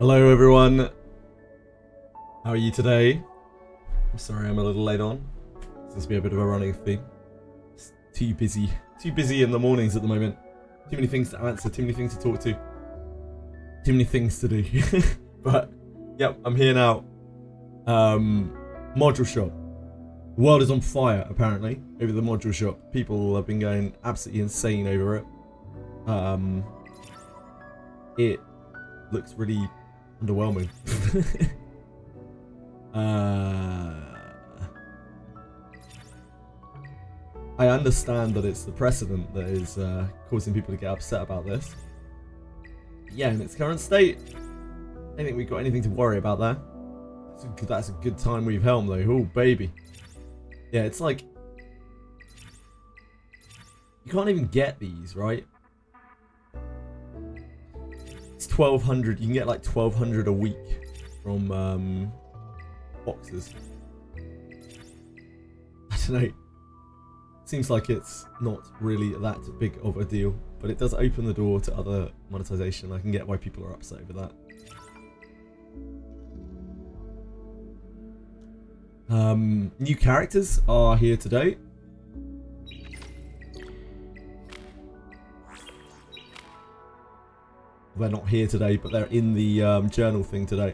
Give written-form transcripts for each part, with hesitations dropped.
Hello everyone, how are you today? I'm sorry I'm a little late on. This seems to be a bit of a running theme. It's too busy in the mornings at the moment. Too many things to answer, too many things to talk to. Too many things to do. But, yep, I'm here now. Module shop. The world is on fire, apparently, over the module shop. People have been going absolutely insane over it. It looks really underwhelming. I understand that it's the precedent that is causing people to get upset about this. Yeah, in its current state, I don't think we've got anything to worry about there. That's a good time we've helmed though. Oh baby. Yeah, it's like you can't even get these, right? It's 1,200. You can get like 1,200 a week from boxes. I don't know. Seems like it's not really that big of a deal, but it does open the door to other monetization. I can get why people are upset over that. New characters are here today. They're not here today, but they're in the journal thing today.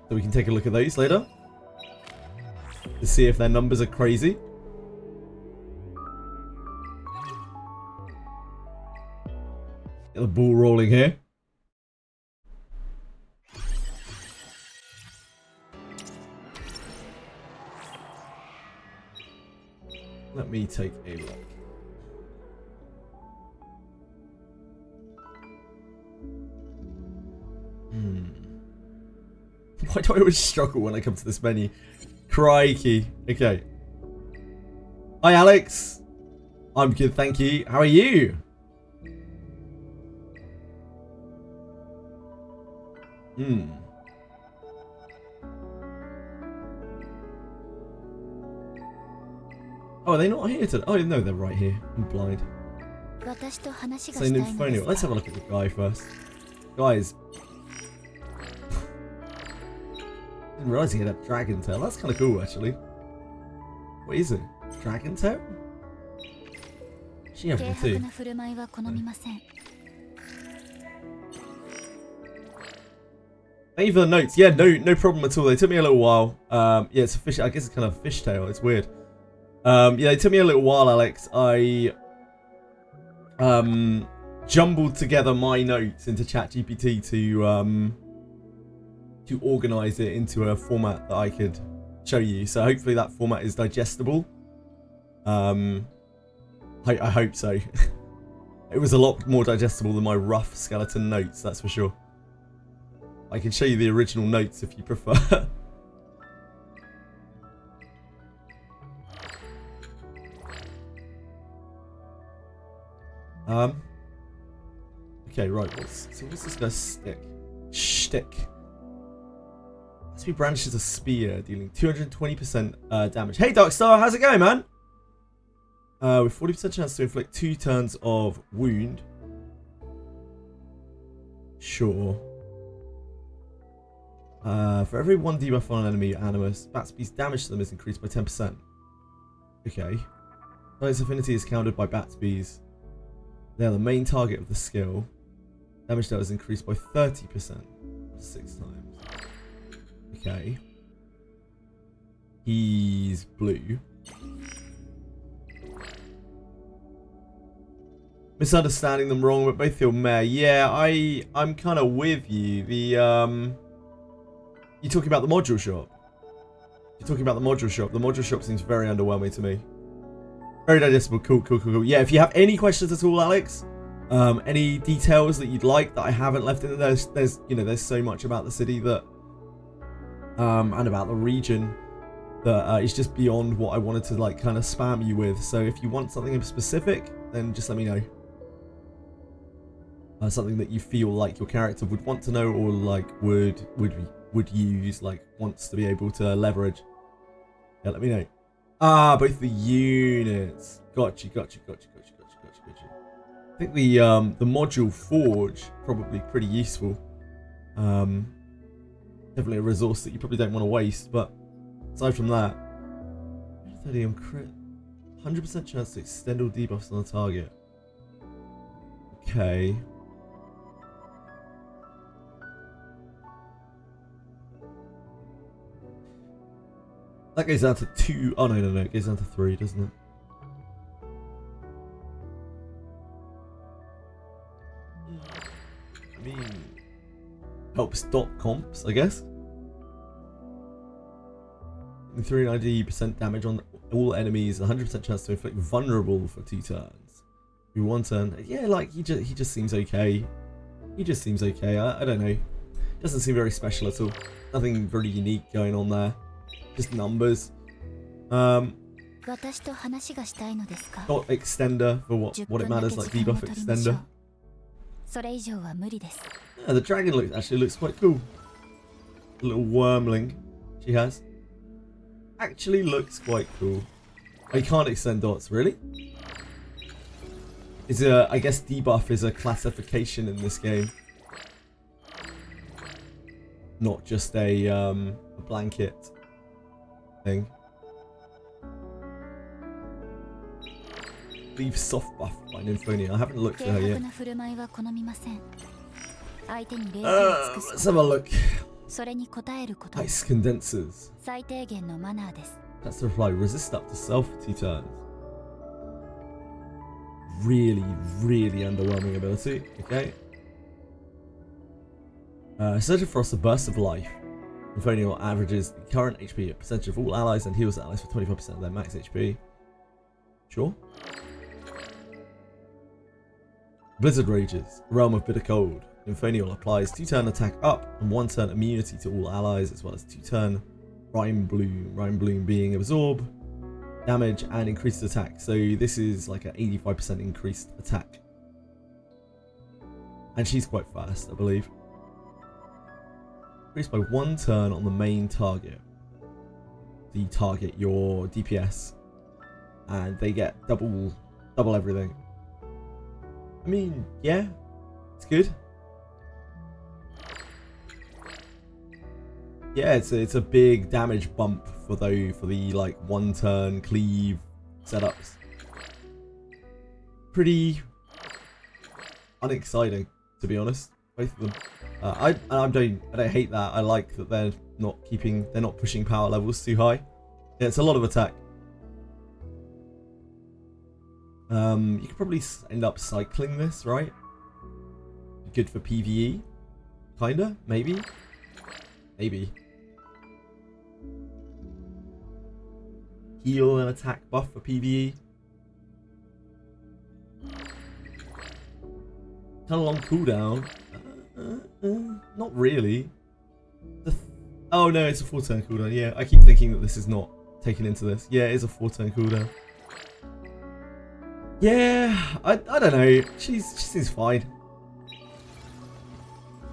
So we can take a look at those later to see if their numbers are crazy. Get the ball rolling here. Let me take a look. Why do I always struggle when I come to this menu? Crikey. Okay. Hi, Alex. I'm good, thank you. How are you? Oh, are they not here today? Oh, no, they're right here. I'm blind. Say Nymphonia. Let's have a look at the guy first. Guys. Didn't realise he had a dragon tail. That's kind of cool, actually. What is it? Dragon tail? She have one too. Thank you for the notes. Yeah, no problem at all. They took me a little while. Yeah, it's a fish. I guess it's kind of a fishtail. It's weird. Yeah, it took me a little while, Alex. I jumbled together my notes into ChatGPT to organize it into a format that I could show you. So hopefully that format is digestible. I hope so. It was a lot more digestible than my rough skeleton notes, that's for sure. I can show you the original notes if you prefer. Okay, right. So what's this guy's shtick? Must be brandished as a spear, dealing 220% damage. Hey, Darkstar, how's it going, man? With 40% chance to inflict 2 turns of wound. Sure. For every 1 debuff on an enemy animus, Batsby's damage to them is increased by 10%. Okay. Its affinity is countered by Batsby's. They are the main target of the skill. Damage dealt is increased by 30%. 6 times. Okay. He's blue. Misunderstanding them wrong, but both feel meh. Yeah, I'm kind of with you. The you're talking about the module shop. You're talking about the module shop. The module shop seems very underwhelming to me. Very digestible. Cool. Yeah, if you have any questions at all, Alex, any details that you'd like that I haven't left in there, there's you know, there's so much about the city that and about the region that is just beyond what I wanted to like kind of spam you with. So if you want something in specific, then just let me know. Something that you feel like your character would want to know, or like would use, like wants to be able to leverage. Yeah, let me know. Ah, both the units. Gotcha. I think the module forge probably pretty useful. Definitely a resource that you probably don't want to waste, but aside from that, 30 on crit, 100% chance to extend all debuffs on the target. Okay. That goes down to 2. Oh, no. It goes down to 3, doesn't it? I mean, helps dot comps, I guess. 390% damage on all enemies, 100% chance to inflict vulnerable for 2 turns. Do 1 turn. Yeah, like, he just seems okay. He just seems okay. I don't know. Doesn't seem very special at all. Nothing really unique going on there. Just numbers. Dot extender for what it matters, like debuff extender. Yeah, the dragon actually looks quite cool. A little wormling she has. Actually looks quite cool. I can't extend dots, really? I guess debuff is a classification in this game. Not just a blanket thing. Leave soft buff by Nymphonia. I haven't looked at her yet. Let's have a look. Ice condensers. That's the reply. Resist up to self for 2 turns. Really underwhelming ability. Okay. Surgeon Frost, a burst of life. Nymphonia averages the current HP, a percentage of all allies, and heals allies for 25% of their max HP. Sure. Blizzard Rages, Realm of Bitter Cold. Nymphonia applies 2-turn attack up and 1-turn immunity to all allies, as well as 2-turn Rime Bloom. Rime Bloom being absorb, damage, and increased attack. So this is like an 85% increased attack. And she's quite fast, I believe. Increased by 1 turn on the main target. So you target your DPS, and they get double everything. I mean, yeah, it's good. Yeah, it's a big damage bump for the like 1-turn cleave setups. Pretty unexciting, to be honest. Both of them. I don't hate that. I like that they're not pushing power levels too high. Yeah, it's a lot of attack. You could probably end up cycling this, right? Good for PvE, kinda, maybe. Heal and attack buff for PvE. Kind of long cooldown. Not really. Oh no, it's a 4-turn cooldown. Yeah, I keep thinking that this is not taken into this. Yeah, it is a 4-turn cooldown. Yeah, I don't know. She seems fine.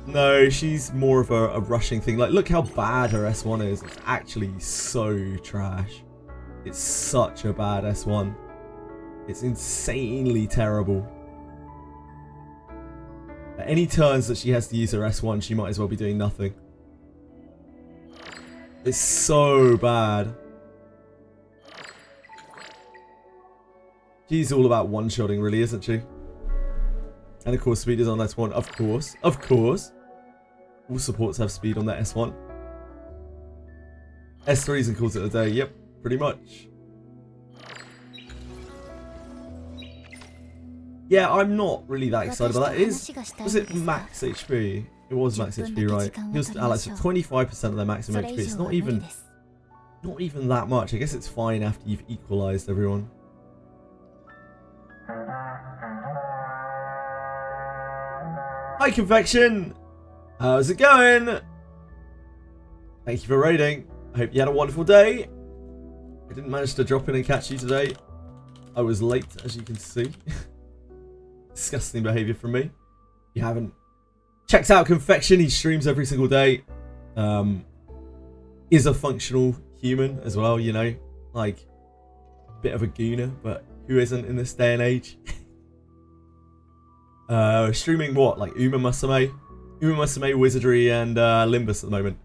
No, she's more of a rushing thing. Like, look how bad her S1 is. It's actually so trash. It's such a bad S1. It's insanely terrible. At any turns that she has to use her S1, she might as well be doing nothing. It's so bad. She's all about one-shotting, really, isn't she? And of course, speed is on S1. Of course. All supports have speed on their S1. S3s and calls it a day. Yep, pretty much. Yeah, I'm not really that excited about that. Was it max HP? It was max HP, right? Heals allies for 25% of their maximum HP. It's not even that much. I guess it's fine after you've equalized everyone. Hi, Confection! How's it going? Thank you for raiding. I hope you had a wonderful day. I didn't manage to drop in and catch you today. I was late, as you can see. Disgusting behaviour from me. If you haven't checked out Confection, he streams every single day. Is a functional human as well, you know. Like, a bit of a gooner, but who isn't in this day and age? Streaming what? Like Uma Musume? Umamusume, Wizardry, and Limbus at the moment.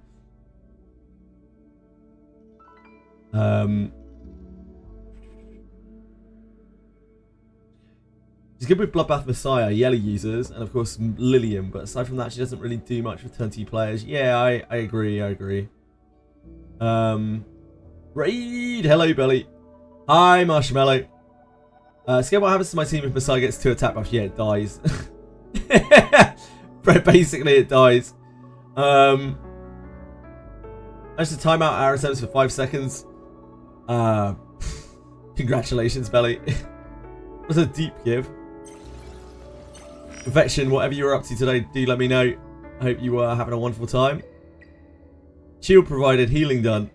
She's good with Bloodbath Messiah, Yelly users, and of course Lillian, but aside from that, she doesn't really do much with turn 2 players. Yeah, I agree, I agree. Raid! Hello, Belly. Hi, Marshmallow. Scale what happens to my team if Messiah gets 2 attack buffs? Yeah, it dies. Basically, it dies. I just time out our attempts for 5 seconds. Congratulations, Belly. It was a deep give. Infection, whatever you were up to today, do let me know. I hope you are having a wonderful time. Shield provided, healing done.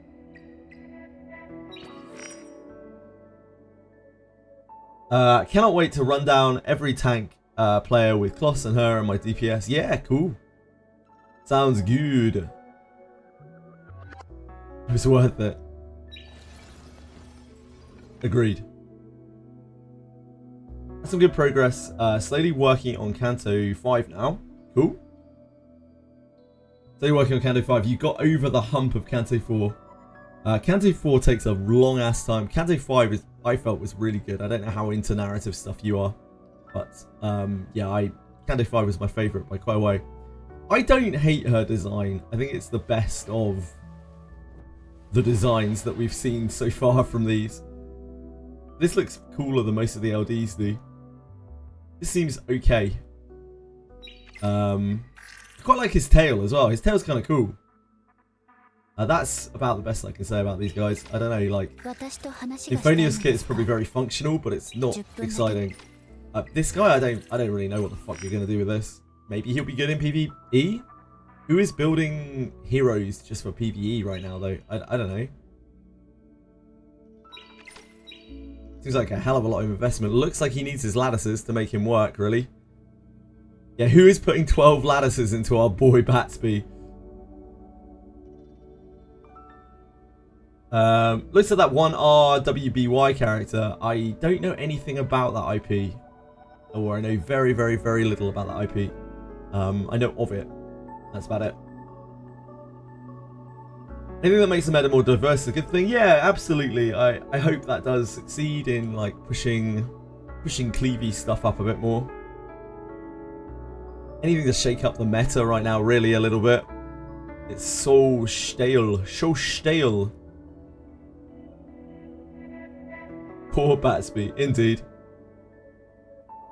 Cannot wait to run down every tank player with Kloss and her and my DPS. Yeah, cool. Sounds good. It was worth it. Agreed. Some good progress. Slowly working on Canto 5 now. Cool. Slowly working on Canto 5. You got over the hump of Canto 4. Canto 4 takes a long ass time. Canto 5 is, I felt, was really good. I don't know how into narrative stuff you are, but yeah, Canto 5 was my favourite by quite a way. I don't hate her design. I think it's the best of the designs that we've seen so far from these. This looks cooler than most of the LDs do. This seems okay. I quite like his tail as well. His tail's kind of cool. That's about the best I can say about these guys. I don't know, like, Symphonia's kit is probably very functional, but it's not exciting. This guy, I don't really know what the fuck you're gonna do with this. Maybe he'll be good in PvE. Who is building heroes just for PvE right now, though? I don't know. Seems like a hell of a lot of investment. Looks like he needs his lattices to make him work, really. Yeah, who is putting 12 lattices into our boy Batsby? Looks at that one RWBY character. I don't know anything about that IP. Or I know very, very, very little about that IP. I know of it. That's about it. Anything that makes the meta more diverse is a good thing. Yeah, absolutely. I hope that does succeed in like pushing cleavy stuff up a bit more. Anything to shake up the meta right now, really, a little bit. It's so stale. So stale. Poor Batsby, indeed.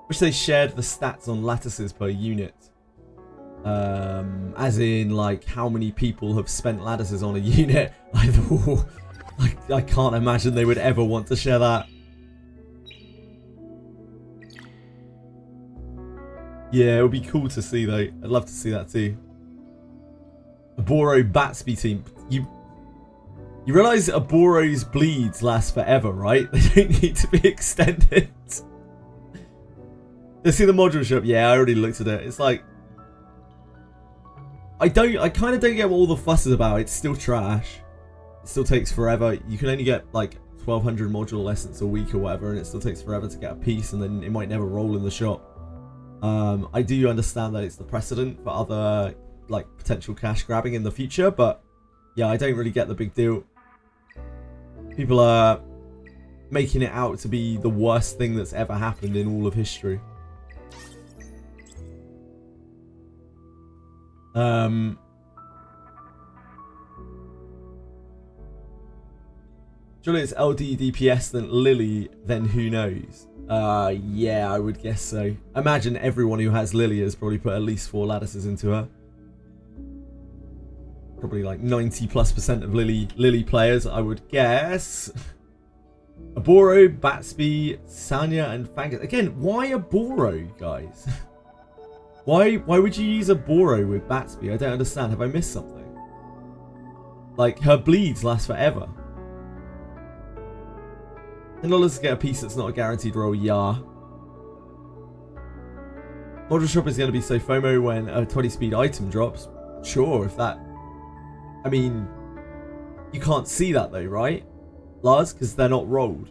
Wish they shared the stats on lattices per unit. As in, like, how many people have spent lattices on a unit. I can't imagine they would ever want to share that. Yeah, it would be cool to see, though. I'd love to see that, too. A Boro Batsby team. You realise a Boro's bleeds last forever, right? They don't need to be extended. Let's see the module shop. Yeah, I already looked at it. It's like, I kind of don't get what all the fuss is about. It's still trash. It still takes forever. You can only get like 1,200 module essence a week or whatever, and it still takes forever to get a piece, and then it might never roll in the shop. I do understand that it's the precedent for other like potential cash grabbing in the future, but yeah, I don't really get the big deal. People are making it out to be the worst thing that's ever happened in all of history. Surely it's LD DPS than Lily, then who knows? Yeah, I would guess so. Imagine everyone who has Lily has probably put at least 4 lattices into her. Probably like 90+% of Lily players, I would guess. Aboro, Batsby, Sanya, and Fangus. Again, why Aboro, guys? Why would you use Aboro with Batsby? I don't understand. Have I missed something? Like, her bleeds last forever. $10 to get a piece that's not a guaranteed roll, yeah. Module shop is going to be so FOMO when a 20 speed item drops. Sure, if that... I mean, you can't see that though, right? Lars, because they're not rolled.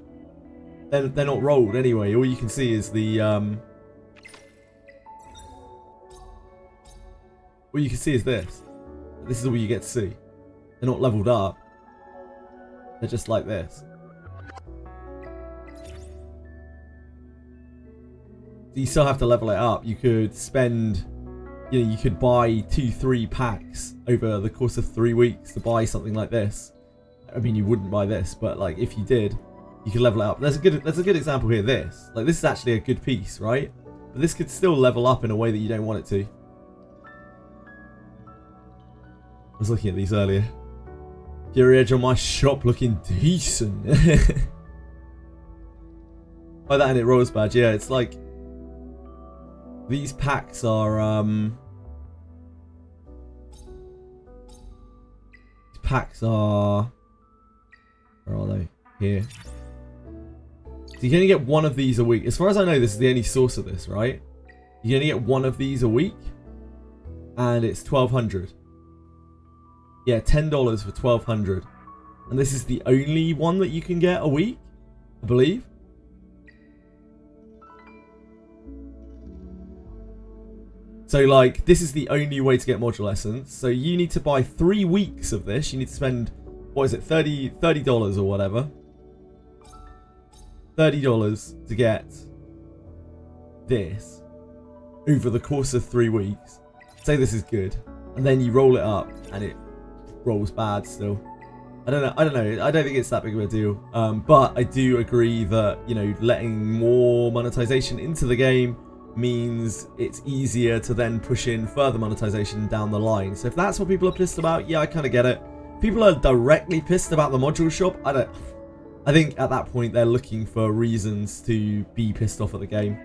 They're not rolled anyway. All you can see is the what you can see is this. This is all you get to see. They're not leveled up. They're just like this. So you still have to level it up. You could spend, you know, you could buy 2-3 packs over the course of 3 weeks to buy something like this. I mean, you wouldn't buy this, but like if you did, you could level it up. There's a good example here. This is actually a good piece, right? But this could still level up in a way that you don't want it to. I was looking at these earlier. Fury Edge on my shop looking decent. By that and it rolls badge, yeah, it's like these packs are these packs are, where are they? Here. So you can only get one of these a week. As far as I know, this is the only source of this, right? You can only get one of these a week, and it's 1,200. Yeah, $10 for 1,200, and this is the only one that you can get a week, I believe. So like, this is the only way to get module essence. So you need to buy 3 weeks of this. You need to spend, what is it, $30 or whatever. $30 to get this over the course of 3 weeks. Say this is good, and then you roll it up and it rolls bad still. I don't know. I don't think it's that big of a deal. But I do agree that, you know, letting more monetization into the game means it's easier to then push in further monetization down the line. So if that's what people are pissed about, yeah, I kind of get it. People are directly pissed about the module shop. I think at that point they're looking for reasons to be pissed off at the game,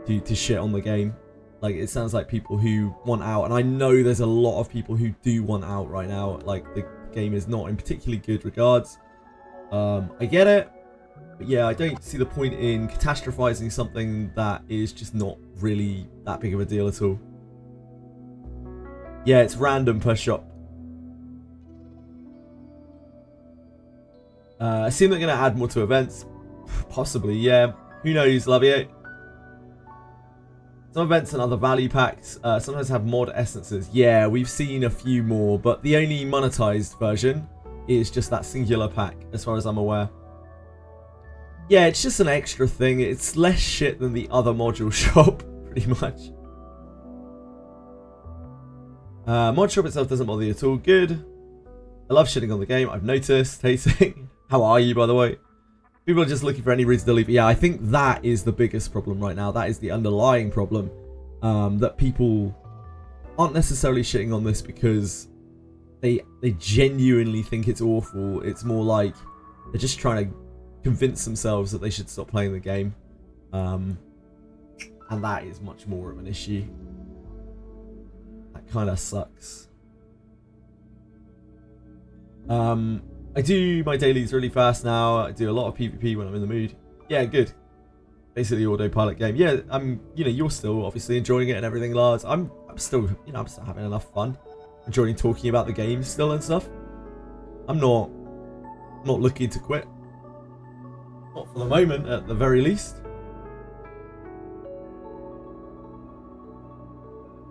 to shit on the game. Like, it sounds like people who want out, and I know there's a lot of people who do want out right now. Like, the game is not in particularly good regards. I get it, but yeah, I don't see the point in catastrophizing something that is just not really that big of a deal at all. Yeah, it's random per shop. I assume they're going to add more to events. Possibly, yeah. Who knows, Lavier? Some events and other value packs sometimes have mod essences. Yeah, we've seen a few more, but the only monetized version is just that singular pack, as far as I'm aware. Yeah, it's just an extra thing. It's less shit than the other module shop, pretty much. Mod shop itself doesn't bother you at all. Good. I love shitting on the game, I've noticed. Hating. How are you, by the way? People are just looking for any reason to leave. Yeah, I think that is the biggest problem right now. That is the underlying problem. That people aren't necessarily shitting on this because they genuinely think it's awful. It's more like they're just trying to convince themselves that they should stop playing the game. And that is much more of an issue. That kind of sucks. I do my dailies really fast now. I do a lot of PvP when I'm in the mood. Yeah, good. Basically autopilot game. Yeah, you know, you're still obviously enjoying it and everything, Lars. I'm still, you know, I'm still having enough fun. Enjoying talking about the game still and stuff. I'm not looking to quit. Not for the moment, at the very least.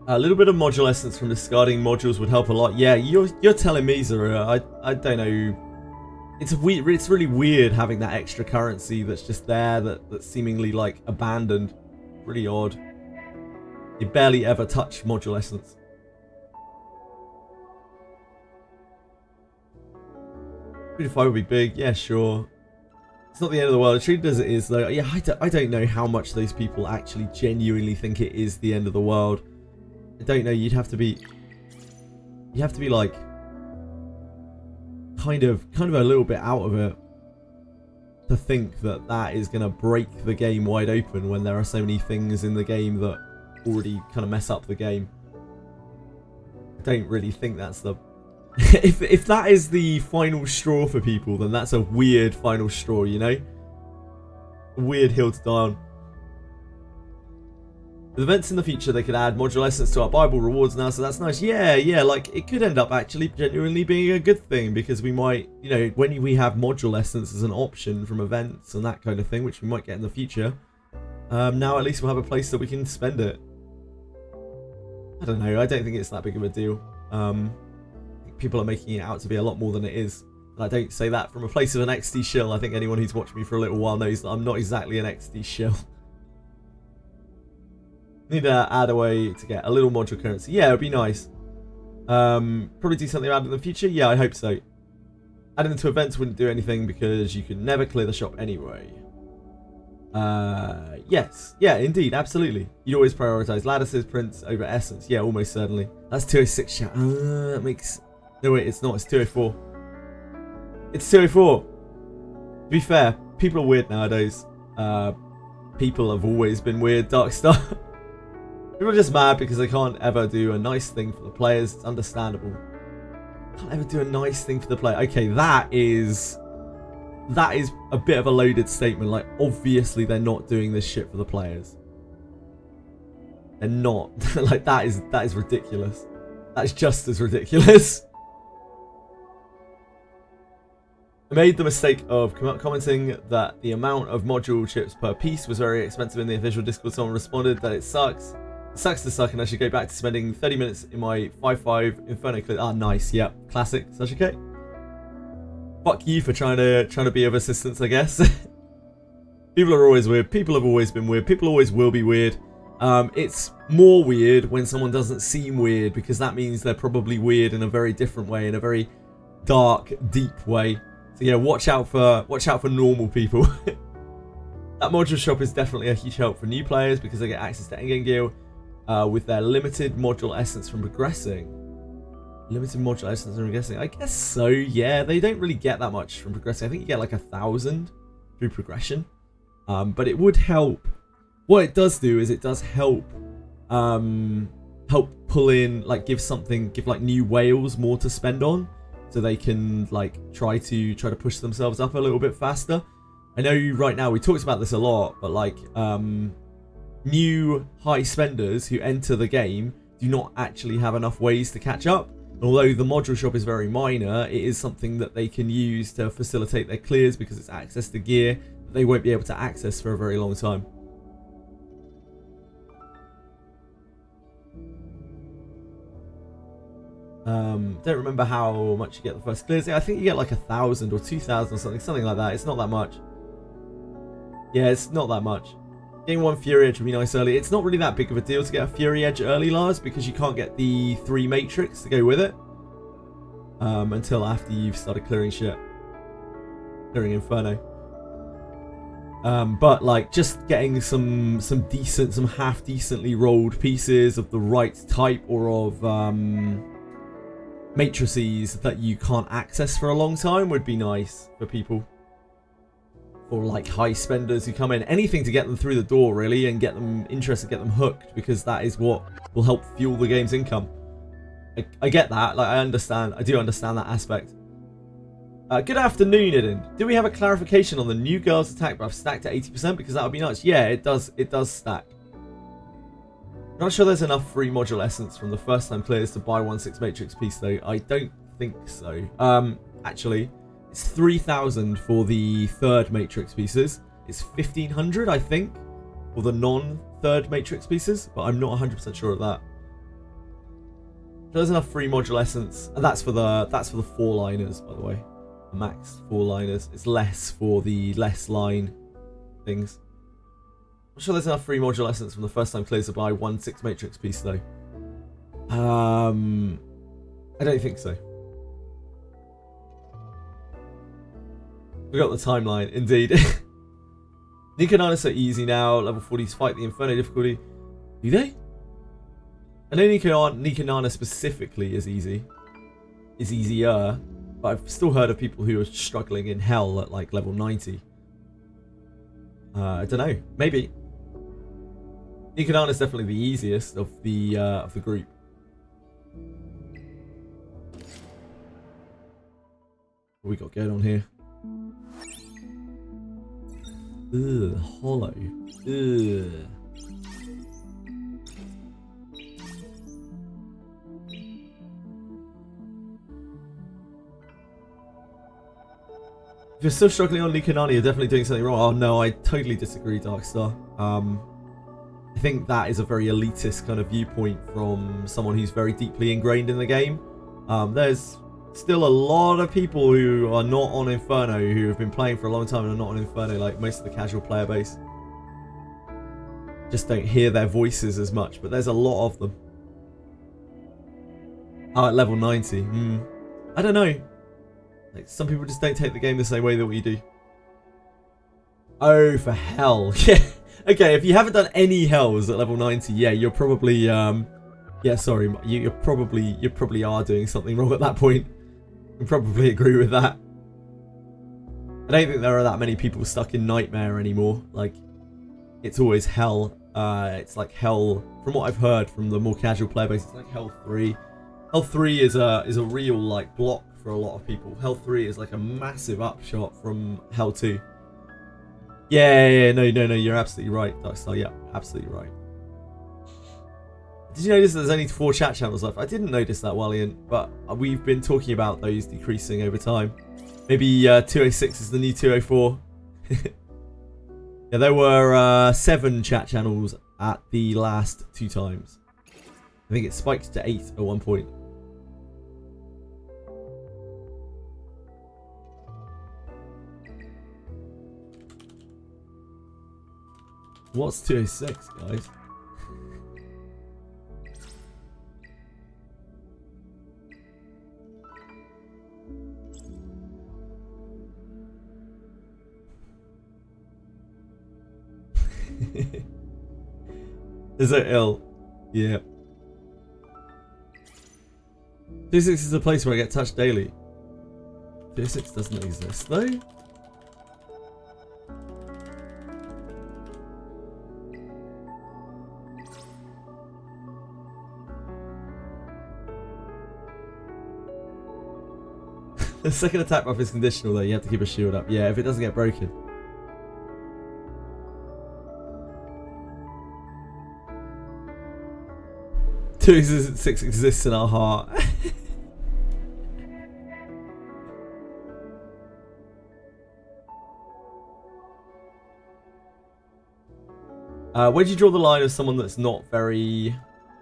A little bit of module essence from discarding modules would help a lot. Yeah, you're telling me, Zara. I don't know. It's weird. It's really weird having that extra currency that's just there, that's seemingly like abandoned. Really odd. You barely ever touch module essence. If I would be big, yeah, sure. It's not the end of the world. Treated as it is, though. Yeah, I don't know how much those people actually genuinely think it is the end of the world. I don't know. You'd have to be like kind of a little bit out of it to think that that is going to break the game wide open when there are so many things in the game that already kind of mess up the game. I don't really think that's the if that is the final straw for people, then that's a weird final straw, you know? A weird hill to die on. With events in the future, they could add module essence to our Bible rewards now, so that's nice. Yeah, like, it could end up actually genuinely being a good thing, because we might, you know, when we have module essence as an option from events and that kind of thing, which we might get in the future, now at least we'll have a place that we can spend it. I don't know. I don't think it's that big of a deal. People are making it out to be a lot more than it is. And I don't say that from a place of an XD shill. I think anyone who's watched me for a little while knows that I'm not exactly an XD shill. Need to add a way to get a little module currency. Yeah, it'd be nice. Probably do something about it in the future. Yeah, I hope so. Adding them to events wouldn't do anything because you could never clear the shop anyway. Yes. Yeah, indeed. Absolutely. You'd always prioritize lattices, prints over essence. Yeah, almost certainly. That's 206 chat. That makes... No, wait, it's not. It's 204. It's 204. To be fair, people are weird nowadays. People have always been weird, Darkstar. People are just mad because they can't ever do a nice thing for the players. It's understandable. Can't ever do a nice thing for the player. Okay, that is a bit of a loaded statement. Like, obviously they're not doing this shit for the players. They're not. Like, that is ridiculous. That is just as ridiculous. I made the mistake of commenting that the amount of module chips per piece was very expensive in the official Discord. Someone responded that it sucks. It sucks to suck and I should go back to spending 30 minutes in my 5.5 Inferno clip. Ah, nice. Yep. Classic. Sashike. Fuck you for trying to be of assistance, I guess. People are always weird. People have always been weird. People always will be weird. It's more weird when someone doesn't seem weird because that means they're probably weird in a very different way, in a very dark, deep way. So yeah, watch out for normal people. That module shop is definitely a huge help for new players because they get access to endgame gear with their limited module essence from progressing. Limited module essence from progressing. I guess so, yeah. They don't really get that much from progressing. I think you get like 1,000 through progression. But it would help. What it does do is it does help help pull in, like give like new whales more to spend on. So they can like try to push themselves up a little bit faster. I know right now we talked about this a lot, but like new high spenders who enter the game do not actually have enough ways to catch up. Although the module shop is very minor, it is something that they can use to facilitate their clears because it's access to gear that they won't be able to access for a very long time. Don't remember how much you get the first clears. I think you get like 1,000 or 2,000 or something like that. It's not that much. Yeah, it's not that much. Getting one Fury Edge would be nice early. It's not really that big of a deal to get a Fury Edge early, Lars, because you can't get the 3 Matrix to go with it until after you've started clearing shit. Clearing Inferno. But like just getting some half decently rolled pieces of the right type or of matrices that you can't access for a long time would be nice for people. Or like high spenders who come in. Anything to get them through the door really and get them interested, get them hooked, because that is what will help fuel the game's income. I get that, like I do understand that aspect. Good afternoon, Iden. Do we have a clarification on the new girls attack buff stacked at 80%? Because that would be nice. Yeah, it does stack. Not sure there's enough free module essence from the first time clears to buy 1/6 matrix piece though. I don't think so. Actually, it's 3,000 for the third matrix pieces. It's 1,500, I think, for the non-third matrix pieces, but I'm not 100% sure of that. There's enough free module essence, and that's for the 4-liners, by the way. The max 4-liners. It's less for the less line things. I'm sure there's enough free module essence from the first time clears to buy 1/6 matrix piece though. I don't think so. We got the timeline, indeed. Nikanana are so easy now. Level 40s fight the Inferno difficulty. Do they? I know Nikanana specifically is easy. Is easier. But I've still heard of people who are struggling in hell at like level 90. I don't know. Maybe. Nikanana is definitely the easiest of the group. What we got going on here? Ugh, hollow. Ugh. If you're still struggling on Nikanani, you're definitely doing something wrong. Oh no, I totally disagree, Darkstar. I think that is a very elitist kind of viewpoint from someone who's very deeply ingrained in the game. There's still a lot of people who are not on Inferno, who have been playing for a long time and are not on Inferno, like most of the casual player base. Just don't hear their voices as much, but there's a lot of them. Oh, at level 90. I don't know. Like, some people just don't take the game the same way that we do. Oh, for hell. Yeah. Okay, if you haven't done any hells at level 90, yeah, you're probably, yeah, sorry, you probably are doing something wrong at that point. I probably agree with that. I don't think there are that many people stuck in Nightmare anymore. Like, it's always hell. It's like hell, from what I've heard from the more casual player base, it's like hell 3. Hell 3 is a real, like, block for a lot of people. Hell 3 is like a massive upshot from Hell 2. Yeah, no, you're absolutely right, Darkstar. Yeah, absolutely right. Did you notice there's only 4 chat channels left? I didn't notice that, Walliant, but we've been talking about those decreasing over time. Maybe 206 is the new 204. Yeah, there were 7 chat channels at the last 2 times. I think it spiked to 8 at one point. What's 206, guys? Is it ill? Yeah. 206 is a place where I get touched daily. 206 doesn't exist though. The second attack buff is conditional though, you have to keep a shield up. Yeah, if it doesn't get broken. Two six exists in our heart. Where'd you draw the line of someone that's not very...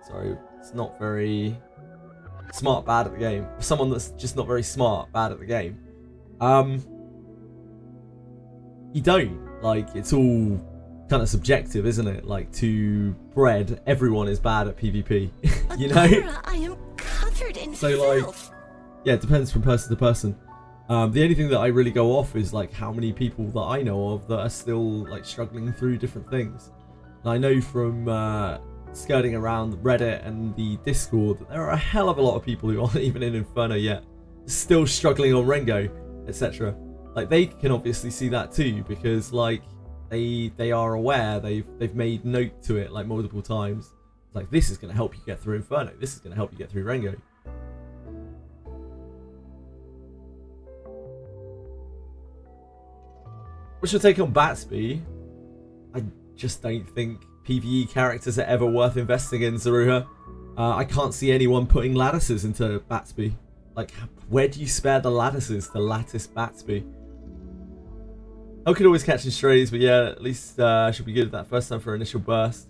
Sorry, it's not very... smart, bad at the game. Someone that's just not very smart, bad at the game. You don't. Like, it's all kind of subjective, isn't it? Like, to bread, everyone is bad at PvP. You know? I am covered in so, like, yeah, it depends from person to person. The only thing that I really go off is, like, how many people that I know of that are still, like, struggling through different things. And I know from skirting around Reddit and the Discord that there are a hell of a lot of people who aren't even in Inferno yet, still struggling on Rengo, etc. Like, they can obviously see that too, because, like, they are aware, they've made note to it, like, multiple times. Like, this is going to help you get through Inferno, this is going to help you get through Rengo. What's your take on Batsby? I just don't think PvE characters are ever worth investing in, Zaruha. I can't see anyone putting lattices into Batsby. Like, where do you spare the lattices to lattice Batsby? I could always catch in strays, but yeah, at least she'll be good at that first time for her initial burst.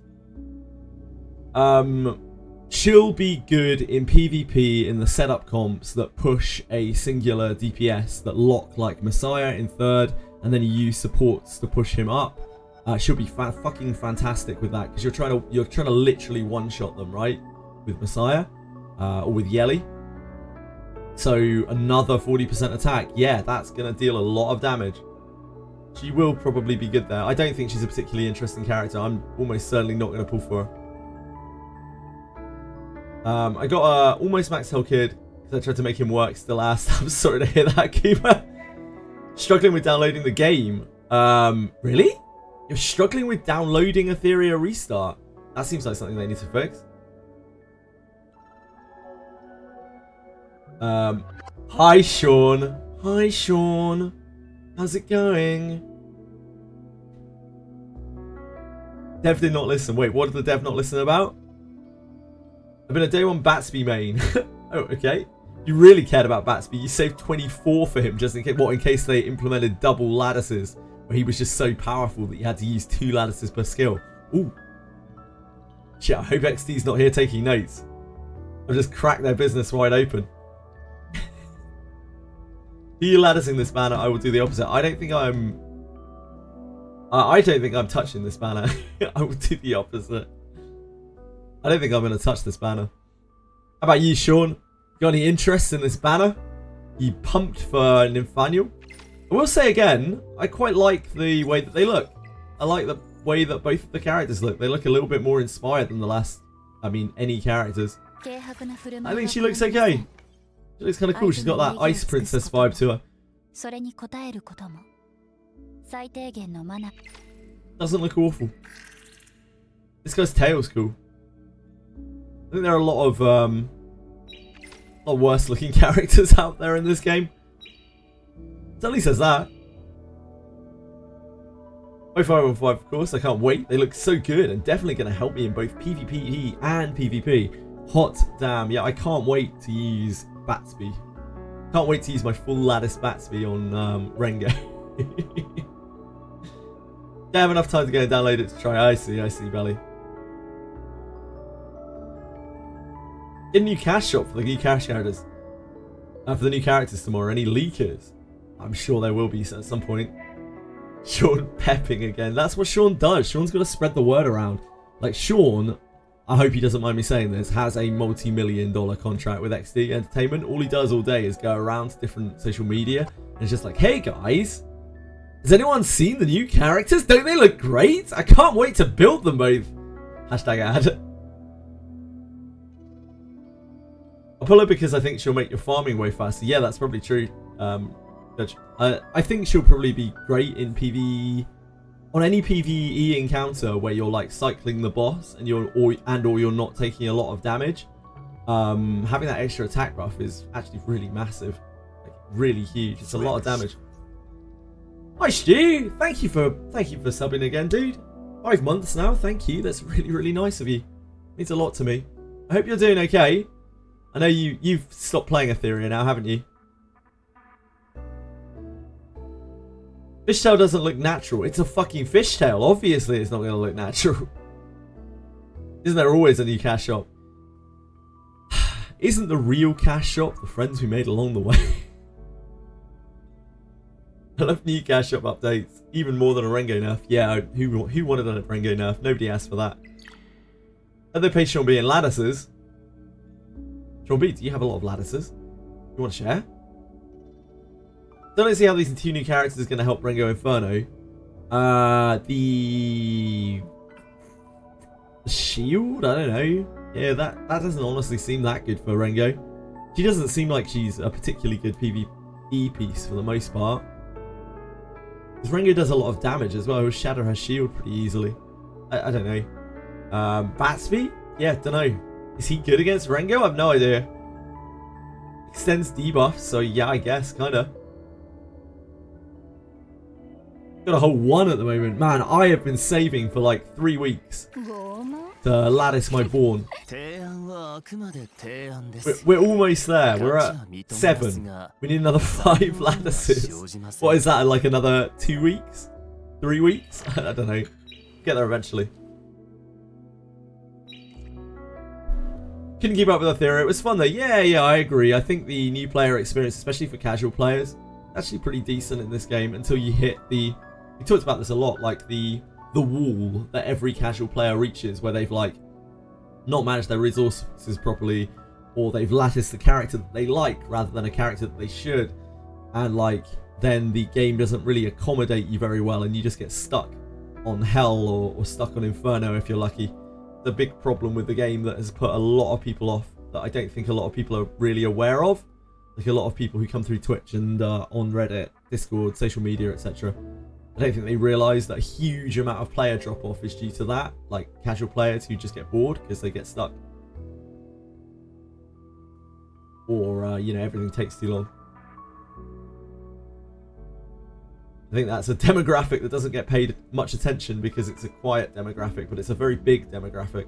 She'll be good in PvP in the setup comps that push a singular DPS that lock like Messiah in 3rd, and then you use supports to push him up. She'll be fucking fantastic with that, because you're trying to literally one-shot them, right? With Messiah or with Yelly. So another 40% attack, yeah, that's gonna deal a lot of damage. She will probably be good there. I don't think she's a particularly interesting character. I'm almost certainly not gonna pull for her. I got a almost max health kid because I tried to make him work. Still asked. I'm sorry to hear that, Keeper. Struggling with downloading the game. Really? You're struggling with downloading Etheria Restart? That seems like something they need to fix. Hi, Sean. Hi, Sean. How's it going? Dev did not listen. Wait, what did the dev not listen about? I've been a day 1 Batsby main. Oh, okay. You really cared about Batsby. You saved 24 for him just in case, in case they implemented double lattices, where he was just so powerful that you had to use 2 lattices per skill. Ooh. Shit, I hope XD's not here taking notes. I'll just crack their business wide open. You latticing this banner, I will do the opposite. I don't think I'm touching this banner. I will do the opposite. I don't think I'm going to touch this banner. How about you, Sean? Got any interest in this banner? You pumped for Nathaniel? I will say again, I quite like the way that they look. I like the way that both of the characters look. They look a little bit more inspired than the last, any characters. I think she looks okay. She looks kind of cool. She's got that Ice Princess vibe to her. Doesn't look awful. This guy's tail's cool. I think there are a lot of worse looking characters out there in this game. Certainly says that. 0515, of course. I can't wait. They look so good and definitely going to help me in both PvPe and PvP. Hot damn. Yeah, I can't wait to use Batsby. Can't wait to use my full lattice Batsby on Rengo. Don't have enough time to go and download it to try. I see, Belly. Get a new cash shop for the new cash characters. For the new characters tomorrow. Any leakers? I'm sure there will be at some point. Sean pepping again. That's what Sean does. Sean's got to spread the word around. Like, Sean, I hope he doesn't mind me saying this, has a multi-million-dollar contract with XD Entertainment. All he does all day is go around to different social media and it's just like, hey guys, has anyone seen the new characters? Don't they look great? I can't wait to build them both. Hashtag ad. I'll pull her because I think she'll make your farming way faster. Yeah, that's probably true. I think she'll probably be great in PvE. On any PvE encounter where you're like cycling the boss and you're not taking a lot of damage, having that extra attack buff is actually really massive, like really huge. It's a lot of damage. Hi Stu, thank you for subbing again, dude. 5 months now, thank you. That's really nice of you. Means a lot to me. I hope you're doing okay. I know you've stopped playing Etheria now, haven't you? Fishtail doesn't look natural. It's a fucking fishtail. Obviously, it's not going to look natural. Isn't there always a new cash shop? Isn't the real cash shop the friends we made along the way? I love new cash shop updates. Even more than a Rengo nerf. Yeah, who wanted a Rengo nerf? Nobody asked for that. Are they pay Sean B in lattices? Sean B, do you have a lot of lattices? You want to share? Don't see how these two new characters are going to help Rengo Inferno. The shield? I don't know. Yeah, that doesn't honestly seem that good for Rengo. She doesn't seem like she's a particularly good PvE piece for the most part. Because Rengo does a lot of damage as well. He'll shatter her shield pretty easily. I don't know. Batsby? Yeah, don't know. Is he good against Rengo? I have no idea. Extends debuff, so yeah, I guess, kinda. Got a whole 1 at the moment. Man, I have been saving for like 3 weeks to lattice my Born. We're almost there. We're at 7. We need another 5 lattices. What is that, like another 2 weeks? 3 weeks? I don't know. Get there eventually. Couldn't keep up with Etheria. It was fun though. Yeah, I agree. I think the new player experience, especially for casual players, actually pretty decent in this game until you hit the... We talked about this a lot, like the wall that every casual player reaches where they've like not managed their resources properly, or they've latticed the character that they like rather than a character that they should, and like then the game doesn't really accommodate you very well and you just get stuck on Hell or stuck on Inferno if you're lucky. The big problem with the game that has put a lot of people off, that I don't think a lot of people are really aware of, like a lot of people who come through Twitch and on Reddit, Discord, social media, etc. I don't think they realise that a huge amount of player drop-off is due to that. Like, casual players who just get bored because they get stuck. Or, everything takes too long. I think that's a demographic that doesn't get paid much attention because it's a quiet demographic, but it's a very big demographic.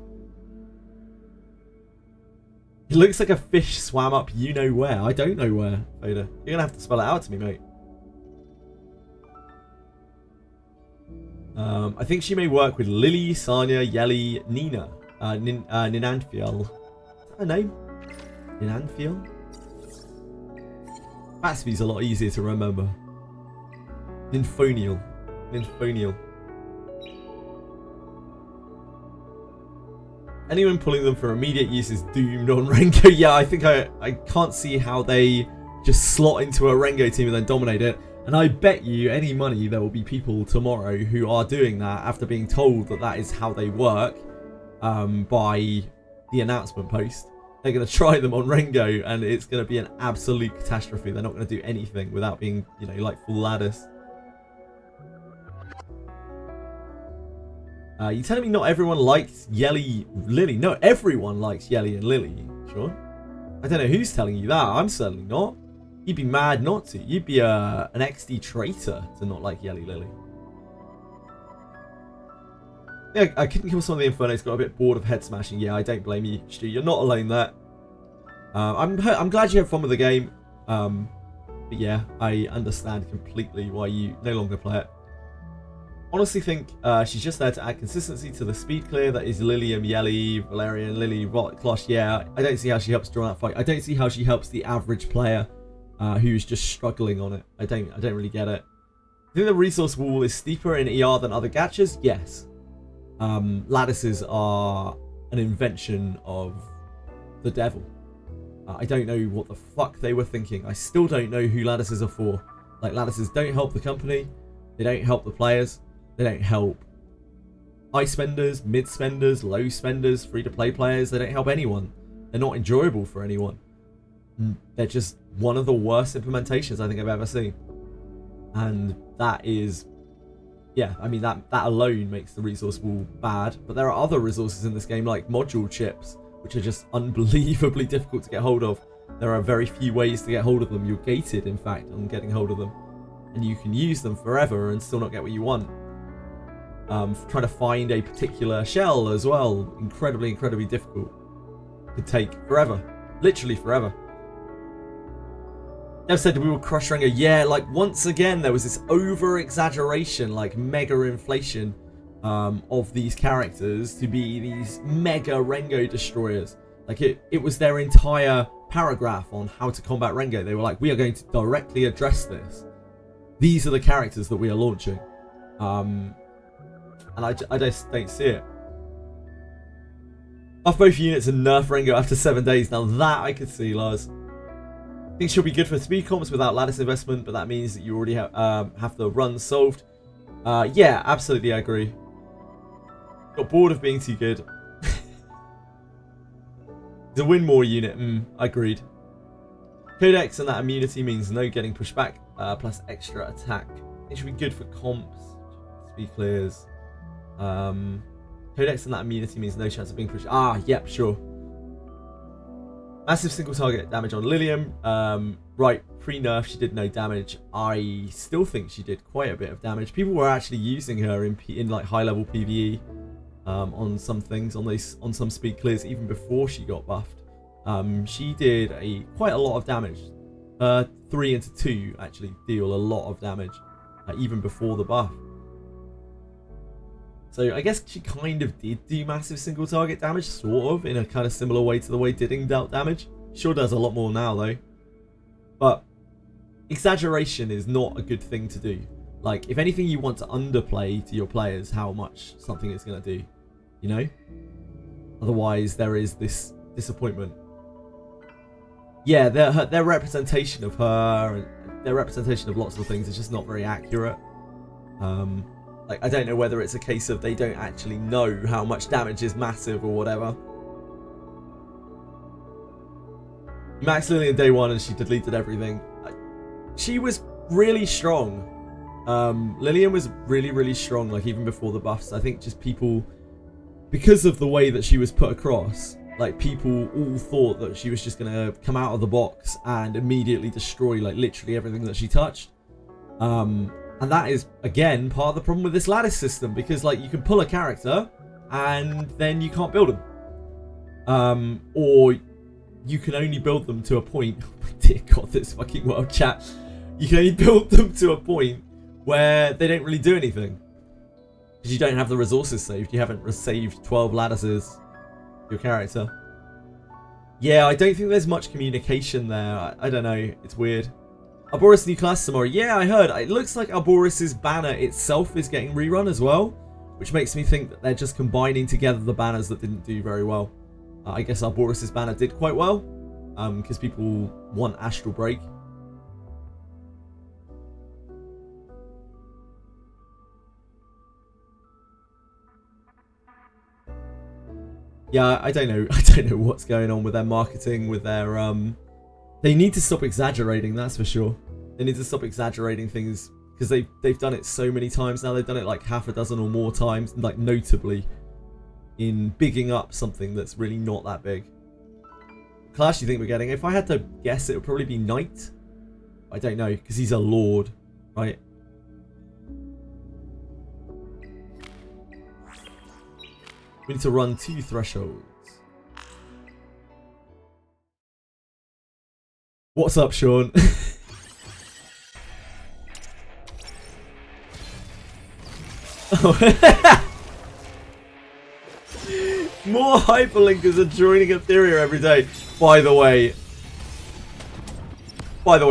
It looks like a fish swam up you-know-where. I don't know where, Vader. You're going to have to spell it out to me, mate. I think she may work with Lily, Sanya, Yelly, Nina. Ninanthiel. Is that a name? Ninanthiel? Batsby's a lot easier to remember. Nymphonial. Anyone pulling them for immediate use is doomed on Rengo. Yeah, I think I can't see how they just slot into a Rengo team and then dominate it. And I bet you any money there will be people tomorrow who are doing that after being told that that is how they work by the announcement post. They're going to try them on Rengo and it's going to be an absolute catastrophe. They're not going to do anything without being, you know, like full ladders. You telling me not everyone likes Yelly Lily? No, everyone likes Yelly and Lily, Sean. I don't know who's telling you that. I'm certainly not. You'd be mad not to. You'd be an XD traitor to not like Yelly Lily. Yeah, I couldn't kill some of the Infernos. Got a bit bored of head smashing. Yeah, I don't blame you, Stu. You're not alone there. I'm glad you had fun with the game. But yeah, I understand completely why you no longer play it. Honestly think she's just there to add consistency to the speed clear that is Lilium, Yelly, Valerian, Lily, Klosh. Yeah, I don't see how she helps draw that fight. I don't see how she helps the average player who's just struggling on it. I don't really get it. I think the resource wall is steeper in ER than other gachas. Yes. Lattices are an invention of the devil. I don't know what the fuck they were thinking. I still don't know who lattices are for. Like, lattices don't help the company. They don't help the players. They don't help high spenders, mid spenders, low spenders, free-to-play players. They don't help anyone. They're not enjoyable for anyone. They're just one of the worst implementations I think I've ever seen. And that is, yeah, I mean, that alone makes the resource wall bad. But there are other resources in this game, like module chips, which are just unbelievably difficult to get hold of. There are very few ways to get hold of them. You're gated, in fact, on getting hold of them. And you can use them forever and still not get what you want. Trying to find a particular shell as well, incredibly difficult. Could take forever, literally forever. Never said we will crush Rengo. Yeah, like once again there was this over exaggeration, like mega inflation of these characters to be these mega Rengo destroyers. Like it was their entire paragraph on how to combat Rengo. They were like, we are going to directly address this. These are the characters that we are launching. And I just don't see it. Off both units and nerf Rengo after 7 days. Now that I could see, Lars. I think she'll be good for speed comps without lattice investment, but that means that you already have the run solved. Yeah, absolutely, I agree. Got bored of being too good. The win more unit, agreed. Codex and that immunity means no getting pushed back, plus extra attack. It should be good for comps, speed clears. Codex and that immunity means no chance of being pushed. Yep, sure. Massive single target damage on Lilium. Right, pre-nerf she did no damage. I still think she did quite a bit of damage. People were actually using her in like high level PvE on some things, on some speed clears even before she got buffed. She did quite a lot of damage. 3 into 2 actually deal a lot of damage even before the buff. So I guess she kind of did do massive single target damage, sort of, in a kind of similar way to the way Didding dealt damage. Sure does a lot more now though. But exaggeration is not a good thing to do. Like, if anything, you want to underplay to your players how much something is going to do, you know? Otherwise, there is this disappointment. Yeah, their representation of her and their representation of lots of things is just not very accurate. Like, I don't know whether it's a case of they don't actually know how much damage is massive or whatever. Max Lillian day 1 and she deleted everything. She was really strong. Lillian was really strong, like even before the buffs. I think just people, because of the way that she was put across, like people all thought that she was just going to come out of the box and immediately destroy like literally everything that she touched. And that is, again, part of the problem with this lattice system, because like you can pull a character and then you can't build them. Or you can only build them to a point. Oh my dear God, this fucking world chat. You can only build them to a point where they don't really do anything. Because you don't have the resources saved. You haven't saved 12 lattices Your character. Yeah, I don't think there's much communication there. I don't know. It's weird. Arboris new class tomorrow. Yeah, I heard. It looks like Arboris's banner itself is getting rerun as well, which makes me think that they're just combining together the banners that didn't do very well. I guess Arboris's banner did quite well, because people want Astral Break. Yeah, I don't know. I don't know what's going on with their marketing, with their They need to stop exaggerating. That's for sure. They need to stop exaggerating things because they've done it so many times now. They've done it like half a dozen or more times, like notably in bigging up something that's really not that big. What class do you think we're getting? If I had to guess, it would probably be Knight. I don't know because he's a Lord, right? We need to run 2 thresholds. What's up, Sean? More hyperlinkers are joining Etheria every day. By the way,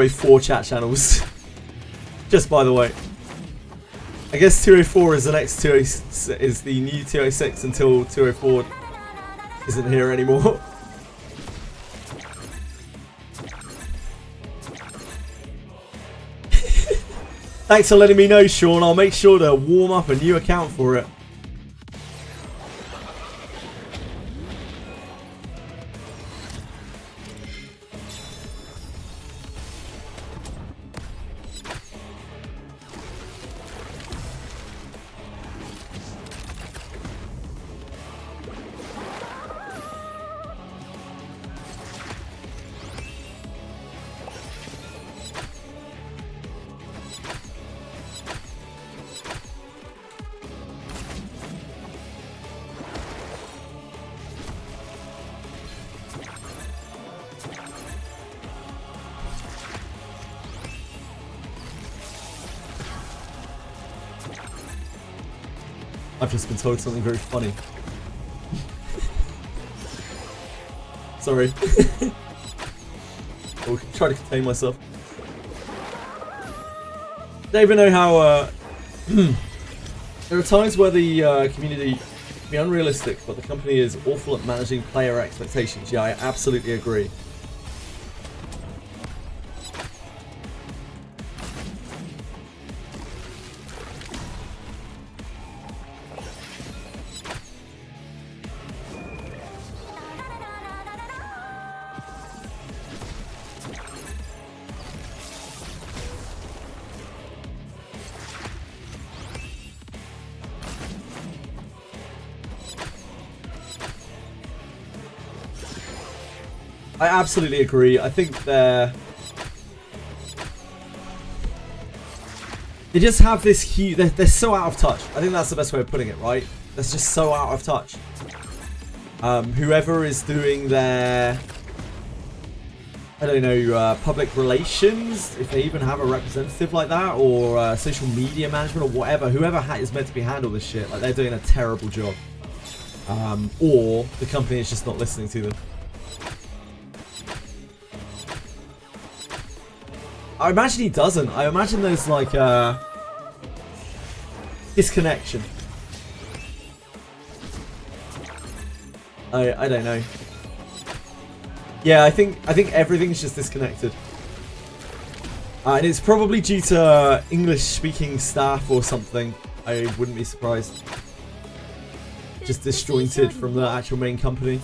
4 chat channels. Just by the way. I guess 204 is the next 206, is the new 206 until 204 isn't here anymore. Thanks for letting me know, Sean. I'll make sure to warm up a new account for it. I've just been told something very funny. Sorry. I'll try to contain myself. Don't even know how... There are times where the community can be unrealistic, but the company is awful at managing player expectations. Yeah, I absolutely agree. I absolutely agree. I think they just have this huge... They're so out of touch. I think that's the best way of putting it, right? They're just so out of touch. Whoever is doing their... I don't know, public relations, if they even have a representative like that, or social media management, or whatever, whoever is meant to be handling this shit, like, they're doing a terrible job. Or the company is just not listening to them. I imagine he doesn't. I imagine there's like a disconnection. I don't know. Yeah, I think everything's just disconnected. And it's probably due to English-speaking staff or something. I wouldn't be surprised. Just disjointed from the actual main company.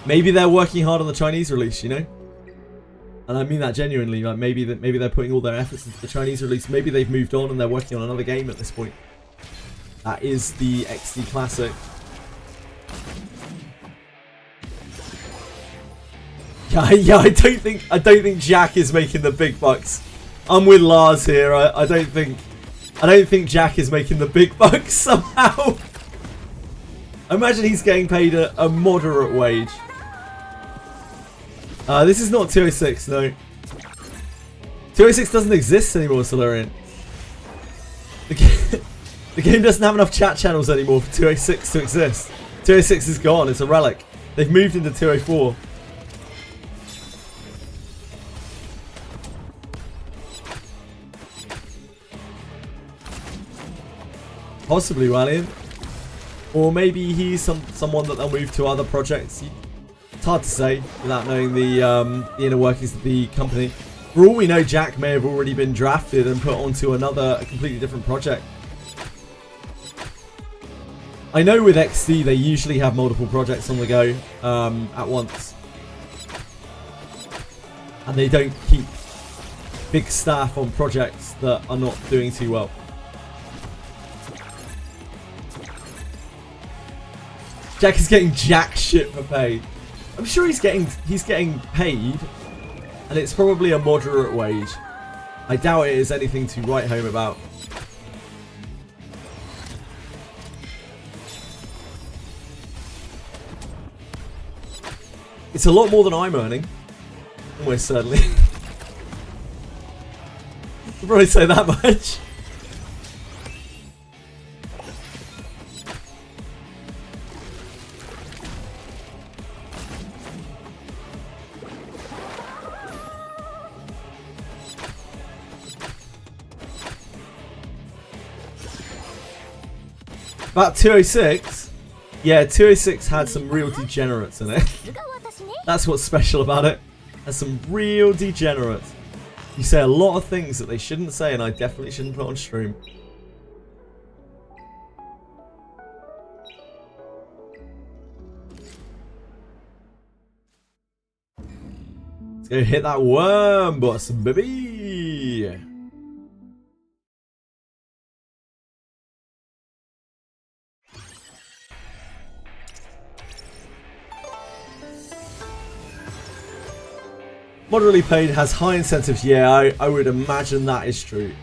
Maybe they're working hard on the Chinese release, you know? And I mean that genuinely. Like maybe they're putting all their efforts into the Chinese release. Maybe they've moved on and they're working on another game at this point. That is the XD Classic. Yeah, I don't think Jack is making the big bucks. I'm with Lars here. I don't think Jack is making the big bucks somehow. I imagine he's getting paid a moderate wage. This is not 206, no. 206 doesn't exist anymore, Solarian. The game doesn't have enough chat channels anymore for 206 to exist. 206 is gone. It's a relic. They've moved into 204. Possibly Valiant. Or maybe he's someone that they'll move to other projects. It's hard to say without knowing the inner workings of the company. For all we know, Jack may have already been drafted and put onto a completely different project. I know with XD they usually have multiple projects on the go at once. And they don't keep big staff on projects that are not doing too well. Jack is getting jack shit for pay. I'm sure he's getting paid, and it's probably a moderate wage. I doubt it is anything to write home about. It's a lot more than I'm earning. Almost certainly. I'd probably say that much. About 206? Yeah, 206 had some real degenerates in it. That's what's special about it. There's some real degenerates. You say a lot of things that they shouldn't say, and I definitely shouldn't put on stream. Let's go hit that worm, boss, baby! Moderately paid has high incentives. Yeah, I would imagine that is true.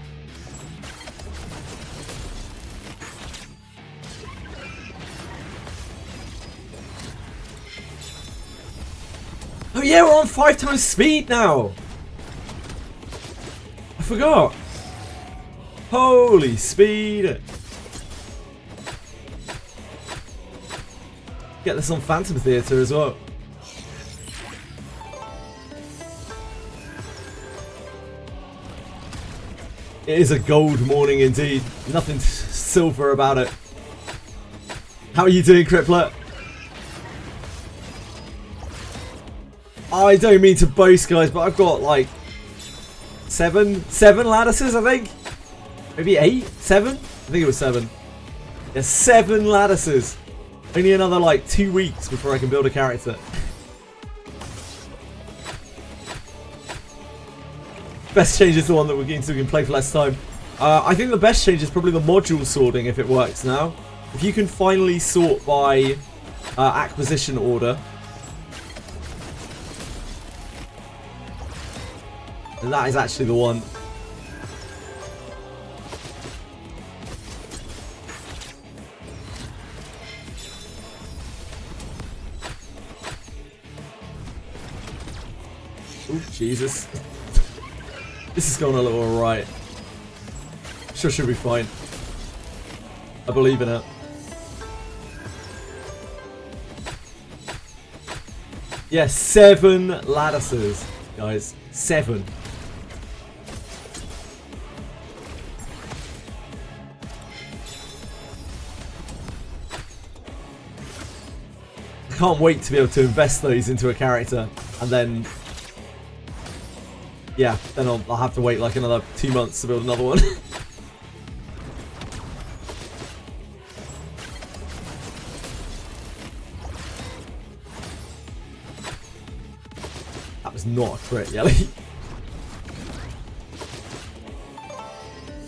Oh yeah, we're on 5 times speed now. I forgot. Holy speed. Get this on Phantom Theatre as well. It is a gold morning indeed. Nothing silver about it. How are you doing, Cripplet? I don't mean to boast, guys, but I've got like seven lattices, I think. Maybe 8? 7? I think it was 7. Yeah, 7 lattices. Only another like 2 weeks before I can build a character. Best change is the one that we're getting so we can play for less time. I think the best change is probably the module sorting if it works now. If you can finally sort by acquisition order, then that is actually the one. Oh, Jesus. This is going a little alright. Sure, should be fine. I believe in it. Yeah, 7 lattices, guys. 7. I can't wait to be able to invest those into a character and then... yeah, then I'll have to wait like another 2 months to build another one. That was not a crit, Yelly.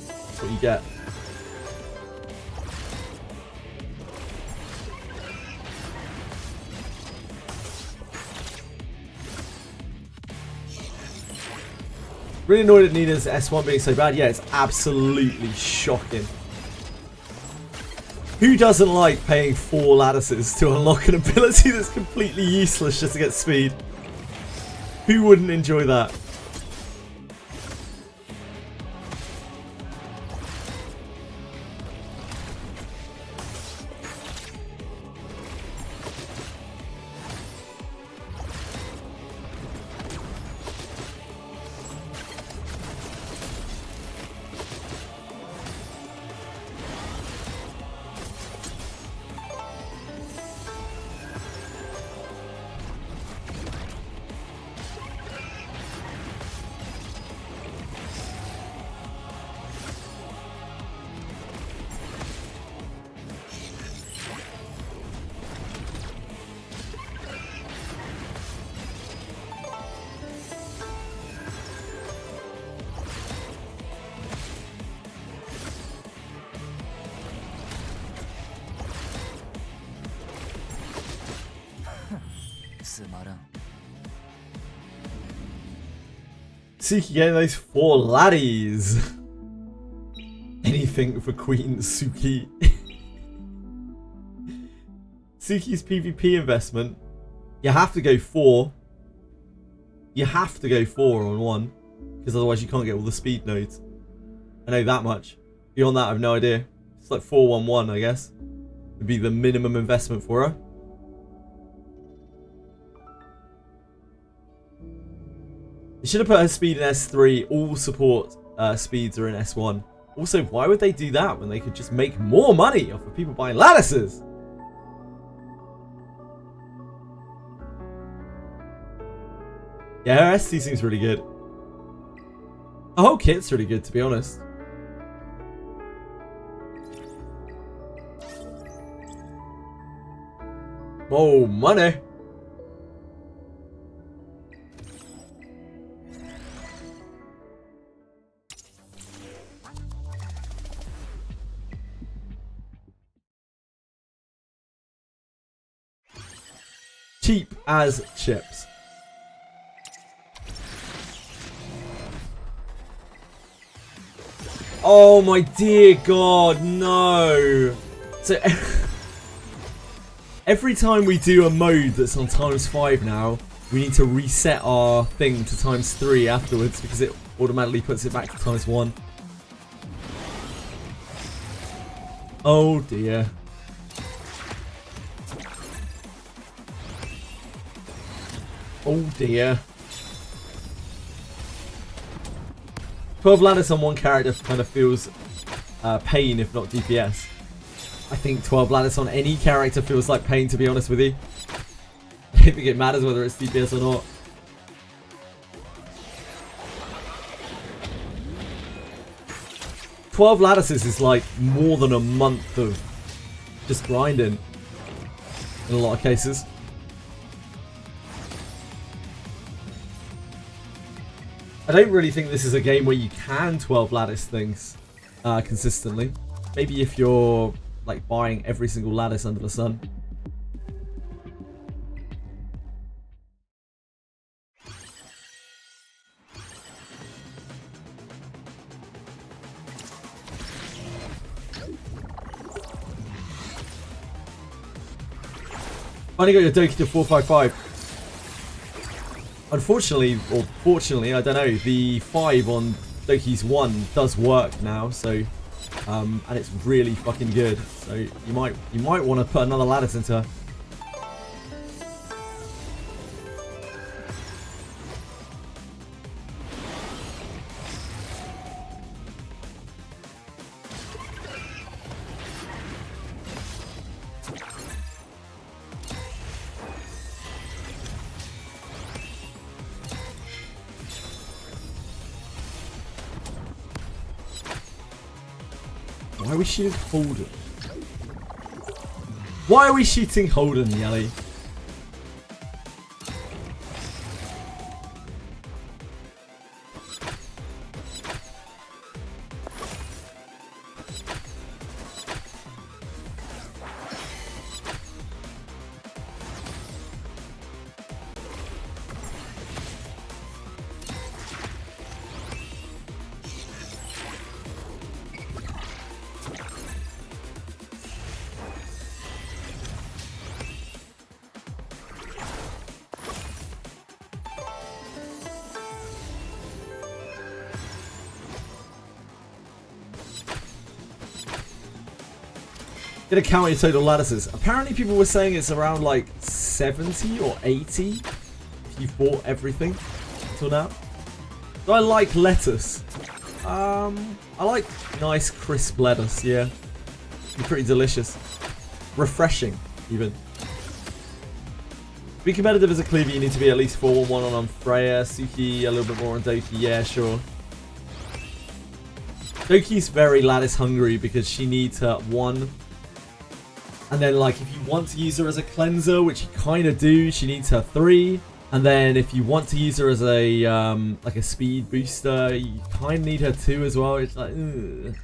That's what you get. Really annoyed at Nina's S1 being so bad. Yeah, it's absolutely shocking. Who doesn't like paying 4 lattices to unlock an ability that's completely useless just to get speed? Who wouldn't enjoy that? Suki getting those 4 laddies. Anything for Queen Suki. Suki's PvP investment. You have to go 4. You have to go 4 on 1. Because otherwise you can't get all the speed nodes. I know that much. Beyond that, I have no idea. It's like 411, I guess. Would be the minimum investment for her. They should have put her speed in S3. All support speeds are in S1. Also, why would they do that when they could just make more money off of people buying lattices? Yeah, her SC seems really good. The whole kit's really good, to be honest. Oh, money. Cheap as chips. Oh my dear God, no. So every time we do a mode that's on ×5 now, we need to reset our thing to ×3 afterwards because it automatically puts it back to ×1. Oh dear. Oh dear. 12 lattice on one character kind of feels pain, if not DPS. I think 12 lattice on any character feels like pain, to be honest with you. I don't think it matters whether it's DPS or not. "12 lattices is like more than a month of just grinding in a lot of cases. I don't really think this is a game where you can 12 lattice things consistently. Maybe if you're like buying every single lattice under the sun. Finally got your Doki to 455. Unfortunately, or fortunately, I don't know, the 5 on Doki's 1 does work now, so and it's really fucking good. So you might want to put another lattice into her. Why are we shooting Holden? Why are we shooting Holden, Yelly? Get a count your total lattices. Apparently people were saying it's around like 70 or 80 if you bought everything until now. Do I like lettuce? I like nice crisp lettuce, yeah. It's pretty delicious. Refreshing, even. To be competitive as a cleaver, you need to be at least 4-1 on Freya. Suki, a little bit more on Doki, yeah, sure. Doki's very lattice hungry because she needs her 1. And then, like, if you want to use her as a cleanser, which you kind of do, she needs her 3. And then, if you want to use her as a like a speed booster, you kind of need her 2 as well. It's like, ugh.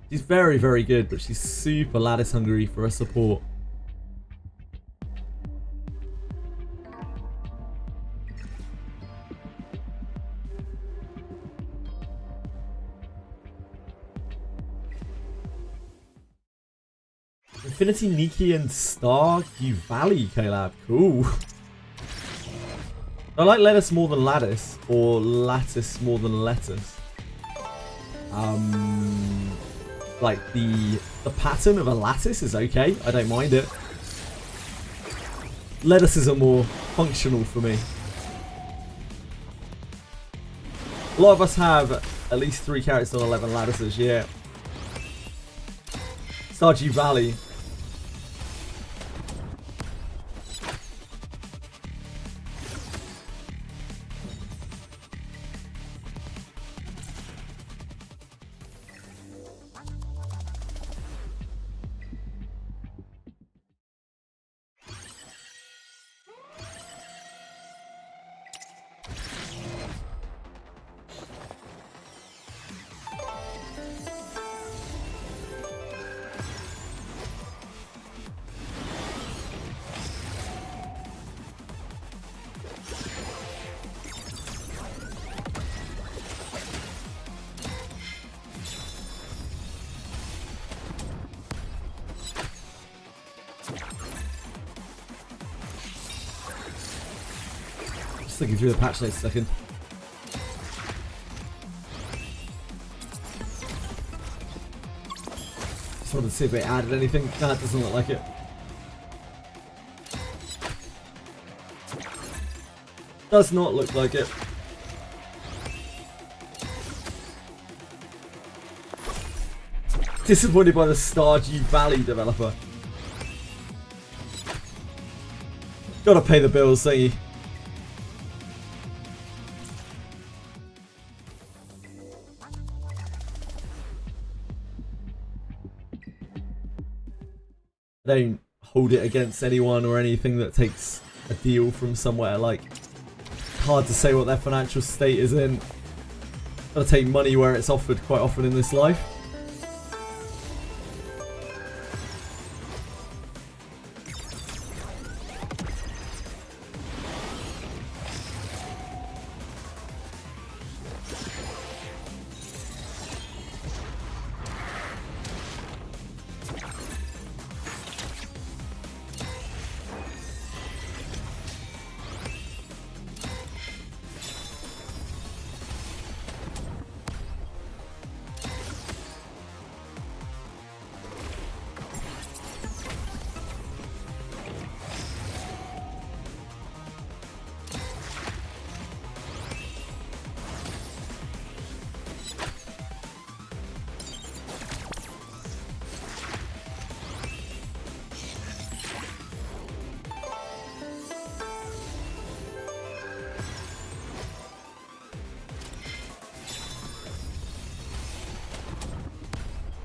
She's very, very good, but she's super lattice hungry for a support. Infinity Nikki and Stardew Valley collab. Cool. I like lettuce more than lattice, or lattice more than lettuce. Like the pattern of a lattice is okay. I don't mind it. Lettuces are more functional for me. A lot of us have at least 3 carrots on 11 lattices, yeah. Stardew Valley. Looking through the patch notes a second. Just wanted to see if they added anything. Nah, it doesn't look like it. Does not look like it. Disappointed by the Stardew Valley developer. Gotta pay the bills, don't you? I don't hold it against anyone or anything that takes a deal from somewhere. Like, hard to say what their financial state is in. Gotta take money where it's offered quite often in this life.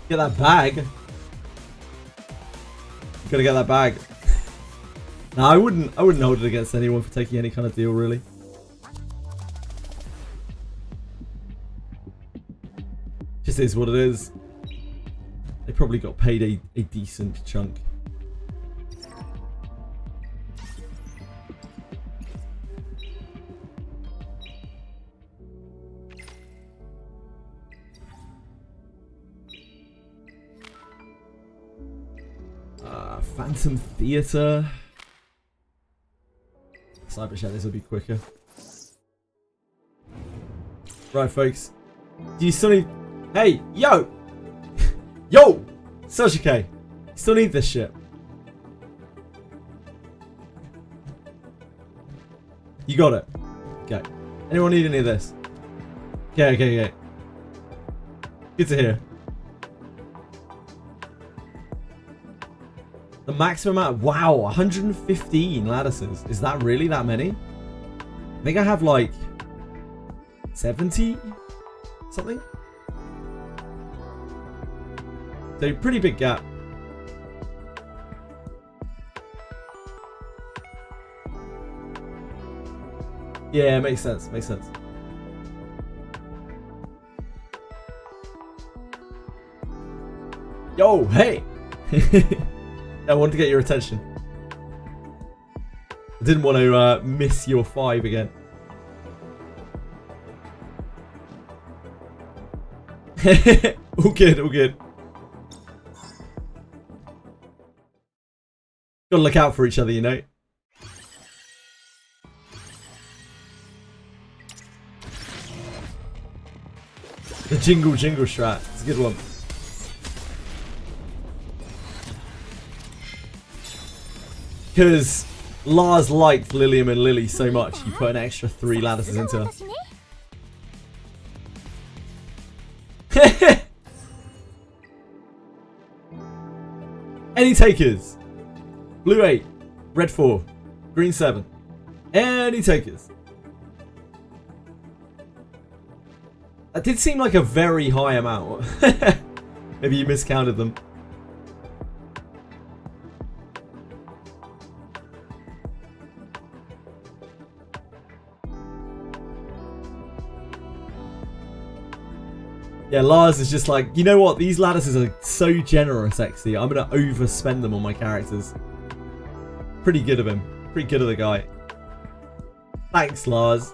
Get that bag. Gotta get that bag. No, I wouldn't hold it against anyone for taking any kind of deal, really. Just is what it is. They probably got paid a decent chunk. Phantom Theatre. Cyber Chat, this will be quicker. Right, folks. Do you still need... Hey, yo! Yo! Sashike! You still need this shit. You got it. Okay. Anyone need any of this? Okay. Good to hear. The maximum amount... Wow, 115 lattices. Is that really that many? I think I have like 70 something. So pretty big gap. Yeah, makes sense. Makes sense. Yo, hey! I wanted to get your attention. I didn't want to miss your 5 again. All good, all good. Gotta look out for each other, you know. The jingle strat. It's a good one. Because Lars liked Lilium and Lily so much, he put an extra 3 lattices into her. Any takers? Blue 8, red 4, green 7. Any takers? That did seem like a very high amount. Maybe you miscounted them. Yeah, Lars is just like, you know what? These lattices are so generous, XD. I'm going to overspend them on my characters. Pretty good of him. Pretty good of the guy. Thanks, Lars.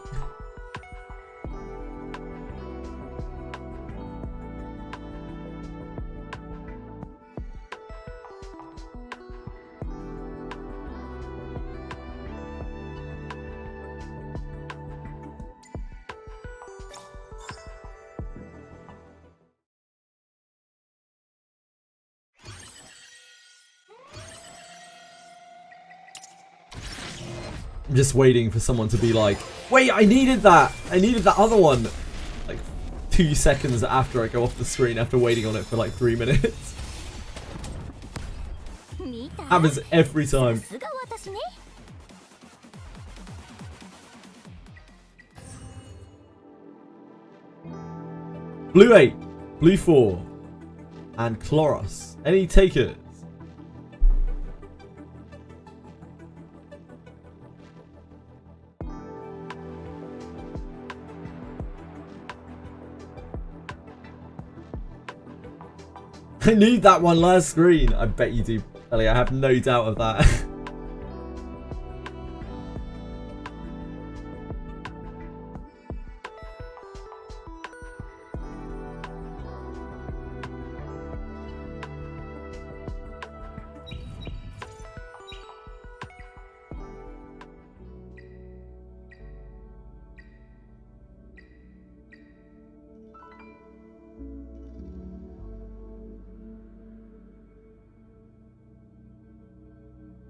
I'm just waiting for someone to be like, wait, I needed that. I needed that other one. Like 2 seconds after I go off the screen after waiting on it for like 3 minutes. Happens every time. Blue 8, blue 4, and Chloros. Any takers? I need that one last screen. I bet you do, Ellie. I have no doubt of that.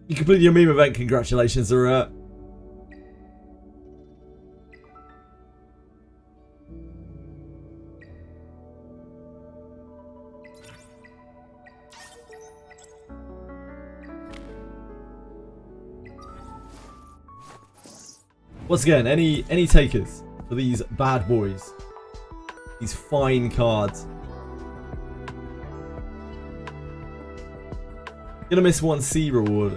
You completed your meme event. Congratulations, Zara. Once again, any takers for these bad boys? These fine cards. Gonna miss 1 C reward.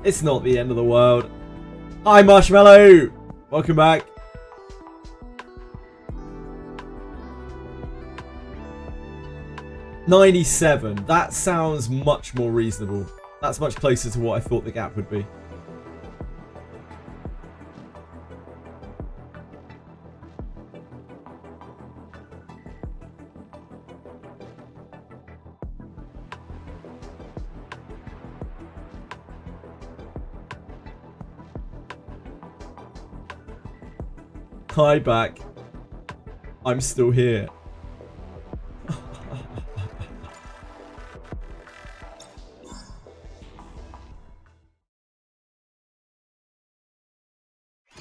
It's not the end of the world. Hi, Marshmallow! Welcome back. $97. That sounds much more reasonable. That's much closer to what I thought the gap would be. Hi back. I'm still here. Can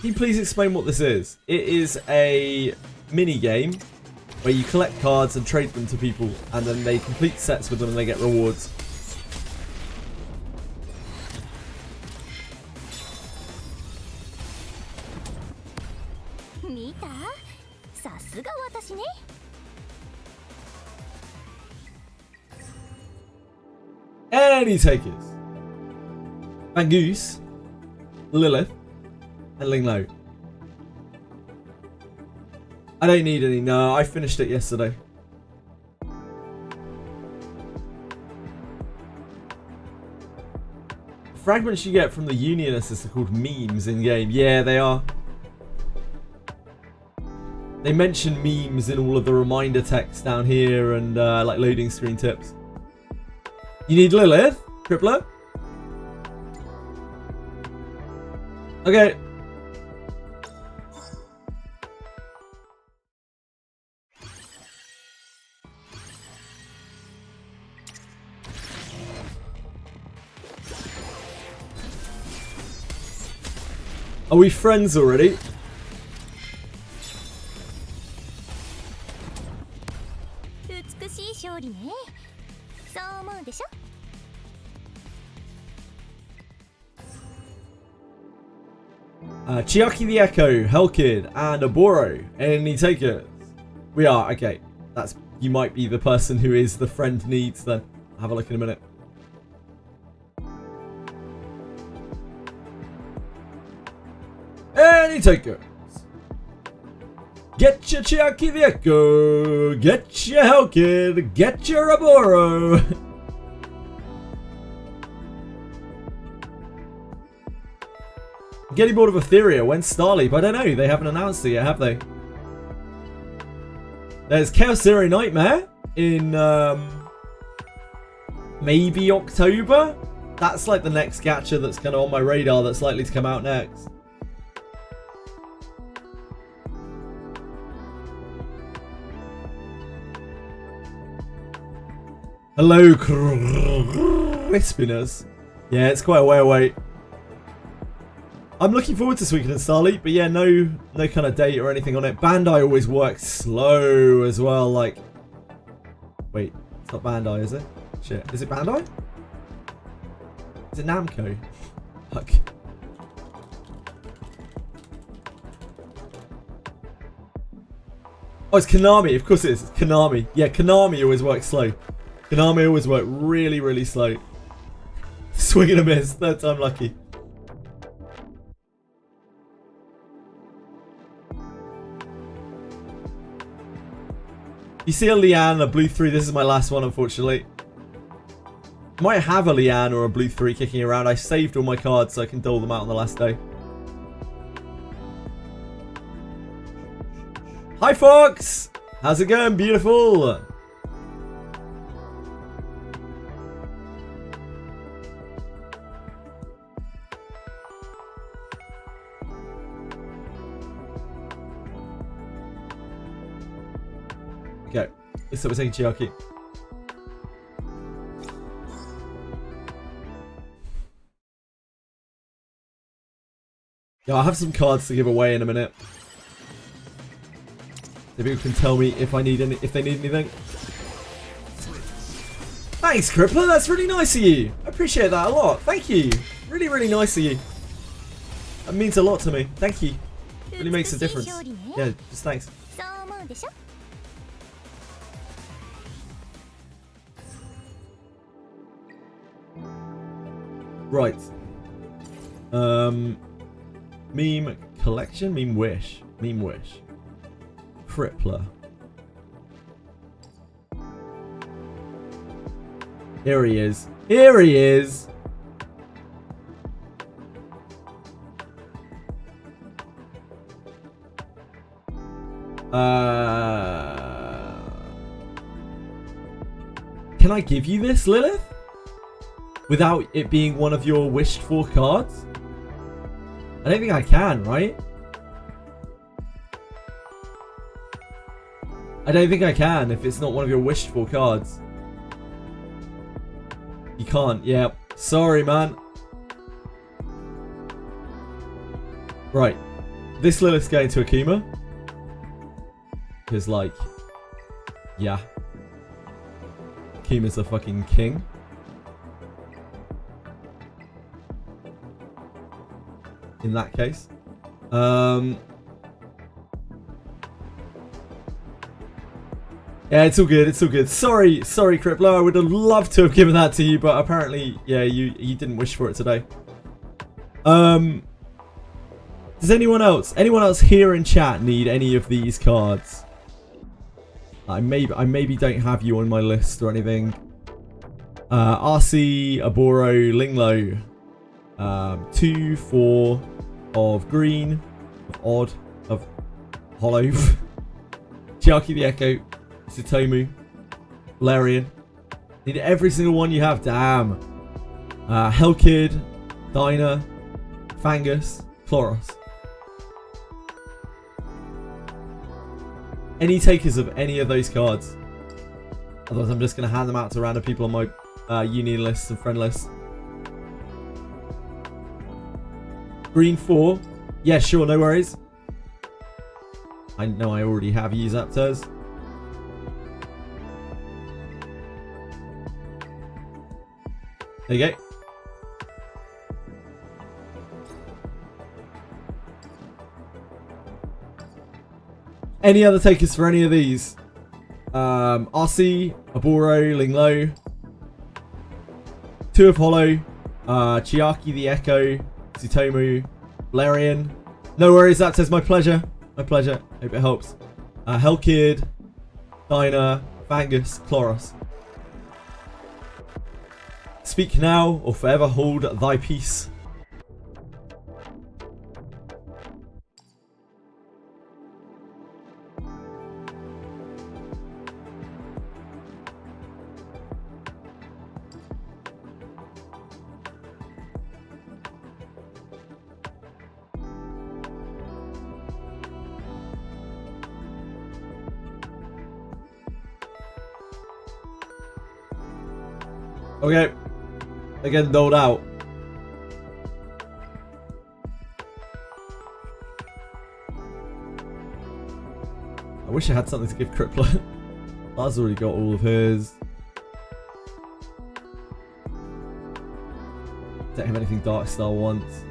you please explain what this is? It is a mini game where you collect cards and trade them to people, and then they complete sets with them and they get rewards. Any takers? Bangoose, Lilith, and Linglo. I don't need any. No, I finished it yesterday. Fragments you get from the Unionists are called memes in game. Yeah, they are. They mention memes in all of the reminder text down here and like loading screen tips. You need Lilith? Crippler? Okay. Are we friends already? Chiaki the Echo, Hellkid, and Aboro. Any takers? We are, okay. That's, you might be the person who is the friend needs then. Have a look in a minute. Any takers? Get your Chiaki the Echo, get your Hellkid, get your Aboro. Getting bored of Etheria. When's Starleap? I don't know. They haven't announced it yet, have they? There's Chaos Zero Nightmare in maybe October. That's like the next gacha that's kind of on my radar that's likely to come out next. Hello, crispiness. Yeah, it's quite a way away. I'm looking forward to Suikoden Starleap, but yeah, no kind of date or anything on it. Bandai always works slow as well, like... Wait, it's not Bandai, is it? Shit, is it Bandai? Is it Namco? Fuck. Oh, it's Konami, of course it is, it's Konami. Yeah, Konami always works slow. Konami always work really, really slow. Swing and a miss, third time lucky. You see a Liane, a blue 3. This is my last one, unfortunately. Might have a Liane or a blue 3 kicking around. I saved all my cards so I can dole them out on the last day. Hi, Fox! How's it going? Beautiful! Okay, so we're taking Chiaki. Yeah, I have some cards to give away in a minute. So people can tell me if I need any, if they need anything. Thanks, Crippler. That's really nice of you. I appreciate that a lot. Thank you. Really, really nice of you. That means a lot to me. Thank you. Really makes a difference. Yeah, just thanks. Right. Meme collection? Meme wish. Meme wish. Crippler. Here he is. Here he is! Can I give you this, Lilith? Without it being one of your wished for cards? I don't think I can, right? I don't think I can if it's not one of your wished for cards. You can't, yeah. Sorry, man. Right. This Lilith's going to Akuma. Because, like, yeah. Akuma's a fucking king. In that case. Yeah, it's all good, it's all good. Sorry, Crippler, I would have loved to have given that to you, but apparently, yeah, you didn't wish for it today. Does anyone else here in chat need any of these cards? I maybe don't have you on my list or anything. RC, Aboro, Linglo. 2, 4 of green, of odd, of hollow. Chiaki the Echo, Tsutomu, Valerian, Need every single one you have. Damn. Hellkid, Dinah, Fangus, Chloros. Any takers of any of those cards? Otherwise, I'm just going to hand them out to random people on my union lists and friend lists. Green 4. Yeah, sure, no worries. I know I already have used Zapters. There you go. Any other takers for any of these? RC, Aboro, Linglo, 2 of Hollow, Chiaki the Echo, Tsutomu, Valerian. No worries, that says my pleasure. My pleasure. Hope it helps. Hellkid, Dinah, Fangus, Chloros. Speak now or forever hold thy peace. Okay. They're getting doled out. I wish I had something to give Crippler. Lars already got all of his. Don't have anything Dark Star wants.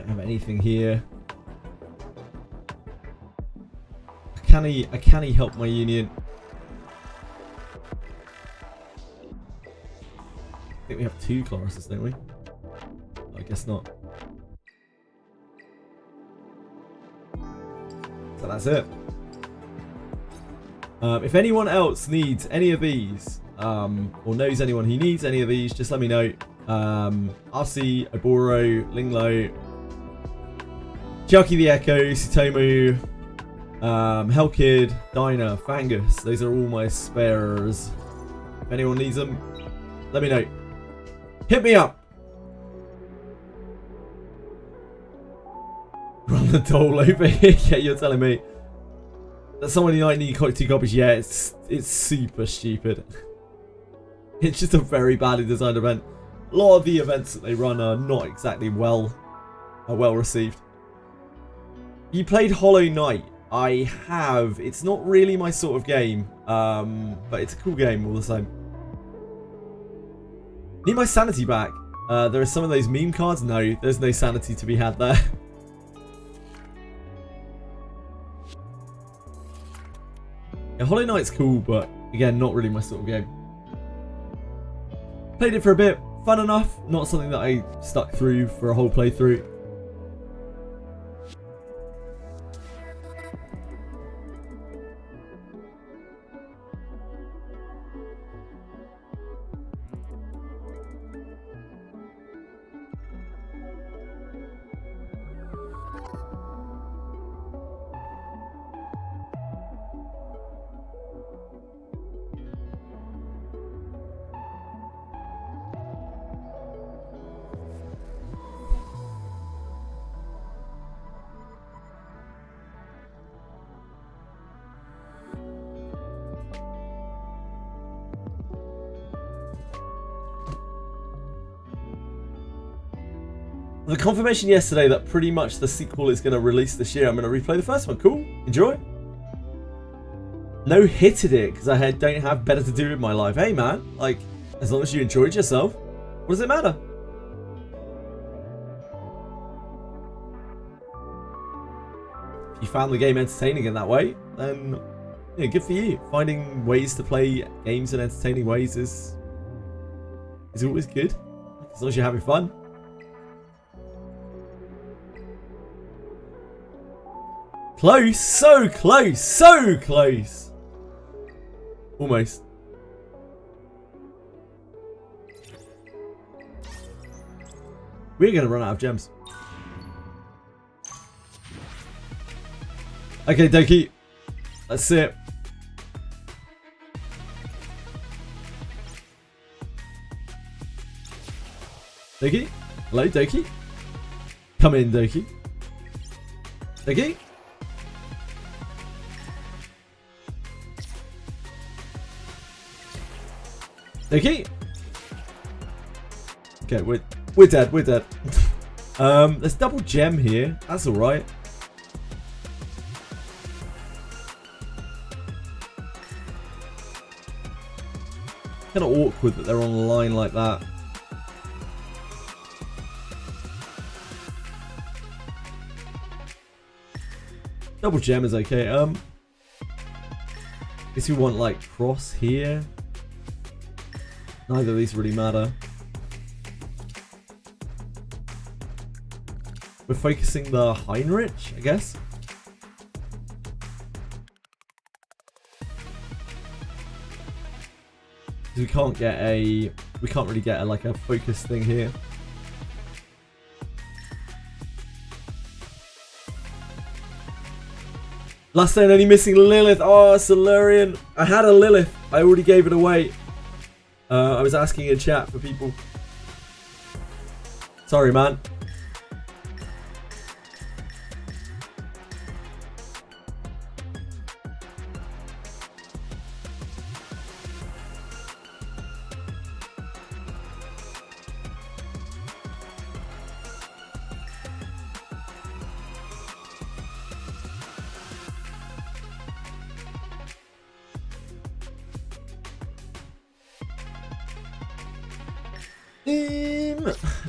Have anything here. Can he help my union? I think we have 2 Chlorosis, don't we? I guess not. So that's it. If anyone else needs any of these, or knows anyone who needs any of these, just let me know. RC, Oboro, Linglo, Chiaki the Echo, Tsutomu, Hellkid, Dinah, Fangus. Those are all my spares. If anyone needs them, let me know. Hit me up. Run the dole over here. Yeah, you're telling me that someone might need 2 copies. Yeah, it's super stupid. It's just a very badly designed event. A lot of the events that they run are not exactly well received. You played Hollow Knight. I have. It's not really my sort of game, but it's a cool game all the same. Need my sanity back. There are some of those meme cards. No, there's no sanity to be had there. Yeah, Hollow Knight's cool, but again, not really my sort of game. Played it for a bit. Fun enough. Not something that I stuck through for a whole playthrough. The confirmation yesterday that pretty much the sequel is going to release this year. I'm going to replay the first one. Cool. Enjoy. No hitted it because I don't have better to do with my life. Hey man, like, as long as you enjoyed yourself, what does it matter? If you found the game entertaining in that way, then yeah, good for you. Finding ways to play games in entertaining ways is always good, as long as you're having fun. Close, so close, so close. Almost. We're going to run out of gems. Okay, Doki. Let's see it. Doki? Hello, Doki? Come in, Doki. Doki? Doki? Okay, we're dead, we're dead. There's double gem here. That's alright. Kind of awkward that they're on a line like that. Double gem is okay. Guess we want like cross here. Neither of these really matter. We're focusing the Heinrich, I guess. We can't really get like a focus thing here. Last turn only missing Lilith. Oh, Solarian. I had a Lilith. I already gave it away. I was asking in chat for people. Sorry, man.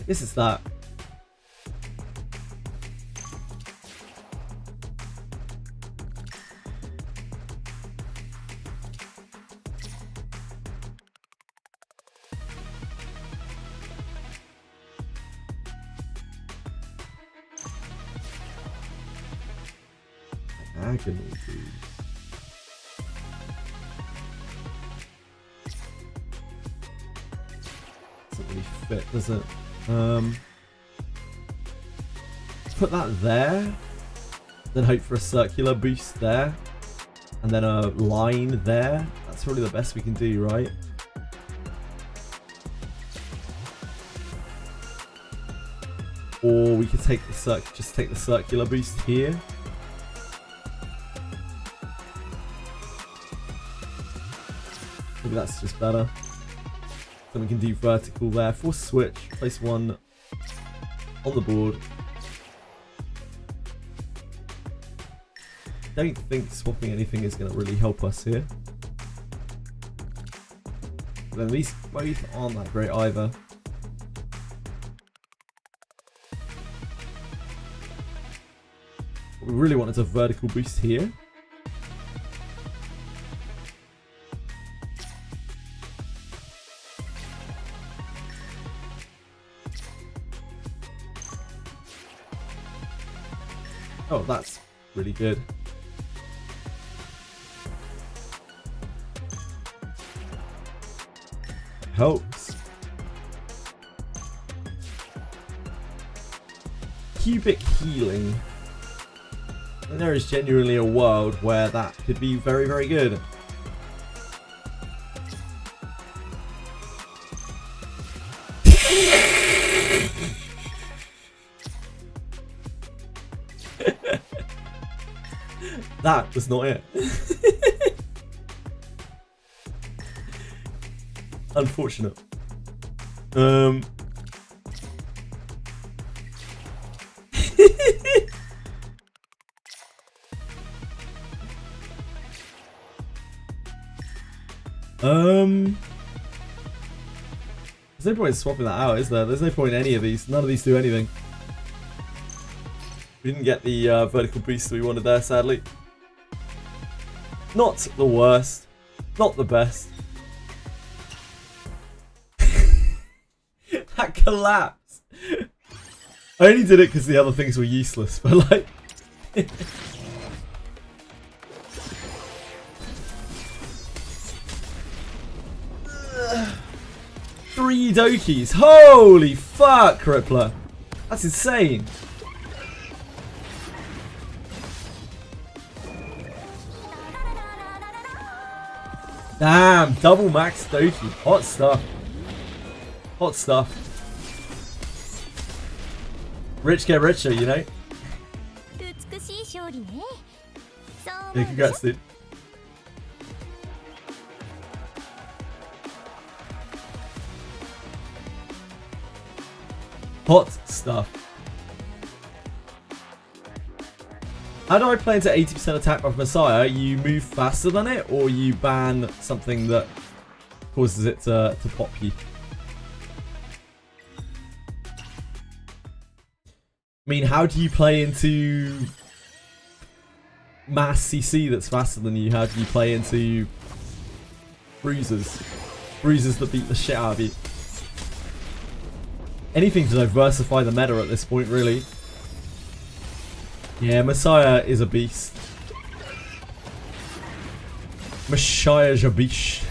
This is that. Diagonal boost. Doesn't really fit, does it? Put that there, then hope for a circular boost there, and then a line there. That's probably the best we can do, right? Or we could take the just take the circular boost here. Maybe that's just better. Then we can do vertical there. Force switch. Place one on the board. Don't think swapping anything is going to really help us here. But then these both aren't that great either. We really wanted a vertical boost here. Oh, that's really good. Helps. Cubic healing. And there is genuinely a world where that could be very, very good. That was not it. Unfortunate. There's no point in swapping that out, is there? There's no point in any of these. None of these do anything. We didn't get the vertical boost we wanted there, sadly. Not the worst. Not the best. That collapse. I only did it because the other things were useless, but like... 3 Dokis. Holy fuck, Crippler. That's insane. Damn, double max Doki. Hot stuff. Hot stuff. Rich get richer, you know? Yeah, congrats, dude. Hot stuff. How do I play into 80% attack of Messiah? You move faster than it, or you ban something that causes it to pop you? I mean, how do you play into mass CC that's faster than you? How do you play into bruisers? Bruisers that beat the shit out of you. Anything to diversify the meta at this point, really. Yeah, Messiah is a beast. Messiah is a beast.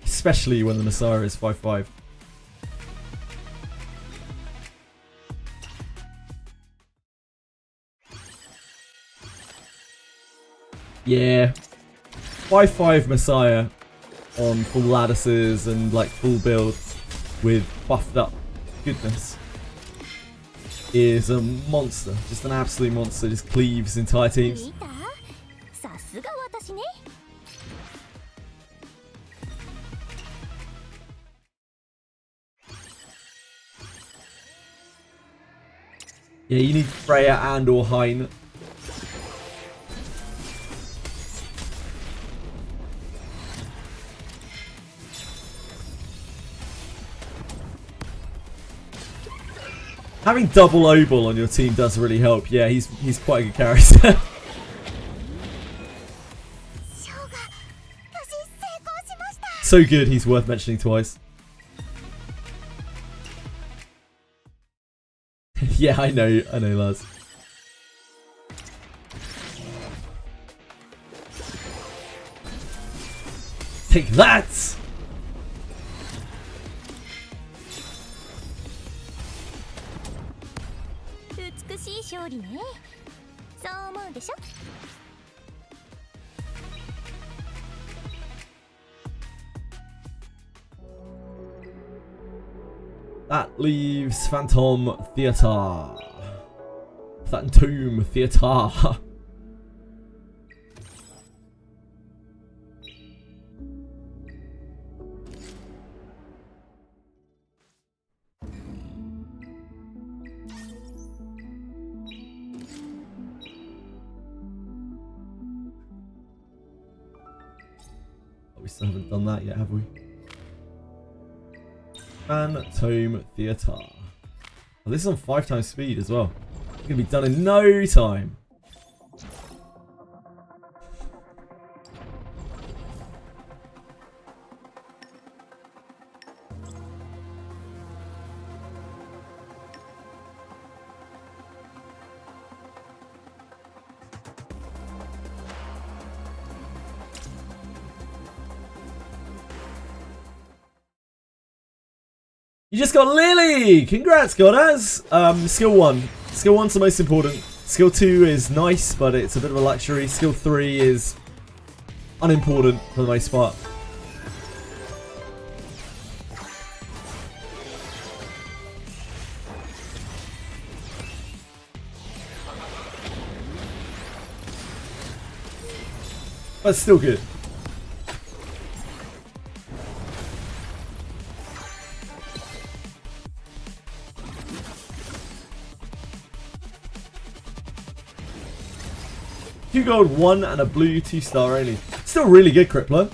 Especially when the Messiah is 5-5. Yeah. 5-5 Messiah on full lattices and like full build with buffed up goodness is a monster. Just an absolute monster. Just cleaves entire teams. Yeah, you need Freya and or Hein. Having double Obol on your team does really help. Yeah, he's quite a good character. So good, he's worth mentioning twice. Yeah, I know, lads. Take that! That leaves Phantom Theatre. Phantom Theatre. We still haven't done that yet, have we? Phantom Theatre. Oh, this is on 5 times speed as well. It's gonna be done in no time. You just got Lily! Congrats, Goddaz! Skill 1. Skill 1's the most important. Skill 2 is nice, but it's a bit of a luxury. Skill 3 is unimportant for the most part. But still good. Two gold, 1 and a blue 2-star only. Still really good, Crippler.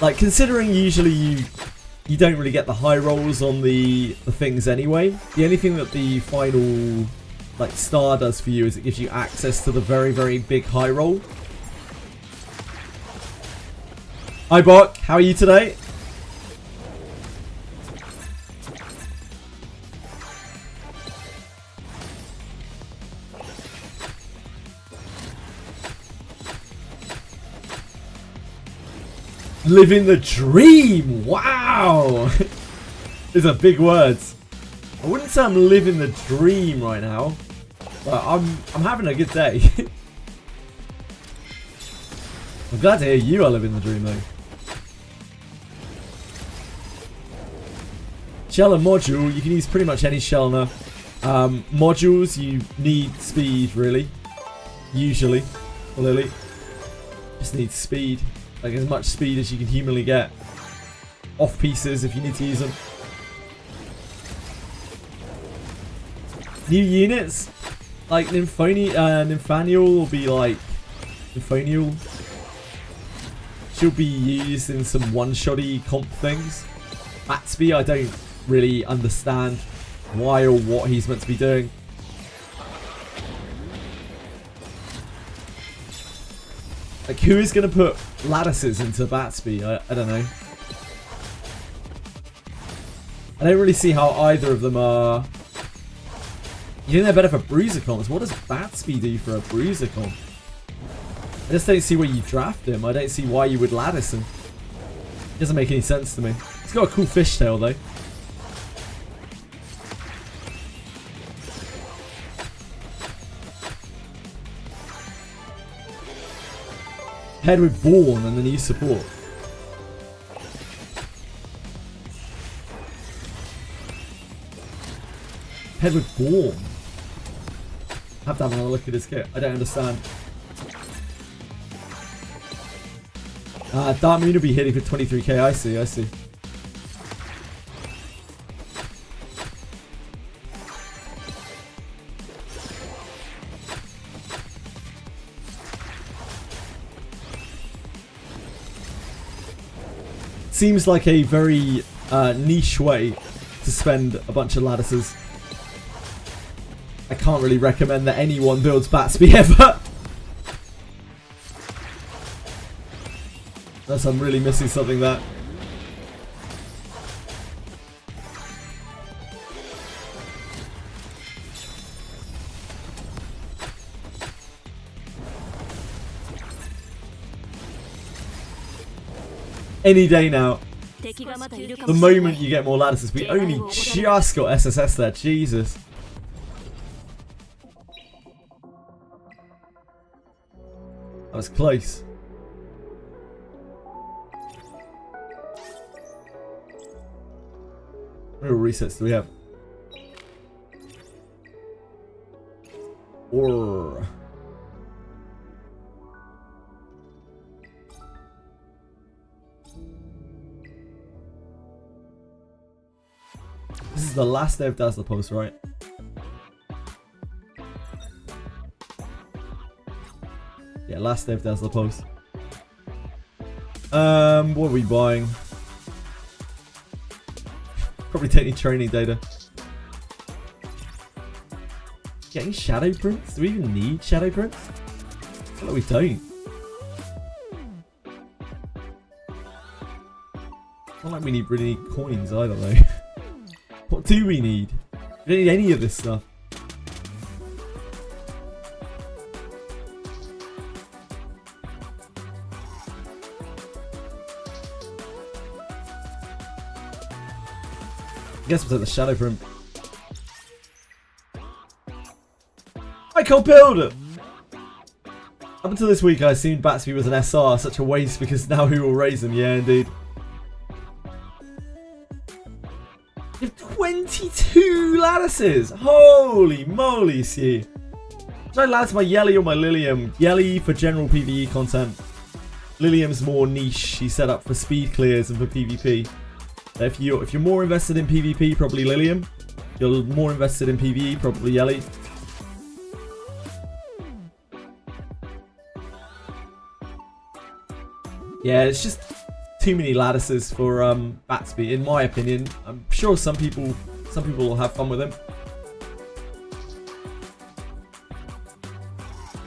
Like, considering usually you don't really get the high rolls on the things anyway. The only thing that the final like star does for you is it gives you access to the very, very big high roll. Hi Bok, how are you today? Living the dream. Wow. These are big words. I wouldn't say I'm living the dream right now, but I'm having a good day. I'm glad to hear you are living the dream though. Shell and module, you can use pretty much any shell now. Modules, you need speed really. Usually. Or Lily. Just need speed. Like as much speed as you can humanly get. Off pieces if you need to use them. New units. Like Nymphanial will be like... Nymphanial. She'll be used in some one-shotty comp things. Batsby, I don't really understand why or what he's meant to be doing. Like, who is going to put lattices into Batsby? I don't know. I don't really see how either of them are... You think they're better for bruiser comps? What does Batsby do for a bruiser comp? I just don't see where you draft him. I don't see why you would lattice him. It doesn't make any sense to me. He's got a cool fishtail though. Head with Born and then use support. Head with Born. I have to have another look at this kit. I don't understand. Dark Moon will be hitting for 23k. I see, I see. Seems like a very niche way to spend a bunch of lattices. I can't really recommend that anyone builds Batsby ever. Unless I'm really missing something there. Any day now. The moment you get more lattices. We only just got SSS there. Jesus. That was close. What resets do we have? Or this is the last day of Dazzler Post, right? Yeah, last day of Dazzler Post. What are we buying? Probably take any training data. Getting shadow prints? Do we even need shadow prints? I feel like we don't. Not like we really need coins either though. What do we need? We don't need any of this stuff. I guess we'll take the shadow print. I can't build it! Up until this week I assumed Batsby was an SR, such a waste because now who will raise him? Yeah, indeed. You have 22 lattices! Holy moly, see. Should I lattice my Yelly or my Lilium? Yelly for general PvE content. Lilium's more niche. He's set up for speed clears and for PvP. If you're more invested in PvP, probably Lilium. If you're more invested in PvE, probably Yelly. Yeah, it's just too many lattices for Batsby, in my opinion. I'm sure some people will have fun with him.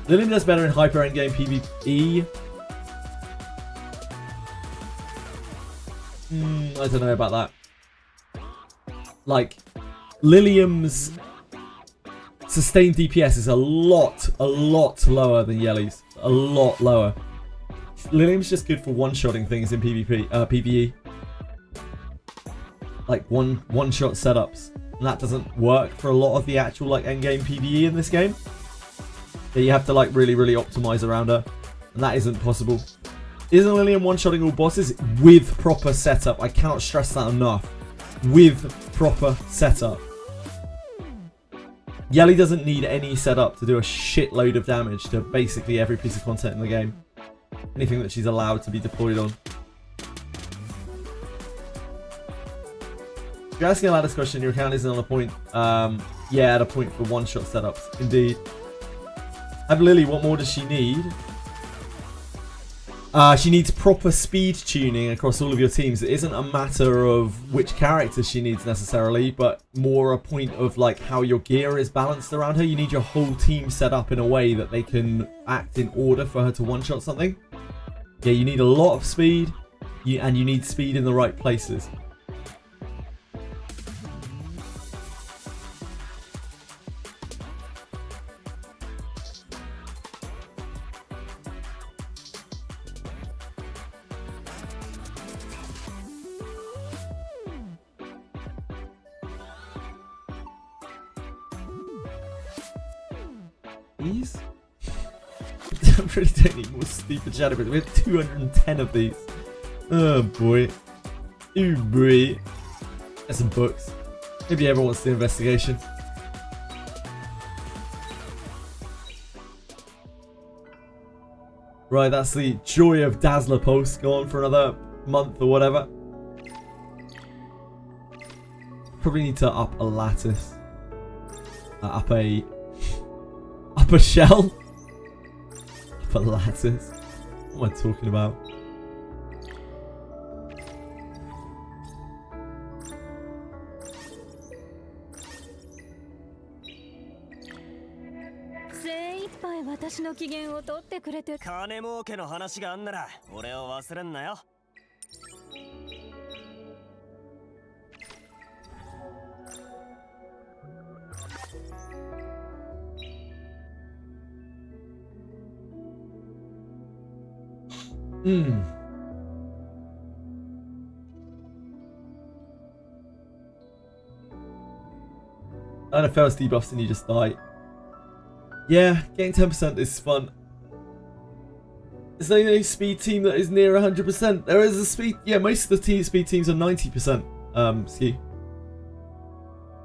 Lilium does better in hyper endgame PvE. I don't know about that. Like, Lilium's sustained DPS is a lot lower than Yelly's. A lot lower. Lilium's just good for one-shotting things in PvP, PvE. Like one-shot setups. And that doesn't work for a lot of the actual like endgame PvE in this game. Yeah, you have to like really optimize around her. And that isn't possible. Isn't Lilium one-shotting all bosses with proper setup? I cannot stress that enough. With proper setup. Yelly doesn't need any setup to do a shitload of damage to basically every piece of content in the game. Anything that she's allowed to be deployed on. If you're asking a latest question, your account isn't on a point. Yeah, at a point for one-shot setups. Indeed. Have Lily, what more does she need? She needs proper speed tuning across all of your teams. It isn't a matter of which characters she needs necessarily, but more a point of like how your gear is balanced around her. You need your whole team set up in a way that they can act in order for her to one-shot something. Yeah, you need a lot of speed, and you need speed in the right places. These? I really don't need more stupid shadow bits. We have 210 of these. Oh boy. Oh boy. There's some books. Maybe everyone wants the investigation. Right, that's the Joy of Dazzler post. Go on for another month or whatever. Probably need to up a lattice. Up a shell? Up a lattice? What am I talking about? NFL's debuffs and you just die. Yeah, getting 10% is fun. There's only no speed team that is near 100%. There is a speed... Yeah, most of the speed teams are 90% ski.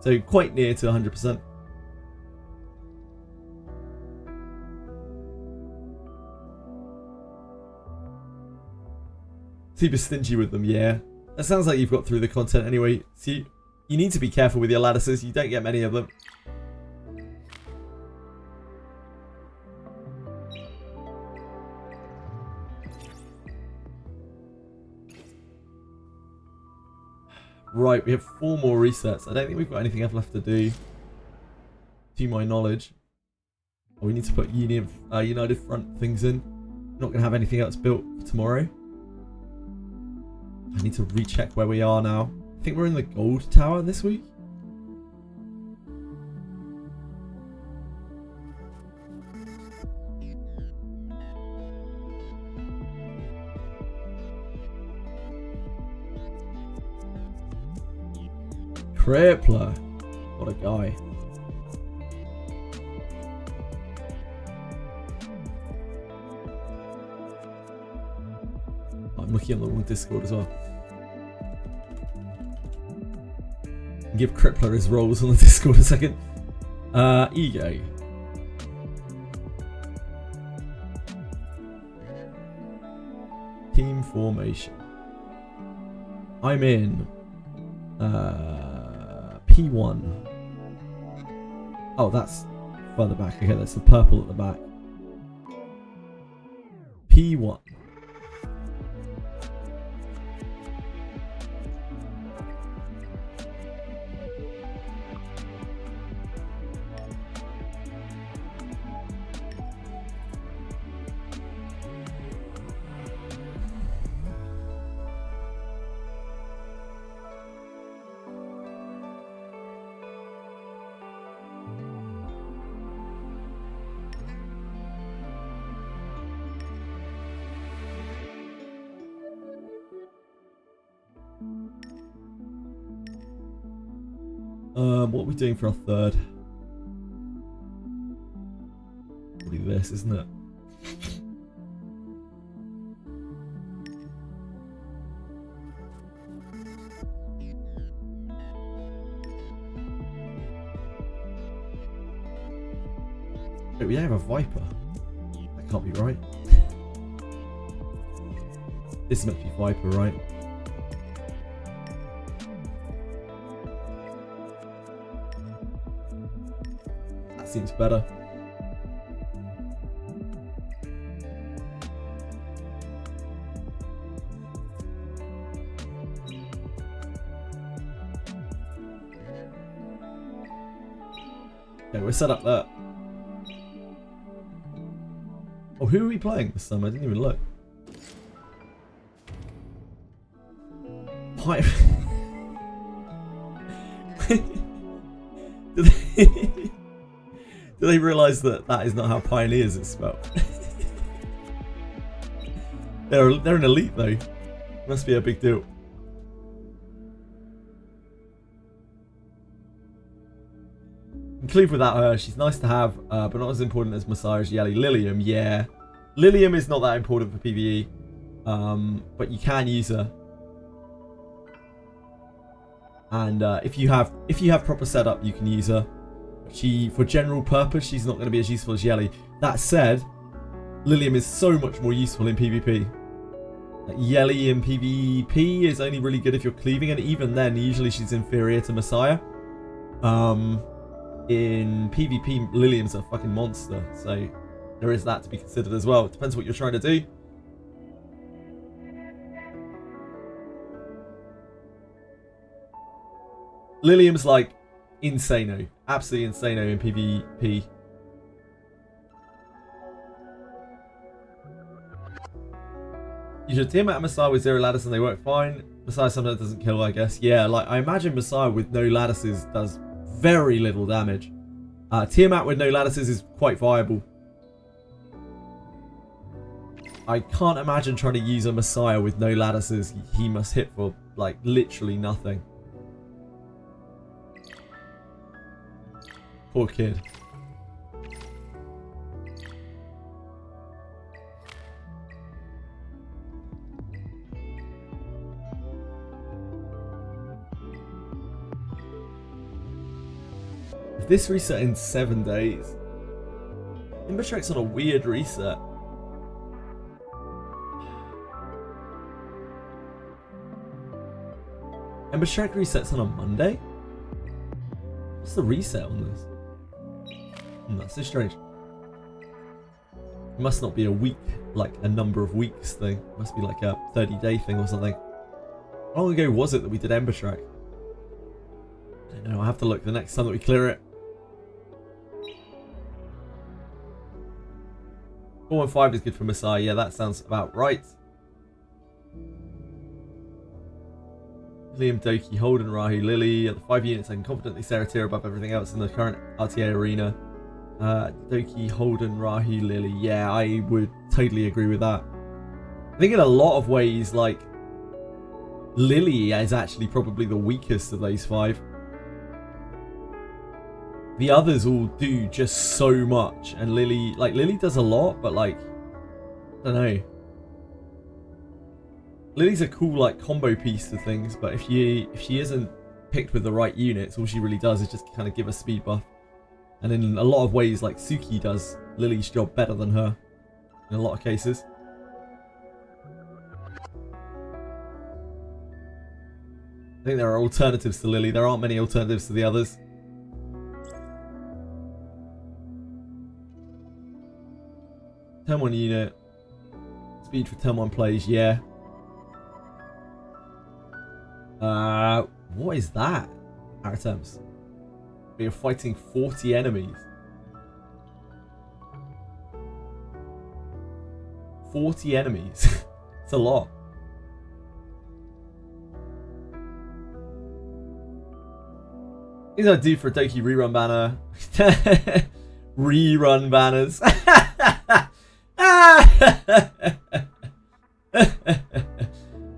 So quite near to 100%. Super stingy with them, yeah. That sounds like you've got through the content anyway. See, you need to be careful with your lattices. You don't get many of them. Right, we have 4 more resets. I don't think we've got anything else left to do, to my knowledge. Oh, we need to put United Front things in. Not going to have anything else built for tomorrow. I need to recheck where we are now. I think we're in the Gold Tower this week. Crippler. What a guy. I'm looking at the wrong Discord as well. Give Crippler his roles on the Discord a second. Ego. Team formation. I'm in P1. Oh, that's further back. Okay, that's the purple at the back. P1. What are we doing for our third? Probably this, isn't it? Wait, we don't have a Viper. That can't be right. This is meant to be Viper, right? That seems better. Okay, we're set up there. Oh, who are we playing this time? I didn't even look. Pipe. Do they realise that that is not how Pioneers is spelled? They're an elite though. Must be a big deal. Include without her, she's nice to have, but not as important as Messiah's Yelly. Lilium, yeah. Lilium is not that important for PvE, but you can use her. And if you have proper setup, you can use her. For general purpose, she's not going to be as useful as Yelly. That said, Lilium is so much more useful in PvP. Yelly in PvP is only really good if you're cleaving, and even then, usually she's inferior to Messiah. In PvP, Lilium's a fucking monster, so there is that to be considered as well. It depends what you're trying to do. Lilium's like insano, absolutely insano in PvP. You should Tiamat and Messiah with 0 lattice and they work fine. Messiah sometimes doesn't kill, I guess. Yeah, like I imagine Messiah with no lattices does very little damage. Tiamat with no lattices is quite viable. I can't imagine trying to use a Messiah with no lattices. He must hit for like literally nothing. Poor kid. If this reset in 7 days, Imbutrek's on a weird reset. Imbutrek resets on a Monday? What's the reset on this? That's so strange. It must not be a week, like a number of weeks thing. It must be like a 30-day thing or something. How long ago was it that we did Imbutrek? I don't know, I'll have to look the next time that we clear it. 415 is good for Messiah. Yeah, that sounds about right. Liam, Doki, Holden, Rahu, Lily. The 5 units I can confidently say are tier above everything else in the current RTA arena. Doki, Holden, Rahu, Lily. Yeah, I would totally agree with that. I think in a lot of ways, like, Lily is actually probably the weakest of those 5. The others all do just so much, and Lily does a lot, but like, I don't know. Lily's a cool like combo piece to things, but if she isn't picked with the right units, all she really does is just kind of give a speed buff. And in a lot of ways, like Suki does Lily's job better than her in a lot of cases. I think there are alternatives to Lily. There aren't many alternatives to the others. Turn 1 unit. Speed for turn 1 plays, yeah. What is that? Our attempts. We are fighting 40 enemies. 40 enemies. It's a lot. Things I do for a Doki rerun banner. Rerun banners.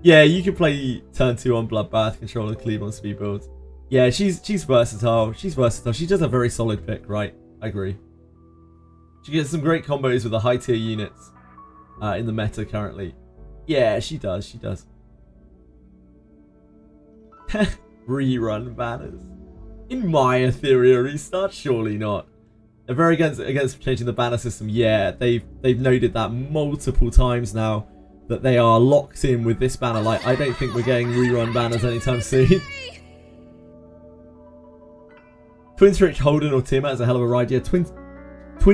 Yeah, you can play turn 2 on Bloodbath, control and cleave on speed builds. Yeah, she's versatile. She's versatile. She does a very solid pick, right? I agree. She gets some great combos with the high tier units in the meta currently. Yeah, she does. She does. Rerun banners. In my Etheria Restart, surely not. They're very against changing the banner system. Yeah, they've noted that multiple times now that they are locked in with this banner. Like, I don't think we're getting rerun banners anytime soon. Twin Tricked Holden or Tiamat is a hell of a ride. Yeah, Twin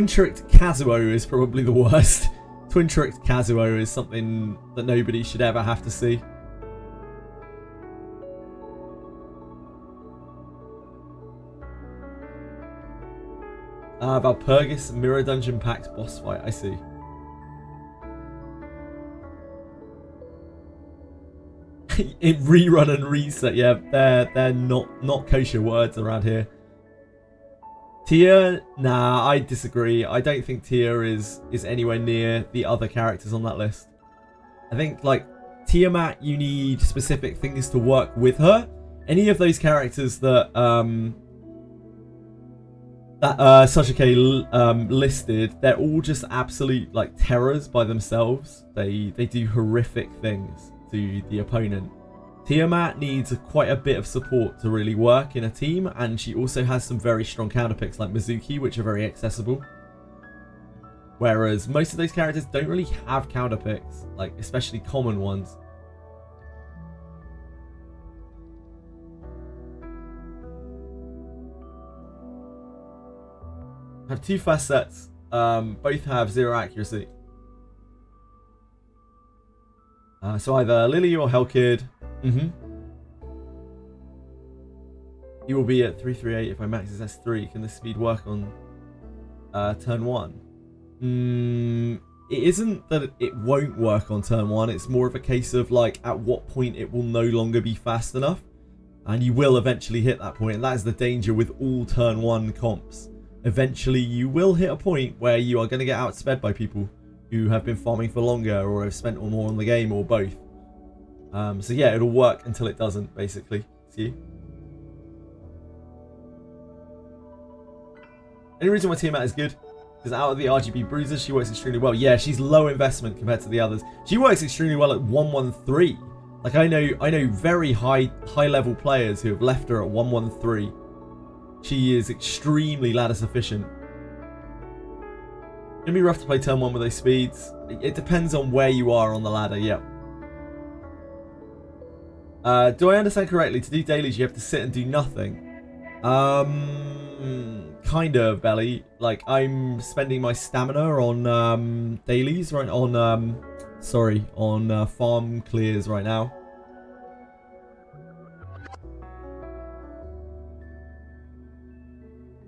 Tricked Kazuo is probably the worst. Twin Tricked Kazuo is something that nobody should ever have to see. Valpurgis Mirror Dungeon Pact boss fight. I see. It rerun and reset. Yeah, they're not kosher words around here. Tia, nah, I disagree. I don't think Tia is anywhere near the other characters on that list. I think, like, Tiamat, you need specific things to work with her. Any of those characters that Sashike listed, they're all just absolute, like, terrors by themselves. They do horrific things to the opponent. Tiamat needs quite a bit of support to really work in a team, and she also has some very strong counterpicks like Mizuki, which are very accessible. Whereas most of those characters don't really have counterpicks, like especially common ones. I have two fast sets. Both have 0 accuracy. So either Lily or Hellkid. You will be at 338 if I max his S3. Can this speed work on turn 1? It isn't that it won't work on turn 1. It's more of a case of, like, at what point it will no longer be fast enough. And you will eventually hit that point. And that is the danger with all turn 1 comps. Eventually you will hit a point where you are going to get outsped by people who have been farming for longer or have spent more on the game or both. So yeah, it'll work until it doesn't, basically. See? Any reason why Tiamat is good? Because out of the RGB bruisers, she works extremely well. Yeah, she's low investment compared to the others. She works extremely well at 113. Like, I know very high level players who have left her at 113. She is extremely ladder sufficient. It'll be rough to play turn 1 with those speeds. It depends on where you are on the ladder, yeah. Do I understand correctly? To do dailies, you have to sit and do nothing. Kind of, Belly. Like, I'm spending my stamina on dailies, right? On farm clears right now.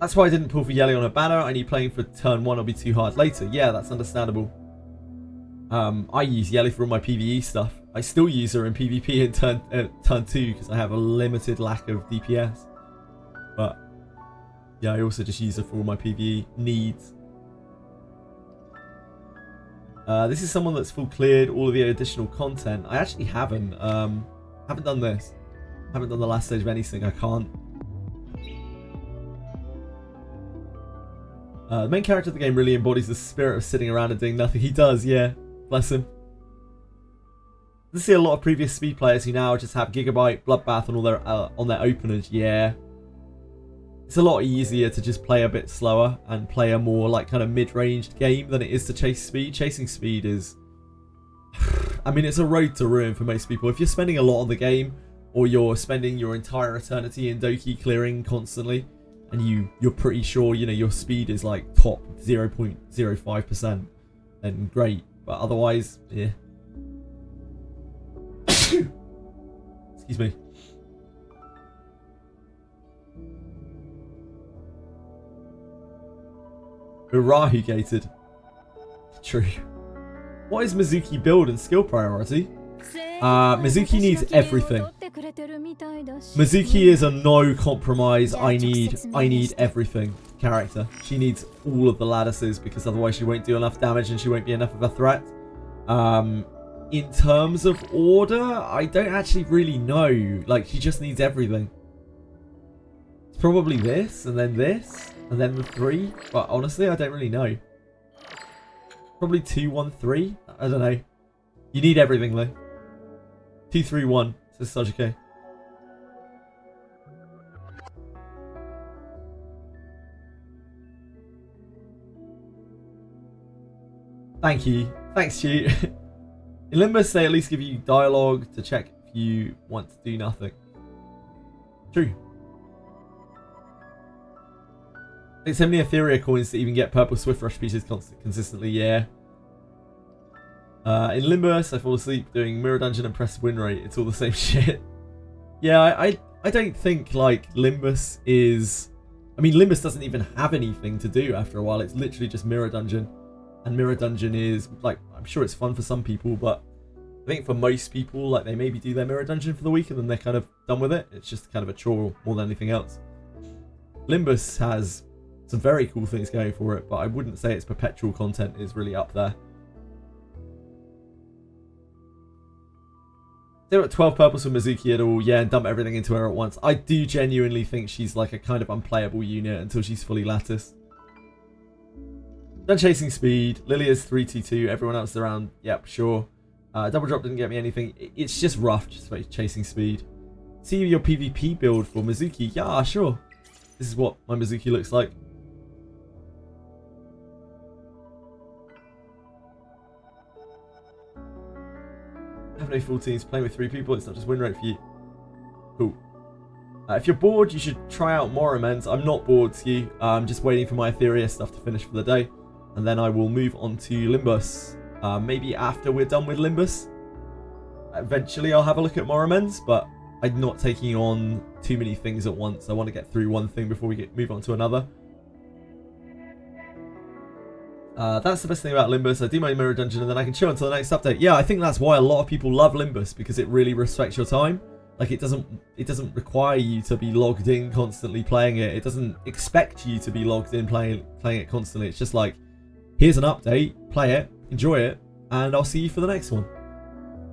That's why I didn't pull for Yelly on a banner. I need playing for turn 1 will be too hard later. Yeah, that's understandable. I use Yelly for all my PvE stuff. I still use her in PvP in turn 2 because I have a limited lack of DPS. But yeah, I also just use her for all my PvE needs. This is someone that's full cleared all of the additional content. I actually haven't done this. Haven't done the last stage of anything. I can't. The main character of the game really embodies the spirit of sitting around and doing nothing. He does, yeah. Bless him. I see a lot of previous speed players who now just have Gigabyte, Bloodbath on their openers. Yeah. It's a lot easier to just play a bit slower and play a more, like, kind of mid-ranged game than it is to chase speed. Chasing speed is... I mean, it's a road to ruin for most people. If you're spending a lot on the game, or you're spending your entire eternity in Doki clearing constantly, and you're pretty sure, you know, your speed is like top 0.05%, then great. But otherwise, yeah. Excuse me. Urahu gated. True. What is Mizuki build and skill priority? Mizuki needs everything. Mizuki is a no compromise. I need everything character. She needs all of the lattices because otherwise she won't do enough damage and she won't be enough of a threat. In terms of order, I don't actually really know. Like, she just needs everything. It's probably this, and then the 3. But honestly, I don't really know. Probably 2, 1, 3. I don't know. You need everything though. 2, 3, 1. Says Sajike. Thank you. Thanks, Stu. In Limbus, they at least give you dialogue to check if you want to do nothing. True. It's so many Etheria coins to even get purple Swift Rush pieces consistently, yeah. In Limbus, I fall asleep doing Mirror Dungeon and press win rate. It's all the same shit. Yeah, I don't think, like, Limbus is... I mean, Limbus doesn't even have anything to do after a while. It's literally just Mirror Dungeon. And Mirror Dungeon is, like, I'm sure it's fun for some people, but I think for most people, like, they maybe do their Mirror Dungeon for the week and then they're kind of done with it. It's just kind of a chore more than anything else. Limbus has some very cool things going for it, but I wouldn't say its perpetual content is really up there. They're at 12 purples for Mizuki at all, yeah, and dump everything into her at once. I do genuinely think she's like a kind of unplayable unit until she's fully latticed. Done chasing speed. Lilia's 3T2. Everyone else around. Yep, sure. Double drop didn't get me anything. It's just rough, just like chasing speed. See your PvP build for Mizuki. Yeah, sure. This is what my Mizuki looks like. Have no full teams. Playing with 3 people. It's not just win rate for you. Cool. If you're bored, you should try out Morrowmen's. I'm not bored, Ski. I'm just waiting for my Etheria stuff to finish for the day. And then I will move on to Limbus. Maybe after we're done with Limbus. Eventually I'll have a look at Morrowmen's, but I'm not taking on too many things at once. I want to get through one thing before we move on to another. That's the best thing about Limbus. I do my Mirror Dungeon and then I can chill until the next update. Yeah, I think that's why a lot of people love Limbus, because it really respects your time. Like, it doesn't require you to be logged in constantly playing it. It doesn't expect you to be logged in playing it constantly. It's just like, here's an update, play it, enjoy it, and I'll see you for the next one.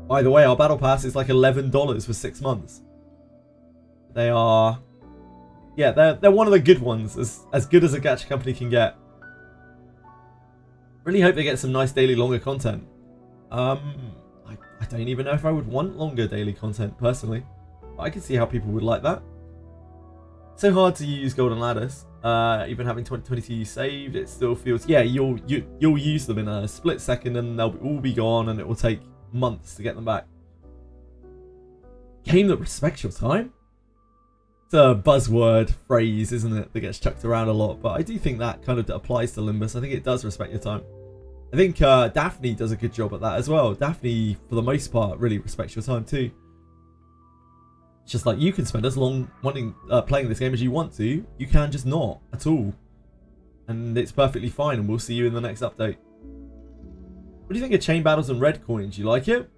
By the way, our battle pass is like $11 for 6 months. They are, yeah, they're one of the good ones, as good as a gacha company can get. Really hope they get some nice daily longer content. I don't even know if I would want longer daily content personally, but I can see how people would like that. So hard to use Golden Ladders. Even having 2022 saved, it still feels, yeah, you'll use them in a split second and they'll all be gone and it will take months to get them back. Game that respects your time? It's a buzzword phrase, isn't it, that gets chucked around a lot, but I do think that kind of applies to Limbus. I think it does respect your time. I think Daphne does a good job at that as well. Daphne, for the most part, really respects your time too. It's just like, you can spend as long playing this game as you want to. You can just not at all. And it's perfectly fine, and we'll see you in the next update. What do you think of chain battles and red coins? You like it?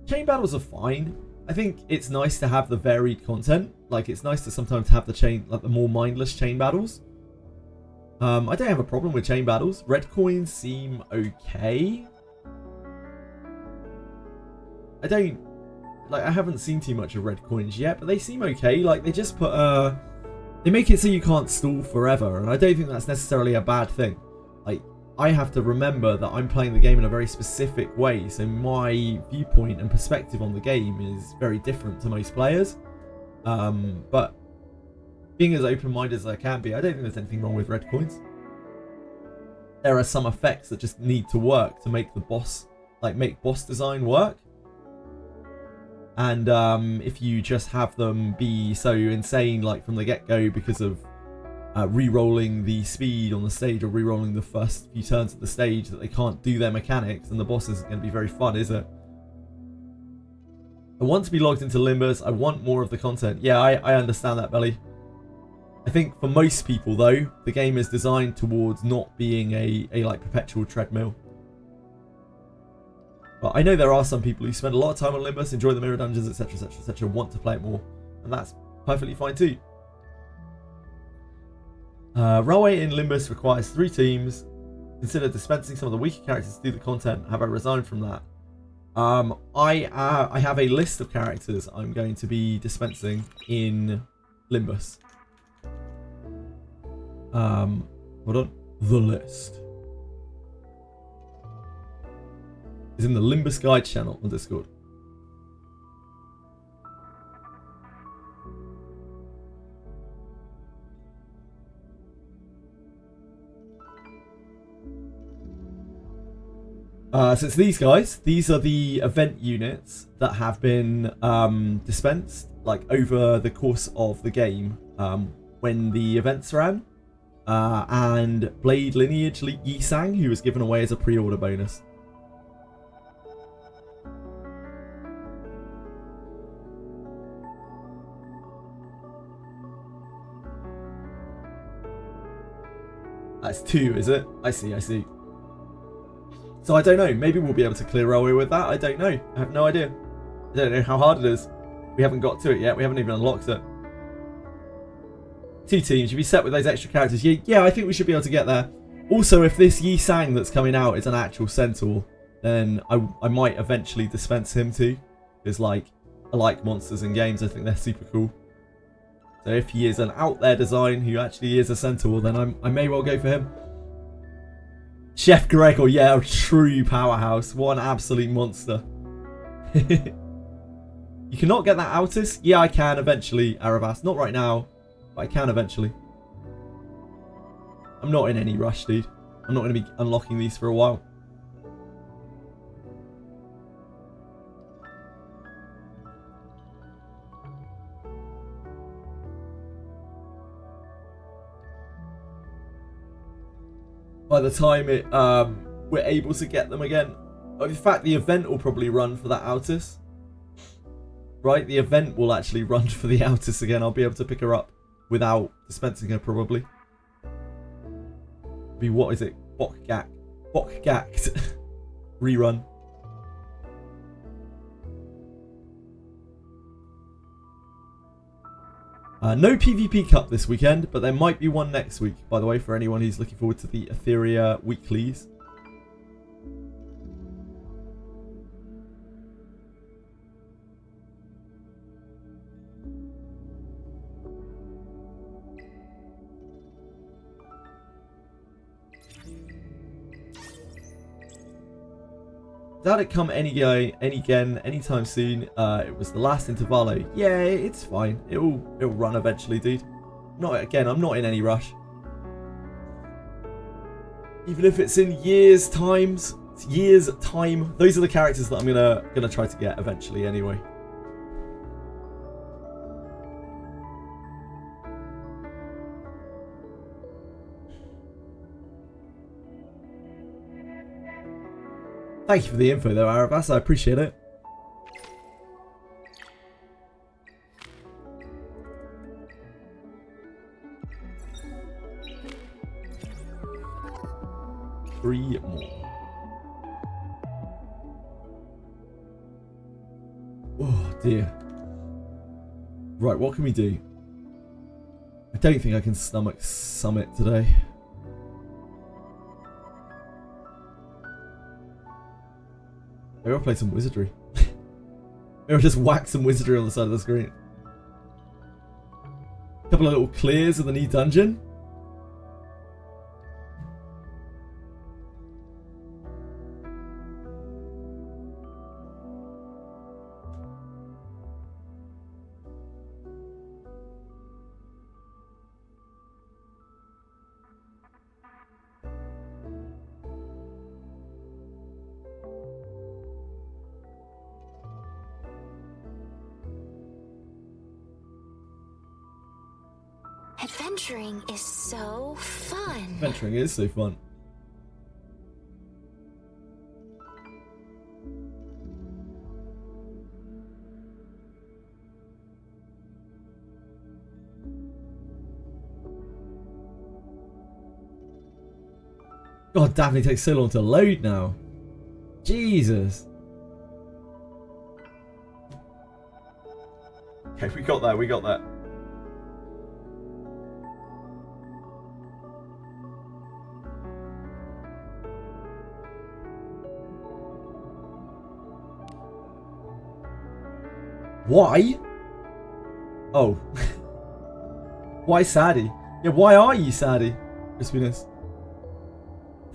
Chain battles are fine. I think it's nice to have the varied content. Like, it's nice to sometimes have the more mindless chain battles. I don't have a problem with chain battles. Red coins seem okay. I haven't seen too much of red coins yet, but they seem okay. Like, they just put they make it so you can't stall forever, and I don't think that's necessarily a bad thing. Like, I have to remember that I'm playing the game in a very specific way, so my viewpoint and perspective on the game is very different to most players. But being as open-minded as I can be, I don't think there's anything wrong with red coins. There are some effects that just need to work to make the boss, make boss design work. And if you just have them be so insane, like from the get-go, because of re-rolling the speed on the stage or re-rolling the first few turns of the stage, that they can't do their mechanics, then the boss isn't going to be very fun, is it? I want to be logged into Limbus. I want more of the content. Yeah, I understand that, Belly. I think for most people, though, the game is designed towards not being a perpetual treadmill. But I know there are some people who spend a lot of time on Limbus, enjoy the mirror dungeons, etc, etc, etc, want to play it more, and that's perfectly fine too. Railway in Limbus requires 3 teams. Consider dispensing some of the weaker characters to do the content. Have I resigned from that? I have a list of characters I'm going to be dispensing in Limbus. Hold on. The list is in the Limbus Guide channel on Discord. So it's these guys. These are the event units that have been dispensed like over the course of the game when the events ran. And Blade Lineage Yisang, who was given away as a pre-order bonus. That's 2, is it? I see, I see. So I don't know, maybe we'll be able to clear our way with that, I don't know. I have no idea. I don't know how hard it is. We haven't got to it yet, we haven't even unlocked it. 2 teams, you'll be set with those extra characters. Yeah, I think we should be able to get there. Also, if this Yi Sang that's coming out is an actual centaur, then I might eventually dispense him too. Because like, I like monsters in games, I think they're super cool. So if he is an out there design who actually is a centaur, then I may well go for him. Chef Gregor, yeah, a true powerhouse. What an absolute monster. You cannot get that Altus? Yeah, I can eventually, Aravas. Not right now, but I can eventually. I'm not in any rush, dude. I'm not going to be unlocking these for a while. By the time we're able to get them again. In fact, the event will probably run for that Altus. Right? The event will actually run for the Altus again. I'll be able to pick her up without dispensing her, probably. Be, what is it? Bokgak. Rerun. No PvP Cup this weekend, but there might be one next week, by the way, for anyone who's looking forward to the Etheria weeklies. Did it come anytime soon? It was the last intervallo. Yeah, it's fine. It'll run eventually, dude. I'm not in any rush. Even if it's in years' time, those are the characters that I'm gonna try to get eventually anyway. Thank you for the info though, Aravas, I appreciate it. Three more. Oh dear. Right, what can we do? I don't think I can stomach Summit today. Maybe I'll play some Wizardry. Maybe I'll just whack some Wizardry on the side of the screen. A couple of little clears of the new dungeon. Adventuring is so fun. Adventuring is so fun. God, Daphne takes so long to load now. Jesus. Okay, we got that, we got that. Why? Oh. Why Sadie? Yeah, why are you Sadie? Crispiness.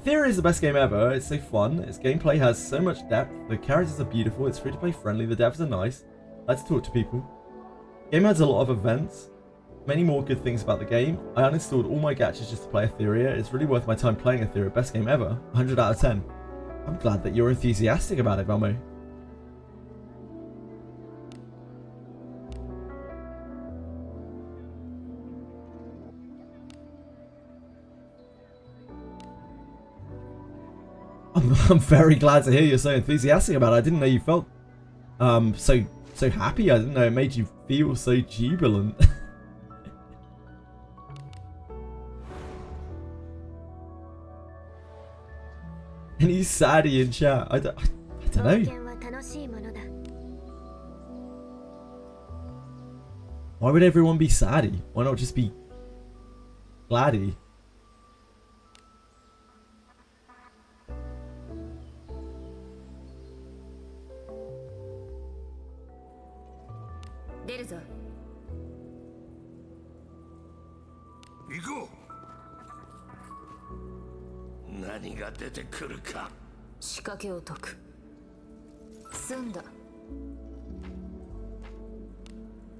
Etheria is the best game ever. It's so fun. Its gameplay has so much depth. The characters are beautiful. It's free to play friendly. The devs are nice. I like to talk to people. The game has a lot of events. Many more good things about the game. I uninstalled all my gaches just to play Etheria. It's really worth my time playing Etheria. Best game ever. 100 out of 10. I'm glad that you're enthusiastic about it, Valmo. I'm very glad to hear you're so enthusiastic about it. I didn't know you felt so happy. I didn't know it made you feel so jubilant. And he's saddy in chat. I don't know. Why would everyone be saddy? Why not just be gladdy?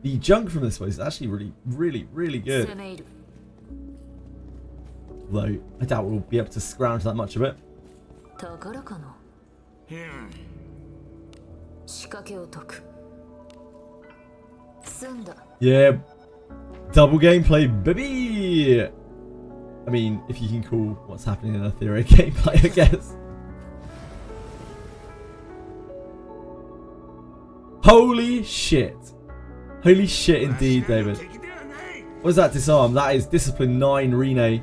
The junk from this place is actually really good. Though I doubt we'll be able to scrounge that much of it. Yeah, double gameplay, baby. I mean, if you can call what's happening in Etheria gameplay, I guess. Holy shit. Holy shit indeed, David. What is that disarm? That is discipline 9 Rene.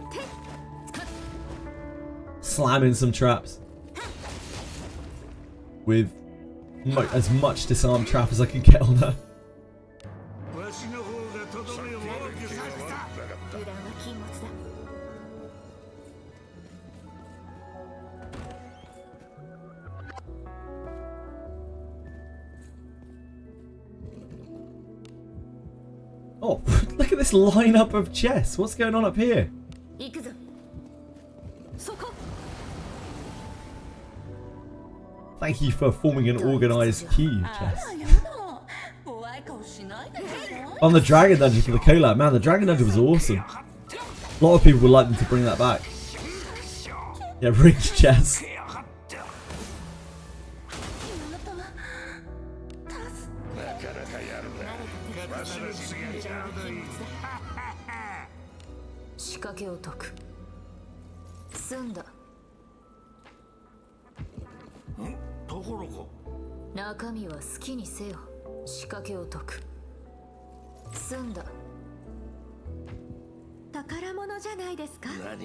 Slamming some traps. With as much disarm trap as I can get on her. Oh, look at this lineup of chests. What's going on up here? Thank you for forming an organised queue, Chess. On the Dragon Dungeon for the collab. Man, the Dragon Dungeon was awesome. A lot of people would like them to bring that back. Yeah, ringed chess.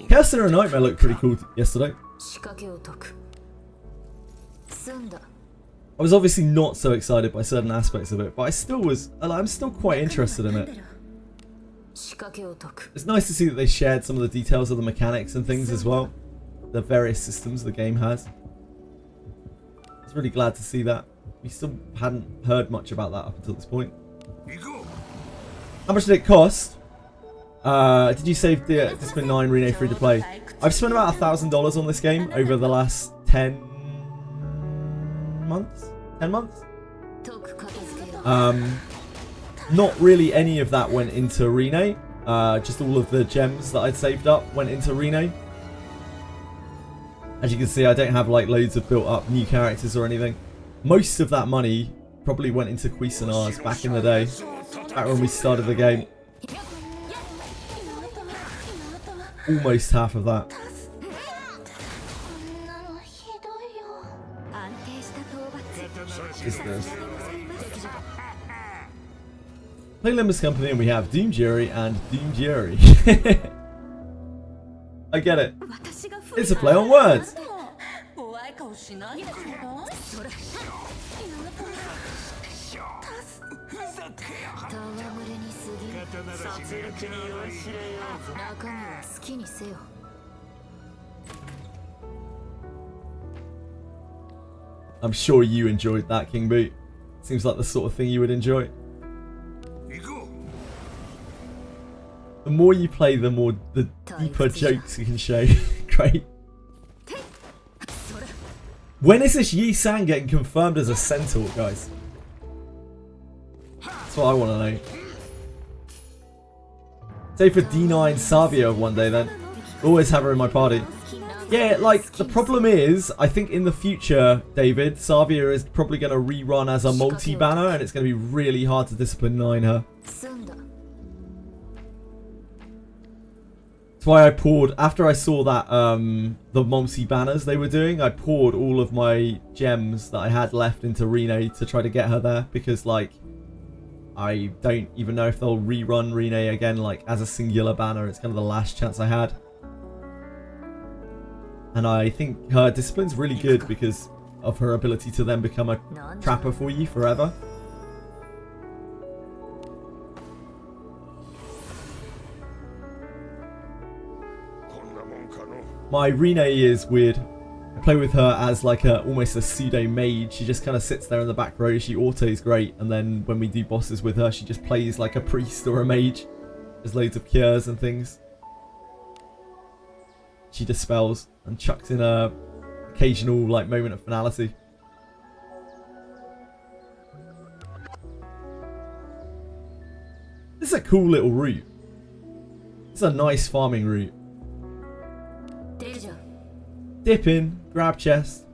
Castle and Nightmare looked pretty cool yesterday. I was obviously not so excited by certain aspects of it, but I'm still quite interested in it. It's nice to see that they shared some of the details of the mechanics and things as well. The various systems the game has. I was really glad to see that. We still hadn't heard much about that up until this point. How much did it cost? Did you save the Discipline 9 Rene free to play? I've spent about $1,000 on this game over the last 10 months? 10 months? Not really any of that went into Rene. Just all of the gems that I'd saved up went into Rene. As you can see, I don't have like loads of built up new characters or anything. Most of that money probably went into Cuisinarts back in the day. Back when we started the game. Almost half of that. Is this? Play Limbus Company and we have Doom Jury and Doom Jury. I get it. It's a play on words. I'm sure you enjoyed that, King Boot. Seems like the sort of thing you would enjoy. The more you play, the deeper jokes you can show. Great. When is this Yi Sang getting confirmed as a centaur, guys? That's what I want to know. Say for D9 Savia one day then. Always have her in my party. Yeah, like, the problem is, I think in the future, David, Savia is probably going to rerun as a multi-banner, and it's going to be really hard to discipline 9 her. That's why I poured, after I saw that, the multi-banners they were doing, I poured all of my gems that I had left into Rene to try to get her there, because, like, I don't even know if they'll rerun Rene again, like, as a singular banner. It's kind of the last chance I had. And I think her discipline's really good because of her ability to then become a trapper for you forever. My Rene is weird. I play with her as like almost a pseudo mage. She just kind of sits there in the back row. She autos great, and then when we do bosses with her, she just plays like a priest or a mage. There's loads of cures and things. She dispels and chucks in a occasional like moment of finality. This is a cool little route. It's a nice farming route. Dip in, grab chest,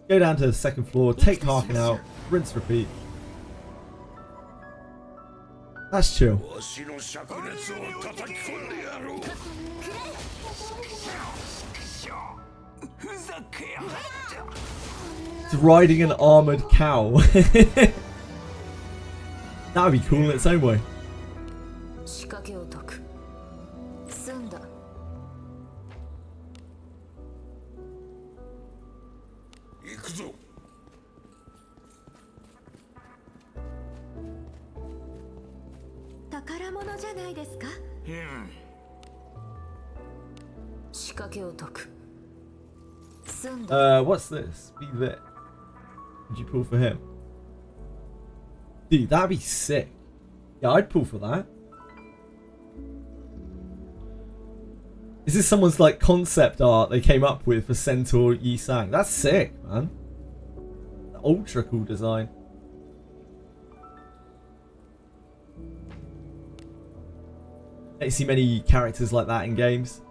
go down to the second floor, take Harkin out, rinse, repeat. That's chill. It's riding an armoured cow. That would be cool in its own way. What's this? Be there. Would you pull for him? Dude, that'd be sick. Yeah, I'd pull for that. Is this someone's like concept art they came up with for Centaur Yi Sang? That's sick, man. Ultra cool design. Don't see many characters like that in games.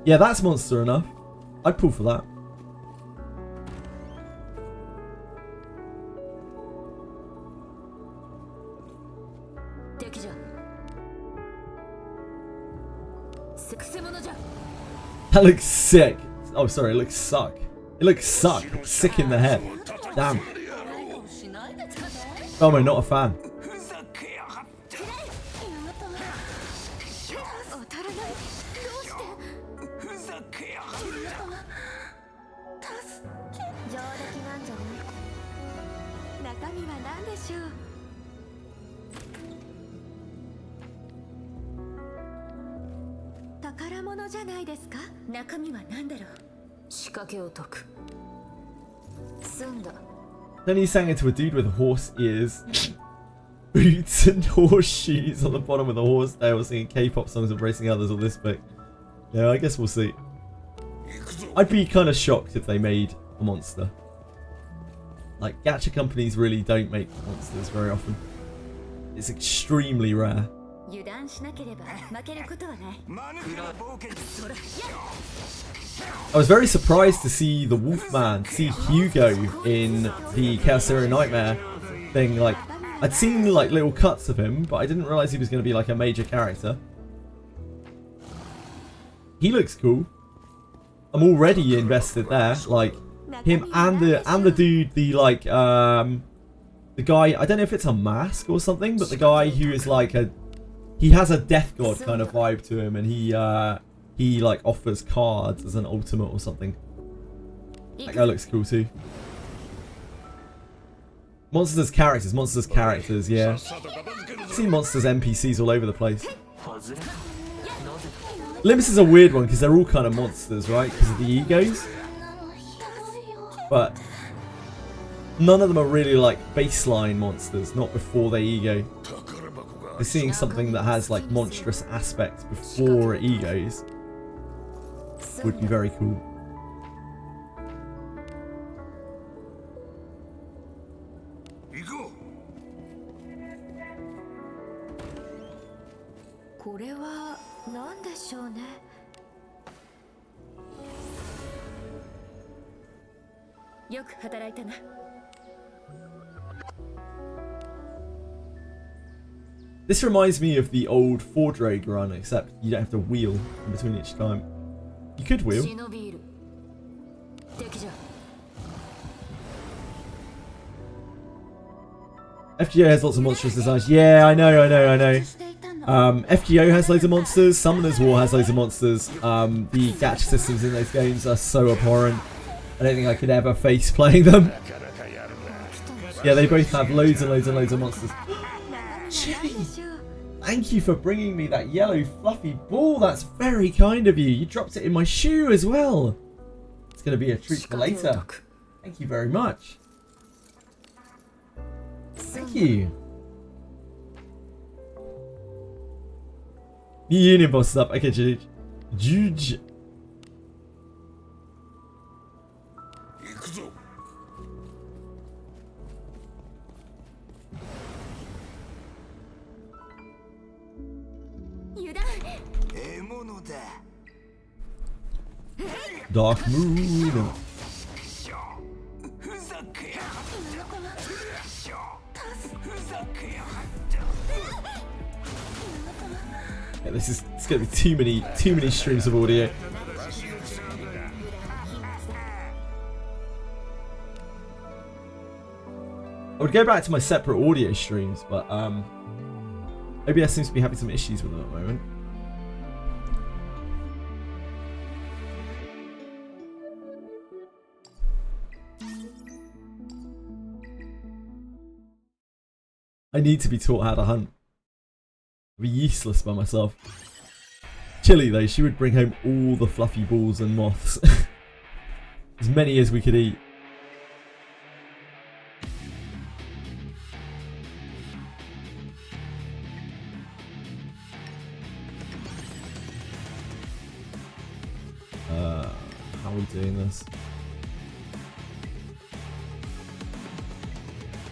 Yeah, that's monster enough. I'd pull for that. That looks sick. Oh, sorry, it looks suck. It looks suck. Sick in the head. Damn. Oh, no, not a fan. Then he sang into a dude with horse ears, boots and horseshoes on the bottom with a horse tail, singing K-pop songs, embracing others on this bit. Yeah, I guess we'll see. I'd be kind of shocked if they made a monster. Like, gacha companies really don't make monsters very often. It's extremely rare. I was very surprised to see the Wolfman, see Hugo in the Chaosera Nightmare thing. Like, I'd seen like little cuts of him, but I didn't realise he was going to be like a major character. He looks cool. I'm already invested there. Like him and the dude, the like the guy. I don't know if it's a mask or something, but the guy who is like he has a death god kind of vibe to him, and he like offers cards as an ultimate or something. That guy looks cool too. Monsters characters, yeah. I've seen monsters NPCs all over the place. Limbus is a weird one because they're all kind of monsters, right? Because of the egos. but none of them are really like baseline monsters, not before they ego. So seeing something that has like monstrous aspects before it egos would be very cool. This reminds me of the old Fordraig run, except you don't have to wheel in between each time. You could wheel. FGO has lots of monstrous designs. Yeah, I know. FGO has loads of monsters. Summoner's War has loads of monsters. The gacha systems in those games are so abhorrent. I don't think I could ever face playing them. Yeah, they both have loads and loads and loads of monsters. Chili, thank you for bringing me that yellow fluffy ball. That's very kind of you. You dropped it in my shoe as well. It's going to be a treat for later. Thank you very much. Thank you. New union boss up. Okay, Juge. Dark Moon. Yeah, it's gonna be too many streams of audio. I would go back to my separate audio streams, but OBS seems to be having some issues with them at the moment. I need to be taught how to hunt. I'd be useless by myself. Chili though, she would bring home all the fluffy balls and moths. As many as we could eat. How are we doing this?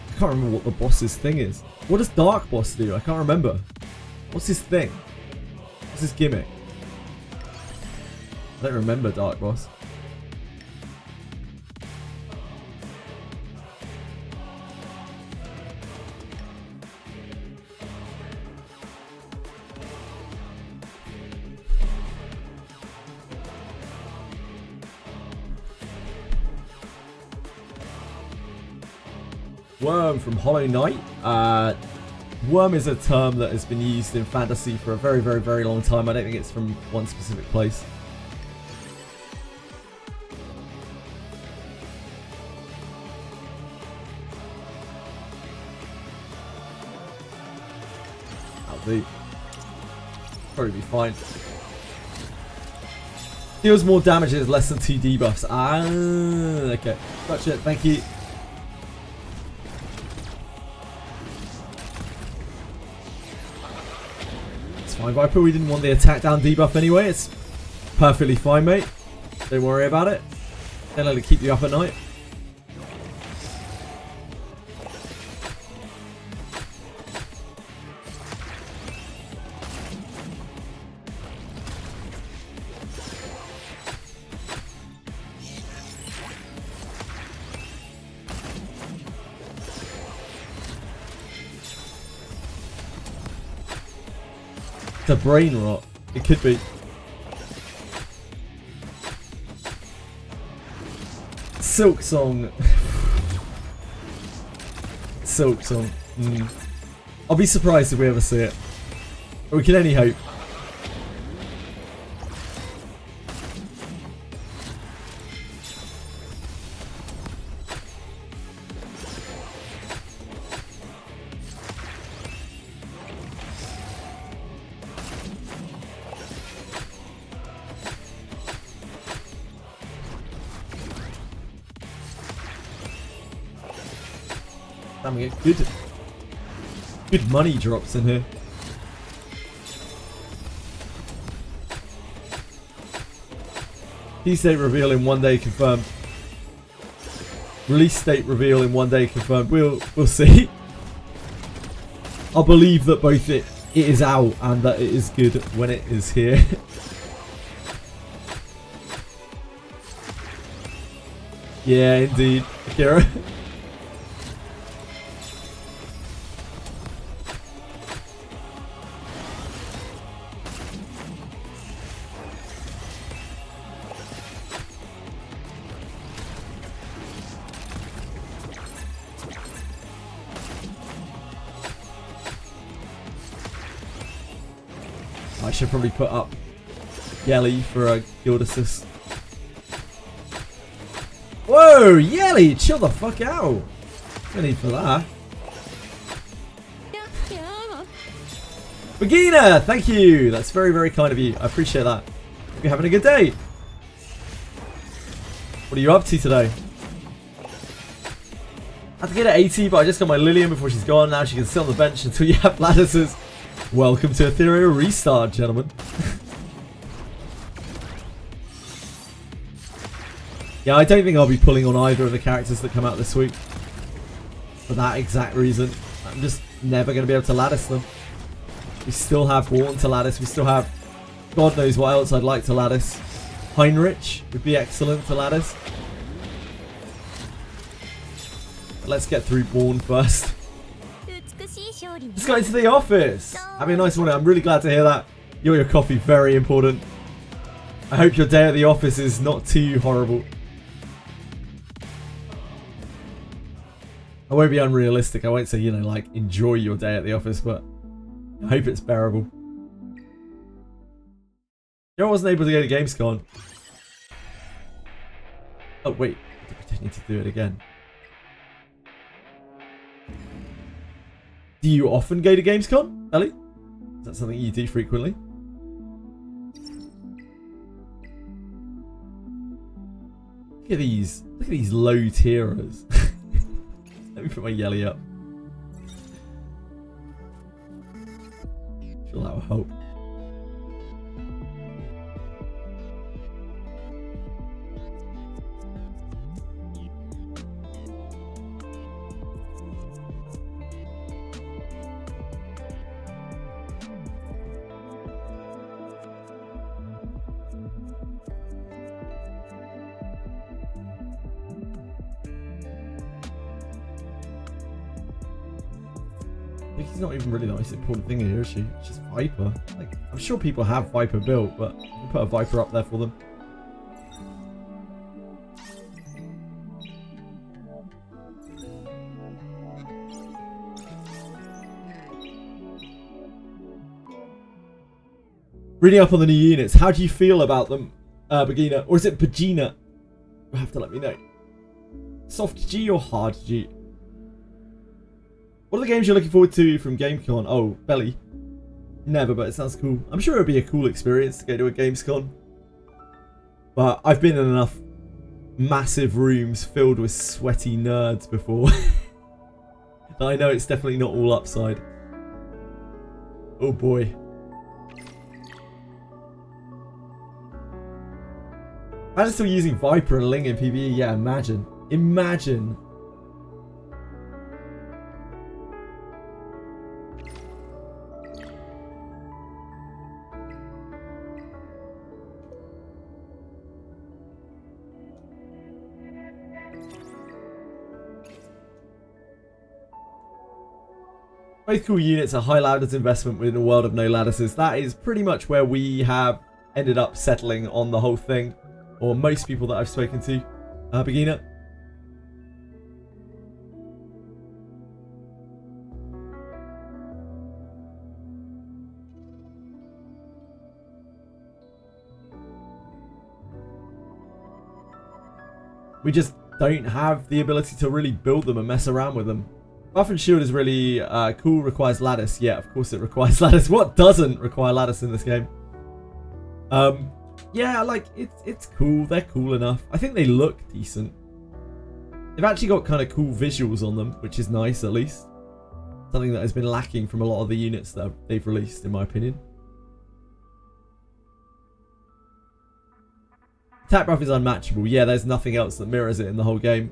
I can't remember what the boss's thing is. What does Dark Boss do? I can't remember. What's his thing? What's his gimmick? I don't remember Dark Boss. Worm from Hollow Knight. Worm is a term that has been used in fantasy for a very, very, very long time. I don't think it's from one specific place. That'll do. Probably be fine. Deals more damage, is less than 2 debuffs. Ah, okay. Gotcha, thank you. Fine, Viper, we didn't want the attack down debuff anyway. It's perfectly fine, mate. Don't worry about it. Don't let it keep you up at night. The brain rot. It could be. Silk Song. Silk Song. I'll be surprised if we ever see it. But we can only hope. Damn, we get good money drops in here. Release date reveal in 1 day confirmed. Release date reveal in 1 day confirmed. We'll see. I believe that both it is out and that it is good when it is here. Yeah, indeed, Akira. I should probably put up Yelly for a guild assist. Whoa, Yelly, chill the fuck out. No need for that. Regina, thank you. That's very, very kind of you. I appreciate that. Hope you're having a good day. What are you up to today? I have to get at 80, but I just got my Lillian before she's gone. Now she can sit on the bench until you have lattices. Welcome to Etheria Restart, gentlemen. Yeah, I don't think I'll be pulling on either of the characters that come out this week. For that exact reason. I'm just never going to be able to lattice them. We still have Born to lattice. We still have God knows what else I'd like to lattice. Heinrich would be excellent to lattice. But let's get through Born first. Just got into the office. Having a nice morning. I'm really glad to hear that. Your coffee, very important. I hope your day at the office is not too horrible. I won't be unrealistic. I won't say, you know, like, enjoy your day at the office, but I hope it's bearable. I wasn't able to go to Gamescom. Oh, wait. I need to do it again. Do you often go to Gamescom, Ellie? Is that something you do frequently? Look at these low tierers. Let me put my Yelly up. Sure that will help. She's not even really the most important thing here, is she? It's just Viper. Like, I'm sure people have Viper built, but you can put a Viper up there for them. Reading up on the new units, how do you feel about them, Begina? Or is it Begina? You'll have to let me know. Soft G or hard G? What are the games you're looking forward to from GameCon? Oh, Belly. Never, but it sounds cool. I'm sure it would be a cool experience to go to a Gamescom. But I've been in enough massive rooms filled with sweaty nerds before. I know it's definitely not all upside. Oh boy. Imagine still using Viper and Ling in PvE. Yeah, imagine. Imagine. Both cool units, a high lattice investment within a world of no lattices. That is pretty much where we have ended up settling on the whole thing. Or most people that I've spoken to. Begina? We just don't have the ability to really build them and mess around with them. Buff and shield is really cool, requires lattice. Yeah, of course it requires lattice. What doesn't require lattice in this game? Yeah, like, it's cool. They're cool enough. I think they look decent. They've actually got kind of cool visuals on them, which is nice at least. Something that has been lacking from a lot of the units that they've released, in my opinion. Attack buff is unmatchable. Yeah, there's nothing else that mirrors it in the whole game.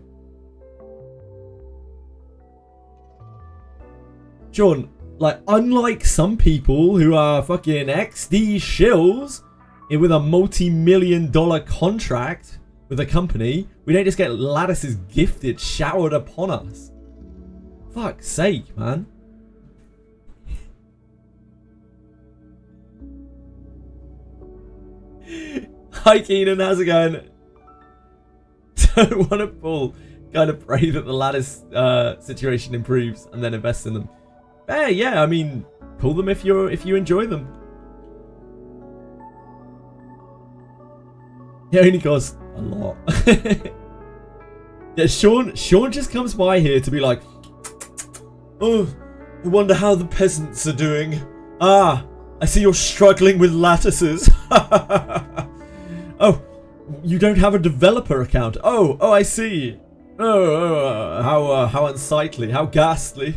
Sean, like, unlike some people who are fucking XD shills with a multi-million-dollar contract with a company, we don't just get lattices gifted, showered upon us. Fuck's sake, man. Hi Keenan, how's it going? Don't want to pull. Kind of pray that the lattice situation improves and then invest in them. Hey, yeah, I mean, pull them if you enjoy them. It only costs a lot. Yeah, Sean just comes by here to be like, oh, I wonder how the peasants are doing. Ah, I see you're struggling with lattices. Oh, you don't have a developer account. Oh, I see. How unsightly, how ghastly.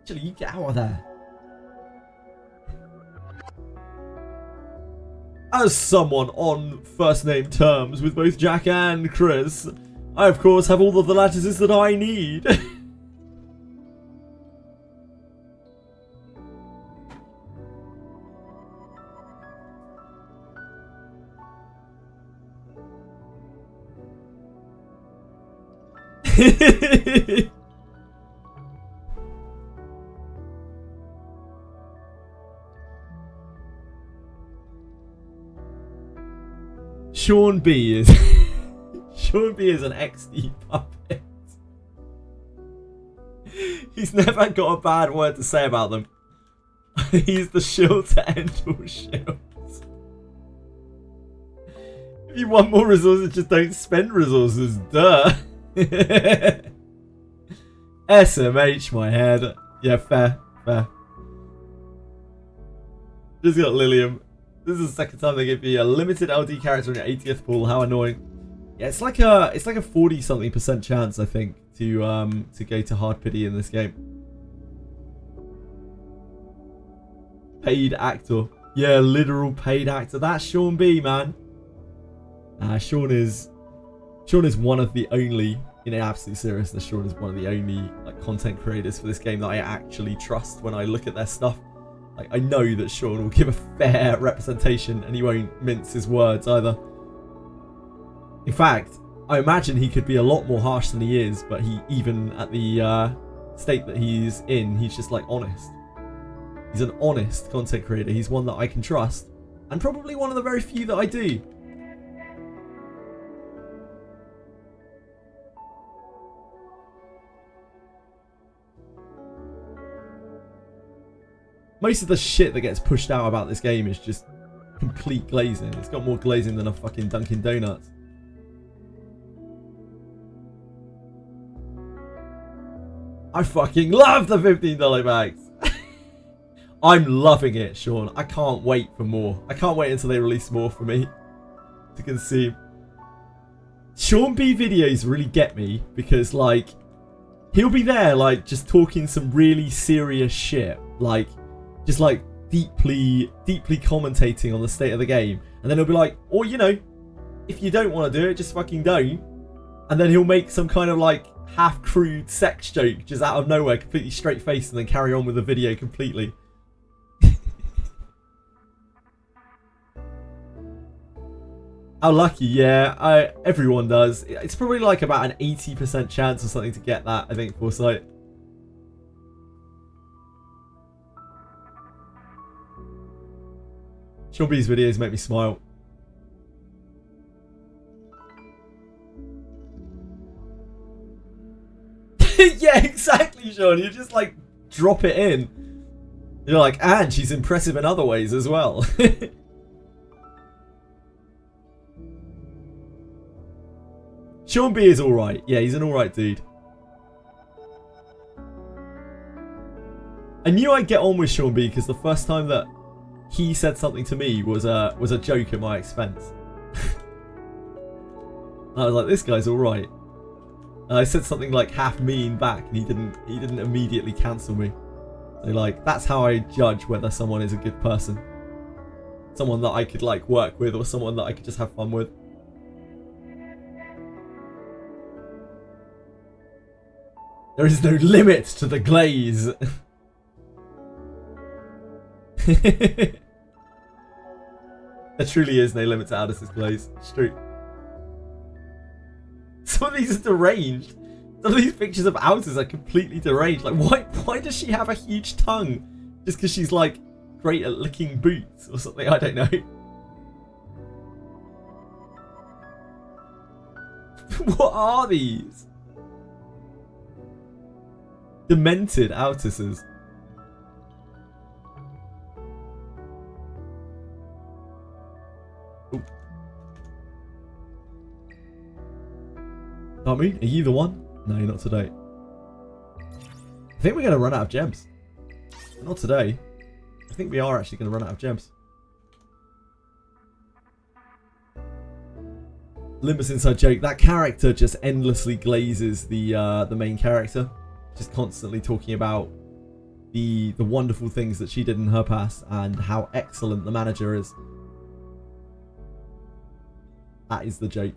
Actually, you get out of there. As someone on first name terms with both Jack and Chris, I of course have all of the lattices that I need. Sean B is Sean B is an XD puppet. He's never got a bad word to say about them. He's the shield to end all shields. If you want more resources, just don't spend resources. Duh. SMH, my head. Yeah, fair. Just got Lilium. This is the second time they give you a limited LD character in your 80th pool. How annoying. Yeah, it's like a 40-something% chance, I think, to go to hard pity in this game. Paid actor. Yeah, literal paid actor. That's Sean B, man. Sean is one of the only, in absolute seriousness, Sean is one of the only like content creators for this game that I actually trust when I look at their stuff. Like, I know that Sean will give a fair representation and he won't mince his words either. In fact, I imagine he could be a lot more harsh than he is, but he, even at the state that he's in, he's just like honest. He's an honest content creator. He's one that I can trust, and probably one of the very few that I do. Most of the shit that gets pushed out about this game is just complete glazing. It's got more glazing than a fucking Dunkin' Donuts. I fucking love the $15 bags. I'm loving it, Sean. I can't wait for more. I can't wait until they release more for me to consume. Sean B videos really get me because, like, he'll be there, like, just talking some really serious shit. Like, just like deeply commentating on the state of the game, and then he'll be like, or you know, if you don't want to do it, just fucking don't. And then he'll make some kind of like half crude sex joke just out of nowhere, completely straight faced, and then carry on with the video completely. How lucky, yeah, everyone does. It's probably like about an 80% chance or something to get that, I think, Foresight. Sean B's videos make me smile. Yeah, exactly, Sean. You just like drop it in. You're like, and she's impressive in other ways as well. Sean B is alright. Yeah, he's an alright dude. I knew I'd get on with Sean B because the first time that he said something to me was a joke at my expense. I was like, this guy's all right. And I said something like half mean back, and he didn't immediately cancel me. So like, that's how I judge whether someone is a good person. Someone that I could like work with, or someone that I could just have fun with. There is no limit to the glaze. There truly is no limit to Aldous' glaze. It's true. Some of these are deranged. Some of these pictures of Aldous are completely deranged. Like, why does she have a huge tongue? Just because she's like great at licking boots or something? I don't know. What are these? Demented Altuses. Dark Moon, are you the one? No, not today. I think we're going to run out of gems. Not today. I think we are actually going to run out of gems. Limbus inside joke. That character just endlessly glazes the main character. Just constantly talking about the wonderful things that she did in her past and how excellent the manager is. That is the joke.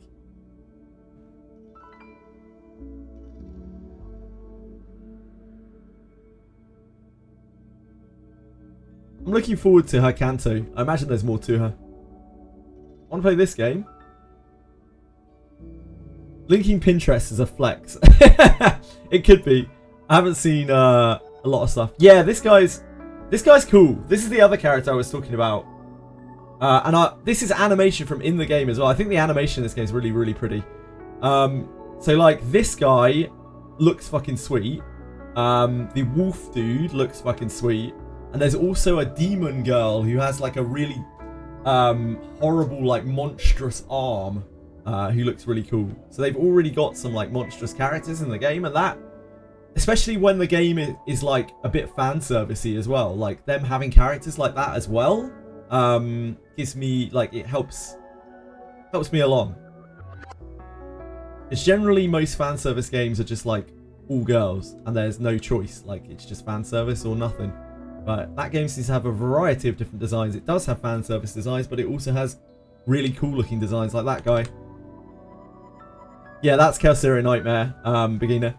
I'm looking forward to her Canto. I imagine there's more to her. I want to play this game. Linking Pinterest is a flex. It could be. I haven't seen a lot of stuff. Yeah, this guy's cool. This is the other character I was talking about. This is animation from in the game as well. I think the animation in this game is really, really pretty. So like this guy looks fucking sweet. The wolf dude looks fucking sweet. And there's also a demon girl who has like a really horrible, like monstrous arm, who looks really cool. So they've already got some like monstrous characters in the game, and that, especially when the game is like a bit fan servicey as well, like them having characters like that as well, gives me like, it helps me along. It's generally most fan service games are just like all girls and there's no choice, like it's just fan service or nothing. But that game seems to have a variety of different designs. It does have fan service designs, but it also has really cool looking designs like that guy. Yeah, that's Calciria Nightmare, beginner.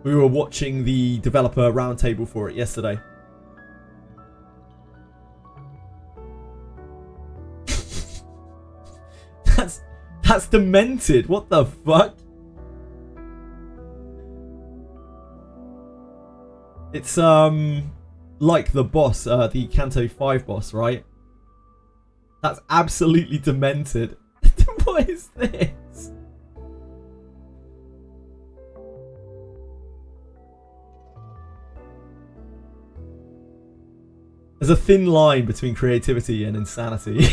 We were watching the developer roundtable for it yesterday. That's demented. What the fuck? It's like the boss, the Canto 5 boss, right? That's absolutely demented. What is this? There's a thin line between creativity and insanity.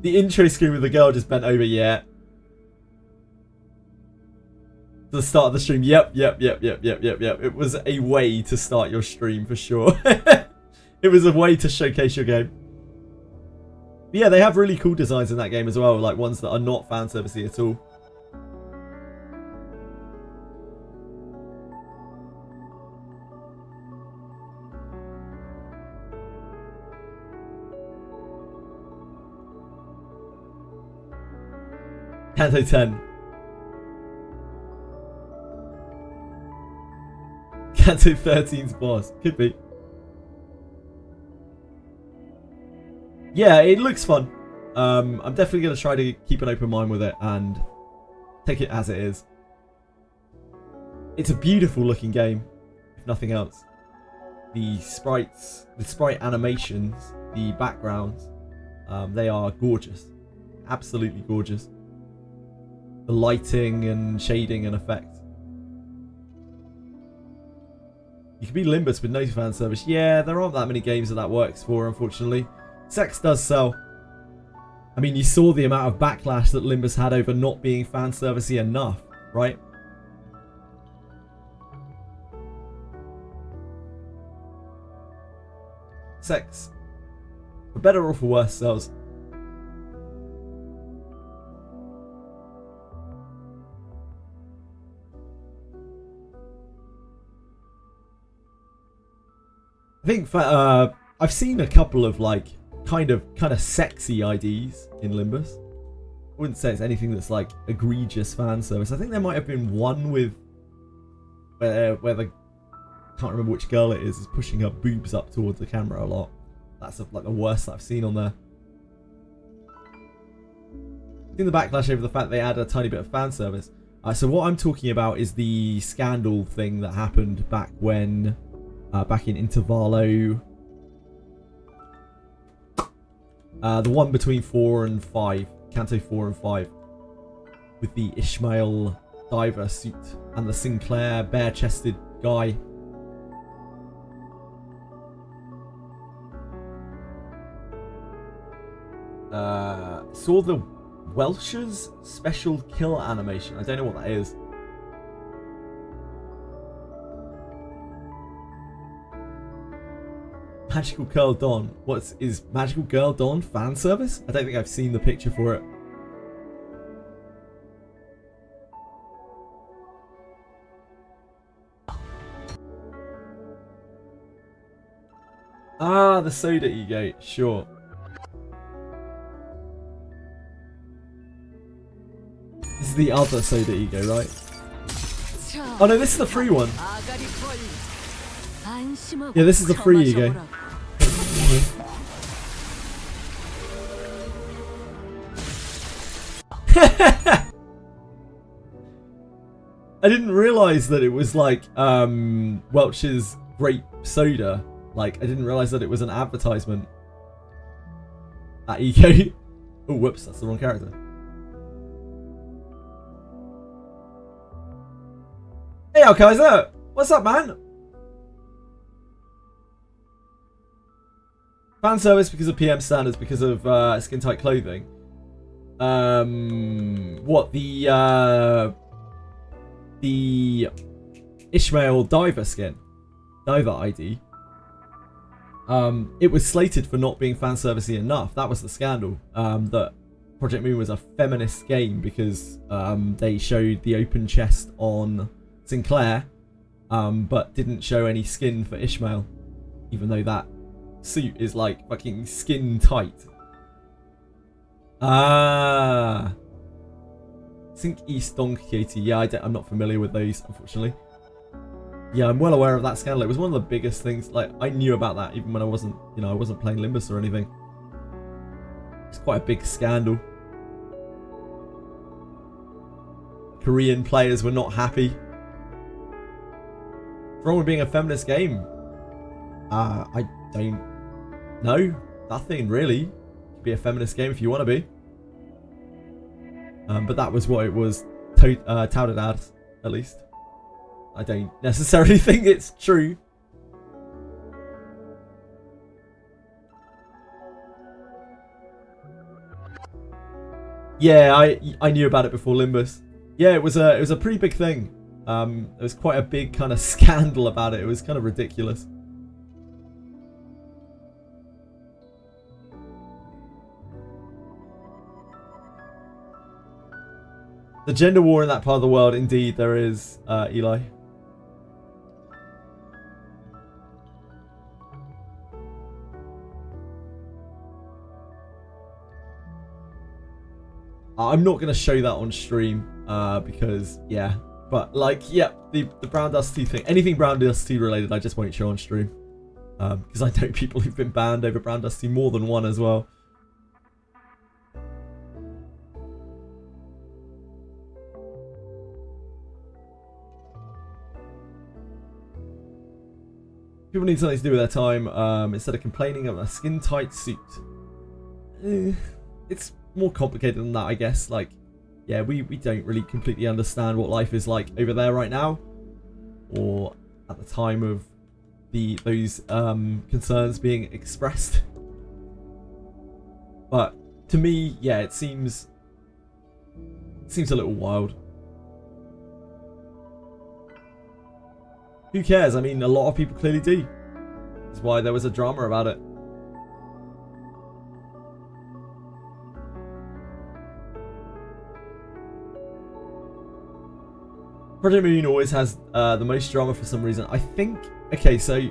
The intro screen with the girl just bent over, yeah. The start of the stream, yep. It was a way to start your stream for sure. It was a way to showcase your game. But yeah, they have really cool designs in that game as well, like ones that are not fan servicey at all. Canto 10. Canto 13's boss. Could be. Yeah, it looks fun. I'm definitely going to try to keep an open mind with it and take it as it is. It's a beautiful looking game, if nothing else. The sprites, the sprite animations, the backgrounds, they are gorgeous. Absolutely gorgeous. The lighting and shading and effect. You can be Limbus with no fan service. Yeah, there aren't that many games that works for, unfortunately. Sex does sell. I mean, you saw the amount of backlash that Limbus had over not being fan servicey enough, right? sex, for better or for worse, sells. I think I've seen a couple of like kind of sexy IDs in Limbus. I wouldn't say it's anything that's like egregious fan service. I think there might have been one with where the can't remember which girl it is pushing her boobs up towards the camera a lot. That's like the worst that I've seen on there. In the backlash over the fact they add a tiny bit of fan service. So what I'm talking about is the scandal thing that happened back when, back in Intervallo. The one between 4 and 5, Canto 4 and 5, with the Ishmael diver suit and the Sinclair bare-chested guy. Saw the Welsh's special kill animation. I don't know what that is. Magical Girl Dawn. Is Magical Girl Dawn fan service? I don't think I've seen the picture for it. Ah, the soda ego. Sure. This is the other soda ego, right? Oh no, this is the free one. Yeah, this is the free ego. I didn't realise that it was like Welch's grape soda. Like, I didn't realise that it was an advertisement. That ego. Oh, whoops, that's the wrong character. Hey, Alkaiser! What's up, man? Fan service because of PM standards, because of skin tight clothing. What, the Ishmael diver skin, diver ID. It was slated for not being fan servicey enough. That was the scandal. That Project Moon was a feminist game because they showed the open chest on Sinclair, but didn't show any skin for Ishmael, even though that suit is like fucking skin tight. Sink East Donk Katie. Yeah, I'm not familiar with those, unfortunately. Yeah, I'm well aware of that scandal. It was one of the biggest things. Like, I knew about that even when I wasn't, I wasn't playing Limbus or anything. It's quite a big scandal. Korean players were not happy. What's wrong with being a feminist game? I don't know. Nothing really. Be a feminist game if you want to be. But that was what it was touted as, at least. I don't necessarily think it's true. Yeah, I knew about it before Limbus. Yeah, it was a pretty big thing. There was quite a big kind of scandal about it. It was kind of ridiculous. The gender war in that part of the world, indeed, there is, Eli. I'm not going to show that on stream, because, yeah. But, like, yeah, the Brown Dusty thing, anything Brown Dusty related, I just won't show on stream. Because I know people who've been banned over Brown Dusty, more than one as well. People need something to do with their time, instead of complaining of a skin-tight suit. It's more complicated than that, I guess. Like, yeah, we don't really completely understand what life is like over there right now, or at the time of those concerns being expressed. But to me, yeah, it seems a little wild. Who cares? I mean, a lot of people clearly do. That's why there was a drama about it. Project Moon always has the most drama for some reason. I think... Okay, so...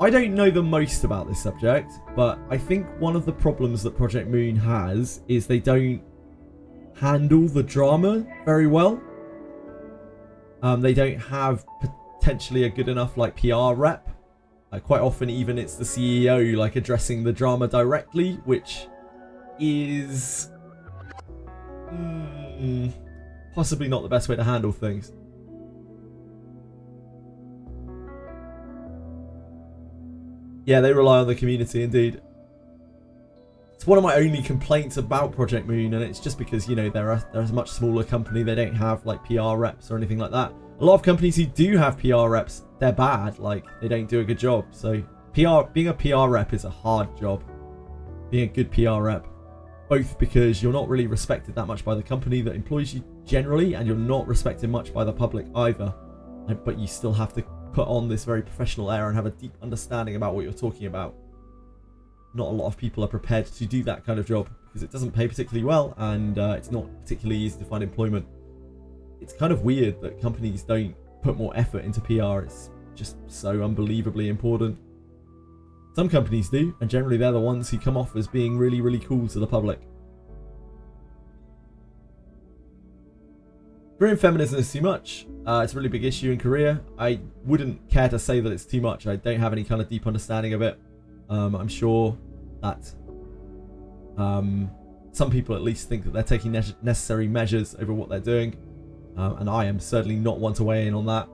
I don't know the most about this subject, but I think one of the problems that Project Moon has is they don't handle the drama very well. They don't have potentially a good enough like PR rep. Quite often even it's the CEO like addressing the drama directly, which is possibly not the best way to handle things. Yeah, they rely on the community indeed. It's one of my only complaints about Project Moon, and it's just because, you know, they're a much smaller company. They don't have like PR reps or anything like that. A lot of companies who do have PR reps, they're bad. Like, they don't do a good job. So being a PR rep is a hard job. Being a good PR rep. Both because you're not really respected that much by the company that employs you generally, and you're not respected much by the public either. But you still have to put on this very professional air and have a deep understanding about what you're talking about. Not a lot of people are prepared to do that kind of job because it doesn't pay particularly well, and it's not particularly easy to find employment. It's kind of weird that companies don't put more effort into PR. It's just so unbelievably important. Some companies do, and generally they're the ones who come off as being really, really cool to the public. Korean feminism is too much. It's a really big issue in Korea. I wouldn't care to say that it's too much. I don't have any kind of deep understanding of it. I'm sure that some people at least think that they're taking necessary measures over what they're doing. And I am certainly not one to weigh in on that,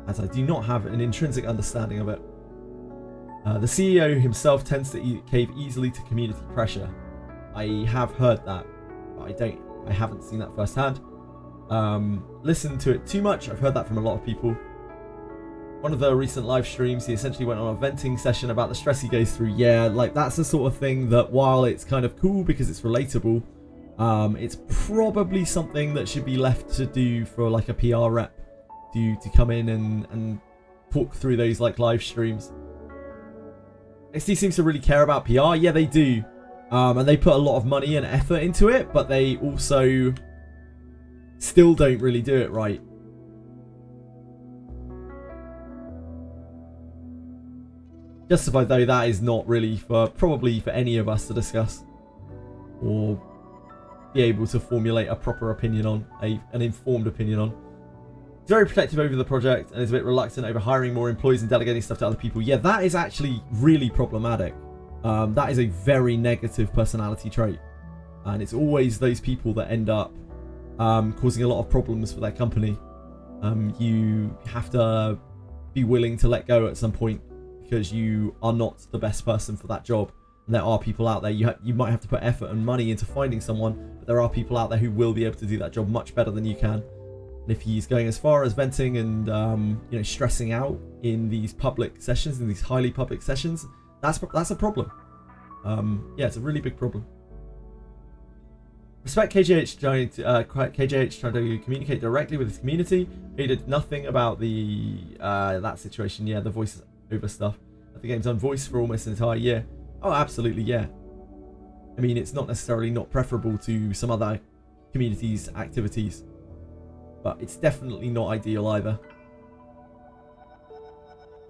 as I do not have an intrinsic understanding of it. The CEO himself tends to cave easily to community pressure. I have heard that, but I haven't seen that firsthand. Listen to it too much. I've heard that from a lot of people. One of the recent live streams, he essentially went on a venting session about the stress he goes through. Yeah, like that's the sort of thing that, while it's kind of cool because it's relatable, it's probably something that should be left to do for like a PR rep to come in and talk through those like live streams. XD seems to really care about PR. Yeah, they do. And they put a lot of money and effort into it, but they also still don't really do it right. Justified though, that is not really probably for any of us to discuss or be able to formulate a proper opinion on, an informed opinion on. He's very protective over the project and is a bit reluctant over hiring more employees and delegating stuff to other people. Yeah, that is actually really problematic. That is a very negative personality trait, and it's always those people that end up causing a lot of problems for their company. You have to be willing to let go at some point because you are not the best person for that job. And there are people out there, you might have to put effort and money into finding someone, but there are people out there who will be able to do that job much better than you can. And if he's going as far as venting and you know, stressing out in these public sessions, in these highly public sessions, that's a problem. Yeah, it's a really big problem. Respect KJH trying to communicate directly with his community. He did nothing about the that situation. Yeah, the voice over stuff. The game's on voice for almost an entire year. Oh, absolutely, yeah. I mean, it's not necessarily not preferable to some other communities' activities, but it's definitely not ideal either.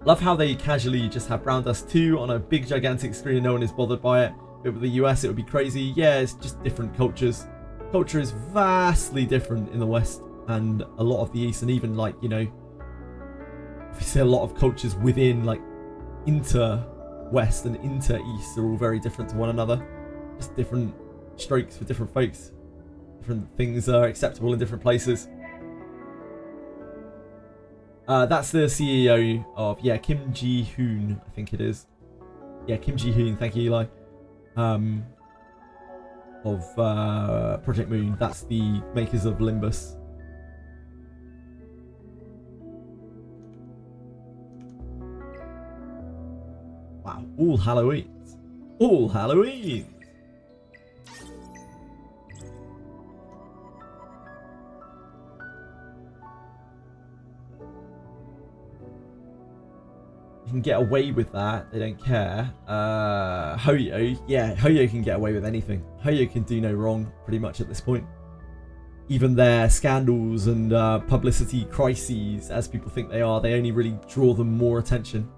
Love how they casually just have Brown Dust 2 on a big gigantic screen and no one is bothered by it. But with the US it would be crazy. Yeah, it's just different cultures. Culture is vastly different in the West and a lot of the East, and even like, you know, if you see a lot of cultures within like inter-West and inter-East are all very different to one another. Just different strokes for different folks. Different things are acceptable in different places. That's the CEO of, yeah, Kim Ji-hoon, I think it is. Yeah, Kim Ji-hoon, thank you, Eli. Of Project Moon. That's the makers of Limbus. Wow, all Halloweens. All Halloweens! Can get away with that, they don't care. Hoyo, yeah, Hoyo can get away with anything. Hoyo can do no wrong pretty much at this point. even their scandals and publicity crises, as people think they are, they only really draw them more attention.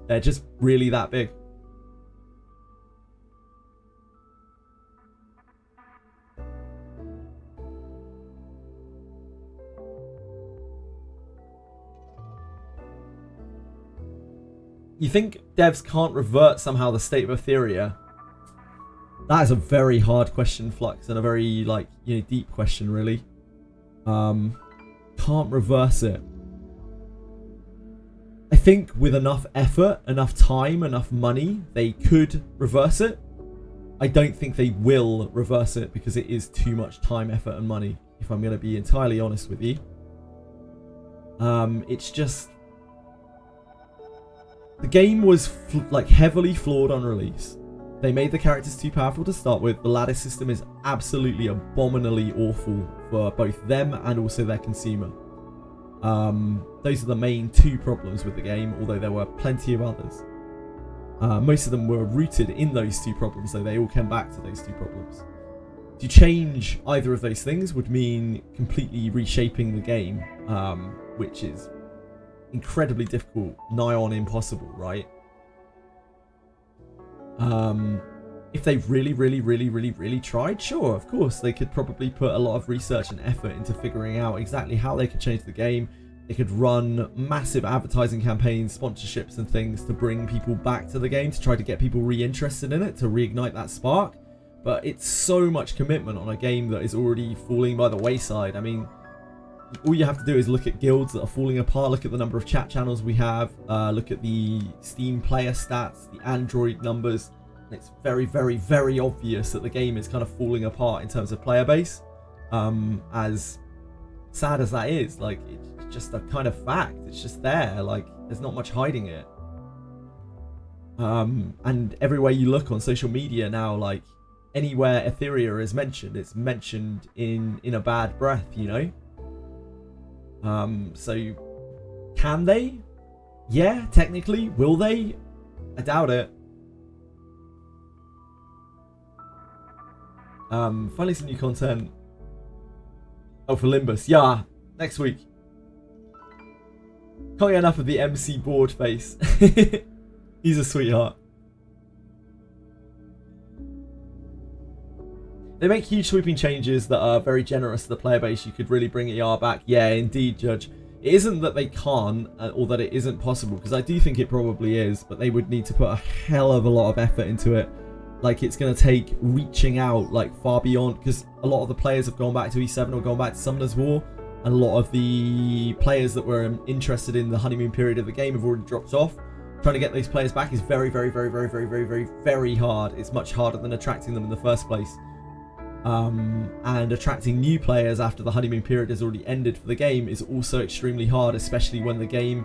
They're just really that big. You think devs can't revert somehow the state of Etheria? That is a very hard question, Flux, and a very, like, you know, deep question, really. Can't reverse it. I think with enough effort, enough time, enough money, they could reverse it. I don't think they will reverse it because it is too much time, effort, and money, if I'm going to be entirely honest with you. It's just... The game was like heavily flawed on release. They made the characters too powerful to start with. The ladder system is absolutely abominably awful for both them and also their consumer. Those are the main two problems with the game, although there were plenty of others. Most of them were rooted in those two problems, though they all came back to those two problems. To change either of those things would mean completely reshaping the game, which is incredibly difficult, nigh on impossible, right? If they really tried, sure, of course, they could probably put a lot of research and effort into figuring out exactly how they could change the game. They could run massive advertising campaigns, sponsorships and things to bring people back to the game, to try to get people re-interested in it, to reignite that spark. But it's so much commitment on a game that is already falling by the wayside. I mean, all you have to do is look at guilds that are falling apart, look at the number of chat channels we have, look at the Steam player stats, the Android numbers, and it's very obvious that the game is kind of falling apart in terms of player base. As sad as that is, like, it's just a kind of fact. It's just there, like, there's not much hiding it. And everywhere you look on social media now, like, anywhere Etheria is mentioned, it's mentioned in a bad breath, you know? So can they? Yeah, technically. Will they? I doubt it. Finally some new content. Oh, for Limbus. Yeah, next week. Can't get enough of the MC board face. He's a sweetheart. They make huge sweeping changes that are very generous to the player base. You could really bring ER back. Yeah, indeed, Judge. It isn't that they can't, or that it isn't possible, because I do think it probably is, but they would need to put a hell of a lot of effort into it. Like, it's going to take reaching out, like, far beyond, because a lot of the players have gone back to E7 or gone back to Summoner's War, and a lot of the players that were interested in the honeymoon period of the game have already dropped off. Trying to get those players back is very hard. It's much harder than attracting them in the first place. And attracting new players after the honeymoon period has already ended for the game is also extremely hard, especially when the game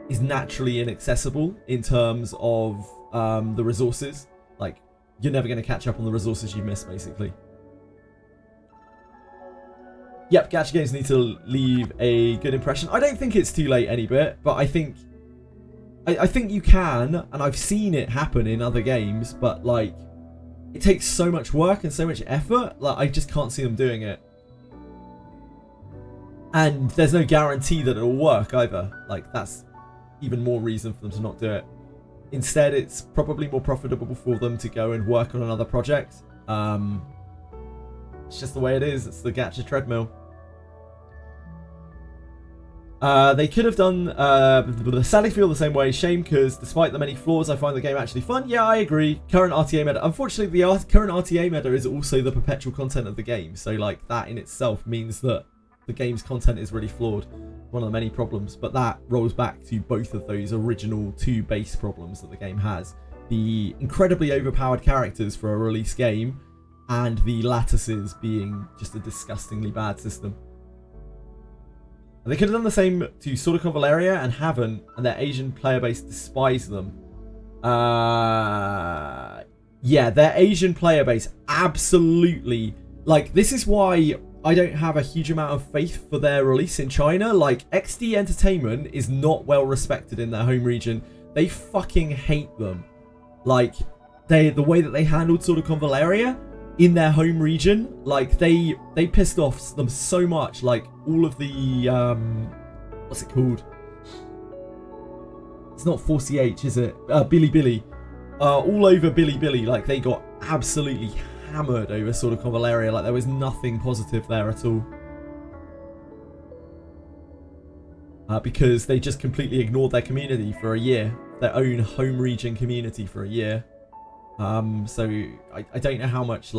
is naturally inaccessible in terms of the resources. Like, you're never going to catch up on the resources you missed, basically. Yep, gacha games need to leave a good impression. I don't think it's too late any bit, but I think you can, and I've seen it happen in other games, but, like, it takes so much work and so much effort, like, I just can't see them doing it. And there's no guarantee that it'll work either. Like, that's even more reason for them to not do it. Instead, it's probably more profitable for them to go and work on another project. It's just the way it is. It's the gacha treadmill. They could have done, sadly feel the same way. Shame, because despite the many flaws, I find the game actually fun. Yeah, I agree. Current RTA meta. Unfortunately, the current RTA meta is also the perpetual content of the game. So, like, that in itself means that the game's content is really flawed. One of the many problems. But that rolls back to both of those original two base problems that the game has. The incredibly overpowered characters for a release game, and the lattices being just a disgustingly bad system. They could have done the same to Sword of Valeria and haven't, and their Asian player base despise them. Yeah, their Asian player base absolutely... Like, this is why I don't have a huge amount of faith for their release in China. Like, XD Entertainment is not well respected in their home region. They fucking hate them. Like, the way that they handled Sword of Valeria, in their home region. Like they pissed off them so much. Like all of the what's it called? It's not 40H, is it? Billy. All over Billy. Like they got absolutely hammered over sort of Cavalaria. Like there was nothing positive there at all. Because they just completely ignored their community for a year. Their own home region community for a year. So I don't know how much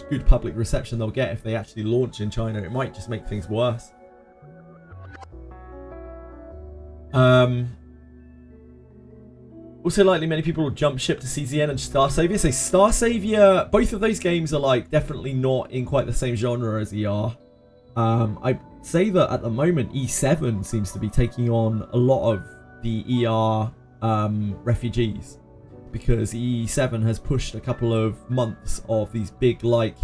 good public reception they'll get if they actually launch in China. It might just make things worse. Also, likely many people will jump ship to CZN and Star Savior. So Star Savior, both of those games are like definitely not in quite the same genre as ER. I say that at the moment E7 seems to be taking on a lot of the ER refugees, because E7 has pushed a couple of months of these big like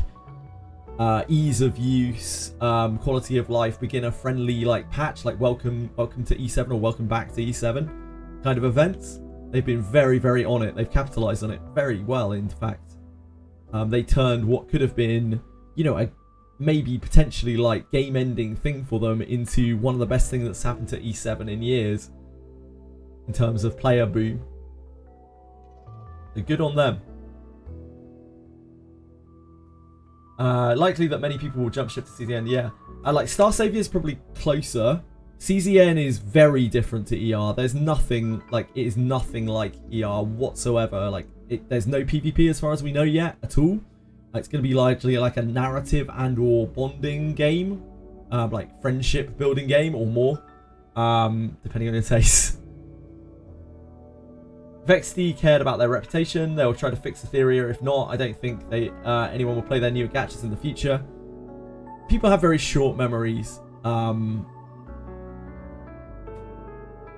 ease of use, quality of life, beginner friendly like patch, like welcome to E7 or welcome back to E7 kind of events. They've been very, very on it. They've capitalized on it very well, in fact. They turned what could have been, you know, a maybe potentially like game-ending thing for them into one of the best things that's happened to E7 in years in terms of player boom. So good on them. Likely that many people will jump ship to CZN. Yeah, like Star Savior is probably closer. CZN is very different to ER. There's nothing like, it is nothing like ER whatsoever. Like there's no PvP as far as we know yet at all. It's going to be largely like a narrative and or bonding game, like friendship building game or more, depending on your taste. If XD cared about their reputation, they'll try to fix Etheria. If not, I don't think anyone will play their newer gachas in the future. People have very short memories.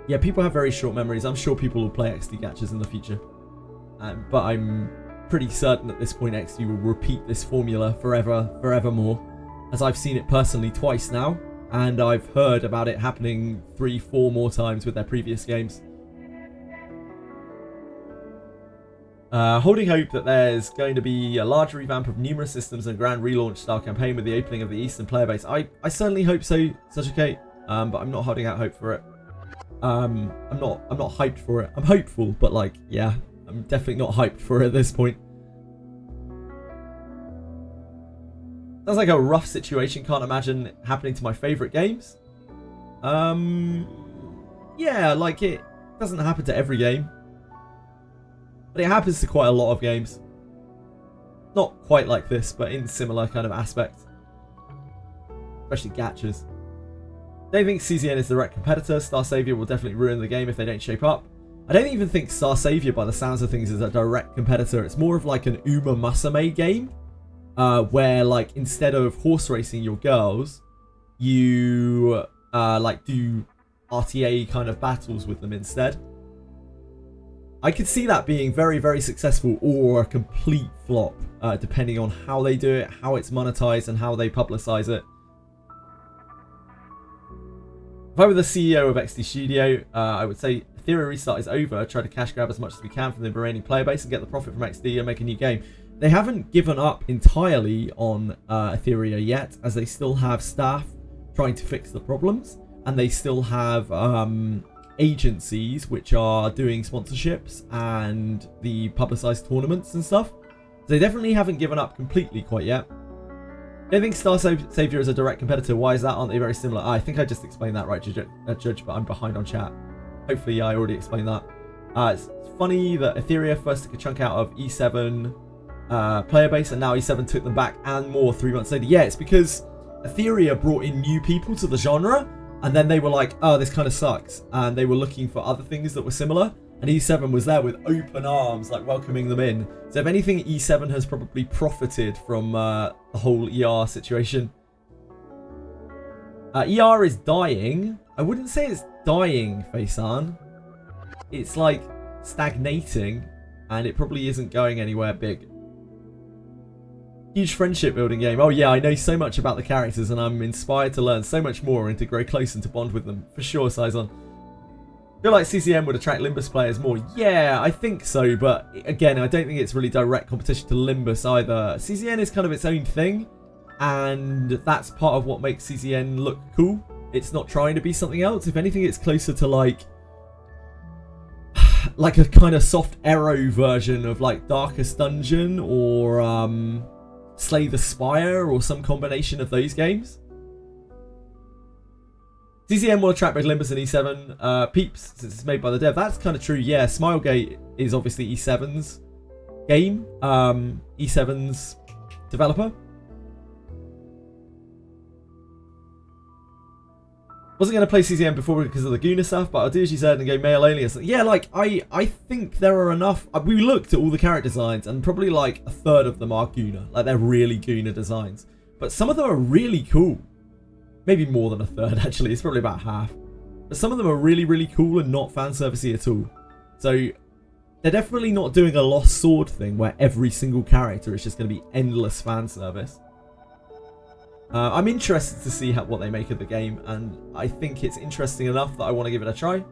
Yeah, people have very short memories. I'm sure people will play XD gachas in the future, but I'm pretty certain at this point XD will repeat this formula forevermore, as I've seen it personally twice now, and I've heard about it happening 3-4 more times with their previous games. Holding hope that there's going to be a large revamp of numerous systems and grand relaunch style campaign with the opening of the Eastern player base. I certainly hope so, Such but I'm not holding out hope for it. I'm not hyped for it. I'm hopeful, but like, yeah, I'm definitely not hyped for it at this point. Sounds like a rough situation. Can't imagine happening to my favourite games. Yeah, like it doesn't happen to every game, but it happens to quite a lot of games. Not quite like this, but in similar kind of aspect. Especially gachas. Don't think CZN is the direct competitor. Star Savior will definitely ruin the game if they don't shape up. I don't even think Star Savior, by the sounds of things, is a direct competitor. It's more of like an Uma Musume game, where like instead of horse racing your girls, you like do RTA kind of battles with them instead. I could see that being very, very successful or a complete flop, depending on how they do it, how it's monetized, and how they publicize it. If I were the CEO of XD Studio, I would say Etheria Restart is over. Try to cash grab as much as we can from the remaining player base and get the profit from XD and make a new game. They haven't given up entirely on Etheria yet, as they still have staff trying to fix the problems, and they still have agencies which are doing sponsorships and the publicized tournaments and stuff. So they definitely haven't given up completely quite yet. I don't think Star Savior is a direct competitor. Why is that? Aren't they very similar? I think I just explained that right, Judge, but I'm behind on chat. Hopefully, yeah, I already explained that. It's funny that Etheria first took a chunk out of E7 player base, and now E7 took them back and more 3 months later. Yeah, it's because Etheria brought in new people to the genre, and then they were like, oh, this kind of sucks. And they were looking for other things that were similar. And E7 was there with open arms, like welcoming them in. So if anything, E7 has probably profited from the whole ER situation. ER is dying. I wouldn't say it's dying, Faisan. It's like stagnating, and it probably isn't going anywhere big. Huge friendship building game. Oh yeah, I know so much about the characters, and I'm inspired to learn so much more and to grow close and to bond with them. For sure, Saison. I feel like CCN would attract Limbus players more. Yeah, I think so, but again, I don't think it's really direct competition to Limbus either. CCN is kind of its own thing, and that's part of what makes CCN look cool. It's not trying to be something else. If anything, it's closer to like a kind of soft arrow version of like Darkest Dungeon or Slay the Spire or some combination of those games. CCN will attract both Limbus and E7 peeps since it's made by the dev. That's kind of true, yeah. Smilegate is obviously E7's game, E7's developer. Wasn't going to play CCN before because of the Guna stuff, but I'll do as you said and go male only. Yeah, like, I think there are enough. We looked at all the character designs, and probably like a third of them are Guna. Like, they're really Guna designs. But some of them are really cool. Maybe more than a third, actually. It's probably about half. But some of them are really, really cool and not fan servicey at all. So, they're definitely not doing a Lost Sword thing where every single character is just going to be endless fan service. I'm interested to see what they make of the game, and I think it's interesting enough that I want to give it a try.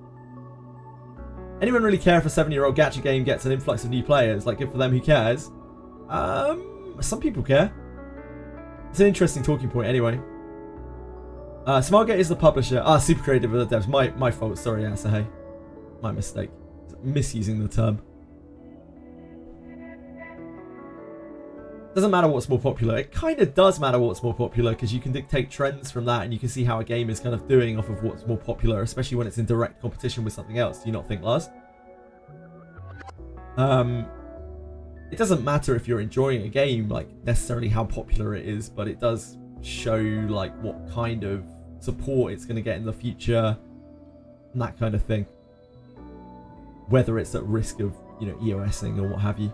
Anyone really care if a 7-year-old gacha game gets an influx of new players? Like, good for them, who cares? Some people care. It's an interesting talking point anyway. Smilegate is the publisher. Super creative with the devs. My fault. Sorry, Asahi. My mistake. Misusing the term. Doesn't matter what's more popular. It kind of does matter what's more popular because you can dictate trends from that and you can see how a game is kind of doing off of what's more popular, especially when it's in direct competition with something else. Do you not think, Lars? It doesn't matter if you're enjoying a game, like necessarily how popular it is, but it does show like what kind of support it's going to get in the future and that kind of thing. Whether it's at risk of, you know, EOSing or what have you.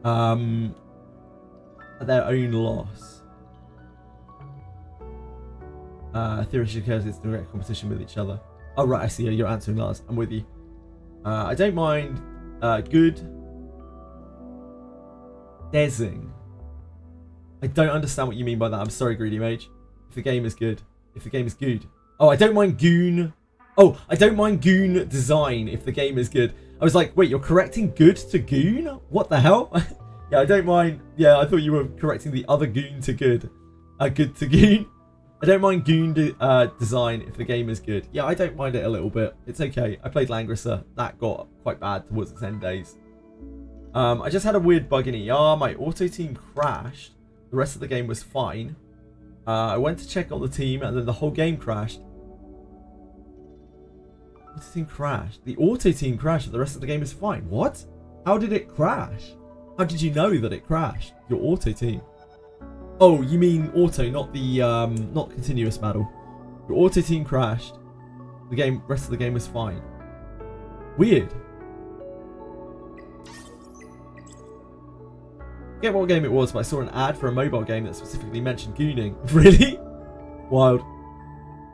At their own loss. Theoretically occurs it's direct competition with each other. Oh right, I see. You're answering, Lars. I'm with you. I don't mind good desing. I don't understand what you mean by that. I'm sorry, Greedy Mage. If the game is good. If the game is good. Oh, I don't mind goon. Oh, I don't mind goon design if the game is good. I was like, wait, you're correcting good to goon? What the hell? Yeah, I don't mind. Yeah, I thought you were correcting the other goon to good. Good to goon. I don't mind goon design if the game is good. Yeah, I don't mind it a little bit. It's okay. I played Langrisser. That got quite bad towards its end days. I just had a weird bug in ER. My auto team crashed. The rest of the game was fine. I went to check on the team and then the whole game crashed. Auto team crashed. The auto team crashed and the rest of the game is fine. What? How did it crash? How did you know that it crashed? Your auto team. Oh, you mean auto, not the not continuous battle. Your auto team crashed. The rest of the game was fine. Weird. I forget what game it was, but I saw an ad for a mobile game that specifically mentioned gooning. Really? Wild.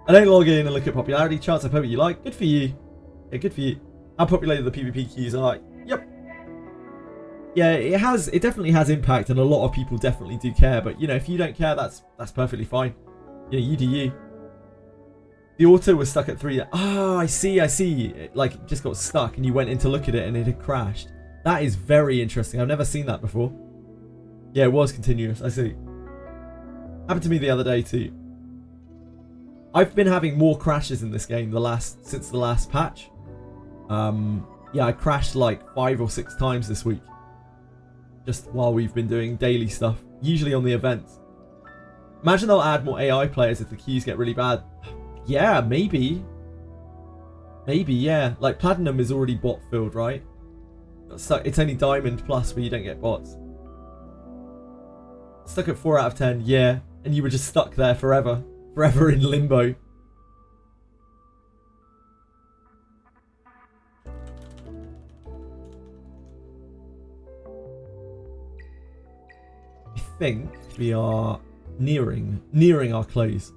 I don't log in and look at popularity charts. I play what you like. Good for you. Yeah, good for you. How popular the PvP queues are. Yep. Yeah, it definitely has impact, and a lot of people definitely do care. But you know, if you don't care, that's perfectly fine. Yeah, you do you. The auto was stuck at 3. Ah, I see. It, like, it just got stuck, and you went in to look at it, and it had crashed. That is very interesting. I've never seen that before. Yeah, it was continuous. I see. Happened to me the other day too. I've been having more crashes in this game since the last patch. Yeah, I crashed like 5 or 6 times this week. Just while we've been doing daily stuff. Usually on the events. Imagine they'll add more AI players if the queues get really bad. Yeah, maybe. Maybe, yeah. Like Platinum is already bot filled, right? It's only Diamond Plus where you don't get bots. Stuck at 4 out of 10, yeah. And you were just stuck there forever. Forever in limbo. I think we are nearing our close.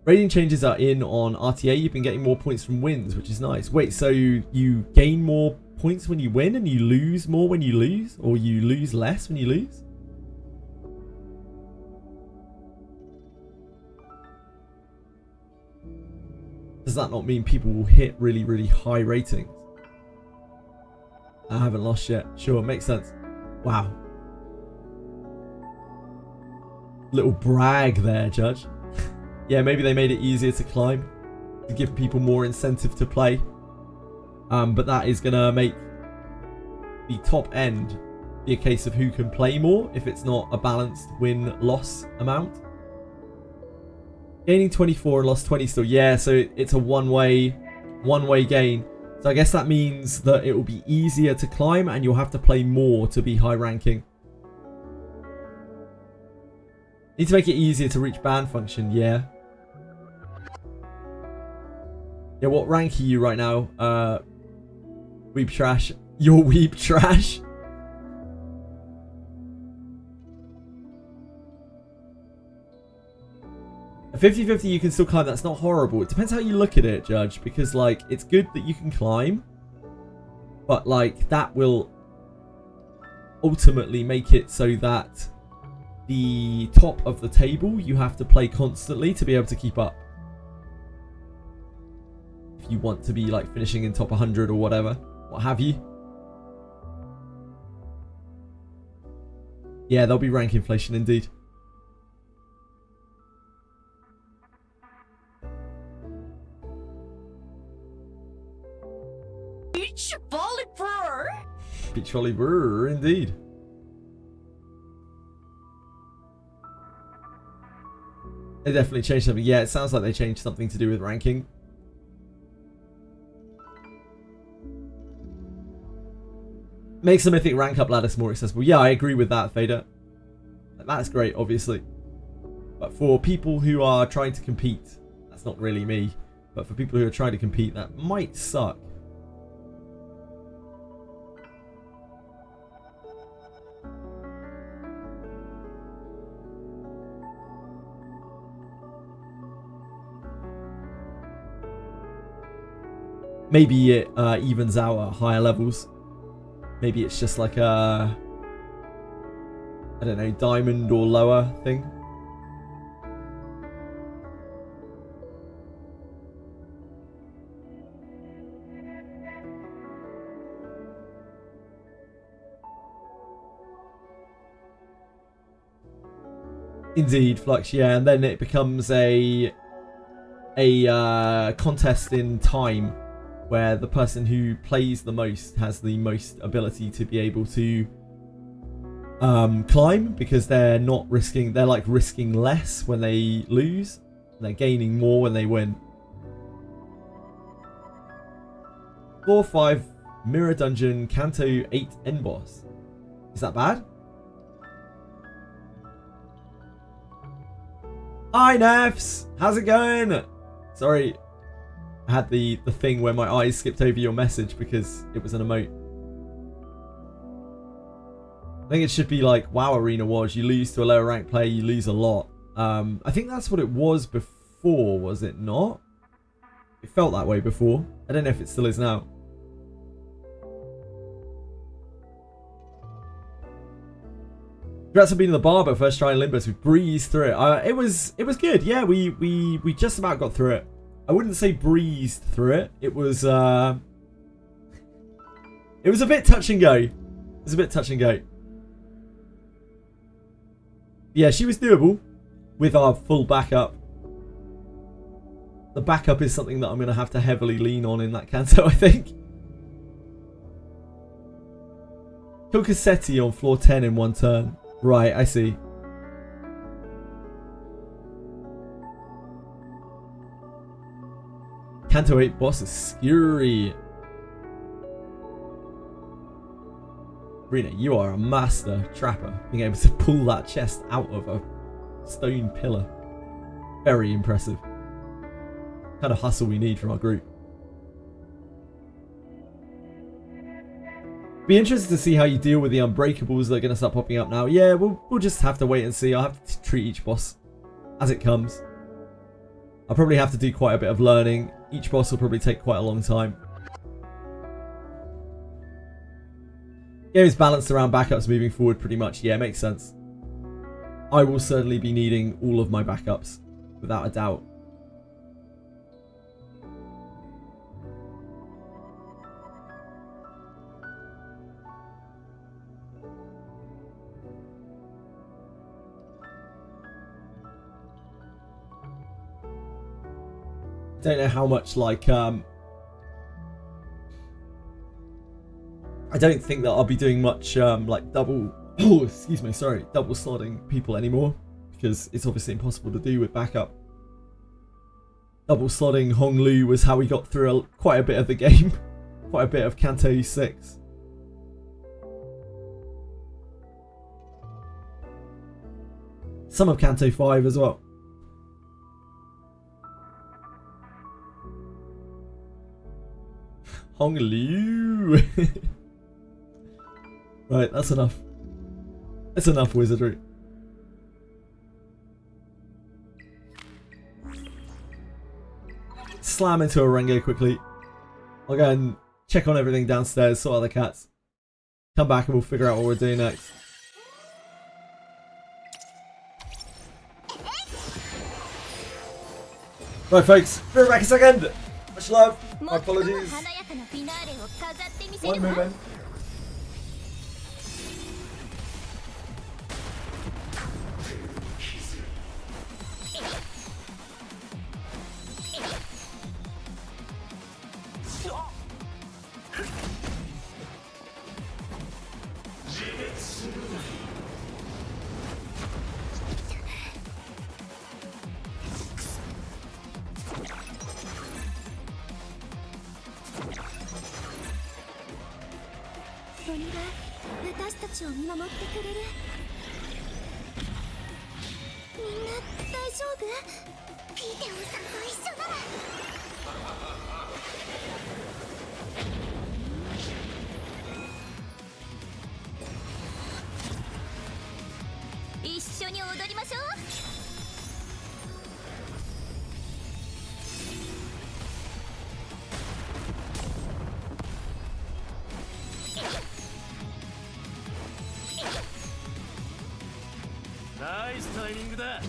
Rating changes are in on RTA. You've been getting more points from wins, which is nice. Wait, so you gain more points when you win and you lose more when you lose? Or you lose less when you lose? Does that not mean people will hit really, really high ratings? I haven't lost yet. Sure, makes sense. Wow. Little brag there, Judge. Yeah, maybe they made it easier to climb to give people more incentive to play. But that is going to make the top end be a case of who can play more if it's not a balanced win-loss amount. Gaining 24 and lost 20 still. Yeah, so it's a one-way gain. So I guess that means that it will be easier to climb and you'll have to play more to be high ranking. Need to make it easier to reach band function, yeah. Yeah, what rank are you right now? Weep trash. You're weep trash. A 50-50 you can still climb, that's not horrible. It depends how you look at it, Judge, because like it's good that you can climb, but like that will ultimately make it so that the top of the table you have to play constantly to be able to keep up. If you want to be like finishing in top 100 or whatever, what have you. Yeah, there'll be rank inflation indeed. Beach volleyball. Beach volleyball, indeed. They definitely changed something. Yeah, it sounds like they changed something to do with ranking. Makes the mythic rank up ladders more accessible. Yeah, I agree with that, Fader. That's great, obviously. But for people who are trying to compete, that's not really me. But for people who are trying to compete, that might suck. Maybe it evens out at higher levels. Maybe it's just like a, I don't know, diamond or lower thing. Indeed, Flux, yeah, and then it becomes a contest in time, where the person who plays the most has the most ability to be able to climb, because they're not risking, they're like risking less when they lose, and they're gaining more when they win. Floor 5, Mirror Dungeon, Canto 8 End Boss. Is that bad? Hi Nefs! How's it going? Sorry. I had the thing where my eyes skipped over your message because it was an emote. I think it should be like WoW Arena was. You lose to a lower ranked player, you lose a lot. I think that's what it was before, was it not? It felt that way before. I don't know if it still is now. Congrats on being the barber first try in Limbus. We breezed through it. It was good. Yeah, we just about got through it. I wouldn't say breezed through it. It was a bit touch and go. It was a bit touch and go. Yeah, she was doable with our full backup. The backup is something that I'm going to have to heavily lean on in that Canto, I think. Kill Cassetti on floor 10 in one turn. Right, I see. Canto 8 boss is scary. Rena, you are a master trapper, being able to pull that chest out of a stone pillar. Very impressive. Kind of hustle we need from our group. Be interested to see how you deal with the unbreakables that are going to start popping up now. Yeah, we'll just have to wait and see. I'll have to treat each boss as it comes. I'll probably have to do quite a bit of learning. Each boss will probably take quite a long time. Game is balanced around backups moving forward pretty much. Yeah, makes sense. I will certainly be needing all of my backups, without a doubt. Don't know how much, like, I don't think that I'll be doing much, like, double slotting people anymore, because it's obviously impossible to do with backup. Double slotting Hong Lu was how we got through quite a bit of the game, quite a bit of Canto 6. Some of Canto 5 as well. Hong Lu. Right, that's enough. That's enough wizardry. Slam into a Rengo quickly. I'll go and check on everything downstairs, sort out the cats. Come back and we'll figure out what we're doing next. Right folks, be right back in a second. Much love. My apologies. One moment. Nice timing だ。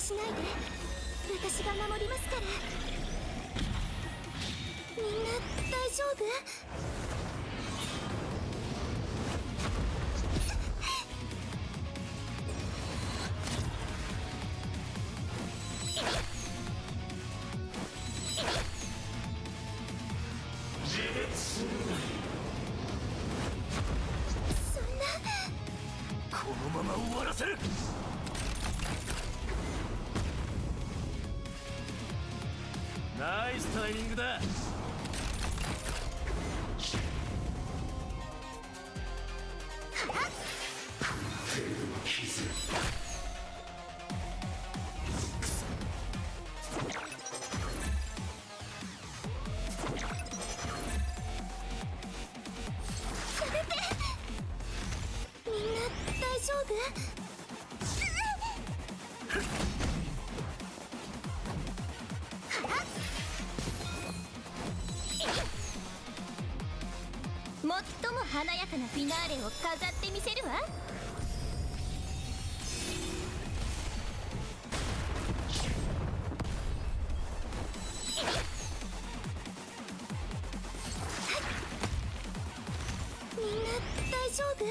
しないで。私が守りますから。みんな大丈夫？そんな。このまま終わらせる。ナイスタイミングだ。みんな大丈夫？最も華やかなフィナーレを飾ってみせるわ。みんな大丈夫？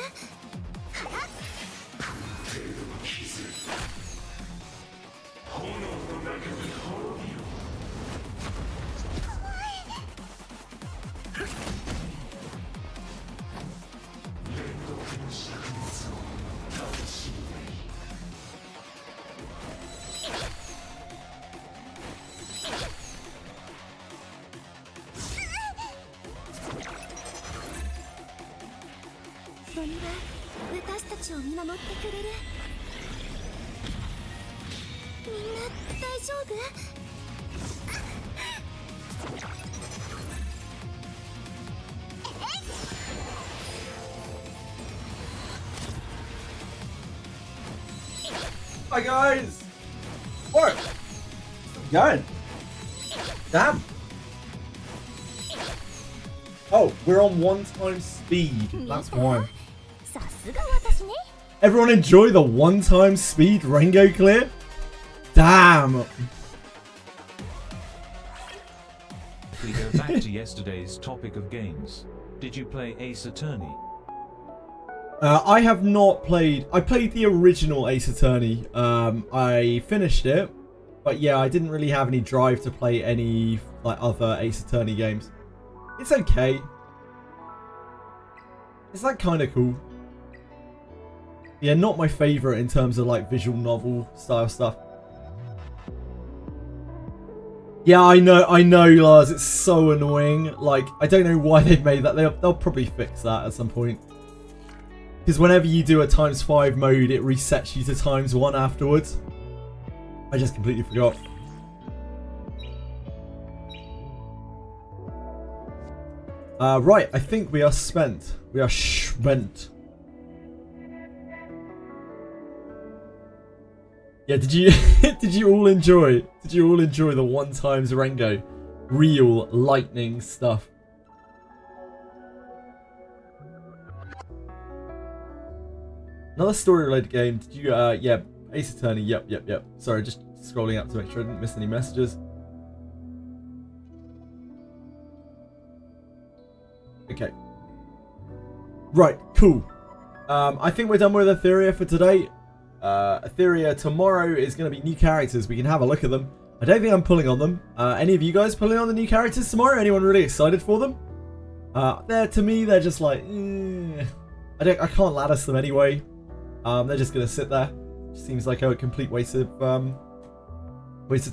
ロニは私たちを見守ってくれる。みんな大丈夫？Hi guys! What? Going? Damn! Oh, we're on 1x speed. That's why. さすが私ね。 Everyone enjoy the 1x speed Rengo clear? Damn! We go back to yesterday's topic of games. Did you play Ace Attorney? I have not played. I played the original Ace Attorney. I finished it, but yeah, I didn't really have any drive to play any like other Ace Attorney games. It's okay. It's like kind of cool. Yeah, not my favorite in terms of like visual novel style stuff. Yeah, I know, Lars. It's so annoying. Like, I don't know why they've made that. They'll probably fix that at some point. Because whenever you do a ×5 mode, it resets you to ×1 afterwards. I just completely forgot. Right, I think we are spent. We are spent. Yeah, did you did you all enjoy the 1x Rengo real lightning stuff? Another story related game. Did you yeah, Ace Attorney. Yep. Sorry, just scrolling up to make sure I didn't miss any messages. Okay. Right, cool. I think we're done with Etheria for today. Etheria tomorrow is going to be new characters. We can have a look at them. I don't think I'm pulling on them. Any of you guys pulling on the new characters tomorrow? Anyone really excited for them? To me, they're just like, I can't lattice them anyway. They're just going to sit there. Seems like a complete waste of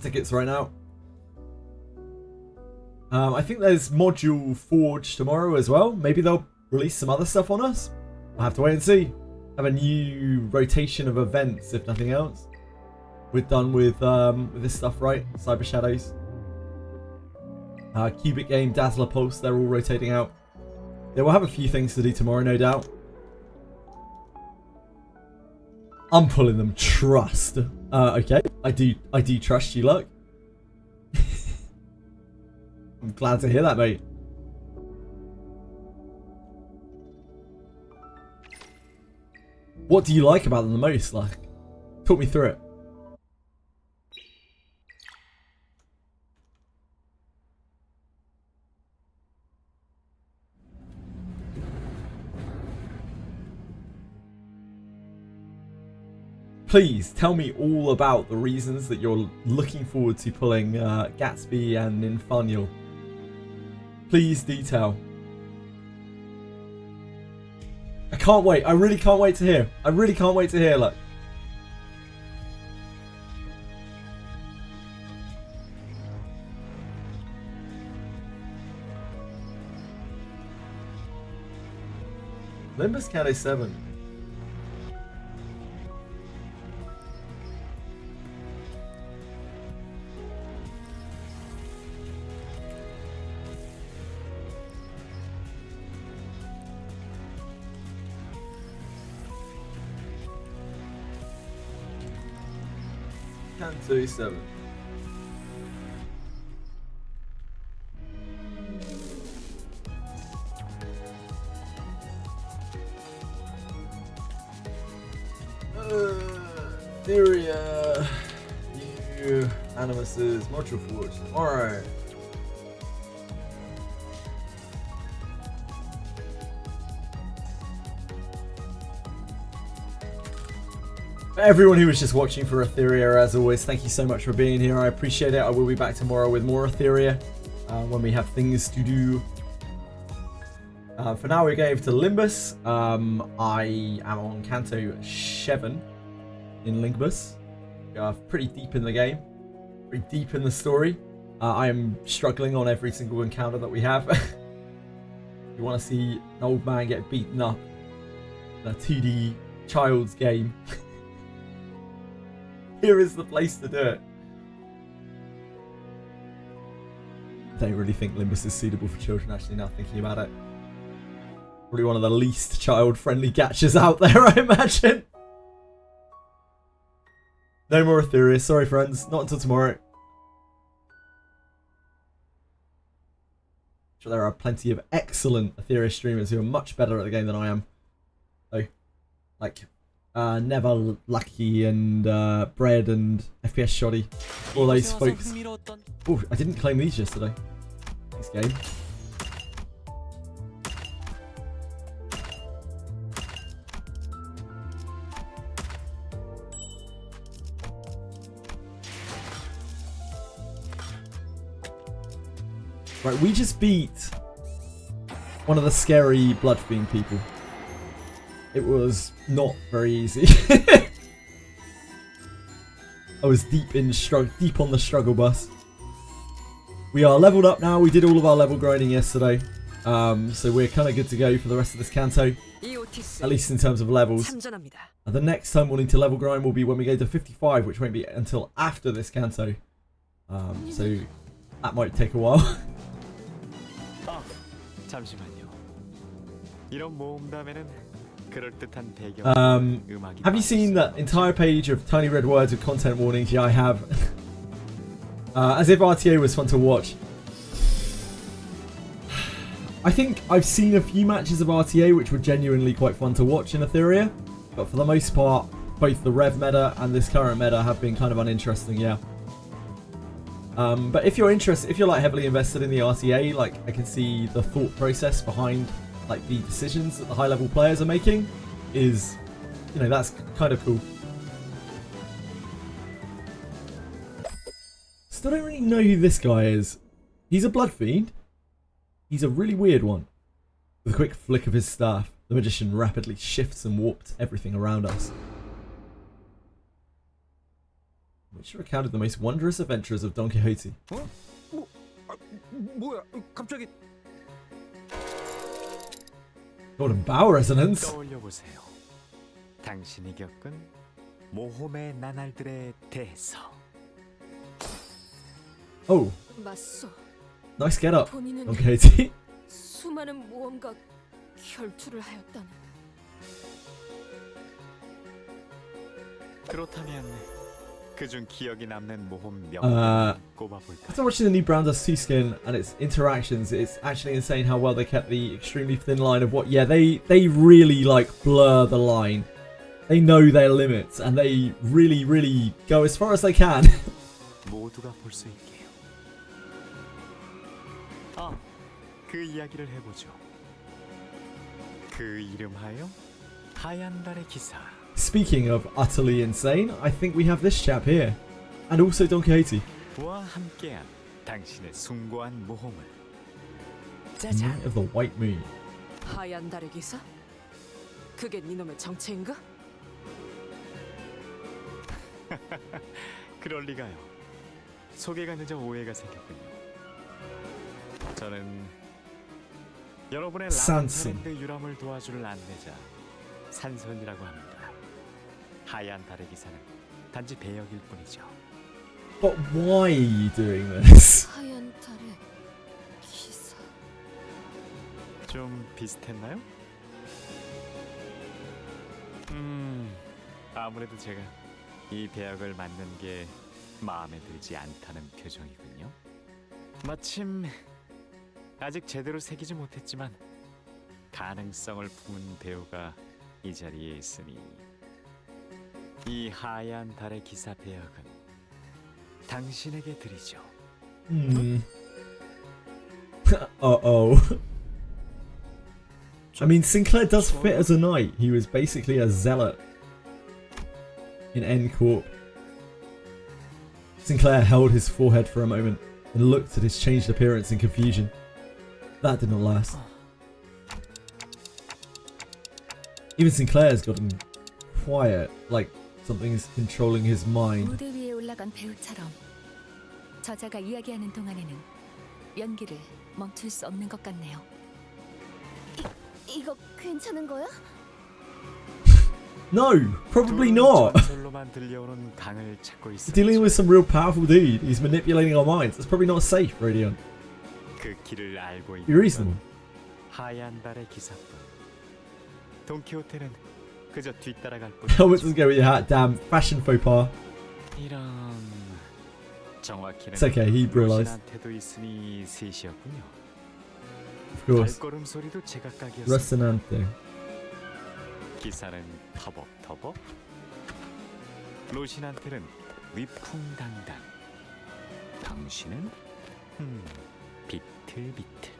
tickets right now. I think there's Module Forge tomorrow as well. Maybe they'll release some other stuff on us. I'll have to wait and see. Have a new rotation of events, if nothing else. We're done with this stuff, right? Cyber Shadows. Cubic Game, Dazzler Pulse, they're all rotating out. Yeah, we'll have a few things to do tomorrow, no doubt. I'm pulling them. Trust. Okay. I do trust you, Luck. I'm glad to hear that, mate. What do you like about them the most? Like, talk me through it. Please tell me all about the reasons that you're looking forward to pulling Gatsby and Infernal. Please detail. I can't wait. I really can't wait to hear. I really can't wait to hear, look. Limbus Canto 7. Canto 7. Etheria. New Animuses. Module Forge. Alright. For everyone who was just watching for Etheria, as always, thank you so much for being here. I appreciate it. I will be back tomorrow with more Etheria when we have things to do. For now, we're going to Limbus. I am on Canto 7 in Limbus. Pretty deep in the game, pretty deep in the story. I am struggling on every single encounter that we have. You want to see an old man get beaten up in a 2D child's game. Here is the place to do it. I don't really think Limbus is suitable for children, actually, now thinking about it. Probably one of the least child-friendly gachas out there, I imagine. No more Etheria. Sorry, friends. Not until tomorrow. I'm sure there are plenty of excellent Etheria streamers who are much better at the game than I am. So, like... Never Lucky and Bread and FPS Shoddy. All those folks. Oh, I didn't claim these yesterday. This game. Right, we just beat one of the scary Blood Fiend people. It was not very easy. I was deep on the struggle bus. We are leveled up now. We did all of our level grinding yesterday. So we're kind of good to go for the rest of this Canto. At least in terms of levels. And the next time we'll need to level grind will be when we go to 55, which won't be until after this Canto. So that might take a while. Have you seen that entire page of tiny red words with content warnings? Yeah, I have. As if RTA was fun to watch. I think I've seen a few matches of RTA which were genuinely quite fun to watch in Etheria, but for the most part, both the Rev meta and this current meta have been kind of uninteresting, yeah. But if you're interested, if you're like heavily invested in the RTA, like I can see the thought process behind like the decisions that the high level players are making is, you know, that's kind of cool. Still don't really know who this guy is. He's a Blood Fiend. He's a really weird one. With a quick flick of his staff, the magician rapidly shifts and warps everything around us. Which recounted the most wondrous adventures of Don Quixote. Golden Bow resonance. 당신이 겪은 모험의 나날들에 대해서. Oh, 맞소. nice get up, 본인은 Don Quixote. 수많은 모험과 결투를 하였다는. 그렇다면 그중 기억이 남는 모험 명단을 꼽아볼까? After watching the new Brown Dust 2 skin and its interactions, it's actually insane how well they kept the extremely thin line of what. Yeah, they really like blur the line. They know their limits and they really go as far as they can. 모두가 볼 수 있게요. 그 이야기를 해보죠. 그 이름하여 하얀 달의 기사. Speaking of utterly insane, I think we have this chap here. And also Don Quixote. 와 함께한 당신의 숭고한 모험을. Night of the White Moon. 하얀 달의 기사? 그게 니놈의 정체인가? 그럴 리가요. 소개가 늦어 오해가 생겼군요. 저는 여러분의 라반사랜드 유람을 도와줄 안내자 산선이라고 합니다. 하얀 달의 기사는 단지 배역일 뿐이죠. But why are you doing this? 하얀 달의 기사. 좀 비슷했나요? 아무래도 제가 이 배역을 맡는 게 마음에 들지 않다는 표정이군요. 마침 아직 제대로 새기지 못했지만 가능성을 품은 배우가 이 자리에 있으니 이 하얀 달의 기사 배역은 당신에게 드리죠. Uh-oh. I mean, Sinclair does fit as a knight. He was basically a zealot in N Corp. Sinclair held his forehead for a moment and looked at his changed appearance in confusion. That did not last. Even Sinclair's gotten quiet, like something's controlling his mind. 무대 위에 올라간 배우처럼 저자가 이야기하는 동안에는 연기를 멈출 수 없는 것 같네요. 이거 괜찮은 거야? No, probably not. 전설로만 들려오는 강을 찾고 있습니다. Dealing with some real powerful dude. He's manipulating our minds. That's probably not safe, Radiant. 그 길을 알고 Be 있는 reasonable. 하얀 달의 기사뿐. 돈키호테는 그저 뒤따라갈 Helmet 뿐이죠. doesn't go with your hat. Damn, fashion faux pas. 이런 정확히는 It's okay, he realised. 로신한테도 있으니 셋이었군요. Of course. 발걸음 소리도 제각각이었습니다. Rocinante. 기사는 터벅터벅, 로신한테는 위풍당당, 당신은 비틀비틀.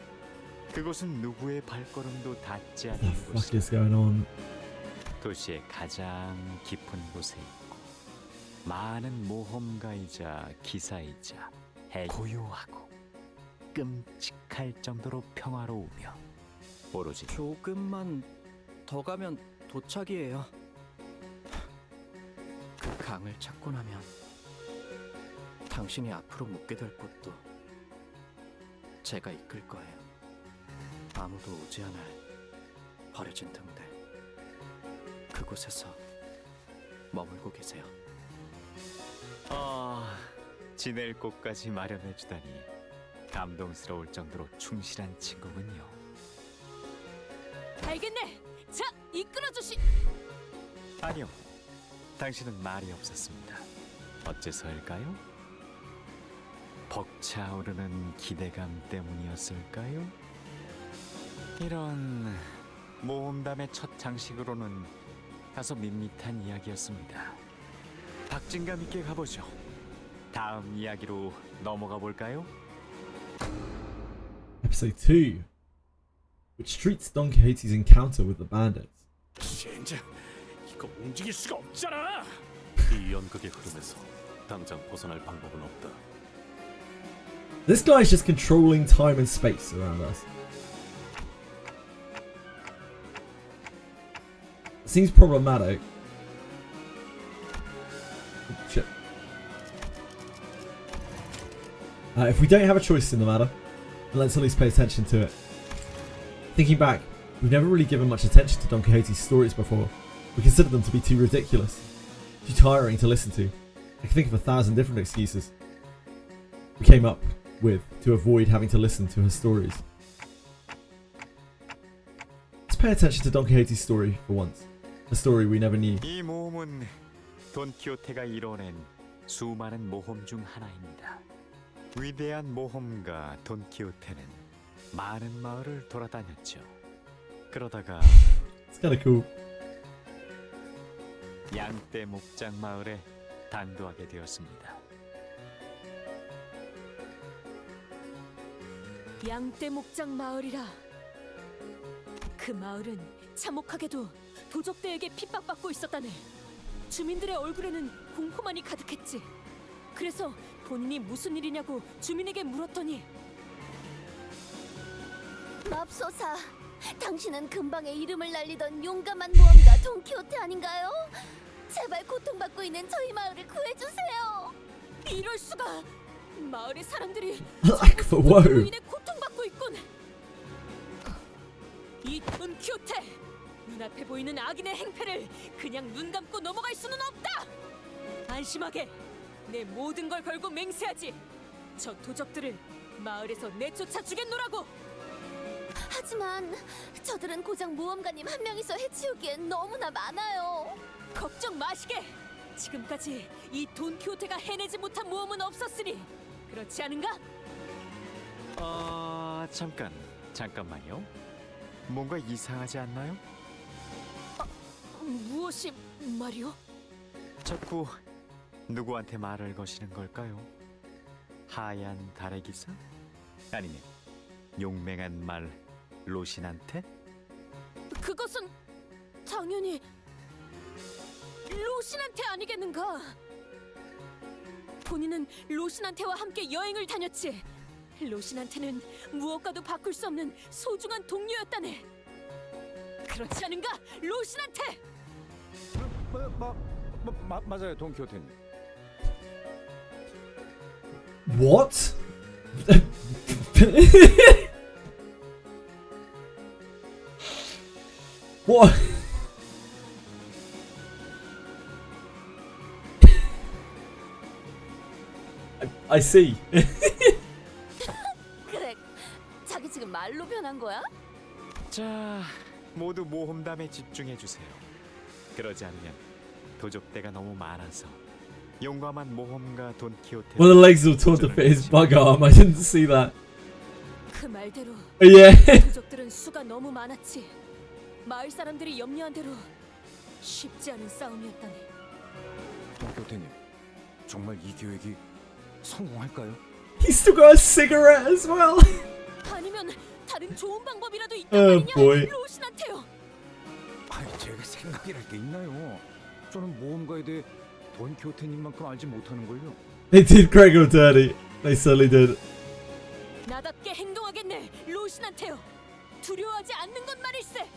그곳은 누구의 발걸음도 닿지 What the 않는 fuck 곳. is going on? 도시의 가장 깊은 곳에 있고 많은 모험가이자 기사이자 고요하고 끔찍할 정도로 평화로우며 오로지 조금만 더 가면 도착이에요. 그 강을 찾고 나면 당신이 앞으로 묻게 될 곳도 제가 이끌 거예요. 아무도 오지 않을 버려진 등대. 그곳에서 머물고 계세요. 지낼 곳까지 마련해 주다니 감동스러울 정도로 충실한 친구군요. 알겠네. 자, 이끌어주시. 아니요, 당신은 말이 없었습니다. 어째서일까요? 벅차오르는 기대감 때문이었을까요? 이런 모험담의 첫 장식으로는 다소 밋밋한 이야기였습니다. 박진감 있게 가보죠. 다음 이야기로 넘어가 볼까요? Episode 2, which treats Don Quixote's encounter with the bandits. 젠장, 이거 움직일 수가 없잖아. 이 연극의 흐름에서 당장 벗어날 방법은 없다. This guy is just controlling time and space around us. Seems problematic. Oh, shit. If we don't have a choice in the matter, then let's at least pay attention to it. Thinking back, we've never really given much attention to Don Quixote's stories before. We consider them to be too ridiculous, too tiring to listen to. I can think of 1,000 different excuses we came up with to avoid having to listen to her stories. Let's pay attention to Don Quixote's story for once. A story we never knew. 이 모험은 돈키호테가 이뤄낸 수많은 모험 중 하나입니다. 위대한 모험가 돈키호테는 많은 마을을 돌아다녔죠. 그러다가 It's kind of cool. 양떼 목장 마을에 당도하게 되었습니다. 양떼 목장 마을이라. 그 마을은 참혹하게도 도적대에게 핍박받고 있었다네. 주민들의 얼굴에는 공포만이 가득했지. 그래서 본인이 무슨 일이냐고 주민에게 물었더니 맙소사, 당신은 근방에 이름을 날리던 용감한 모험가 돈키호테 아닌가요? 제발 고통받고 있는 저희 마을을 구해주세요. 이럴 수가. 마을의 사람들이 Like for 그로 woe. 인해 고통받고 있군. 이 돈키호테, 눈앞에 보이는 악인의 행패를 그냥 눈 감고 넘어갈 수는 없다. 안심하게 내 모든 걸 걸고 맹세하지. 저 도적들을 마을에서 내쫓아 주겠노라고. 하지만 저들은 고작 모험가님 한 명이서 해치우기엔 너무나 많아요. 걱정 마시게. 지금까지 이 돈키호테가 해내지 못한 모험은 없었으니 그렇지 않은가? 잠깐만요. 뭔가 이상하지 않나요? 무엇이 말이오? 자꾸 누구한테 말을 거시는 걸까요? 하얀 달의 기사? 아니면 용맹한 말 로신한테? 그것은 당연히 로신한테 아니겠는가? 본인은 로신한테와 함께 여행을 다녔지. 로신한테는 무엇과도 바꿀 수 없는 소중한 동료였다네. 그렇지 않은가, 로신한테? 맞아요, 돈키호테님. What? What? I see. 그래, 자기 지금 말로 변한 거야? 자, 모두 모험담에 집중해 주세요. 그러지 않으면 도적대가 너무 많아서 용감한 모험가 돈키호테. One of the legs will taunt to fit his bug arm. I didn't see that. 그 말대로 Yeah. 도적들은 수가 너무 많았지. 마을 사람들이 염려한 대로 쉽지 않은 싸움이었다네. 돈키호테님, 정말 이 계획이 성공할까요? He's still got a cigarette as well. 아니면 다른 좋은 방법이라도 있단 Oh 말이냐, boy. 로신한테요. 아니, 제가 생각이랄 게 있나요? 저는 모험가에 대해 돈키호테님만큼 알지 못하는걸요. They did Gregor dirty. They certainly did. 나답게 행동하겠네, 로신한테요. 두려워하지 않는 것 말일세.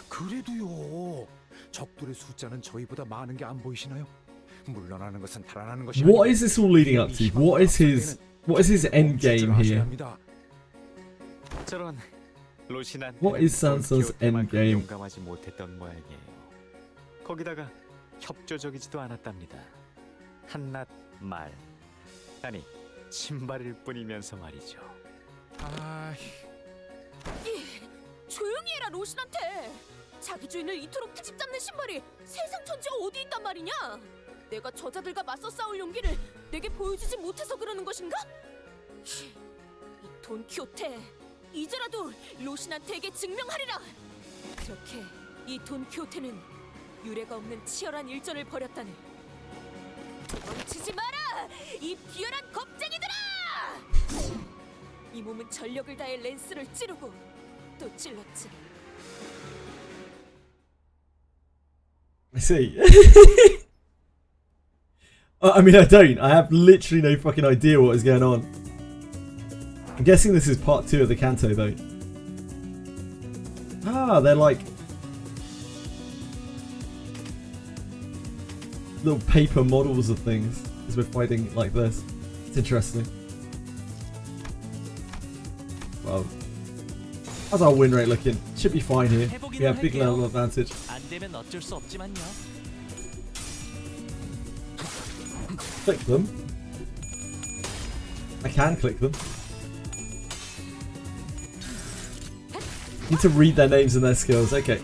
그래도요. 적들의 숫자는 저희보다 많은 게 안 보이시나요? 물러나는 것은 달아나는 것이 What is this all leading up to? What is his end game here? 저런 로신한테 What is Sansa's end game? 용감하지 못했던 모양이에요. 거기다가 협조적이지도 않았답니다. 한낱 말, 아니 신발일 뿐이면서 말이죠. 조용히 해라, 로신한테. 자기 주인을 이토록 트집 잡는 신발이 세상 천지가 어디 있단 말이냐? 내가 저자들과 맞서 싸울 용기를 내게 보여주지 못해서 그러는 것인가? 이 돈키호테, 이제라도 로신한테에게 증명하리라. 그렇게 이 돈키호테는 유례가 없는 치열한 일전을 벌였다네. 도망치지 마라, 이 비열한 겁쟁이들아! 이 몸은 전력을 다해 랜스를 찌르고 또 찔렀지. I see. I mean, I don't. I have literally no fucking idea what is going on. I'm guessing this is part 2 of the Canto, though. Ah, they're like little paper models of things as we're fighting like this. It's interesting. Well, how's our win rate looking? Should be fine here. We have big level advantage. 안 되면 어쩔 수 없지만요. Click them. I can click them. Need to read their names and their skills. Okay.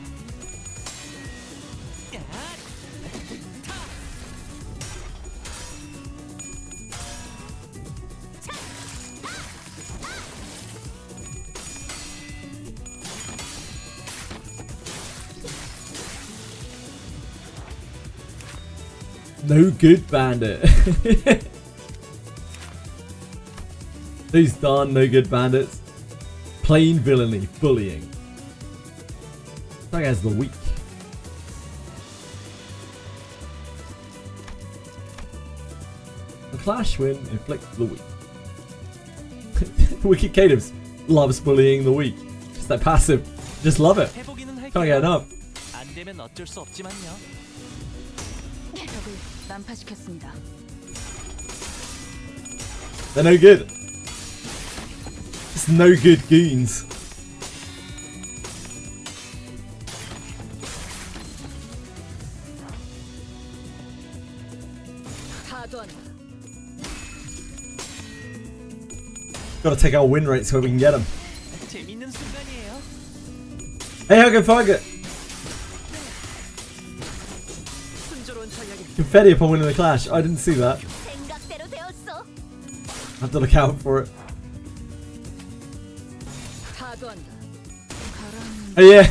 No good, bandit. These darn no good bandits. Plain villainy, bullying. That guy's the weak. The clash win inflict the weak. Wicked Cadence loves bullying the weak. Just that passive. Just love it. Can't get enough. 안 되면 어쩔 수 없지만요. 적을 난파시켰습니다. They're no good. It's no good goons. Gotta take our win rate so we can get them. 재밌는 순간이에요. Hey, Hogan Fugger! 순조로운 전략이 Confetti upon winning the clash. I didn't see that. 생각대로 되었어. I have to look out for it. Oh yeah!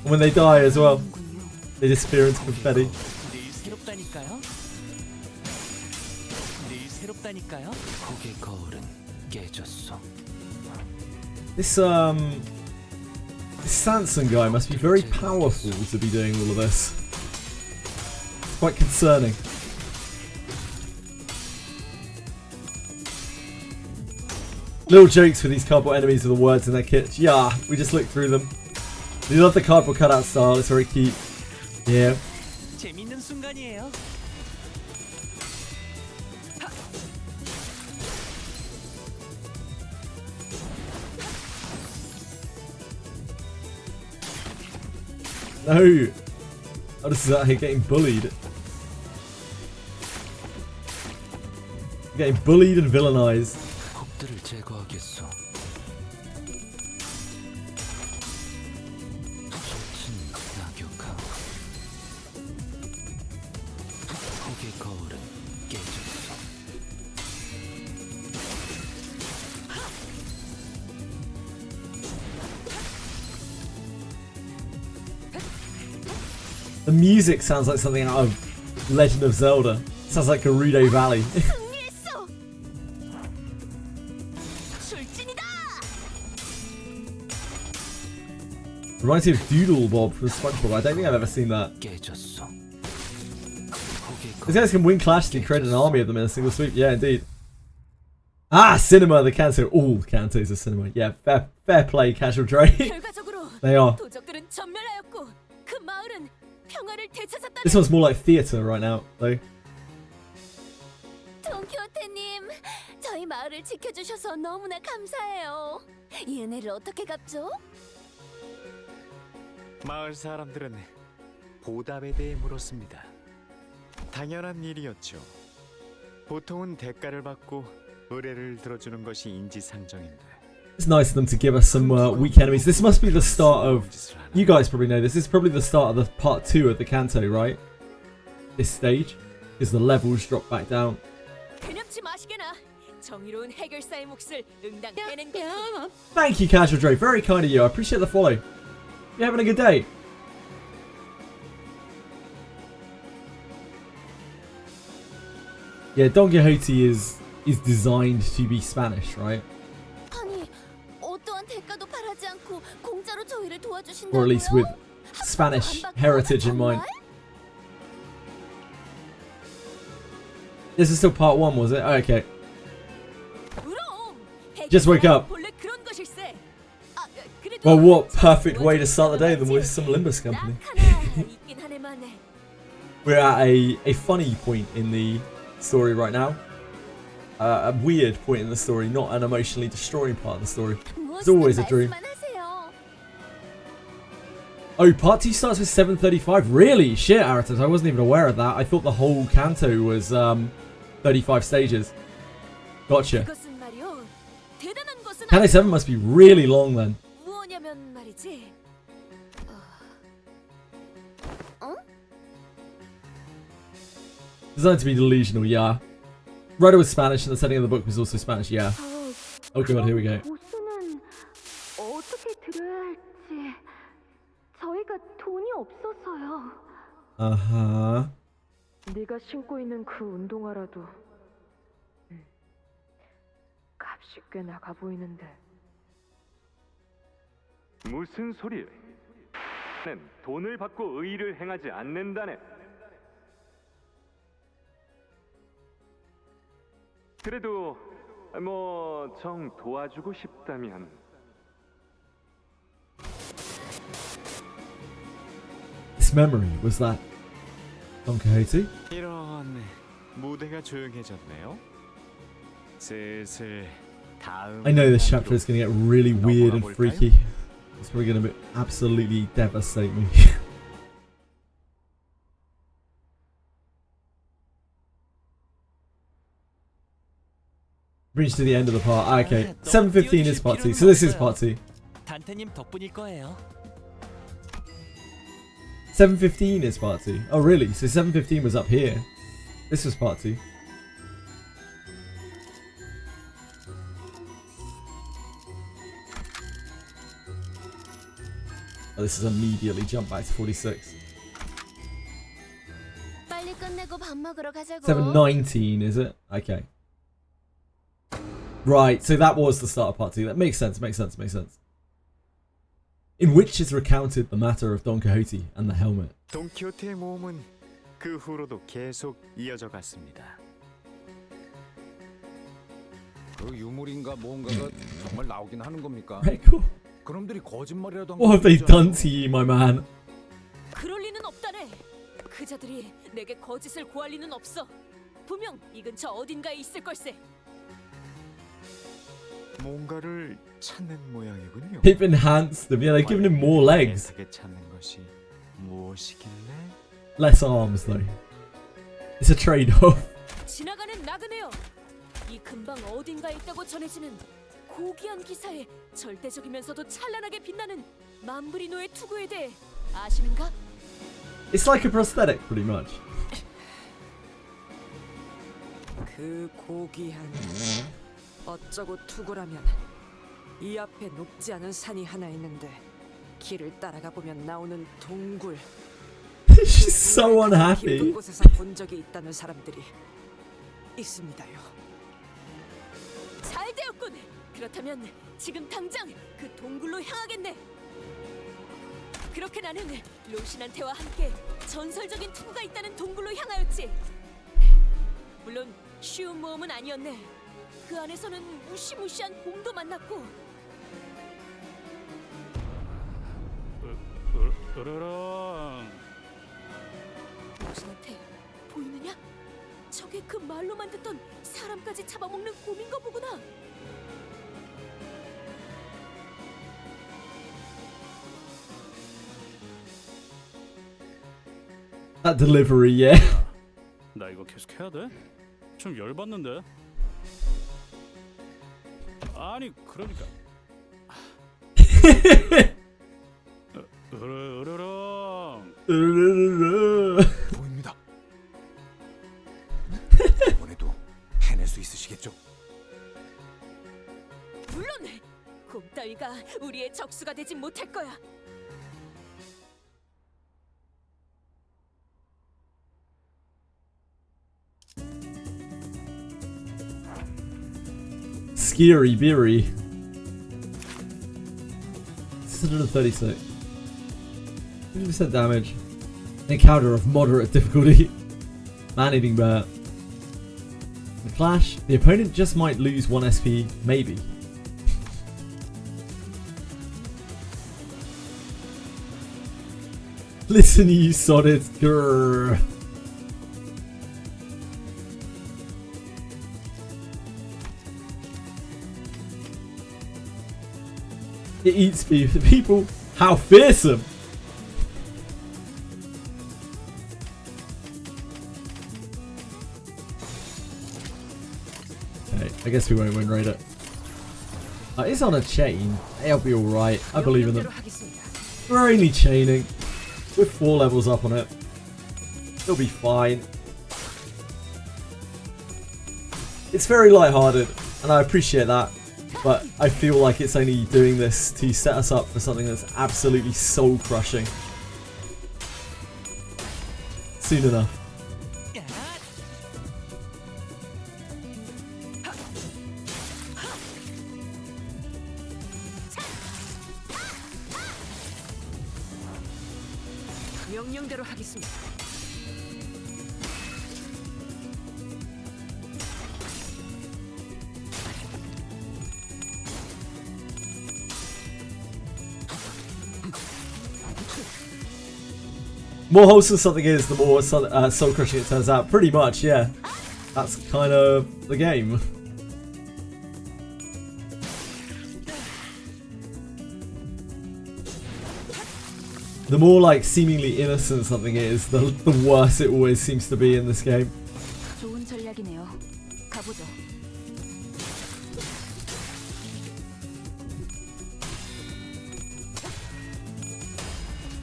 When they die as well. They disappear into confetti. 늘 새롭다니까요. 늘 새롭다니까요. 고개 거울은 깨졌어. This Sanson guy must be very powerful to be doing all of this. It's quite concerning. Little jokes for these cardboard enemies with the words in their kits. Yeah, we just looked through them. We love the cardboard cutout style, it's very cute. Yeah. 재밌는 순간이에요. No! Oh, this is out here getting bullied. Getting bullied and villainized. 곡들을 제거하겠어. 솟친 낙엽하고 고개 거울은 깨졌어. The music sounds like something out of Legend of Zelda. Sounds like Gerudo Valley. 승리했어. 출진이다. Reminds me of Doodle Bob from SpongeBob. I don't think I've ever seen that. 깨졌어. These guys can win Clash and create an army of them in a single sweep. Yeah, indeed. Ah, Cinema, the Canto. All Cantos are Cinema. Yeah, fair play, Casual Dre. 결과적으로 They are. 도적들은 전멸하였고 그 마을은 평화를 되찾았다네. This one's more like theatre right now, though. 돈키호테님, 저희 마을을 지켜주셔서 너무나 감사해요. 이 은혜를 어떻게 갚죠? 마을 사람들은 보답에 대해 물었습니다. 당연한 일이었죠. 보통은 대가를 받고 의뢰를 들어주는 것이 인지상정인데. It's nice of them to give us some weak enemies. This must be the start of... You guys probably know this. This is probably the start of the part 2 of the Canto, right? This stage. Because the levels drop back down. 그념치 마시게나. 정의로운 해결사의 몫을 응당 해낸 것도. Thank you, Casual Dre. Very kind of you. I appreciate the follow. You having a good day? Yeah, Don Quixote is designed to be Spanish, right? 아니, 어떠한 대가도 바라지 않고 공짜로 저희를 도와주신다고요? Or at least with Spanish heritage in mind. This is still part 1, was it? Oh, okay. Just wake up. Well, what perfect way to start the day than with some Limbus Company. We're at a funny point in the story right now. A weird point in the story, not an emotionally destroying part of the story. It's always a dream. Oh, part 2 starts with 735. Really? Shit, Aratus, I wasn't even aware of that. I thought the whole Canto was 35 stages. Gotcha. Canto 7 must be really long then. Designed to be delusional, yeah. Writer was Spanish and the setting of the book was also Spanish, yeah. Oh god, here we go. Uh-huh. 네가 신고 있는 그 운동화라도 값이 꽤 나가 보이는데. 무슨 소리야? 는 돈을 받고 의의를 행하지 않는다네. 그래도 뭐 정 도와주고 싶다면. This memory was that Don Quixote? 이런 무대가 조용해졌네요. 슬슬 다음. I know this chapter is going to get really weird and freaky. It's probably going to absolutely devastate me. Reached to the end of the part. Ah, okay, 7:15 is part 2, so this is part 2. 단테님 덕분일 거예요. 7:15 is part 2. Oh really? So 7:15 was up here. This was part 2. Oh, this is immediately jump back to 46. 끝내고 밥 먹으러 가자고. 719, is it? Okay. Right, so that was the start of part 2. That makes sense, makes sense, makes sense. In which is recounted the matter of Don Quixote and the helmet. 돈키호테의 모험은 그 후로도 계속 이어져 갔습니다. 그 유물인가 뭔가가 정말 나오긴 하는 겁니까? Right, cool. 그놈들이 거짓말이라도 한 What have they done to you, my man? 그럴 리는 없다네. 그자들이 내게 거짓을 고할 리는 없어. 분명 이 근처 어딘가에 있을 걸세. 뭔가를 찾는 모양이군요. They've enhanced them. Yeah, they've given him more legs. 애타게 찾는 것이 무엇이길래? Less arms, though. It's a trade-off. 지나가는 나그네여. 이 근방 어딘가에 있다고 전해지는 고귀한 기사에 절대적이면서도 찬란하게 빛나는 만브리노의 투구에 대해 아시는가? It's like a prosthetic, pretty much. 그 고귀한 어쩌고 투구라면 이 앞에 높지 않은 산이 하나 있는데 길을 따라가 보면 나오는 동굴. She's so unhappy. 깊은 곳에서 본 적이 있다는 사람들이 있습니다요. 잘 되었군. 그렇다면 지금 당장 그 동굴로 향하겠네. 그렇게 나는 로신한테와 함께 전설적인 투구가 있다는 동굴로 향하였지. 물론 쉬운 모험은 아니었네. 그 안에서는 무시무시한 곰도 만났고. 로신한테 보이느냐? 저게 그 말로만 듣던 사람까지 잡아먹는 곰인 거 보구나. That delivery, yeah. 나 이거 계속 해야 돼? 좀 열받는데. 아니 그러니까. 보입니다. 이번에도 해낼 수 있으시겠죠? 물론 곰 따위가 우리의 적수가 되진 못할 거야. Scary Beery. 636. 50% damage. Encounter of moderate difficulty. Man-eating bear. The clash. The opponent just might lose 1 SP, maybe. Listen, you sodded. Grrr. It eats people. How fearsome! Okay, I guess we won't win Raider. It's on a chain. They'll be alright. I believe in them. We're only chaining. We're 4 levels up on it. It'll be fine. It's very lighthearted, and I appreciate that. But I feel like it's only doing this to set us up for something that's absolutely soul-crushing. Soon enough. 명령대로 하겠습니다. More wholesome something is, the more soul crushing it turns out. Pretty much, yeah. That's kind of the game. The more like seemingly innocent something is, the worse it always seems to be in this game. 좋은 전략이네요. 가보죠.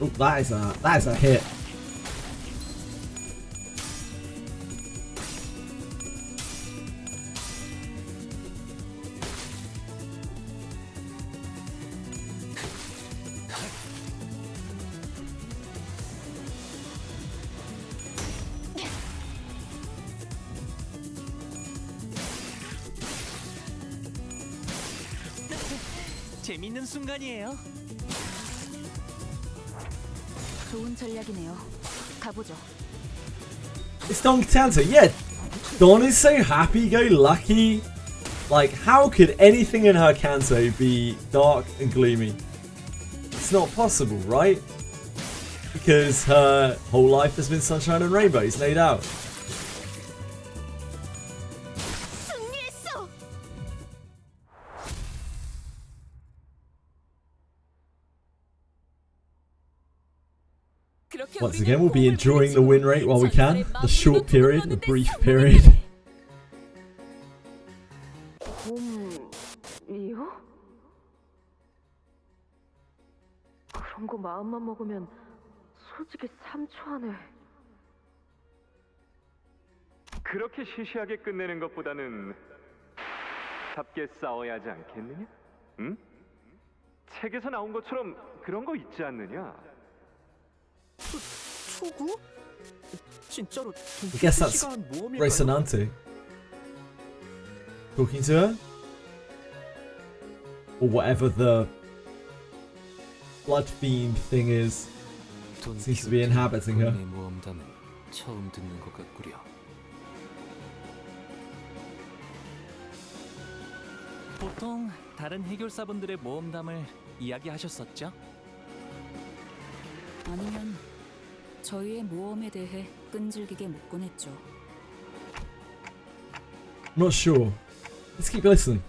Oh, that is a hit. 재밌는 순간이에요. 좋은 전략이네요. 가보죠. It's Don Canto. Yeah, Don is so happy-go-lucky. Like, how could anything in her Canto be dark and gloomy? It's not possible, right? Because her whole life has been sunshine and rainbows, no doubt. Once again, we'll be enjoying the win rate while we can. The short period, the brief period. 곰이요? 그런 거 마음만 먹으면 솔직히 3초 안에. 그렇게 시시하게 끝내는 것보다는 답게 싸워야 하지 않겠느냐? 응? 책에서 나온 것처럼 그런 거 있지 않느냐? 투구? 진짜로 I guess that's Resonante. Talking to her? Or whatever the blood fiend thing is. Seems to be inhabiting her. 모험담은 처음 듣는 것 같구려. 보통 다른 해결사분들의 모험담을 이야기하셨었죠? 아니면 저희의 모험에 대해 끈질기게 묻곤 했죠. I'm not sure. Let's keep listening.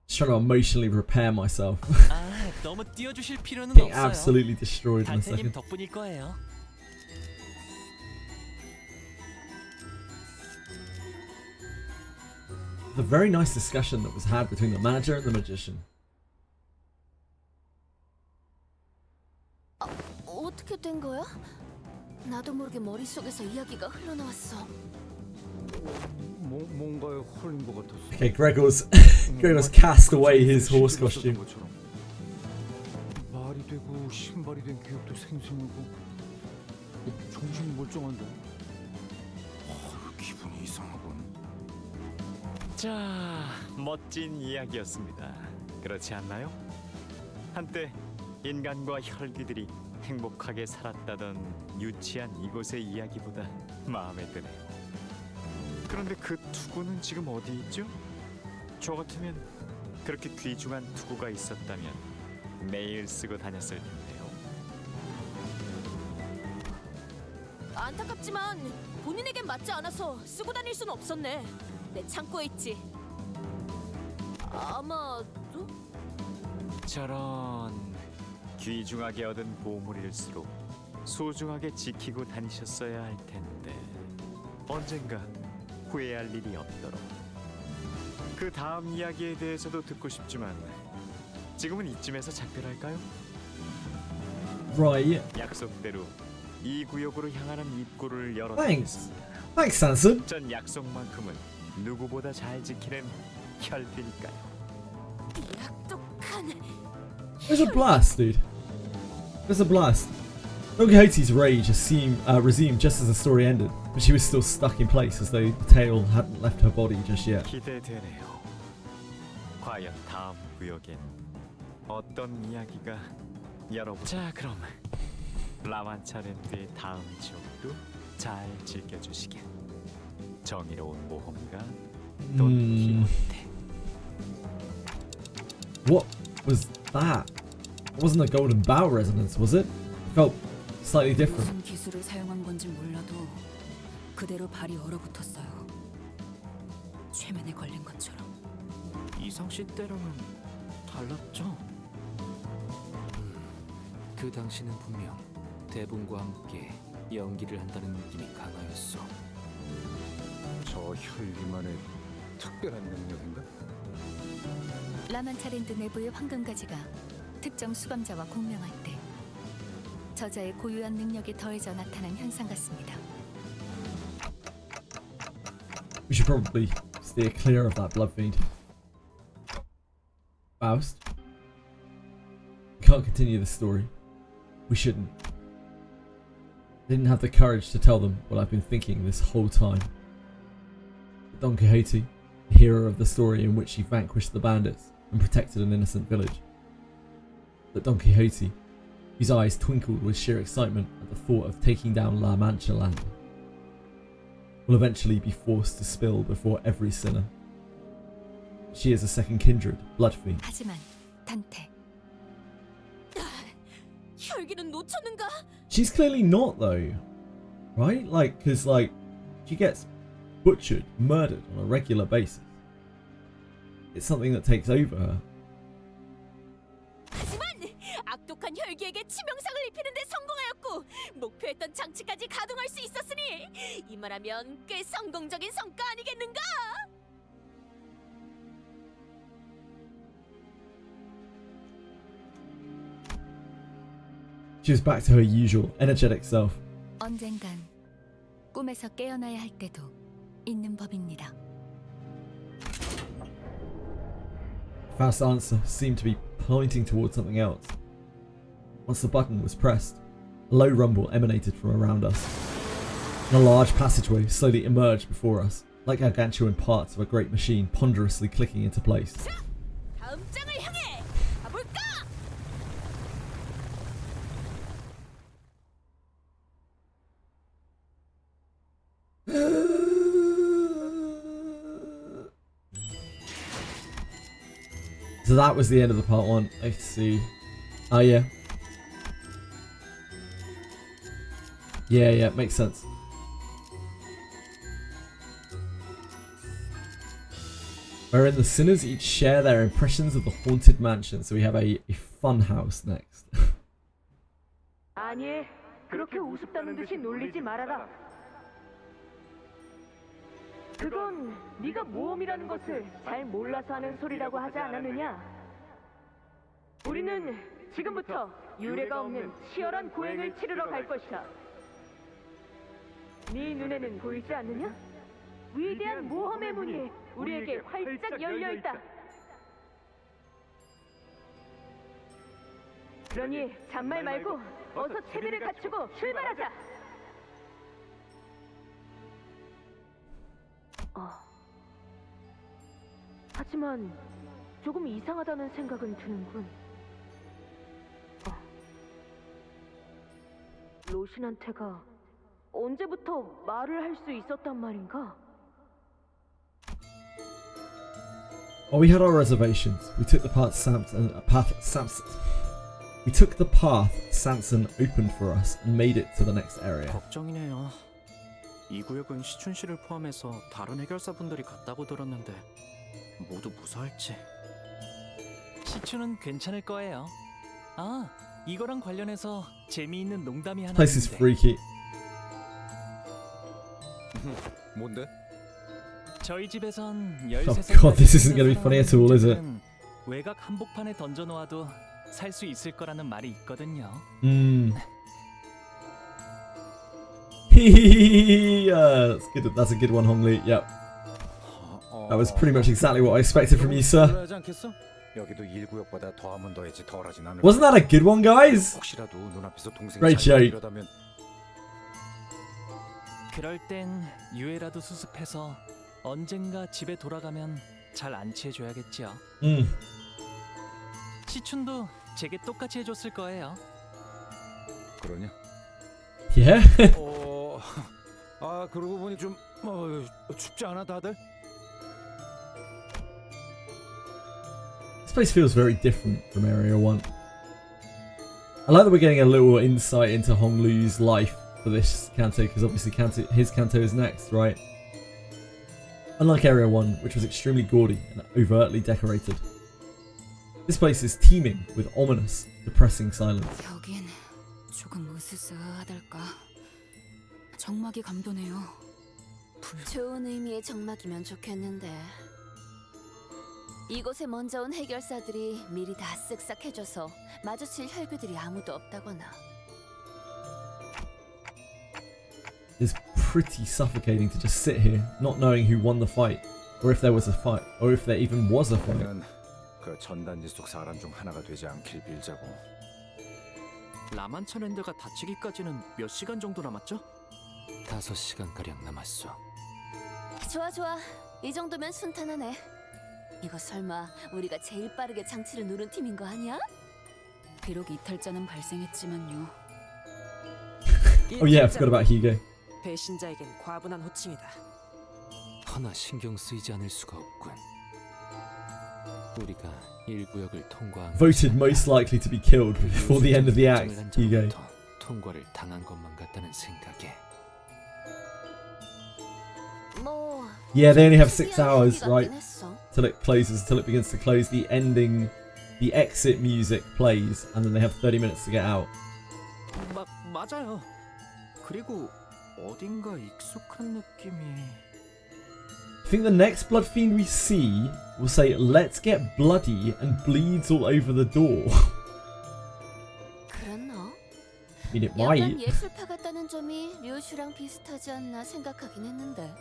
Just trying to emotionally prepare myself. 아, 너무 띄워주실 필요는 Getting 없어요. absolutely destroyed in a 단테님 second. 덕분일 거예요. The very nice discussion that was had between the manager and the magician. 어떻게 된 거야? 나도 모르게 머릿속에서 이야기가 흘러나왔어. 뭔가에 홀린 것 같았어. Okay, Gregor's cast away his horse costume. 말이 되고 신발이 된 기억도 생생하고 정신이 멀쩡한데. 기분이 이상하군. 자, 멋진 이야기였습니다. 그렇지 않나요? 한때 인간과 혈귀들이 행복하게 살았다던 유치한 이곳의 이야기보다 마음에 드네요. 그런데 그 투구는 지금 어디 있죠? 저 같으면 그렇게 귀중한 투구가 있었다면 매일 쓰고 다녔을 텐데요. 안타깝지만 본인에겐 맞지 않아서 쓰고 다닐 수는 없었네. 내 창고에 있지. 아마도? 저런 귀중하게 얻은 보물일수록 소중하게 지키고 다니셨어야 할 텐데 언젠가 후회할 일이 없도록. 그 다음 이야기에 대해서도 듣고 싶지만 지금은 이쯤에서 작별할까요? Right. 약속대로 이 구역으로 향하는 입구를 Thanks. 열어드리겠습니다. Thanks, Sanson. 전 약속만큼은 누구보다 잘 지키는 혈귀니까요. There's a blast, dude. There's a blast. Don Quixote's rage resumed just as the story ended, but she was still stuck in place as though the tail hadn't left her body just yet. 기대되네요. 과연 다음 구역엔 어떤 이야기가 여러분. 자, 그럼 라만차랜드의 다음 지역도 잘 즐겨주시길. 정의로운 모험가 돈 키호테. What was that? It wasn't a golden bow resonance, was it? It felt slightly different. 무슨 기술을 사용한 건지 몰라도 그대로 발이 얼어붙었어요. 최면에 걸린 것처럼. 이상 씨 때랑은 달랐죠? 그 당시는 분명 대분과 함께 연기를 한다는 느낌이 강하였어. 저 혈기만의 특별한 능력인가? 라만차랜드 내부의 황금가지가 특정 수감자와 공명할 때 저자의 고유한 능력이 더해져 나타난 현상 같습니다. We should probably steer clear of that blood fiend. Faust? We can't continue this story. We shouldn't. I didn't have the courage to tell them what I've been thinking this whole time. Don Quixote, the hero of the story in which he vanquished the bandits and protected an innocent village. But Don Quixote, whose eyes twinkled with sheer excitement at the thought of taking down La Mancha land, will eventually be forced to spill before every sinner. She is a second kindred, blood fiend. 하지만 단테. 혈기는 놓쳤는가? She's clearly not though, right? Like, cause like, she gets butchered, murdered on a regular basis. It's something that takes over her. 하지만 악독한 혈기에게 치명상을 입히는데 성공하였고 목표했던 장치까지 가동할 수 있었으니 이말하면 꽤 성공적인 성과 아니겠는가? She was back to her usual energetic self. 언젠간 꿈에서 깨어나야 할 때도 있는 법입니다. Faust's answer seemed to be pointing towards something else. Once the button was pressed, a low rumble emanated from around us, and a large passageway slowly emerged before us, like gargantuan parts of a great machine ponderously clicking into place. 다음 장을 향해 가볼까? So that was the end of the part one. I see. Oh yeah. Yeah, makes sense. Wherein the sinners each share their impressions of the haunted mansion. So we have a fun house next. 아니, 그렇게 우습다는 듯이 놀리지 말아라. 그건 네가 모험이라는 것을 잘 몰라서 하는 소리라고 하지 않았느냐? 우리는 지금부터 유례가 없는 치열한 고행을 치르러 갈 것이다. 네 눈에는 보이지 않느냐? 위대한 모험의 문이 우리에게 활짝 열려 있다. 그러니 잔말 말고 어서 채비를 갖추고 출발하자. 하지만 조금 이상하다는 생각은 드는군. 로신한테가 언제부터 말을 할 수 있었단 말인가? Oh, we had our reservations. We took the path Samson opened for us and made it to the next area. 걱정이네요. 이 구역은 시춘 씨를 포함해서 다른 해결사분들이 갔다고 들었는데 모두 무사할지. 시추는 괜찮을 거예요. 아, 이거랑 관련해서 재미있는 농담이 하나 Place is 있는데. freaky. 뭔데? 저희 집에선 Oh 13살 god, this isn't gonna be funny at all, is it? 외곽 한복판에 던져놓아도 살 수 있을 거라는 말이 있거든요. Yeah, that's good. That's a good one, Hongli. Yep. That was pretty much exactly what I expected from you, sir. 여기도 1구역보다 더하면 더했지 덜하진 않을. Wasn't that a good one, guys? 혹시라도 눈앞에서 동생이 Great joke. 이러다면 그럴 땐 유해라도 수습해서 언젠가 집에 돌아가면 잘 안치해줘야겠지요. 시춘도 제게 똑같이 해줬을 거예요. 그러냐? Yeah. 그러고 보니 좀 춥지 않아 다들? This place feels very different from Area 1. I like that we're getting a little insight into Honglu's life for this Canto, because obviously his Canto is next, right? Unlike Area 1, which was extremely gaudy and overtly decorated, this place is teeming with ominous, depressing silence. 여긴 조금 으스스하달까. 정막이 감도네요. 좋은 의미의 정막이면 좋겠는데. 이곳에 먼저 온 해결사들이 미리 다 쓱싹 해줘서 마주칠 혈귀들이 아무도 없다거나. It's pretty suffocating to just sit here, not knowing who won the fight, or if there was a fight, or if there even was a fight. 그 전단지 속 사람 중 하나가 되지 않길 빌자고. 라만차랜드가 닫히기까지는 몇 시간 정도 남았죠? 5시간가량 남았어. 좋아. 이 정도면 순탄하네. 이거 설마 우리가 제일 빠르게 장치를 누른 팀인 거 아니야? 비록 이탈자는 발생했지만요. Oh yeah, I forgot about Hugo. 배신자에겐 과분한 호칭이다. 하나 신경 쓰이지 않을 수가 없군. 우리가 1구역을 통과한 Voted most likely to be killed before the end of the act. Hugo. 통과를 당한 것만 같다는 생각에. 뭐 Yeah, they only have 6 hours, right? 했어. Till it closes, till it begins to close. The ending, the exit music plays, and then they have 30 minutes to get out. 맞아요. 그리고 어딘가 익숙한 느낌이. I think the next blood fiend we see will say, "Let's get bloody," and bleeds all over the door. 그랬나? I mean, it 약간 might. 예술파 같다는 점이 류슈랑 비슷하지 않나 생각하긴 했는데.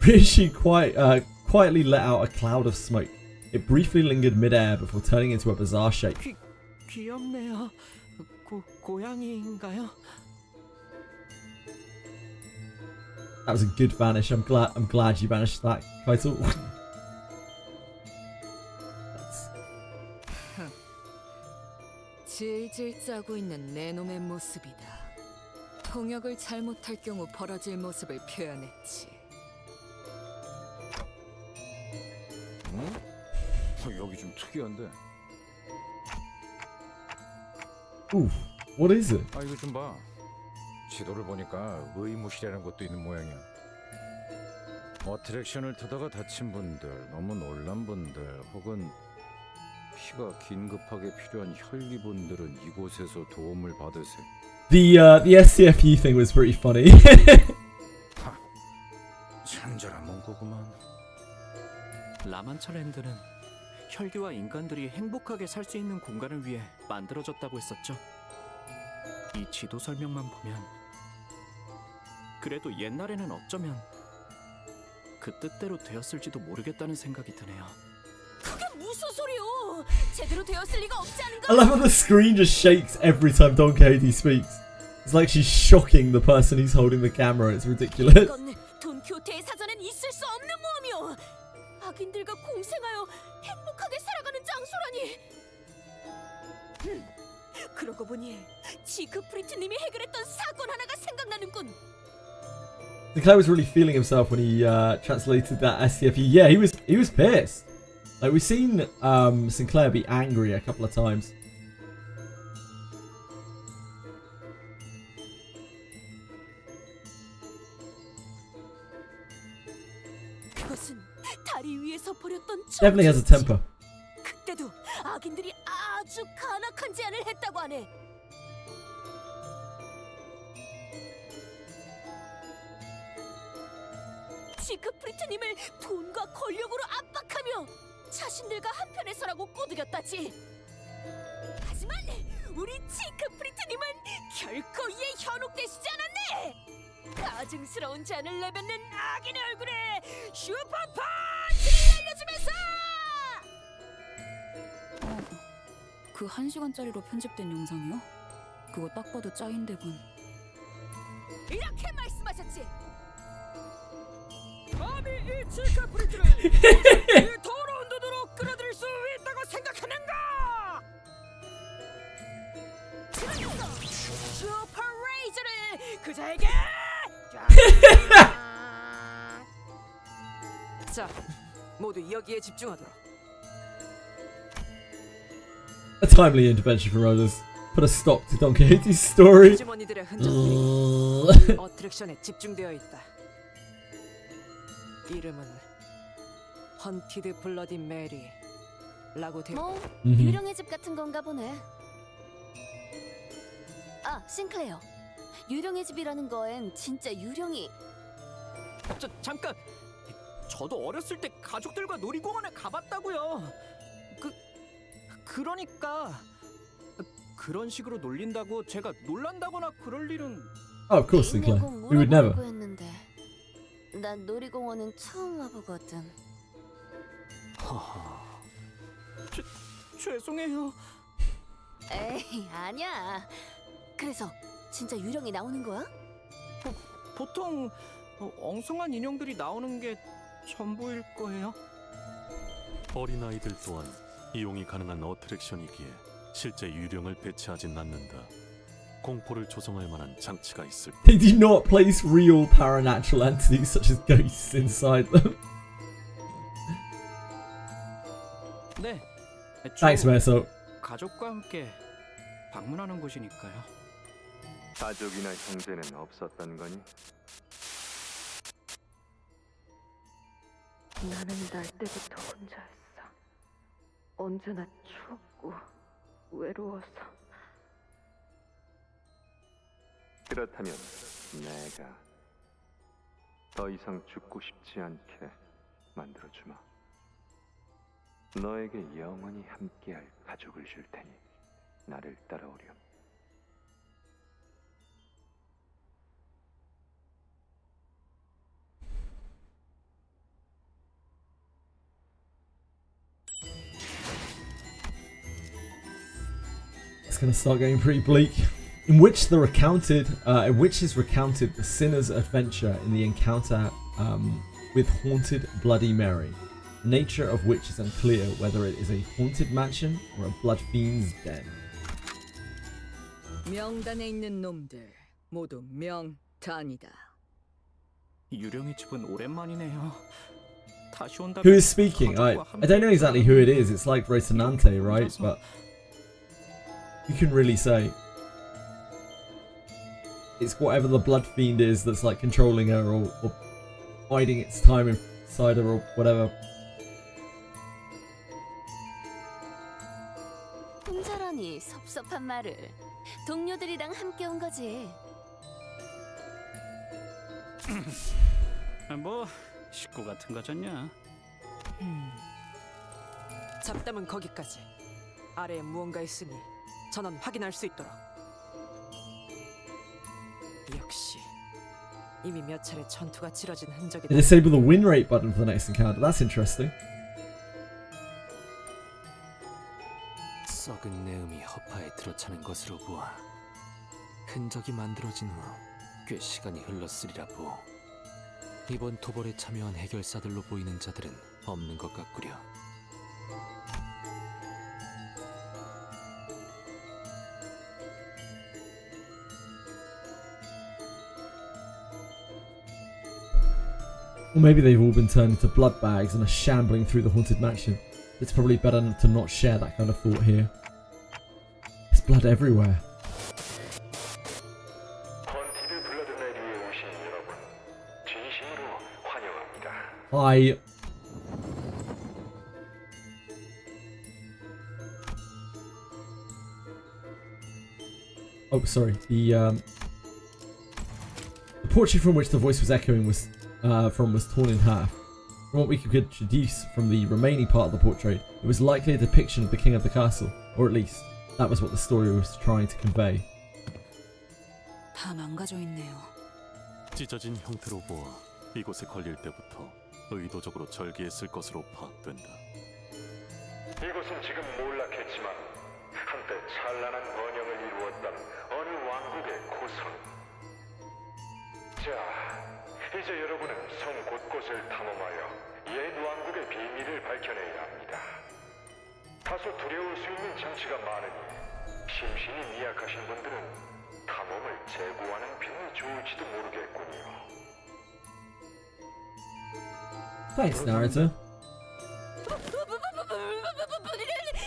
Rishi quietly let out a cloud of smoke. It briefly lingered mid-air before turning into a bizarre shape. 귀엽네요. 고양이인가요? That was a good vanish. I'm glad you vanished that, Kaito. 질질 짜고 있는 내 놈의 모습이다. 통역을 잘못할 경우 벌어질 모습을 표현했지. 여기 좀 특이한데. Ooh, what is it? 아 이거 좀 봐. 지도를 보니까 의무실이라는 것도 있는 모양이야. 어트랙션을 타다가 다친 분들, 너무 놀란 분들, 혹은 피가 긴급하게 필요한 혈기분들은 이곳에서 도움을 받으세요. The SCFU thing was pretty funny. 친절한 문구구만. 라만차랜드는 혈기와 인간들이 행복하게 살 수 있는 공간을 위해 만들어졌다고 했었죠. 이 지도 설명만 보면 그래도 옛날에는 어쩌면 그 뜻대로 되었을지도 모르겠다는 생각이 드네요. 그게 무슨 소리요? 제대로 되었을 리가 없지 않은가? I love how the screen just shakes every time Don Quixote speaks. It's like she's shocking the person who's holding the camera. It's ridiculous. 이건 돈키호테의 사전엔 있을 수 없는 모험이요. 악인들과 공생하여 행복하게 살아가는 장소라니. 그러고 보니 지크프리트님이 해결했던 사건 하나가 생각나는군. Sinclair was really feeling himself when he translated that SCFU. Yeah, he was pissed. Like we've seen Sinclair be angry a couple of times. 그것은 다리 위에서 버렸던 Definitely has a temper. 그때도 악인들이 아주 간악한 제안을 했다고 하네. 지크프리트님을 돈과 권력으로 압박하며 자신들과 한편에 서라고 꼬드겼다지. 하지만 우리 지크프리트님은 결코 이에 현혹되시지 않았네. 가증스러운 제안을 내뱉는 악인의 얼굴에 슈퍼펀치를 날려주면서 그 1시간짜리로 편집된 영상이요? 그거 딱 봐도 짱인데군. 이렇게 말씀하셨지. 감히 이 지크프리트를 이 더러운 눈으로 끌어들일 수 있다고 생각하는가? 그래서 슈퍼레이저를 그자에게 자, 모두 여기에 집중하도록. A timely intervention from Rogers. Put a stop to Don Quixote's story. 주머니들의 흔적들이 어트랙션에 집중되어 있다. 이름은 헌티드 블러디 메리라고 되어. 뭐 유령의 집 같은 건가 보네. 아, 싱클레어. 유령의 집이라는 거엔 진짜 유령이. 잠깐. 저도 어렸을 때 가족들과 놀이공원에 가봤다고요. 그러니까 그런 식으로 놀린다고 제가 놀란다거나 그럴 일은. Oh, of course, Sinclair. We would never. 했는데 난 놀이공원은 처음 와보거든. 죄송해요. 에이, 아니야. 그래서 진짜 유령이 나오는 거야? 보통 엉성한 인형들이 나오는 게 전부일 거예요. 어린아이들 또한 이용이 가능한 어트랙션이기에 실제 유령을 배치하진 않는다. 공포를 조성할 만한 장치가 있을 뿐. They do not place real paranatural entities such as ghosts inside them. 네. Thanks, Meso. 가족과 함께 방문하는 곳이니까요. 가족이나 형제는 없었던 거니? 나는 날 때부터 혼자였어. 언제나 추웠고 외로워서. 그렇다면 내가 더 이상 죽고 싶지 않게 만들어주마. 너에게 영원히 함께할 가족을 줄 테니 나를 따라오렴. It's gonna start getting pretty bleak. In which is recounted the sinner's adventure in the encounter with haunted Bloody Mary, the nature of which is unclear whether it is a haunted mansion or a blood fiend's den. 명단에 있는 놈들 모두 명단이다. 유령의 집은 오랜만이네요. 다시 온다면 Who is speaking? I don't know exactly who it is. It's like Rocinante, right? But you can really say it's whatever the blood fiend is that's like controlling her or biding its time inside her or whatever. 혼자라니 섭섭한 말을. 동료들이랑 함께 온 거지. 뭐 식구 같은 거잖냐. 잡담은 거기까지. 아래에 무언가 있으니 전원 확인할 수 있도록. 역시 이미 몇 차례 전투가 치러진 흔적이. Disable the win rate button for the next encounter. That's interesting. 썩은 내음이 허파에 들어차는 것으로 보아 흔적이 만들어진 후 꽤 시간이 흘렀으리라 보. 이번 토벌에 참여한 해결사들로 보이는 자들은 없는 것 같구려. Or maybe they've all been turned into blood bags and are shambling through the haunted mansion. It's probably better to not share that kind of thought here. There's blood everywhere. Hi. Oh, sorry. The portrait from which the voice was echoing was torn in half. From what we could deduce from the remaining part of the portrait, it was likely a depiction of the king of the castle, or at least that was what the story was trying to convey. 다 망가져 있네요. 찢어진 형태로 보아 이곳에 걸릴 때부터 의도적으로 절개했을 것으로 파악된다. 이곳은 지금 몰락했지만 한때 찬란한 번영을 이루었던 어느 왕국의 고성. 자, 이제 여러분은 성 곳곳을 탐험하여 옛 왕국의 비밀을 밝혀내야 합니다. 다소 두려울 수 있는 장치가 많으니 심신이 미약하신 분들은 탐험을 재고하는 편이 좋을지도 모르겠군요. Thanks, narrator.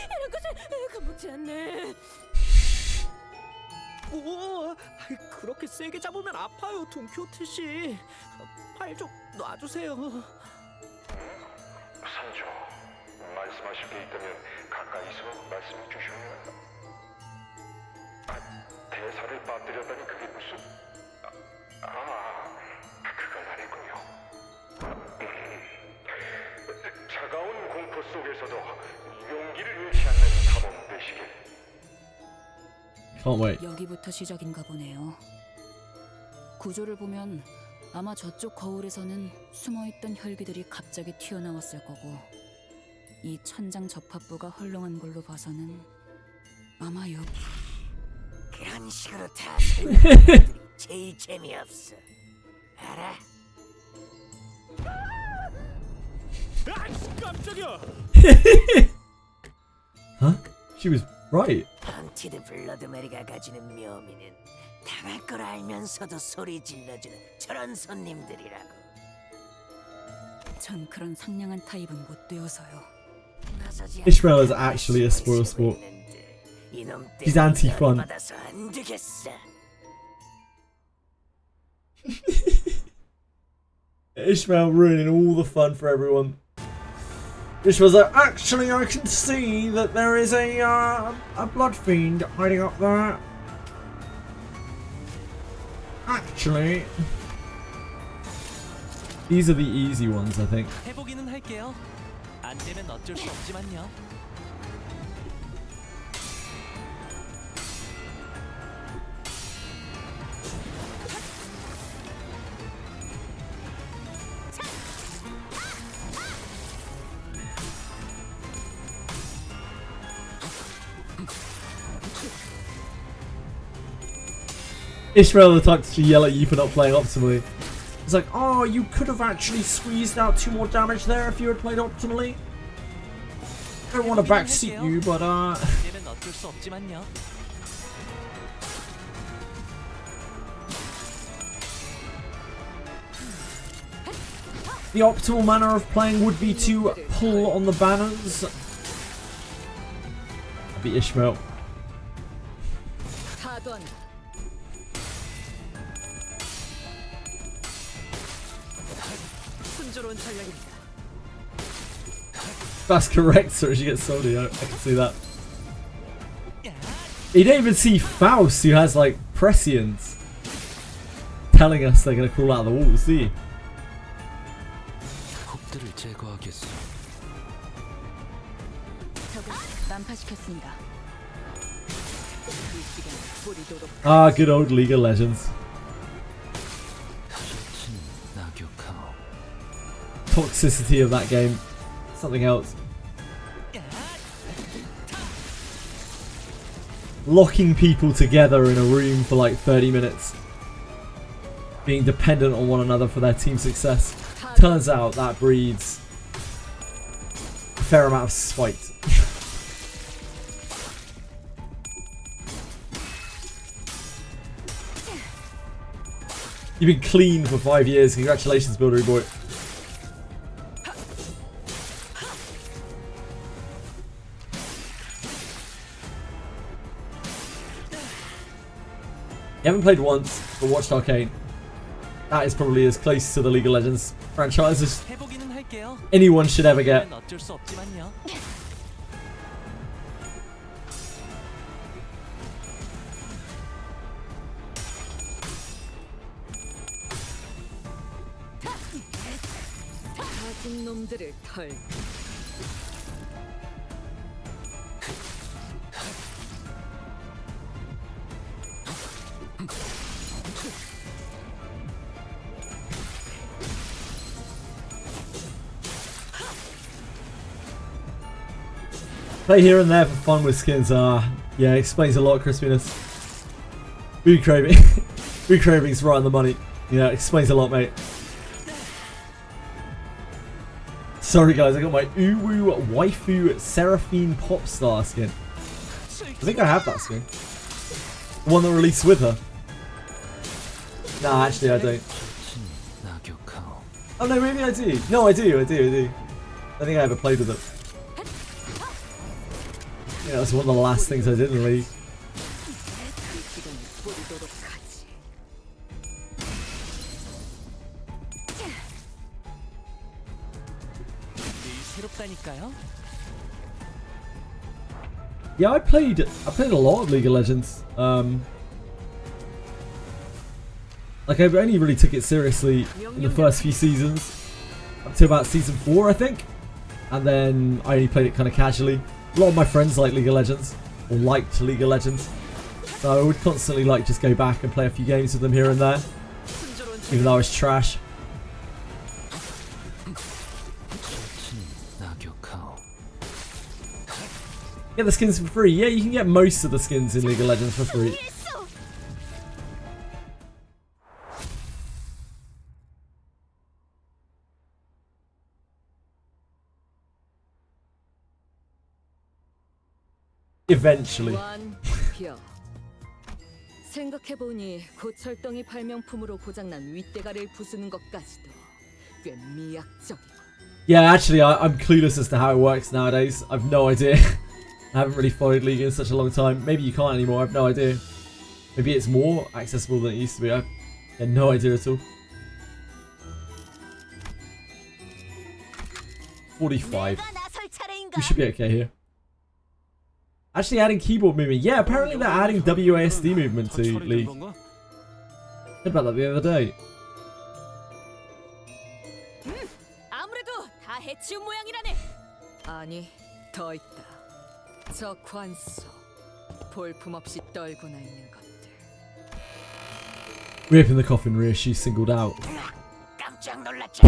이런 것을 겁먹지 않네. 오, 그렇게 세게 잡으면 아파요, 돈키호테 씨. 팔 좀 놔주세요. 선조, 말씀하실 게 있다면 가까이서 말씀해 주셔야. 대사를 빠뜨렸다니 그게 무슨... 그건 아니군요. 차가운 공포 속에서도 용기를 잃지 않는 탐험 되시길. Can't wait. 여기부터 시작인가 보네요. 구조를 보면 아마 저쪽 거울에서는 숨어있던 혈기들이 갑자기 튀어나왔을 거고, 이 천장 접합부가 헐렁한 걸로 봐서는 아마 여기... 그런 식으로 다 설명하는 것들이 제일 재미없어. 알아? 깜짝이야. Huh? She was right. 헌티드 블러드메리가 가지는 묘미는 당할 걸 알면서도 소리 질러주는 저런 손님들이라고. 전 그런 상냥한 타입은 못 되어서요. Ishmael is actually a spoil sport. He's anti-fun. 받아서 안 되겠어. Ishmael ruining all the fun for everyone. Ishmael's like, actually, I can see that there is a blood fiend hiding up there. Actually, these are the easy ones, I think. 해보기는 할게요. 안 되면 어쩔 수 없지만요. Ishmael the type to yell at you for not playing optimally. It's like, oh, you could have actually squeezed out 2 more damage there if you had played optimally. I don't want to backseat you, but 되면 어쩔 수 없지만요. the optimal manner of playing would be to pull on the banners. That'd be Ishmael. That's correct, so she gets salty. I can see that. You don't even see Faust, who has like prescience, telling us they're gonna crawl out of the walls, do you? Ah, good old League of Legends. Toxicity of that game. Something else. Locking people together in a room for like 30 minutes. Being dependent on one another for their team success. Turns out that breeds a fair amount of spite. You've been clean for 5 years. Congratulations, Buildery Boy. You haven't played once, but watched Arcane. That is probably as close to the League of Legends franchise as anyone should ever get. Play here and there for fun with skins. Yeah, explains a lot of crispiness. Food craving. Food craving's right on the money. Yeah, explains a lot, mate. Sorry guys, I got my Uwu Waifu Seraphine Popstar skin. I think I have that skin. The one that released with her. Nah, actually I don't. Oh no, maybe I do. No, I do. I think I ever played with it. Yeah, that was one of the last things I did in the League. Yeah, I played a lot of League of Legends. Like I only really took it seriously in the first few seasons, up to about season 4, I think, and then I only played it kind of casually. A lot of my friends like League of Legends, or liked League of Legends, so I would constantly like just go back and play a few games with them here and there, even though I was trash. Get the skins for free. Yeah, you can get most of the skins in League of Legends for free. Eventually. 완벽. 생각해보니 고철덩이 발명품으로 고장난 윗대가리를 부수는 것까지도 꽤 미약적이고. Yeah, actually, I'm clueless as to how it works nowadays. I've no idea. I haven't really followed League in such a long time. Maybe you can't anymore. I've no idea. Maybe it's more accessible than it used to be. I have no idea at all. 45. We should be okay here. Actually adding keyboard movement. Yeah, apparently they're adding WASD movement to League. Heard about that the other day. 아무래도 다 해치운 모양이라네. 아니, 더 있다. 저 관소. 볼품없이 떨구나 있는 것들. Rip in the coffin, Rhea. She's singled out. 깜짝 놀랐죠.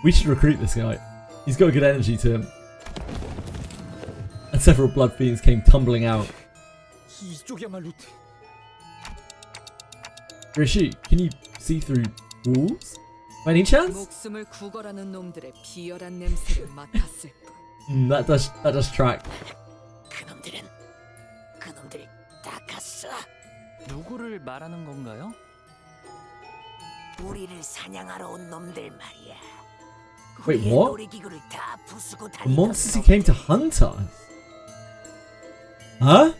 We should recruit this guy. He's got a good energy to him. And several blood fiends came tumbling out. Rishi, can you see through walls? By any chance? 목숨을 구걸하는 놈들의 비열한 냄새를 맡았을 뿐. That does track. 그놈들이 다 갔어. 누구를 말하는 건가요? 우리를 사냥하러 온 놈들 말이야. Wait, what? 놀이기구를 다 부수고 The monsters who came to hunt us? Huh?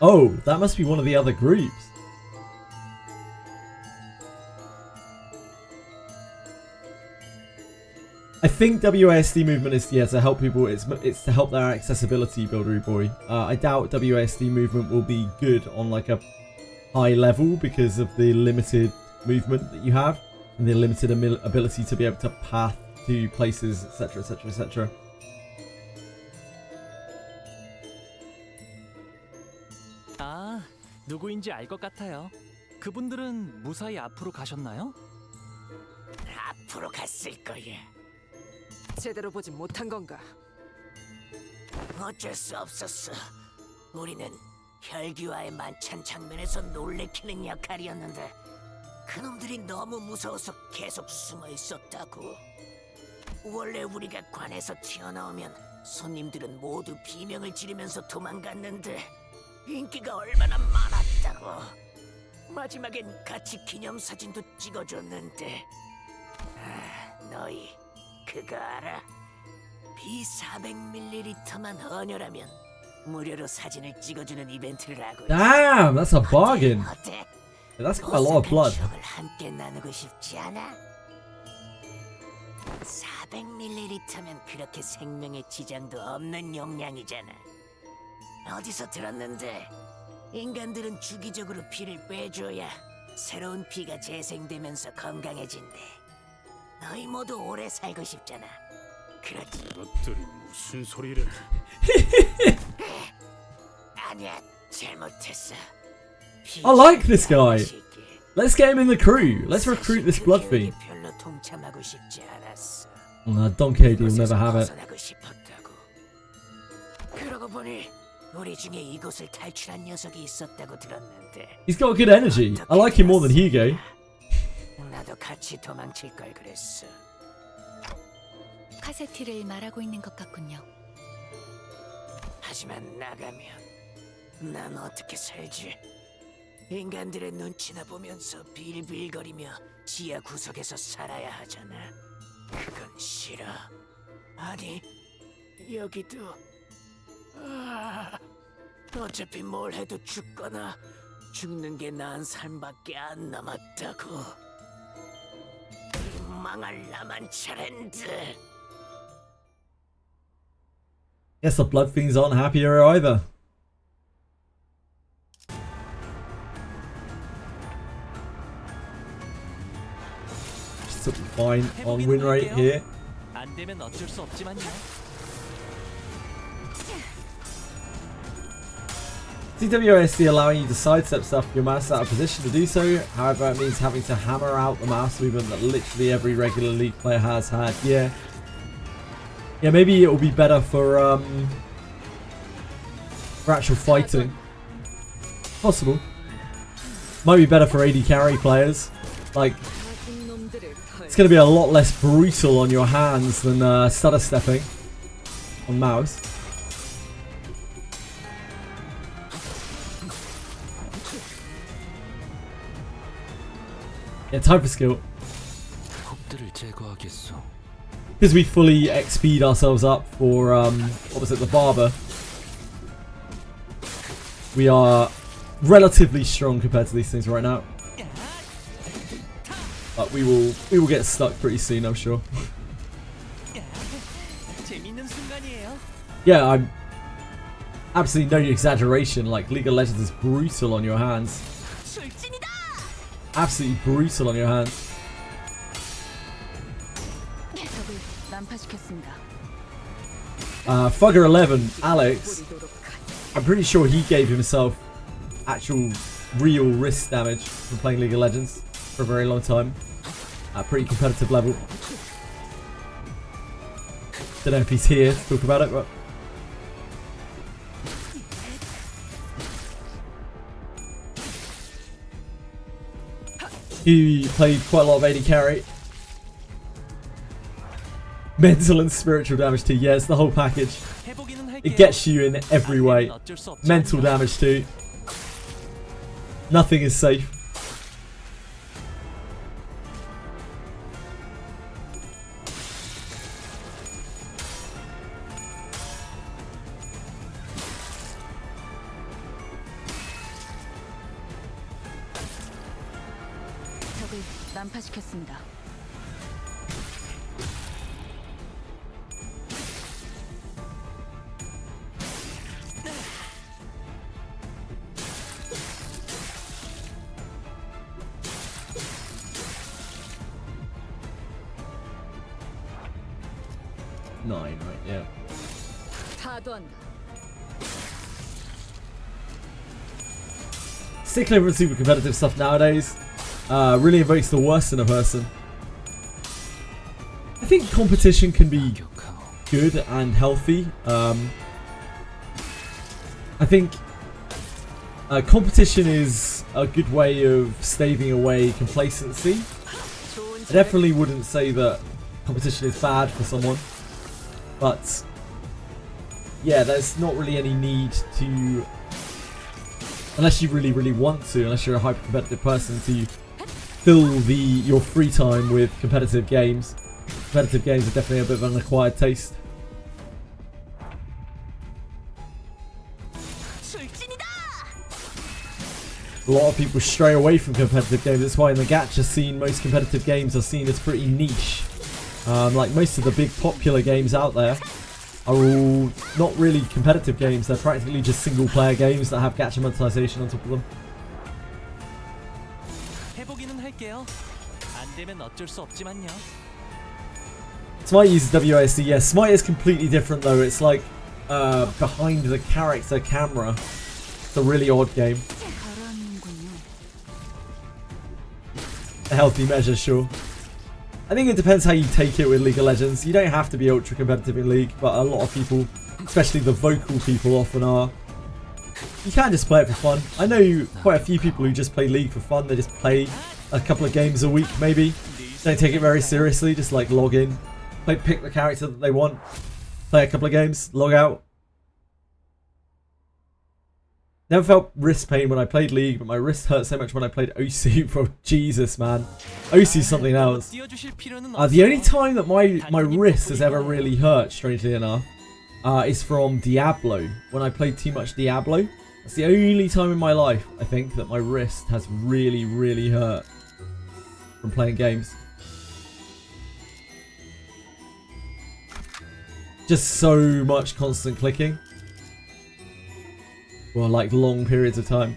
Oh, that must be one of the other groups. I think WASD movement is to help people. It's to help their accessibility, Buildery Boy. I doubt WASD movement will be good on like a high level because of the limited movement that you have and the limited ability to be able to path to places, etc., etc., etc. 아, 누구인지 알 것 같아요. 그분들은 무사히 앞으로 가셨나요? 앞으로 갔을 거야. 제대로 보지 못한 건가? 어쩔 수 없었어. 우리는 혈기와의 만찬 장면에서 놀래키는 역할이었는데 그놈들이 너무 무서워서 계속 숨어 있었다고. 원래 우리가 관에서 튀어나오면 손님들은 모두 비명을 지르면서 도망갔는데 인기가 얼마나 많았다고. 마지막엔 같이 기념사진도 찍어줬는데 너희 그거 알아? B400ml만 헌혈하면 무료로 사진을 찍어주는 이벤트를 하고 있어. Damn, that's a bargain. 어때? That's quite a lot of blood. 추억을 함께 나누고 싶지 않아? 400ml면 그렇게 생명의 지장도 없는 용량이잖아. 어디서 들었는데 인간들은 주기적으로 피를 빼줘야 새로운 피가 재생되면서 건강해진대. 너희 모두 오래 살고 싶잖아. 그렇지? 것들이 무슨 소리를? 아니야, 잘못했어. I like this guy. Let's get him in the crew. Let's recruit this blood fiend. 별로 동참하고 싶지 않았어. Donkey will never have it. 벗어나고 싶었다고. 그러고 보니 우리 중에 이곳을 탈출한 녀석이 있었다고 들었는데. He's got good energy. I like him more than Hugo. 나도 같이 도망칠 걸 그랬어. 카세티를 말하고 있는 것 같군요. 하지만 나가면 난 어떻게 살지? 인간들의 눈치나 보면서 빌빌거리며 지하 구석에서 살아야 하잖아. 그건 싫어. 아니, 여기도 어차피 뭘 해도 죽거나 죽는 게 나은 삶밖에 안 남았다고. 이 망할 라만차랜드. Guess the blood fiends aren't happier either. Just fine on win rate here. 안 되면 어쩔 수 없지만요. CWASD allowing you to sidestep stuff if your mouse is out of position to do so. However, it means having to hammer out the mouse movement that literally every regular League player has had. Yeah, maybe it will be better for actual fighting. Possible. Might be better for AD carry players. Like, it's going to be a lot less brutal on your hands than stutter stepping. on mouse. Yeah, time for skill. Because we fully XP'd ourselves up for, what was it, the barber. We are relatively strong compared to these things right now. But we will get stuck pretty soon, I'm sure. Yeah, I'm absolutely no exaggeration. Like, League of Legends is brutal on your hands. Absolutely brutal on your hands. Fugger 11, Alex. I'm pretty sure he gave himself actual real wrist damage from playing League of Legends for a very long time at a pretty competitive level. Don't know if he's here to talk about it, but he played quite a lot of AD carry. Mental and spiritual damage too. Yeah, it's the whole package. It gets you in every way. Mental damage too. Nothing is safe. 난파시켰습니다. Nine, right? Yeah. Stick clear from super competitive stuff nowadays. Really invokes the worst in a person. I think competition can be good and healthy. I think competition is a good way of staving away complacency. I definitely wouldn't say that competition is bad for someone, but yeah, there's not really any need to, unless you really want to, unless you're a hyper competitive person, to fill your free time with competitive games. Competitive games are definitely a bit of an acquired taste. A lot of people stray away from competitive games. That's why in the gacha scene, most competitive games are seen as pretty niche. Like most of the big popular games out there are all not really competitive games. They're practically just single player games that have gacha monetization on top of them. Smite uses WASD. Yeah, Smite is completely different though. It's like behind the character camera. It's a really odd game. A healthy measure, sure. I think it depends how you take it with League of Legends. You don't have to be ultra competitive in League, but a lot of people, especially the vocal people, often are. You can just play it for fun. I know quite a few people who just play League for fun. They just play a couple of games a week, maybe. Don't take it very seriously. Just like log in, pick the character that they want, play a couple of games, log out. Never felt wrist pain when I played League, but my wrist hurt so much when I played OC. Bro, Jesus, man. OC is something else. The only time that my wrist has ever really hurt, strangely enough, is from Diablo. When I played too much Diablo. That's the only time in my life, I think, that my wrist has really hurt from playing games. Just so much constant clicking. Well, like long periods of time.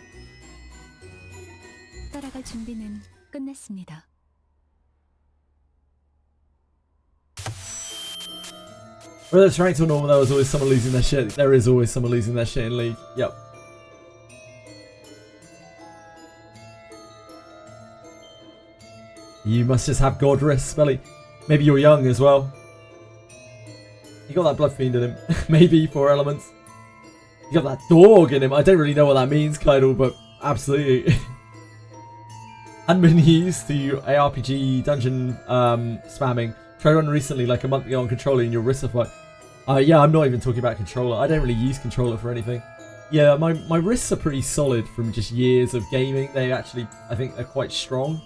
따라갈 준비는 끝났습니다. Whether it's ranked or normal, there was always someone losing their shit. There is always someone losing their shit in League. Yep. You must just have God wrists, Belly. Maybe you're young as well. You got that blood fiend in him. Maybe 4 elements. You got that dog in him. I don't really know what that means, Kydal, but absolutely. Hadn't been used to ARPG dungeon spamming. Tried one recently, like a month ago on controller, and your wrists are fine. Yeah, I'm not even talking about controller. I don't really use controller for anything. Yeah, my wrists are pretty solid from just years of gaming. They actually, I think they're quite strong.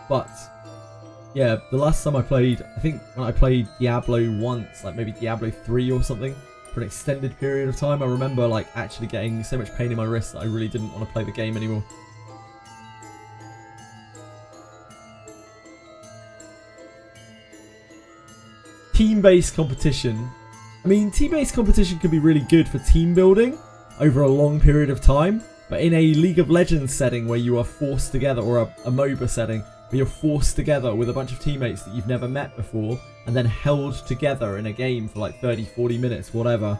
But yeah, the last time I played, I think when I played Diablo once, like maybe Diablo 3 or something, for an extended period of time, I remember like actually getting so much pain in my wrist that I really didn't want to play the game anymore. Team-based competition. I mean, team-based competition can be really good for team building over a long period of time, but in a League of Legends setting where you are forced together, or a MOBA setting where you're forced together with a bunch of teammates that you've never met before and then held together in a game for like 30-40 minutes, whatever,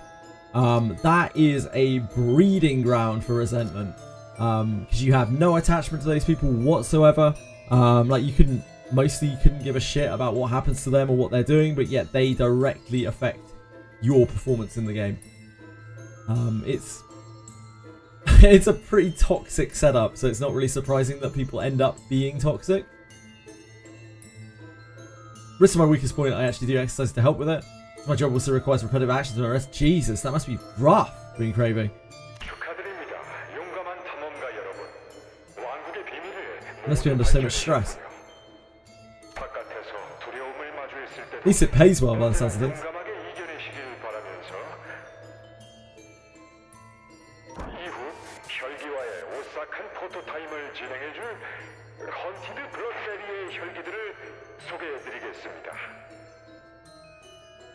that is a breeding ground for resentment, because you have no attachment to those people whatsoever. Like you couldn't give a shit about what happens to them or what they're doing, but yet they directly affect your performance in the game. It's a pretty toxic setup, so it's not really surprising that people end up being toxic. Risk of my weakest point, I actually do exercise to help with it. My job also requires repetitive actions and rest. Jesus, that must be rough being craving. Must be under so much stress. At least it pays well by the sounds of things.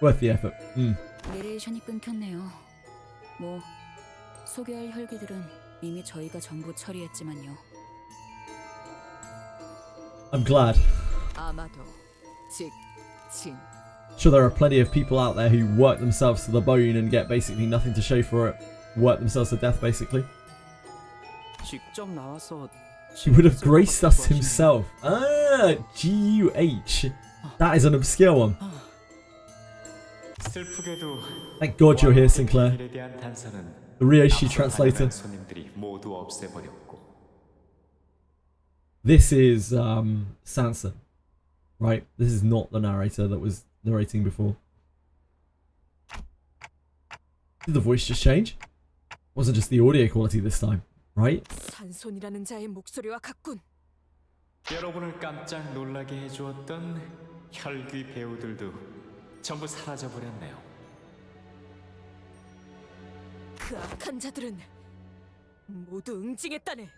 Worth the effort. 내레이션이 끊겼네요. 뭐 소개할 혈기들은 이미 저희가 전부 처리했지만요. I'm glad. 아마도 직진. Sure, there are plenty of people out there who work themselves to the bone and get basically nothing to show for it. Work themselves to death, basically. 직접 나와서 He would have graced us himself. Ah, G-U-H. That is an obscure one. Thank God you're here, Sinclair. The Ryoshi translator. This is Sansa, right? This is not the narrator that was narrating before. Did the voice just change? Wasn't just the audio quality this time, right? 산손이라는 자의 목소리와 같군. 여러분을 깜짝 놀라게 해주었던 혈귀 배우들도 전부 사라져버렸네요. 그 악한 자들은 모두 응징했다네.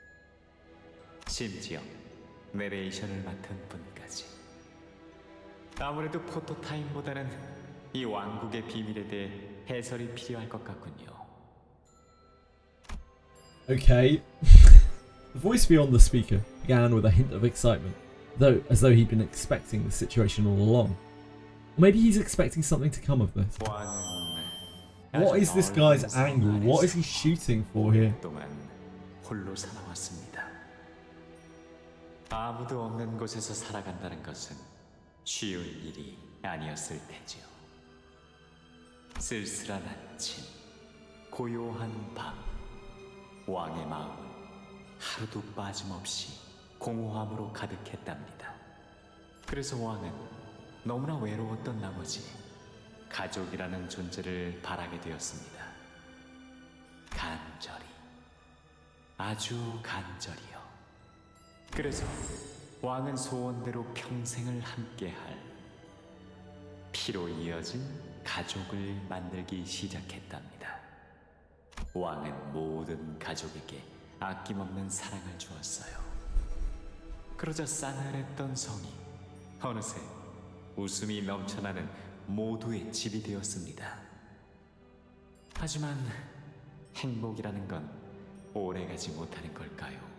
심지어 내레이션을 맡은 분까지. 아무래도 포토타임보다는 이 왕국의 비밀에 대해 해설이 필요할 것 같군요. Okay. The voice beyond the speaker began with a hint of excitement, as though he'd been expecting the situation all along. Or maybe he's expecting something to come of this. What is this guy's angle? What is he shooting for here? 홀로 살아왔습니다. 아무도 없는 곳에서 살아간다는 것은 쉬운 일이 아니었을 테지요. 쓸쓸한 아침, 고요한 밤, 왕의 마음은 하루도 빠짐없이 공허함으로 가득했답니다. 그래서 왕은 너무나 외로웠던 나머지 가족이라는 존재를 바라게 되었습니다. 간절히, 아주 간절히요. 그래서 왕은 소원대로 평생을 함께할 피로 이어진 가족을 만들기 시작했답니다. 왕은 모든 가족에게 아낌없는 사랑을 주었어요. 그러자 싸늘했던 성이 어느새 웃음이 넘쳐나는 모두의 집이 되었습니다. 하지만 행복이라는 건 오래가지 못하는 걸까요?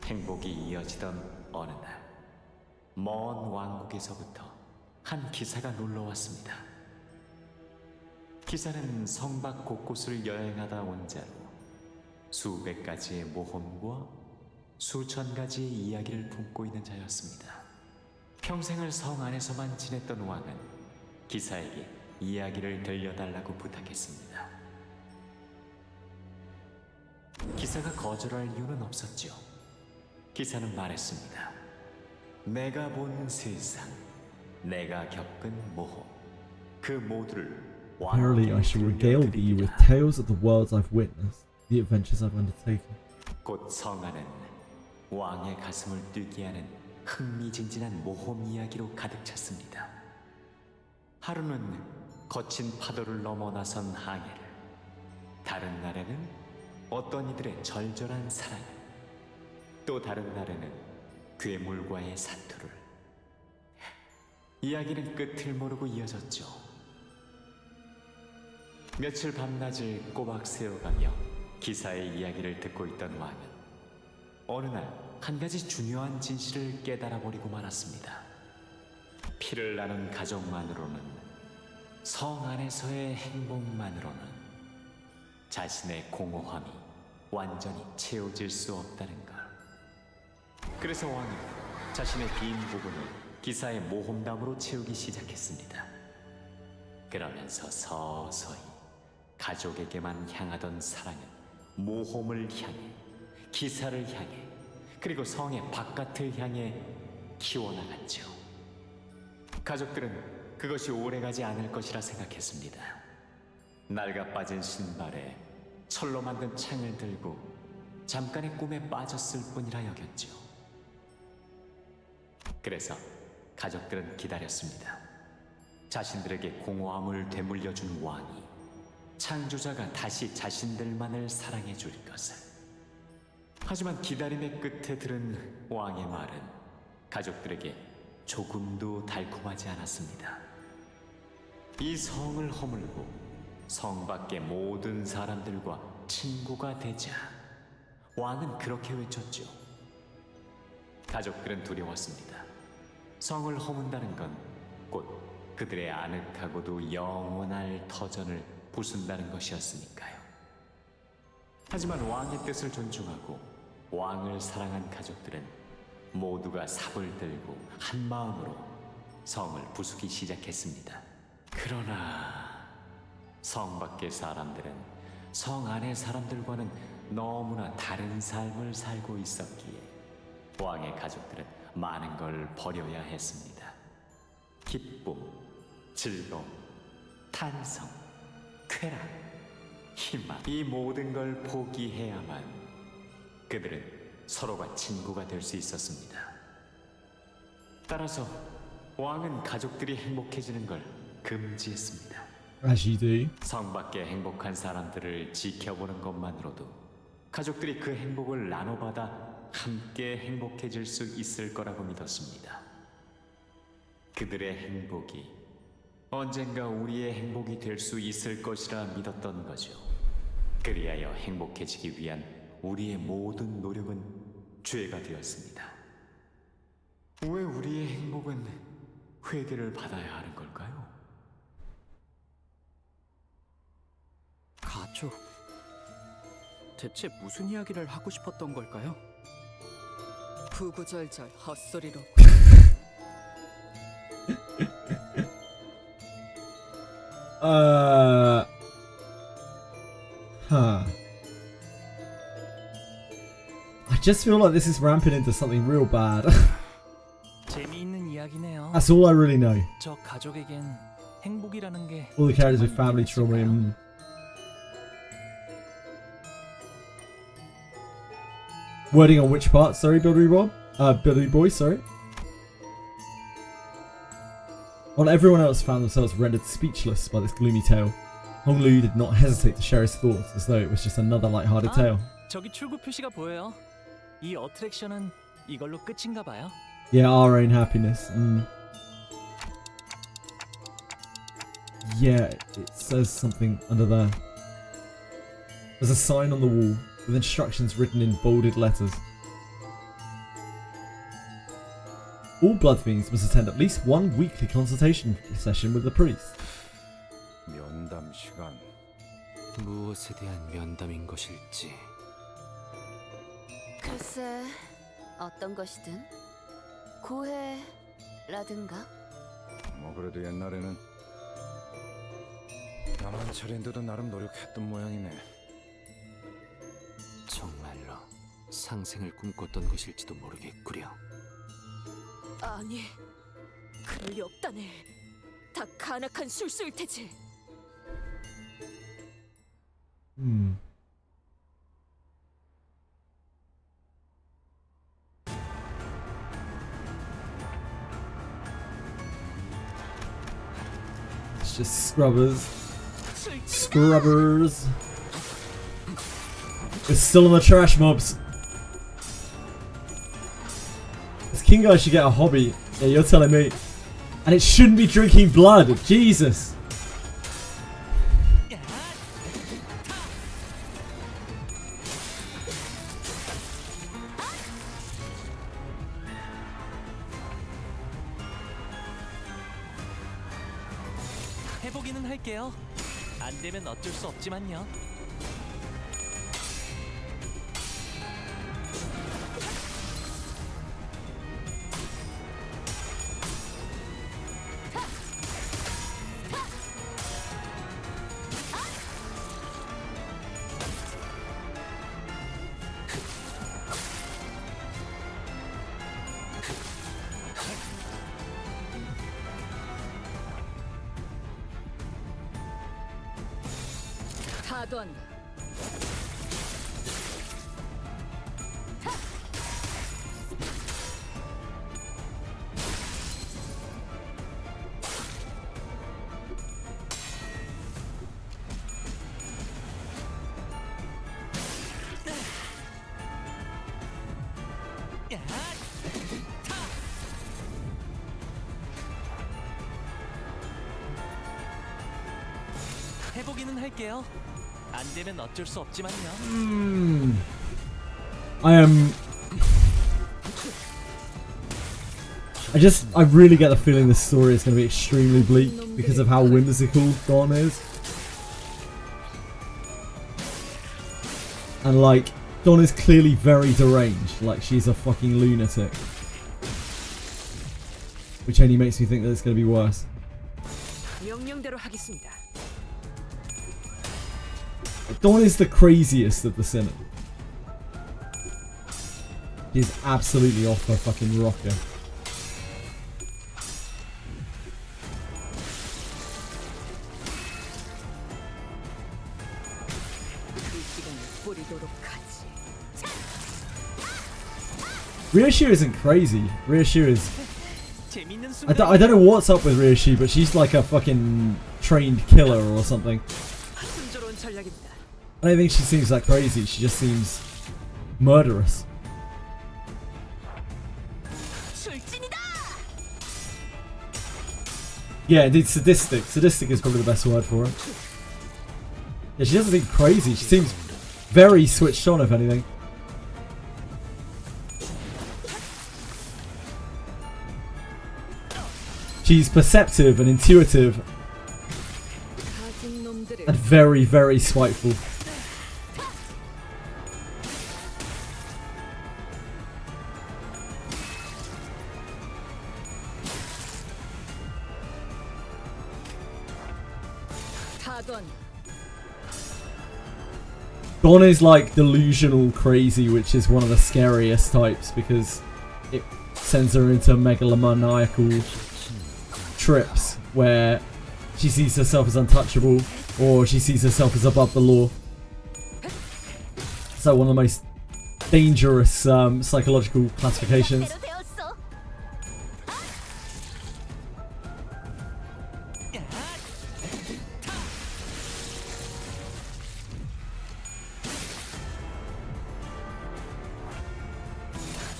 행복이 이어지던 어느 날, 먼 왕국에서부터 한 기사가 놀러왔습니다. 기사는 성 밖 곳곳을 여행하다 온 자로 수백 가지의 모험과 수천 가지의 이야기를 품고 있는 자였습니다. 평생을 성 안에서만 지냈던 왕은 기사에게 이야기를 들려달라고 부탁했습니다. 기사가 거절할 이유는 없었죠. 기사는 말했습니다. 내가 본 세상, 내가 겪은 모험, 그 모두를 Verily, I shall regale thee with tales of the worlds I've witnessed, the adventures I've undertaken. 곧 성안은 왕의 가슴을 뛰게 하는 흥미진진한 모험 이야기로 가득 찼습니다. 하루는 거친 파도를 넘어 나선 항해를, 다른 날에는 어떤 이들의 절절한 사랑을, 또 다른 날에는 괴물과의 사투를. 이야기는 끝을 모르고 이어졌죠. 며칠 밤낮을 꼬박 세워가며 기사의 이야기를 듣고 있던 왕은 어느 날 한 가지 중요한 진실을 깨달아 버리고 말았습니다. 피를 나눈 가족만으로는, 성 안에서의 행복만으로는 자신의 공허함이 완전히 채워질 수 없다는 걸. 그래서 왕은 자신의 빈 부분을 기사의 모험담으로 채우기 시작했습니다. 그러면서 서서히 가족에게만 향하던 사랑은 모험을 향해, 기사를 향해, 그리고 성의 바깥을 향해 키워나갔죠. 가족들은 그것이 오래가지 않을 것이라 생각했습니다. 낡아 빠진 신발에 철로 만든 창을 들고 잠깐의 꿈에 빠졌을 뿐이라 여겼죠. 그래서 가족들은 기다렸습니다. 자신들에게 공허함을 되물려준 왕이, 창조자가 다시 자신들만을 사랑해 줄 것을. 하지만 기다림의 끝에 들은 왕의 말은 가족들에게 조금도 달콤하지 않았습니다. 이 성을 허물고 성 밖의 모든 사람들과 친구가 되자. 왕은 그렇게 외쳤죠. 가족들은 두려웠습니다. 성을 허문다는 건 곧 그들의 아늑하고도 영원할 터전을 부순다는 것이었으니까요. 하지만 왕의 뜻을 존중하고 왕을 사랑한 가족들은 모두가 삽을 들고 한 마음으로 성을 부수기 시작했습니다. 그러나 성 밖의 사람들은 성 안의 사람들과는 너무나 다른 삶을 살고 있었기에 왕의 가족들은 많은 걸 버려야 했습니다. 기쁨, 즐거움, 탄성, 쾌락, 희망, 이 모든 걸 포기해야만 그들은 서로가 친구가 될 수 있었습니다. 따라서 왕은 가족들이 행복해지는 걸 금지했습니다. As you do. 성 밖의 행복한 사람들을 지켜보는 것만으로도 가족들이 그 행복을 나눠받아 함께 행복해질 수 있을 거라고 믿었습니다. 그들의 행복이 언젠가 우리의 행복이 될 수 있을 것이라 믿었던 거죠. 그리하여 행복해지기 위한 우리의 모든 노력은 죄가 되었습니다. 왜 우리의 행복은 회개를 받아야 하는 걸까요? 가족. 대체 무슨 이야기를 하고 싶었던 걸까요? 구구절절 헛소리로. I just feel like this is ramping into something real bad. 재미있는 이야기네요. That's all I really know. 저 가족에겐 행복이라는 게 All the characters with family trauma and wording on which part? Sorry, Billy Bob? Billy Boy, sorry. While everyone else found themselves rendered speechless by this gloomy tale, Hong Lu did not hesitate to share his thoughts as though it was just another light-hearted tale. 저기 출구 표시가 보여요. 이 어트랙션은 이걸로 끝인가 봐요. Yeah, our own happiness. Yeah, it says something under there. There's a sign on the wall with instructions written in bolded letters. All blood fiends must attend at least one weekly consultation session with the priest. 면담 시간. 무엇에 대한 면담인 것일지. 글쎄, 어떤 것이든 고해라든가. 뭐 그래도 옛날에는 나만 차례인데도 나름 노력했던 모양이네. 정말로 상생을 꿈꿨던 것일지도 모르겠구려. 아니, 그럴 리 없다네. 다 간악한 술수일 테지. It's just scrubbers. Scrubbers. It's still on the trash mobs. This king guy should get a hobby. Yeah, you're telling me. And it shouldn't be drinking blood. Jesus. 해보기는 할게요. 안 되면 어쩔 수 없지만요. 타던. 해보기는 할게요. 안 되면 어쩔 수 없지만요. I really get the feeling the story is going to be extremely bleak because of how whimsical Dawn is. And like, Dawn is clearly very deranged, like she's a fucking lunatic. Which only makes me think that it's going to be worse. 명령대로 하겠습니다. Dawn is the craziest of the sinners. She's absolutely off her fucking rocker. Ryoshu isn't crazy. Ryoshu is... I don't know what's up with Ryoshu, but she's like a fucking trained killer or something. I don't think she seems that crazy, she just seems murderous. Yeah, indeed, sadistic. Sadistic is probably the best word for it. Yeah, she doesn't seem crazy, she seems very switched on, if anything. She's perceptive and intuitive and very, very spiteful. Dawn is like delusional crazy, which is one of the scariest types because it sends her into megalomaniacal trips where she sees herself as untouchable or she sees herself as above the law. It's like one of the most dangerous psychological classifications.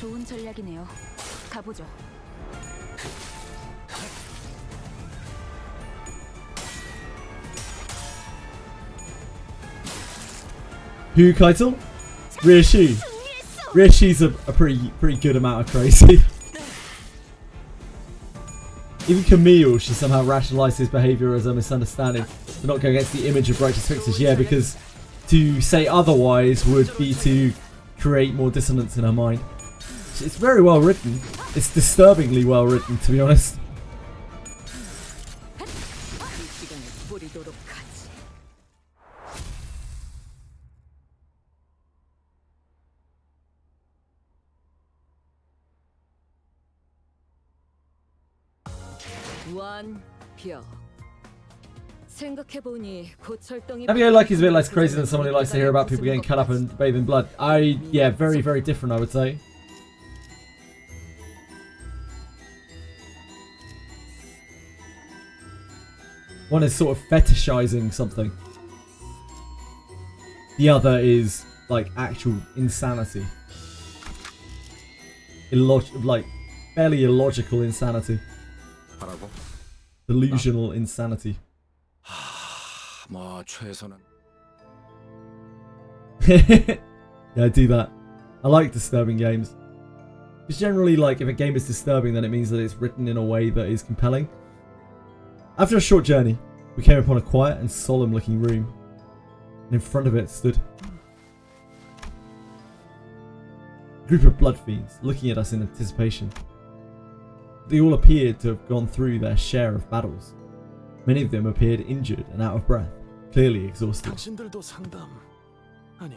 좋은 전략이네요. 가보죠. Who, Keitel? Ryoshu. Ryoshu's a pretty good amount of crazy. Even Camille, she somehow rationalised his behaviour as a misunderstanding. They're not going against the image of righteous fixers. Yeah, because to say otherwise would be to create more dissonance in her mind. It's very well written. It's disturbingly well written, to be honest. 완벽. 생각해보니 고철덩이. Navigator like is a bit less crazy than someone who likes to hear about people getting cut up and bathed in blood. Yeah, very, very different, I would say. One is sort of fetishizing something. The other is like actual insanity. Like fairly illogical insanity. Delusional insanity. 뭐 최선은. Yeah, I do that. I like disturbing games. Because generally, like, if a game is disturbing, then it means that it's written in a way that is compelling. After a short journey, we came upon a quiet and solemn-looking room. And in front of it stood a group of blood fiends, looking at us in anticipation. They all appeared to have gone through their share of battles. Many of them appeared injured and out of breath, clearly exhausted. 당신들도 상담 아니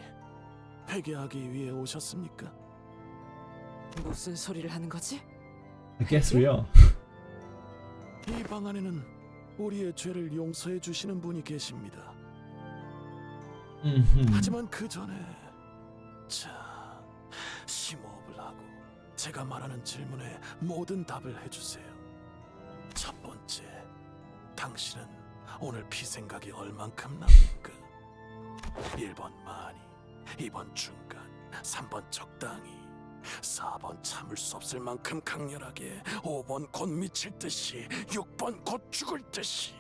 회개하기 위해 오셨습니까? 무슨 소리를 하는 거지? I guess we are. 이 방 안에는 우리의 죄를 용서해 주시는 분이 계십니다. 하지만 그 전에 자 심호흡을 하고 제가 말하는 질문에 모든 답을 해주세요. 첫 번째, 당신은 오늘 피 생각이 얼만큼 납니까? 1번 많이, 2번 중간, 3번 적당히, 4번 참을 수 없을 만큼 강렬하게, 5번 곧 미칠 듯이, 6번 곧 죽을 듯이.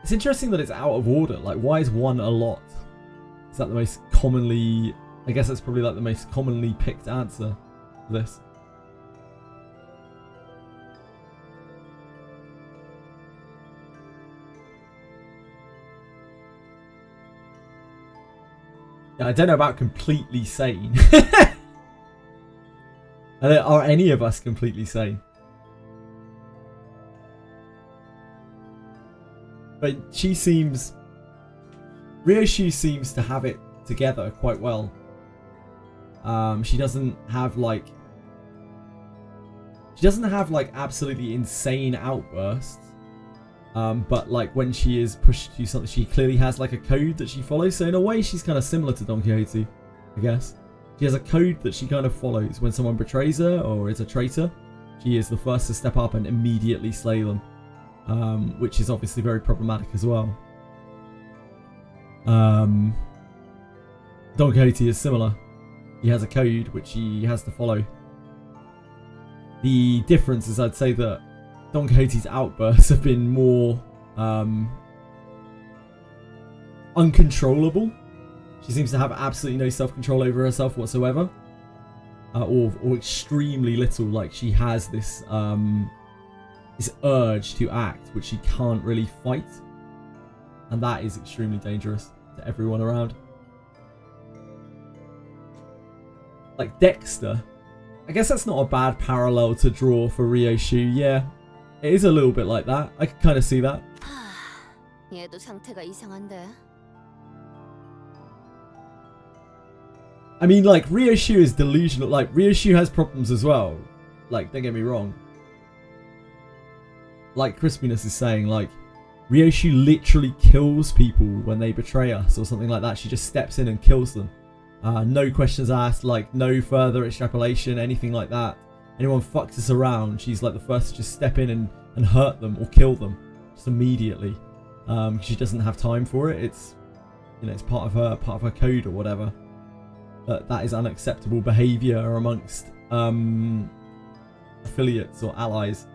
It's interesting that it's out of order. Like, why is 1 a lot? Is that the most commonly... I guess that's probably like the most commonly picked answer for this. Yeah, I don't know about completely sane. Are any of us completely sane? But she seems... Ryoshu seems to have it together quite well. She doesn't have like... She doesn't have like absolutely insane outbursts. But like when she is pushed to do something, she clearly has like a code that she follows. So in a way, she's kind of similar to Don Quixote, I guess. She has a code that she kind of follows. When someone betrays her or is a traitor, she is the first to step up and immediately slay them. Which is obviously very problematic as well. Don Quixote is similar. He has a code which he has to follow. The difference is I'd say that Don Quixote's outbursts have been more uncontrollable. She seems to have absolutely no self-control over herself whatsoever. Or extremely little. Like she has this this urge to act which she can't really fight. And that is extremely dangerous to everyone around. Like Dexter. I guess that's not a bad parallel to draw for Ryoshu. Yeah, it is a little bit like that. I can kind of see that. 얘도 상태가 이상한데. I mean, like, Ryoshu is delusional. Like, Ryoshu has problems as well. Like, don't get me wrong. Like Crispiness is saying, like, Ryoshu literally kills people when they betray us or something like that. She just steps in and kills them. No questions asked, like, no further extrapolation, anything like that. Anyone fucks us around, she's like the first to just step in and hurt them or kill them. Just immediately. She doesn't have time for it. It's, you know, it's part of her code or whatever. But that is unacceptable behaviour amongst affiliates or allies.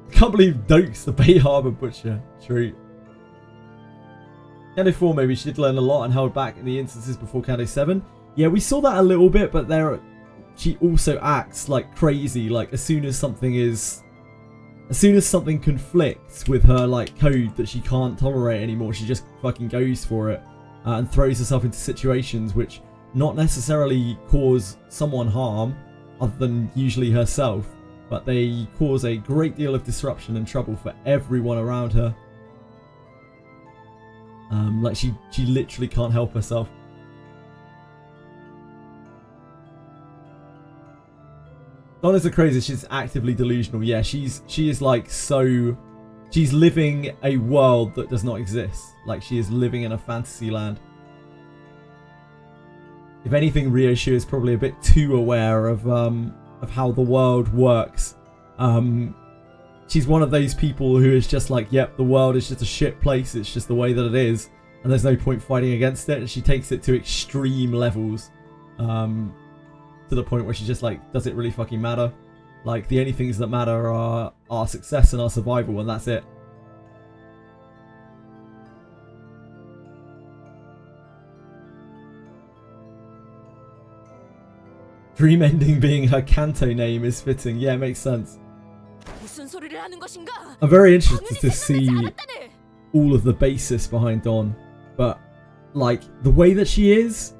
I can't believe Doke's the Bay Harbor Butcher. True. Canto 4 maybe she did learn a lot and held back in the instances before Canto 7. Yeah, we saw that a little bit, but she also acts like crazy. Like as soon as something conflicts with her like code that she can't tolerate anymore, she just fucking goes for it and throws herself into situations which not necessarily cause someone harm other than usually herself, but they cause a great deal of disruption and trouble for everyone around her. Like she literally can't help herself. Dawn is the craziest. She's actively delusional. Yeah, she is like so. She's living a world that does not exist. Like she is living in a fantasy land. If anything, Ryoshu is probably a bit too aware of how the world works. She's one of those people who is just like, yep, the world is just a shit place. It's just the way that it is, and there's no point fighting against it. And she takes it to extreme levels, to the point where she's just like, does it really fucking matter? Like the only things that matter are our success and our survival, and that's it. Dream ending being her Canto name is fitting. Yeah, it makes sense. I'm very interested to see all of the basis behind Dawn, but like the way that she is,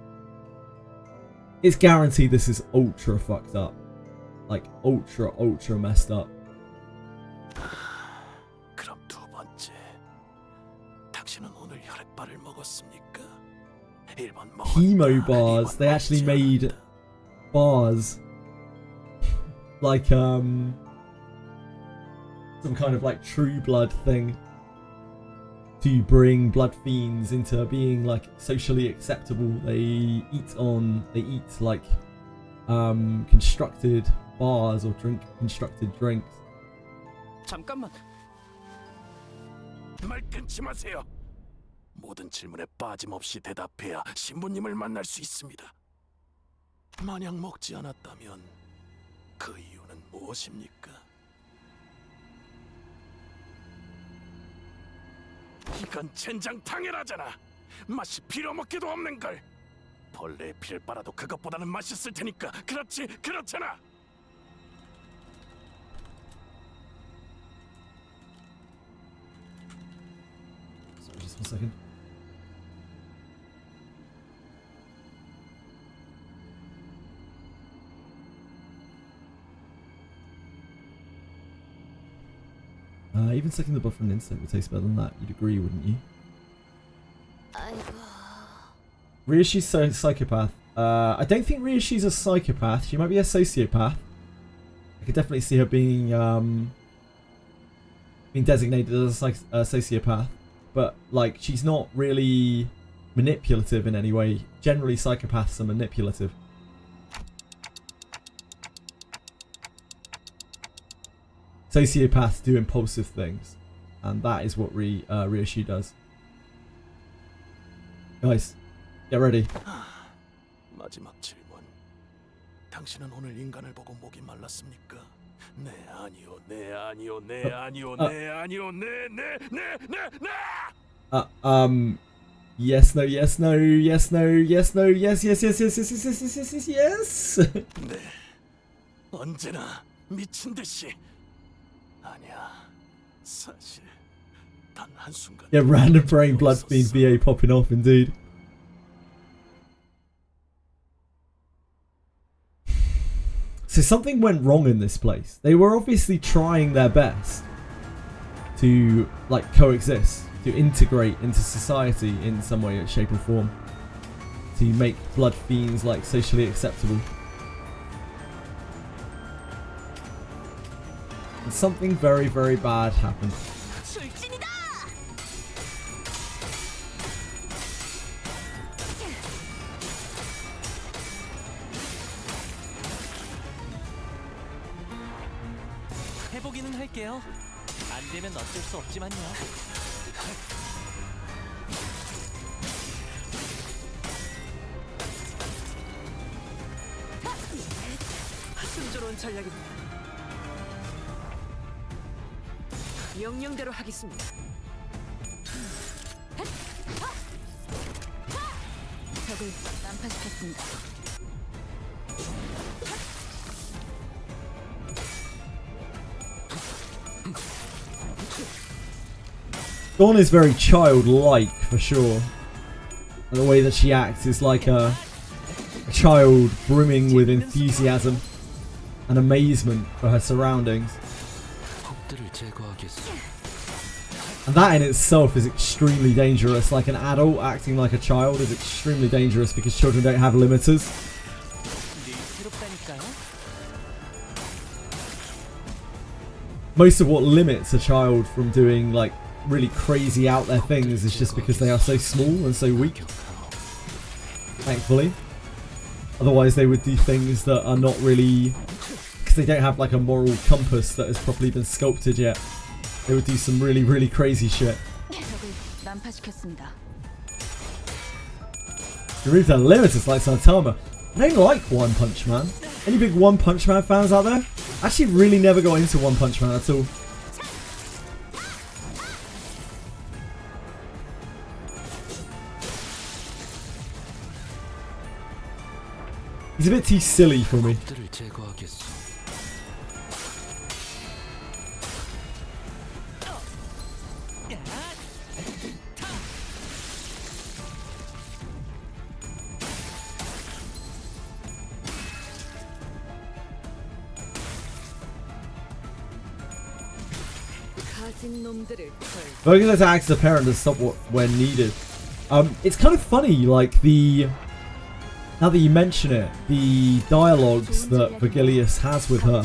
it's guaranteed this is ultra fucked up. Like ultra messed up. 그럼 두 번째, 당신은 오늘 혈액발을 먹었습니까? 1번 먹었다. Chemo bars. They actually made bars like some kind of like True Blood thing to bring blood fiends into being like socially acceptable. They eat like constructed bars or drink constructed drinks. 잠깐만. 말 끊지 마세요. 모든 질문에 빠짐없이 대답해야 신부님을 만날 수 있습니다. 만약 먹지 않았다면 그 이유는 무엇입니까? 이건 젠장 당연하잖아. 맛이 빌어먹기도 없는 걸. 벌레의 피를 빨아도 그것보다는 맛있을 테니까. 그렇지, 그렇잖아. Sorry, just 1 second. Even sucking the blood from an insect would taste better than that. You'd agree, wouldn't you? Ryoshi's a psychopath. I don't think Ryoshi's a psychopath. She might be a sociopath. I could definitely see her being designated as a sociopath. But like, she's not really manipulative in any way. Generally, psychopaths are manipulative. Sociopaths do impulsive things, and that is what Ryoshi does. Guys, get ready. 마지막 질문. 당신은 오늘 인간을 보고 목이 말랐습니까? 네, 아니요, 네, 아니요, 네, 아니요, 네, 아니요, 네, 네, 네, 네, 네. Yes, no, yes, no, yes, no, yes, no, yes, yes, yes, yes, yes, yes, yes, yes, yes, yes. 네, 언제나 미친 듯이. 아니야, 사실 단 한순간. Yeah, random brain blood fiend VA popping off, indeed. So something went wrong in this place. They were obviously trying their best to like coexist, to integrate into society in some way, shape or form, to make blood fiends like socially acceptable. And something very, very bad happened. 해보기는 할게요. 안 되면 어쩔 수 없지만요. 순조로운 전략입니다. 명령대로 하겠습니다. 적을 난파시켰습니다. Dawn is very childlike for sure. And the way that she acts is like a child brimming with enthusiasm and amazement for her surroundings. And that in itself is extremely dangerous. Like an adult acting like a child is extremely dangerous because children don't have limiters. most of what limits a child from doing like really crazy out there things is just because they are so small and so weak. Thankfully. Otherwise they would do things that are not really, because they don't have like a moral compass that has properly been sculpted yet. They would do some really, really crazy shit. Remove their limiters like Saitama. I don't like One Punch Man. Any big One Punch Man fans out there? I actually really never got into One Punch Man at all. He's a bit too silly for me. Regular attacks the parent to stop when needed. It's kind of funny, like now that you mention it, the dialogues that Vergilius has with her,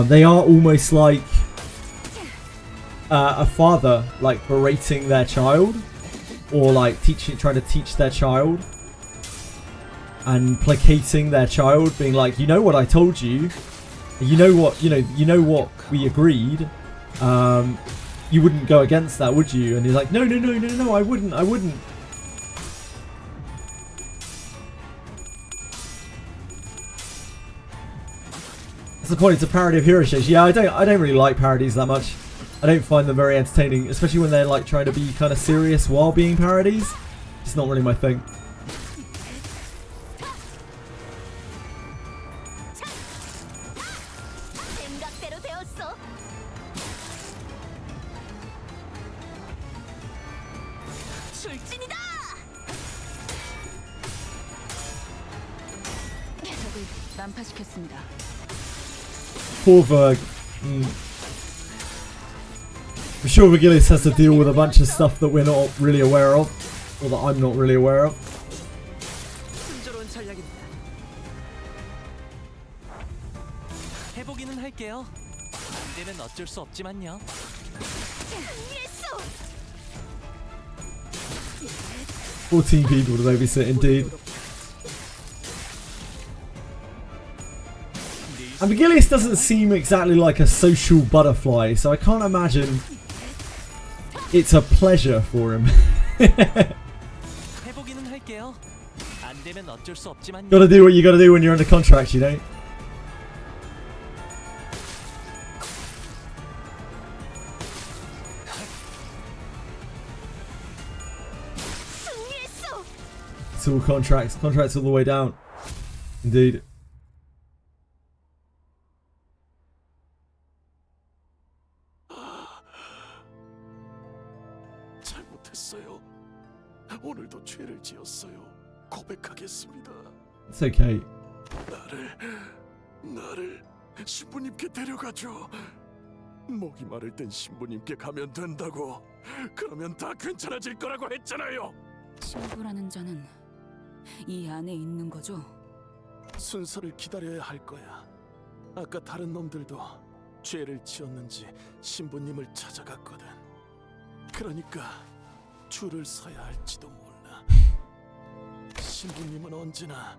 they are almost like a father, like berating their child, or like trying to teach their child, and placating their child, being like, you know what I told you, you know what we agreed. You wouldn't go against that, would you? And he's like, no, I wouldn't. That's the point. It's a parody of hero shows. Yeah, I don't really like parodies that much. I don't find them very entertaining, especially when they're like trying to be kind of serious while being parodies. It's not really my thing. Poor Verg. I'm sure Vergilius has to deal with a bunch of stuff that we're not really aware of, or that I'm not really aware of. 해보기는 할게요. 안 되면 어쩔 수 없지만요. 14 people to babysit, indeed. And Vergilius doesn't seem exactly like a social butterfly, so I can't imagine it's a pleasure for him. 해보기는 할게요. 안 되면 어쩔 수 없지만요. Gotta do what you gotta do when you're under contract, you know? It's all contracts all the way down. Indeed. 잘못했어요. 오늘도 죄를 지었어요. 고백하겠습니다. It's okay. 나를 신부님께 데려가줘. 목이 마를 땐 신부님께 가면 된다고. 그러면 다 괜찮아질 거라고 했잖아요. 신부라는 자는 이 안에 있는 거죠? 순서를 기다려야 할 거야. 아까 다른 놈들도 죄를 지었는지 신부님을 찾아갔거든. 그러니까 줄을 서야 할지도 몰라. 신부님은 언제나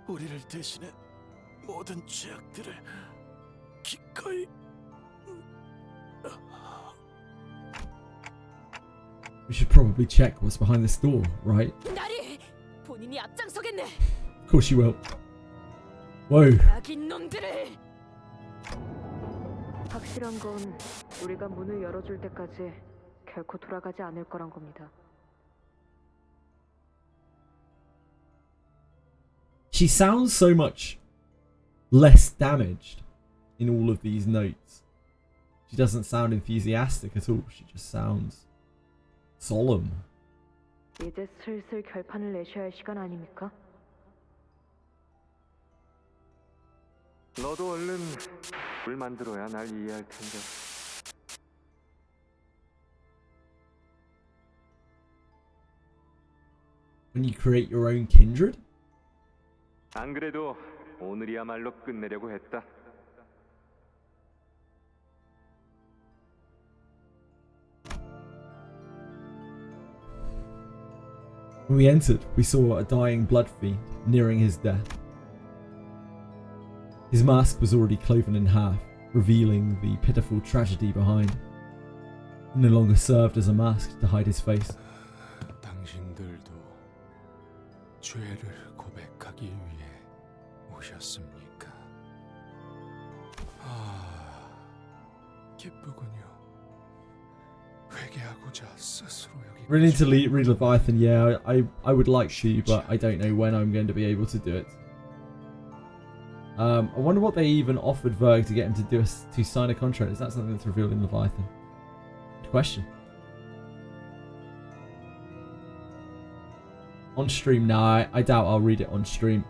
우리를 대신해 모든 죄악들을 기꺼이. We should probably check what's behind this door, right? 나리 본인이 앞장서겠네. Of course you will. Whoa. 악인 놈들을. 확실한 건 우리가 문을 열어줄 때까지 결코 돌아가지 않을 거란 겁니다. She sounds so much less damaged in all of these notes. She doesn't sound enthusiastic at all. She just sounds solemn. 이제 슬슬 결판을 내셔야 할 시간 아닙니까? 너도 얼른 물 만들어야 날 이해할 텐데. When you create your own kindred? 안 그래도 오늘이야말로 끝내려고 했다. When we entered, we saw a dying blood fiend nearing his death. His mask was already cloven in half, revealing the pitiful tragedy behind. It no longer served as a mask to hide his face. 당신들도 죄를 고백하기 위해 오셨습니까? 기쁘군요. 회개하고자 스스로 여기. Really need to read Leviathan. Yeah, I would like to, but I don't know when I'm going to be able to do it. I wonder what they even offered Verg to get him to sign a contract. Is that something that's revealed in Leviathan? Good question. On stream? Nah, I doubt I'll read it on stream.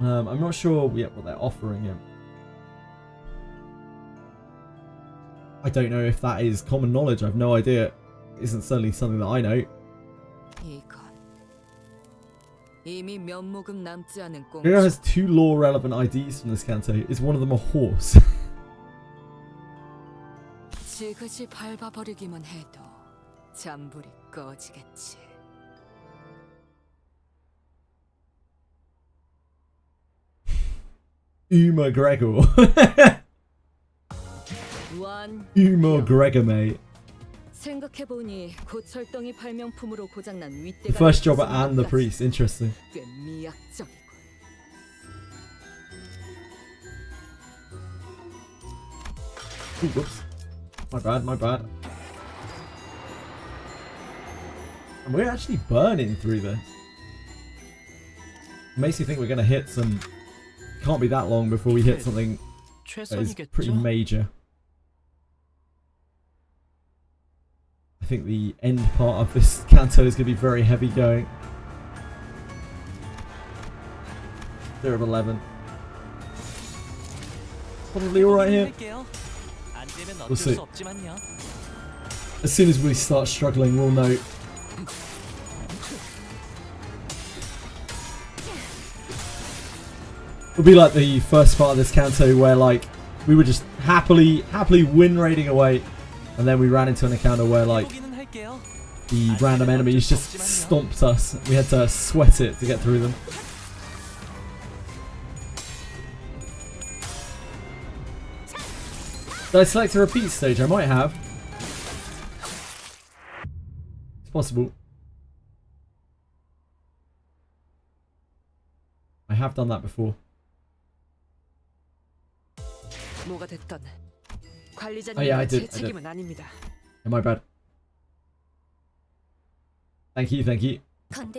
I'm not sure yet what they're offering him. I don't know if that is common knowledge. I've no idea. It isn't certainly something that I know. Hero has 2 lore-relevant IDs from this Canto. Is one of them a horse? 지그지 밟아버리기만 해도 잠불이 꺼지겠지. Uma Gregor. Uma Gregor, mate. 생각해보니 곧 철덩이 발명품으로 고장난 The 윗대가 first jobber and the priest. Interesting. 꽤 미약적이고. Ooh, whoops. My bad, my bad. And we're actually burning through this. It makes me think we're going to hit some... Can't be that long before we hit something that is pretty major. I think the end part of this Canto is going to be very heavy going. 0 of 11. Probably alright here. We'll see. As soon as we start struggling, we'll know. It'll be like the first part of this Canto where like we were just happily win raiding away, and then we ran into an encounter where like the random enemies just stomped us. We had to sweat it to get through them. Did I select a repeat stage? I might have. It's possible. I have done that before. 뭐가 됐던 Oh yeah, I 관리자님의 did. 제 책임은 아닙니다. Yeah, my bad. Thank you, thank you.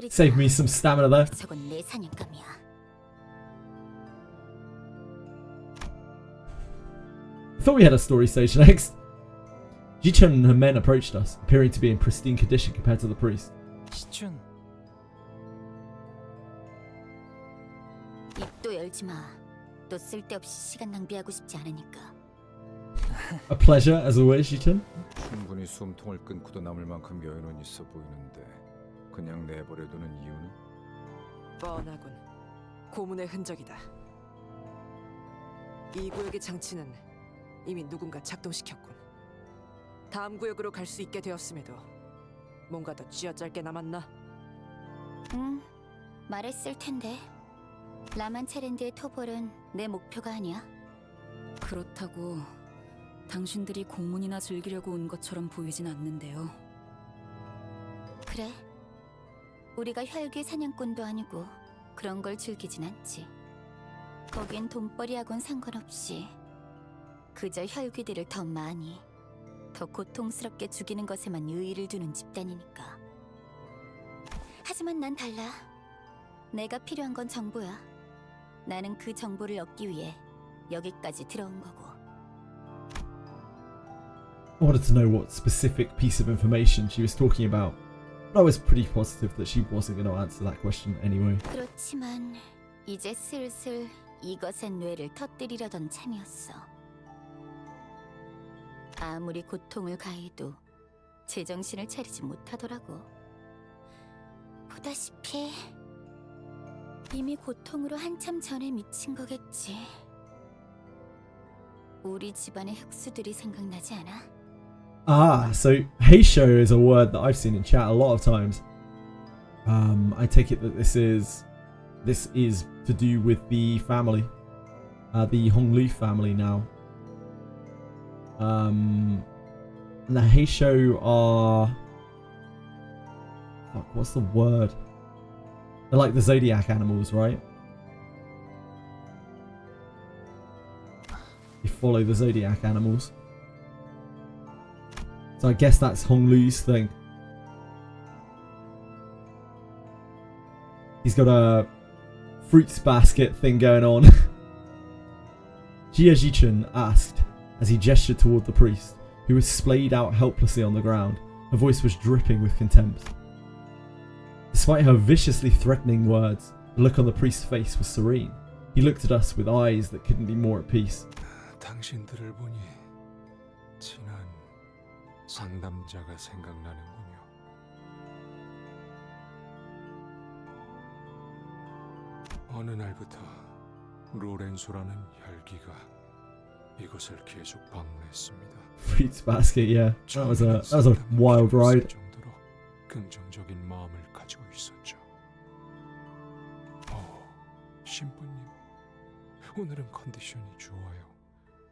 Save me some stamina there. 저건 내 사냥감이야. I thought we had a story stage next. Ji-chun and her men approached us, appearing to be in pristine condition compared to the priest. 시춘. 입도 열지 마. 또 쓸데없이 시간 낭비하고 싶지 않으니까. A pleasure, as always, Ji-chun. 충분히 숨통을 끊고도 남을 만큼 여유는 있어 보이는데 그냥 내버려 두는 이유는? 뻔하군. 고문의 흔적이다. 이 구역의 장치는 이미 누군가 작동시켰군. 다음 구역으로 갈 수 있게 되었음에도 뭔가 더 쥐어짤 게 남았나? 응, 말했을 텐데. 라만차랜드의 토벌은 내 목표가 아니야. 그렇다고 당신들이 공문이나 즐기려고 온 것처럼 보이진 않는데요. 그래. 우리가 혈귀 사냥꾼도 아니고 그런 걸 즐기진 않지. 거긴 돈벌이하고는 상관없이 그저 혈귀들을 더 많이, 더 고통스럽게 죽이는 것에만 의의를 두는 집단이니까. 하지만 난 달라. 내가 필요한 건 정보야. 나는 그 정보를 얻기 위해 여기까지 들어온 거고. I wanted to know what specific piece of information she was talking about, but I was pretty positive that she wasn't going to answer that question anyway. 그렇지만 이제 슬슬 이것의 뇌를 터뜨리려던 참이었어. 아무리 고통을 가해도 제정신을 차리지 못하더라고. 보다시피 이미 고통으로 한참 전에 미친 거겠지. 우리 집안의 흑수들이 생각나지 않아? Ah, so Heisho is a word that I've seen in chat a lot of times. I take it that this is to do with the family, the Honglu family now. And the Heisho are, fuck, what's the word? They're like the zodiac animals, right? You follow the zodiac animals. So I guess that's Honglu's thing. He's got a fruits basket thing going on. Jia Jichun asked as he gestured toward the priest, who was splayed out helplessly on the ground. Her voice was dripping with contempt. Despite her viciously threatening words, the look on the priest's face was serene. He looked at us with eyes that couldn't be more at peace. 당신들을 보니 지난 상담자가 생각나는군요. 어느 날부터 로렌소라는 혈기가 이곳을 계속 방문했습니다. Fruits basket, yeah. That was a wild ride. 정도로 긍정적인 마음을 가지고 있었죠. 신부님, 오늘은 컨디션이 좋아요.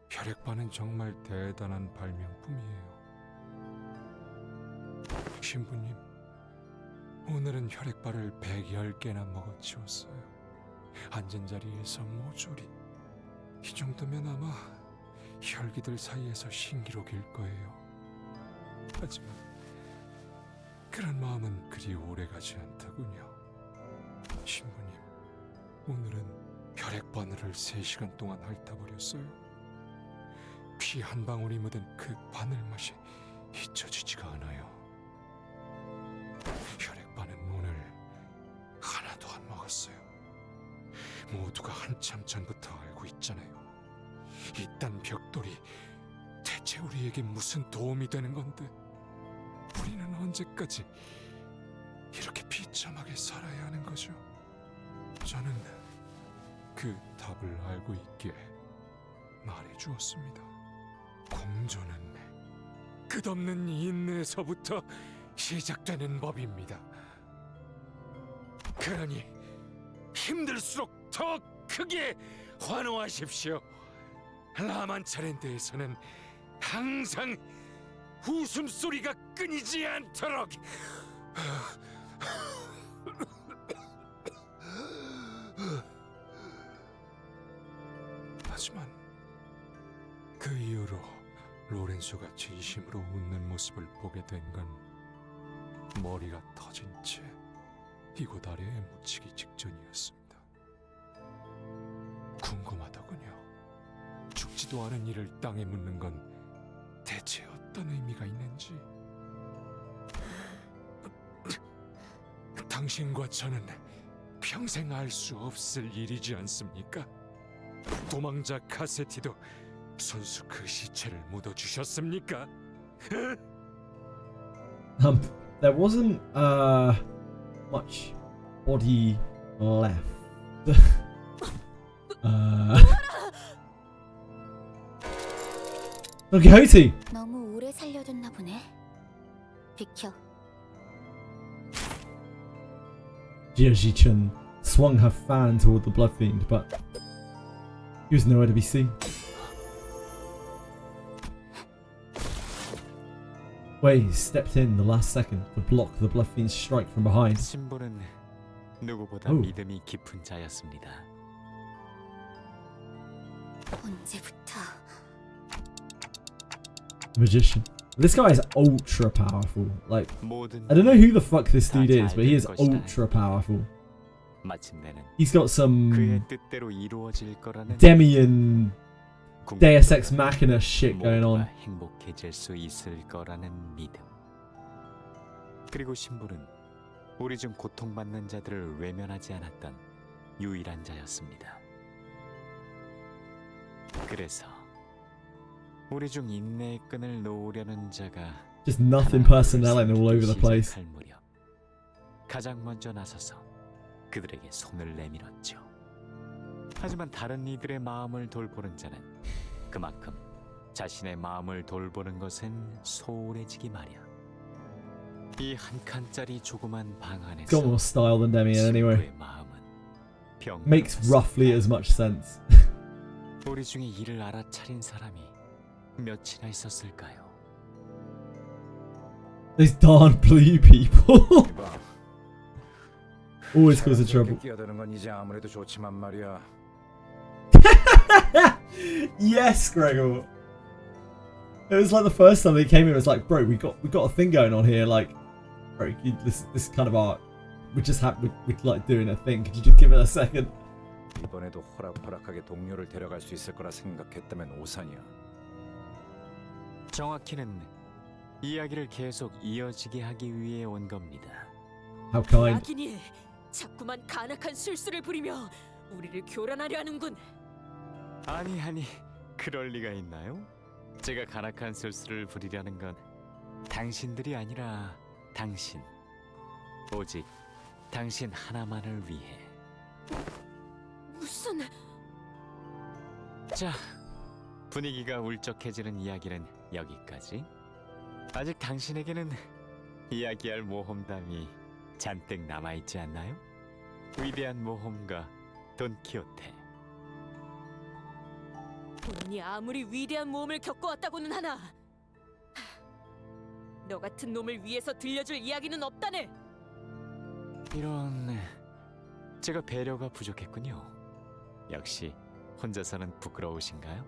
혈액반은 정말 대단한 발명품이에요. 신부님, 오늘은 혈액발을 110개나 먹어치웠어요. 앉은 자리에서 모조리. 이 정도면 아마 혈기들 사이에서 신기록일 거예요. 하지만 그런 마음은 그리 오래가지 않더군요. 신부님, 오늘은 혈액바늘을 3시간 동안 핥아버렸어요. 피 한 방울이 묻은 그 바늘 맛이 잊혀지지가 않아요. 혈액바는 오늘 하나도 안 먹었어요. 모두가 한참 전부터 알고 있잖아요. 이딴 벽돌이 대체 우리에게 무슨 도움이 되는 건데, 우리는 언제까지 이렇게 비참하게 살아야 하는 거죠? 저는 그 답을 알고 있기에 말해주었습니다. 공존은 끝없는 인내에서부터 시작되는 법입니다. 그러니 힘들수록 더 크게 환호하십시오. 라만차랜드에서는 항상 웃음소리가 끊이지 않도록. 하지만 그 이후로 로렌소가 진심으로 웃는 모습을 보게 된 건 머리가 터진 채 이곳 아래에 묻히기 직전이었습니다. 궁금하더군요. 죽지도 않은 이를 땅에 묻는 건 대체 어떤 의미가 있는지. 당신과 저는 평생 알 수 없을 일이지 않습니까? 도망자 카세티도 선수 그 시체를 묻어주셨습니까? There wasn't much body left. Don Quixote. 너무 오래 살려뒀나 보네. 비켜. Jia Jichun swung her fan toward the blood fiend, but he was nowhere to be seen. Wei stepped in the last second to block the blood fiend's strike from behind. 신부는 누구보다 Oh. 믿음이 깊은 자였습니다. 언제부터? Magician. This guy is ultra powerful. Like, 모든 I don't know who the fuck this dude 다 is, but he is 잘 될 것이다. ultra powerful. 마침내는 He's got some 그의 뜻대로 이루어질 거라는 Demian Deus Ex Machina shit going on. 모두가 행복해질 수 있을 거라는 믿음. 그리고 신부는 우리 중 고통받는 자들을 외면하지 않았던 유일한 자였습니다. 그래서 우리 중 인내의 끈을 놓으려는 자가 Just nothing personnel in all over the place. 시작할 무렵 가장 먼저 나서서 그들에게 손을 내밀었죠. 하지만 다른 이들의 마음을 돌보는 자는 그만큼 자신의 마음을 돌보는 것은 소홀해지기 마련. 이 한 칸짜리 조그만 방 안에서 Got more style than Demian anyway. 친구의 마음은 병. Makes roughly as much sense. 우리 중에 이를 알아차린 사람이 몇이나 있었을까요? These darn blue people. Always cause trouble. 끼어드는 건 이제 아무래도 좋지만 말이야. Yes, Gregor. It was like the first time they came in. It was like, bro, we got a thing going on here. Like, bro, this kind of art. We just have we like doing a thing. Could you just give it a second? 이번에도 호락호락하게 동료를 데려갈 수 있을 거라 생각했다면 오산이야. 정확히는 이야기를 계속 이어지게 하기 위해 온 겁니다. How kind. 악인이 자꾸만 간악한 술수를 부리며 우리를 교란하려 하는군. 아니, 그럴 리가 있나요? 제가 간악한 술수를 부리려는 건 당신들이 아니라 당신, 오직 당신 하나만을 위해. 무슨... 자, 분위기가 울적해지는 이야기는 여기까지. 아직 당신에게는 이야기할 모험담이 잔뜩 남아있지 않나요? 위대한 모험가 돈키호테. 본인이 아무리 위대한 모험을 겪어왔다고는 하나 너 같은 놈을 위해서 들려줄 이야기는 없다네. 이런... 제가 배려가 부족했군요. 역시 혼자서는 부끄러우신가요?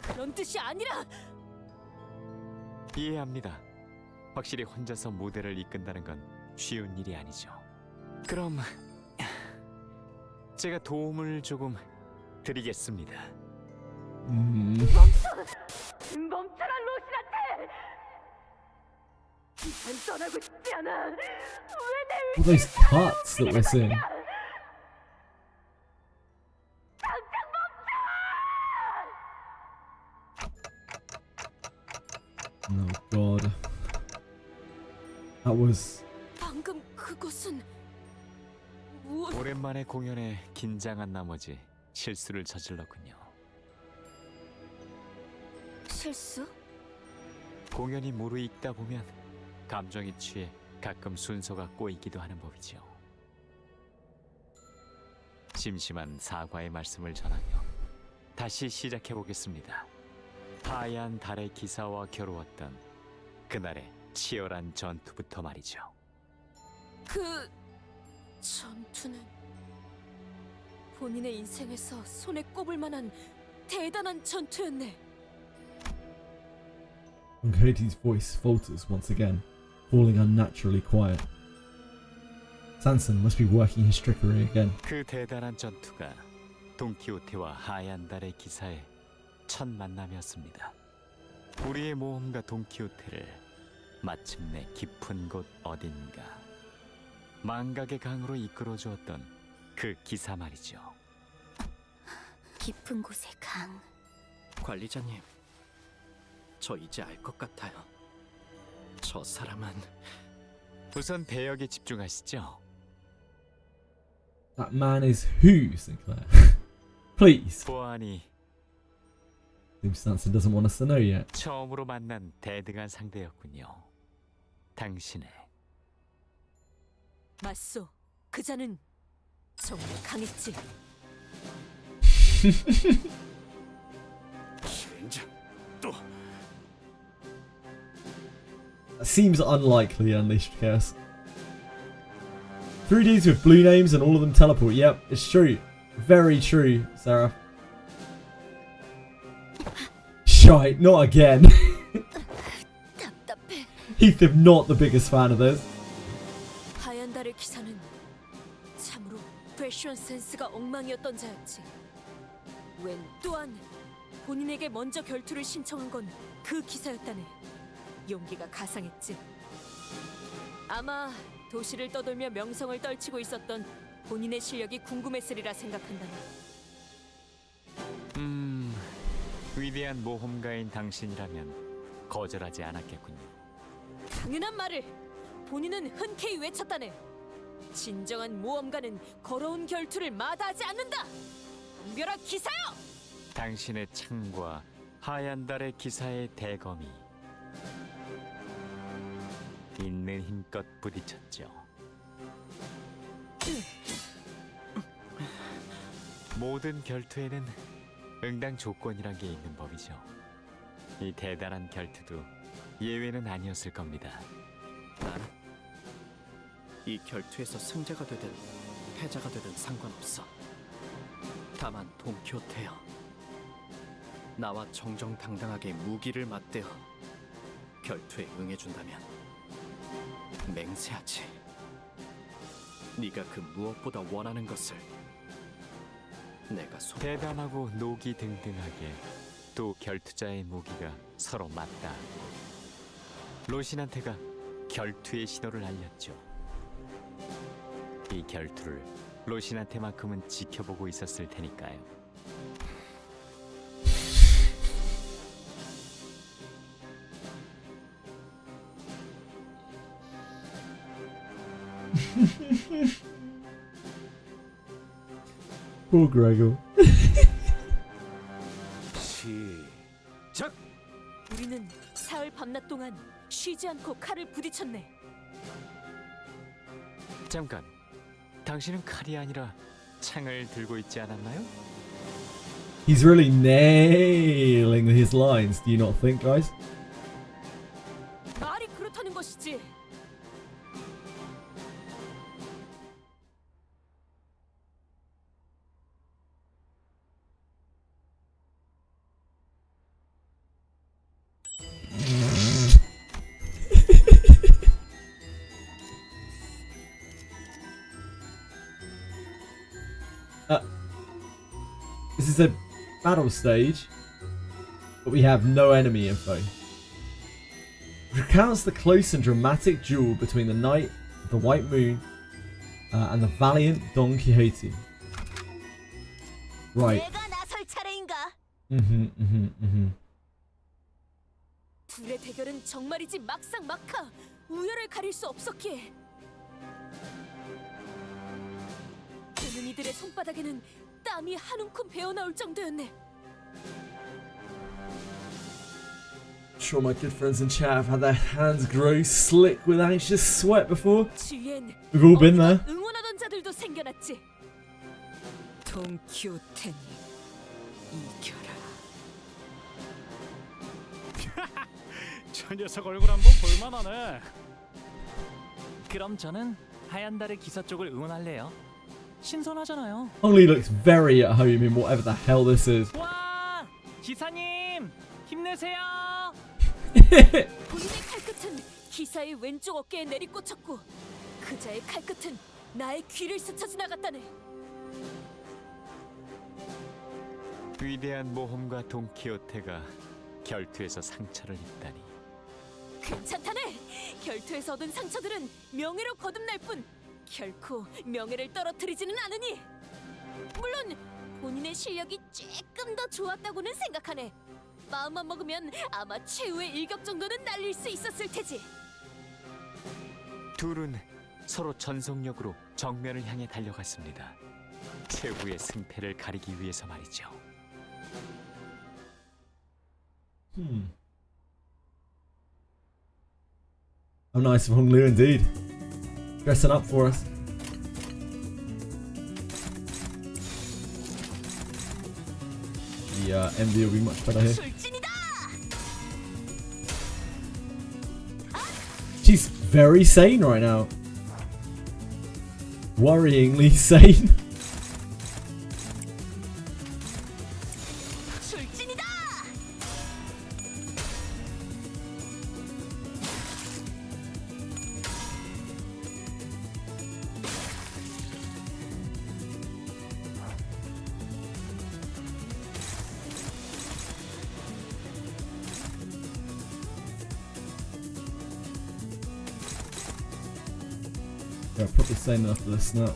그런 뜻이 아니라... 이해합니다. 확실히 혼자서 무대를 이끈다는 건 쉬운 일이 아니죠. 그럼 제가 도움을 조금 드리겠습니다. 멈춰라 로신한테! 난 떠나고 싶지 않아. 왜 All those cuts that we're seeing. Oh god. That was... 방금 그것은... 무엇... 오랜만에 공연에 긴장한 나머지 실수를 저질렀군요. 실수? 공연이 무르익다 보면 감정이 취해 가끔 순서가 꼬이기도 하는 법이죠. 심심한 사과의 말씀을 전하며 다시 시작해보겠습니다. 하얀 달의 기사와 겨루었던 그날의 치열한 전투부터 말이죠. 그... 전투는... 본인의 인생에서 손에 꼽을 만한 대단한 전투였네. Cody's voice falters once again, falling unnaturally quiet. Sanson must be working his trickery again. 그 대단한 전투가 돈키호테와 하얀 달의 기사의 첫 만남이었습니다. 우리의 모험가 돈키호테를 마침내 깊은 곳 어딘가 망각의 강으로 이끌어 주었던 그 기사 말이죠. 깊은 곳의 강. 관리자님, 저 이제 알 것 같아요. 저 사람은... 우선 배역에 집중하시죠. That man is who, Sinclair? Please. 보안이 Seems Sanson doesn't want us to know yet. 처음으로 만난 대등한 상대였군요. 당신의... 맞소. 그 자는 정말 강했지. 젠장, 또... That seems unlikely, Unleashed Chaos. 3 dudes with blue names and all of them teleport. Yep, it's true. Very true, Sarah. Shite, not again. Heath, not the biggest fan of this. 하얀 달의 기사는 참으로 패션 센스가 엉망이었던 자였지. 웬 또한 본인에게 먼저 결투를 신청한 건 그 기사였다네. 용기가 가상했지. 아마 도시를 떠돌며 명성을 떨치고 있었던 본인의 실력이 궁금했으리라 생각한다네. 위대한 모험가인 당신이라면 거절하지 않았겠군요. 당연한 말을 본인은 흔쾌히 외쳤다네. 진정한 모험가는 걸어온 결투를 마다하지 않는다. 덤벼라 기사여! 당신의 창과 하얀 달의 기사의 대검이 있는 힘껏 부딪혔죠. 모든 결투에는 응당 조건이란 게 있는 법이죠. 이 대단한 결투도 예외는 아니었을 겁니다. 난 이 결투에서 승자가 되든 패자가 되든 상관없어. 다만 돈키호테여, 나와 정정당당하게 무기를 맞대어 결투에 응해준다면 맹세하지. 네가 그 무엇보다 원하는 것을 내가 대담하고 노기 등등하게 또 결투자의 무기가 서로 맞다. 로신한테가 결투의 신호를 알렸죠. 이 결투를 로신한테만큼은 지켜보고 있었을 테니까요. Poor Gregor. 시작. 우리는 사흘 밤낮 동안 쉬지 않고 칼을 부딪혔네. 잠깐, 당신은 칼이 아니라 창을 들고 있지 않았나요? He's really nailing his lines, do you not think, guys? 말이 그렇다는 것이지. This is a battle stage, but we have no enemy info. Recounts the close and dramatic duel between the Knight of the White Moon and the valiant Don Quixote. Right. 둘의 대결은 정말이지 막상 막하 우열을 가릴 수 없었기에. 보는 이들의 손바닥에는 땀이 한 움큼 배어나올 정도였네. Sure, my good friends in chat have had their hands grow slick with anxious sweat before. 주위엔 We've all been there. 응원하던 자들도 생겨났지. 돈키호테니 이겨라. 저 녀석 얼굴 한번 볼만하네. 그럼 저는 하얀 달의 기사 쪽을 응원할래요. 신선하잖아요. Only looks very at home in whatever the hell this is. 와, 기사님 힘내세요. 본인의 칼끝은 기사의 왼쪽 어깨에 내리꽂혔고 그자의 칼끝은 나의 귀를 스쳐 지나갔다네. 위대한 모험가 돈키호테가 결투에서 상처를 입다니. 괜찮다네. 결투에서 얻은 상처들은 명예로 거듭날 뿐 결코 명예를 떨어뜨리지는 않으니. 물론 본인의 실력이 조금 더 좋았다고는 생각하네. 마음만 먹으면 아마 최후의 일격 정도는 날릴 수 있었을 테지. 둘은 서로 전속력으로 정면을 향해 달려갔습니다. 최후의 승패를 가리기 위해서 말이죠. How nice of Hong Liu indeed. Dressing up for us. The MV will be much better here. She's very sane right now. Worryingly sane. Yeah, probably sane enough for this now.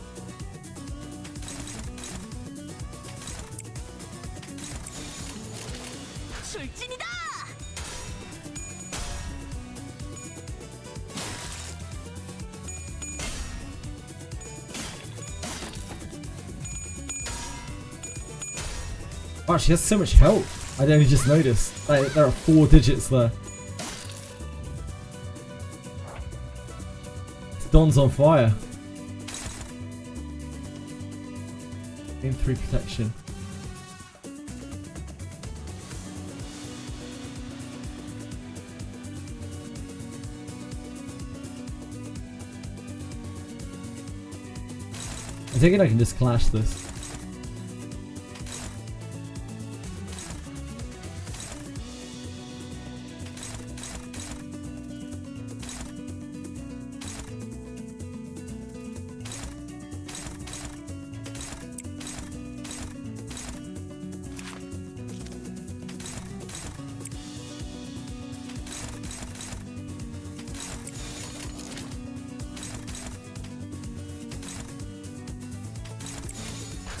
Wow, she has so much health. I only just noticed. There are 4 digits there. Don's on fire. Gain 3 protection. I think I can just clash this.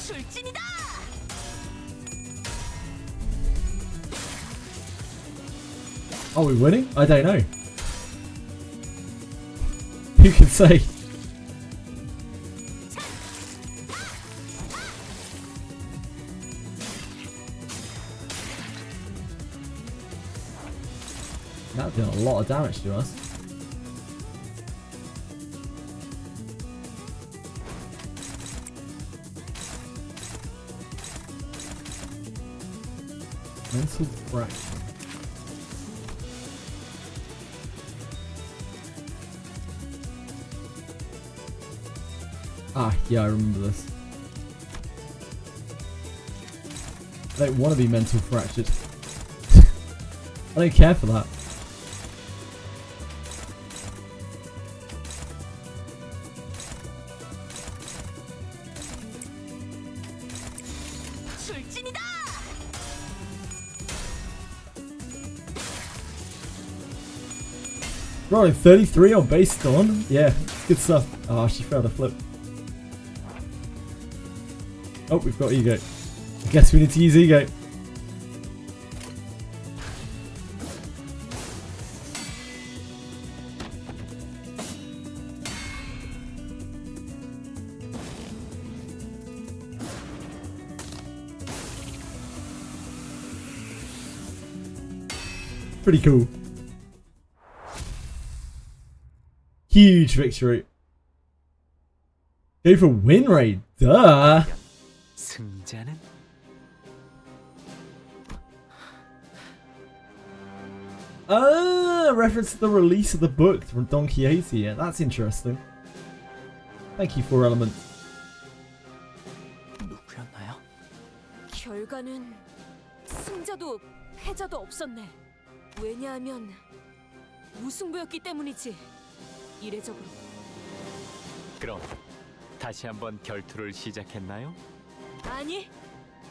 출진이다! Are we winning? I don't know. Who can say? That did a lot of damage to us. Mental fraction. Ah, yeah, I remember this. I don't want to be mental fractured. I don't care for that. 출진이다! Rolling 33 on base Dawn. Yeah, good stuff. Ah, she failed a flip. Oh, we've got ego. I guess we need to use ego. Pretty cool. Huge victory. Go for win rate. Duh. 승자는 Reference to the release of the book from Don Quixote. Yeah, that's interesting. Thank you, 4 Elements. 누구였나요? 결과는 승자도 패자도 없었네. 왜냐하면 무승부였기 때문이지. 이례적으로. 그럼 다시 한번 결투를 시작했나요? 아니,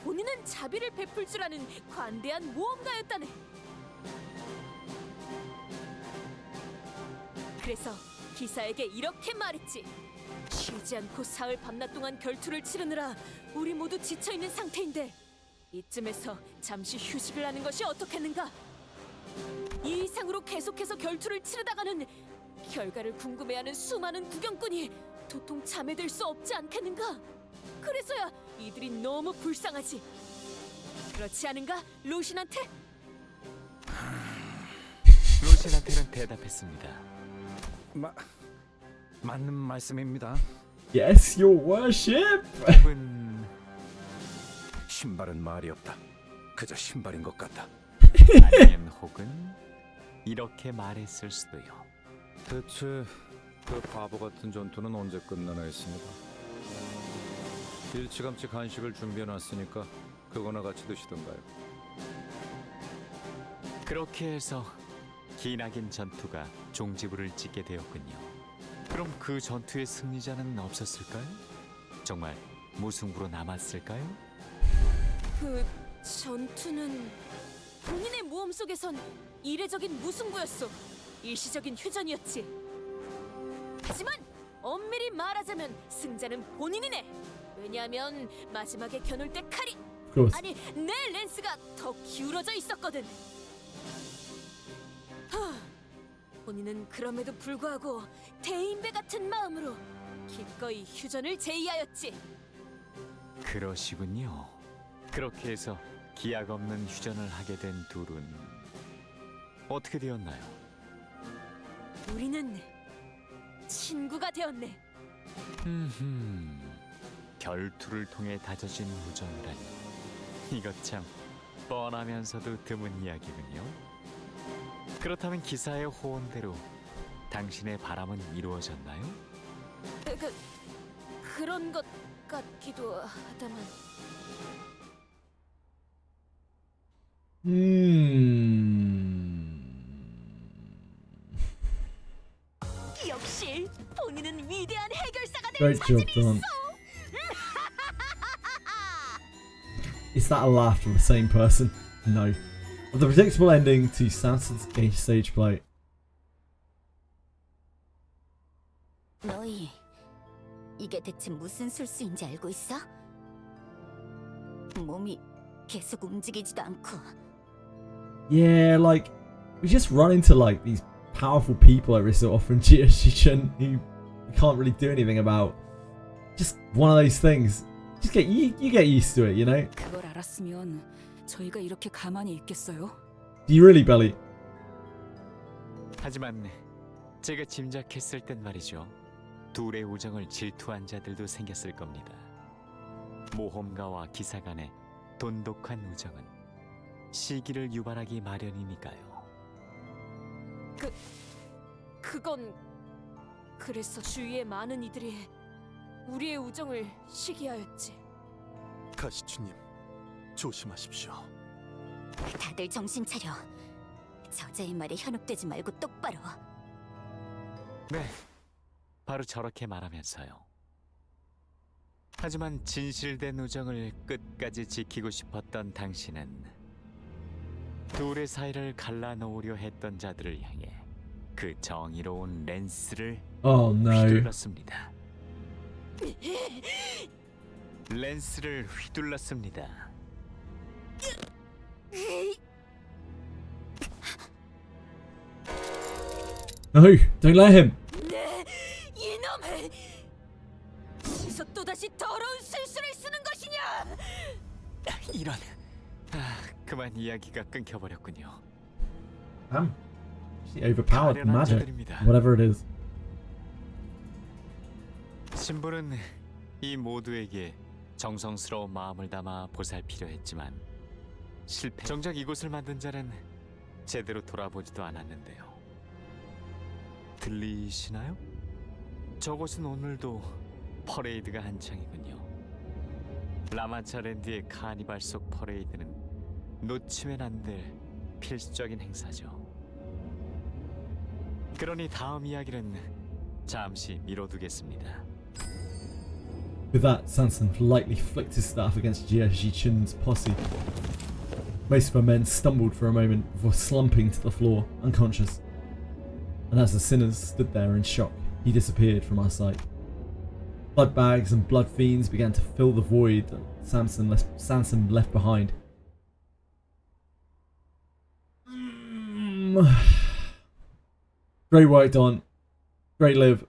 본인은 자비를 베풀 줄 아는 관대한 모험가였다네. 그래서 기사에게 이렇게 말했지. 쉬지 않고 사흘 밤낮 동안 결투를 치르느라 우리 모두 지쳐있는 상태인데 이쯤에서 잠시 휴식을 하는 것이 어떻겠는가? 이 이상으로 계속해서 결투를 치르다가는 결과를 궁금해하는 수많은 구경꾼이 도통 잠에들 수 없지 않겠는가? 그래서야 이들이 너무 불쌍하지. 그렇지 않은가, 로신한테? 로신한테는 대답했습니다. 맞는 말씀입니다. Yes, your worship. 신발은 말이 없다. 그저 신발인 것 같다. 아니면 혹은 이렇게 말했을 수도요. 대체 그 바보 같은 전투는 언제 끝나나 했습니다. 일찌감치 간식을 준비해놨으니까 그거나 같이 드시던가요. 그렇게 해서 기나긴 전투가 종지부를 찍게 되었군요. 그럼 그 전투의 승리자는 없었을까요? 정말 무승부로 남았을까요? 그 전투는 본인의 모험 속에선 이례적인 무승부였어. 일시적인 휴전이었지. 하지만 엄밀히 말하자면 승자는 본인이네. 왜냐하면 마지막에 겨눌 때 칼이 아니 내 랜스가 더 기울어져 있었거든. 본인은 그럼에도 불구하고 대인배 같은 마음으로 기꺼이 휴전을 제의하였지. 그러시군요. 그렇게 해서 기약 없는 휴전을 하게 된 둘은 어떻게 되었나요? 우리는 친구가 되었네. 결투를 통해 다져진 우정이라니. 이것 참 뻔하면서도 드문 이야기군요. 그렇다면 기사의 호언대로 당신의 바람은 이루어졌나요? 그런 것 같기도 하다만. 역시 본인은 위대한 해결사가 될 Great job 자질이 done. 있어. Is that a laugh from the same person? No. Of the predictable ending to Samson's gay stage play. 너희 이게 대체 무슨 술수인지 알고 있어? 몸이 계속 움직이지도 않고. Yeah, like we just run into like these powerful people every so often, Shun, who you can't really do anything about. Just one of those things. Just you get used to it, you know? 그걸 알았으면 저희가 이렇게 가만히 있겠어요? Do you really, Belly? 하지만 제가 짐작했을 땐 말이죠. 둘의 우정을 질투한 자들도 생겼을 겁니다. 모험가와 기사 간의 돈독한 우정은 시기를 유발하기 마련이니까요. 그건 그래서 주위의 많은 이들이 우리의 우정을 시기하였지. 가시추님, 조심하십시오. 다들 정신 차려. 저자의 말에 현혹되지 말고 똑바로. 네, 바로 저렇게 말하면서요. 하지만 진실된 우정을 끝까지 지키고 싶었던 당신은 둘의 사이를 갈라놓으려 했던 자들을 향해 그 정의로운 랜스를 휘둘렀습니다. 랜스를 휘둘렀습니다. No, don't let him. 네, 이놈을 어디서 또다시 더러운 술수를 쓰는 것이냐? 이런. 그만 이야기가 끊겨버렸군요. Damn. She overpowered the magic. Whatever it is. 신부는 이 모두에게 정성스러운 마음을 담아 보살피려 했지만 실패. 정작 이곳을 만든 자는 제대로 돌아보지도 않았는데요. 들리시나요? 저곳은 오늘도 퍼레이드가 한창이군요. 라마차랜드의 카니발 속 퍼레이드는 놓치면 안 될 필수적인 행사죠. 그러니 다음 이야기는 잠시 미뤄두겠습니다. With that, Sanson politely flicked his staff against Jie Chun's posse. Most of her men stumbled for a moment before slumping to the floor, unconscious. And as the sinners stood there in shock, he disappeared from our sight. Blood bags and blood fiends began to fill the void that Sanson left behind. Great work, Don. Great live.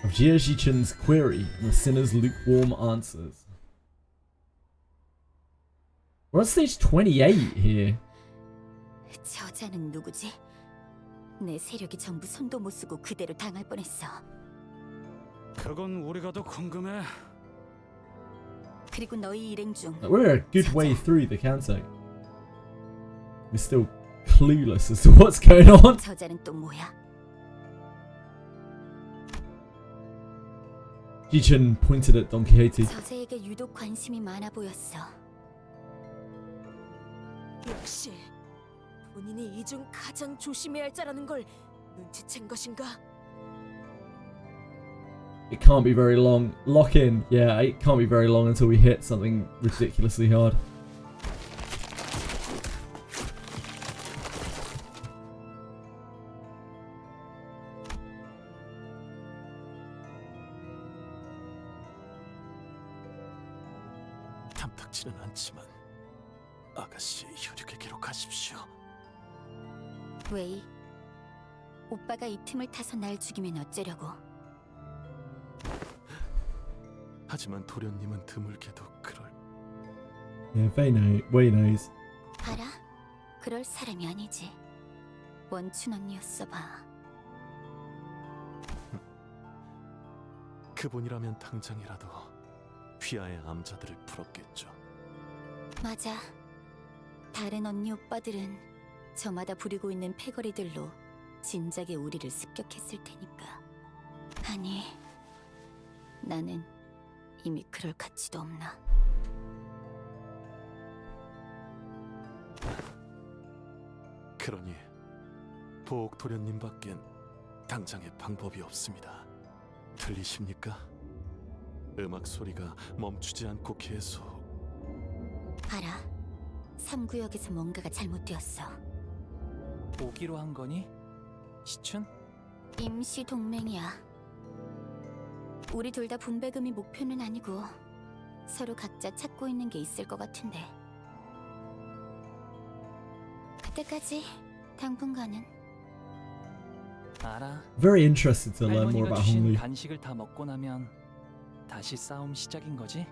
Of Jie Chun's query and the sinner's lukewarm answers. We're on stage 28 here. 저자는 누구지? 내 세력이 전부 손도 못 쓰고 그대로 당할 뻔했어. 그건 우리가 더 궁금해. 그리고 너희 일행 중 We're a good way through the Canto. We're still clueless as to what's going on. 저자는 또 뭐야? Ji-chun pointed at Don Quixote. 저자에게 유독 관심이 많아 보였어. 역시 본인이 이 중 가장 조심해야 할 자라는 걸 눈치챈 것인가? It can't be very long. Lock in. Yeah, it can't be very long until we hit something ridiculously hard. 탐탁지는 않지만 아가씨의 혈육을 기록하십시오. 웨이, 오빠가 이 틈을 타서 날 죽이면 어쩌려고? 하지만 도련님은 드물게도 그럴. Yeah, Wei knows. 알아? 그럴 사람이 아니지. 원춘 언니였어 봐. 그분이라면 당장이라도 휘하의 암자들을 풀었겠죠. 맞아. 다른 언니 오빠들은 저마다 부리고 있는 패거리들로 진작에 우리를 습격했을 테니까. 아니, 나는 이미 그럴 가치도 없나. 그러니 보옥 도련님밖엔 당장의 방법이 없습니다. 들리십니까? 음악 소리가 멈추지 않고 계속. 알아. 3구역에서 뭔가가 잘못되었어. 오기로 한 거니? 시춘? 임시 동맹이야. 우리 둘 다 분배금이 목표는 아니고 서로 각자 찾고 있는 게 있을 것 같은데. 그때까지 당분간은. 알아. Very interested to learn more 할머니가 about 주신 Honglu. 간식을 다 먹고 나면 다시 싸움 시작인 거지?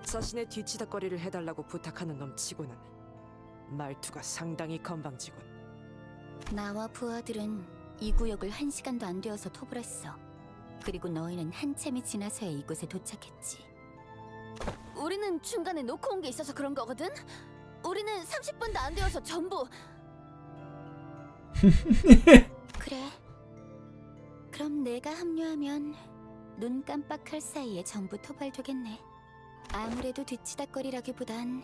자신의 뒤치다거리를 해달라고 부탁하는 놈 치고는 말투가 상당히 건방지군. 나와 부하들은 이 구역을 1시간도 안 되어서 토벌했어. 그리고 너희는 한참이 지나서야 이곳에 도착했지. 우리는 중간에 놓고 온 게 있어서 그런 거거든? 우리는 30분도 안 되어서 전부... 그래. 그럼 내가 합류하면 눈 깜빡할 사이에 전부 토벌되겠네. 아무래도 뒤치다거리라기보단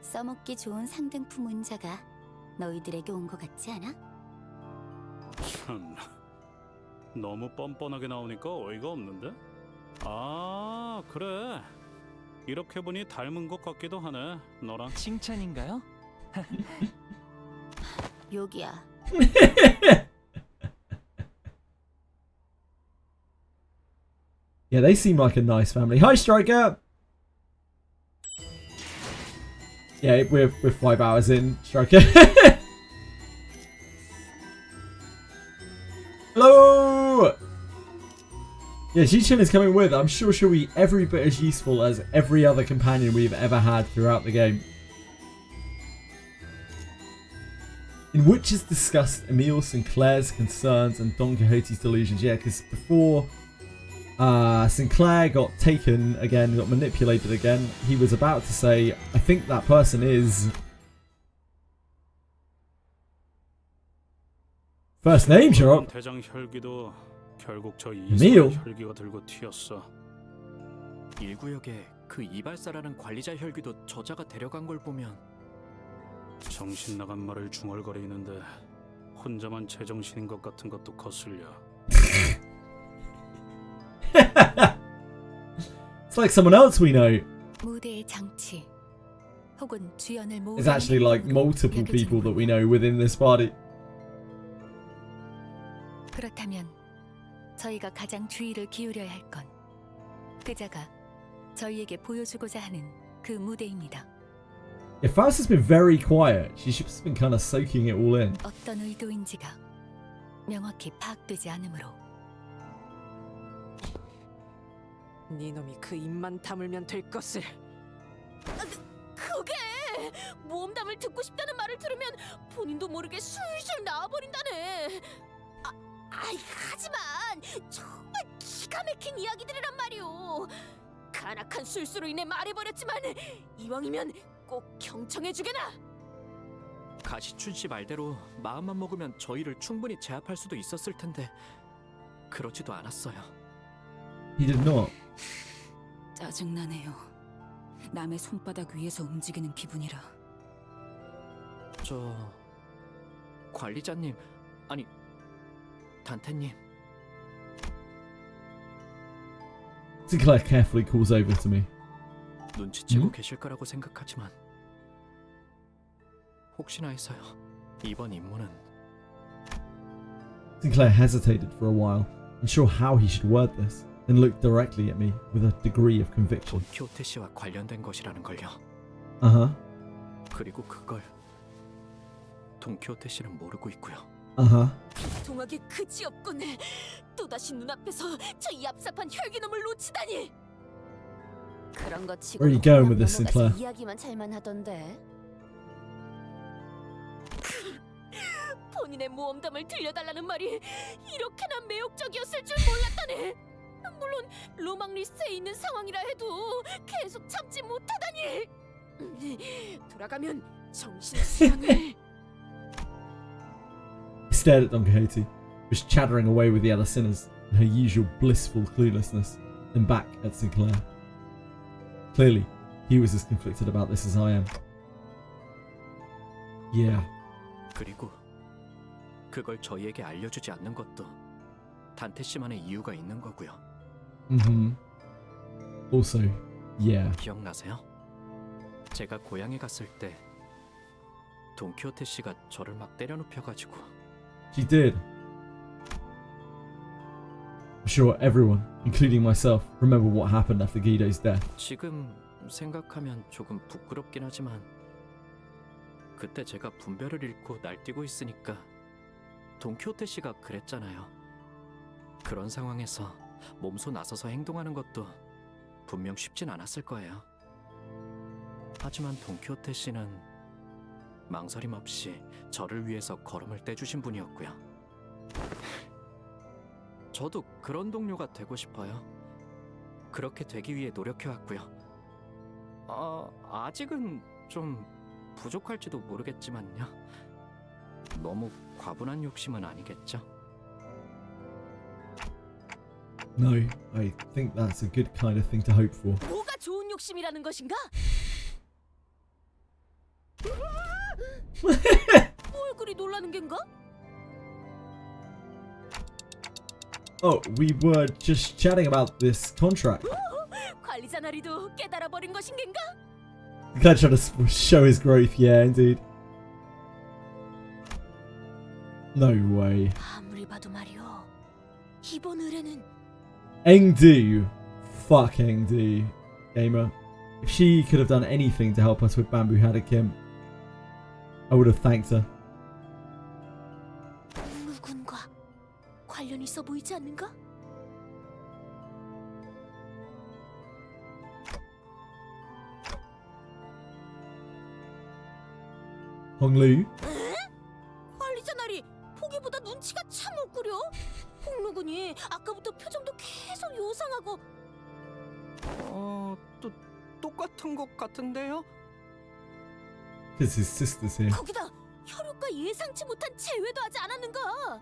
써먹기 좋은 상등품 운자가 너희들에게 온 것 같지 않아? 참, 너무 뻔뻔하게 나오니까 어이가 없는데? 아, 그래. 이렇게 보니 닮은 것 같기도 하네, 너랑. 칭찬인가요? 여기야. Yeah, they seem like a nice family. Hi, Striker. Yeah, we're 5 hours in, Striker. Hello. Yeah, Ji-Chin is coming with. I'm sure she'll be every bit as useful as every other companion we've ever had throughout the game. In which is discussed Emile Sinclair's concerns and Don Quixote's delusions. Yeah, because before Sinclair got taken again, got manipulated again, he was about to say, I think that person is... First name drop. 대장 혈기도 결국 저 Emile. 이소의 혈기가 들고 튀었어. 1구역에 그 이발사라는 관리자 혈기도 저자가 데려간 걸 보면 정신 나간 말을 중얼거리는데 혼자만 제정신인 것 같은 것도 거슬려. It's like someone else we know. 무대의 장치 혹은 주연을 모으는 It's actually like multiple people that we know within this party. 그렇다면 저희가 가장 주의를 기울여야 할 건 그자가 저희에게 보여주고자 하는 그 무대입니다. Yeah, Faust has been very quiet. She's just been kind of soaking it all in. 어떤 의도인지가 명확히 파악되지 않으므로 네 놈이 그 입만 다물면 될 것을. 그게 모험담을 듣고 싶다는 말을 들으면 본인도 모르게 술술 나와버린다네. 하지만 정말 기가 막힌 이야기들이란 말이오. 간악한 술수로 인해 말해버렸지만 이왕이면 꼭 경청해주게나. 가시춘 씨 말대로 마음만 먹으면 저희를 충분히 제압할 수도 있었을 텐데 그러지도 않았어요. He did not. 짜증나네요. 남의 손바닥 위에서 움직이는 기분이라. 저... 관리자님, 아니 단테님. Sinclair carefully calls over to me. 눈치채고 계실 거라고 생각하지만 혹시나 해서요. 이번 임무는 Sinclair hesitated for a while, unsure how he should word this, then looked directly at me with a degree of conviction. 돈키호테 씨와 관련된 것이라는 걸요. Uh-huh. 그리고 그걸 돈키호테 씨는 모르고 있고요. Uh-huh. 동하게 그지없군. 또다시 눈앞에서 저 얍삽한 혈기놈을 놓치다니. 그런 거 치고 Where are you going with this, Sinclair? 이야기만 잘만 하던데. 본인의 모험담을 들려달라는 말이 이렇게나 매혹적이었을 줄 몰랐다네. 물론 로망 리스트에 있는 상황이라 해도 계속 참지 못하다니. 돌아가면 정신 수양을. He stared at Don Quixote, who was chattering away with the other sinners in her usual blissful cluelessness, then back at Sinclair. Clearly, he was as conflicted about this as I am. Yeah. 그리고 그걸 저희에게 알려주지 않는 것도 단테 씨만의 이유가 있는 거고요. Also, yeah. 기억나세요? 제가 고향에 갔을 때 돈키호테 씨가 저를 막 때려눕혀가지고. She did. I'm sure everyone, including myself, remember what happened after Guido's death. 지금 생각하면 조금 부끄럽긴 하지만 그때 제가 분별을 잃고 날뛰고 있으니까 돈키호테 씨가 그랬잖아요. 그런 상황에서 몸소 나서서 행동하는 것도 분명 쉽진 않았을 거예요. 하지만 돈키호테 씨는 망설임 없이 저를 위해서 걸음을 떼주신 분이었고요. 저도 그런 동료가 되고 싶어요. 그렇게 되기 위해 노력해왔고요. 아직은 좀 부족할지도 모르겠지만요. 너무 과분한 욕심은 아니겠죠? No, I think that's a good kind of thing to hope for. 뭐가 좋은 욕심이라는 것인가? 뭘 그리 놀라는 겐가? Oh, we were just chatting about this contract. 관리자 나리도 깨달아 버린 것인 겐가? The guy trying to show his growth, yeah, indeed. No way. 아무리 봐도 말이오. 이번 의뢰는 Engdu. Fuck Engdu. Gamer. If she could have done anything to help us with Bamboo Hadakim, I would have thanked her. 누군가 관련 있어 보이지 않는가? Honglu? 관리자 나리 보기보다 눈치가 참 없구려. 홍루군이 아까부터 표정도 계속 요상하고. 똑같은 것 같은데요? Because his sister's here. 거기다 혈육과 예상치 못한 제외도 하지 않았는가?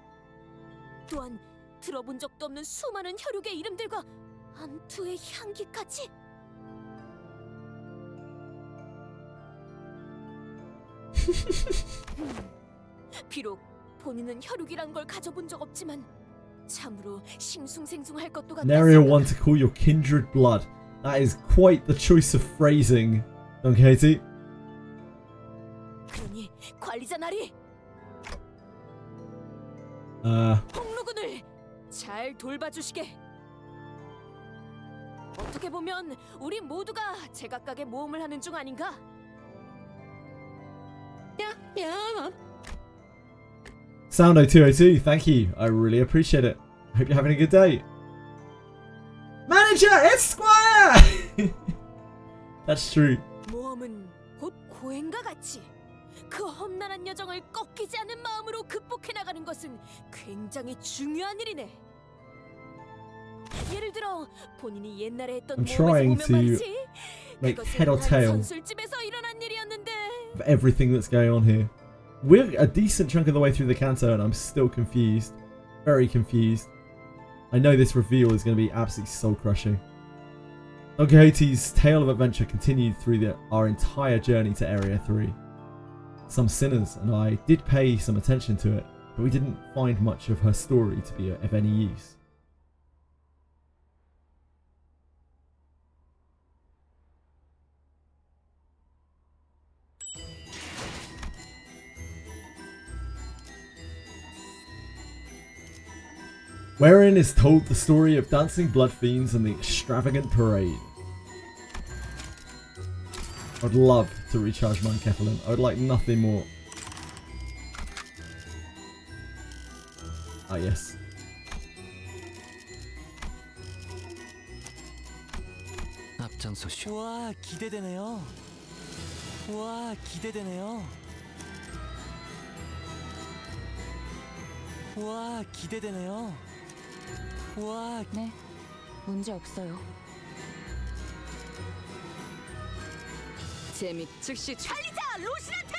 또한 들어본 적도 없는 수많은 혈육의 이름들과 암투의 향기까지. 비록 본인은 혈육이란 걸 가져본 적 없지만 참으로 싱숭생숭할 것도 같다. Nary one to call your kindred blood. That is quite the choice of phrasing, Don Quixote. 그러니 관리자 나리 Uh, 홍루군을 잘 돌봐주시게. 어떻게 보면 우리 모두가 제각각의 모험을 하는 중 아닌가? Soundo 202, thank you. I really appreciate it. Hope you're having a good day. Manager Esquire! That's true. 모험은 곧 고행과 같이 그 험난한 여정을 꺾이지 않는 마음으로 극복해 나가는 것은 굉장히 중요한 일이네. 예를 들어 본인이 옛날에 했던 I'm 모험에서 trying 보면 to 말이지. make head or 그것은 한 tail 선술집에서 일어난 일이었는데. of everything that's going on here. We're a decent chunk of the way through the Canto and I'm still confused. Very confused. I know this reveal is going to be absolutely soul-crushing. Don Quixote's tale of adventure continued through our entire journey to Area 3. Some sinners and I did pay some attention to it, but we didn't find much of her story to be of any use. Wherein is told the story of dancing blood fiends and the extravagant parade. I'd love to recharge my Kefalin. I would like nothing more. Ah, yes. 앞장서시오. 와, 기대되네요. 와, 기대되네요. 와, 기대되네요. 와, 네, 문제 없어요. 재미 즉시 달리자 로신한테.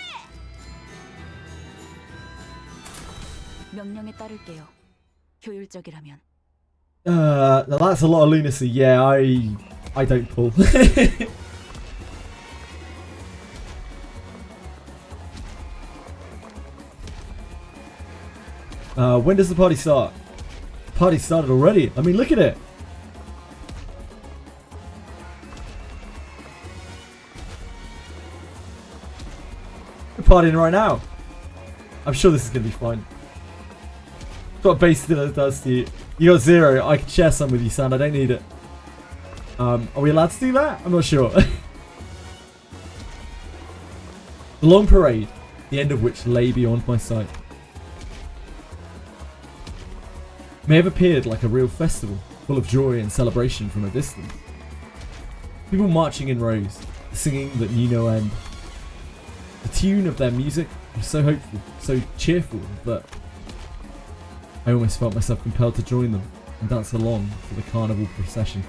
명령에 따를게요. 효율적이라면. Now that's a lot of lunacy. Yeah, I don't pull. When does the party start? The party started already. I mean, look at it. We're partying right now. I'm sure this is gonna be fine. That's what base dinner does to you. You got 0. I can share some with you, son. I don't need it. Are we allowed to do that? I'm not sure. The long parade, the end of which lay beyond my sight, may have appeared like a real festival, full of joy and celebration from a distance. People marching in rows, singing that knew no end. The tune of their music was so hopeful, so cheerful that I almost felt myself compelled to join them and dance along to the carnival procession.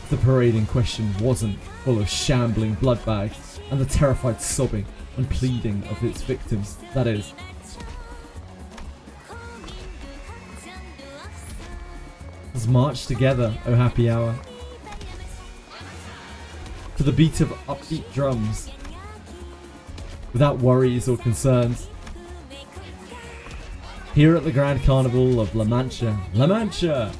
The parade in question wasn't full of shambling bloodbags and the terrified sobbing and pleading of its victims, that is. Let's march together, O happy hour, to the beat of upbeat drums, without worries or concerns. Here at the Grand Carnival of La Mancha, La Mancha!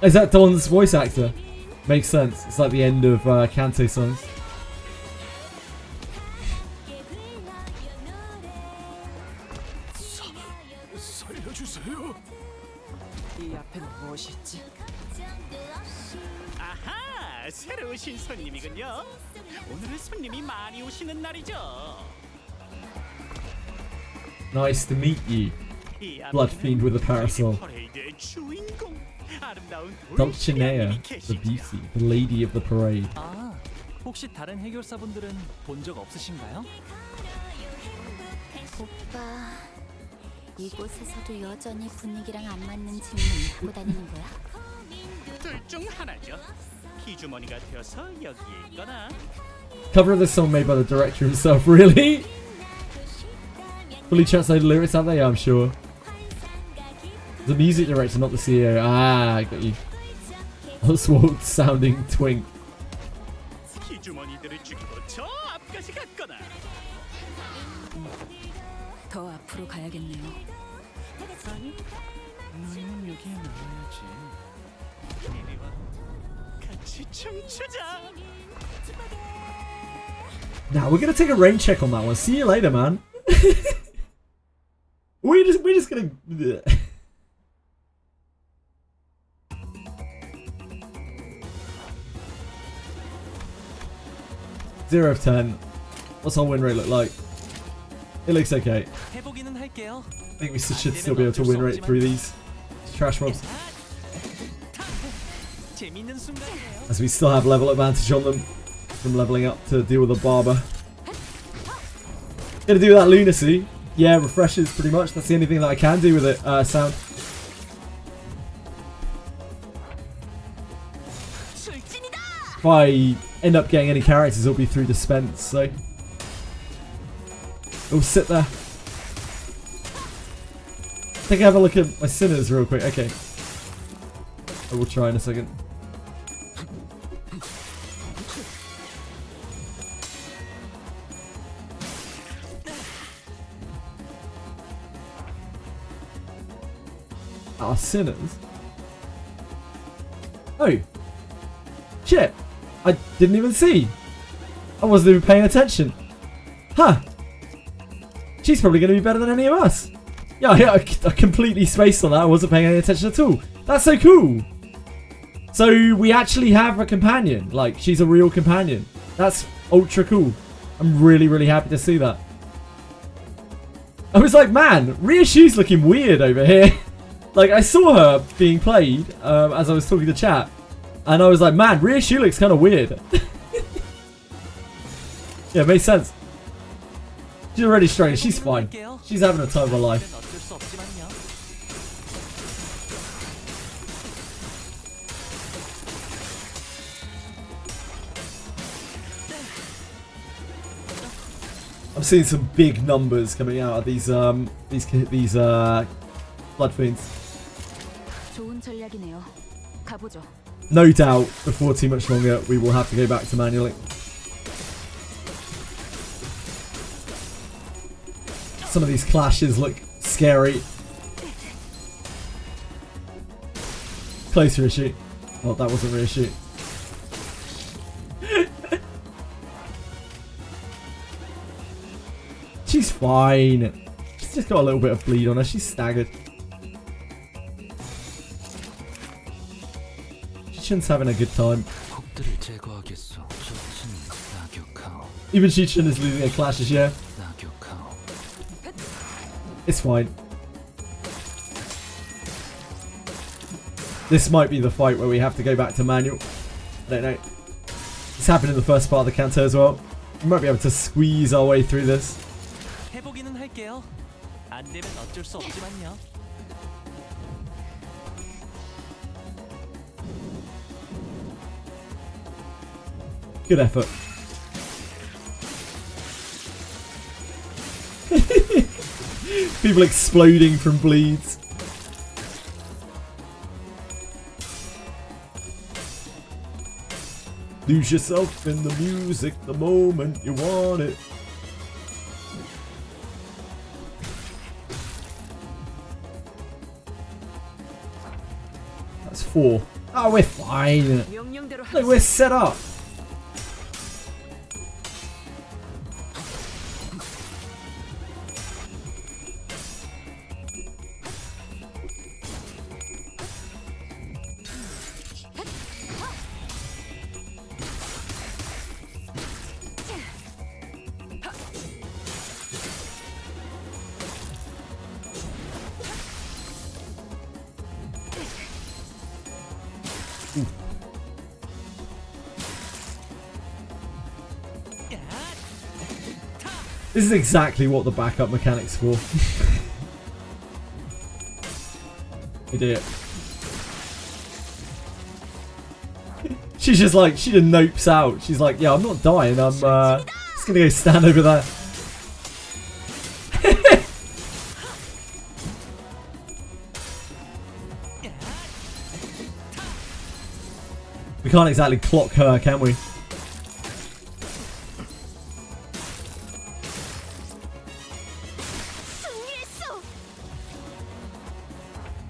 Is that Don's voice actor? Makes sense. It's like the end of Canto songs. 살려주세요. 이 앞에는 무엇이 있지? 아하, 새로 오신 손님이군요. 오늘은 손님이 많이 오시는 날이죠. Nice to meet you. Blood fiend with a parasol. 퍼레이드의 주인공, 아름다운 Dulcinea, the beauty, the lady of the parade. 아, 혹시 다른 해결사분들은 본 적 없으신가요? 오빠, 이곳에서도 여전히 분위기랑 안 맞는 질문 하고 다니는 거야? 둘 중 하나죠. 기주머니가 되어서 여기에 있거나. Cover of the song made by the director himself, really? Fully translated lyrics, aren't they? I'm sure. The music director, not the CEO. Ah, I got you. Oswald sounding twink. 기주머니들을 죽이고 저 앞까지 갔거나. 더 앞으로 가야겠네요. 아니, 너희는 여기에 나와야지. 이리 와, 같이 춤추자. Now we're gonna take a rain check on that one. See you later, man. we're just gonna. 0 of 10. What's our win rate look like? It looks okay. 해보기는 할게요. I think we should still be able to win rate through these trash mobs. 재밌는 순간이에요. As we still have level advantage on them from leveling up to deal with the barber. Gonna do that lunacy. Yeah, refreshes pretty much. That's the only thing that I can do with it. Sound. If I end up getting any characters, it'll be through dispense, so it'll sit there. I think I have a look at my sinners real quick. Okay, I will try in a second. Our sinners. Oh, shit! I didn't even see. I wasn't even paying attention. Huh? She's probably going to be better than any of us. Yeah, I completely spaced on that. I wasn't paying any attention at all. That's so cool. So we actually have a companion. Like, she's a real companion. That's ultra cool. I'm really, really happy to see that. I was like, man, Ryushu's looking weird over here. Like, I saw her being played as I was talking to chat. And I was like, man, Ryushu looks kind of weird. Yeah, it makes sense. She's already strange. She's fine. She's having a time of her life. I'm seeing some big numbers coming out of these blood fiends. 좋은 전략이네요. 가보죠. No doubt, before too much longer, we will have to go back to manually. Some of these clashes look scary. Close Ryushu. Oh, that wasn't Ryushu. She's fine. She's just got a little bit of bleed on her. She's staggered. Shichun's having a good time. Even Shichun is losing her clashes, yeah. It's fine. This might be the fight where we have to go back to manual. I don't know. It's happened in the first part of the Canto as well. We might be able to squeeze our way through this. 해보기는 할게요. 안 되면 어쩔 수 없지만요. Good effort. People exploding from bleeds. Lose yourself in the music the moment you want it. That's 4. Oh, we're fine. Like, we're set up. This is exactly what the backup mechanic's for. Idiot. She's just like, she just nopes out. She's like, yeah, I'm not dying. I'm just gonna go stand over there. We can't exactly clock her, can we?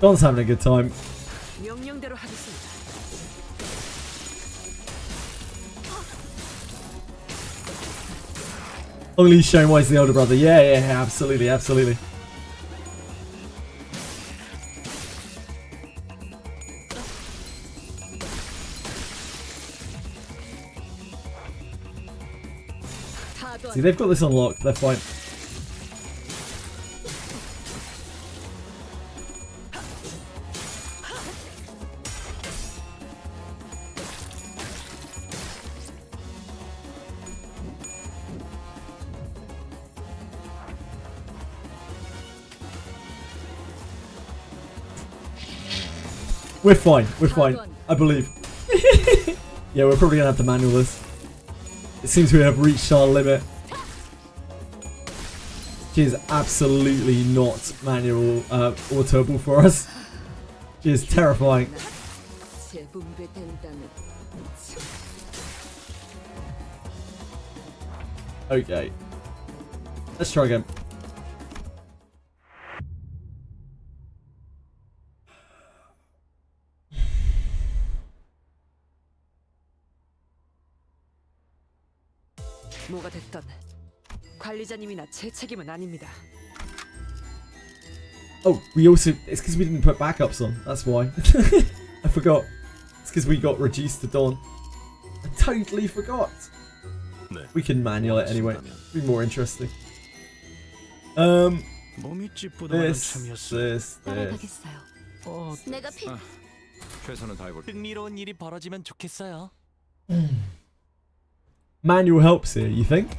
Don's having a good time. 명령대로 하겠습니다. Only's showing why he's the older brother. Yeah, absolutely, absolutely. See, they've got this unlocked. They're fine. We're fine. We're fine. I believe. Yeah, we're probably going to have to manual this. It seems we have reached our limit. She is absolutely not manual autoable for us. She is terrifying. Okay. Let's try again. 뭐가 됐던 관리자님이나 제 책임은 아닙니다. Oh, we also... It's because we didn't put backups on. That's why. I forgot. It's because we got reduced to Dawn. I totally forgot. We can manual it anyway. It'll be more interesting. This. 내가 피 최선을 다해볼게. 흥미로운 일이 벌어지면 좋겠어요. Manual helps here, you think?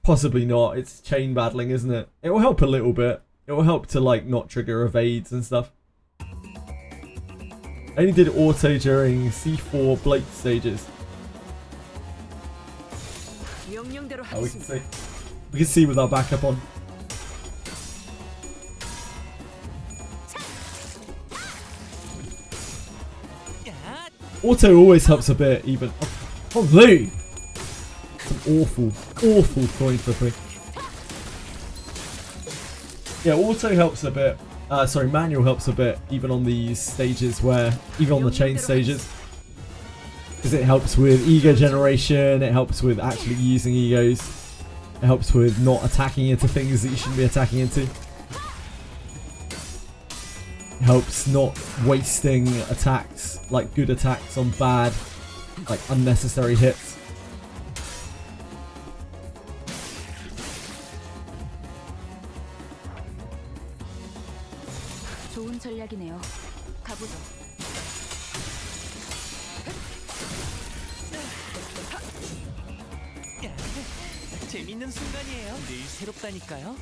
Possibly not. It's chain battling, isn't it? It will help a little bit. It will help to like not trigger evades and stuff. I only did auto during C4 Blake stages. Oh, we can see. We can see with our backup on. Auto always helps a bit, even. Oh, Lee! It's an awful coin flipping. Yeah, auto helps a bit. Sorry, manual helps a bit, even on these stages even on the chain stages. Because it helps with ego generation, it helps with actually using egos. It helps with not attacking into things that you shouldn't be attacking into. It helps not wasting attacks, like good attacks on bad, like unnecessary hits. 좋은 전략이네요. 가보죠. 재밌는 순간이에요. 늘 새롭다니까요.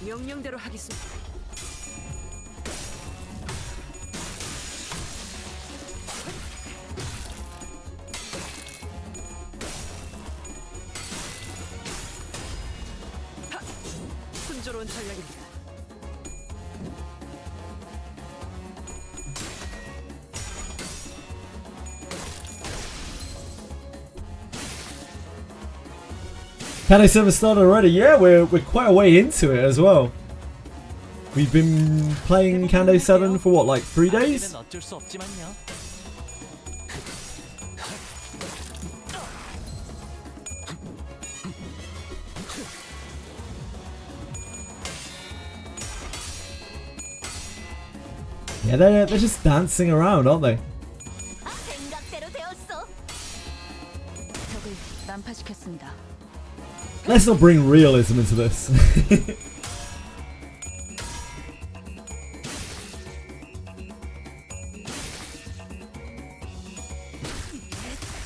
명령대로 하겠습니다. 순조로운 전략입니다. Can I server started already? Yeah, we're quite a way into it as well. We've been playing Canto 7 for what, like 3 days? 어쩔 수 없지만요. Yeah, they're just dancing around, aren't they? 생각대로 되었어. 적을 난파시켰습니다. Let's not bring realism into this.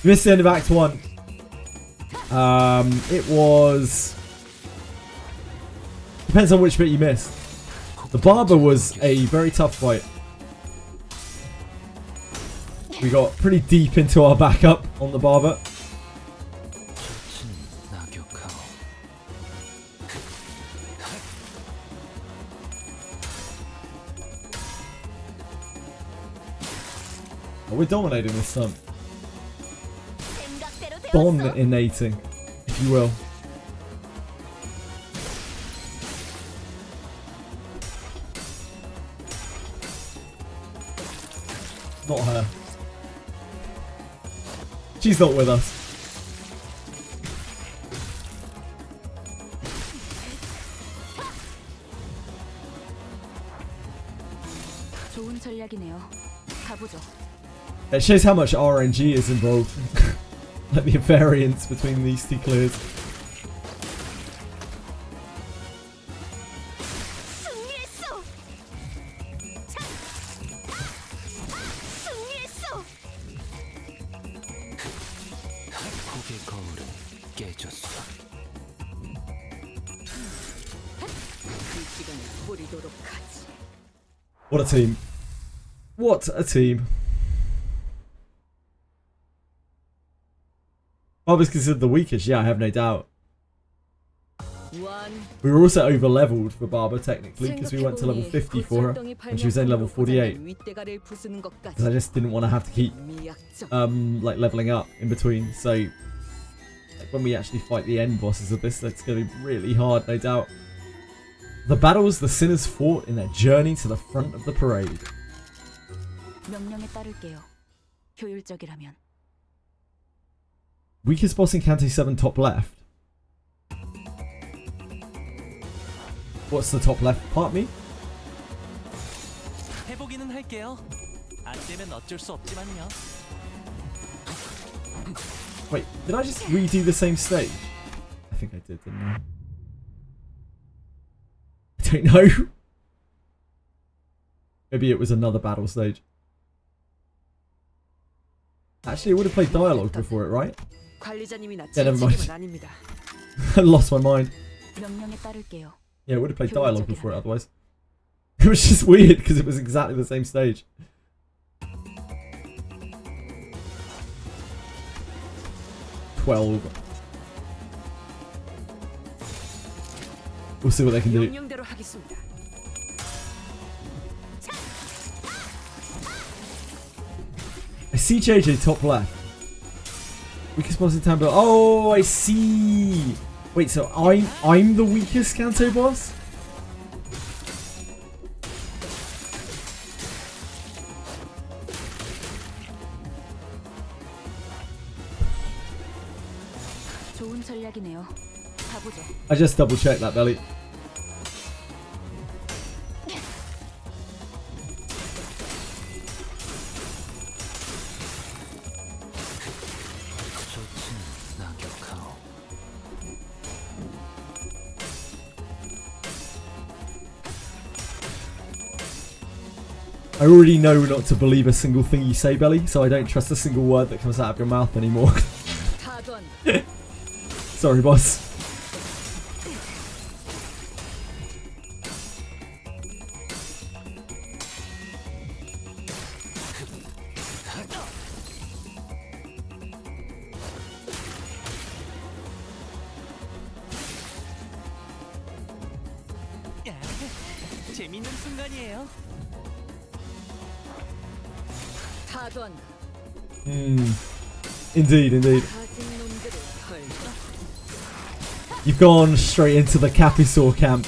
You missed the end of Act 1. It was... Depends on which bit you missed. The barber was a very tough fight. We got pretty deep into our backup on the barber. Oh, we're dominating this time. Dominating, if you will. Not her. She's not with us. 좋은 전략이네요. 가보죠. It shows how much RNG is involved. Like the variance between these two clears. What a team. What a team. Barber's considered the weakest, yeah, I have no doubt. We were also over leveled for Barber technically because we went to level 50 for her and she was only level 48. Because I just didn't want to have to keep like leveling up in between. So like, when we actually fight the end bosses of this, that's going to be really hard, no doubt. The battles the sinners fought in their journey to the front of the parade. 명령에 따를게요. 효율적이라면. Weakest boss in Canto 7 top left. What's the top left part mean? 해보기는 할게요. 안 되면 어쩔 수 없지만요. Wait, did I just redo the same stage? I think I did, didn't I? I don't know. Maybe it was another battle stage. Actually, it would have played dialogue before it, right? 관리자님이나 Yeah, never mind. 책임은 아닙니다. I lost my mind. 명령에 따를게요. Yeah, it would have played dialogue before it otherwise. It was just weird because it was exactly the same stage. We'll see what they can do. 명령대로 하겠습니다. I see JJ top left. Weakest boss in Tambo. Oh, I see. Wait, so I'm the weakest Canto boss? 좋은 전략이네요. 가보죠. I just double checked that, Belly. I already know not to believe a single thing you say, Belly, so I don't trust a single word that comes out of your mouth anymore. Sorry, boss. 재밌는 순간이에요. Indeed, indeed. You've gone straight into the Capisaur camp.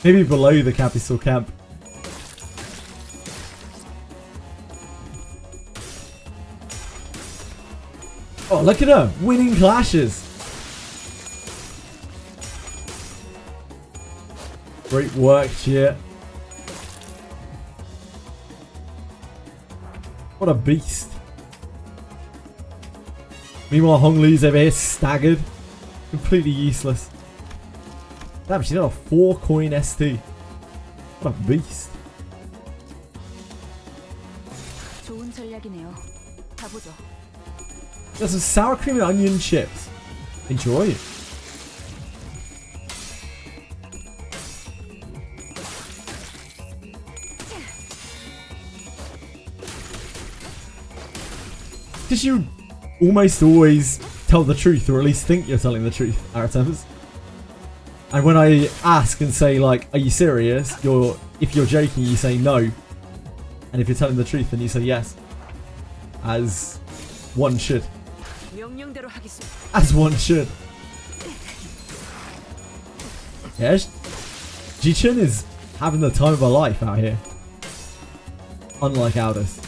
Maybe below the Capisaur camp. Oh, look at her! Winning clashes! Great work, Chia. What a beast. Meanwhile, Hong Lu's over here staggered. Completely useless. Damn, she got a 4-coin ST. What a beast. 좋은 전략이네요. 가보죠. There's some sour cream and onion chips. Enjoy. Because you almost always tell the truth, or at least think you're telling the truth, Aritemis. And when I ask and say, like, are you serious? If you're joking, you say no. And if you're telling the truth, then you say yes. As one should. As one should. Yeah, Ji-Chun is having the time of her life out here. Unlike Aldous.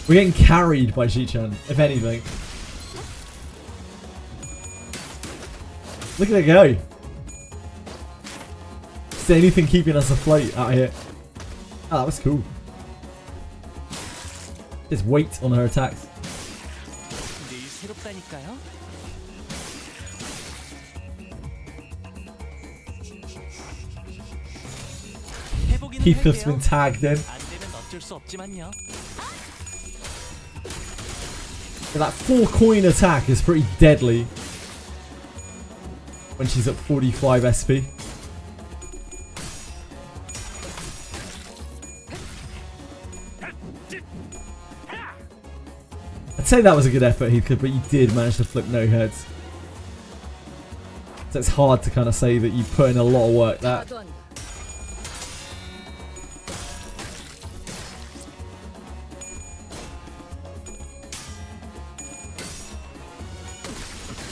We're getting carried by Ji-Chun, if anything. Look at it go. Is there anything keeping us afloat out here? Oh, that was cool. Just weight on her attacks. Heathcliff's been tagged in. That 4-coin attack is pretty deadly when she's at 45 SP. I'd say that was a good effort, Heathcliff, but you did manage to flip no heads. So it's hard to kind of say that you put in a lot of work there.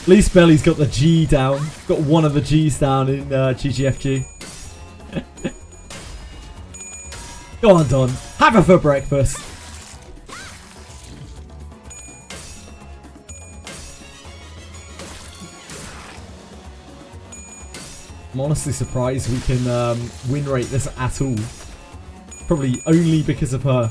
At least Belly's got the G down. Got one of the G's down in GGFG. Go on, Don. Have her for breakfast. I'm honestly surprised we can win rate this at all. Probably only because of her.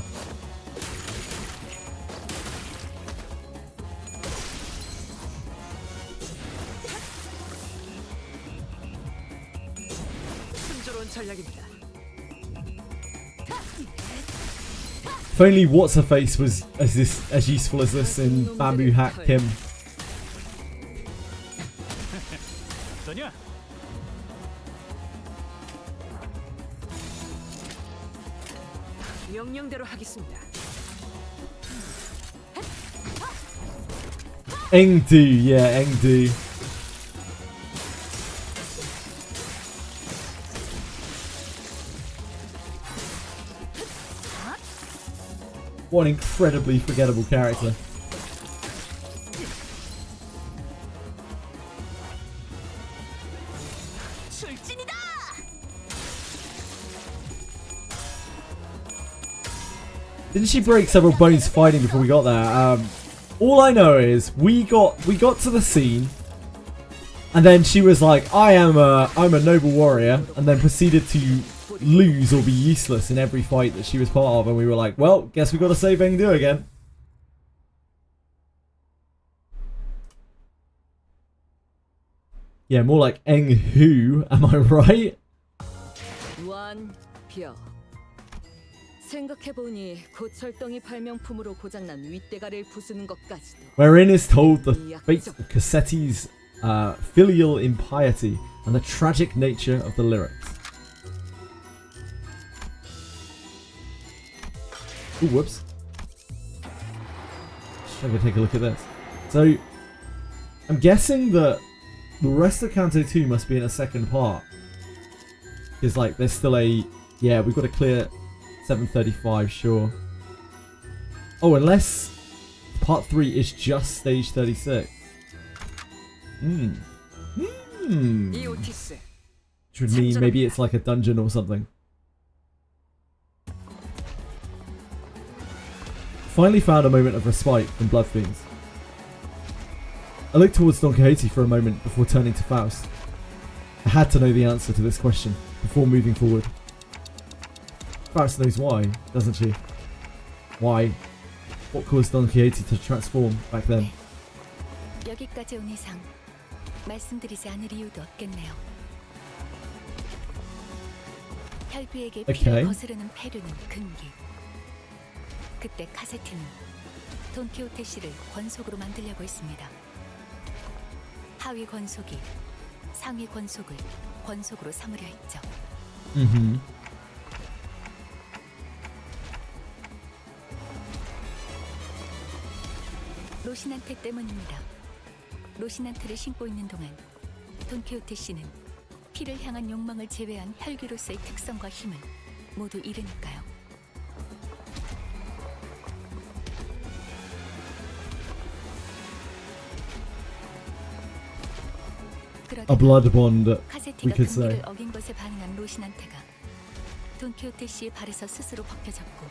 If only What's Her Face was as useful as this in Bamboo Hack Kim. 명령대로 하겠습니다. Engdu, yeah, Engdu. What an incredibly forgettable character. Didn't she break several bones fighting before we got there? All I know is we got to the scene, and then she was like, I'm a noble warrior," and then proceeded to lose or be useless in every fight that she was part of, and we were like, well, guess we got to save Engdu again. Yeah, more like Eng-hu, am I right? 완벽. 생각해보니 고철덩이 발명품으로 고장난 윗대가를 부수는 것까지도. Wherein is told the fate of Cassetti's filial impiety and the tragic nature of the lyrics. Ooh, whoops. Let me take a look at this. So, I'm guessing that the rest of Canto 2 must be in a second part. Because, like, there's still a... Yeah, we've got to clear 735, sure. Oh, unless part 3 is just stage 36. Which would mean maybe it's like a dungeon or something. Finally found a moment of respite from Blood Fiends. I looked towards Don Quixote for a moment before turning to Faust. I had to know the answer to this question before moving forward. Faust knows why, doesn't she? Why? What caused Don Quixote to transform back then? 여기까지 온 이상 말씀드리지 않을 이유도 없겠네요. 혈비에게 피를 거스르는 페르는 근기. 그때 카세티는 돈키호테 씨를 권속으로 만들려고 했습니다. 하위 권속이 상위 권속을 권속으로 삼으려 했죠. 로시난테 때문입니다. 로시난테를 신고 있는 동안 돈키호테 씨는 피를 향한 욕망을 제외한 혈기로서의 특성과 힘을 모두 잃으니까요. A blood bond, we could say. 카세티가 어긴 것에 반응한 로시난테가 돈키호테 씨의 발에서 스스로 벗겨졌고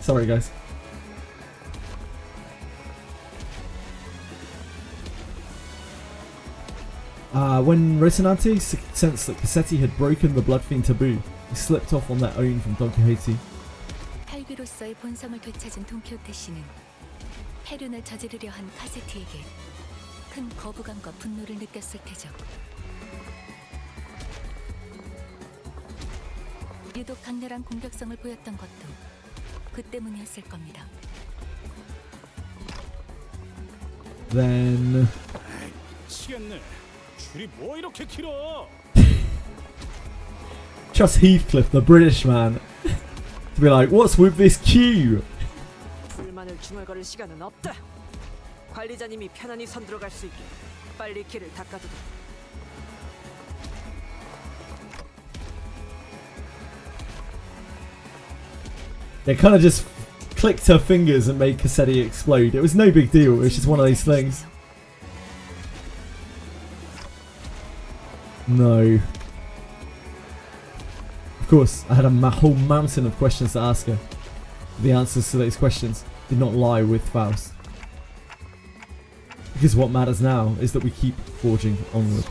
Sorry, guys. When Rocinante sensed that Cassetti had broken the Blood Fiend taboo, he slipped off on their own from Don Quixote. 혈기로서의 본성을 되찾은 돈키호테 씨는 폐륜을 저지르려 한 카세티에게 큰 거부감과 분노를 느꼈을 테죠. 유독 강렬한 공격성을 보였던 것도 그 때문이었을 겁니다. Then... 미치겠네. 줄이 뭐 이렇게 길어? Just Heathcliff, the British man, to be like, what's with this queue? 불만을 중얼거릴 시간은 없다. 관리자님이 편안히 선 들어갈 수 있게 빨리 길을 닦아도 돼. They kind of just clicked her fingers and made Cassetti explode. It was no big deal. It was just one of these things. No. Of course, I had a whole mountain of questions to ask her. The answers to those questions did not lie with Faust. Because what matters now is that we keep forging onward.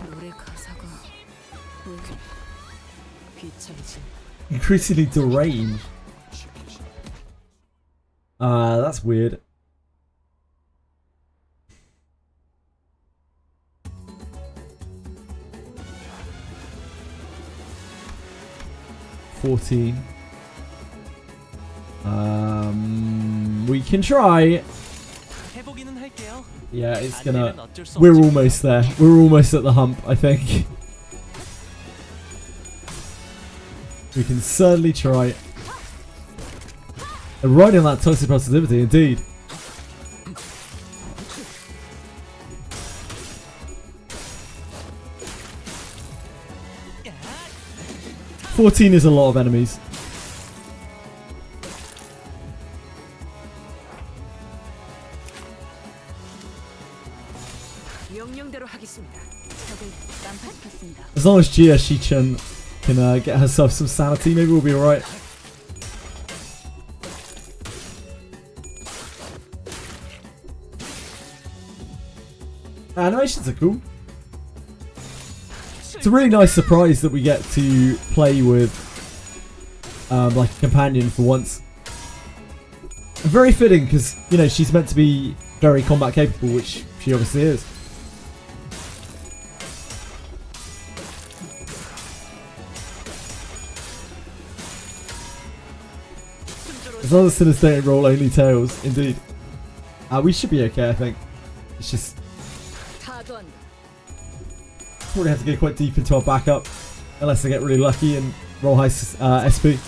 노래 가사가 왜 귀찮지? Increasingly deranged. That's weird. We can try. Yeah, it's gonna. We're almost there. We're almost at the hump, I think. We can certainly try. And riding that toxic positivity, indeed. $14 is a lot of enemies. As long as Jia Shichun can get herself some sanity, maybe we'll be alright. Animations are cool. It's a really nice surprise that we get to play with like a companion for once. And very fitting because, you know, she's meant to be very combat capable, which she obviously is. As long as sinners don't roll only tails, indeed. We should be okay, I think. It's just probably have to get quite deep into our backup, unless I get really lucky and roll high SP.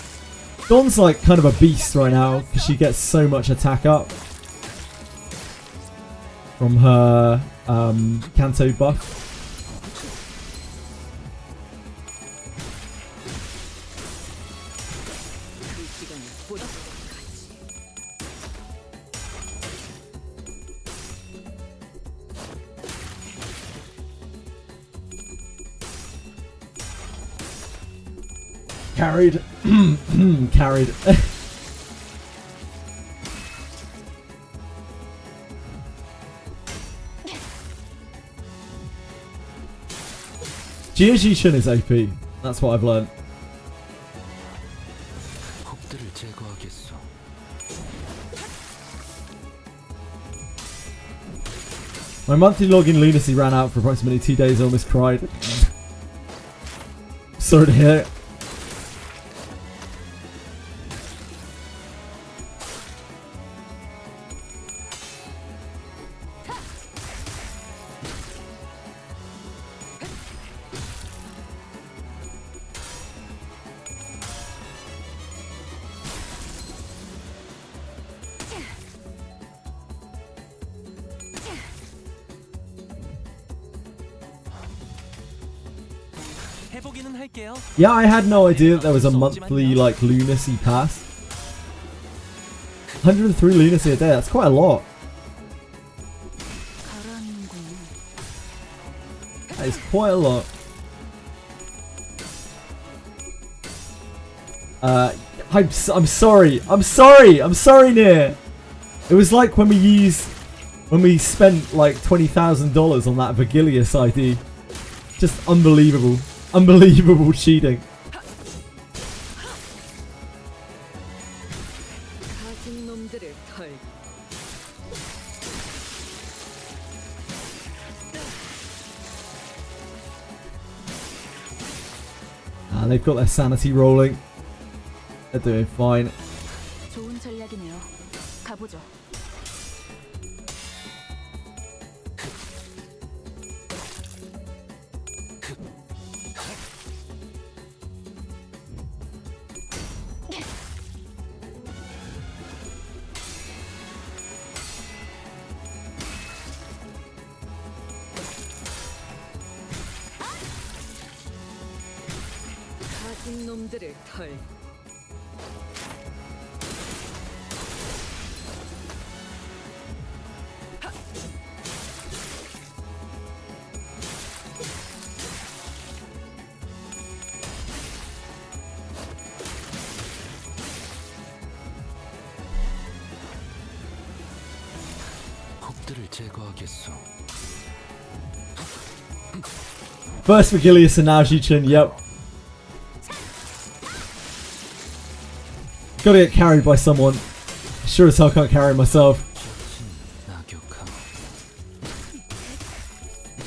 Dawn's like kind of a beast right now because she gets so much attack up from her Canto buff. Carried. Carried. Jia Jishin is OP. That's what I've learned. My monthly login lunacy ran out for approximately 2 days. I almost cried. Sorry to hear it. Yeah, I had no idea that there was a monthly like lunacy pass. 103 lunacy a day, that's quite a lot. That is quite a lot. I'm sorry, Nir. It was like when we spent like $20,000 on that Vigilius ID. Just unbelievable. Unbelievable cheating. 가진 놈들을 털. They've got their sanity rolling. They're doing fine. 좋은 전략이네요. 가보죠. 가진 놈들을 털. 곡들을 제거하겠소. First Vigilius and now Shi-Chin, yep. Gotta get carried by someone. Sure as hell can't carry myself.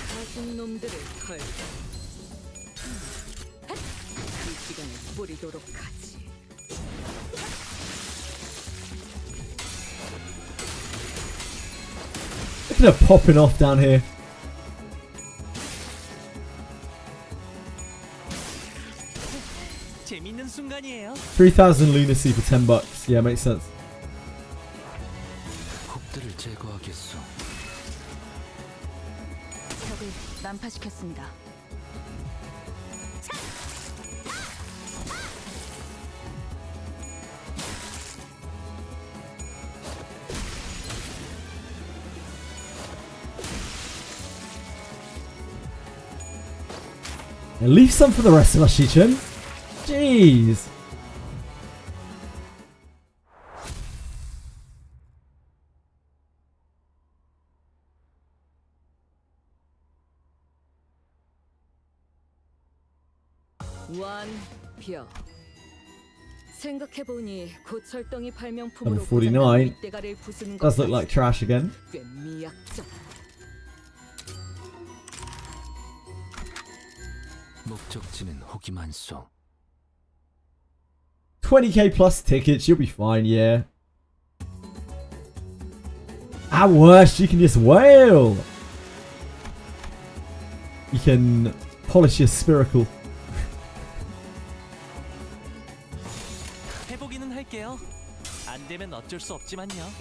가진 놈들을 털. 이 시간을 뿌리도록 하지. Look at her popping off down here. 재밌는 순간이에요. 3,000 lunacy for $10. Yeah, makes sense. 곡들을 제거하겠소. 적을 난파시켰습니다. Yeah, leave some for the rest of us, Shi-Chin. Jeez. 완벽. 생각해보니 고철덩이 발명품으로 Level 49. 윗대가리를 부수는 Does look like trash again. 꽤 미약적. 목적지는 혹이 많소. 20k plus tickets, you'll be fine, yeah. At worst, you can just wail. You can polish your spiracle. 해보기는 할게요. 안 되면 어쩔 수 없지만요.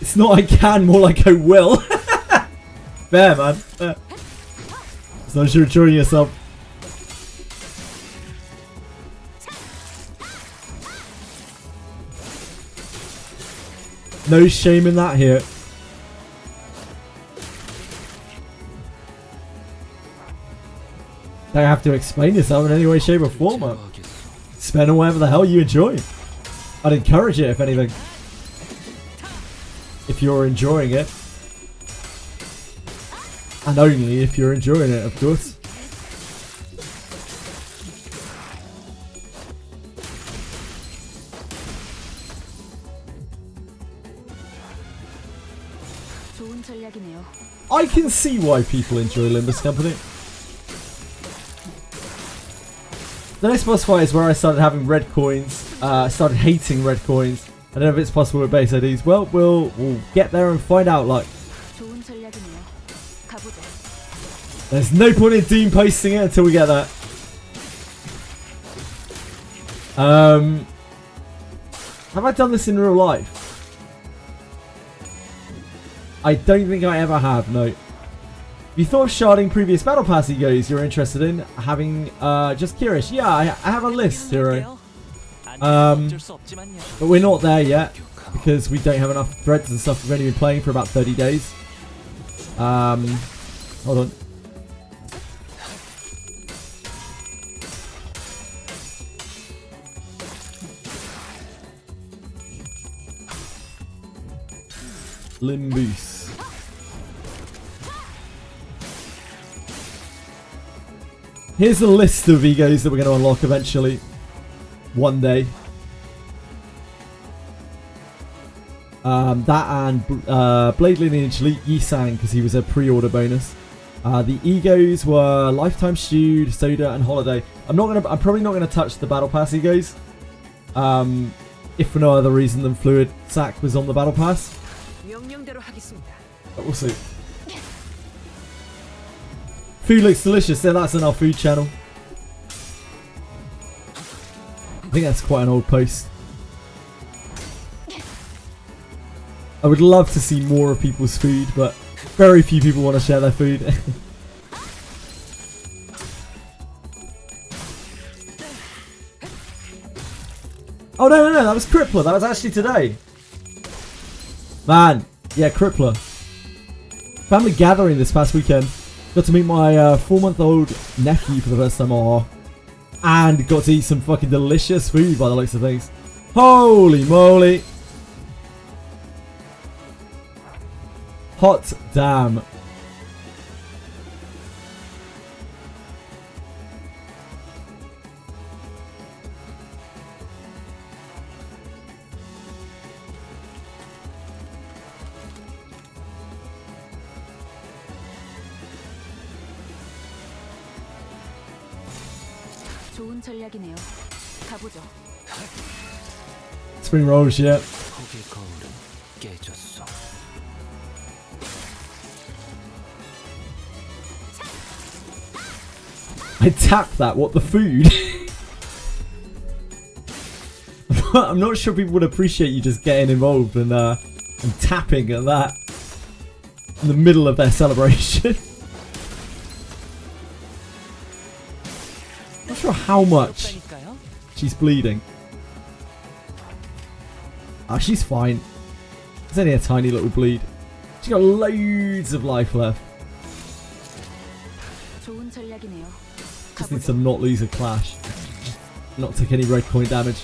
It's not I can, more like I will. Fair, man. Fair. As long as you're enjoying yourself. No shame in that here. Don't have to explain yourself in any way, shape or form, man. Spend on whatever the hell you enjoy. I'd encourage it, if anything. If you're enjoying it. And only if you're enjoying it, of course. 좋은 전략이네요. I can see why people enjoy Limbus Company. The next boss fight is where I started having red coins. Started hating red coins. I don't know if it's possible with base IDs. Well, we'll get there and find out. Like, 좋은 전략이네요. 가보죠. there's no point in Doom posting it until we get that. Have I done this in real life? I don't think I ever have, no. If you thought of sharding previous battle pass egos you're interested in having, just curious. Yeah, I have a list, Hero. But we're not there yet because we don't have enough threads and stuff. We've only been playing for about 30 days. Hold on. Limbus. Here's a list of egos that we're going to unlock eventually. One day. That and Blade Lineage Yisang, because he was a pre-order bonus. The egos were Lifetime Stewed, Soda, and Holiday. I'm probably not gonna touch the Battle Pass egos. If for no other reason than Fluid Sack was on the Battle Pass. But we'll see. Food looks delicious. Yeah, that's in our food channel. I think that's quite an old post. I would love to see more of people's food, but very few people want to share their food. Oh no, that was Crippler. That was actually today. Man, yeah, Crippler. Family gathering this past weekend. Got to meet my 4-month-old nephew for the first time. And got to eat some fucking delicious food by the looks of things. Holy moly. Hot damn. 좋은 전략이네요. 가보죠. Spring rolls, yeah. I tapped that. What the food? I'm not sure people would appreciate you just getting involved and tapping at that in the middle of their celebration. Not sure how much she's bleeding. Ah, she's fine. It's only a tiny little bleed. She's got loads of life left. Just need to not lose a clash. Not take any red coin damage.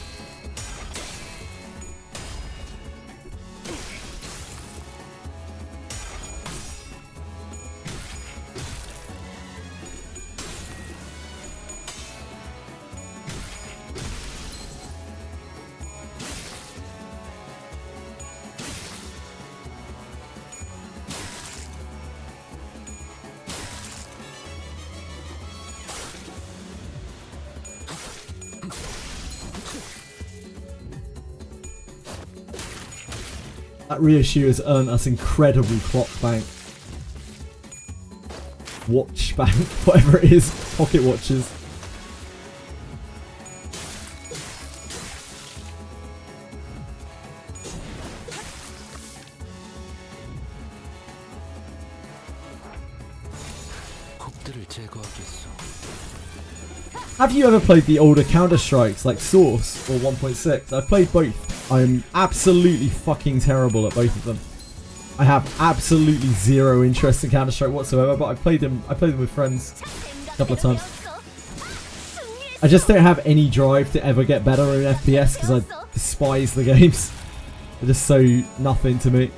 That reissue has earned us incredible clock bank. Watch bank, whatever it is. Pocket watches. Have you ever played the older Counter-Strikes like Source or 1.6? I've played both. I'm absolutely fucking terrible at both of them. I have absolutely zero interest in Counter-Strike whatsoever, but I played them with friends a couple of times. I just don't have any drive to ever get better in FPS because I despise the games. They're just so nothing to me.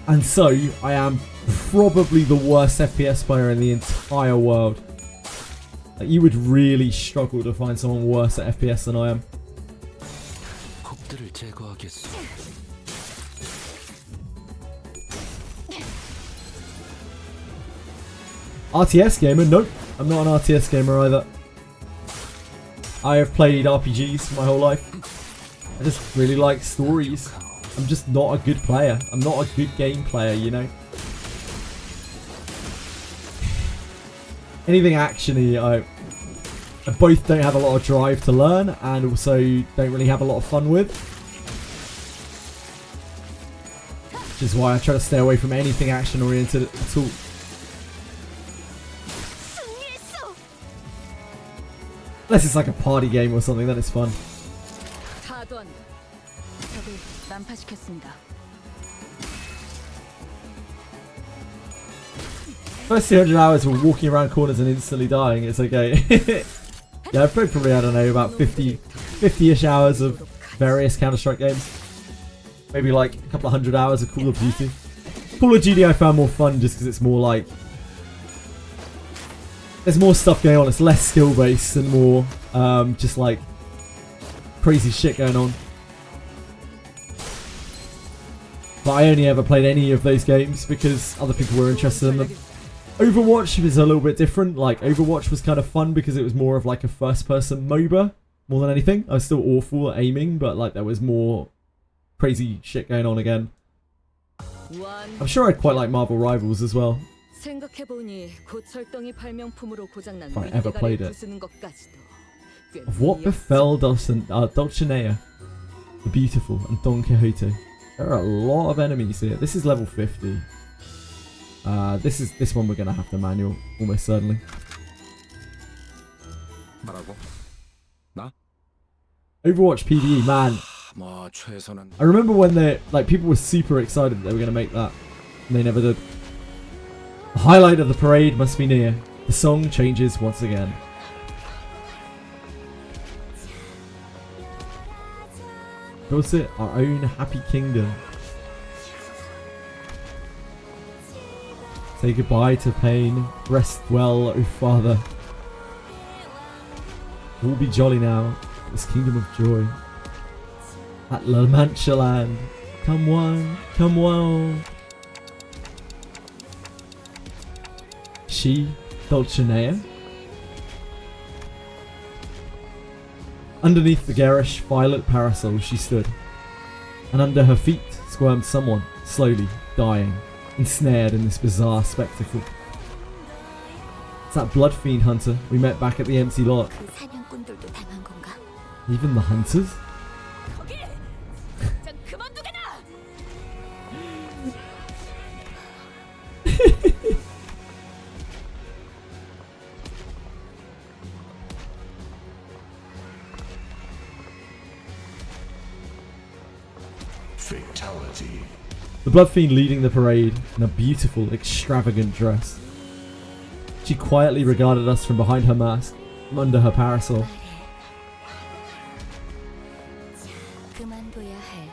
And so, I am probably the worst FPS player in the entire world. Like, you would really struggle to find someone worse at FPS than I am. RTS gamer? Nope. I'm not an RTS gamer either. I have played RPGs my whole life. I just really like stories. I'm just not a good player. I'm not a good game player, you know? Anything action-y, I both don't have a lot of drive to learn and also don't really have a lot of fun with. Which is why I try to stay away from anything action-oriented at all. Unless it's like a party game or something, then it's fun. First 200 hours were walking around corners and instantly dying. It's okay. Yeah, I've played probably, I don't know, about 50-ish hours of various Counter-Strike games. Maybe like a couple of 100 hours of Call of Duty. Call of Duty I found more fun just because it's more like... There's more stuff going on. It's less skill based and more just like crazy shit going on. But I only ever played any of those games because other people were interested in them. Overwatch is a little bit different. Like, Overwatch was kind of fun because it was more of like a first-person MOBA more than anything. I was still awful at aiming, but like there was more crazy shit going on again. I'm sure I'd quite like Marvel Rivals as well. 생각해보니 고철덩이 발명품으로 고장난 If I ever played 윗대가리 it. 부수는 것까지도 꽤 Of what befell Dulcinea, the Beautiful, and Don Quixote. There are a lot of enemies here. This is level 50. This one we're gonna have to manual almost certainly. 뭐라고? 나? Overwatch PvE, man. 뭐 최선은. I remember when people were super excited that they were gonna make that, and they never did. The highlight of the parade must be near. The song changes once again. Built it our own happy kingdom. Say goodbye to pain. Rest well, O Father. All be jolly now. This kingdom of joy. At La Mancha land. Come one, come well. She, Dulcinea. Underneath the garish violet parasol she stood, and under her feet squirmed someone, slowly dying, ensnared in this bizarre spectacle. It's that blood fiend hunter we met back at the empty lot. 그 사냥꾼들도 당한 건가? Even the hunters? 거기! 당장 그만두게나! Fatality. The blood fiend leading the parade in a beautiful, extravagant dress. She quietly regarded us from behind her mask, from under her parasol. 그만둬야 할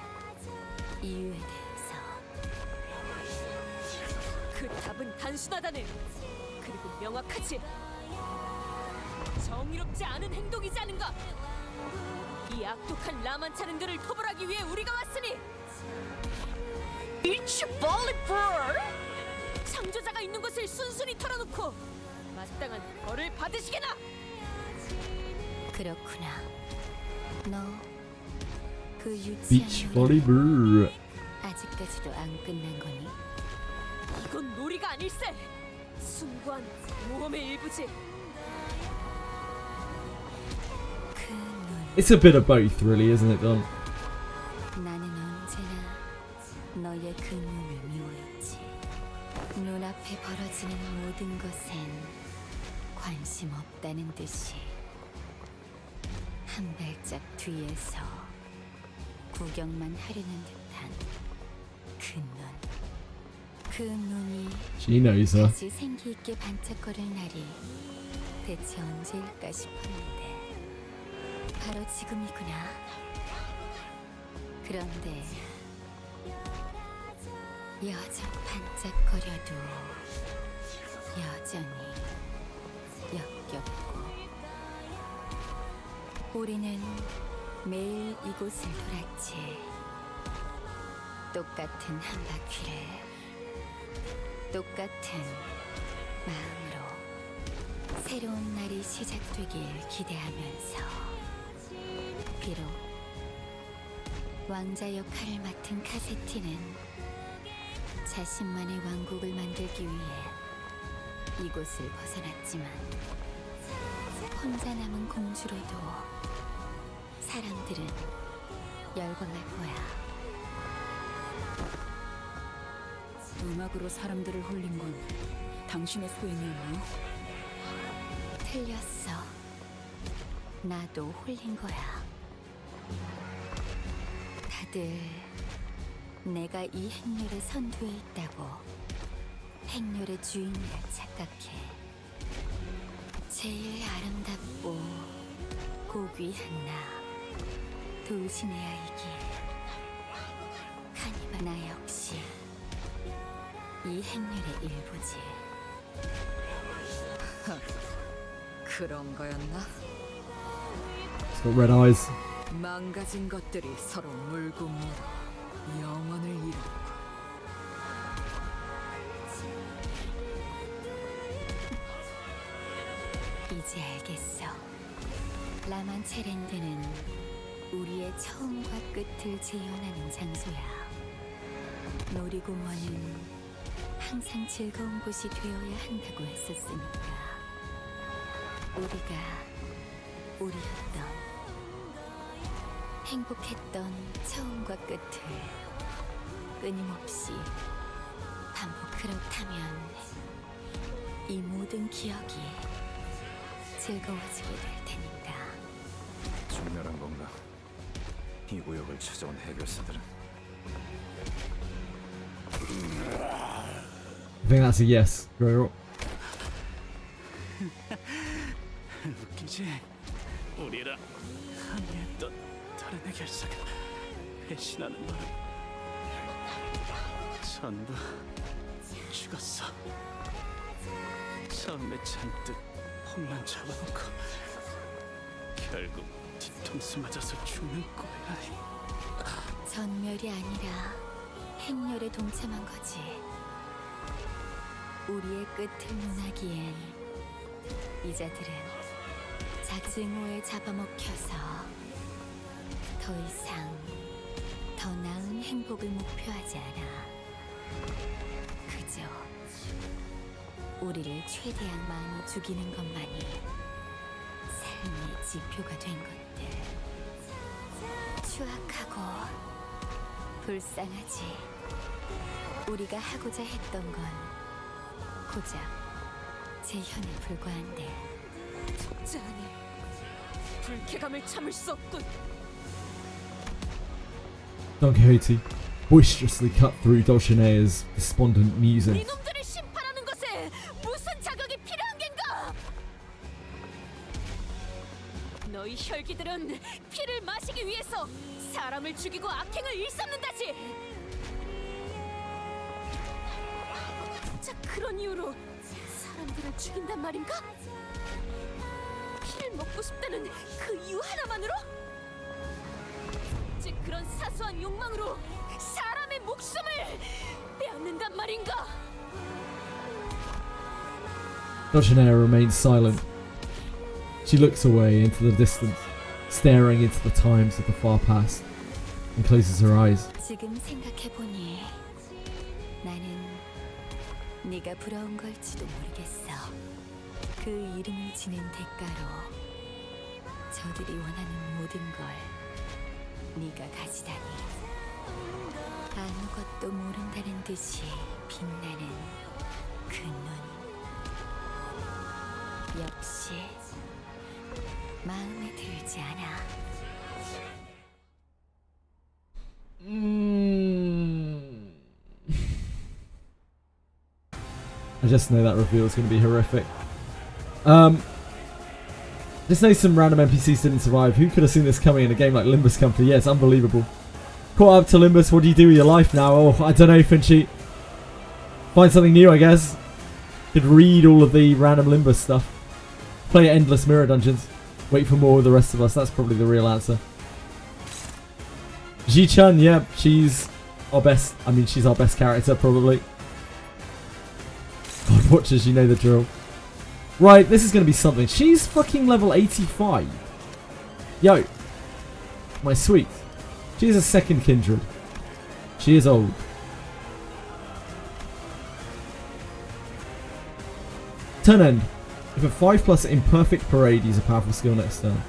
이유에 대해서. 그 답은 단순하다네. 그리고 명확하지. 정의롭지 않은 행동이지 않은가? 이 악독한 라만차는들을 토벌하기 위해 우리가 왔으니. It's bulletproof. 창조자가 있는 것을 순순히 털어놓고 마땅한 벌을 받으시게나. 그렇구나. 너 그 Beach 유치한 volleyball. 아직까지도 안 끝난 거니? 이건 놀이가 아닐세. 숭고한 모험의 일부지. It's a bit of both, really, isn't it, Don? 나는 언제나 너의 그 눈을 미워했지. 눈앞에 벌어지는 모든 것엔 관심 없다는 듯이 한 발짝 뒤에서 구경만 하려는 듯한 그 눈. 그 눈이 She knows her. 다시 생기 있게 반짝거릴 날이 대체 언제일까 싶었는데 바로 지금이구나. 그런데 여전 반짝거려도 여전히 역겹고 우리는 매일 이곳을 돌았지. 똑같은 한 바퀴를 똑같은 마음으로 새로운 날이 시작되길 기대하면서 비록 왕자 역할을 맡은 카세티는 자신만의 왕국을 만들기 위해 이곳을 벗어났지만 혼자 남은 공주로도 사람들은 열광할 거야. 음악으로 사람들을 홀린 건 당신의 소행이었나요? 틀렸어. 나도 홀린 거야. 다들 내가 이 행렬의 선두에 있다고 행렬의 주인이라 착각해. 제일 아름답고 고귀한 나, 돌시네아이기에 카니바 나 역시 이 행렬의 일부지. 그런 거였나? It's got red eyes. 망가진 것들이 서로 물고 물어 영원을 이루고. 이제 알겠어. 라만체랜드는 우리의 처음과 끝을 재현하는 장소야. 놀이공원은 항상 즐거운 곳이 되어야 한다고 했었으니까. 우리가 우리였던 행복했던 처음과 끝을 끊임없이 반복. 그렇다면 이 모든 기억이 즐거워지게 될 테니까. 중멸한 건가? 이 구역을 찾아온 해결사들은 I think that's a yes. Grow 웃기지? 우리랑 항의했던 다른 해결사가 배신하는 바람 전부 죽었어. 처음에 잔뜩 폼만 잡아놓고 결국 뒤통수 맞아서 죽는 꼴이라니. 전멸이 아니라 행렬에 동참한 거지. 우리의 끝을 논하기엔 이자들은 작증오에 잡아먹혀서 더 이상 더 나은 행복을 목표하지 않아. 그저 우리를 최대한 많이 죽이는 것만이 삶의 지표가 된 것들. 추악하고 불쌍하지. 우리가 하고자 했던 건 고작 재현에 불과한데. 적자하니 불쾌감을 참을 수 없군. Don Quixote boisterously cut through Dulcinea's despondent musings. 이놈들을 심판하는 것에 무슨 자격이 필요한 겐가? 너희 혈기들은 피를 마시기 위해서 사람을 죽이고 악행을 일삼는다지. 자, 그런 이유로 사람들을 죽인단 말인가? 피를 먹고 싶다는 그 이유 하나만으로? 즉 그런 사소한 욕망으로 사람의 목숨을 빼앗는단 말인가? Dulcinea remains silent. She looks away into the distance, staring into the times of the far past, and closes her eyes. 지금 생각해보니 나는 네가 부러운 걸지도 모르겠어. 그 이름을 지닌 대가로 저들이 원하는 모든 걸 네가 가지다니. 아무것도 모른다는 듯이 빛나는 그 눈. 역시 마음에 들지 않아. I just know that reveal is going to be horrific. Just know some random NPCs didn't survive. Who could have seen this coming in a game like Limbus Company? Yeah, it's unbelievable. Caught up to Limbus, what do you do with your life now? Oh, I don't know, Finchy. Find something new, I guess. Could read all of the random Limbus stuff. Play endless mirror dungeons. Wait for more of the rest of us. That's probably the real answer. Ji-Chun, yeah, she's our best. I mean, she's our best character, probably. God watchers, you know the drill. Right, this is going to be something. She's fucking level 85. Yo. My sweet. She is a second kindred. She is old. Turn end. If a 5+ imperfect parade, use a powerful skill next turn.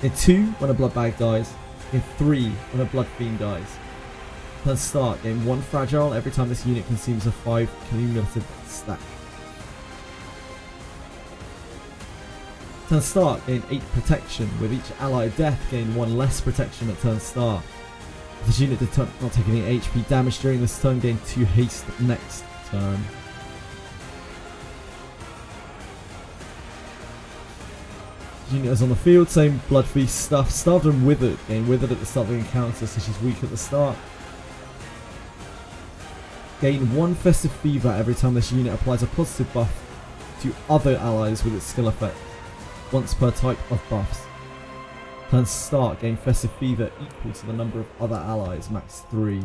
In 2, when a blood bag dies. In 3, when a blood fiend dies. Turn start, gain 1 fragile every time this unit consumes a 5 cumulative stack. Turn start, gain 8 protection. With each allied death, gain 1 less protection at turn start. If this unit did not take any HP damage during this turn, gain 2 haste next turn. Unit is on the field, same blood feast stuff. Starved and withered, gain withered at the start of the encounter, so she's weak at the start. Gain 1 Festive Fever every time this unit applies a positive buff to other allies with its skill effect, once per type of buffs. Turn start, gain Festive Fever equal to the number of other allies, max 3.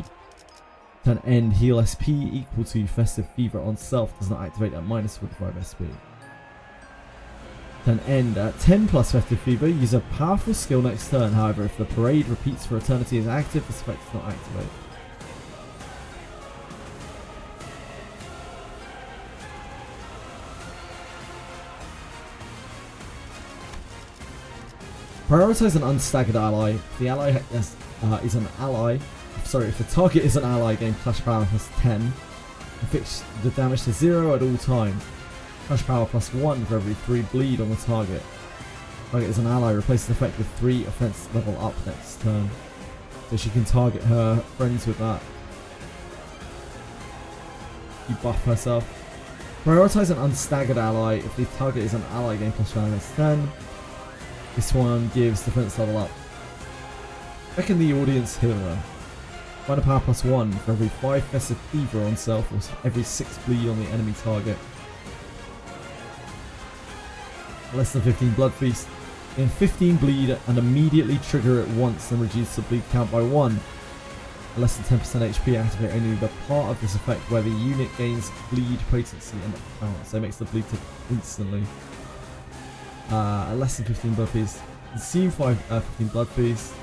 Turn end, heal SP equal to Festive Fever on self, does not activate at minus 45 SP. Turn end, at 10 plus Festive Fever, use a powerful skill next turn. However, if the parade repeats for eternity is active, this effect does not activate. Prioritize an unstaggered ally. If the ally is an ally. Sorry, if the target is an ally, gain Clash Power plus 10. And fix the damage to 0 at all times. Clash Power plus 1 for every 3 bleed on the target. Target is an ally. Replace the effect with 3 offense level up next turn. So she can target her friends with that. You buff herself. Prioritize an unstaggered ally. If the target is an ally, gain Clash Power plus 10. This one gives defense level up. Second the audience healer. Find a power plus 1 for every 5 Festive Fever on self or every 6 bleed on the enemy target. Less than 15 Blood Feast. Gain 15 bleed and immediately trigger it once and reduce the bleed count by 1. At less than 10% HP, activate only the part of this effect where the unit gains bleed potency and count, so it makes the bleed tick instantly. Less than 15 Blood Feast. Consume 15 Blood Feast.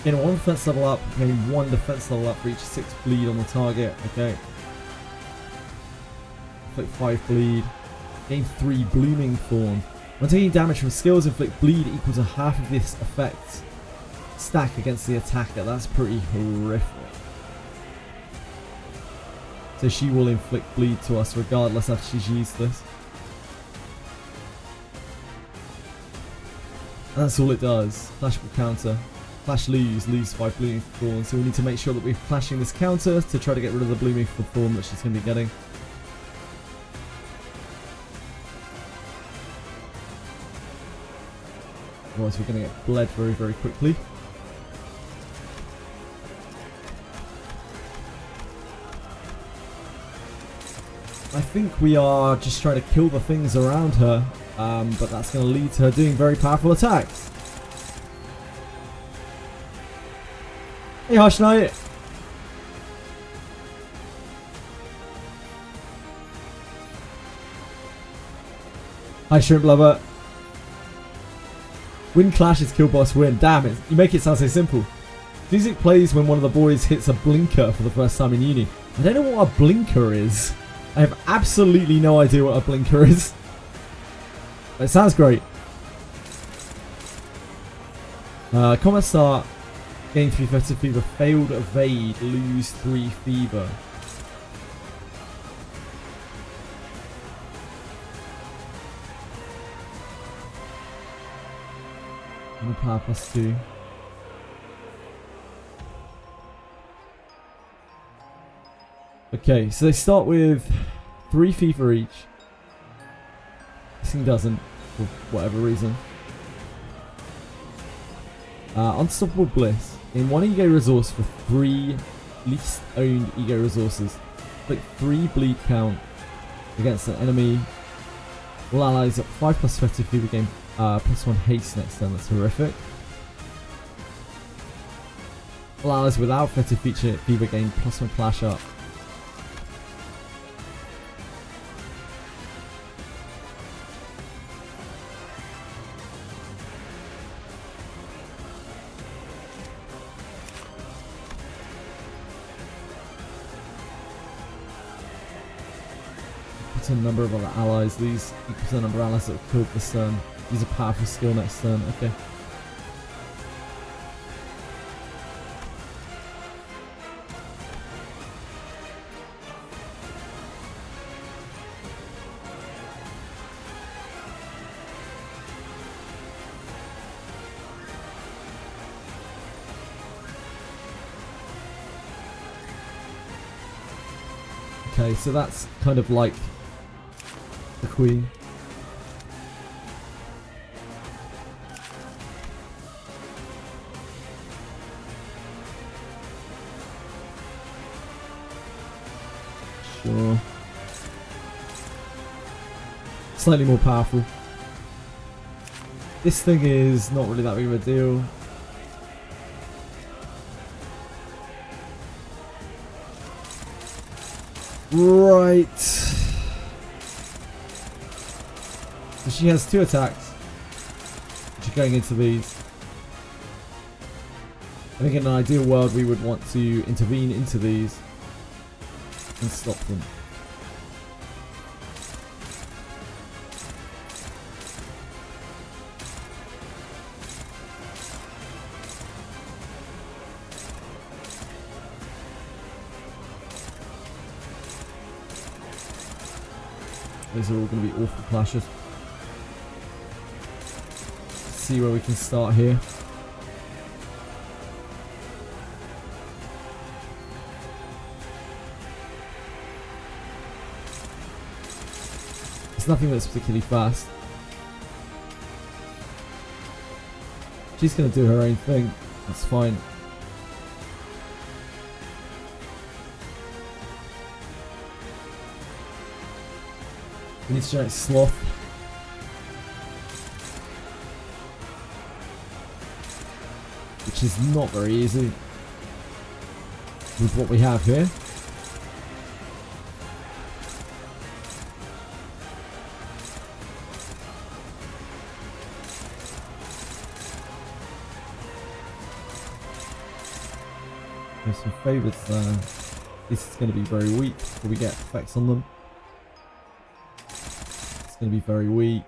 Gain 1 defense level up, gain 1 defense level up for each 6 bleed on the target. Okay. Inflict 5 bleed. Gain 3 Blooming Thorn. When taking damage from skills, inflict bleed equal to half of this effect stack against the attacker. That's pretty horrific. So she will inflict bleed to us regardless after she's used this. And that's all it does. Clash will counter. Clash lose 5 Blooming Thorn. So we need to make sure that we're clashing this counter to try to get rid of the Blooming Thorn that she's going to be getting. Otherwise we're going to get bled very, very quickly. I think we are just trying to kill the things around her, but that's going to lead to her doing very powerful attacks. Hey Hush Knight! Hi Shrimp Lover. Win clashes, kill boss, win. Damn it, you make it sound so simple. Music plays when one of the boys hits a blinker for the first time in uni. I don't know what a blinker is. I have absolutely no idea what a blinker is. But it sounds great. Combat start. Gain 3 Festive Fever. Failed evade. Lose 3 fever. And a power plus 2. Okay, so they start with 3 fever each. This thing doesn't, for whatever reason. Unstoppable Bliss. In 1 ego resource for 3 least owned ego resources. Click 3 bleed count against an enemy. All allies at 5 plus Festive Fever gain plus 1 haste next turn. That's horrific. All allies without Festive Fever gain plus 1 clash up. A number of other allies. These equals the number of allies that were killed this turn. Use a powerful skill next turn. Okay. Okay, so that's kind of like the Queen. slightly more powerful. This thing is not really that big of a deal. Right. So she has 2 attacks. She's going into these. I think in an ideal world we would want to intervene into these and stop them. These are all going to be awful clashes. Let's see where we can start here. It's nothing that's particularly fast. She's going to do her own thing. That's fine. We need to generate sloth. Which is not very easy with what we have here. There's some favourites there. This is going to be very weak before we get effects on them. Going to be very weak.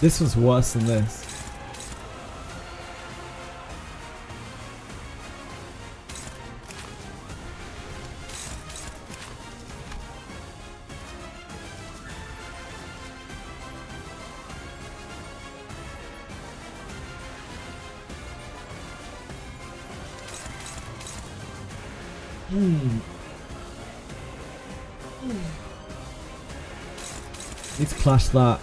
This was worse than this. Need to clash that.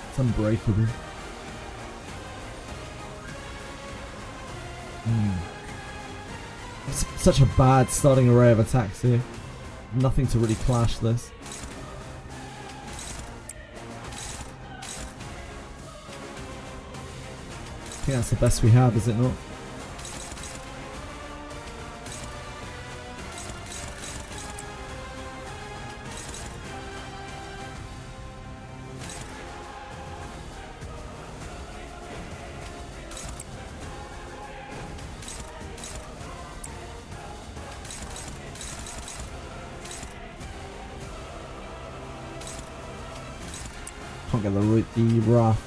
It's unbreakable. It's such a bad starting array of attacks here. Nothing to really clash this. I think that's the best we have, is it not? Can't get the wrath.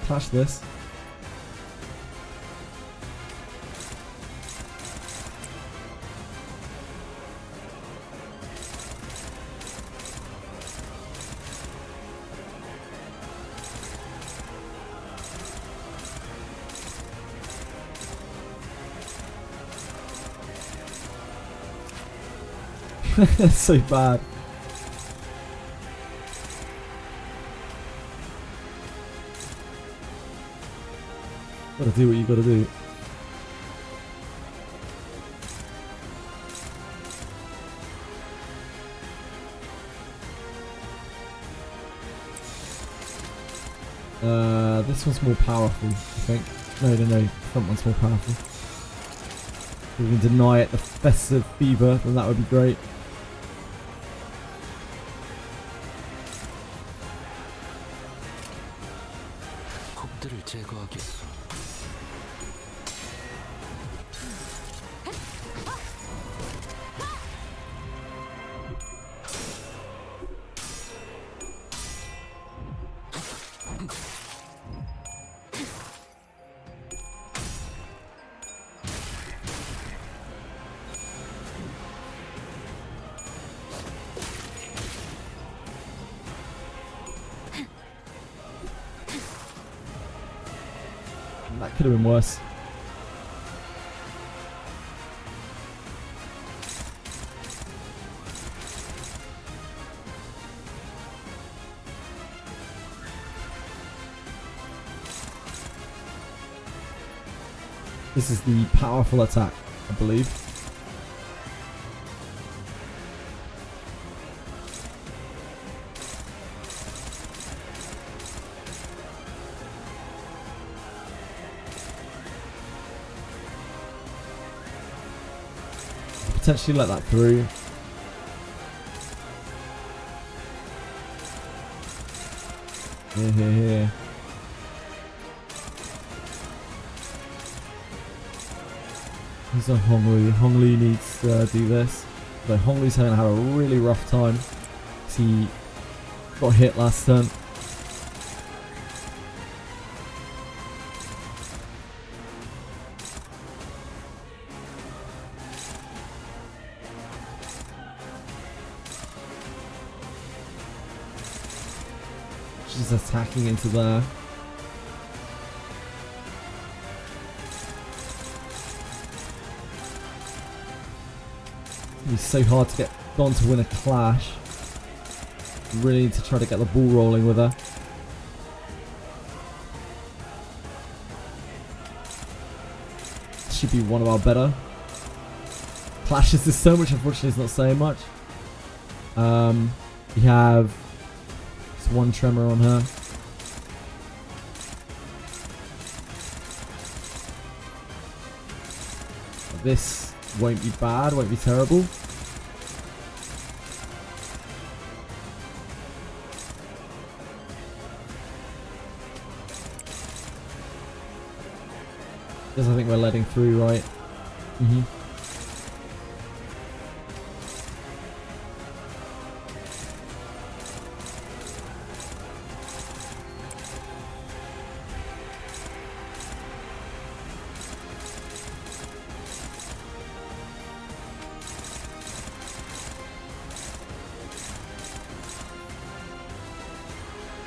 Clash this. That's so bad. Gotta do what you gotta do. This one's more powerful, I think. No, front one's more powerful. If we can deny it the festive fever, then that would be great. 곡들을 제거하겠소. That could have been worse. This is the powerful attack, I believe. Potentially let that through. Here. Here's a Hongli. Hongli needs to do this. But Hongli's going to have a really rough time. He got hit last turn. She's attacking into there. It's so hard to get Dawn to win a clash. You really need to try to get the ball rolling with her. Should be one of our better clashes. There's so much, unfortunately it's not saying much. We have just one tremor on her. This won't be bad, won't be terrible. This I think we're letting through, right?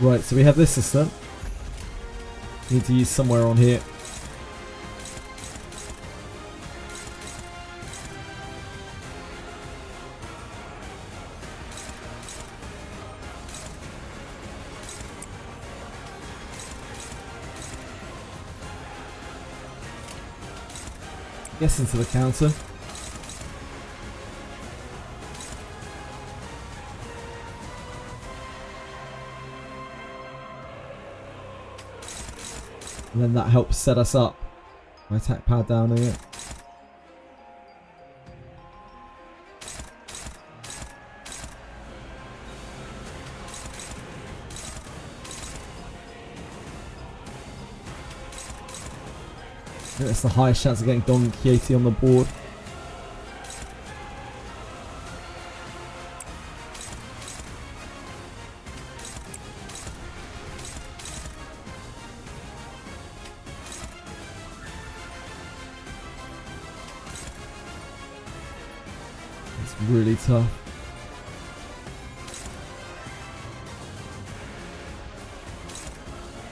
Right, so we have this system. Need to use somewhere on here. Guess into the counter. And then that helps set us up. My attack pad down here. I think that's the highest chance of getting Don Quixote on the board. It's really tough.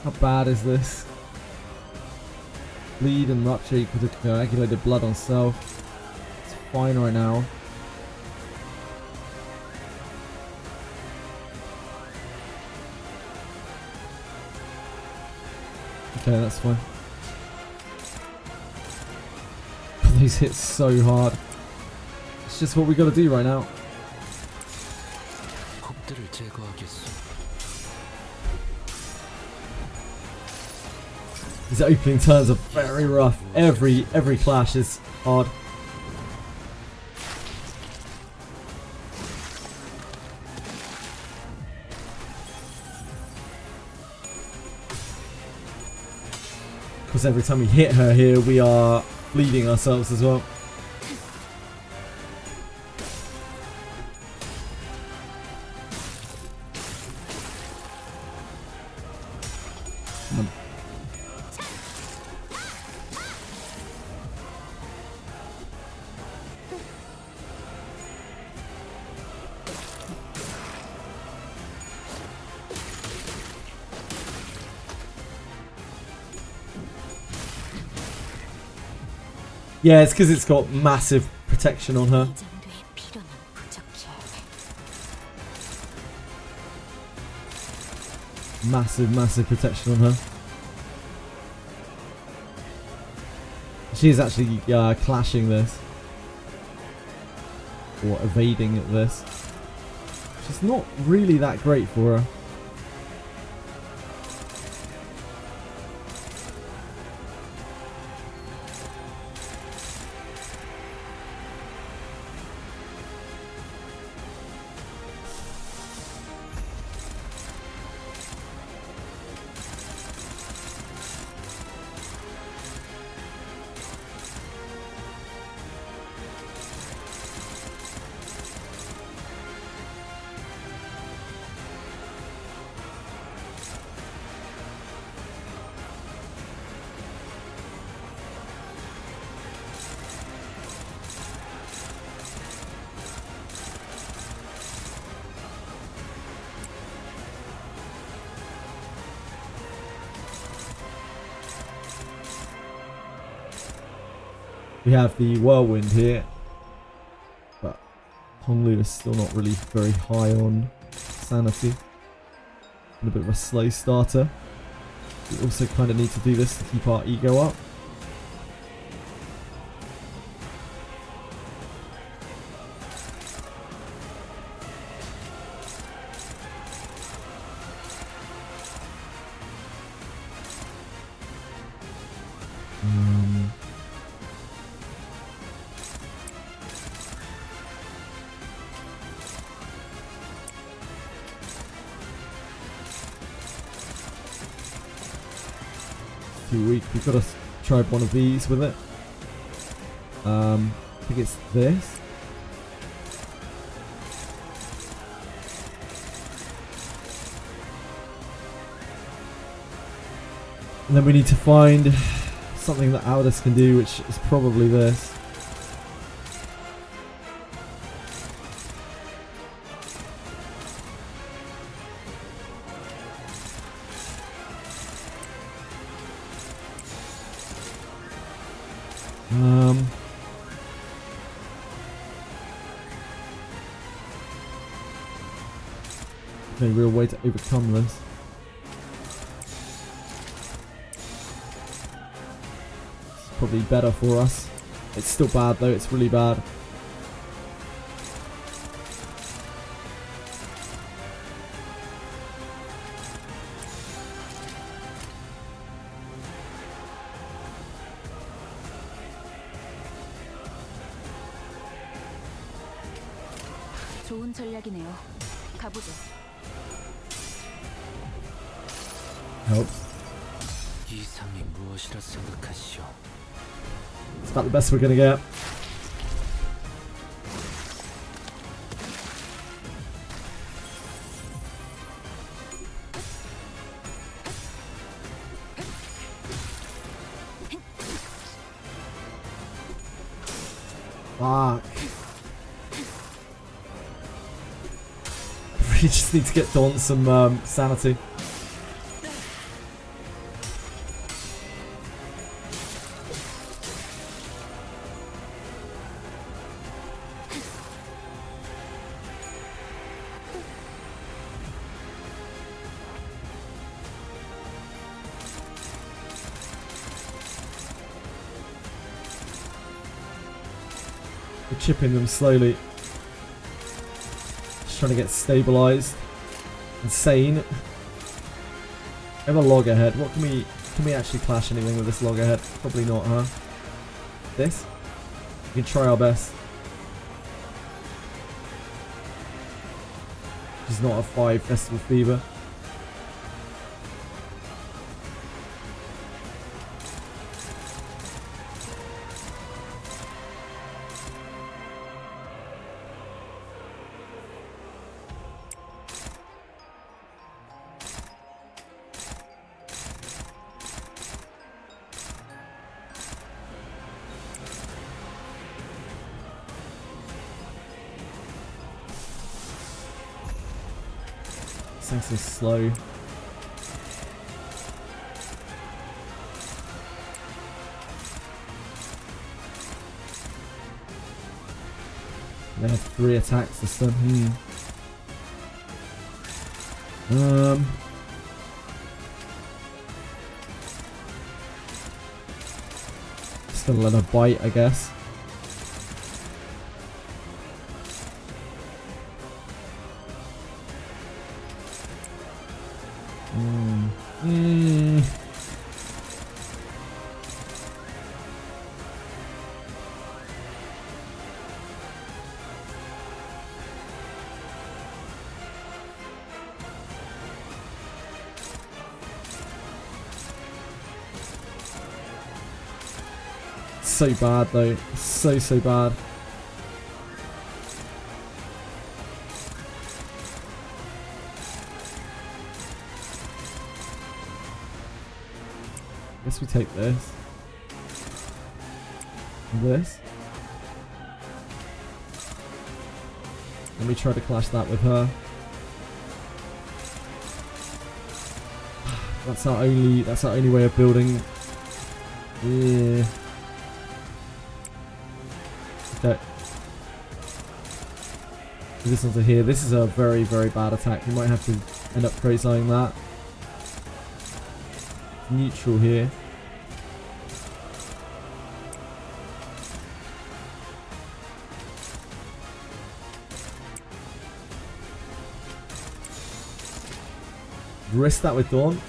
How bad is this? Bleed and rupture equal to coagulated blood on self. It's fine right now. Okay, that's fine. God, these hit so hard. It's just what we gotta do right now. These opening turns are very rough. Every clash is hard. Because every time we hit her here, we are bleeding ourselves as well. Yeah, it's because it's got massive protection on her. Massive protection on her. She's actually clashing this. Or evading this. She's not really that great for her. We have the whirlwind here, but Honglu is still not really very high on sanity. And a bit of a slow starter. We also kind of need to do this to keep our ego up. Too weak. We've got to try one of these with it. I think it's this. And then we need to find something that Aldous can do, which is probably this. No real way to overcome this. It's probably better for us. It's still bad though, it's really bad. 좋은 전략이네요. 가보죠. Helps. 이상이 무엇이라 생각하시오? It's about the best we're gonna get. Fuck. We just need to get Dawn some sanity. We're chipping them slowly. Just trying to get stabilized. Insane. We have a loggerhead. What can we actually clash anything with this loggerhead? Probably not, huh? This? We can try our best. Which is not a 5 Festival Fever. This thing's so slow. They have 3 attacks this turn. Just gonna let her bite, I guess. So bad though, so bad. Guess we take this. And this. Let me try to clash that with her. That's our only way of building. Yeah. Okay. This one's here. This is a very, very bad attack. We might have to end up crazying that. Neutral here. Risk that with Dawn.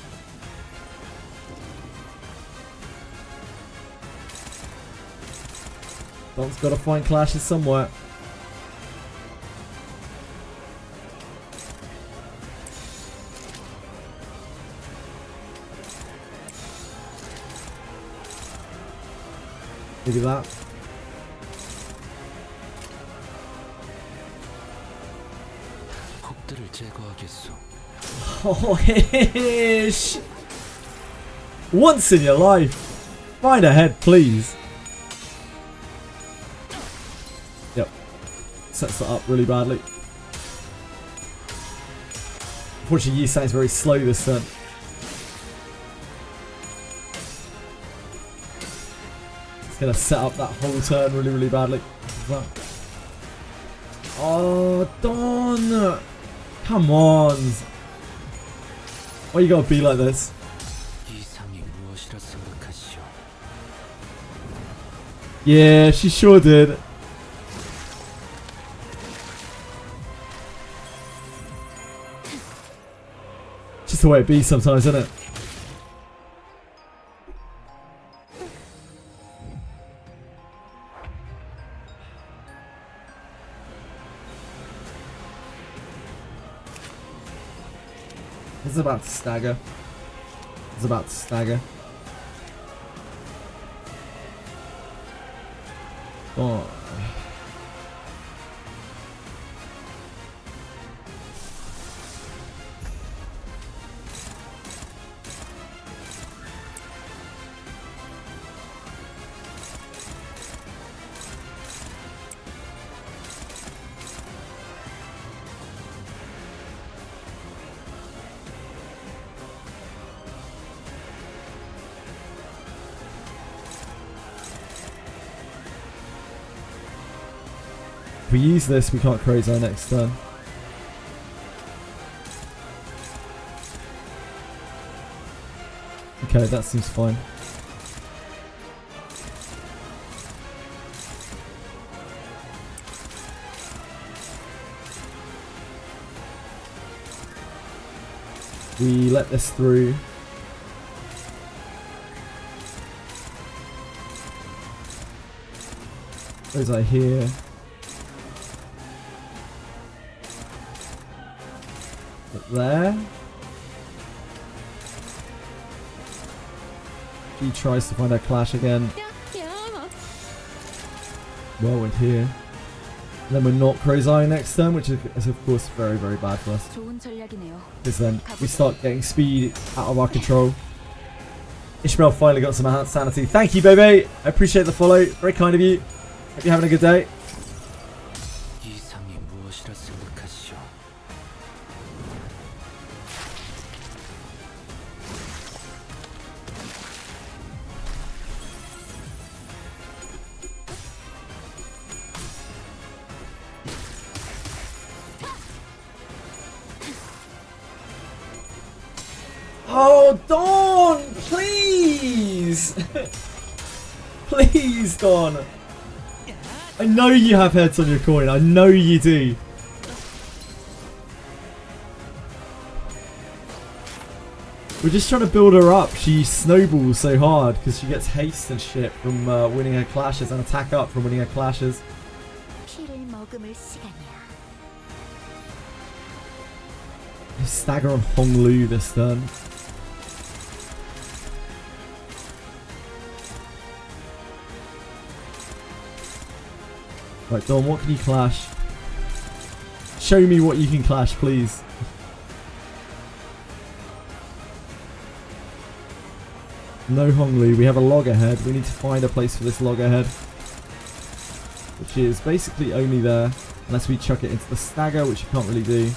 Dawn's got to find clashes somewhere. Look at that. 폭들을 제거하겠소. Oh, ish. Once in your life. Find a head, please. Yep. Sets that up really badly. Unfortunately, Yi sounds very slow this turn. It's gonna set up that whole turn really, really badly. Oh, Dawn! Come on! Why you gotta be like this? Yeah, she sure did. Just the way it be sometimes, isn't it? It's about to stagger. It's about to stagger. Oh. If we use this, we can't craze our next turn. Okay, that seems fine. We let this through. Those are here. There. She tries to find her clash again. Whirlwind here. And then we're not crazy next turn, which is of course very, very bad for us. Because then we start getting speed out of our control. Ishmael finally got some sanity. Thank you, baby. I appreciate the follow. Very kind of you. Hope you're having a good day. Oh, Dawn! Please! Please, Dawn! I know you have heads on your coin. I know you do. We're just trying to build her up. She snowballs so hard because she gets haste and shit from winning her clashes and attack up from winning her clashes. Stagger on Honglu this turn. Right, Dom, what can you clash? Show me what you can clash, please. No Honglu. We have a loggerhead. We need to find a place for this loggerhead, which is basically only there unless we chuck it into the stagger, which you can't really do.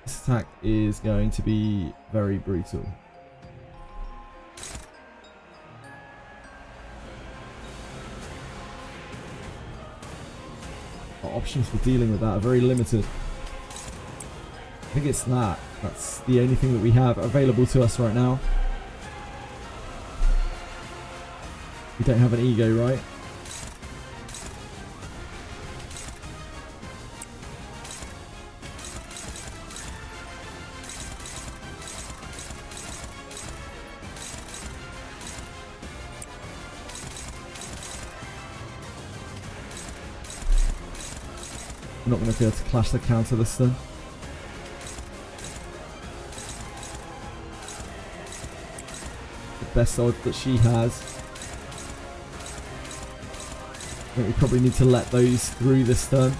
This attack is going to be very brutal. Our options for dealing with that are very limited. I think it's that. That's the only thing that we have available to us right now. We don't have an ego, right? I'm not going to be able to clash the counter this turn. The best odds that she has. I think we probably need to let those through this turn.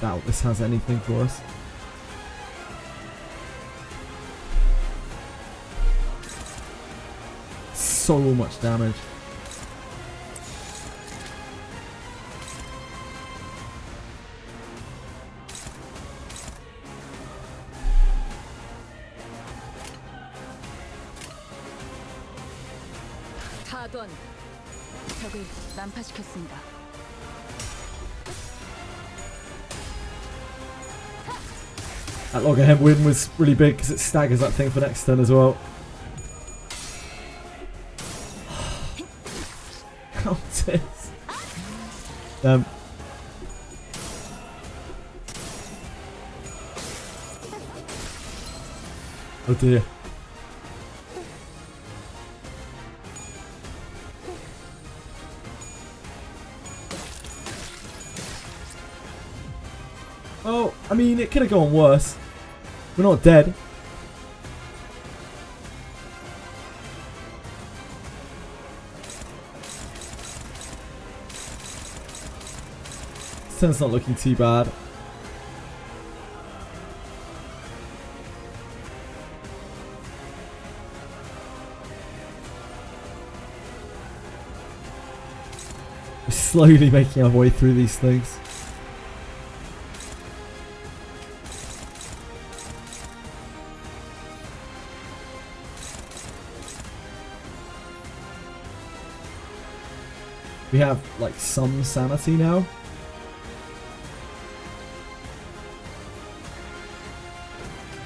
Doubt this has anything for us. So much damage. 타던 적을 난파시켰습니다. That loggerhead win was really big because it staggers that thing for next turn as well. Countess. Oh dear. Oh, I mean, it could have gone worse. We're not dead. This turn's not looking too bad. We're slowly making our way through these things. We have like some sanity now.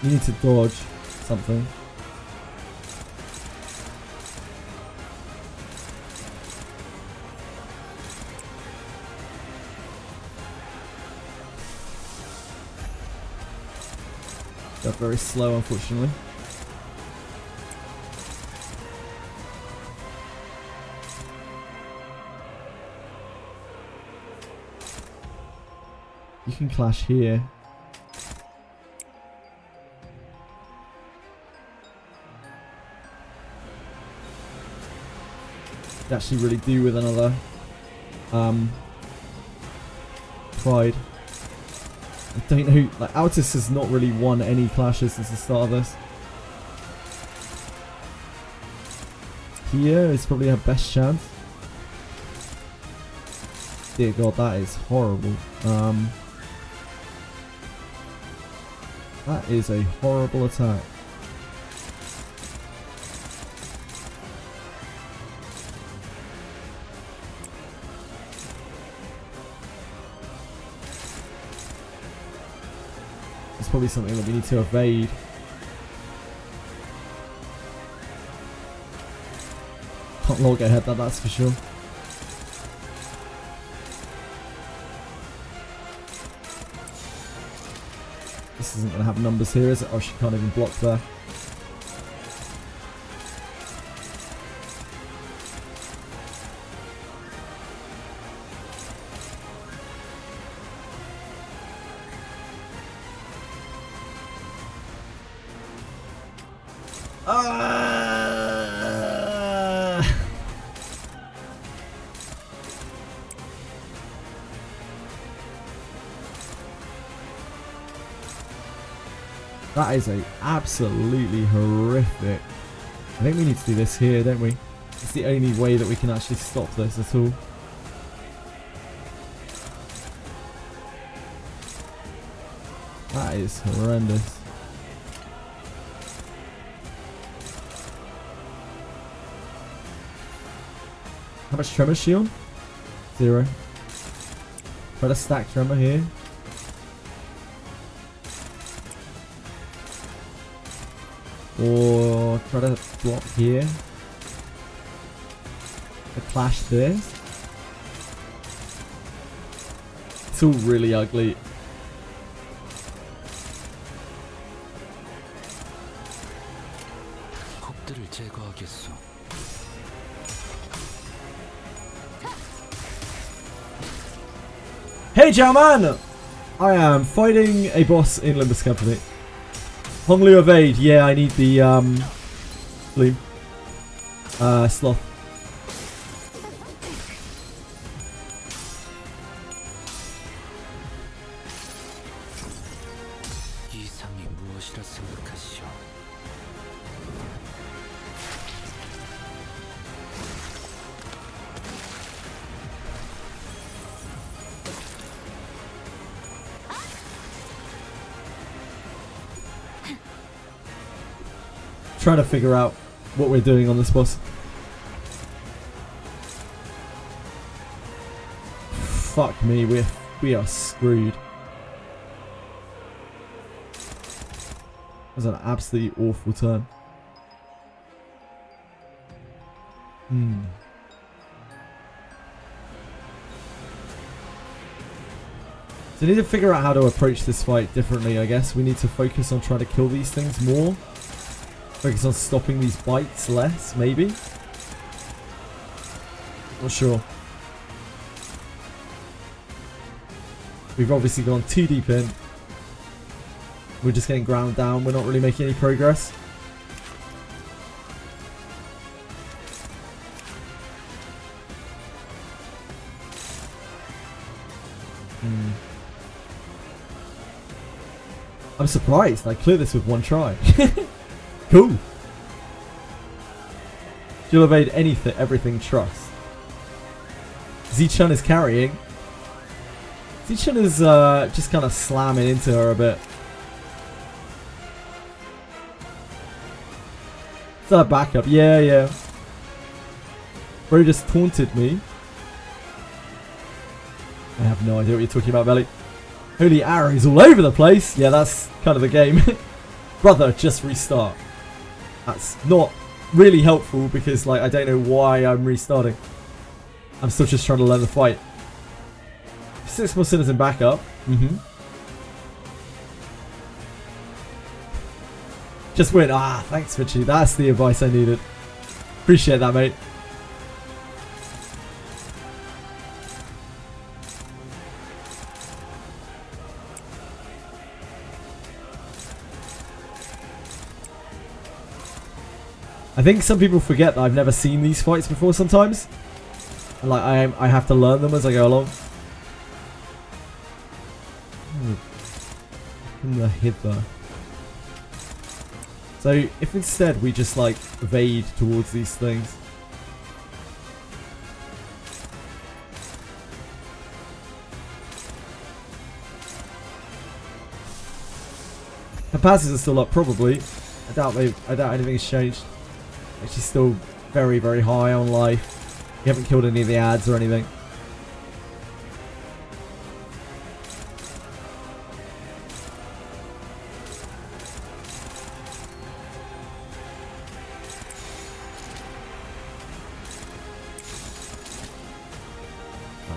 You need to dodge something. They're very slow, unfortunately. You can clash here. You actually really do with another Pride. I don't know, like Altus has not really won any clashes since the start of this. Here is probably our best chance. Dear God, that is horrible. That is a horrible attack. probably something that we need to evade. Can't log ahead, that's for sure. This isn't going to have numbers here, is it? Oh, she can't even block there. That is a absolutely horrific. I think we need to do this here, don't we? It's the only way that we can actually stop this at all. That is horrendous. How much tremor is she on? 0. Try to stack tremor here. Or try to block here. A clash this. It's all really ugly. 적들을 제거하겠소. Hey Jowman! I am fighting a boss in Limbus Company. Honglu evade. Yeah, I need the bloom. Sloth. 이상이 무엇이라 생각하시오? Trying to figure out what we're doing on this boss. Fuck me, we are screwed. That was an absolutely awful turn. So we need to figure out how to approach this fight differently, I guess. We need to focus on trying to kill these things more. Focus on stopping these bites less, maybe? Not sure. We've obviously gone too deep in. We're just getting ground down. We're not really making any progress. I'm surprised. I cleared this with one try. Cool. She'll evade anything, everything, trust. Z-Chun is carrying. Z-Chun is just kind of slamming into her a bit. Is that a backup? Yeah, yeah. Bro just taunted me. I have no idea what you're talking about, Belly. Holy arrows all over the place. Yeah, that's kind of the game. Brother, just restart. That's not really helpful because, like, I don't know why I'm restarting. I'm still just trying to learn the fight. 6 more citizen backup. Just win. Ah, thanks, Richie. That's the advice I needed. Appreciate that, mate. I think some people forget that I've never seen these fights before sometimes. And like I have to learn them as I go along. In the hither. So if instead we just like evade towards these things. Her passes are still up probably. I doubt anything's changed. She's still very, very high on life. We haven't killed any of the ads or anything.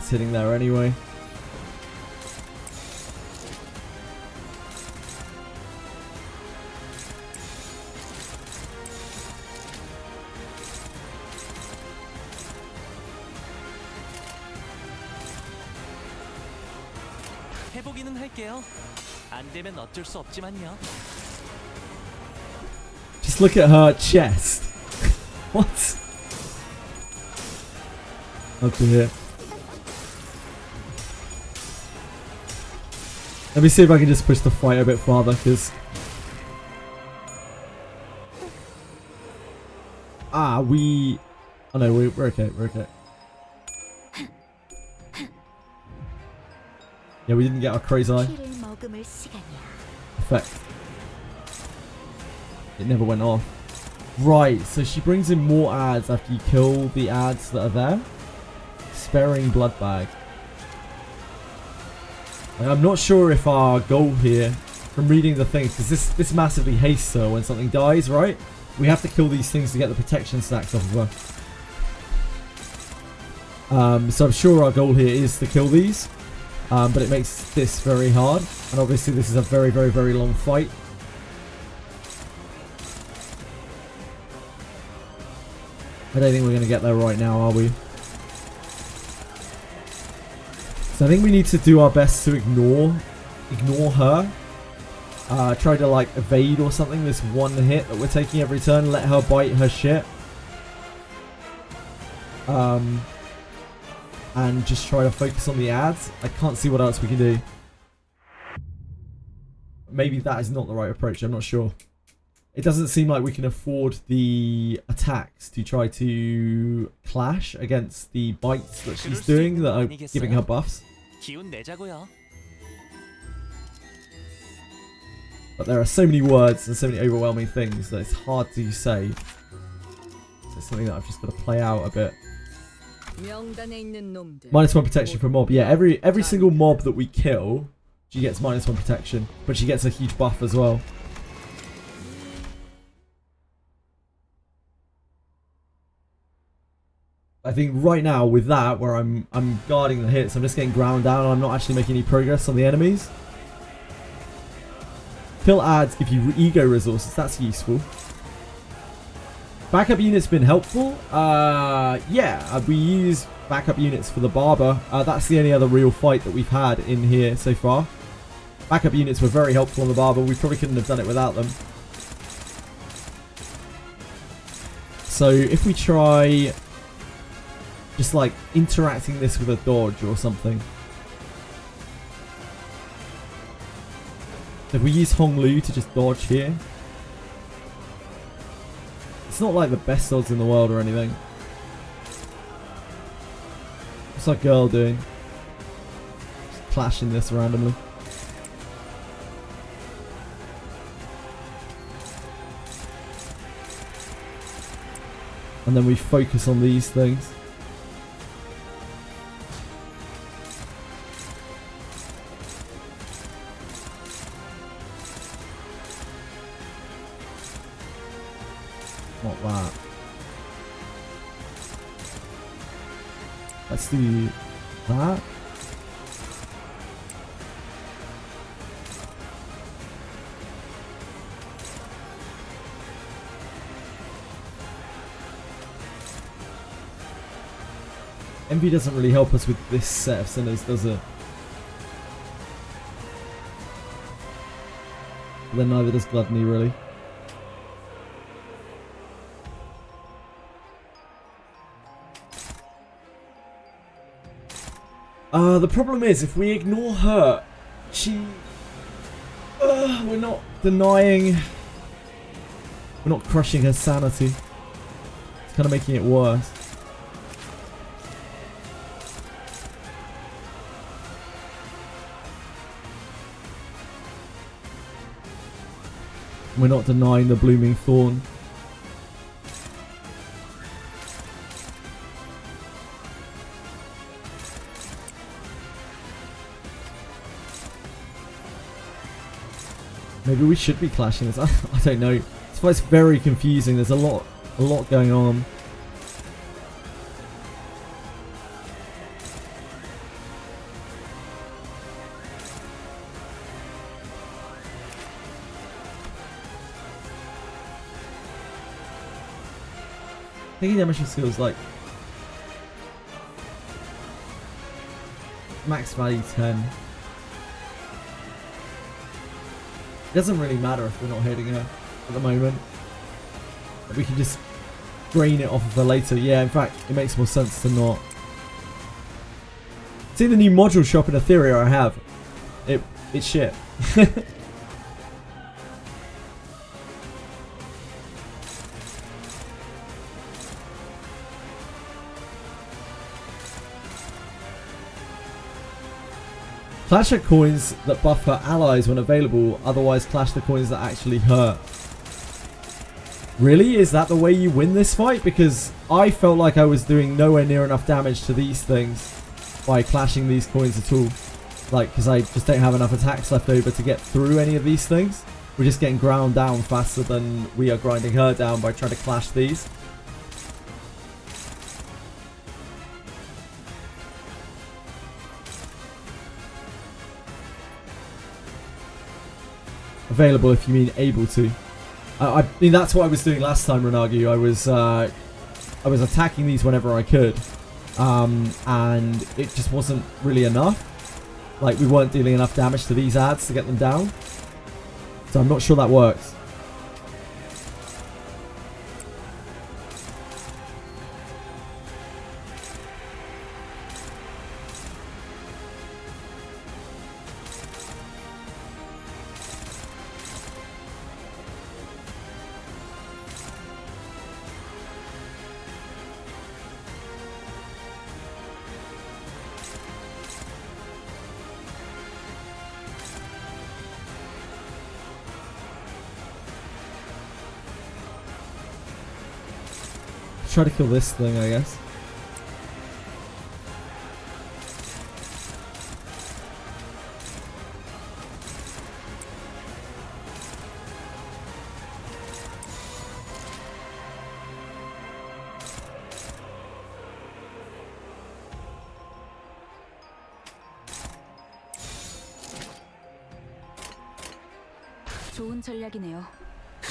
ads hitting there anyway. 해보기는 할게요. 안 되면 어쩔 수 없지만요. Just look at her chest. What? Oh dear. Let me see if I can just push the fight a bit farther, because... Oh no, we're okay, we're okay. Yeah, we didn't get our crazy eye effect. It never went off. Right, so she brings in more ads after you kill the ads that are there. Sparing blood bag. I'm not sure if our goal here, from reading the things, because this massively hastes her when something dies, right? We have to kill these things to get the protection stacks off of her. So I'm sure our goal here is to kill these. But it makes this very hard. And obviously this is a very, very, very long fight. I don't think we're going to get there right now, are we? So I think we need to do our best to ignore her. Try to like evade or something this one hit that we're taking every turn. Let her bite her shit. And just try to focus on the ads. I can't see what else we can do. Maybe that is not the right approach. I'm not sure. It doesn't seem like we can afford the attacks to try to clash against the bites that she's doing that are giving her buffs. But there are so many words and so many overwhelming things that it's hard to say. So it's something that I've just got to play out a bit. -1 protection for mob. Yeah, every single mob that we kill, she gets -1 protection, but she gets a huge buff as well. I think right now with that, where I'm guarding the hits, I'm just getting ground down. I'm not actually making any progress on the enemies. Kill ads give you ego resources. That's useful. Backup units been helpful. Yeah, we use backup units for the barber. That's the only other real fight that we've had in here so far. Backup units were very helpful on the barber. We probably couldn't have done it without them. So if we try just like interacting this with a dodge or something. If we use Hong Lu to just dodge here. It's not like the best odds in the world or anything. What's our girl doing? Just clashing this randomly. And then we focus on these things. Not that. Let's do that. Envy doesn't really help us with this set of sinners, does it? But then neither does Gluttony, really. The problem is, if we ignore her, we're not denying... We're not crushing her sanity. It's kind of making it worse. We're not denying the blooming thorn. Maybe we should be clashing this. I don't know. It's very confusing. There's a lot going on. Taking damage from skills like max value 10. It doesn't really matter if we're not hitting her at the moment. We can just drain it off of her later. Yeah, in fact, it makes more sense to not. See the new module shop in Etheria I have. It's shit. Clash at coins that buff her allies when available, otherwise clash the coins that actually hurt. Really? Is that the way you win this fight? Because I felt like I was doing nowhere near enough damage to these things by clashing these coins at all. Like, because I just don't have enough attacks left over to get through any of these things. We're just getting ground down faster than we are grinding her down by trying to clash these. Available if you mean able to. I mean that's what I was doing last time, Renagu. I was attacking these whenever I could, and it just wasn't really enough. Like we weren't dealing enough damage to these ads to get them down. So I'm not sure that works. Try to kill this thing, I guess. 좋은 전략이네요.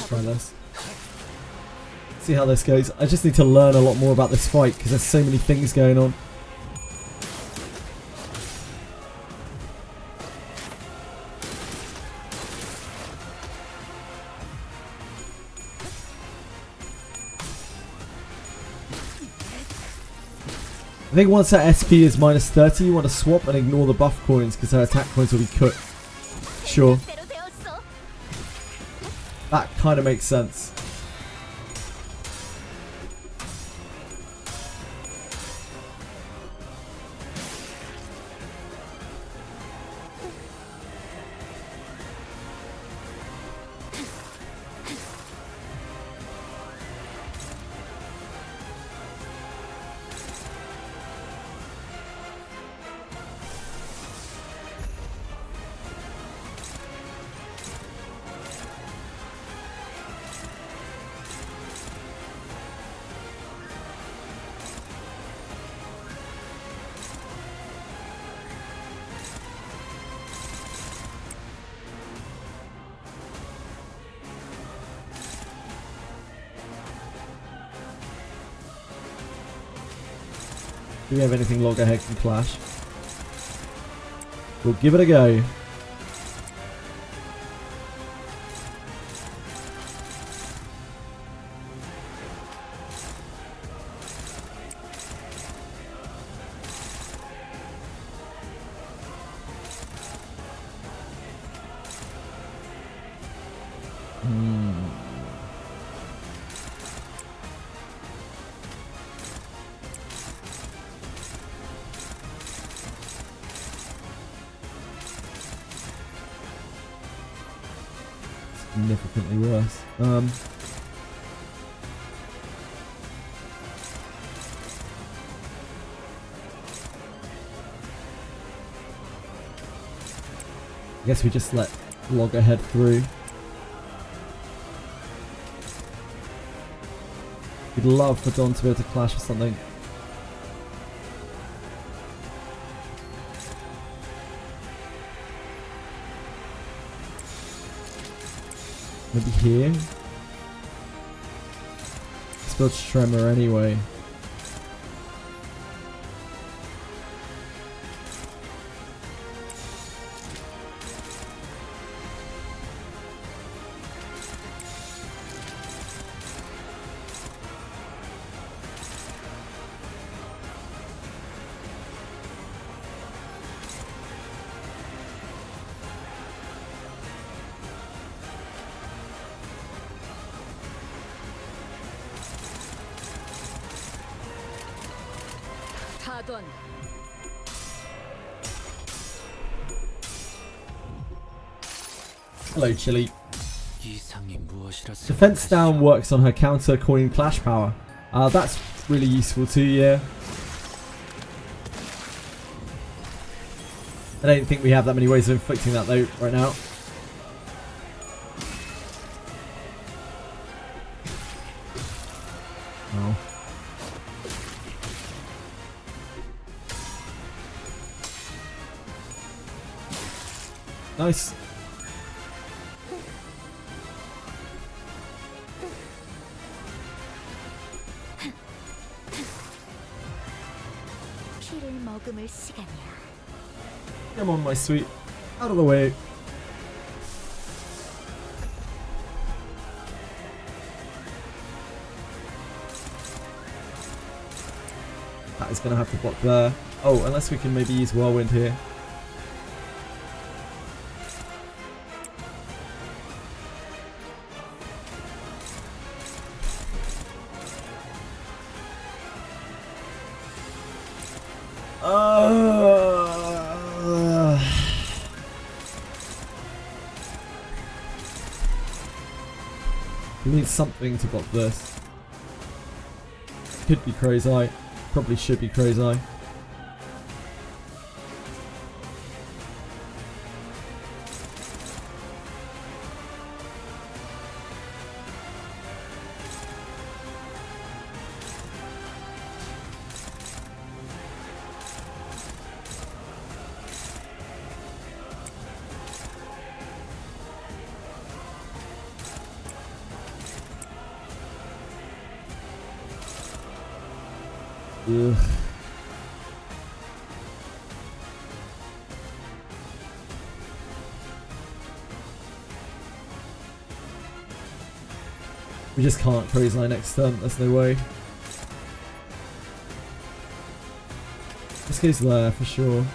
Try this. See how this goes. I just need to learn a lot more about this fight because there's so many things going on. I think once her SP is minus 30, you want to swap and ignore the buff coins because her attack coins will be cooked. Sure. That kind of makes sense. Do we have anything loggerhead can clash? We'll give it a go. Significantly worse. I guess we just let loggerhead through. We'd love for Dawn to be able to clash with something. Maybe here. It's dodge tremor anyway. 타던. Hello, Chili. 이상이 무엇이라서 Defense down works on her counter coin clash power. That's really useful too, yeah. I don't think we have that many ways of inflicting that though right now. Oh. Nice. 피를 머금을 시간이야. Come on, my sweet. Out of the way. That is going to have to block there. Oh, unless we can maybe use Whirlwind here. We need something to block this. Could be Crow's Eye. Probably should be Crow's Eye. Ugh. We just can't Crow's Eye next turn, there's no way. This goes there for sure.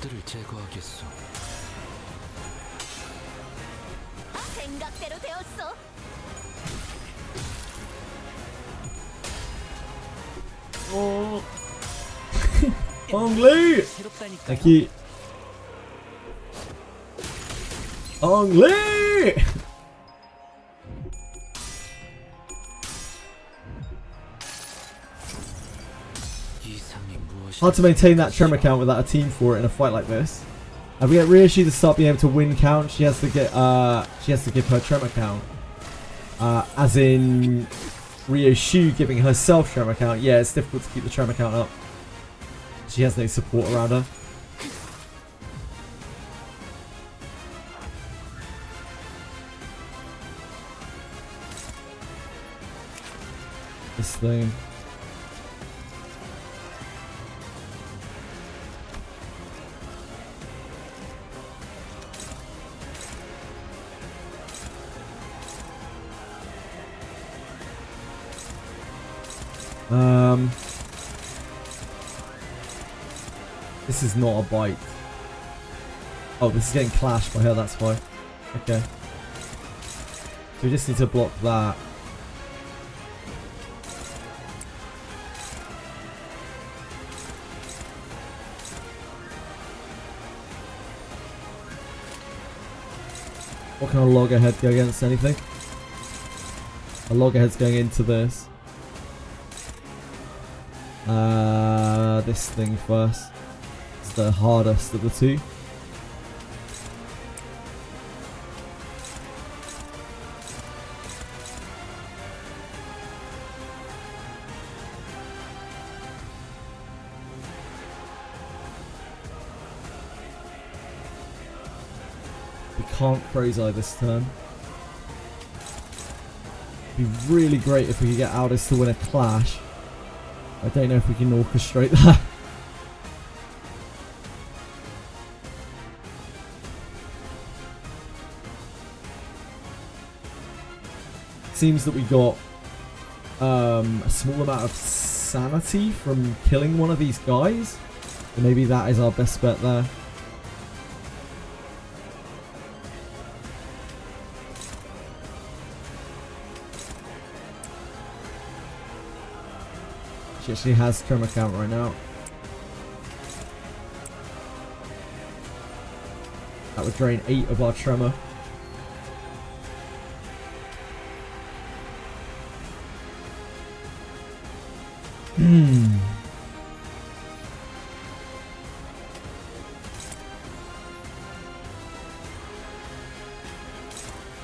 곡들을 제거하겠소. 생각대로 되었어. Oh. Ongli! Thank you. Ongli! Hard to maintain that tremor count without a team for it in a fight like this. If we get Ryoshu to start being able to win count, she has to get she has to give her tremor count. As in Ryoshu giving herself tremor count. Yeah, it's difficult to keep the tremor count up. She has no support around her. This thing. This is not a bite. Oh, this is getting clashed by her, that's why. Okay. we just need to block that. What can a loggerhead go against? Anything? A loggerhead's going into this. This thing first. It's the hardest of the two. We can't Crazy Eye this turn. It'd be really great if we could get Aldous to win a clash. I don't know if we can orchestrate that. Seems that we got a small amount of sanity from killing one of these guys. So maybe that is our best bet there. She actually has tremor count right now. That would drain 8 of our tremor.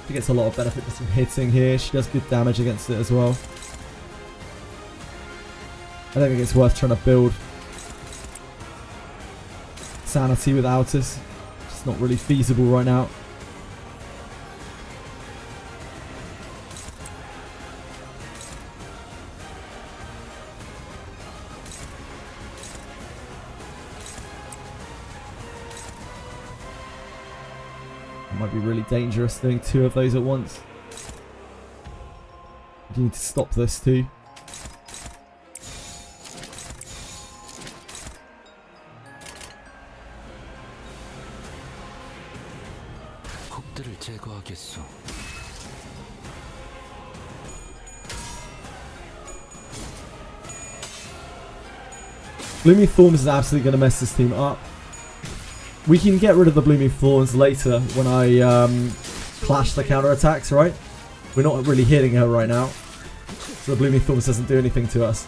She gets a lot of benefit just from hitting here. She does good damage against it as well. I don't think it's worth trying to build sanity without us. It's not really feasible right now. It might be really dangerous doing 2 of those at once. You need to stop this too. 제거하겠소. Blooming Thorns is absolutely going to mess this team up. We can get rid of the Blooming Thorns later when I clash the counterattacks, right? We're not really hitting her right now. So the Blooming Thorns doesn't do anything to us.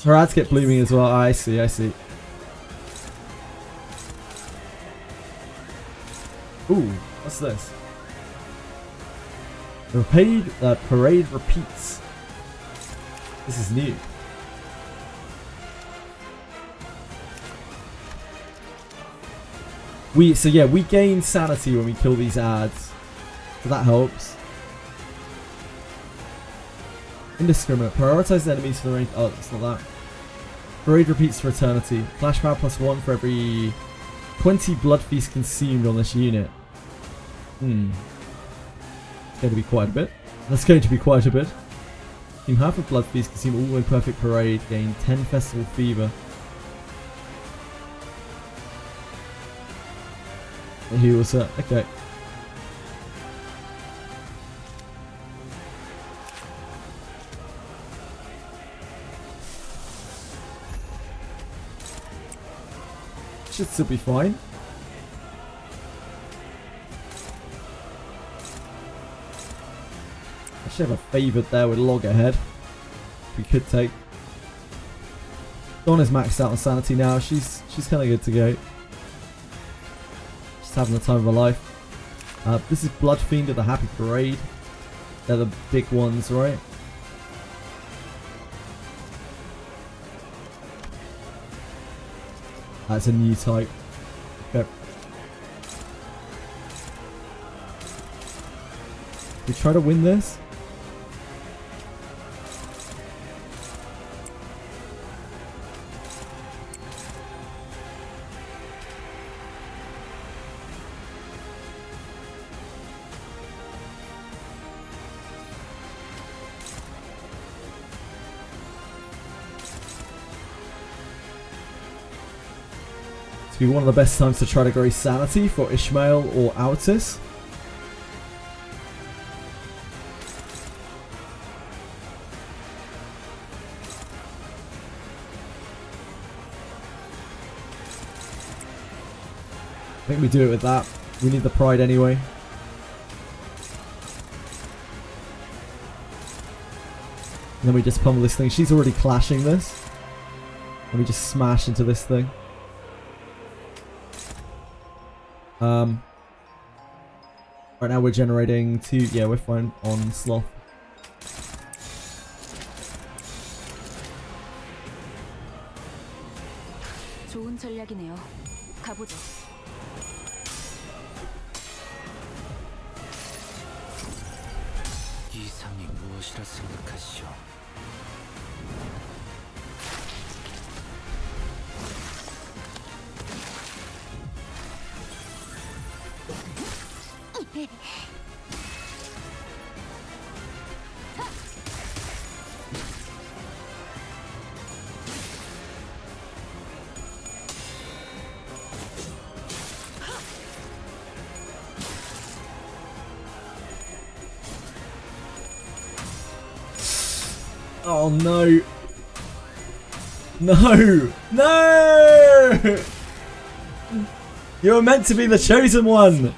Her ads get blooming as well. I see, I see. Ooh, what's this? The parade repeats. This is new. So yeah, we gain sanity when we kill these ads. So that helps. Indiscriminate. Prioritize enemies for the range. Oh, it's not that. Parade repeats for eternity. Flash power +1 for every 20 blood feast consumed on this unit. It's going to be quite a bit. That's going to be quite a bit. Team half of blood feast consume all imperfect parade. Gain 10 festival fever. And he was okay. Should still be fine. I should have a favoured there with Loggerhead. We could take. Dawn is maxed out on sanity now. She's kind of good to go. Just having the time of her life. This is Blood Fiend of the Happy Parade. They're the big ones, right? That's a new type. Okay. We try to win this. to be one of the best times to try to grow sanity for Ishmael or Altus. I think we do it with that. We need the pride anyway. And then we just pummel this thing. She's already clashing this. And we just smash into this thing. Right now we're generating 2. Yeah, we're fine on Sloth. 좋은 전략이네요. 가보죠. 이상이 무엇이라 생각하시오? Oh no. No! No! You're meant to be the chosen one!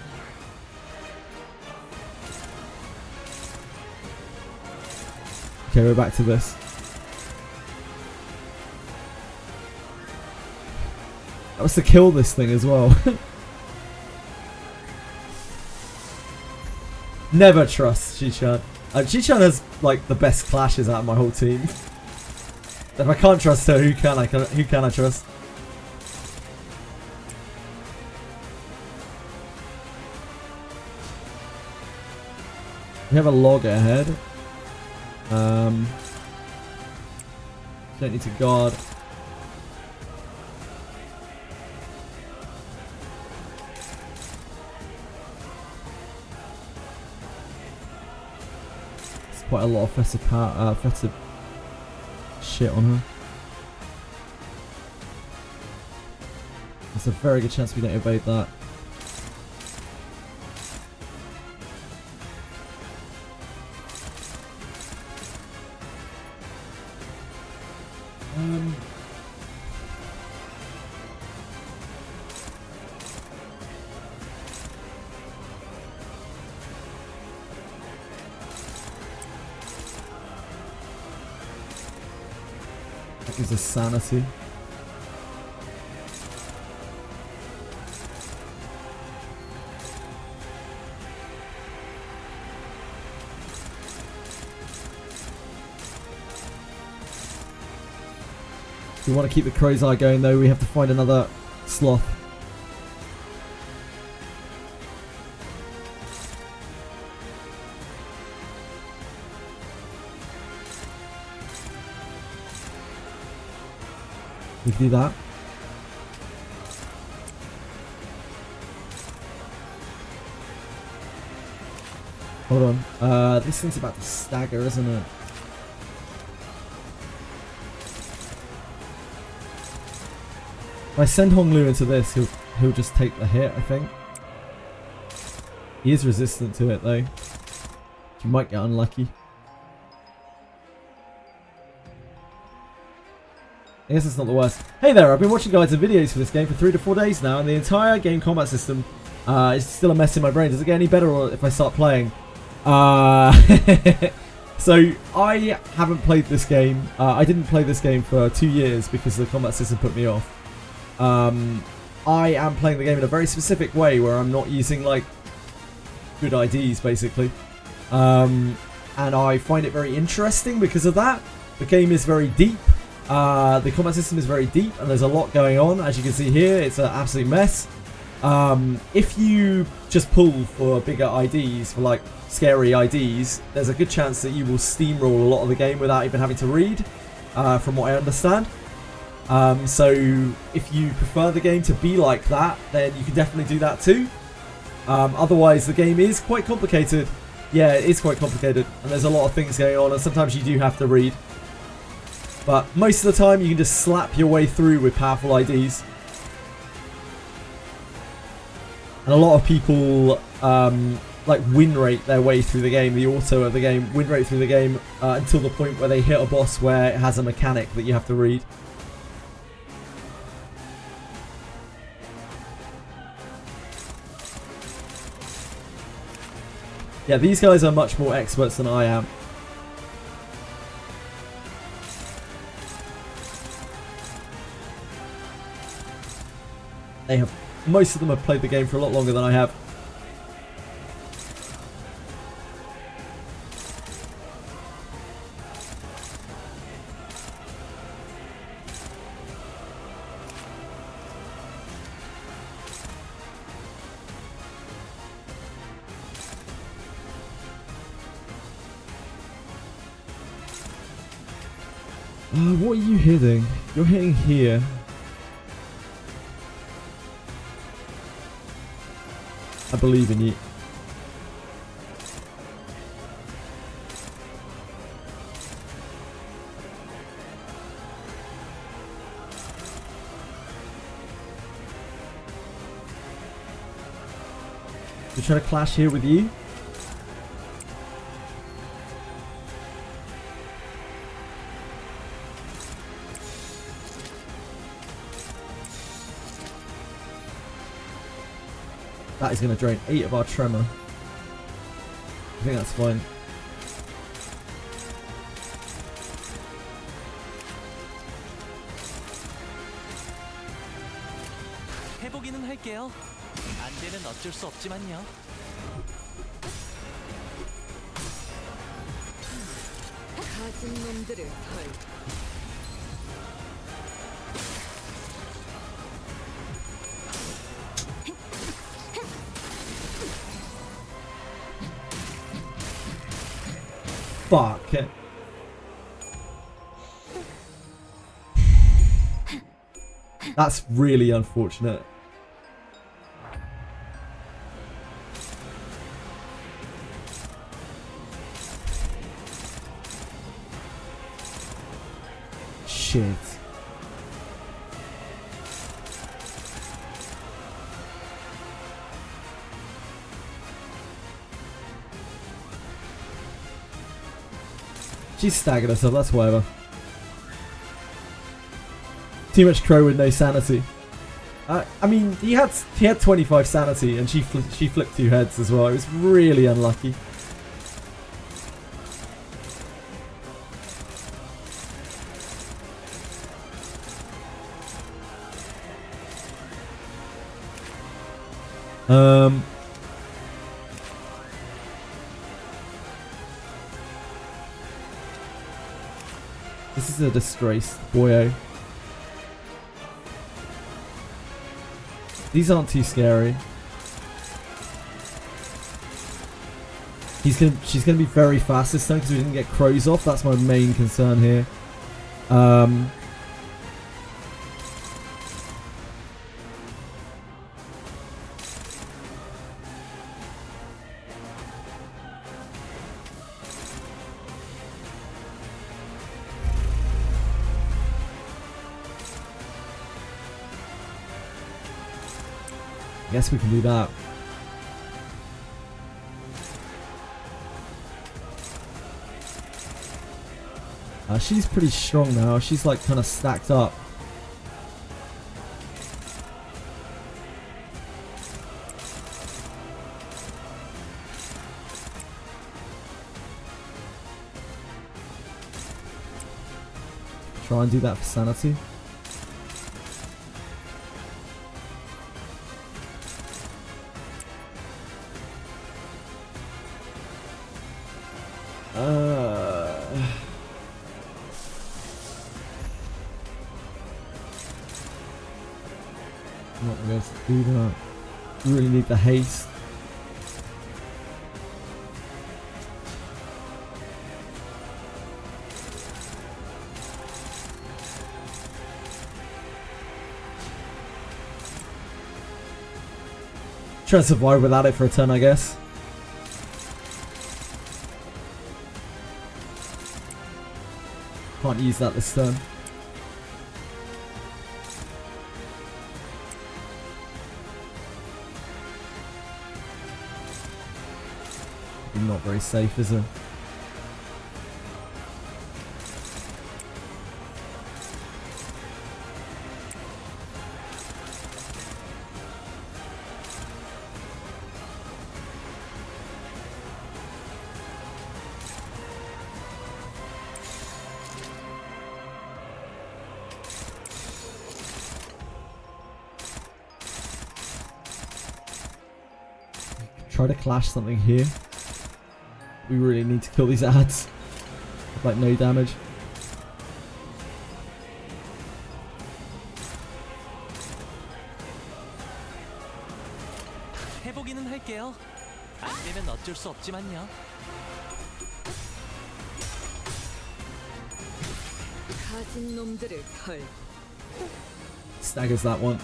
Okay, we're back to this. That was to kill this thing as well. Never trust Chi-chan. Chi-chan has like the best clashes out of my whole team. If I can't trust her, who can I trust? We have a log ahead. Don't need to guard. It's quite a lot of offensive shit on her. There's a very good chance we don't evade that. That gives us sanity. If we want to keep the crow's eye going though, we have to find another sloth. We can do that. Hold on. This thing's about to stagger, isn't it? If I send Honglu into this, he'll just take the hit, I think. He is resistant to it though. You might get unlucky. I guess it's not the worst. Hey there, I've been watching guides and videos for this game for 3 to 4 days now, and the entire game combat system is still a mess in my brain. Does it get any better or if I start playing? So, I haven't played this game. I didn't play this game for 2 years because the combat system put me off. I am playing the game in a very specific way where I'm not using, like, good IDs, basically. And I find it very interesting because of that. The game is very deep. The combat system is very deep and there's a lot going on. As you can see here, it's an absolute mess. If you just pull for bigger IDs, for like scary IDs, there's a good chance that you will steamroll a lot of the game without even having to read, from what I understand. So if you prefer the game to be like that, then you can definitely do that too. Otherwise, the game is quite complicated. Yeah, it is quite complicated and there's a lot of things going on and sometimes you do have to read. But most of the time you can just slap your way through with powerful IDs. And a lot of people like win rate their way through the game, the auto of the game, win rate through the game until the point where they hit a boss where it has a mechanic that you have to read. Yeah, these guys are much more experts than I am. They have, most of them have played the game for a lot longer than I have. What are you hitting? You're hitting here. I believe in you. We're trying to clash here with you. That is going to drain 8 of our tremor. I think that's fine. 해보기는 할게요. 안 되면 어쩔 수 없지만요. 가진 놈들을 헐. Fuck. That's really unfortunate. Shit. She's staggered herself, that's whatever. Too much crow with no sanity. I mean, he had 25 sanity and she flipped 2 heads as well. It was really unlucky. This is a disgrace, boyo. These aren't too scary. She's gonna be very fast this time because we didn't get crows off. That's my main concern here. Guess we can do that. She's pretty strong now. She's like kind of stacked up. Try and do that for sanity. Not gonna be able to do that. Really need the haste. Try to survive without it for a turn, I guess. Can't use that this turn. not very safe, is it? Try to clash something here. We really need to kill these ads. With, like, no damage. 해보기는 할게요. 안 되면 어쩔 수 없지만요. 가진 놈들을 털. Staggers that one.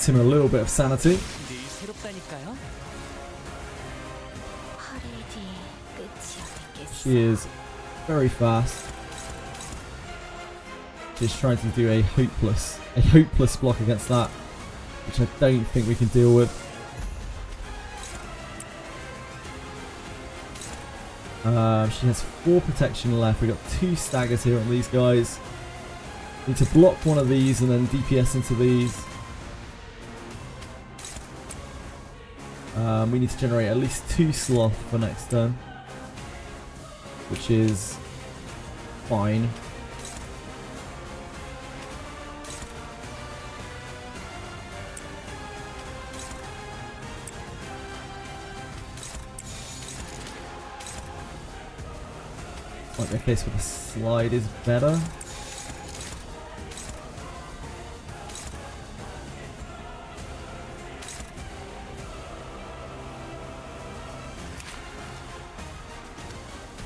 Him a little bit of sanity. 늘 새롭다니까요. She is very fast. She's trying to do a hopeless block against that, which I don't think we can deal with. She has 4 protection left. We've got 2 staggers here on these guys. Need to block one of these and then DPS into these. We need to generate at least 2 sloth for next turn, which is fine. Like the case with the slide is better.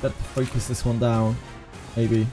Better focus this one down, maybe.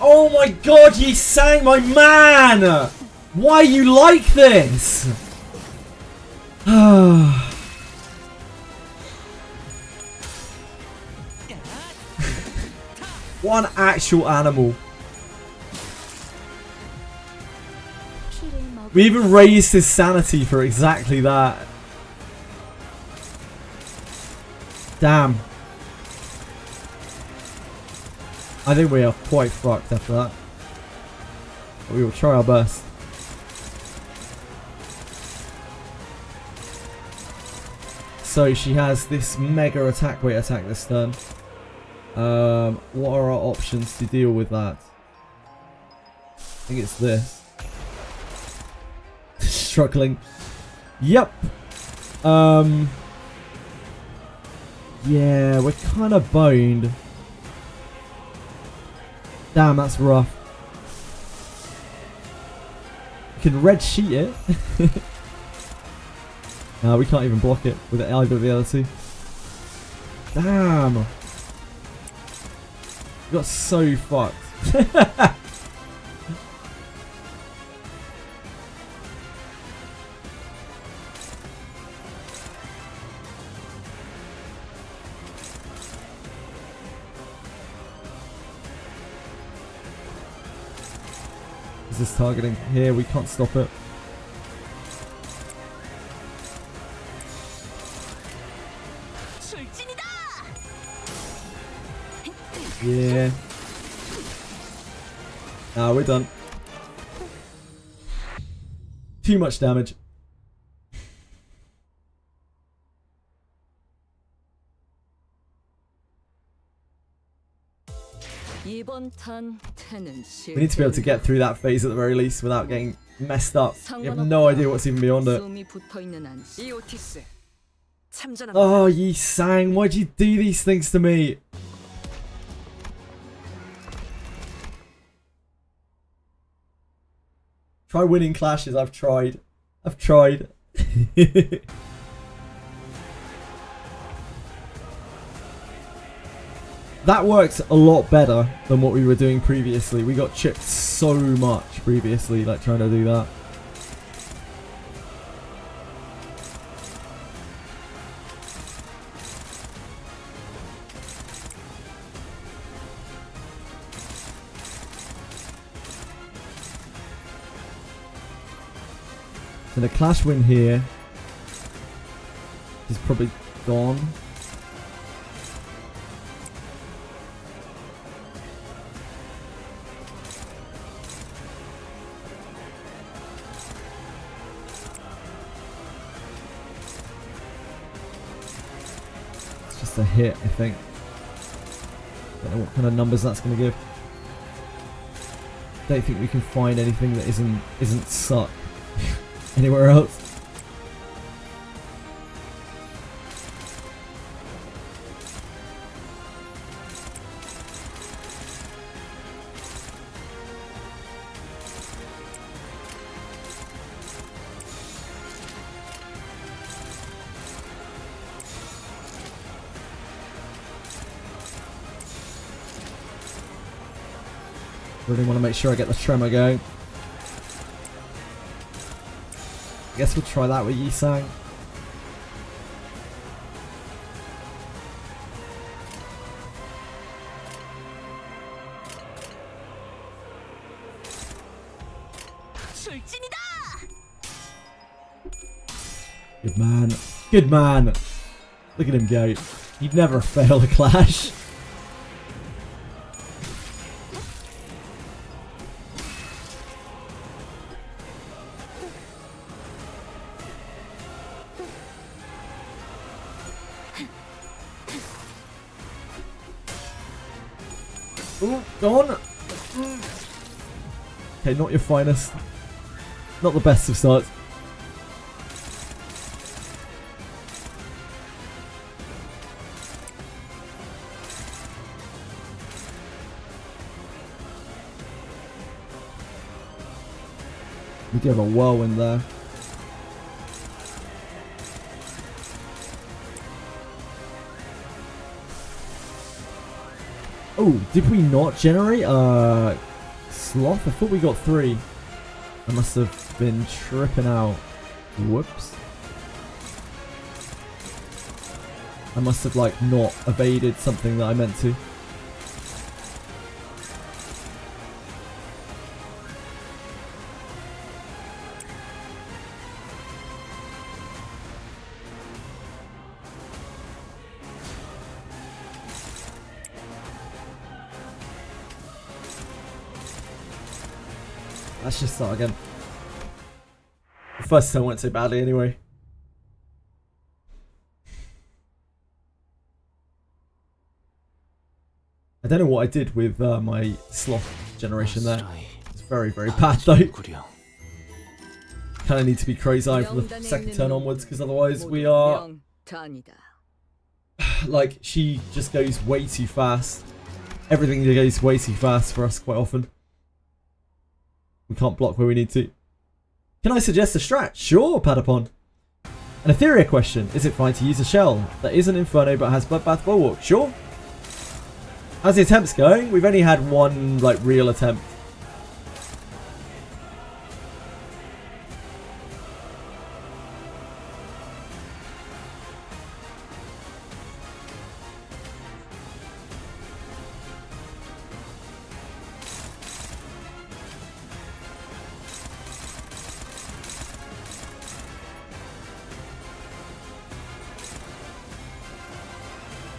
Oh my god, ye sang my man! Why you like this? One actual animal. We even raised his sanity for exactly that. Damn. I think we are quite fucked after that. But we will try our best. So she has this mega attack rate attack this turn. What are our options to deal with that? I think it's this. Struggling. Yep. Yeah, we're kind of boned. Damn, that's rough. We can red sheet it. No, we can't even block it with either of the other 2. Damn. We got so fucked. Is this targeting here? We can't stop it. Yeah. Ah, we're done. Too much damage. 이번 탄 태는 We need to be able to get through that phase at the very least without getting messed up. You have no idea what's even beyond it. 숨이 붙어있는 한 이오티스 참전합니다. Oh, Yi Sang, why'd you do these things to me? Try winning clashes. I've tried. I've tried. That works a lot better than what we were doing previously. We got chipped so much previously, like trying to do that. So the clash win here is probably gone. It's just a hit, I think. Don't know what kind of numbers that's going to give. Don't think we can find anything that isn't suck anywhere else. Really want to make sure I get the tremor going. I guess we'll try that with Yi Sang. Good man. Good man. Look at him go. He'd never fail a clash. Ooh, go on. Okay, not your finest. Not the best of starts. We do have a whirlwind there. Oh, did we not generate sloth? I thought we got 3. I must have been tripping out. Whoops. I must have like not evaded something that I meant to. Let's just start again. The first turn went so badly anyway. I don't know what I did with my sloth generation there. It's very, very bad though. Kind of need to be crazy-eyed from the second turn onwards because otherwise we are... Like, she just goes way too fast. Everything goes way too fast for us quite often. We can't block where we need to. Can I suggest a strat? Sure, Padapon. An Etheria question. Is it fine to use a shell that isn't Inferno but has Bloodbath Bulwark? Sure. How's the attempts going? We've only had one, like, real attempt.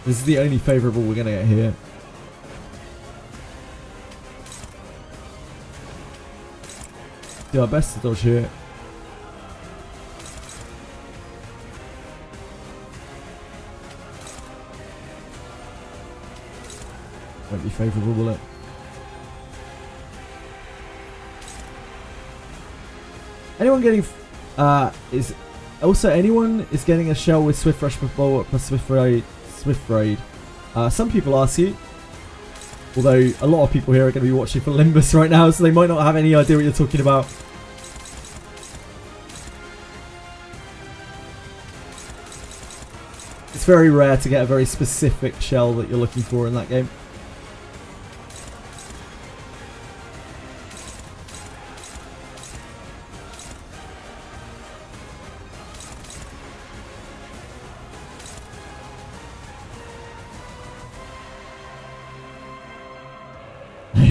This is the only favourable we're going to get here. Do our best to dodge here. Won't be favourable, will it? Anyone getting anyone is getting a shell with Swift Rush before plus Swift Raid. Some people ask you. Although a lot of people here are going to be watching for Limbus right now, so they might not have any idea what you're talking about. It's very rare to get a very specific shell that you're looking for in that game.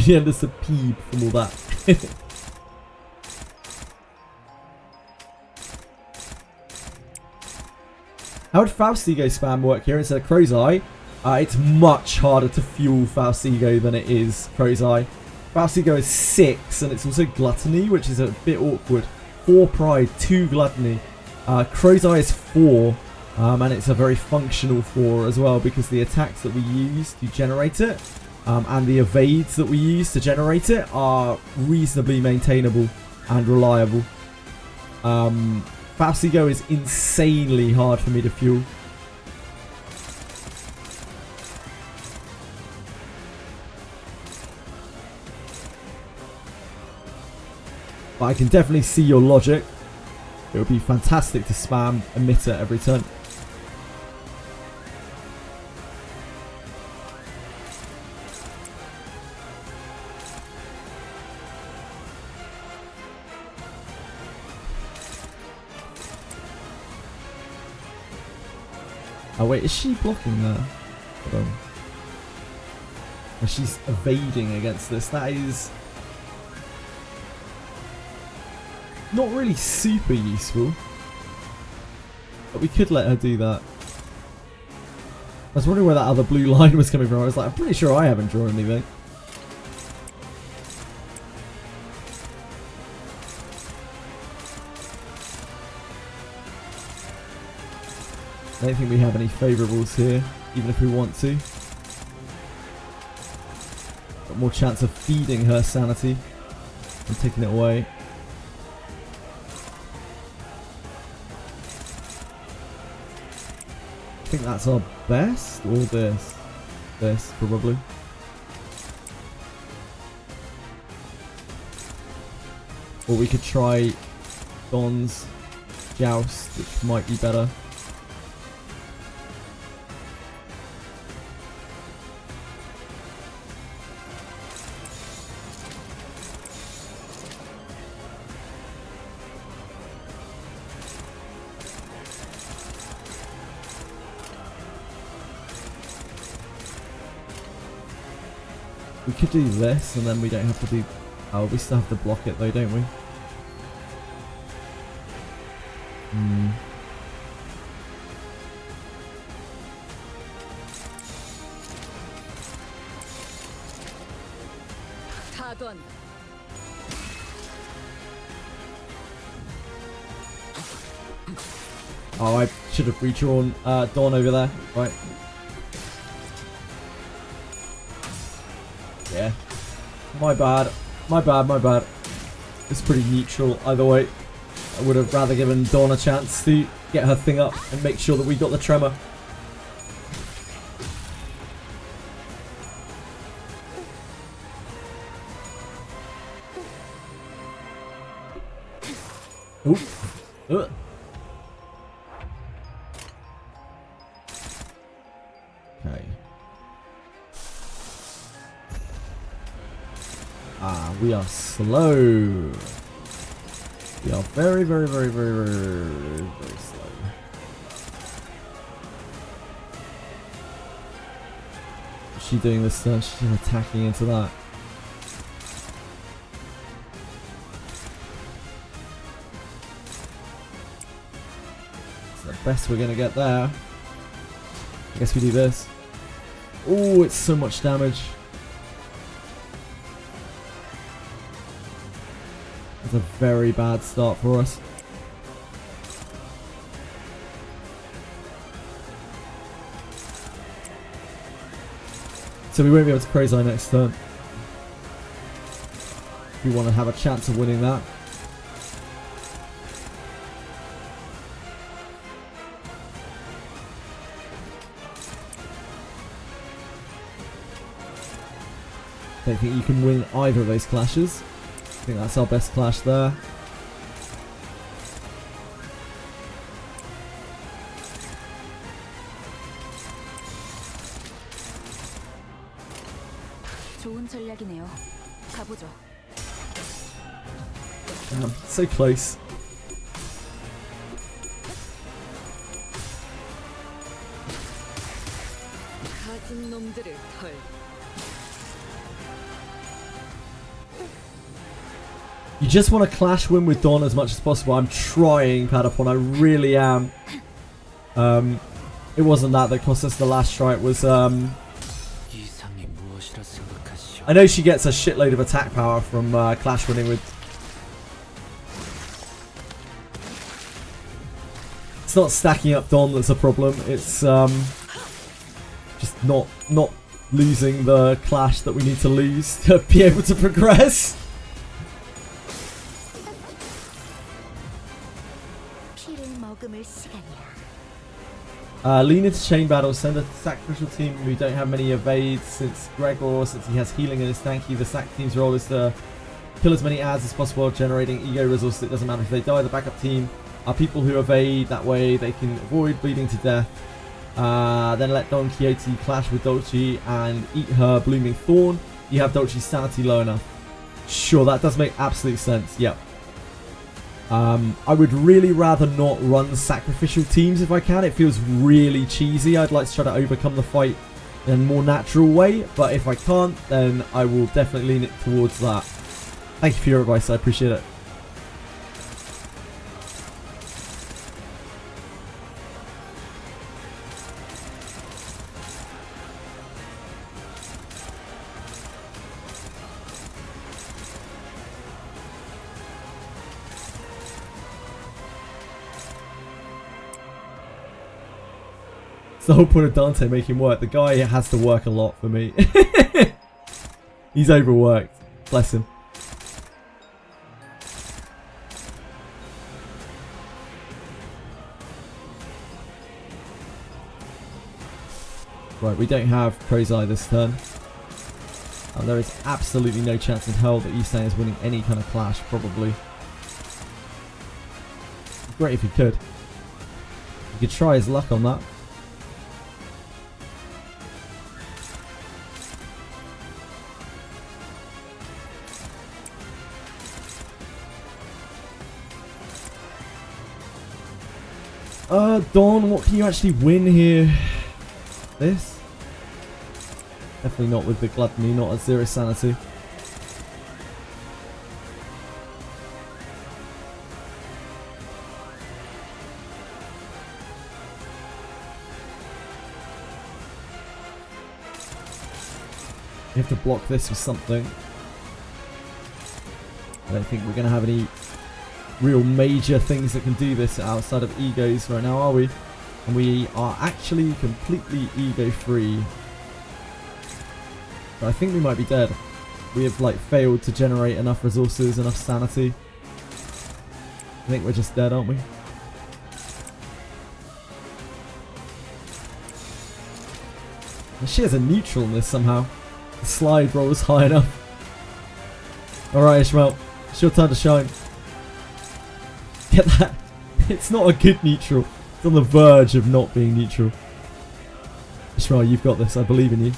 Yeah, there's a peep from all that. How would Faustigo spam work here instead of Crow's Eye? It's much harder to fuel Faustigo than it is Crow's Eye. Faustigo is 6 and it's also Gluttony, which is a bit awkward. 4 Pride, 2 Gluttony. Crow's Eye is 4 and it's a very functional 4 as well because the attacks that we use to generate it and the evades that we use to generate it are reasonably maintainable and reliable. Faustigo is insanely hard for me to fuel. But I can definitely see your logic. It would be fantastic to spam Emitter every turn. Oh wait, is she blocking there? Hold on. Oh, she's evading against this. That is not really super useful. But we could let her do that. I was wondering where that other blue line was coming from. I was like, I'm pretty sure I haven't drawn anything. I don't think we have any favourables here, even if we want to. Got more chance of feeding her sanity and taking it away. I think that's our best, or this? This, probably. Or we could try Don's Joust, which might be better. We could do this and then we don't have to do... Oh, we still have to block it though, don't we? Oh, I should have redrawn Dawn over there. Right. Yeah. My bad. My bad, my bad. It's pretty neutral either way. I would have rather given Dawn a chance to get her thing up and make sure that we got the tremor. Oop. Ugh. Okay. We are slow. We are very, very, very, very, very, very slow. What's she doing this turn? She's attacking into that. It's the best we're going to get there. I guess we do this. Oh, it's so much damage. It's a very bad start for us. So we won't be able to Crazy next turn. We want to have a chance of winning that. Don't think you can win either of those clashes. I think that's our best clash there. 좋은 전략이네요. 가보죠. So close. 가진 놈들을 털. You just want to clash win with Dawn as much as possible. I'm trying, Padapon. I really am. It wasn't that cost us the last strike. Was I know she gets a shitload of attack power from clash winning with. It's not stacking up Dawn that's a problem. It's just not losing the clash that we need to lose to be able to progress. Lean into chain battle, send a sacrificial team who don't have many evades since he has healing in his tanky. The sac team's role is to kill as many ads as possible, generating ego resources. It doesn't matter if they die. The backup team are people who evade, that way they can avoid bleeding to death. Then let Don Quixote clash with Dolce and eat her blooming thorn. You have Dolce's sanity low enough. Sure, that does make absolute sense. Yep. I would really rather not run sacrificial teams if I can. It feels really cheesy. I'd like to try to overcome the fight in a more natural way, but if I can't, then I will definitely lean it towards that. Thank you for your advice, I appreciate it. The whole point of Dante making work. The guy has to work a lot for me. He's overworked. Bless him. Right, we don't have Crow's Eye this turn. There is absolutely no chance in hell that Yusang is winning any kind of clash, probably. Great if he could. He could try his luck on that. Dawn, what can you actually win here? This? Definitely not with the gluttony, not at 0 sanity. You have to block this with something. I don't think we're going to have any real major things that can do this outside of egos right now, are we? And we are actually completely ego free. But I think we might be dead. We have like failed to generate enough resources, enough sanity. I think we're just dead, aren't we? And she has a neutral in this somehow. The slide rolls high enough. Alright, Ishmael, it's your time to shine. Get that? It's not a good neutral. It's on the verge of not being neutral. Ishmael, you've got this. I believe in you.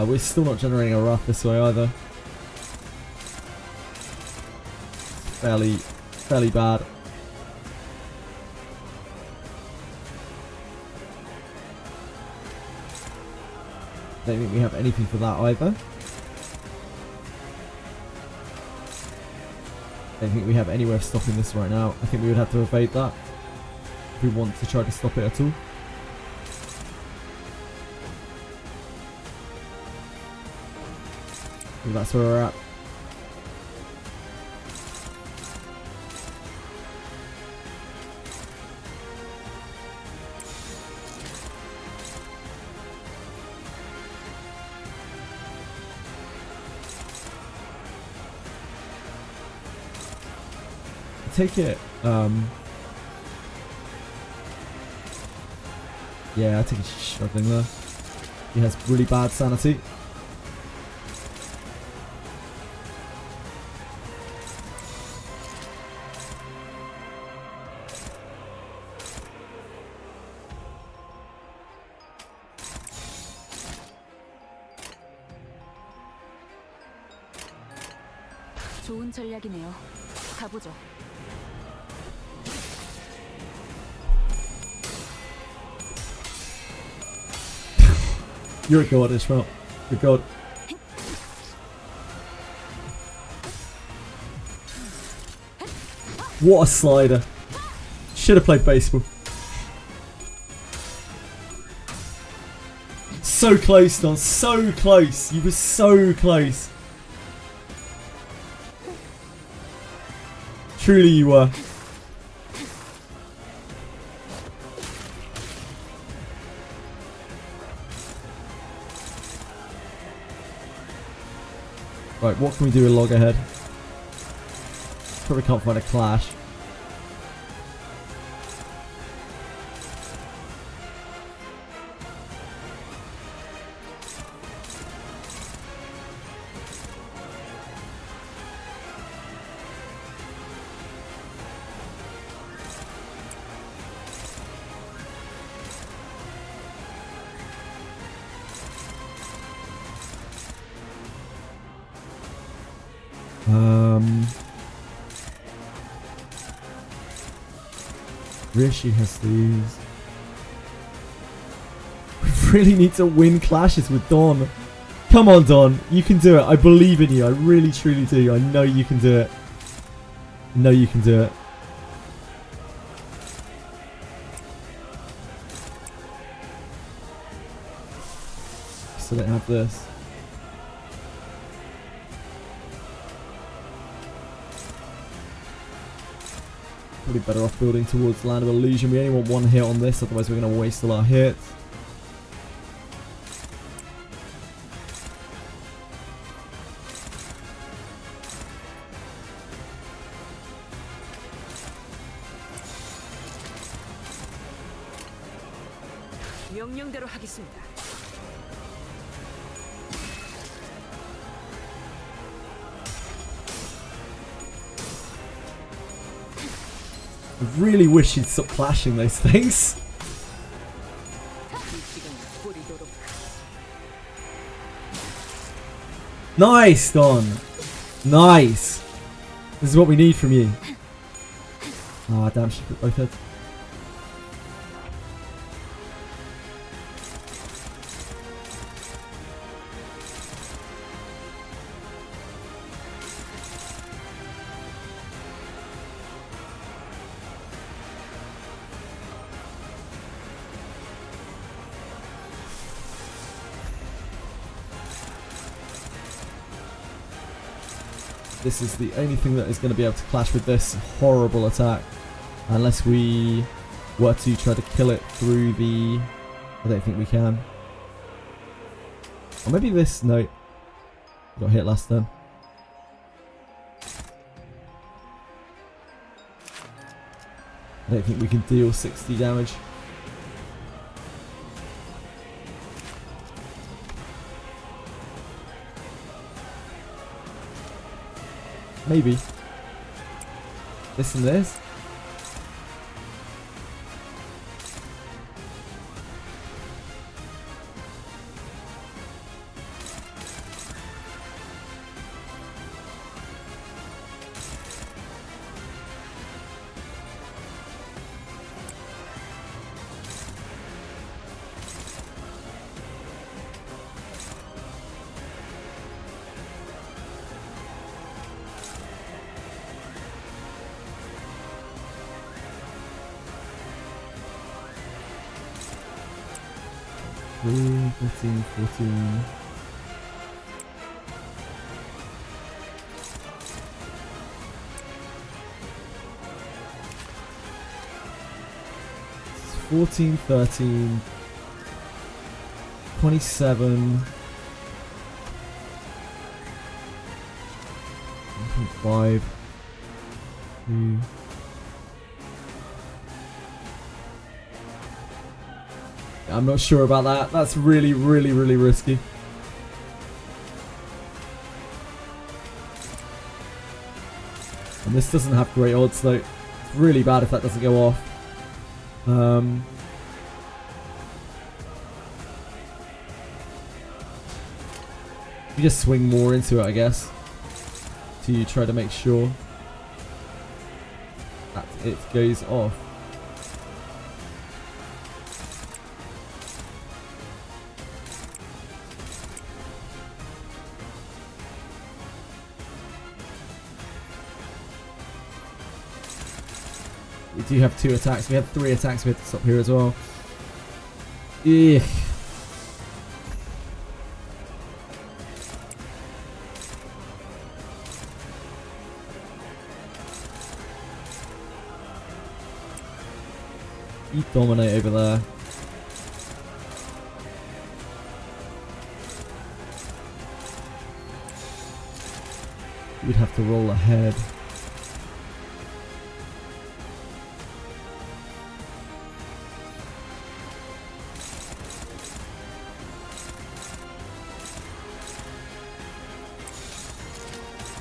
We're still not generating a wrath this way either. Fairly bad. Don't think we have anything for that either. Don't think we have any way of stopping this right now. I think we would have to evade that if we want to try to stop it at all. That's where we're at. take it. Yeah, I think he's struggling there. He has really bad sanity. 좋은 전략이네요. 가보죠. You're a god, Ishmael. You're a god. What a slider. Should have played baseball. So close, Don. So close. You were so close. Truly you were. Right, what can we do with loggerhead? Probably can't find a clash. Rishi has these. We really need to win clashes with Dawn. Come on, Dawn. You can do it. I believe in you. I really, truly do. I know you can do it. I know you can do it. Still don't have this. Probably better off building towards Land of Illusion. We only want one hit on this, otherwise we're going to waste all our hits. 명령대로 하겠습니다. I really wish he'd stop flashing those things. Nice, Don. Nice. This is what we need from you. Ah, damn, she put both heads. This is the only thing that is going to be able to clash with this horrible attack. Unless we were to try to kill it through the... I don't think we can. Or maybe this... No. Got hit last turn. I don't think we can deal 60 damage. Maybe. This and this. Three, 13, 14. It's 14, 13, 27, 1.5, 2. I'm not sure about that. That's really, really, really risky. And this doesn't have great odds though. It's really bad if that doesn't go off. You just swing more into it, I guess, to try to make sure that it goes off. We do have 2 attacks. We have 3 attacks. We have to stop here as well. Ugh. You dominate over there. You'd have to roll ahead.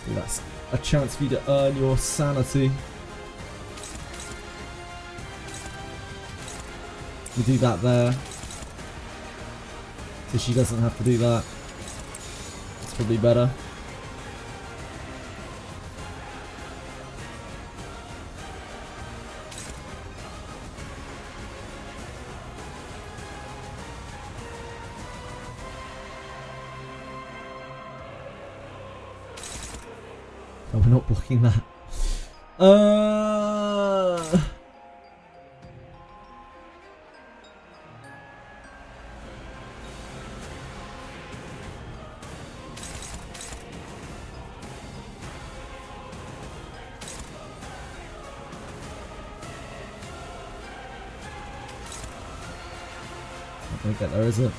That's a chance for you to earn your sanity. You do that there, so she doesn't have to do that. It's probably better. Oh, we're not blocking that. Not gonna get there, is it?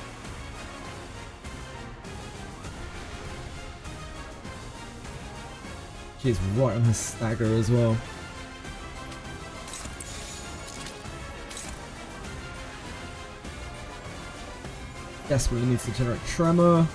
She's right on her stagger as well. Desperately needs to generate tremor.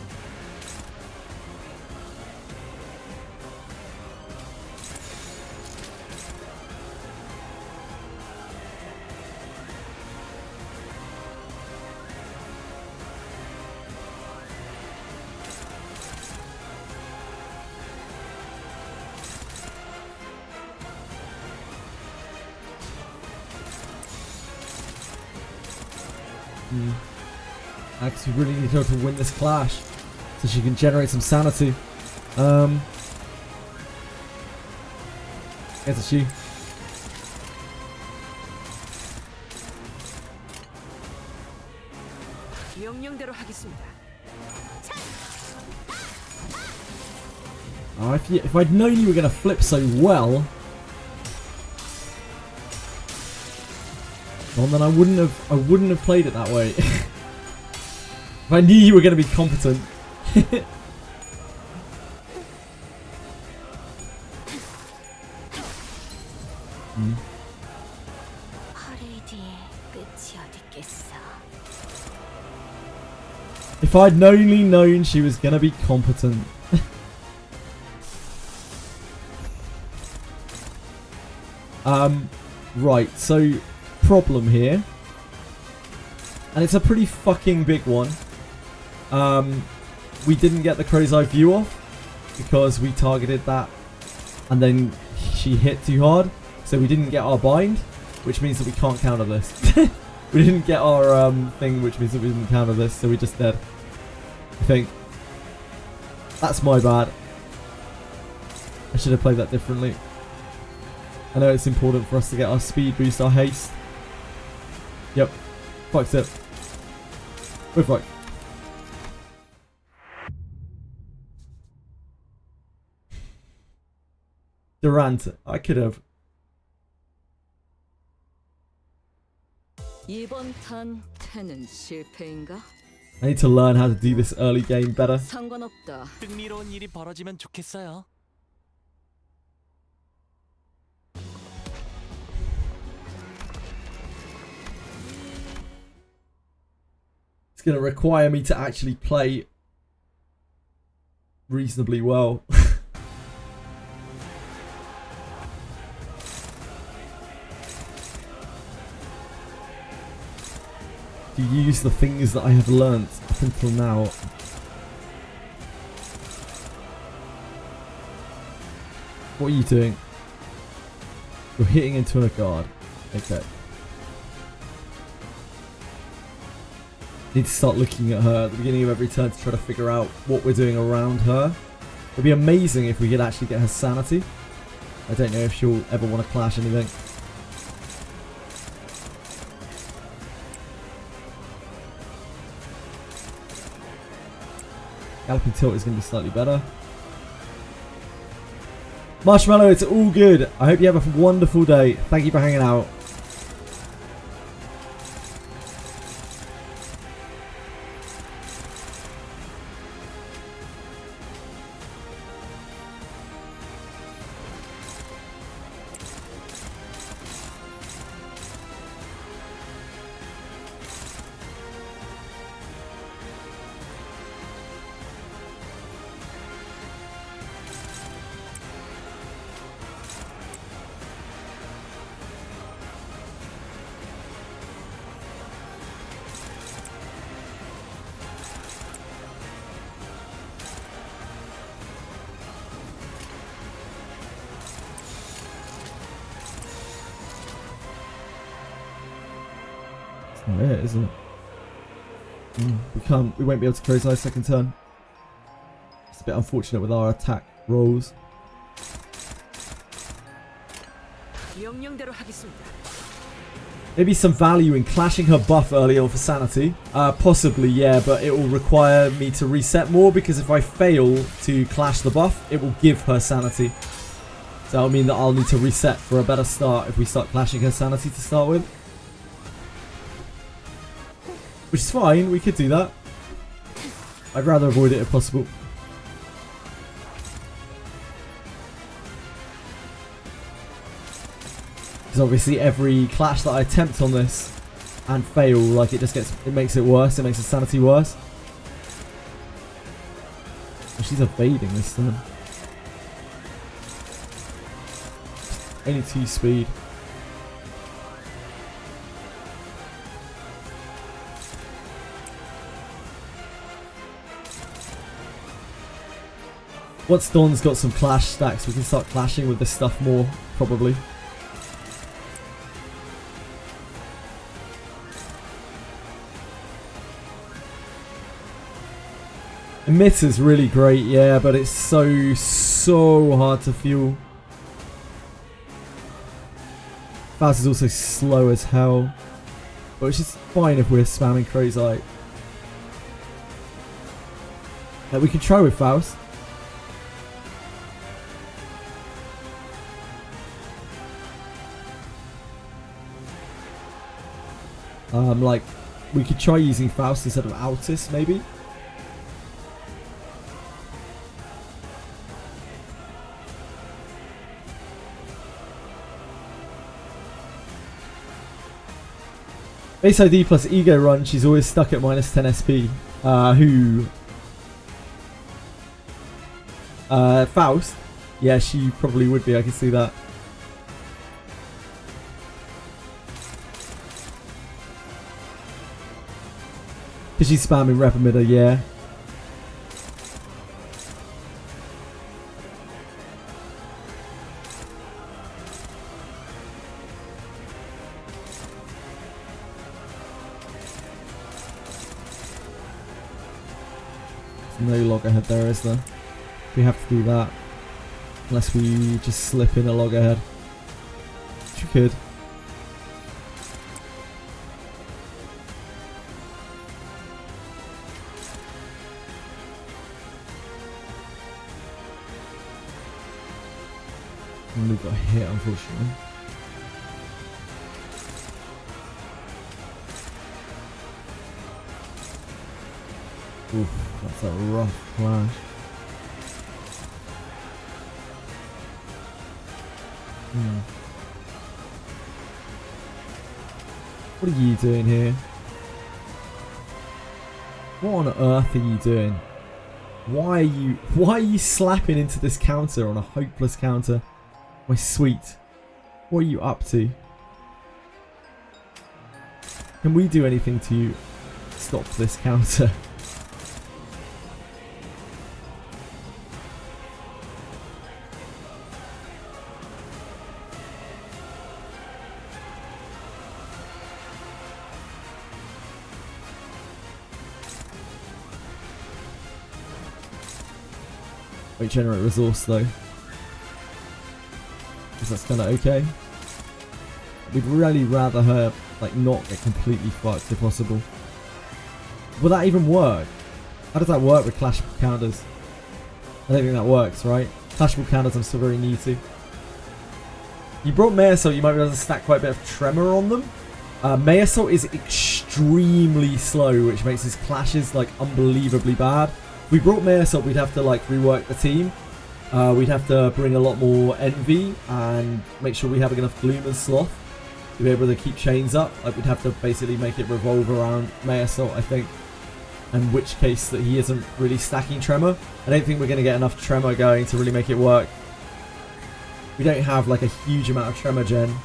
Because we really need her to win this clash so she can generate some sanity. Guess it's she. Oh, if I'd known you were gonna flip so well, well then I wouldn't have played it that way. If I knew you were going to be competent. If I'd only known she was going to be competent. Right, so problem here. And it's a pretty fucking big one. We didn't get the crow's eye view off because we targeted that and then she hit too hard, so we didn't get our bind, which means that we can't counter this. We didn't get our thing, which means that we didn't counter this, so we just dead. I think that's my bad. I should have played that differently. I know it's important for us to get our speed boost, our haste. Yep, fucked it. We're fucked. Durant, I could have. 이번 탄 태는 실패인가? I need to learn how to do this early game better. 상관없다. 흥미로운 일이 벌어지면 좋겠어요. going to require me to actually play reasonably well. To use the things that I have learnt up until now. What are you doing? You're hitting into a guard. Okay. Need to start looking at her at the beginning of every turn to try to figure out what we're doing around her. It'd be amazing if we could actually get her sanity. I don't know if she'll ever want to clash anything. Galloping tilt is going to be slightly better. Marshmallow, it's all good. I hope you have a wonderful day. Thank you for hanging out. Not it, isn't it? We won't be able to close our second turn. It's a bit unfortunate with our attack rolls. Maybe some value in clashing her buff early on for sanity. Possibly, yeah, but it will require me to reset more because if I fail to clash the buff, it will give her sanity. So that'll mean that I'll need to reset for a better start if we start clashing her sanity to start with. Which is fine, we could do that. I'd rather avoid it if possible. Because obviously every clash that I attempt on this and fail, like it makes it worse, it makes the sanity worse. Oh, she's evading this then. Only 2 speed. Once Dawn's got some clash stacks, we can start clashing with this stuff more, probably. Emitter's really great, yeah, but it's so hard to fuel. Faust is also slow as hell, but which is fine if we're spamming Crozite. We can try with Faust. Like, we could try using Faust instead of Altis, maybe? Base ID plus Ego Run, she's always stuck at minus 10 SP. Faust? Yeah, she probably would be, I can see that. Because she's spamming Rep Emitter, yeah. There's no log ahead there, is there? We have to do that. Unless we just slip in a log ahead. Which we could. And we got hit, unfortunately. Oof, that's a rough clash. What are you doing here? What on earth are you doing? Why are you slapping into this counter on a hopeless counter? My sweet. What are you up to? Can we do anything to stop this counter? Wait, generate resource though. Because that's kind of okay. We'd really rather her like not get completely fucked if possible. Will that even work? How does that work with clashable counters? I don't think that works, right? Clashable counters I'm still very new to. You brought Mayassault, you might be able to stack quite a bit of Tremor on them. Mayassault is extremely slow, which makes his clashes like unbelievably bad. If we brought Mayassault, we'd have to like rework the team. We'd have to bring a lot more Envy and make sure we have enough Gloom and Sloth to be able to keep chains up. Like we'd have to basically make it revolve around Mayassault, I think. In which case that he isn't really stacking Tremor. I don't think we're going to get enough Tremor going to really make it work. We don't have like a huge amount of Tremor gen.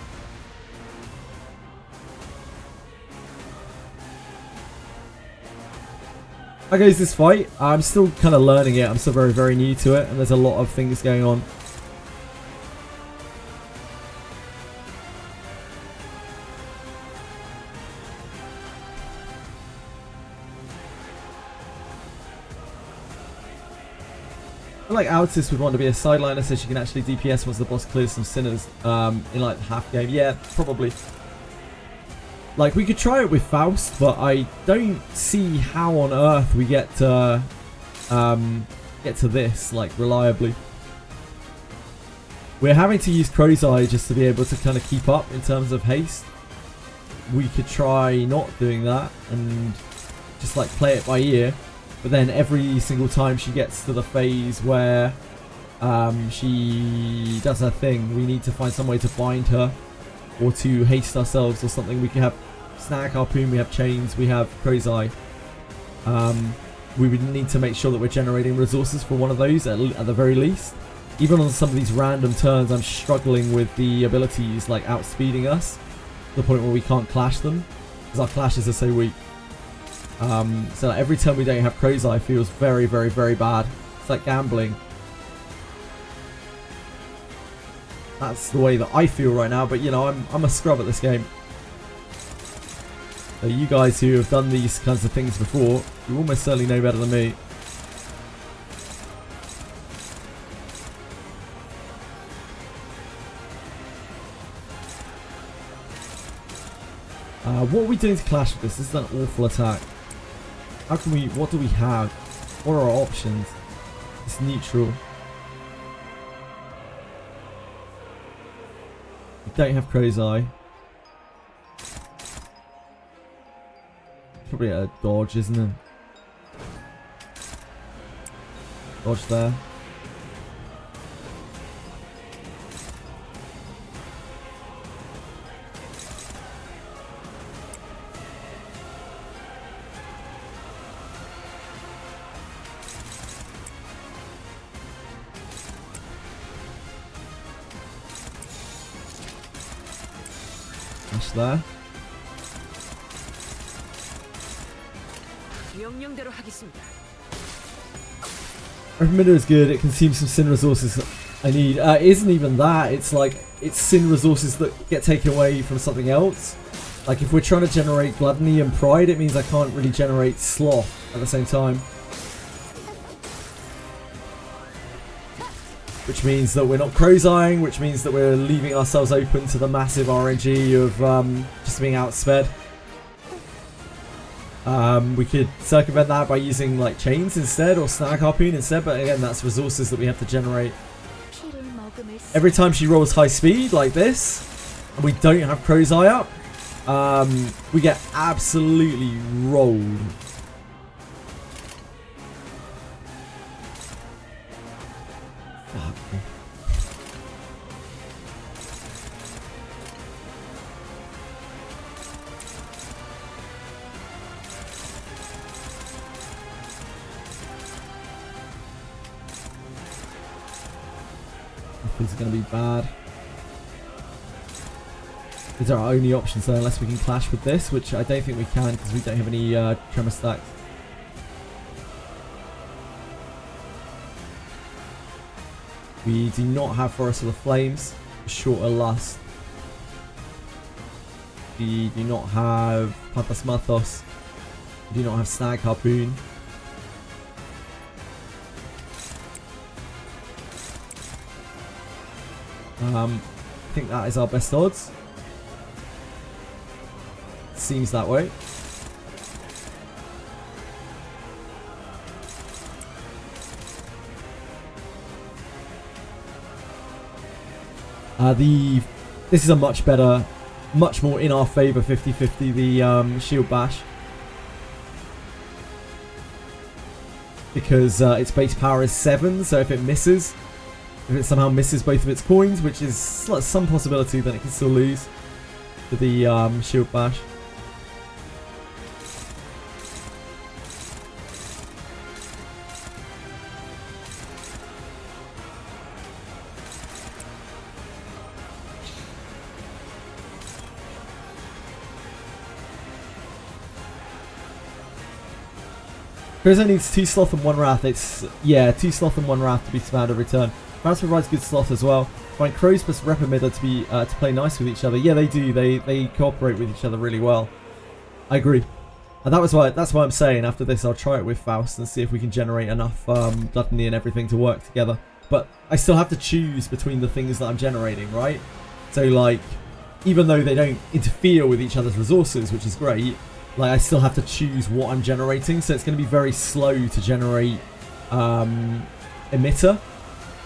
How goes this fight? I'm still kind of learning it. I'm still very, very new to it. And there's a lot of things going on. I feel like Altis would want to be a sideliner so she can actually DPS once the boss clears some sinners in like half game. Yeah, probably. Like we could try it with Faust, but I don't see how on earth we get to this like reliably. We're having to use Crow's Eye just to be able to kind of keep up in terms of haste. We could try not doing that and just like play it by ear. But then every single time she gets to the phase where she does her thing, we need to find some way to bind her or to haste ourselves or something. We can have Snag Harpoon, we have Chains, we have Crow's Eye. We would need to make sure that we're generating resources for one of those at the very least. Even on some of these random turns, I'm struggling with the abilities like outspeeding us to the point where we can't clash them because our clashes are so weak. So every time we don't have Crow's Eye feels very, very, very bad. It's like gambling. That's the way that I feel right now, but you know, I'm a scrub at this game. So you guys who have done these kinds of things before, you almost certainly know better than me. What are we doing to clash with this? This is an awful attack. How can we, what do we have? What are our options? It's neutral. We don't have Crow's Eye. Probably a dodge, isn't it? Dodge there. There. Recommender is good. It consumes some sin resources I need. It isn't even that. It's like it's sin resources that get taken away from something else. Like if we're trying to generate Gluttony and Pride, it means I can't really generate Sloth at the same time. Which means that we're not Crow's Eyeing, which means that we're leaving ourselves open to the massive RNG of just being outsped. We could circumvent that by using like Chains instead or Snag Harpoon instead, but again that's resources that we have to generate. Every time she rolls high speed like this, and we don't have Crow's Eye up, we get absolutely rolled. These are going to be bad. These are our only options though, unless we can clash with this, which I don't think we can because we don't have any tremor stacks. We do not have Forest of the Flames, Shorter Lust. We do not have Patas Mathos. We do not have Snag Harpoon. I think that is our best odds. Seems that way. This is a much better, much more in our favour 50-50, the Shield Bash. Because its base power is 7, so if it misses, if it somehow misses both of its coins, which is some possibility, then it can still lose to the Shield Bash. Charisma needs 2 Sloth and 1 Wrath. It's, yeah, 2 Sloth and 1 Wrath to be spammed every turn. Wrath provides good Sloth as well. Find Crows plus Reprimida to be to play nice with each other. Yeah, they do. They cooperate with each other really well. I agree. And that's why I'm saying after this I'll try it with Faust and see if we can generate enough gluttony and everything to work together. But I still have to choose between the things that I'm generating, right? So like, even though they don't interfere with each other's resources, which is great, like I still have to choose what I'm generating, so it's going to be very slow to generate emitter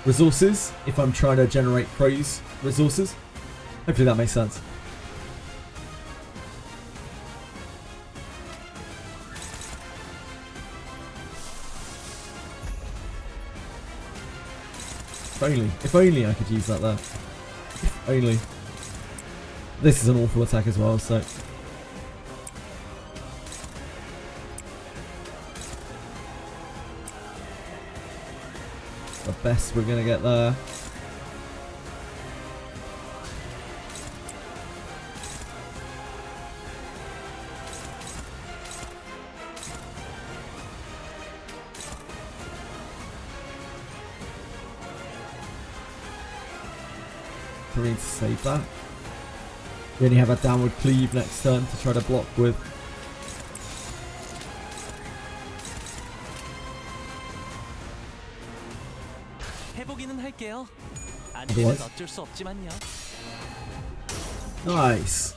resources if I'm trying to generate Crow's resources. Hopefully that makes sense. If only I could use that there. If only. This is an awful attack as well, so. The best we're gonna get there. We need to save that. We only have a downward cleave next turn to try to block with. Nice.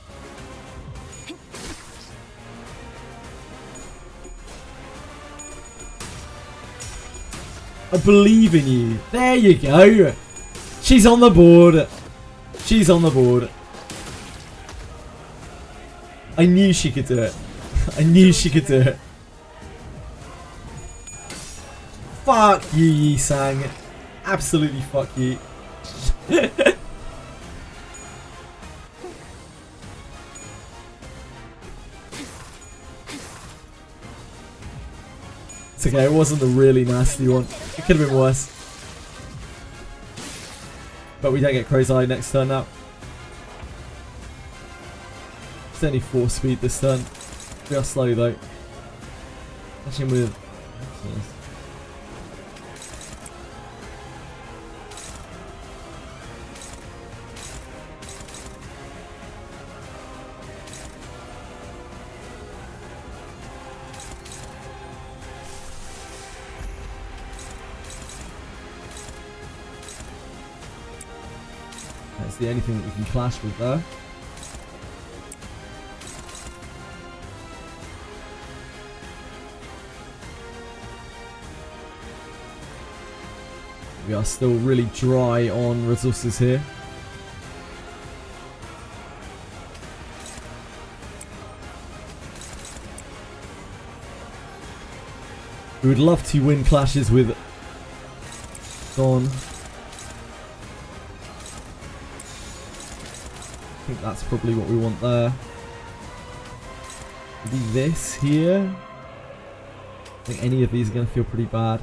I believe in you. There you go. She's on the board. She's on the board. I knew she could do it. I knew she could do it. Fuck you, Yi-Sang. Absolutely fuck you. It's okay, it wasn't the really nasty one. It could have been worse. But we don't get Crow's Eye next turn now. It's only 4 speed this turn. We are slow though. Catching with. That's the only thing that we can clash with there. We are still really dry on resources here. We would love to win clashes with Dawn. I think that's probably what we want there. Maybe this here. I think any of these are going to feel pretty bad.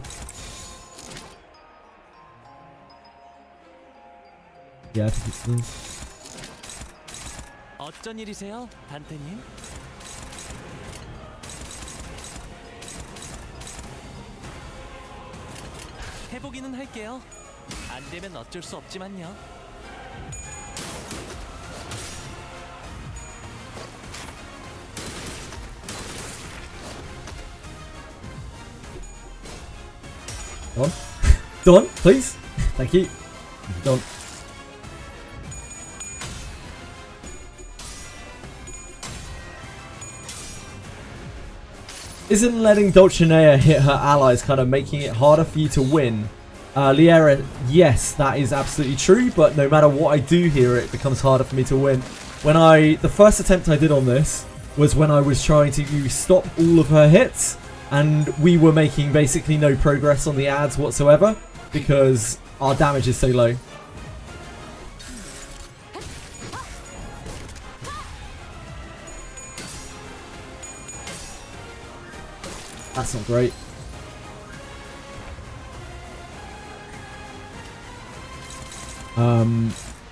Yeah, I think it's this. 어쩐 일이세요, 단테님? 해보기는 할게요. 안 되면 어쩔 수 없지만요. Don? Don, please? Thank you. Don. Isn't letting Dulcinea hit her allies kind of making it harder for you to win? Liera, yes, that is absolutely true, but no matter what I do here, it becomes harder for me to win. The first attempt I did on this was when I was trying to stop all of her hits, and we were making basically no progress on the ads whatsoever, because our damage is so low. That's not great.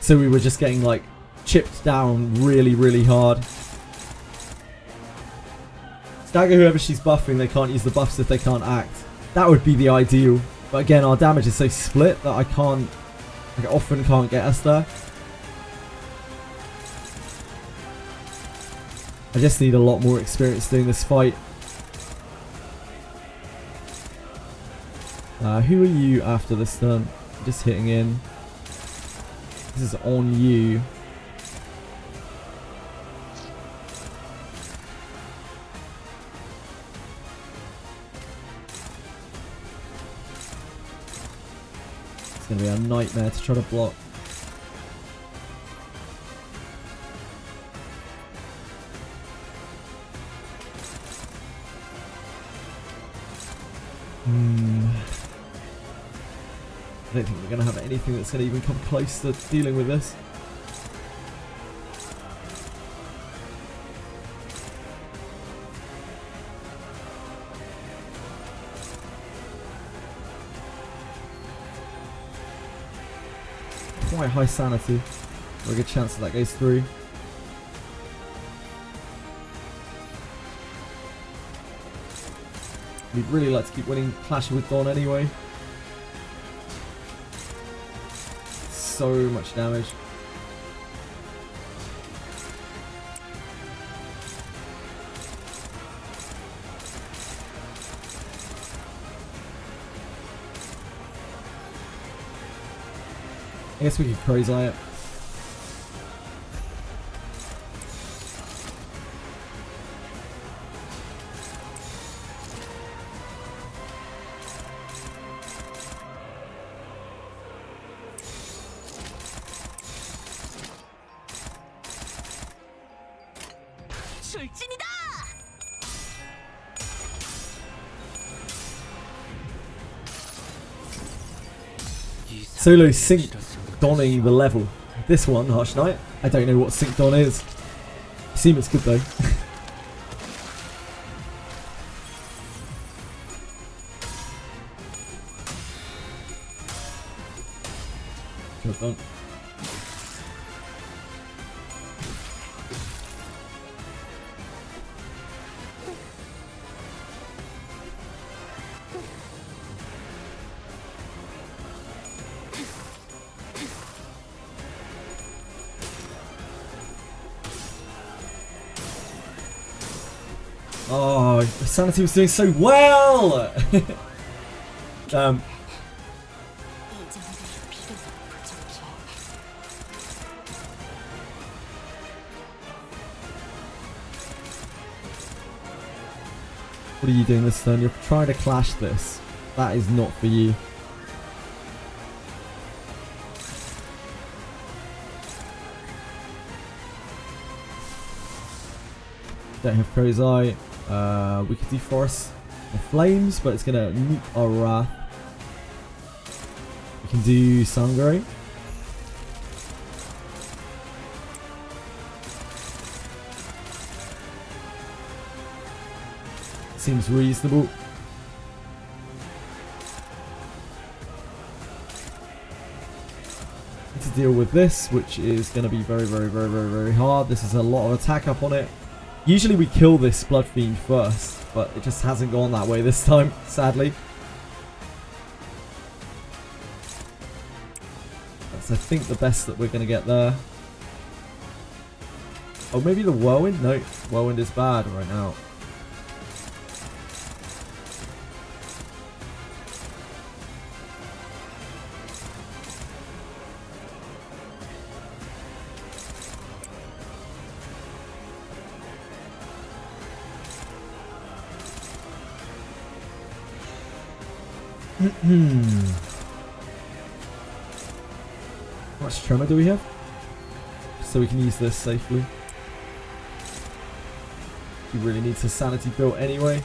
So we were just getting like chipped down really, really hard. Stagger whoever she's buffing, they can't use the buffs if they can't act. That would be the ideal. But again, our damage is so split that I often can't get us there. I just need a lot more experience doing this fight. Who are you after this turn? Just hitting in. This is on you. It's going to be a nightmare to try to block. I don't think we're going to have anything that's going to even come close to dealing with this. Quite high sanity. Very good chance that goes through. We'd really like to keep winning Clash with Dawn anyway. So much damage. I guess we could crazy it. Solo sync donning the level. This one, Harsh Knight, I don't know what sync don is. I assume it's good though. Job done. Oh, Sanity was doing so well! What are you doing this turn? You're trying to clash this. That is not for you. Don't have Crow's Eye. We could do Forest of Flames, but it's gonna nuke our Wrath. We can do Sangre. Seems reasonable. to deal with this, which is going to be very hard. This is a lot of attack up on it. Usually we kill this Blood Fiend first, but it just hasn't gone that way this time, sadly. That's, I think, the best that we're going to get there. Oh, maybe the Whirlwind? No, Whirlwind is bad right now. How much tremor do we have? So we can use this safely. He really needs his sanity built anyway.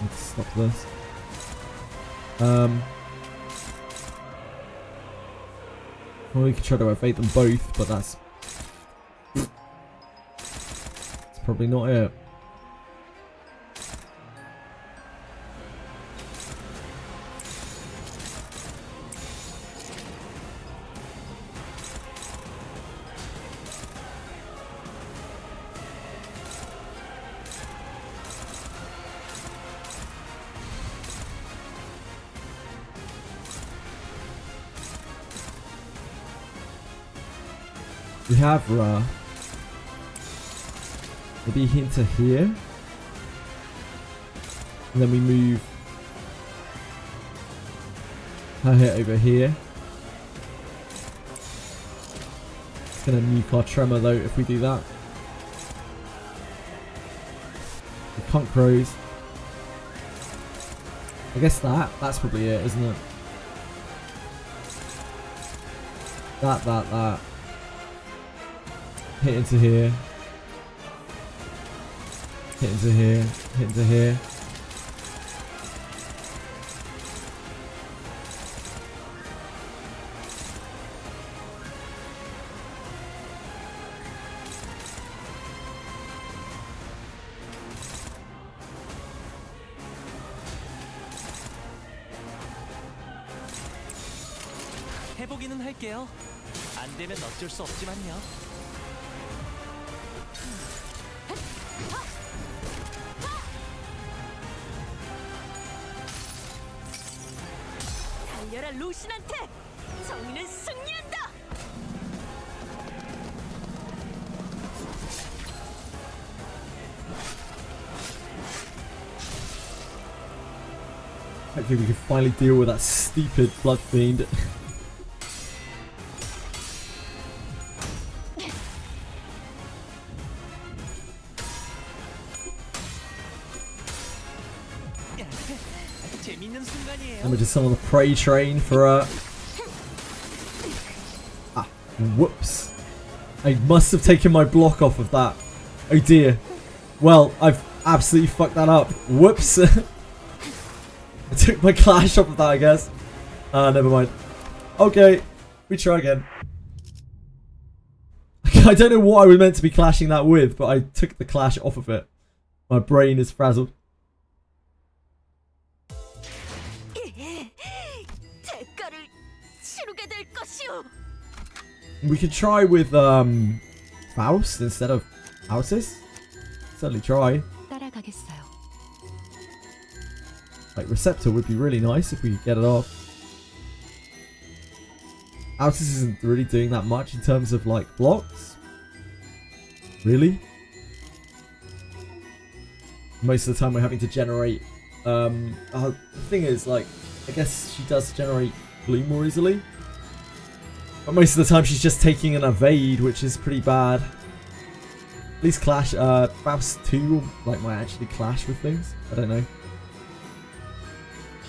Let's stop this. Well, we could try to evade them both, but that's probably not it. We have maybe into here, and then we move her hit over here. It's gonna nuke our tremor though if we do that. The Cunt Crows. I guess that's probably it, isn't it? That. Hit into here. Hit into here. Hit into here. 해보기는 할게요. 안 되면 어쩔 수 없지만요. 달려라 루신한테! 정의는 승리한다! Hopefully we can finally deal with that stupid Blood Fiend. Let me just summon the prey train for whoops. I must have taken my block off of that. Oh dear. Well, I've absolutely fucked that up. Whoops. I took my clash off of that, I guess. Never mind. Okay, we try again. I don't know what I was meant to be clashing that with, but I took the clash off of it. My brain is frazzled. We could try with Faust instead of Altis. Certainly try. Like Receptor would be really nice if we could get it off. Altis isn't really doing that much in terms of like blocks. Really? Most of the time we're having to generate the thing is, like, I guess she does generate blue more easily. But most of the time she's just taking an evade, which is pretty bad. At least clash, Faust 2 like might actually clash with things. I don't know.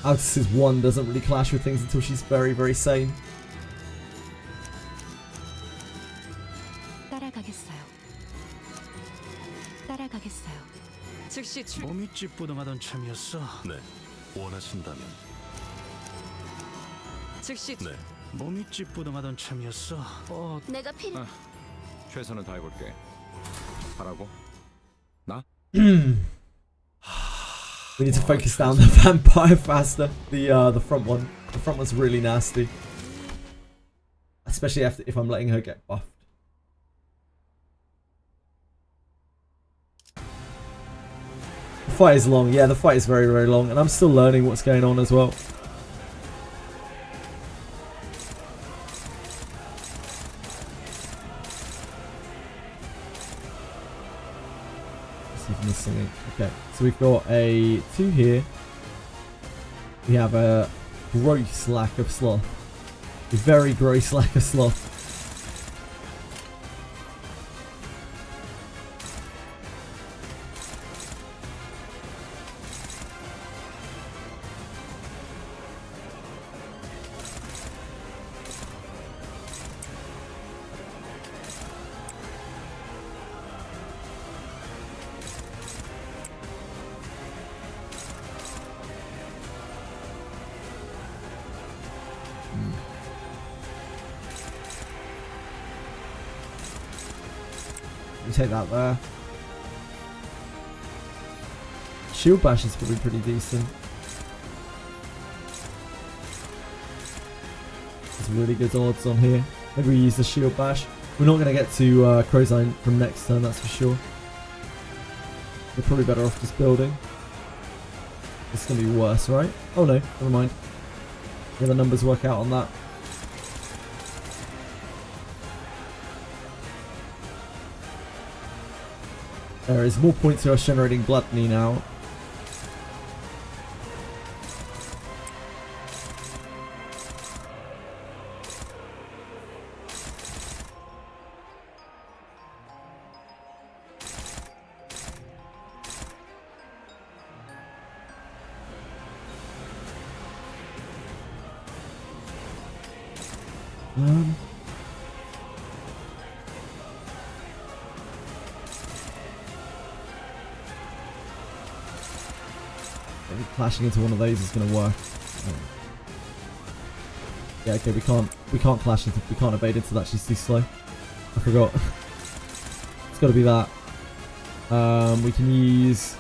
Altus's 1 doesn't really clash with things until she's very, very sane. 따라가겠어요. 따라가겠어요. 즉시 몸이 찌뿌둥하던 참이었어. 네, 원하신다면. 즉시 네, 몸이 찌뿌둥하던 참이었어. 내가 필요. 최선을 다해볼게. 하라고? 나? We need to focus down the vampire faster. The front one. The front one's really nasty. Especially if I'm letting her get buffed. The fight is long. Yeah, the fight is very, very long. And I'm still learning what's going on as well. Let's see if I'm missing it. Okay, so we've got a 2 here. We have a gross lack of sloth. A very gross lack of sloth. Take that there. Shield bash is probably pretty decent. There's really good odds on here. Maybe we use the shield bash. We're not going to get to Crowsign from next turn, that's for sure. We're probably better off just building. It's going to be worse, right? Oh no, never mind. Yeah, the numbers work out on that. There is more points to us generating gluttony now. Clashing into one of those is going to work. Yeah, okay, we can't clash into, we can't evade into that. She's too slow. I forgot. It's got to be that. We can use.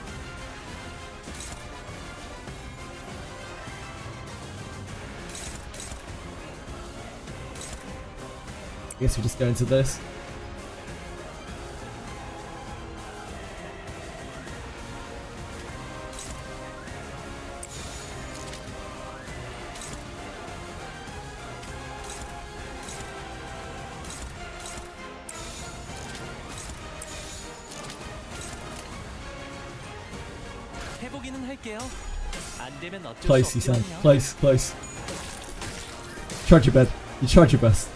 I guess we just go into this. Close, you sound. Close, close. Charge your bed. You charge your best.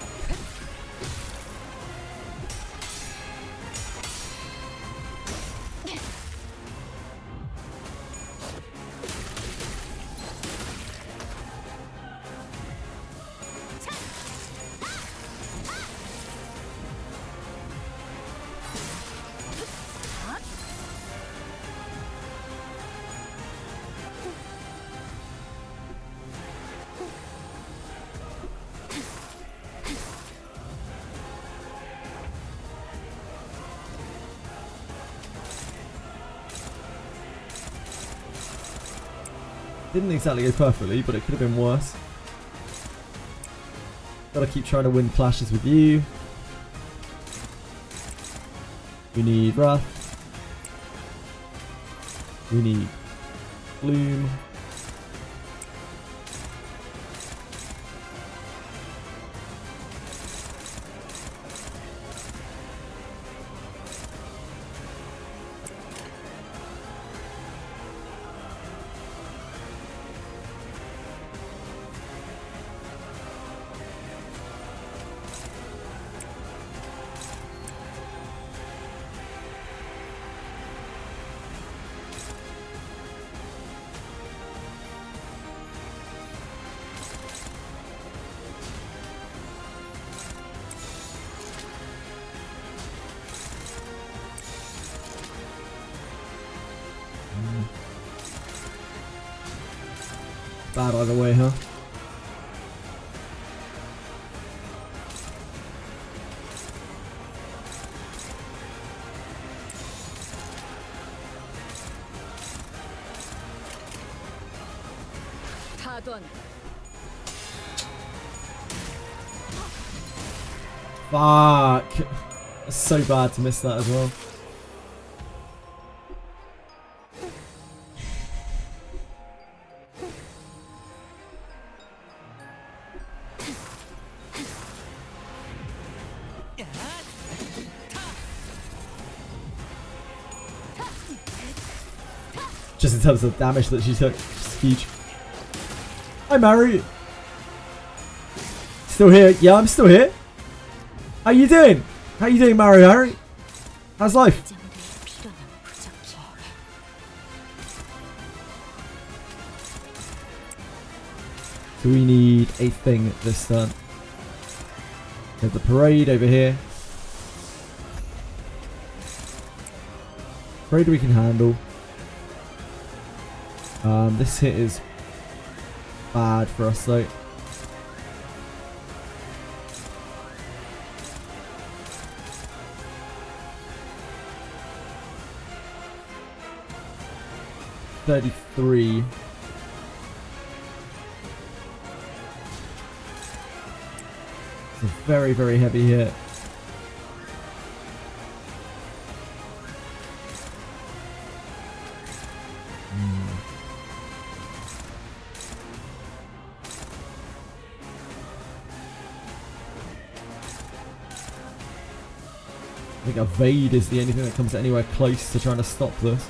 Didn't exactly go perfectly, but it could have been worse. Gotta keep trying to win clashes with you. We need Wrath. We need Gloom. bad either way, huh? 타던 Fuck. It's so bad to miss that as well. Just in terms of the damage that she took, it's huge. Hi, Mary. Still here? Yeah, I'm still here. How you doing? How you doing, Mary? Harry? How's life? So we need a thing this turn. We have the parade over here. Parade we can handle. This hit is bad for us though. $33. It's a very, very heavy hit. I think evade is the only thing that comes anywhere close to trying to stop this.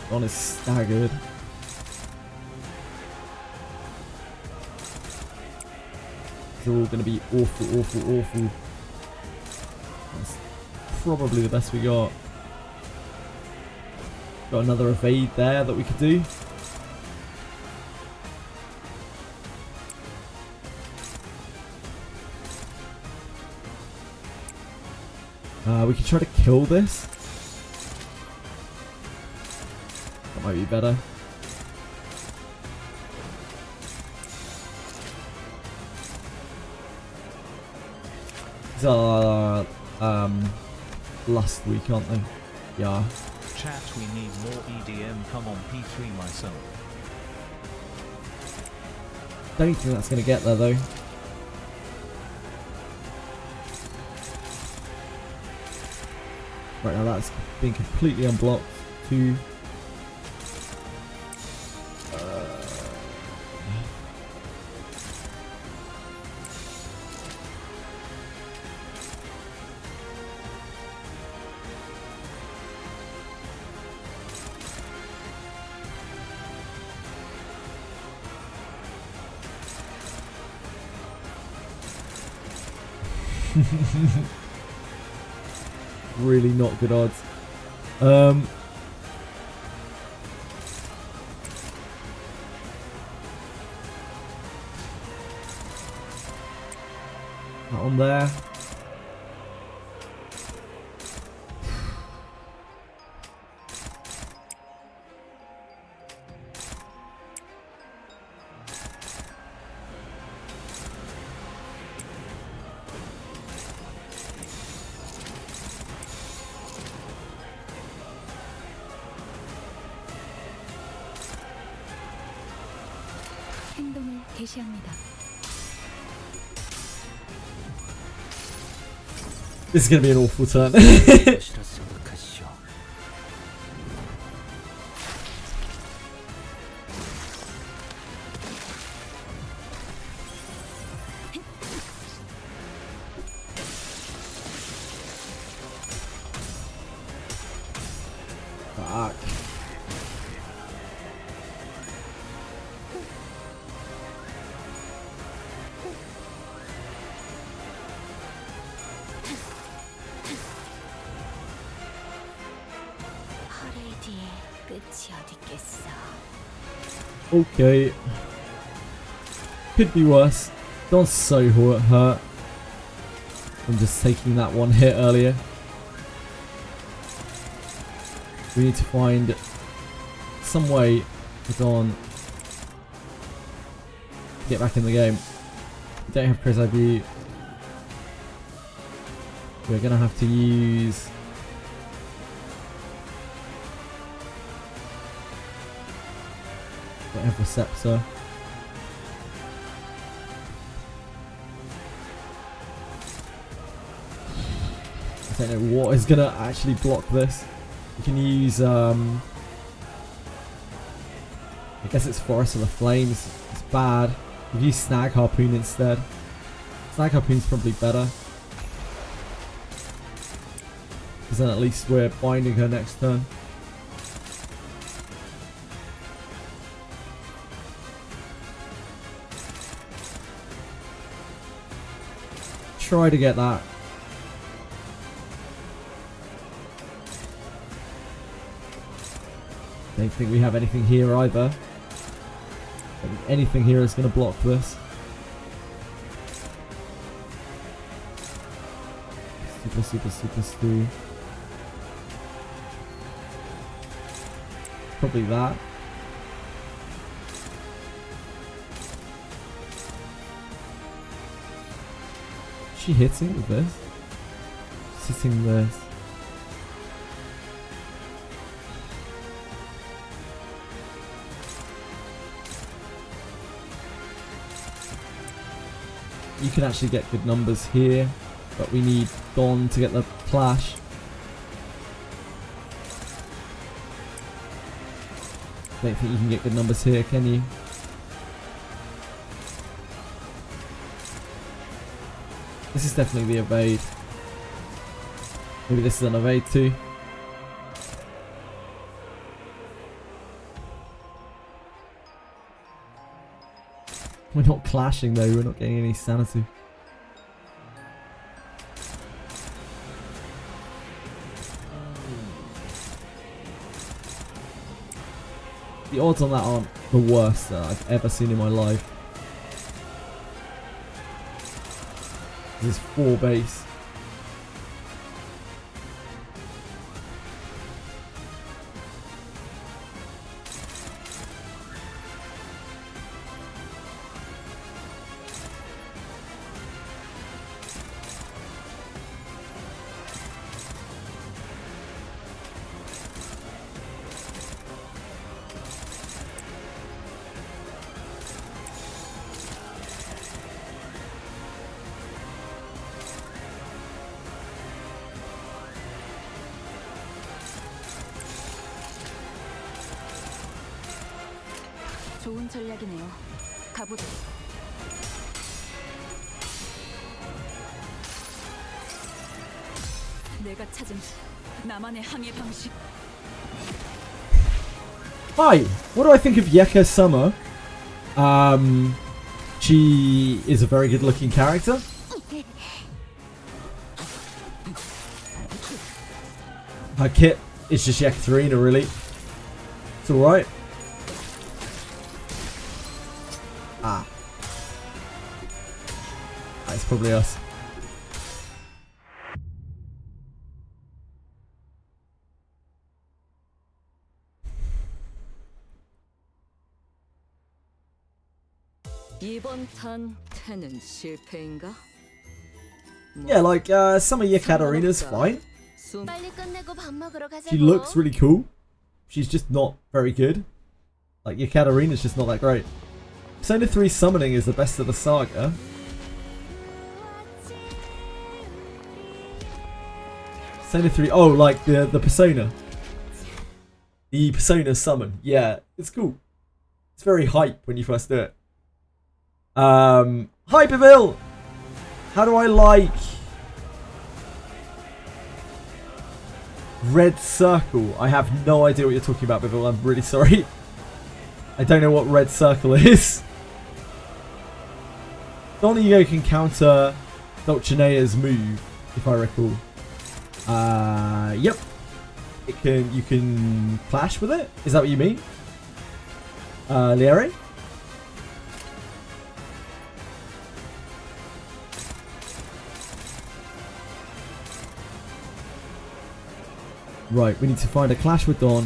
One is staggered. It's all going to be awful, awful, awful. That's probably the best we got. Got another evade there that we could do. We can try to kill this. That might be better. These are last week, aren't they? Yeah. Chat, we need more EDM. Come on, P3 myself. Don't think that's going to get there though. Right now that's being completely unblocked. 2. Really not good odds. That on there. 행동을 개시합니다. This is going to be an awful turn. Fuck. Okay. Could be worse. Don't so hurt from just taking that one hit earlier. We need to find some way to go on, get back in the game. We don't have Chris ID. We're gonna have to use the Receptor. I don't know what is gonna actually block this. You can use I guess it's Forest of the Flames. It's bad. We've used Snag Harpoon instead. Snag Harpoon's probably better. Because then at least we're binding her next turn. Try to get that. Don't think we have anything here either. I think anything here is going to block this. Super stew. Probably that. Is she hitting with this? She's hitting this. You can actually get good numbers here, but we need Dawn to get the clash. Don't think you can get good numbers here, can you? This is definitely the evade. Maybe this is an evade too. We're not clashing though, we're not getting any sanity. The odds on that aren't the worst that I've ever seen in my life. This is 4 base. 좋은 전략이네요. 가보자. 내가 찾은 나만의 항해 방식. Hi, what do I think of Yeka Summer? She is a very good looking character. Her kit is just Yekaterina really. It's alright. Ah. That's probably us. 이번 탄 태는 실패인가? Yeah, like some of Yekaterina's fine. 빨리 끝내고 밥 먹으러 가자고. She looks really cool. She's just not very good. Like Yekaterina's just not that great. Persona 3 summoning is the best of the saga. Persona 3, oh, like the Persona. The Persona summon. Yeah, it's cool. It's very hype when you first do it. Hi Beville! How do I like Red Circle? I have no idea what you're talking about, Beville. I'm really sorry. I don't know what Red Circle is. Donigo can counter Dulcinea's move, if I recall. Yep. You can clash with it? Is that what you mean? Liere? Right, we need to find a clash with Dawn.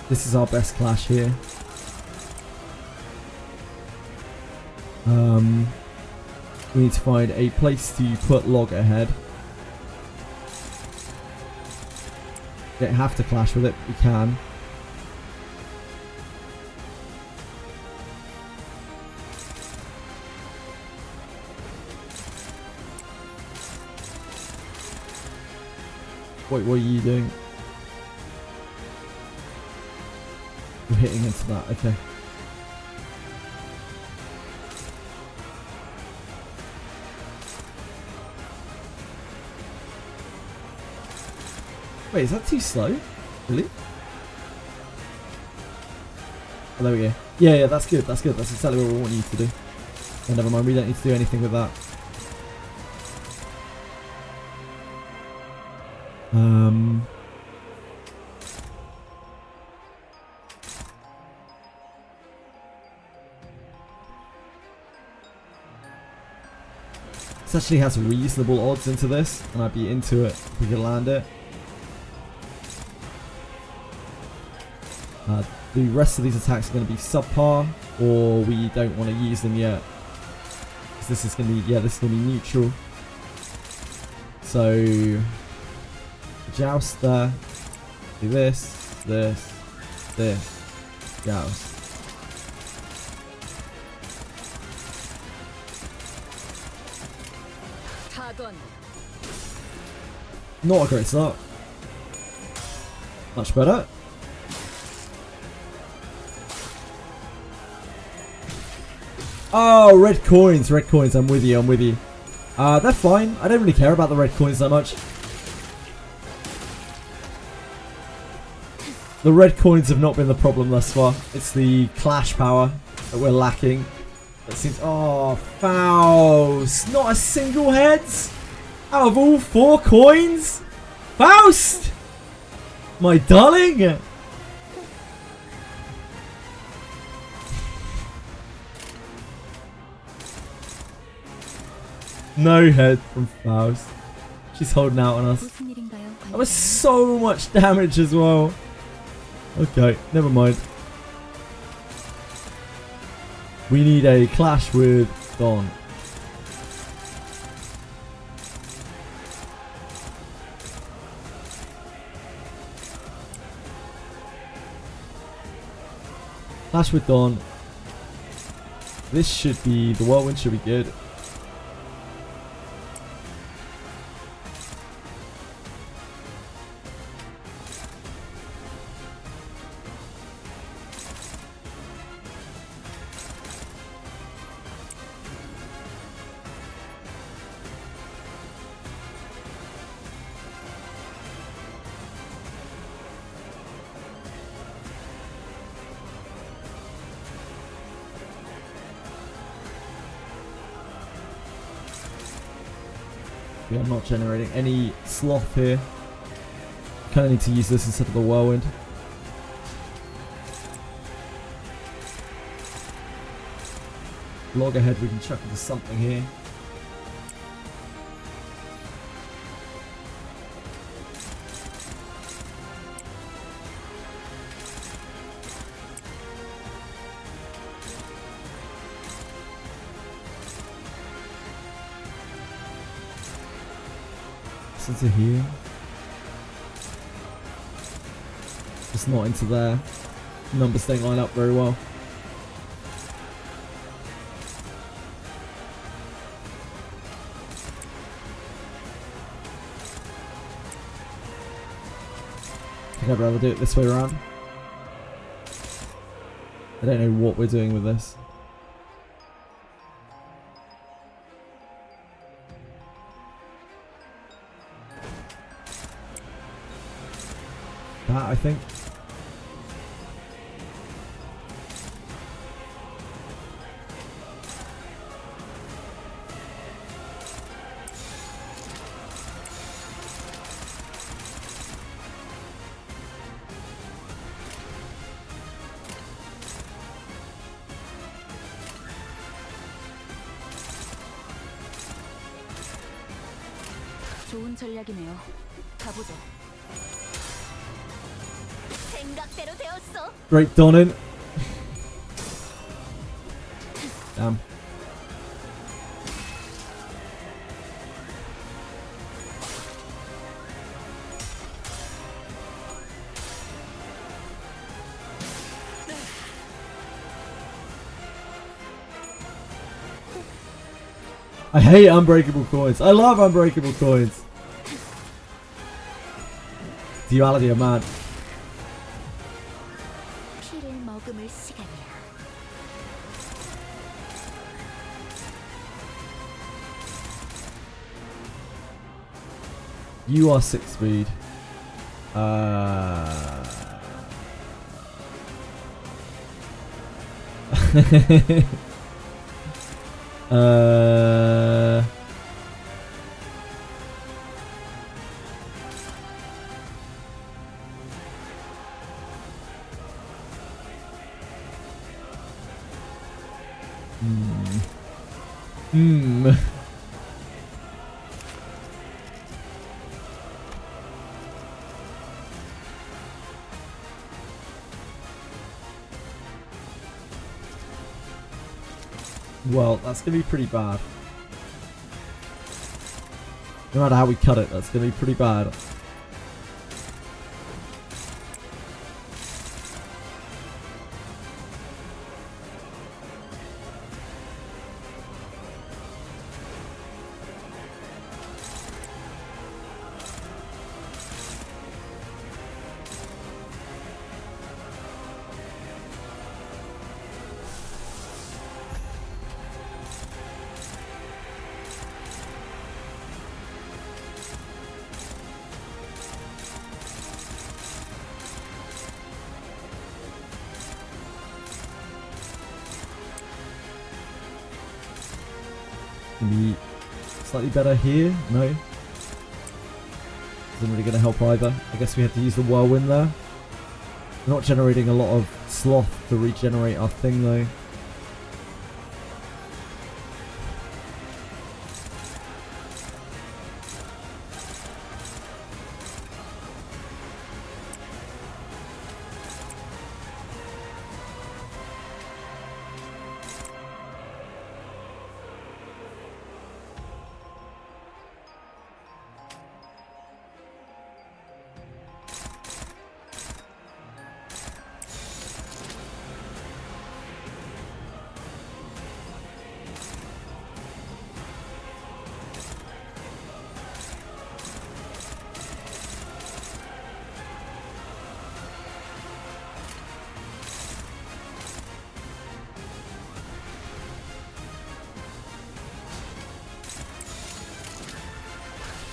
This is our best clash here. We need to find a place to put Loggerhead. We don't have to clash with it, but we can. Wait, what are you doing? You're hitting into that, okay. Wait, is that too slow? Really? Oh, there we go. Yeah, that's good, that's good. That's exactly what we want you to do. Oh, never mind, we don't need to do anything with that. This actually has reasonable odds into this, and I'd be into it if we could land it. The rest of these attacks are going to be subpar, or we don't want to use them yet. Because this is going to be, this is going to be neutral. So, joust there. Do this, joust. Not a great start. Much better. Oh, red coins, I'm with you, they're fine. I don't really care about the red coins that much. The red coins have not been the problem thus far. It's the clash power that we're lacking. That seems... Oh, Faust! Not a single heads? Out of all 4 coins? Faust! My darling! No head from Faust. She's holding out on us. That was so much damage as well. Okay, never mind. We need a clash with Dawn. Clash with Dawn. This should be... The whirlwind should be good. We are not generating any sloth here. Kind of need to use this instead of the whirlwind. Loggerhead we can chuck into something here. Into here. It's not into there. Numbers don't line up very well. I think I'd rather do it this way around. I don't know what we're doing with this. That, I think. 좋은 전략이네요. 가보죠. 생각대로 되었어. Great Donnin. Damn. I hate unbreakable coins. I love unbreakable coins. Duality of man. 피를 머금을 시간이야. You are 6 speed. Well, that's going to be pretty bad. No matter how we cut it, that's going to be pretty bad. Be slightly better here? No. Isn't really going to help either. I guess we had to use the whirlwind there. We're not generating a lot of sloth to regenerate our thing though.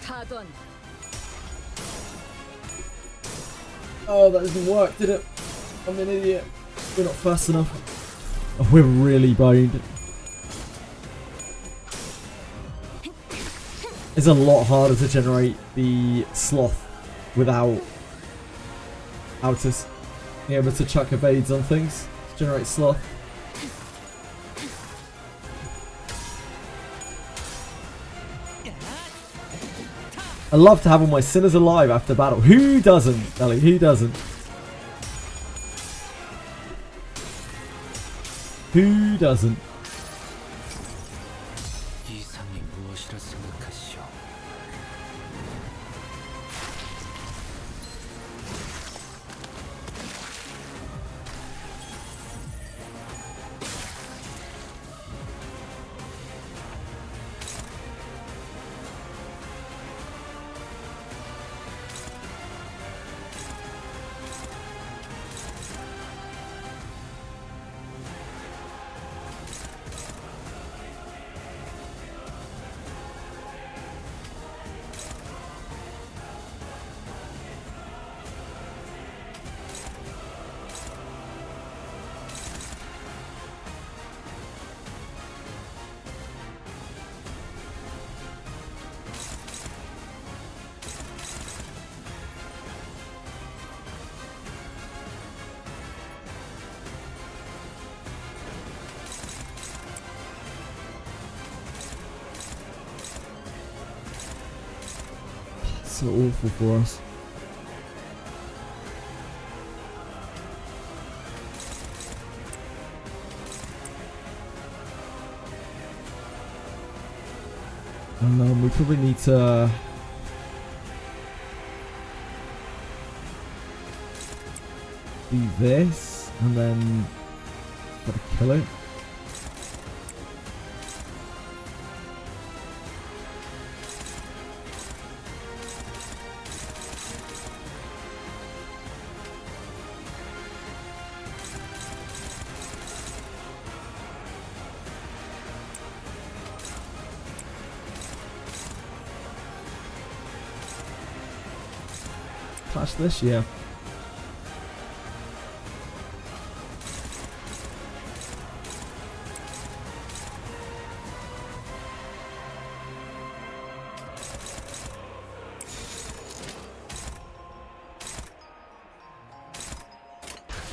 타던. Oh, that doesn't work, did it? I'm an idiot. We're not fast enough. Oh, we're really boned. It's a lot harder to generate the sloth without Altus being able to chuck evades on things to generate sloth. I love to have all my sinners alive after battle. Who doesn't, Ellie? Who doesn't? Who doesn't? 이상이 무엇이라 생각하시오? so awful for us. We probably need to do this and then gotta kill it. Clash this, yeah.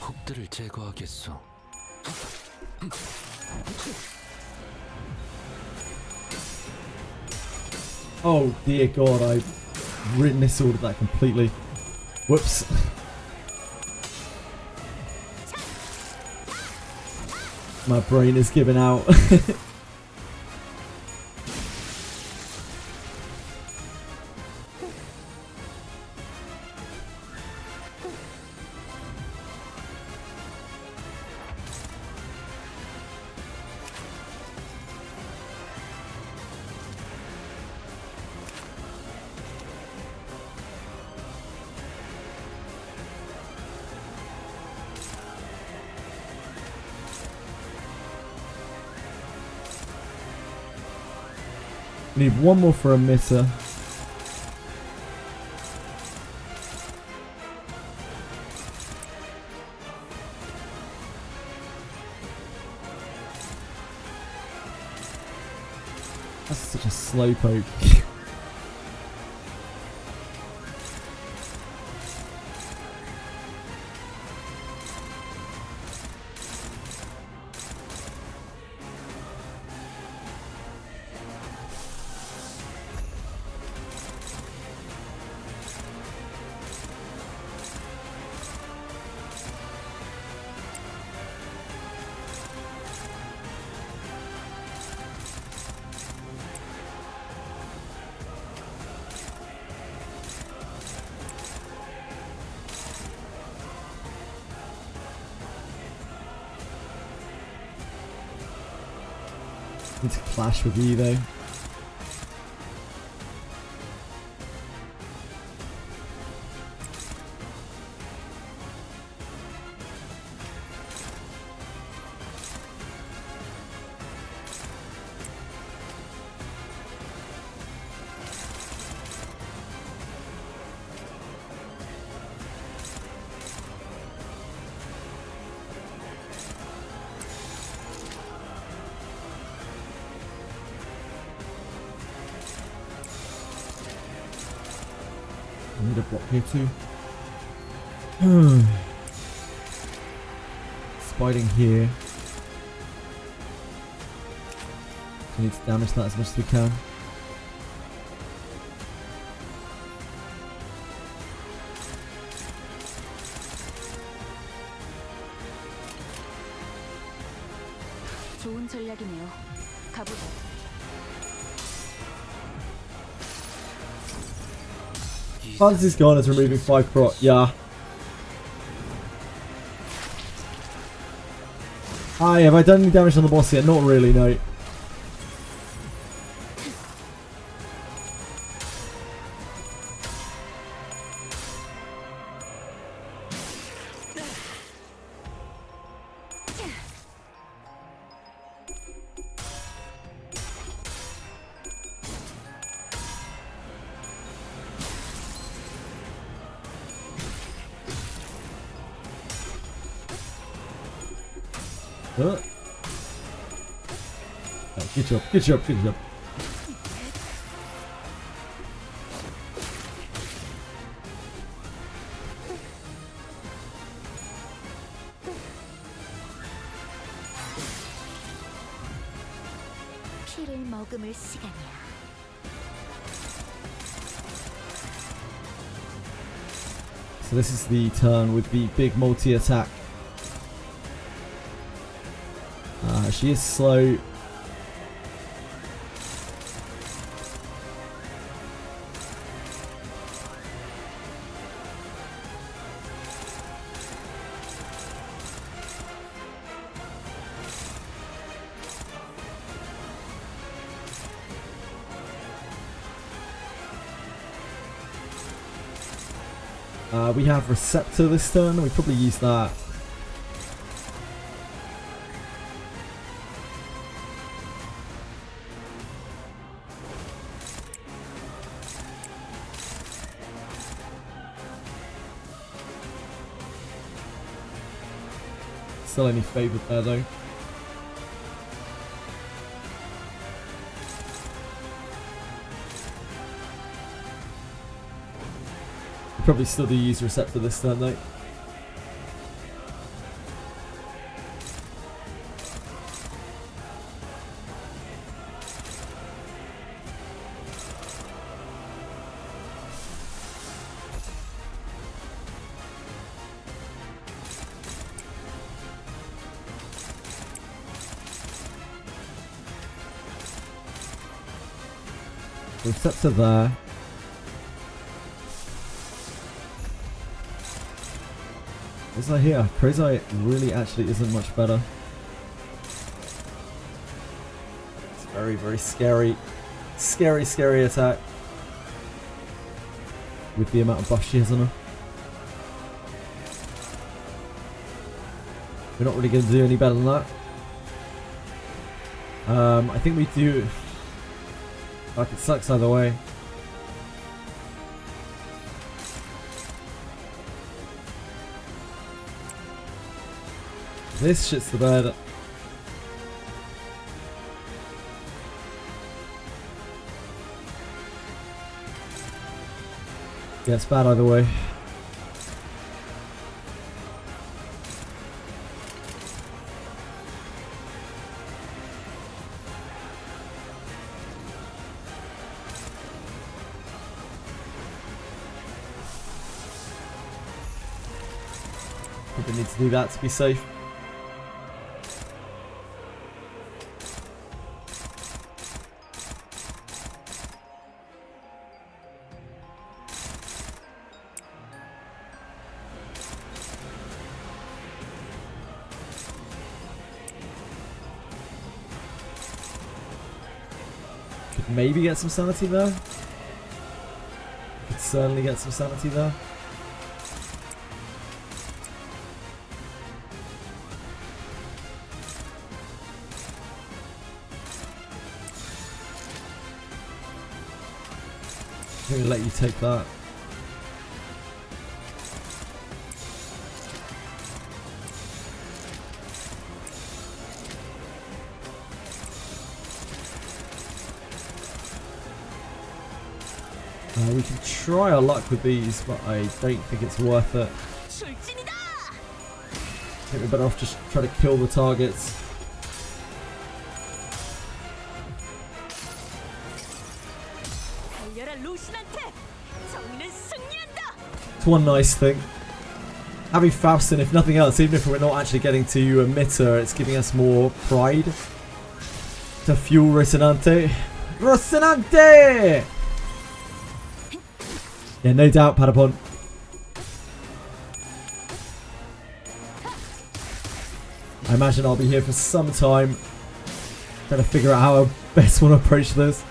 곡들을 제거하겠소. Oh dear God, I've written this order that completely. Whoops. My brain is giving out. Need one more for emitter. That's such a slowpoke. Need to clash with you though. I need a block here too. Spiting here. We need to damage that as much as we can. 좋은 전략이네요. 가보자. Fantasy's gone as removing 5 proc. Yeah. Hi, have I done any damage on the boss yet? Not really, no. Oh, good job, good job, good job. 피를 머금을 시간이야. So this is the turn with the big multi-attack. She is slow. We have Receptor this turn. We probably use that. Still only favoured there though. Probably still do use Receptor this turn though. Receptor there. What's that here? Crazy really actually isn't much better. It's very, very scary. Scary attack. With the amount of buff she has on her. We're not really going to do any better than that. I think we do... Like, it sucks either way. This shit's the bed. Yeah, it's bad either way. Probably need to do that to be safe. Maybe get some sanity there. Could certainly get some sanity there. I'm gonna let you take that. We can try our luck with these, but I don't think it's worth it. I think we're better off just trying to kill the targets. It's one nice thing. Having Faustin, if nothing else, even if we're not actually getting to emit her, it's giving us more pride to fuel Rocinante. Rocinante! Yeah, no doubt, Patapon. I imagine I'll be here for some time, trying to figure out how I best want to approach this.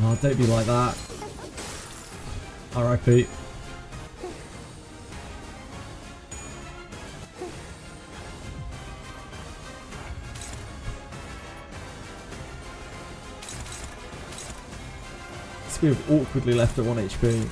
Oh, don't be like that. R.I.P. Spear awkwardly left at 1 HP.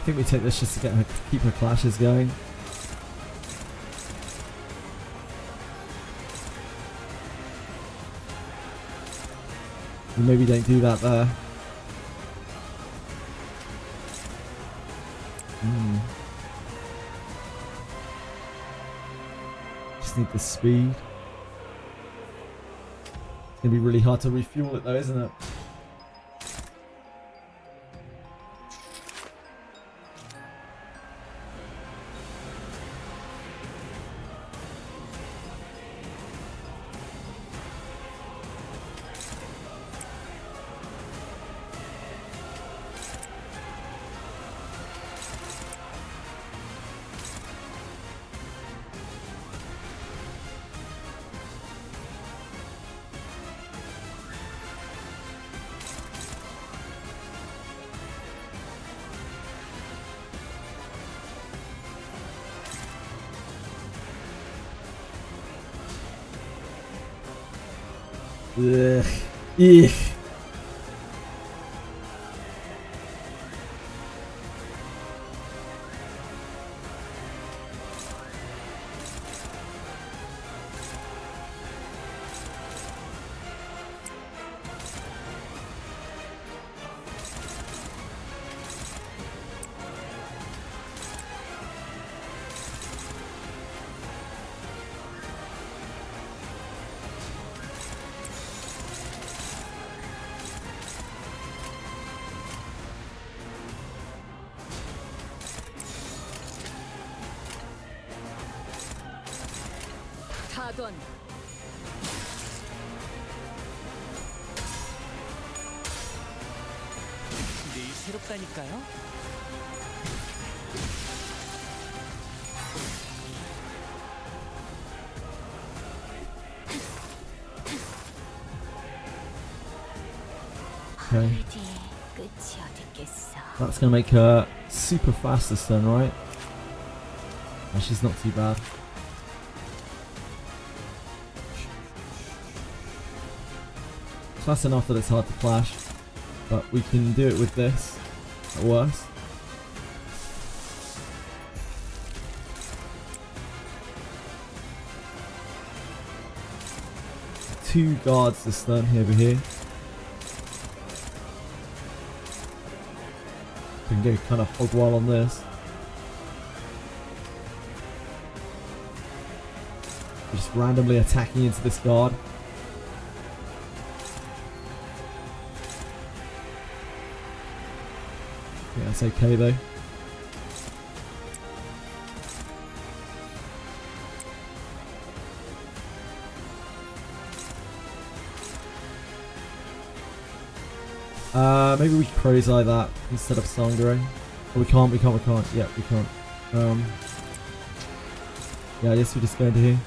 I think we take this just to get her, keep her clashes going. We maybe don't do that there. Just need the speed. It's gonna be really hard to refuel it though, isn't it? Ugh. Ugh. 타건. 늘 새롭다니까요. Okay. 끝이 어딨겠어. That's gonna make her super fast this turn, right? And she's not too bad. So that's enough that it's hard to flash, but we can do it with this at worst. Two guards this turn over here. We can go kind of hog wild on this. Just randomly attacking into this guard. Yeah, that's okay though. Maybe we crazy eye that instead of Sangering. Oh, we can't. Yeah, we can't. Yeah, I guess we just go into here.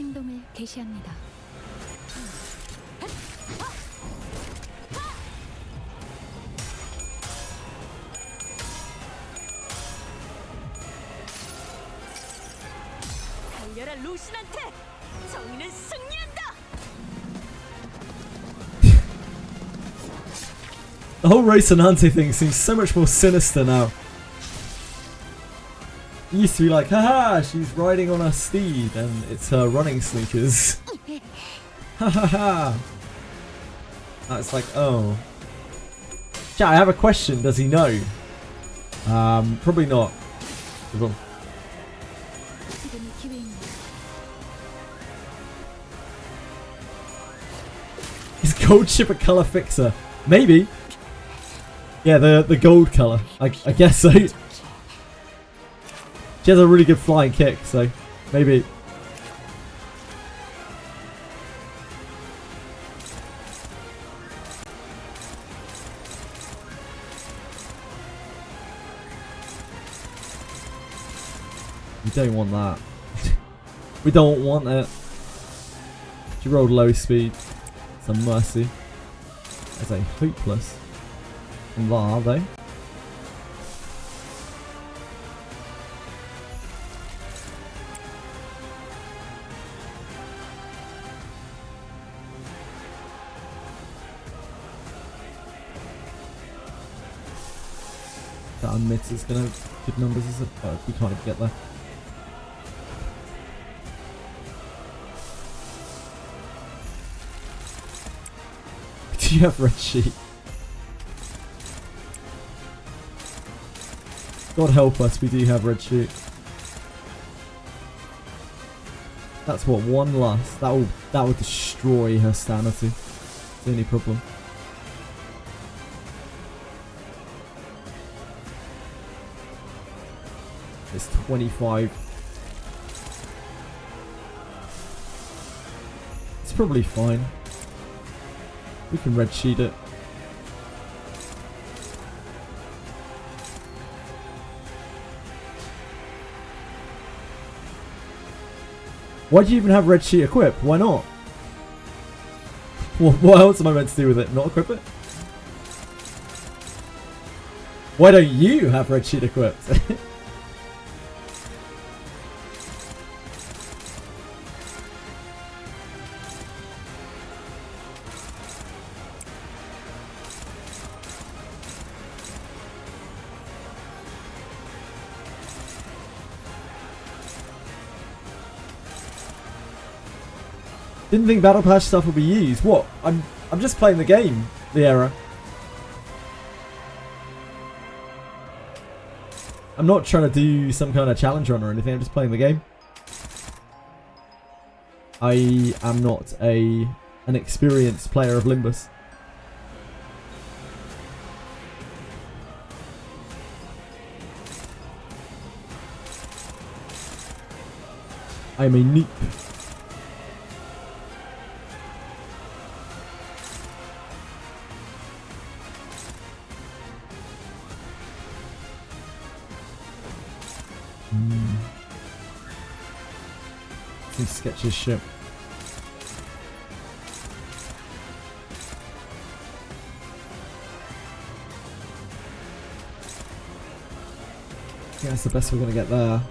행동을 개시합니다. 달려라 루신한테! 정의는 승리한다! The whole Rocinante thing seems so much more sinister now. It used to be like, haha, she's riding on a steed and it's her running sneakers. Ha ha ha. Now it's like, oh. Chat, I have a question. Does he know? Probably not. Is gold ship a color fixer? Maybe. Yeah, the gold color. I guess so. She has a really good flying kick, so maybe. We don't want that. We don't want it. She rolled low speed. Some mercy. As a hopeless. And are they? That unmits is gonna have good numbers, is it? Oh, we can't even get there. Do you have red sheet? God help us, we do have red sheet. That's what, one lust. That will destroy her sanity. It's the only problem. It's 25. It's probably fine. We can red sheet it. Why do you even have red sheet equipped? Why not? What else am I meant to do with it? Not equip it? Why don't you have red sheet equipped? Didn't think Battle Pass stuff would be used. What? I'm just playing the game, the era. I'm not trying to do some kind of challenge run or anything, I'm just playing the game. I am not an experienced player of Limbus. I am a noob. Sketch his ship. Yeah, that's the best we're gonna get there.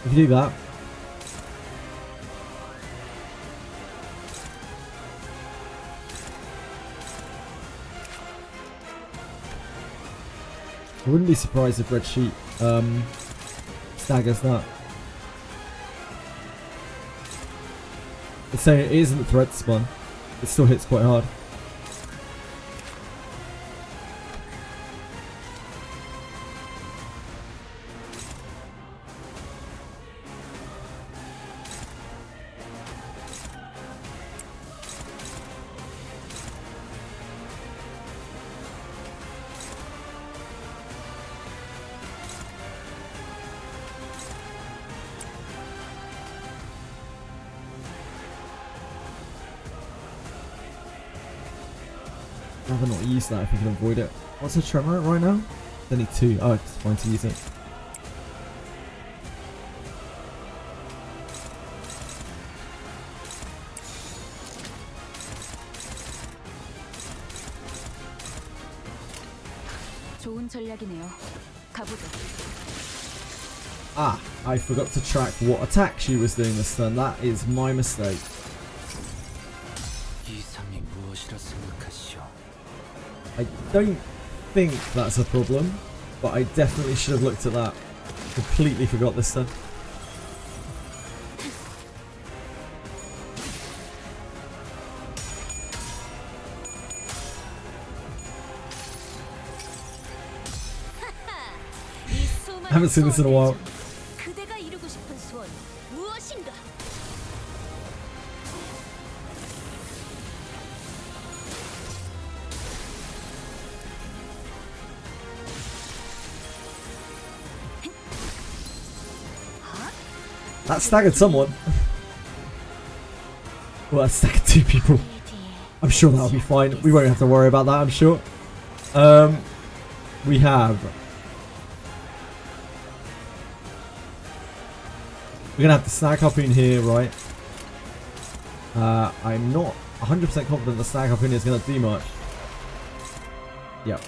If you do that. I wouldn't be surprised if Red Sheet staggers that. It's saying it isn't thread spun. It still hits quite hard. I'd rather not use that if we can avoid it. What's the tremor right now? There's only 2. Oh, it's fine to use it. 좋은 전략이네요. 가보죠. Ah, I forgot to track what attack she was doing this turn. That is my mistake. 이상이 무엇이라 생각하시오? I don't think that's a problem, but I definitely should have looked at that. Completely forgot this turn. I haven't seen this in a while. 그대가 이루고 싶은 소원 무엇인가? That staggered someone. Well, that staggered 2 people. I'm sure that'll be fine. We won't have to worry about that, I'm sure. We have... We're going to have the snag harpoon here, right? I'm not 100% confident the snag harpoon is going to do much. Yep.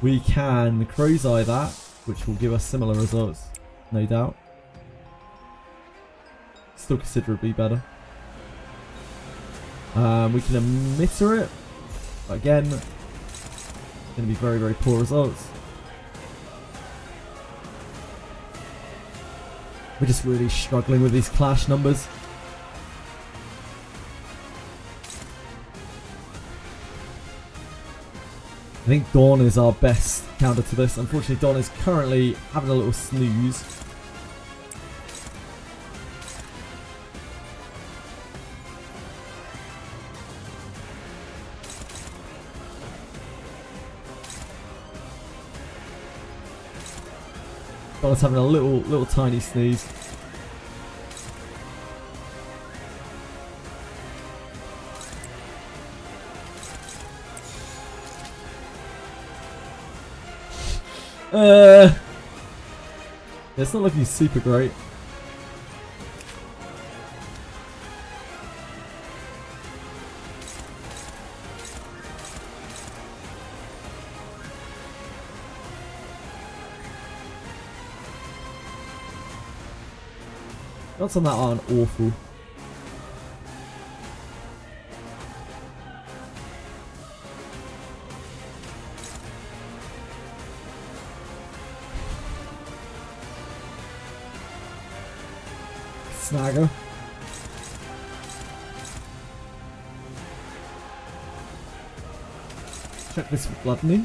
We can crow's eye that, which will give us similar results, no doubt. Still considerably better. We can emitter it. Again, going to be very, very poor results. We're just really struggling with these clash numbers. I think Dawn is our best counter to this. Unfortunately, Dawn is currently having a little snooze. Dawn's having a little tiny snooze. It's not looking super great. Shots on that aren't awful. Snagger. Check this for gluttony.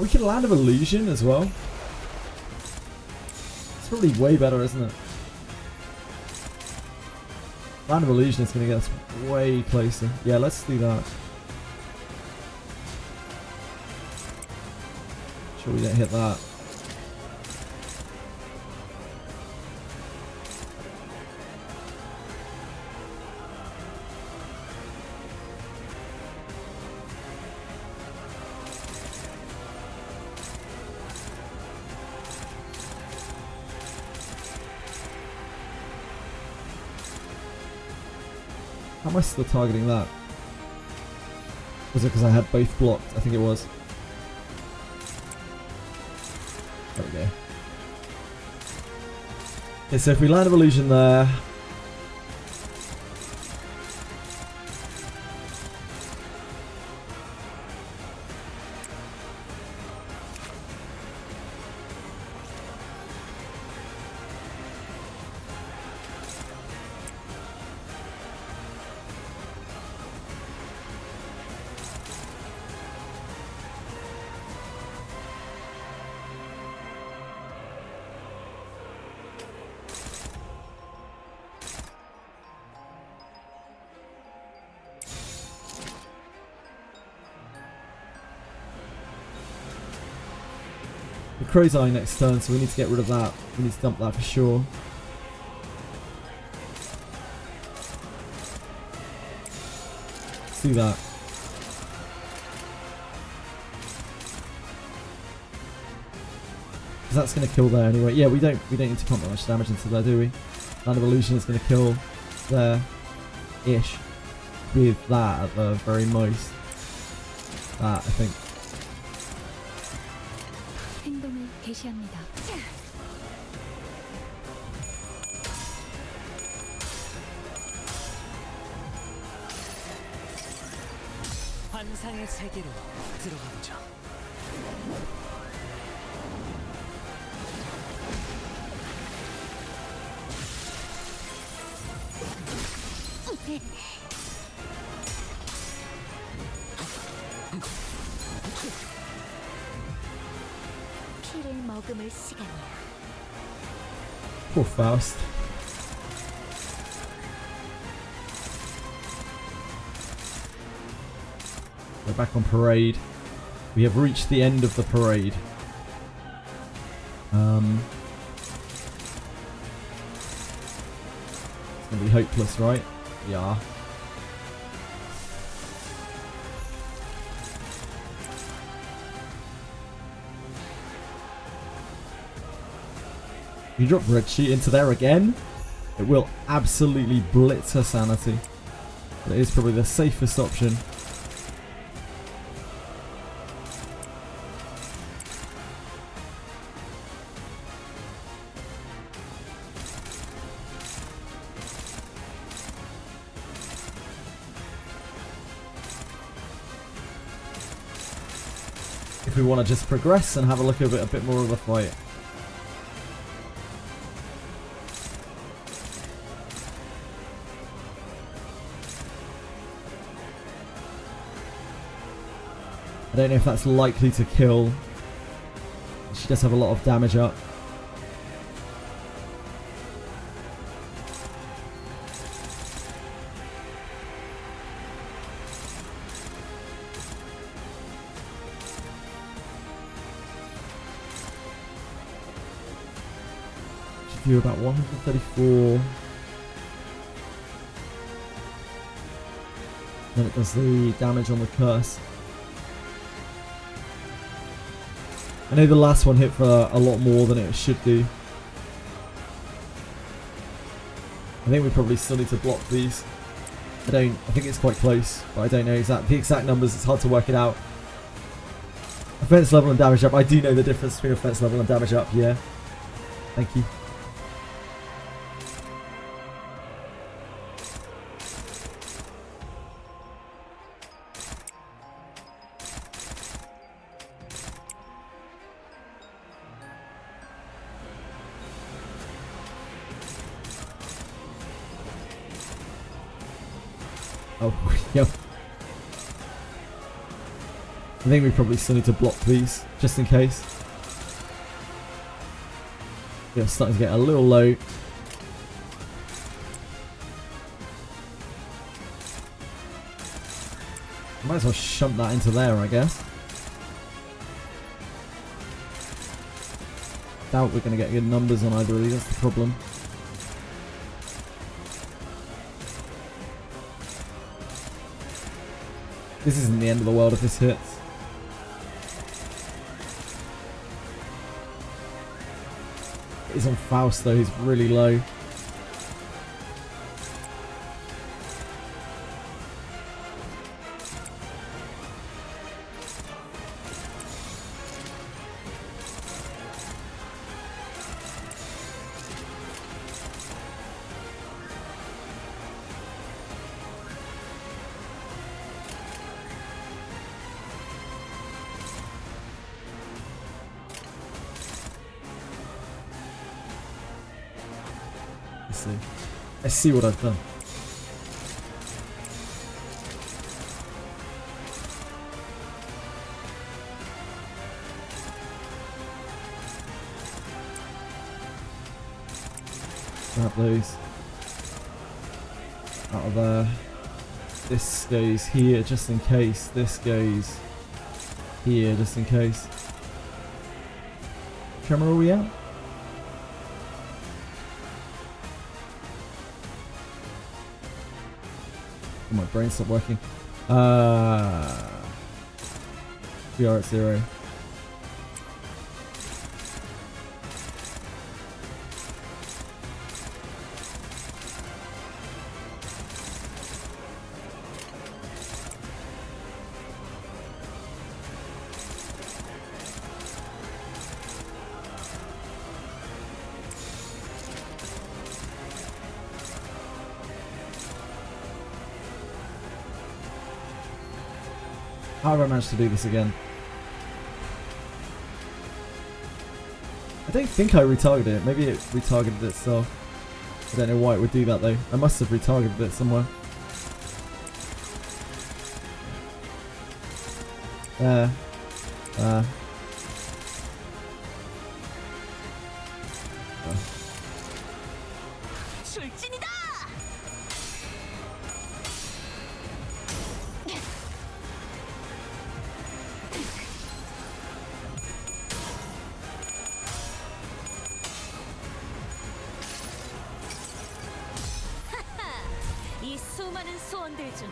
We can land of illusion as well. It's probably way better, isn't it? Land of illusion is going to get us way closer. Yeah, let's do that. Sure we don't hit that. How am I still targeting that? Was it because I had both blocked? I think it was. There we go. Okay, so if we land of illusion there. The crow's eye next turn, so we need to get rid of that. We need to dump that for sure. Let's do that. Because that's going to kill there anyway. Yeah, we don't need to pump that much damage into there, do we? Land of illusion is going to kill there-ish with that at the very most. That, I think. 행동을 개시합니다. 환상의 세계로 들어가 보죠. 피를 머금을 시간이야. Poor Faust. We're back on parade. We have reached the end of the parade. It's gonna be hopeless, right? Yeah. You drop Red Sheet into there again, it will absolutely blitz her sanity. But it is probably the safest option. If we want to just progress and have a look at a bit more of a fight. I don't know if that's likely to kill. She does have a lot of damage up. Should do about 134. Then it does the damage on the curse. I know the last one hit for a lot more than it should do. I think we probably still need to block these. I think it's quite close, but I don't know the exact numbers. It's hard to work it out. Offense level and damage up. I do know the difference between offense level and damage up, yeah. Thank you. Oh, yep. I think we probably still need to block these, just in case. Yeah, starting to get a little low. Might as well shunt that into there, I guess. Doubt we're going to get good numbers on either of these, that's the problem. This isn't the end of the world if this hits. He's on Faust though, he's really low. Let's see what I've done. Grab those out of there. This goes here just in case. This goes here just in case. Camera, are we out? Oh, my brain stopped working. We are at 0. How have I managed to do this again? I don't think I retargeted it. Maybe it retargeted itself. I don't know why it would do that though. I must have retargeted it somewhere. There. There. 수많은 소원들 중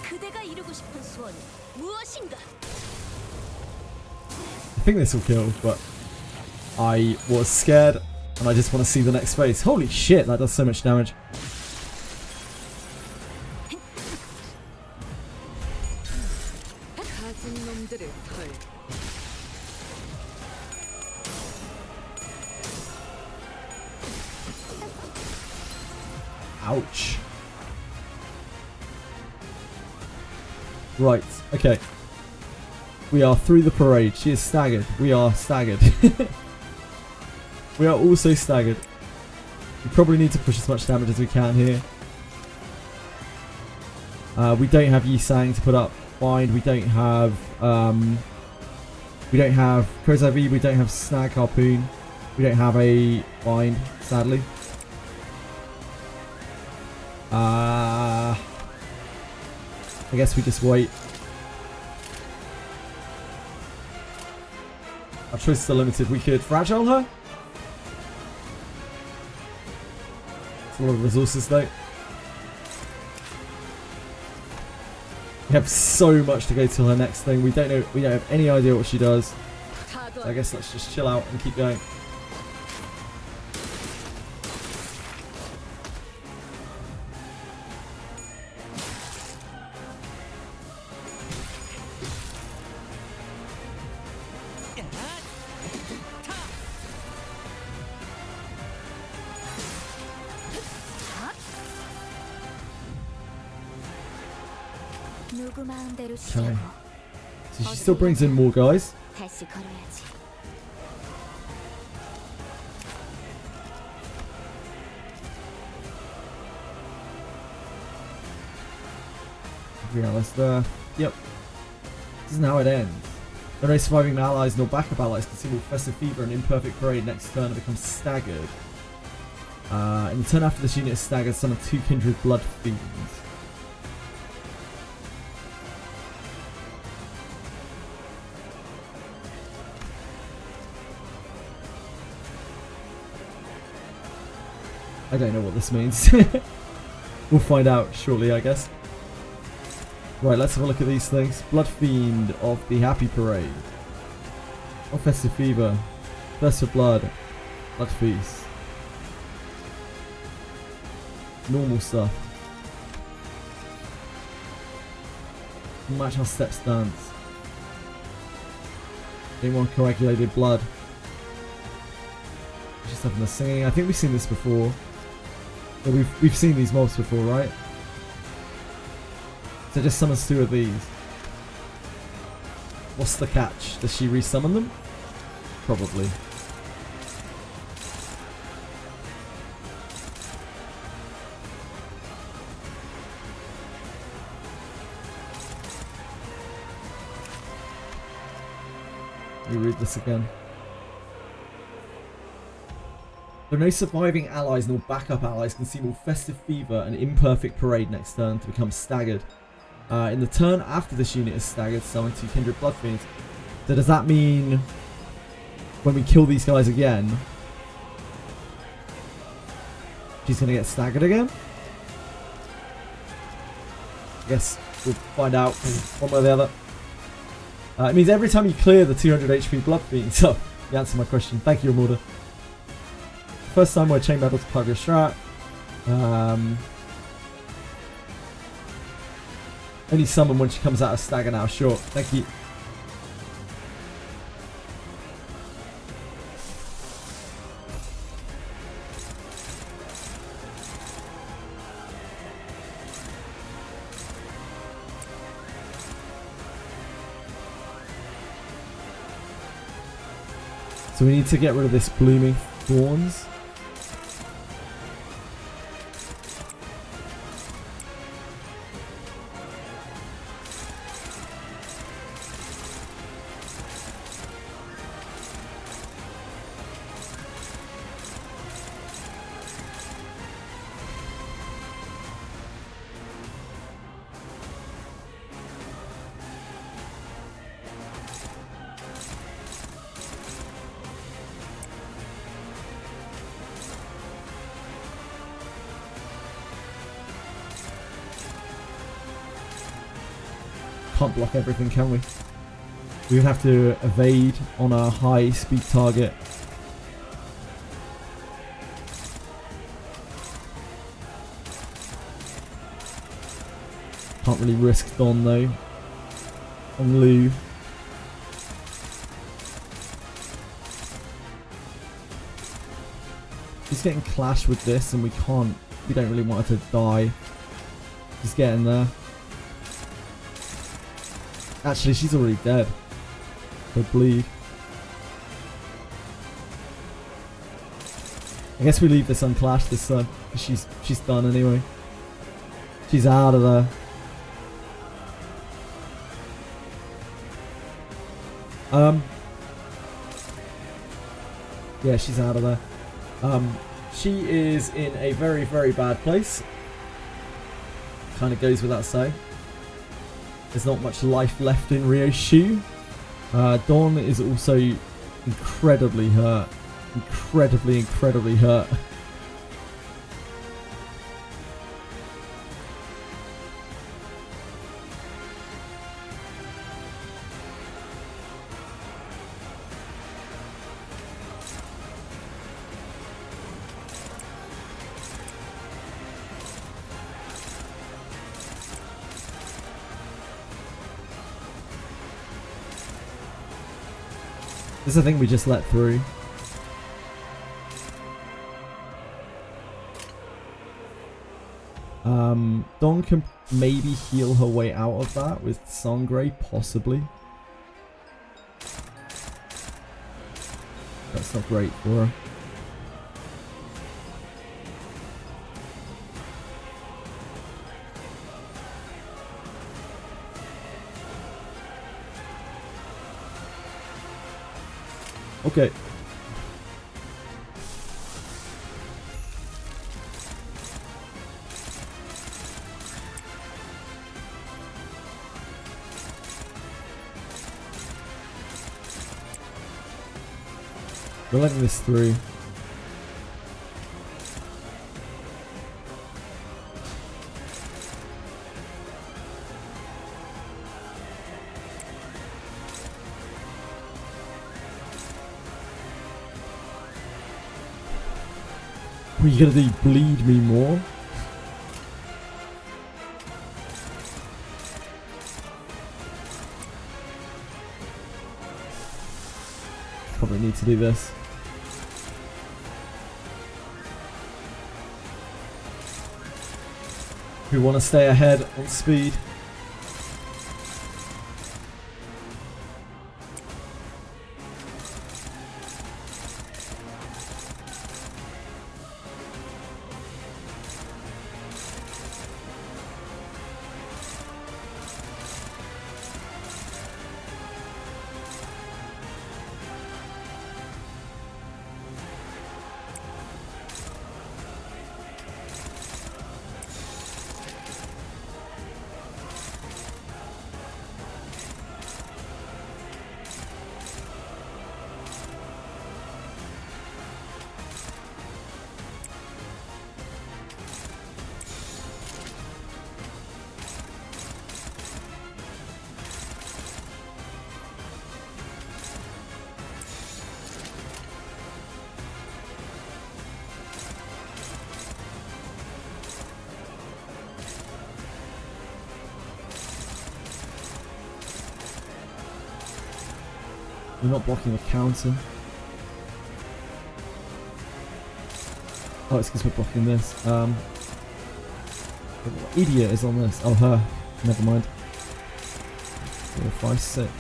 그대가 이루고 싶은 소원은 무엇인가? I think this will kill, but I was scared and I just want to see the next phase. Holy shit, that does so much damage. 가진 놈들을 털. Ouch. Right, okay. We are through the parade. She is staggered. We are staggered. We are also staggered. We probably need to push as much damage as we can here. We don't have Yisang to put up bind. We don't have Crow's IV. We don't have Snag Harpoon. We don't have a bind, sadly. I guess we just wait. Our choices are limited. We could fragile her. It's a lot of resources though. We have so much to go till her next thing. We don't know. We don't have any idea what she does. So I guess let's just chill out and keep going. 마음대로 Okay. So she still brings in more guys. 다시 걸어야지. Yeah, let's yep. This isn't how it ends. There are no surviving allies nor backup allies can single Festive Fever and Imperfect Parade next turn and become staggered. In the turn after this unit is staggered, summon 2 Kindred Blood Fiends. I don't know what this means. We'll find out shortly, I guess. Right, let's have a look at these things. Blood Fiend of the Happy Parade. Offensive Fever. Thirst for Blood. Blood Feast. Normal stuff. Match our steps dance. Anyone coagulated blood. Just having the singing. I think we've seen this before. Yeah, we've seen these mobs before, right? So just summons 2 of these. What's the catch? Does she resummon them? Probably. Let me read this again. There are no surviving allies nor backup allies can see more Festive Fever and Imperfect Parade next turn to become staggered. In the turn after this unit is staggered, summon 2 Kindred Blood Fiends. So does that mean when we kill these guys again, she's going to get staggered again? I guess we'll find out one way or the other. It means every time you clear the 200 HP Blood Fiend. So, you answered my question. Thank you, Ramorda. First time where chain battles part of your strat. Only summon when she comes out of stagger now. Sure. Thank you. So we need to get rid of this Blooming Thorns. Can't block everything, can we? We would have to evade on a high speed target. Can't really risk Don though. On Lou. She's getting clashed with this and we don't really want her to die. She's getting there. Actually, she's already dead. Her bleed. I guess we leave this unclashed this time. She's done anyway. She's out of there. Yeah, she's out of there. She is in a very, very bad place. Kind of goes without saying. There's not much life left in Rio's shoe. Dawn is also incredibly hurt. Incredibly hurt. This is the thing we just let through. Dawn can maybe heal her way out of that with Sangre, possibly. That's not great for her. Okay. We're letting this through. What are you gonna do? Bleed me more? Probably need to do this. We want to stay ahead on speed. We're not blocking the counter. Oh, it's because we're blocking this. What idiot is on this? Oh, her. Never mind. 4, 5, 6.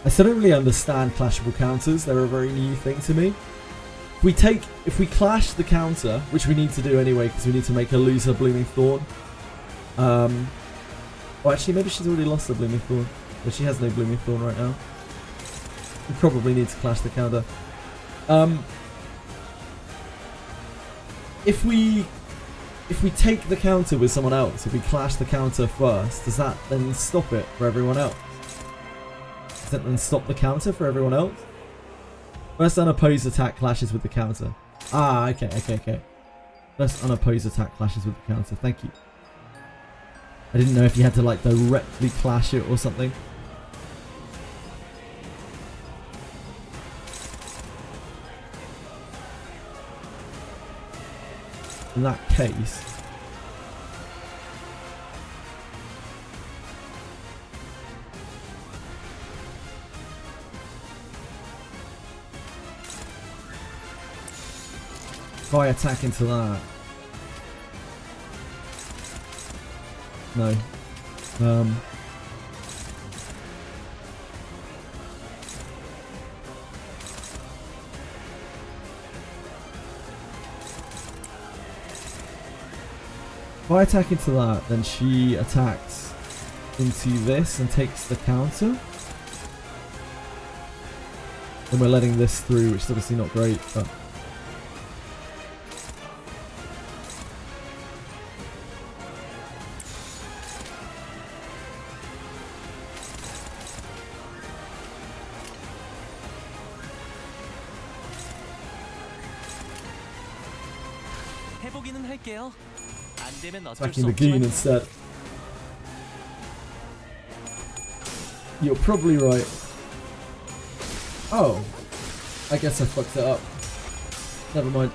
I still don't really understand clashable counters. They're a very new thing to me. If we clash the counter, which we need to do anyway because we need to make her lose her Blooming Thorn. Oh, actually, maybe she's already lost her Blooming Thorn. But she has no Blooming Thorn right now. We probably need to clash the counter. If we take the counter with someone else, if we clash the counter first, does that then stop it for everyone else? Does that then stop the counter for everyone else? First unopposed attack clashes with the counter. Ah, okay, okay, okay. First unopposed attack clashes with the counter. Thank you. I didn't know if you had to like directly clash it or something. In that case, if I attack into that, no. If I attack into that, then she attacks into this and takes the counter. Then we're letting this through, which is obviously not great, but... 해보기는 할게요. 안 되면 어쩔 수 Attacking the goon 없지만. instead. You're probably right. Oh. I guess I fucked it up. Never mind.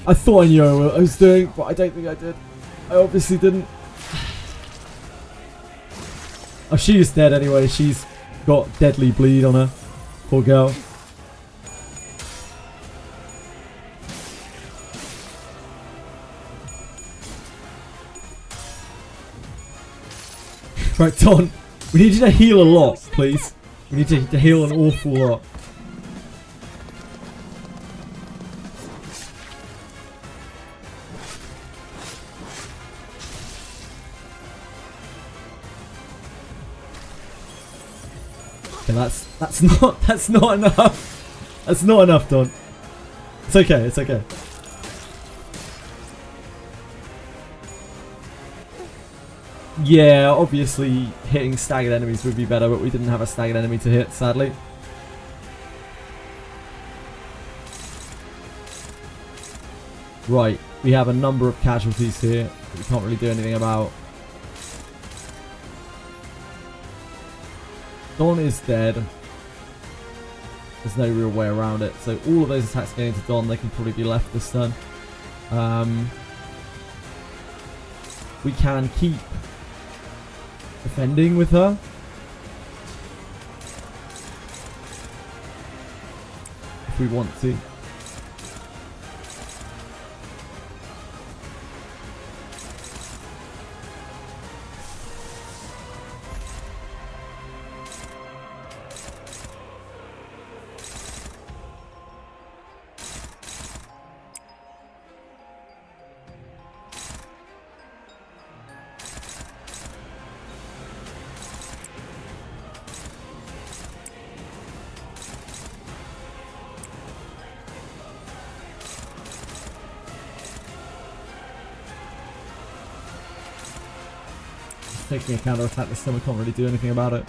I thought I knew what I was doing, but I don't think I did. I obviously didn't. Oh, she is dead anyway. She's got deadly bleed on her. Poor girl. Right, Don, we need you to heal a lot, please. We need you to heal an awful lot. Okay, that's not enough. That's not enough, Don. It's okay, it's okay. Yeah, obviously hitting staggered enemies would be better, but we didn't have a staggered enemy to hit, sadly. Right, we have a number of casualties here that we can't really do anything about. Don is dead. There's no real way around it. So all of those attacks going into Don, they can probably be left this turn. We can keep defending with her. If we want to. Taking a counter attack this time, we can't really do anything about it.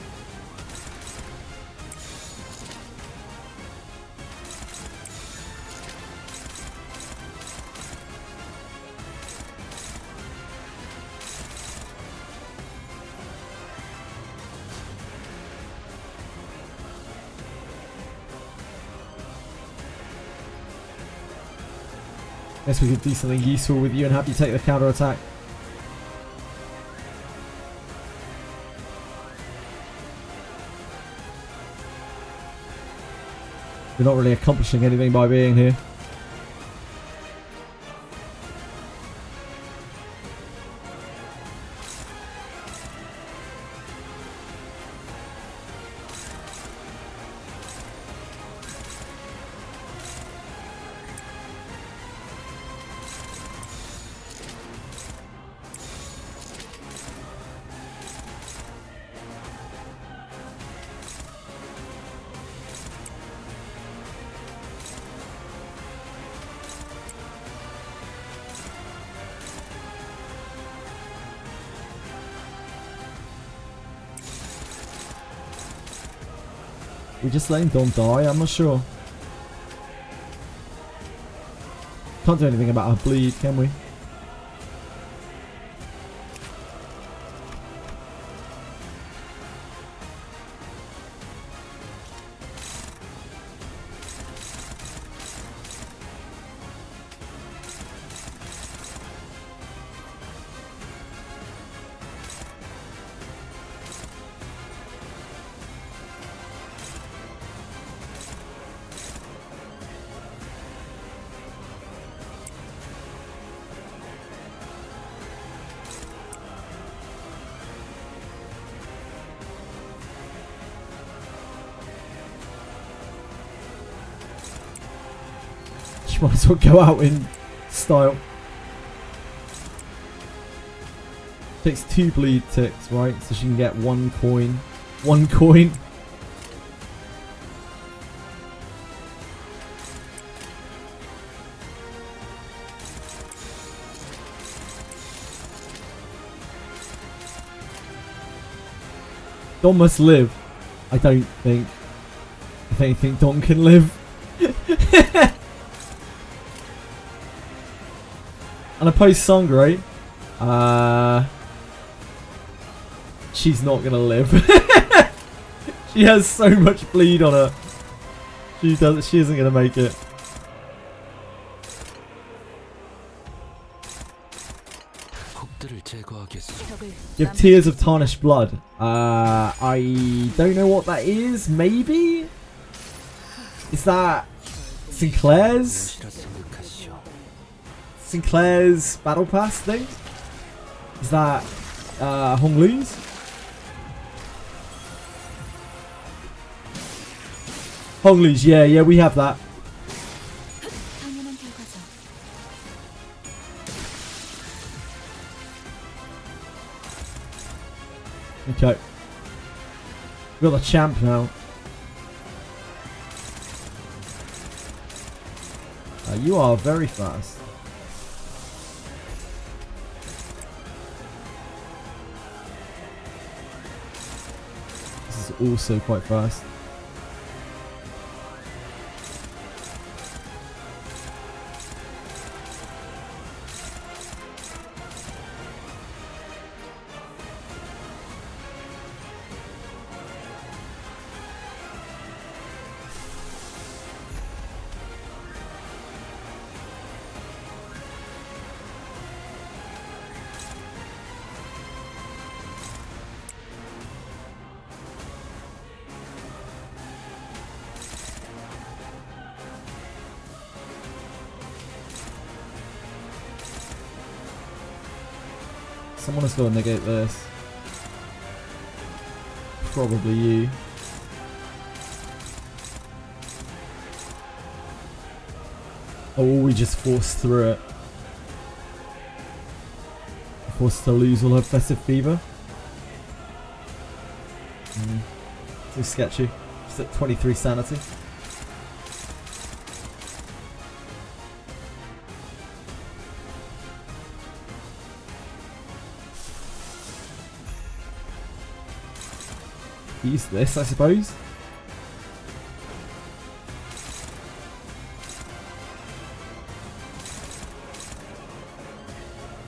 Guess we could do something useful with you and have you take the counter attack. We're not really accomplishing anything by being here. We just letting Dom die? I'm not sure. Can't do anything about our bleed, can we? Might as well go out in style. Takes 2 bleed ticks, right? So she can get 1 coin. 1 coin. Dom must live. I don't think. I don't think Dom can live. And opposed Sangre, she's not gonna live. She has so much bleed on her. She isn't gonna make it. You have Tears of Tarnished Blood. I don't know what that is. Maybe? Is that Sinclair's Battle Pass thing? Is that Hong Lu's? Hong Lu's, yeah, we have that. Okay. We've got the champ now. You are very fast. This is also quite fast. Someone has got to negate this. Probably you. Oh, we just forced through it. Forced to lose all her festive fever. Too sketchy. Just at 23 sanity. Use this, I suppose.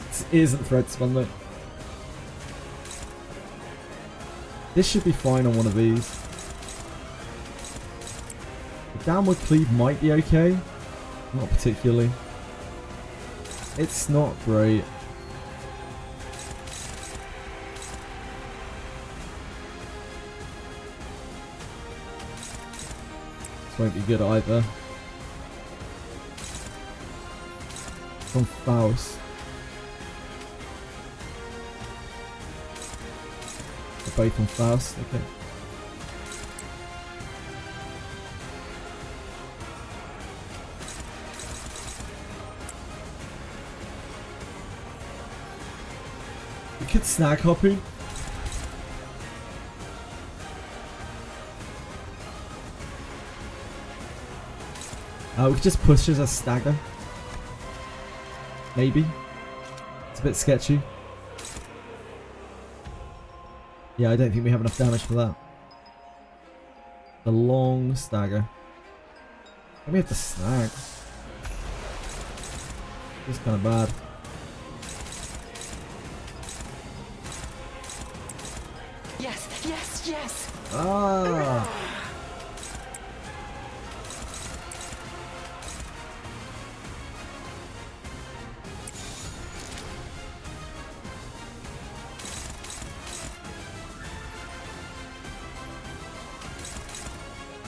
This isn't thread spun though. This should be fine on one of these. The downward cleave might be okay. Not particularly. It's not great. Won't be good either. From Faust. They're both on Faust, okay. We could snag Hopu. We could just push as a stagger. Maybe. It's a bit sketchy. Yeah, I don't think we have enough damage for that. The long stagger. Maybe have to snag. This is kind of bad. Yes, yes, yes. Ah.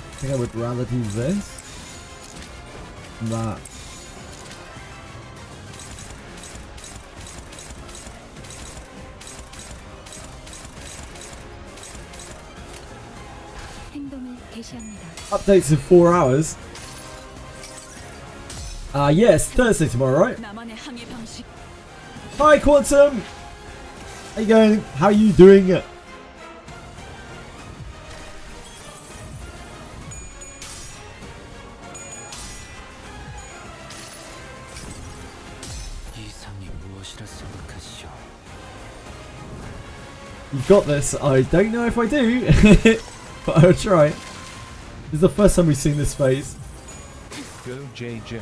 I think I would rather do this than that. 행동을 개시합니다. Updates in 4 hours. Yes, Thursday tomorrow, right? 나만의 항해 방식. Hi, Quantum. How you going? How are you doing? 이상이 무엇이라 생각하시오? You got this. I don't know if I do, but I'll try. This is the first time we've seen this phase. Go JJ.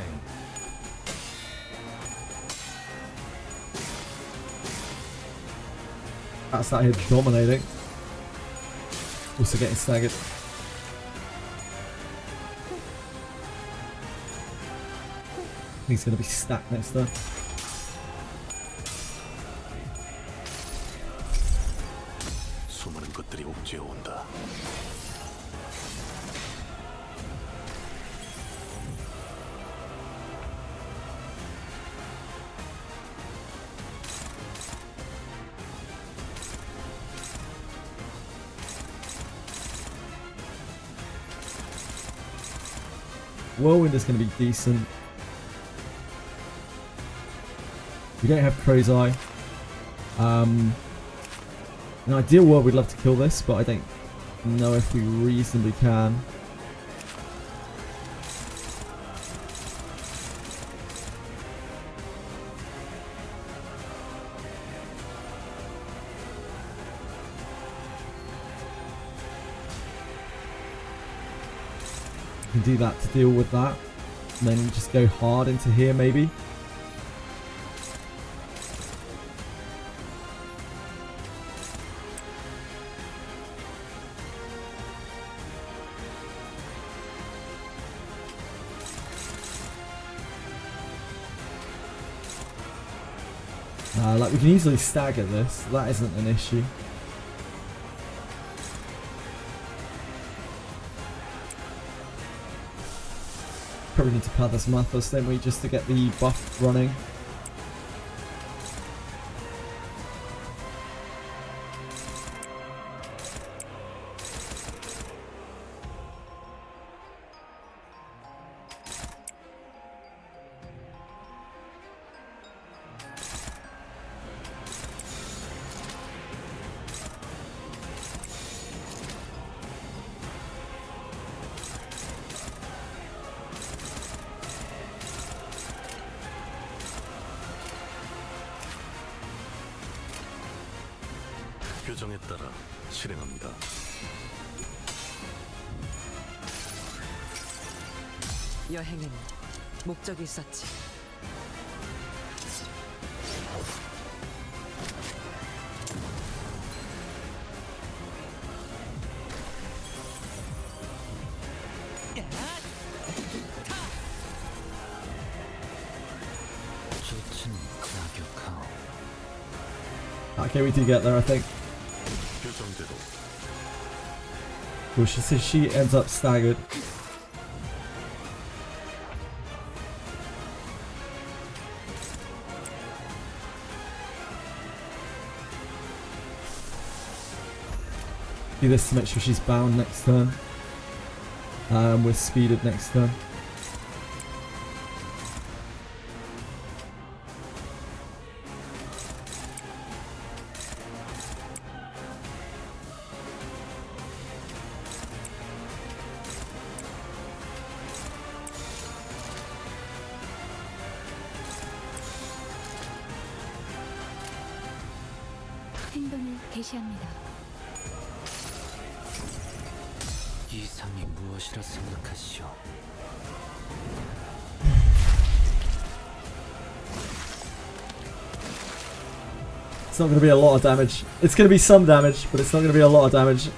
That's that here dominating. Also getting staggered. He's going to be stacked next turn. 수많은 것들이 옥죄어 온다. Whirlwind is going to be decent. We don't have Crow's Eye. In an ideal world, we'd love to kill this, but I don't know if we reasonably can. We can do that to deal with that. And then just go hard into here, maybe. Like we can easily stagger this. That isn't an issue. Probably need to pad this Mathos, don't we, just to get the buff running. 규정에 따라 실행합니다. 여행에는 목적이 있었지. Okay, we do get there, I think. Well, she says she ends up staggered. Do this to make sure she's bound next turn. We're speeded next turn. 행동을 개시합니다. 이상이 무엇이라 생각하시오? It's not going to be a lot of damage. It's going to be some damage, but it's not going to be a lot of damage.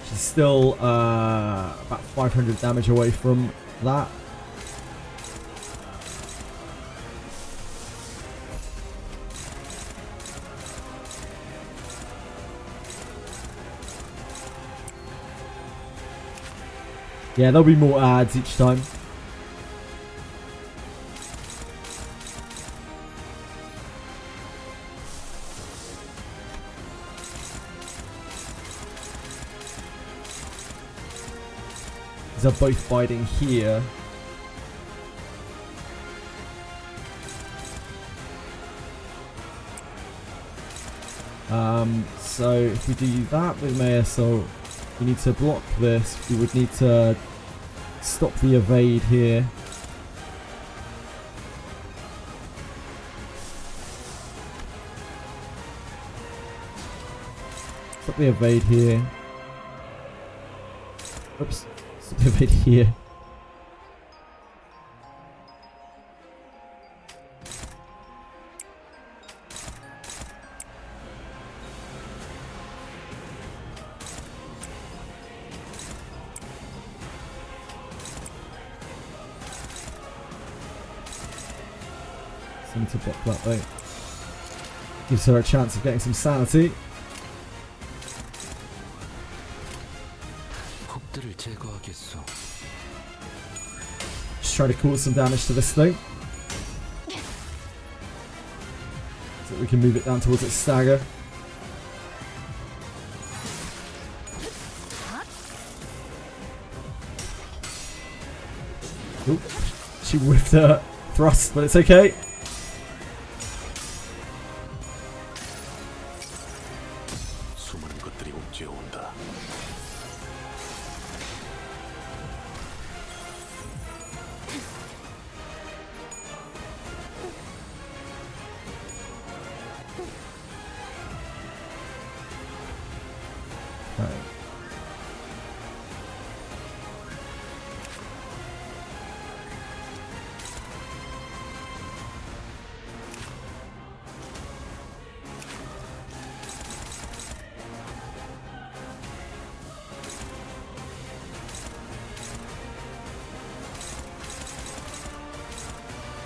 She's still about 500 damage away from that. Yeah, there'll be more ads each time. They're both fighting here. So if we do that with Maya, so we need to block this. We would need to stop the evade here. Stop the evade here. Oops. Stop the evade here. So I need to block that though. Gives her a chance of getting some sanity. Just try to cause some damage to this thing. So that we can move it down towards its stagger. Oop. She whiffed her thrust, but it's okay.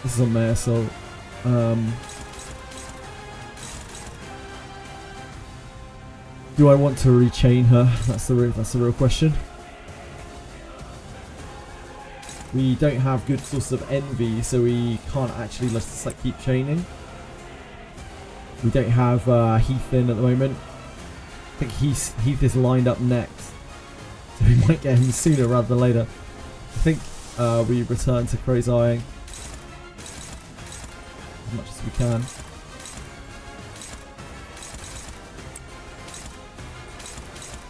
This is on there, so do I want to rechain her? That's the real question. We don't have good sources of envy, so we can't actually just like keep chaining. We don't have Heath in at the moment. I think Heath is lined up next, so we might get him sooner rather than later. I think we return to Crow's Eyeing as much as we can.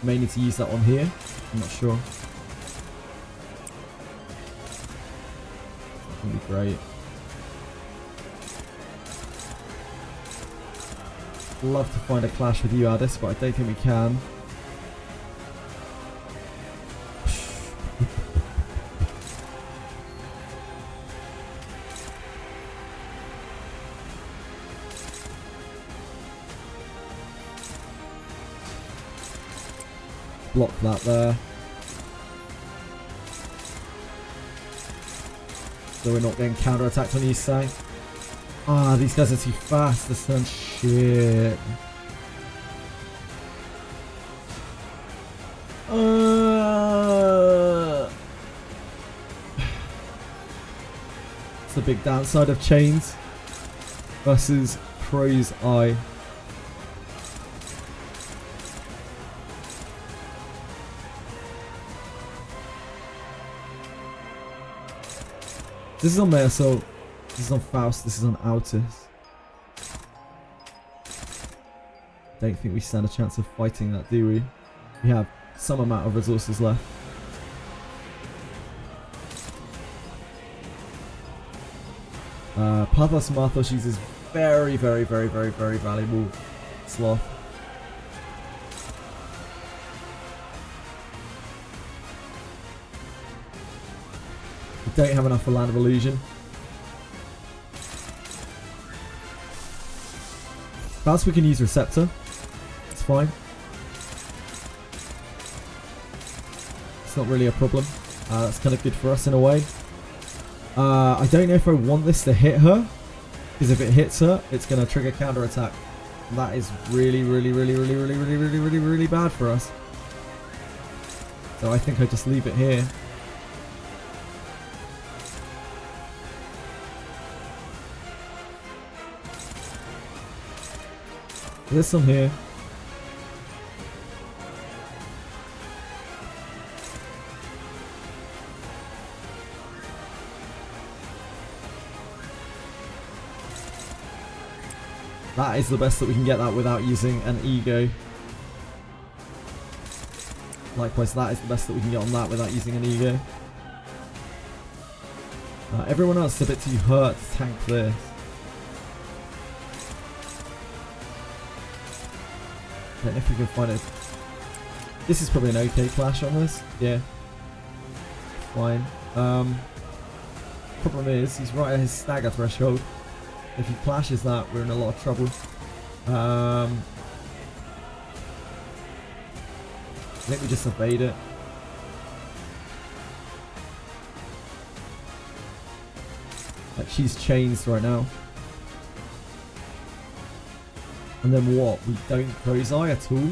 May need to use that one here. I'm not sure. That would be great. Love to find a clash with you, Addis, but I don't think we can. Block that there. So we're not getting counter-attacked on the east side. Ah, these guys are too fast this turn. Shit. It's the big downside of chains versus Crow's Eye. This is on Mersol, this is on Faust, this is on Altus. don't think we stand a chance of fighting that, do we? We have some amount of resources left. Pathos Marthos uses very valuable sloth. We don't have enough for Land of Illusion. Perhaps we can use Receptor. It's fine. It's not really a problem. That's kind of good for us in a way. I don't know if I want this to hit her, because if it hits her, it's going to trigger counter attack. And that is really bad for us. So I think I just leave it here. There's some here. That is the best that we can get that without using an ego. Likewise, that is the best that we can get on that without using an ego. Everyone else is a bit too hurt to tank this. I don't know if we can find it. This is probably an okay clash on this. Yeah. Fine. Problem is, he's right at his stagger threshold. If he clashes that, we're in a lot of trouble. I think we just evade it. Like, she's changed right now. And then what? We don't Crow's Eye at all?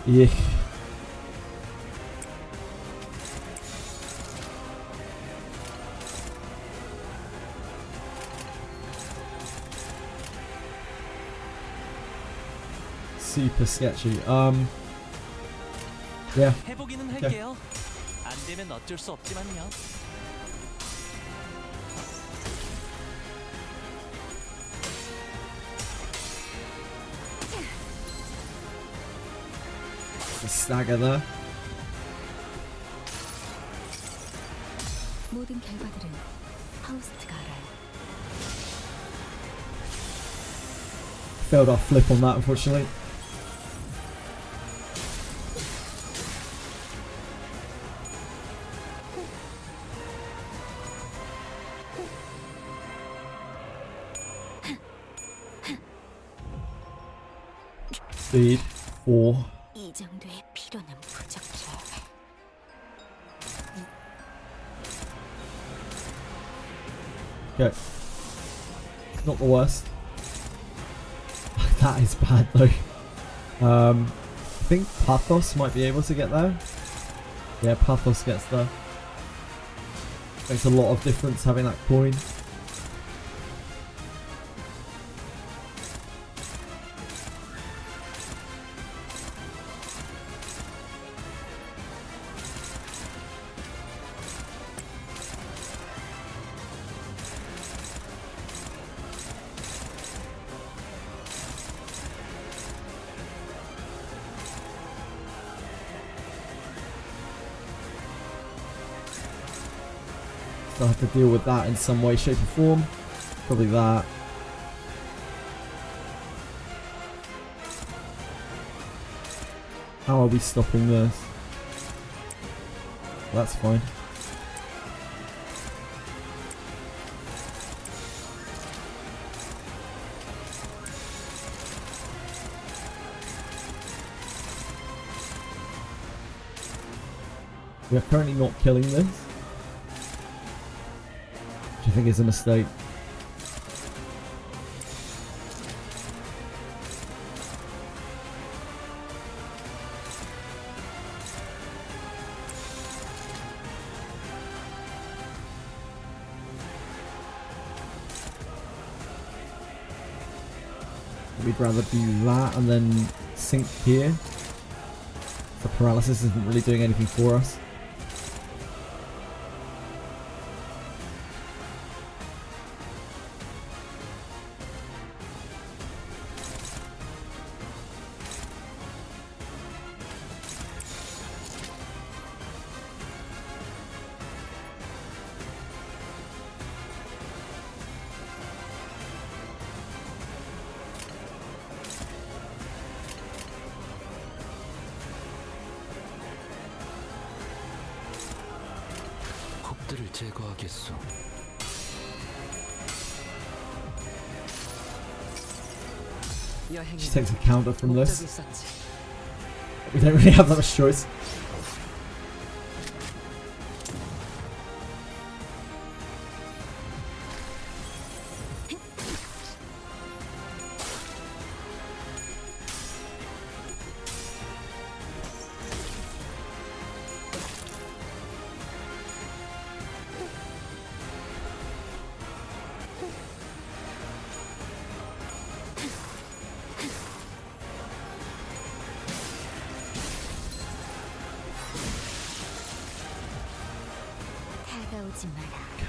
Yeah. Super sketchy. Yeah. 해보기는 Okay. 할게요. 안 되면 어쩔 수 없지만요. The stagger there. 모든 결과들은 파우스트가 알아요. Failed our flip on that, unfortunately. Speed 4. 이 정도의 피로는 부족해. Okay. Not the worst. That is bad though. I think Pathos might be able to get there. Yeah, Pathos gets there. Makes a lot of difference having that coin. I'll have to deal with that in some way, shape or form. Probably that. How are we stopping this? That's fine. We are currently not killing this, which I think is a mistake. We'd rather do that and then sink here. The paralysis isn't really doing anything for us. kop들을 제거하겠소. She takes a counter from this. We don't really have that much choice.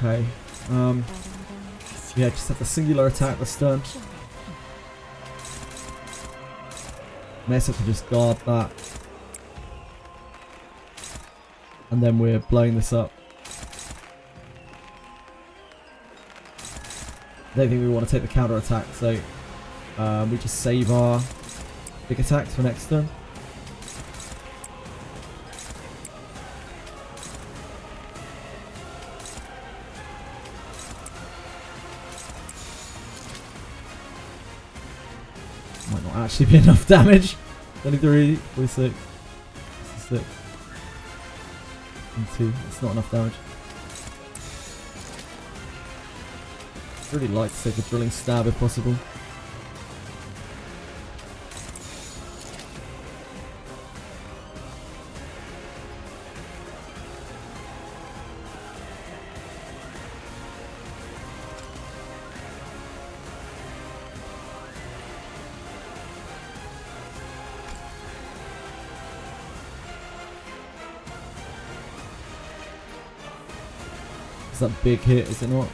Okay. Yeah, just have the singular attack this turn. Mesa can just guard that. And then we're blowing this up. I don't think we want to take the counter attack, so we just save our big attacks for next turn. Might not actually be enough damage. 23, 46, 66, and 2. It's not enough damage. I'd really like to take a drilling stab if possible. That big hit, is it not?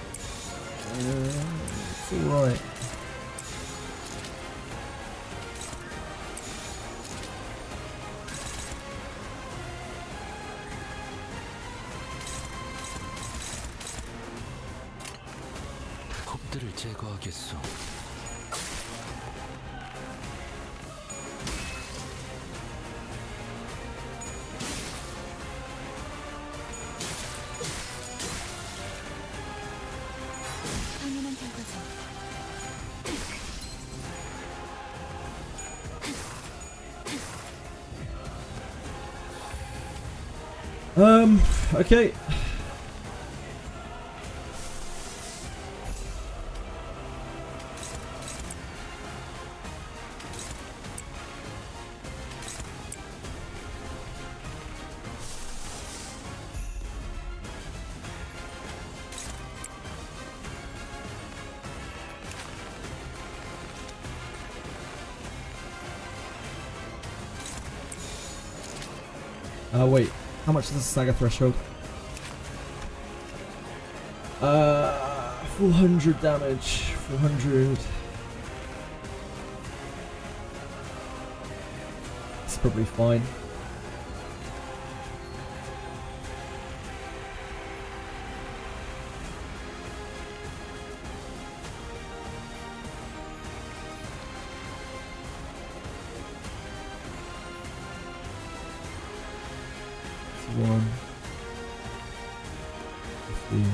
It's alright. kop들을 제거하겠소. Okay. Wait. How much is the Saga threshold? 400 damage. 400. It's probably fine. One. 15.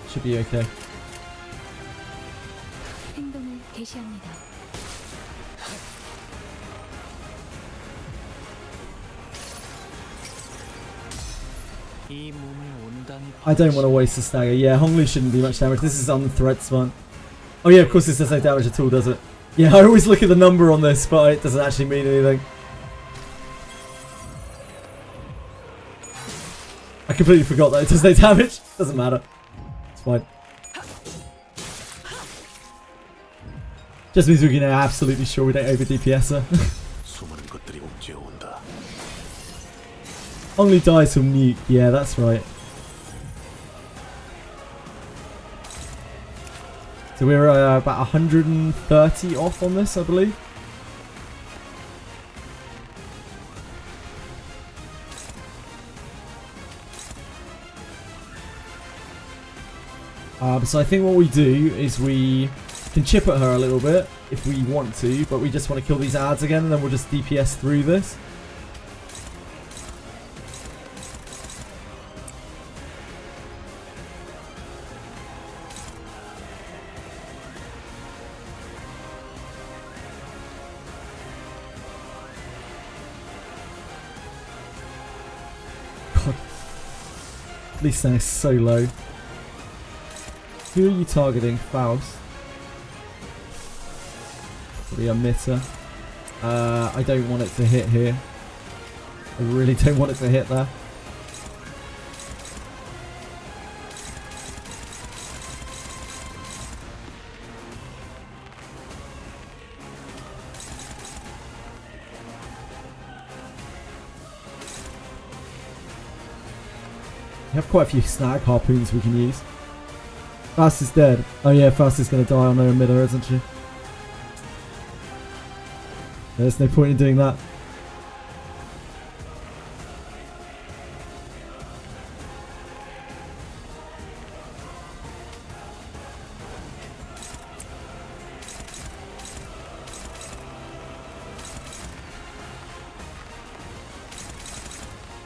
Should be okay. 행동을 개시합니다. I don't want to waste the stagger. Yeah, Honglu shouldn't be much damage. This is on threat spawn. Oh yeah, of course this does no damage at all, does it? Yeah, I always look at the number on this, but it doesn't actually mean anything. I completely forgot that it does no damage. Doesn't matter. It's fine. Just means we can absolutely sure we don't over DPS her. 수많은 것들이 옥죄어온다. Only dies from nuke. Yeah, that's right. So we're about 130 off on this, I believe. So I think what we do is we can chip at her a little bit if we want to, but we just want to kill these ads again, and then we'll just DPS through this. God, these things are so low. Who are you targeting? Faust. The emitter. I don't want it to hit here. I really don't want it to hit there. We have quite a few snag harpoons we can use. Faust is dead. Oh yeah, Faust is going to die on her emitter, isn't she? There's no point in doing that.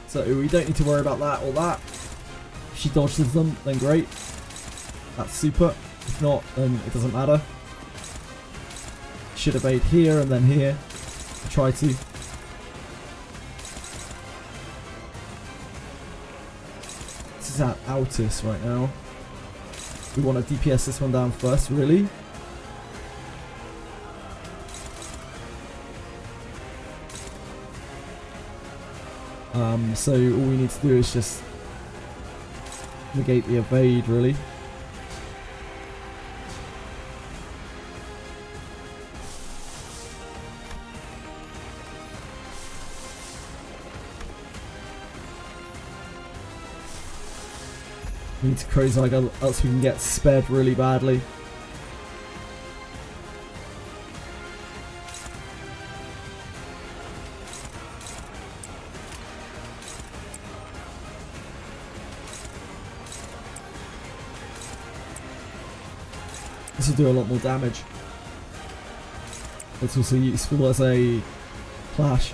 So we don't need to worry about that or that. If she dodges them, then great. That's super. If not, then it doesn't matter. Should evade here and then here. Try to. This is at Altus right now. We want to DPS this one down first, really. So all we need to do is just negate the evade, really. We need to crazy like else we can get sped really badly. This will do a lot more damage. It's also useful as a clash.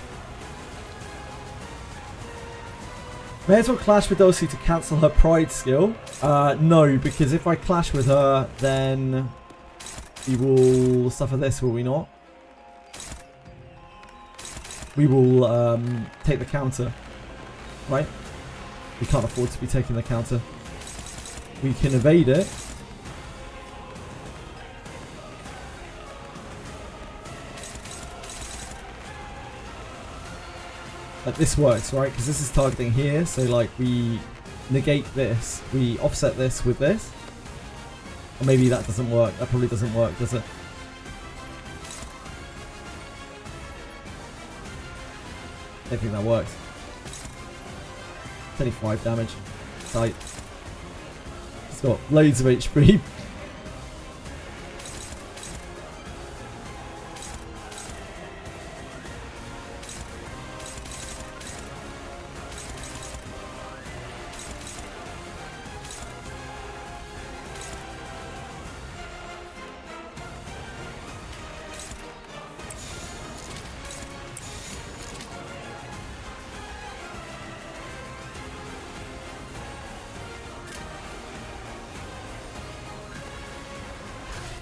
May as well clash with Dulcie to cancel her pride skill. No, because if I clash with her, then we will suffer this, will we not? We will take the counter, right? We can't afford to be taking the counter. We can evade it. Like this works, right? Because this is targeting here, so like we negate this, we offset this with this. Or maybe that doesn't work. That probably doesn't work, does it? I don't think that works. 25 damage. Tight. It's got loads of HP.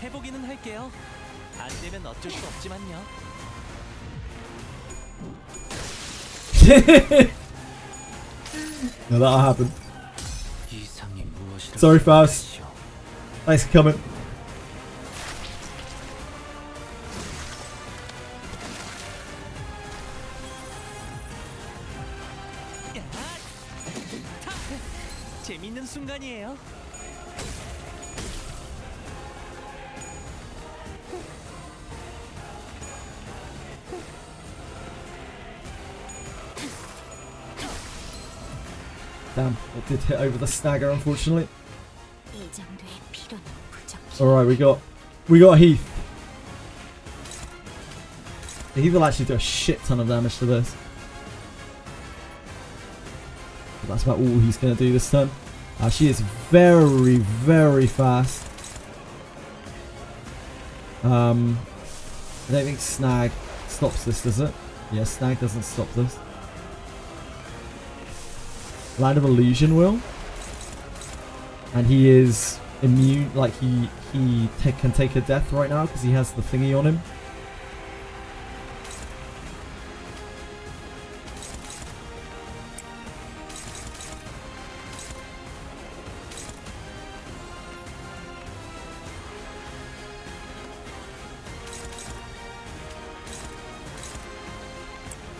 해보기는 할게요. 안 되면 어쩔 수 없지만요. No, that'll happen. Sorry, Faust. Thanks for coming. 재밌는 순간이에요. Damn, it did hit over the stagger, unfortunately. 이 정도의 피로는 부족해. Alright, we got Heath. Heath will actually do a shit ton of damage to this. But that's about all he's going to do this turn. She is very, very fast. I don't think Snag stops this, does it? Yeah, Snag doesn't stop this. Land of Illusion will. And he is immune, like he can take a death right now because he has the thingy on him.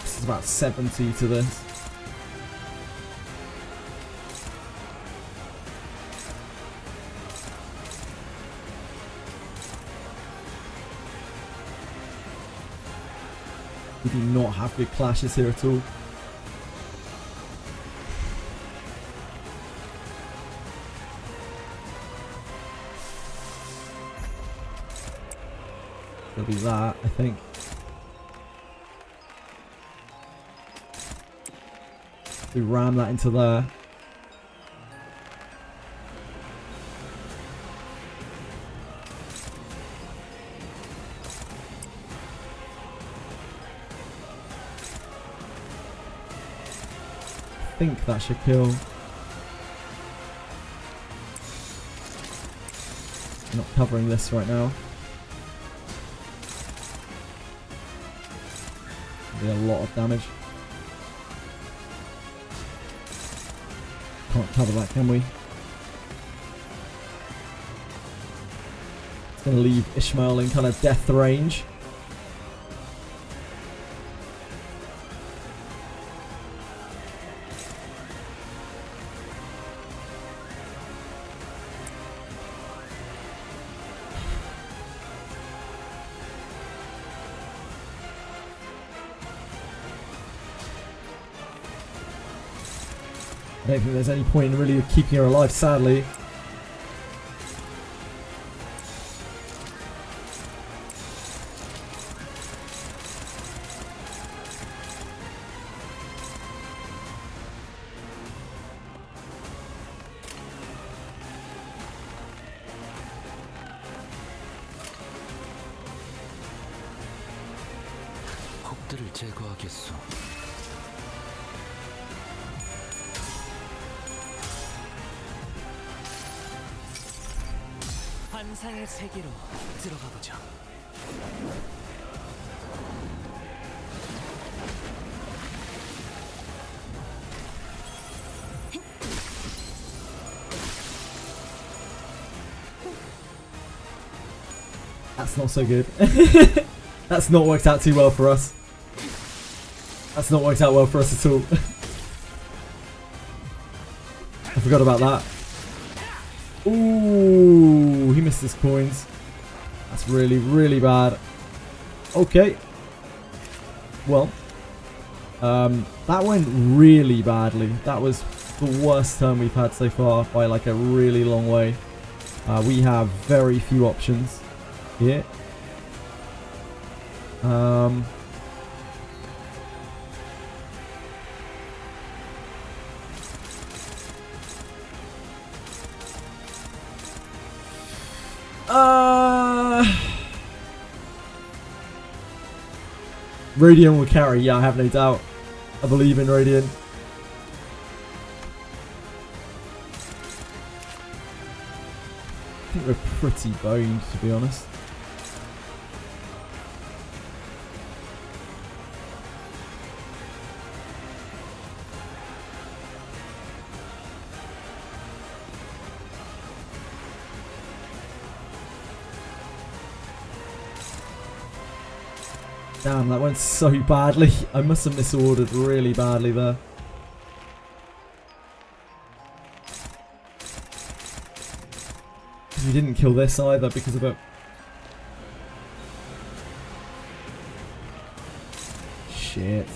This is about 70 to this. We do not have good clashes here at all. It'll be that, I think. We ram that into there. I think that should kill. Not covering this right now. Be a lot of damage. Can't cover that, can we? It's going to leave Ishmael in kind of death range. I don't think there's any point in really keeping her alive, sadly. 혹들을 제거하겠소. 환상의 세계로 들어가 보죠. That's not so good. That's not worked out too well for us. That's not worked out well for us at all. I forgot about that. Ooh, he missed his coins. That's really, really bad. Okay. Well, that went really badly. That was the worst turn we've had so far by like a really long way. We have very few options here. Radiant will carry, yeah, I have no doubt. I believe in Radiant. I think we're pretty boned, to be honest. Damn, that went so badly. I must have misordered really badly there. We didn't kill this either because of it. Shit.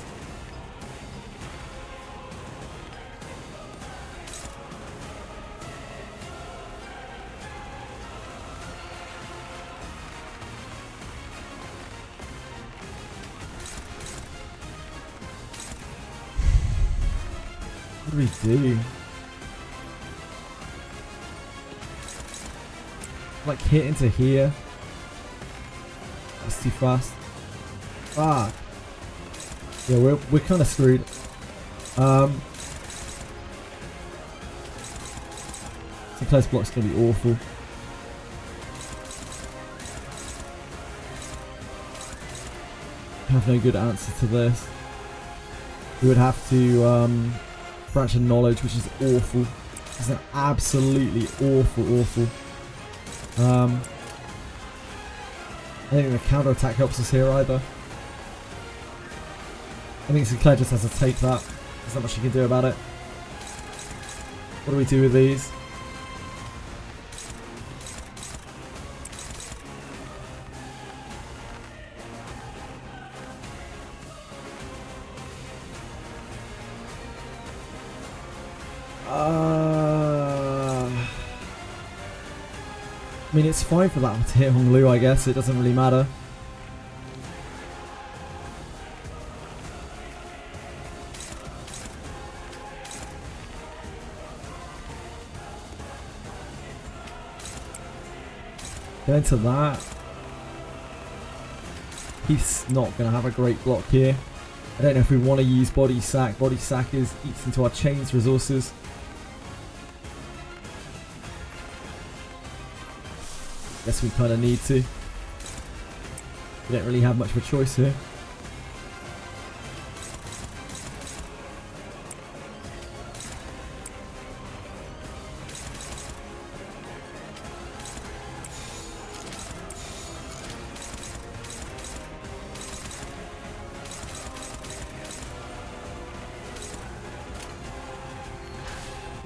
What do we do? Like hit into here. That's too fast. Ah. Yeah, we're kind of screwed. Sinclair's block's gonna be awful. I have no good answer to this. We would have to branch of knowledge, which is awful. It's an absolutely awful. I don't think the counter attack helps us here either. I think Sinclair just has to take that. There's not much you can do about it. What do we do with these? I mean, it's fine for that one to hit Hong Lu, I guess. It doesn't really matter. Get into that. He's not going to have a great block here. I don't know if we want to use Body Sack. Body Sack eats into our chain's resources. Guess we kind of need to. We don't really have much of a choice here.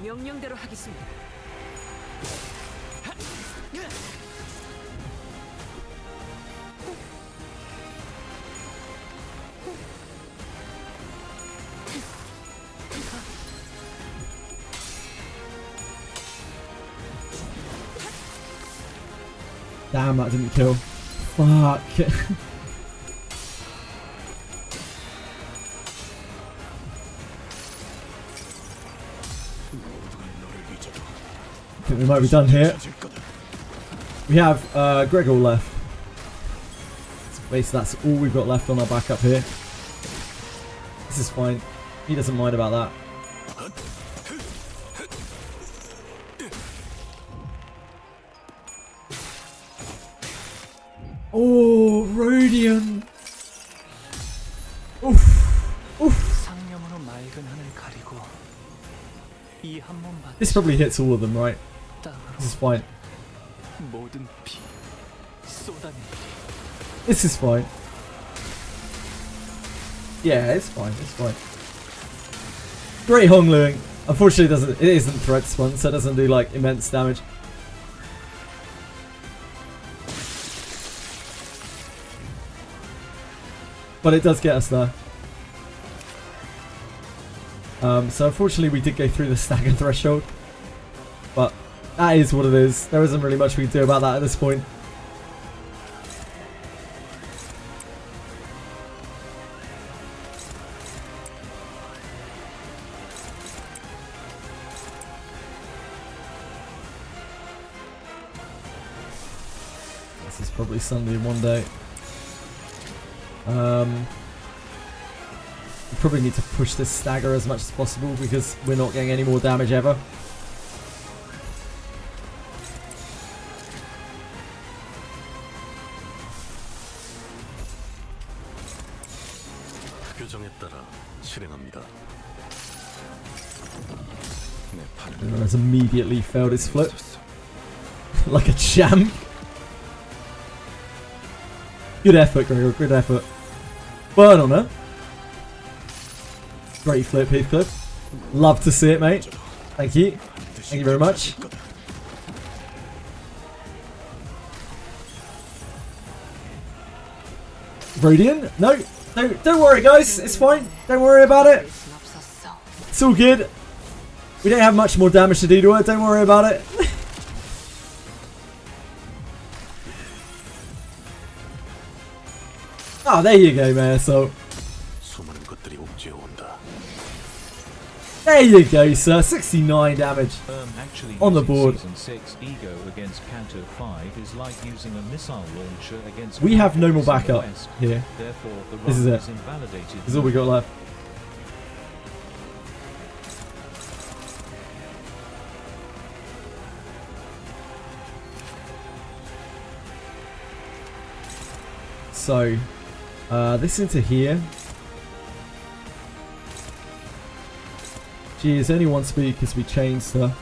명령대로 하겠습니다. Damn, that didn't kill. Fuck. I think we might be done here. We have Gregor left. So basically that's all we've got left on our backup here. This is fine. He doesn't mind about that. Oh, Rodion! Oof! Oof! This probably hits all of them, right? This is fine. This is fine. Yeah, it's fine. It's fine. Great Hong Luing. Unfortunately, it isn't threat spun, so it doesn't do like immense damage. But it does get us there. So unfortunately we did go through the stagger threshold. But that is what it is. There isn't really much we can do about that at this point. This is probably Sunday in one day. We probably need to push this stagger as much as possible because we're not getting any more damage ever. And has immediately failed his flip. Like a champ. Good effort, Gregor, good effort. Burn on her. Great flip, Heathcliff. Love to see it, mate. Thank you. Thank you very much. Rodion? No, don't worry, guys. It's fine. Don't worry about it. It's all good. We don't have much more damage to do to her. Don't worry about it. Oh, there you go, Mayor. So There you go, sir. 69 damage Actually on the using board. Season 6 Ego against Canto 5 is like using a missile launcher against We have no more in the backup West. here. Therefore, the This is run it. invalidated. This is all we got left. So, this into here. Gee, there's only one speed because we changed her.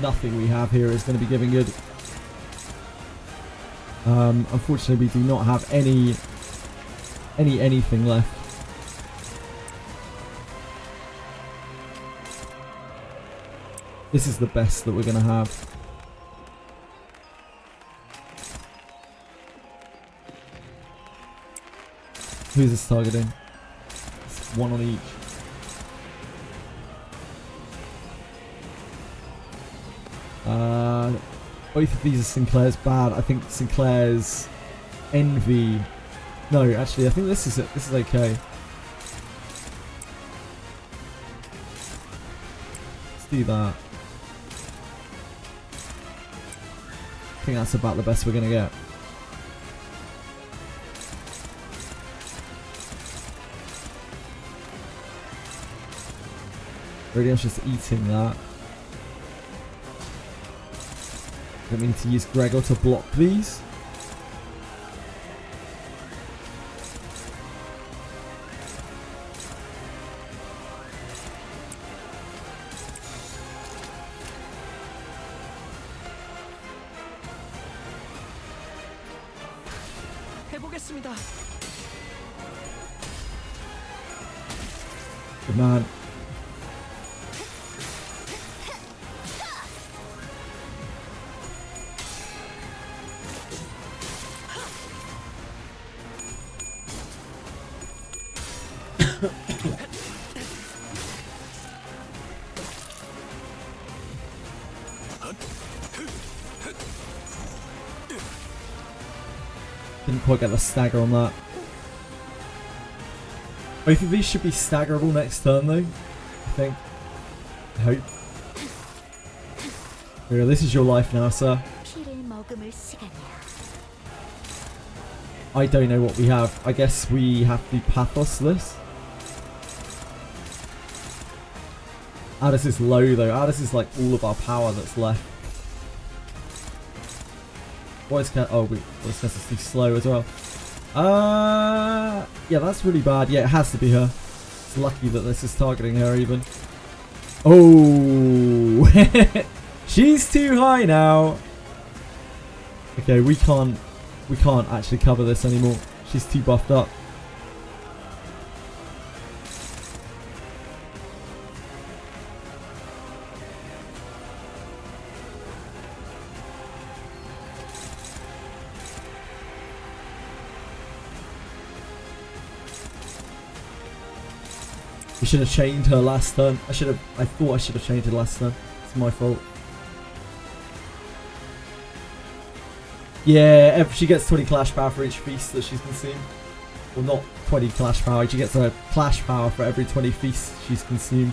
Nothing we have here is going to be giving good. Unfortunately, we do not have anything left. This is the best that we're going to have. Who's this targeting? It's one on each. Both of these are Sinclair's bad. I think Sinclair's Envy. No, actually, I think this is it. This is okay. Let's do that. I think that's about the best we're gonna get. Radiant's just eating that. Then we need to use Gregor to block these. 해보겠습니다. Good man. Didn't quite get the stagger on that. Both of these should be staggerable next turn though, I think. I hope. Yeah, this is your life now, sir. I don't know what we have. I guess we have to pathos this. Addis is low though. Addis is like all of our power that's left. What is Canto? Oh, wait, this is too slow as well. Yeah, that's really bad. Yeah, it has to be her. It's lucky that this is targeting her even. Oh, she's too high now. Okay, we can't actually cover this anymore. She's too buffed up. We should have chained her last turn. I thought I should have chained her last turn. It's my fault. Yeah, if she gets 20 clash power for each feast that she's consumed. Well, not 20 clash power. She gets a clash power for every 20 feasts she's consumed.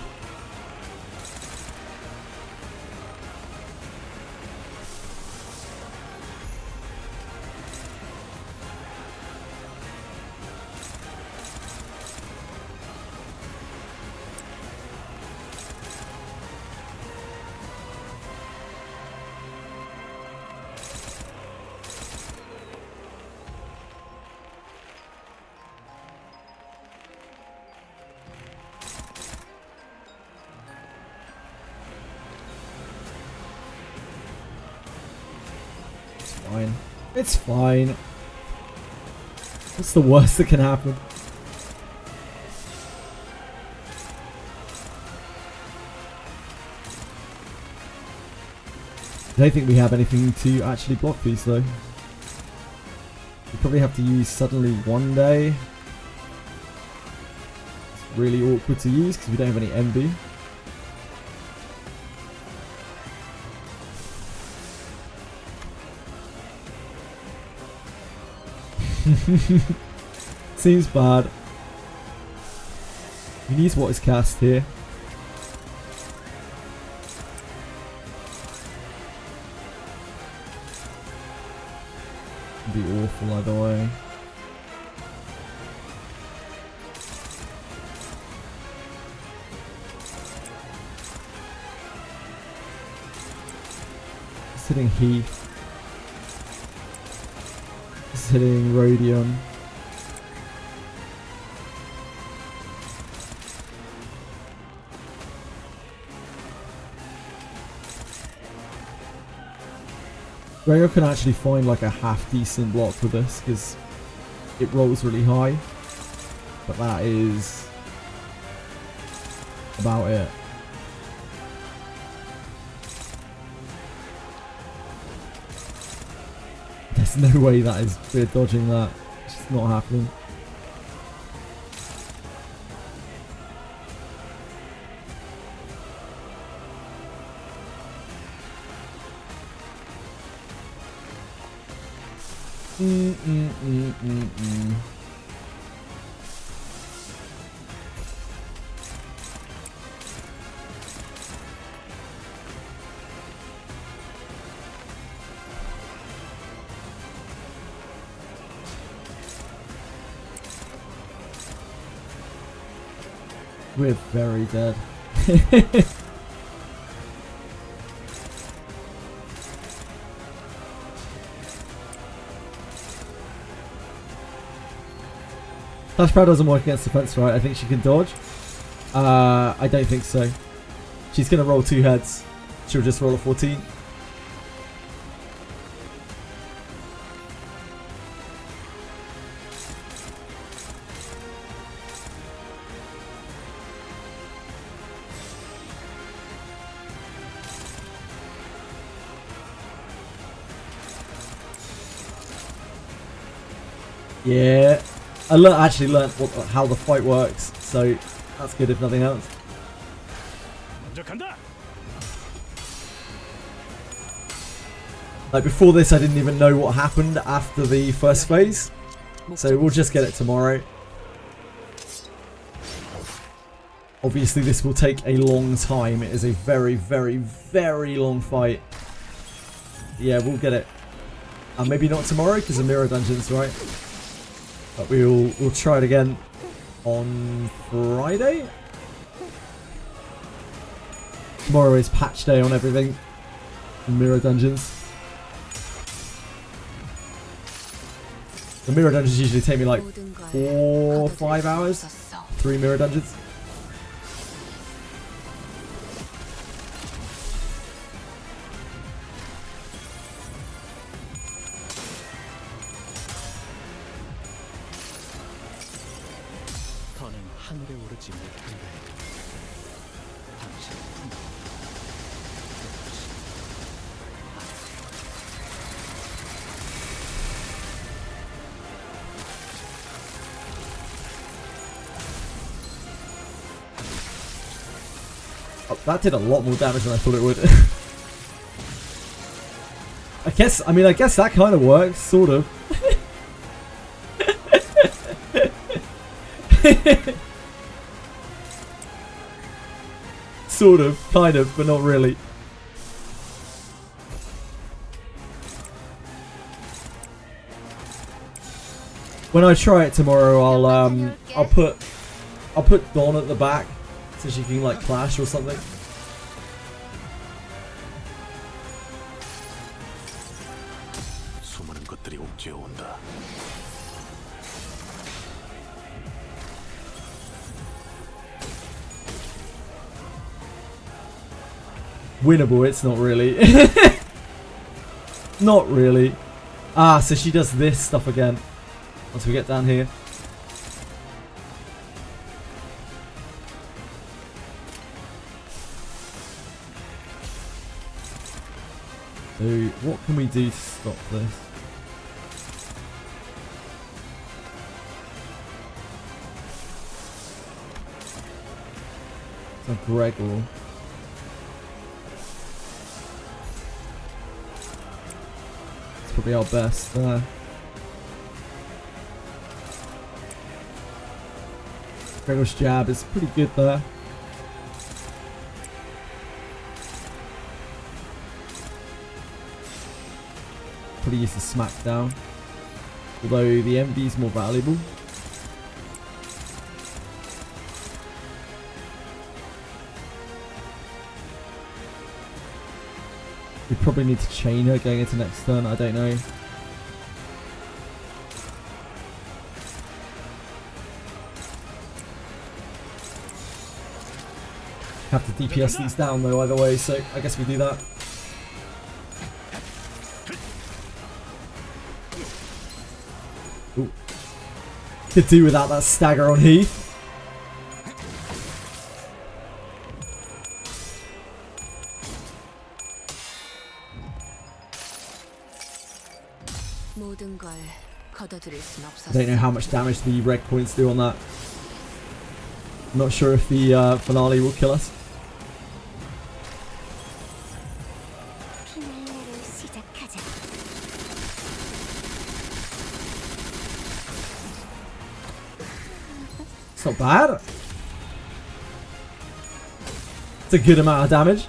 Fine. It's fine. What's the worst that can happen? I don't think we have anything to actually block these though. We probably have to use Suddenly One Day. really awkward to use because we don't have any MB. Seems bad. He needs what is cast here. It'd be awful either way. It's hitting Heath. It's hitting Rodion. Gregor can actually find like a half decent block with this because it rolls really high, but that is about it. There's no way that is we're dodging that. It's just not happening. We're very dead. Dash Prow doesn't work against defense, right? I think she can dodge. I don't think so. She's going to roll 2 heads. She'll just roll a 14. Yeah. I actually learned how the fight works, so that's good if nothing else. Like before this I didn't even know what happened after the first phase, so we'll just get it tomorrow. Obviously this will take a long time, it is a very, very, very long fight. Yeah, we'll get it. Maybe not tomorrow because of mirror dungeons, right? But we'll try it again on Friday. Tomorrow is patch day on everything in mirror dungeons. The mirror dungeons usually take me like 4 or 5 hours. 3 mirror dungeons. That did a lot more damage than I thought it would. I guess that kind of works, sort of. Sort of, kind of, but not really. When I try it tomorrow, I'll put Dawn at the back so she can like clash or something. Winnable, it's not really. Not really. Ah, so she does this stuff again once we get down here. So what can we do to stop this? So Gregor. It's probably our best there. Gregor's jab is pretty good there. Probably use the smackdown. Although the MD is more valuable. We probably need to chain her going into next turn, I don't know. Have to DPS these down though either way, so I guess we do that. Ooh. Could do without that stagger on Heath. I don't know how much damage the red points do on that. I'm not sure if the finale will kill us. It's not bad. It's a good amount of damage.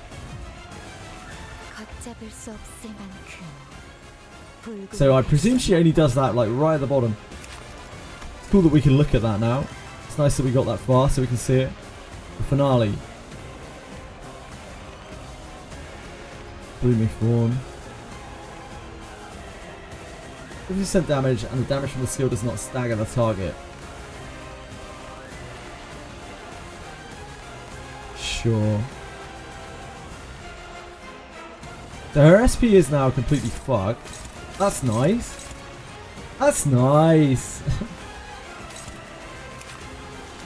So I presume she only does that like right at the bottom. It's cool that we can look at that now. It's nice that we got that far so we can see it. The finale. Blooming Thorn. 50% damage and the damage from the skill does not stagger the target. Sure. So her SP is now completely fucked. That's nice. That's nice.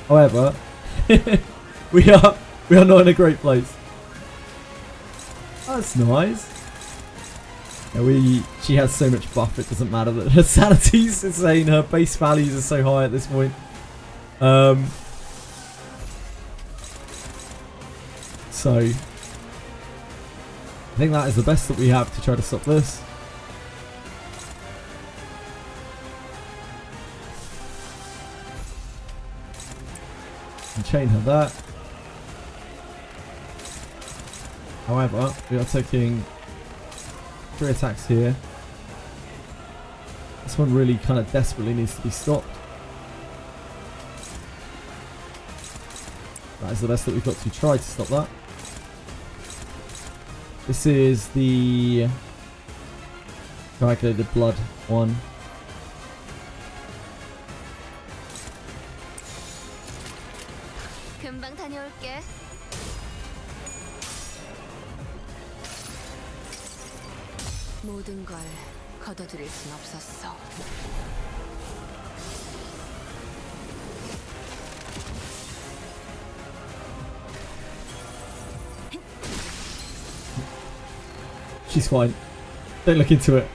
However, we are not in a great place. That's nice. Yeah, she has so much buff it doesn't matter that her sanity's insane. Her base values are so high at this point. So I think that is the best that we have to try to stop this. And chain her that. However, we are taking 3 attacks here. This one really kind of desperately needs to be stopped. That is the best that we've got to try to stop that. This is the coagulated blood one. 모든 걸 거둬들일 순 없었어. She's fine. Don't look into it.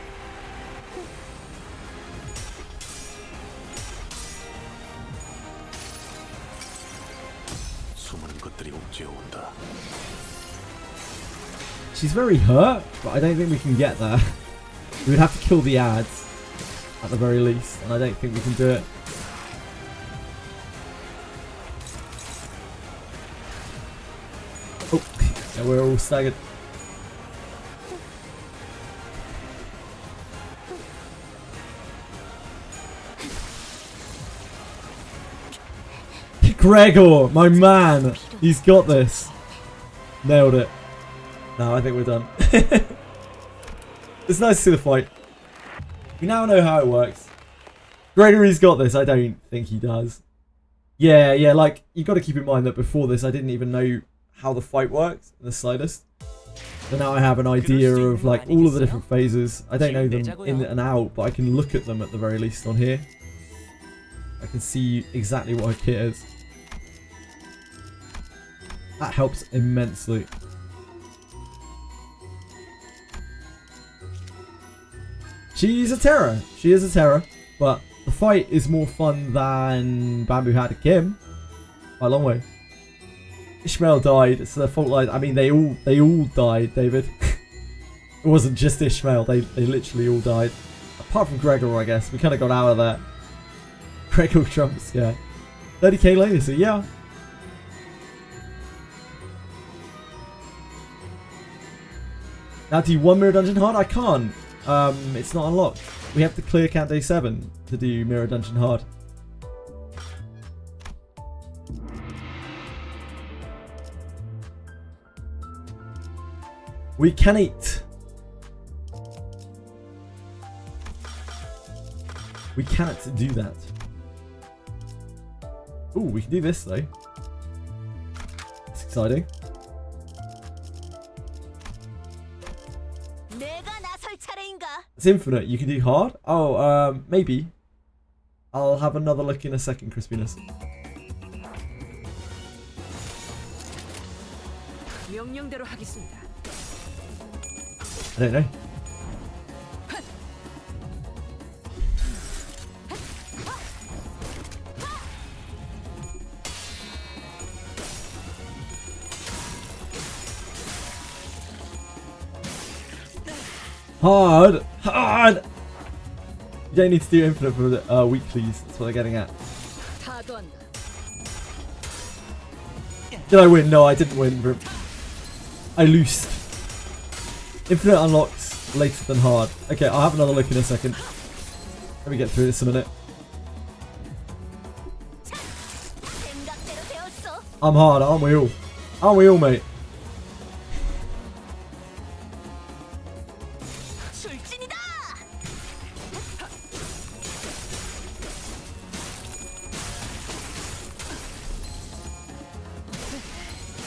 She's very hurt, but I don't think we can get there. We would have to kill the ads at the very least, and I don't think we can do it. Oh, yeah, we're all staggered. Gregor, my man, he's got this. Nailed it. No, I think we're done. It's nice to see the fight. We now know how it works. Gregory's got this. I don't think he does. Yeah, like, you've got to keep in mind that before this, I didn't even know how the fight works in the slightest. So now I have an idea of, like, all of the different phases. I don't know them in and out, but I can look at them at the very least on here. I can see exactly what her kit is. That helps immensely. She's a terror. She is a terror. But the fight is more fun than Bamboo had to Kim. By a long way. Ishmael died. It's their fault line. I mean, they all died, David. It wasn't just Ishmael. They literally all died. Apart from Gregor, I guess. We kind of got out of that. Gregor trumps, yeah. 30k legacy, yeah. Now do one Mirror Dungeon hard? I can't. It's not unlocked. We have to clear Count Day 7 to do Mirror Dungeon hard. We can eat. We cannot do that. Ooh, we can do this though. It's exciting. It's infinite. You can do hard. Oh, maybe. I'll have another look in a second, Crispiness. 명령대로 하겠습니다. I don't know. Hard! Hard! You don't need to do infinite for the weeklies. That's what they're getting at. Did I win? No, I didn't win. I loosed. Infinite unlocks later than hard. Okay, I'll have another look in a second. Let me get through this in a minute. I'm hard, aren't we all? Aren't we all, mate?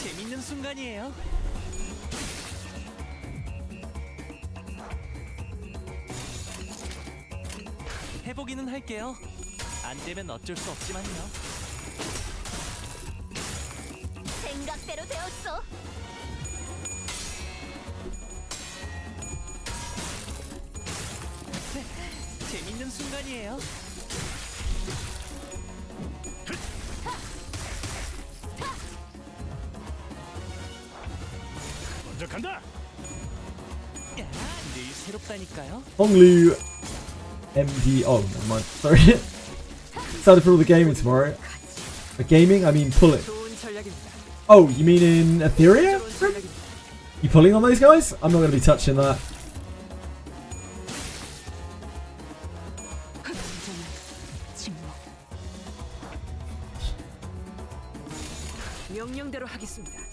재밌는 순간이에요. 해보기는 할게요. 안 되면 어쩔 수 없지만요. 생각대로 되었어. 재밌는 순간이에요. 먼저 간다. 야, 늘 새롭다니까요. Honglu MD. Oh, never mind. Sorry. Excited for all the gaming tomorrow. Gaming? I mean, pull it. Oh, you mean in Etheria? You pulling on those guys? I'm not going to be touching that. 명령대로 하겠습니다.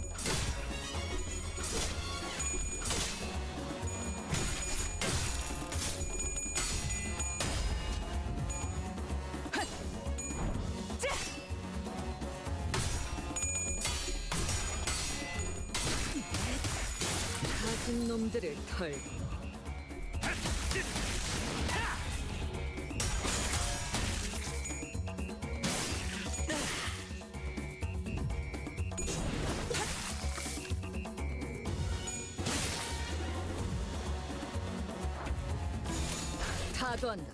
가진 놈들을 털고. 타도한다.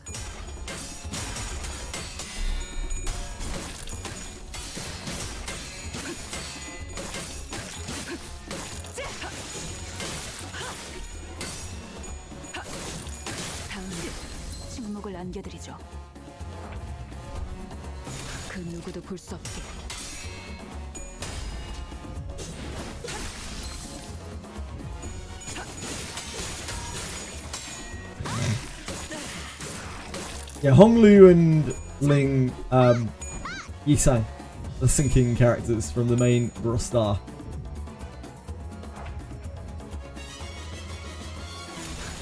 다음은 침묵을 안겨드리죠. 그 누구도 볼 수 없게. Yeah, Honglu and Ling, Yisang, the sinking characters from the main roster.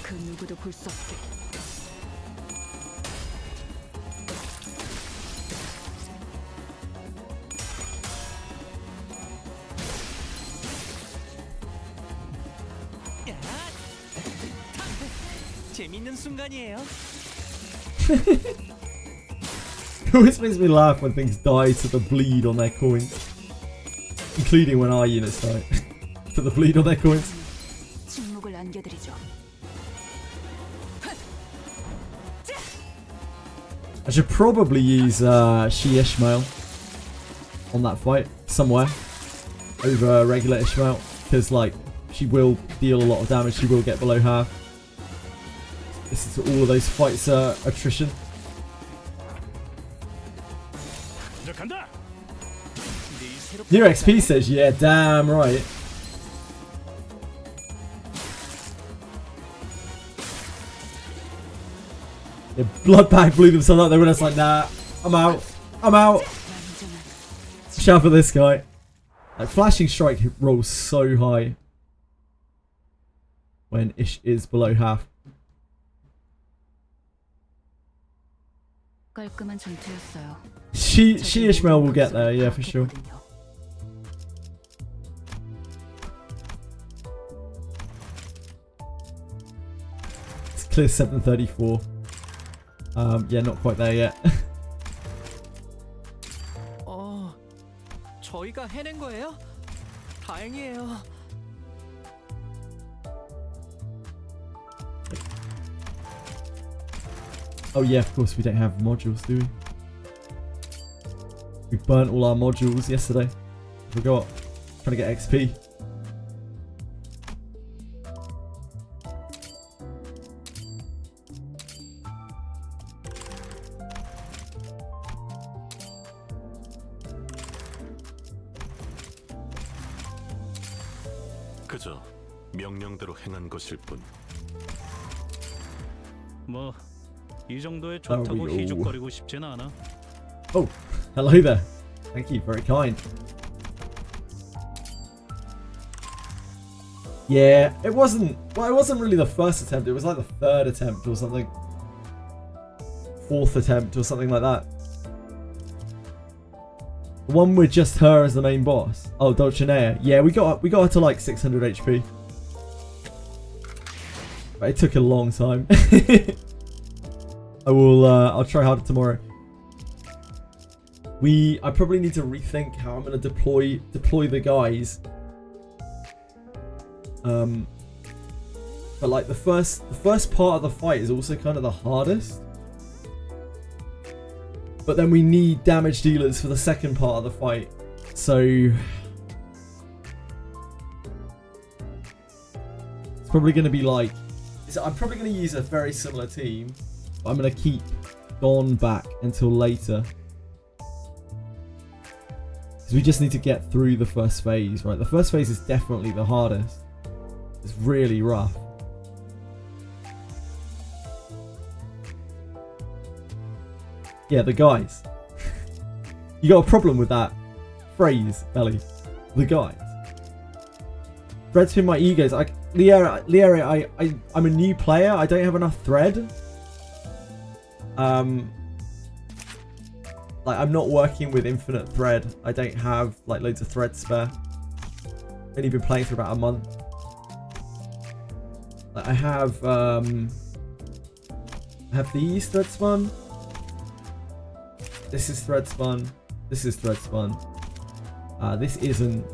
그 누구도 볼 수 없게. 재밌는 순간이에요. It always makes me laugh when things die to the bleed on their coins. Including when our units die. To the bleed on their coins. 침묵을 안겨드리죠. I should probably use She Ishmael on that fight somewhere. over regular Ishmael, because like she will deal a lot of damage. She will get below half. This is all of those fights are attrition. New XP says, yeah, damn right. The Bloodbag blew themselves up. They were just like, nah, I'm out. I'm out. Shout for this guy. Like, Flashing Strike rolls so high when Ish is below half. 깔끔한 전투였어요. She Ishmael will get there, yeah, for sure. It's clear 734. Yeah, not quite there yet. 저희가 해낸 거예요? 다행이에요. Oh yeah, of course we don't have modules, do we? We burnt all our modules yesterday. Forgot. Trying to get XP. 그저 명령대로 행한 것일 뿐. 뭐 이 정도에 좋다고 희죽거리고 싶진 않아. Oh, hello there. Thank you, very kind. Yeah, it wasn't really the first attempt. It was like the third attempt or something. Fourth attempt or something like that. The one with just her as the main boss. Oh, Dulcinea. Yeah, we got her to like 600 HP. But it took a long time. I'll try harder tomorrow. I probably need to rethink how I'm gonna deploy the guys. But like the first part of the fight is also kind of the hardest. But then we need damage dealers for the second part of the fight. So it's probably gonna be like, I'm probably gonna use a very similar team. But I'm gonna keep Dawn back until later. Because we just need to get through the first phase, right? The first phase is definitely the hardest. It's really rough. Yeah, the guys. You got a problem with that phrase, Ellie? The guys. Threads in my egos. Liera, I'm a new player. I don't have enough thread. Like, I'm not working with infinite thread. I don't have like loads of thread spare. Only been playing for about a month. Like, I have these thread spun. This is thread spun. This is thread spun. This isn't.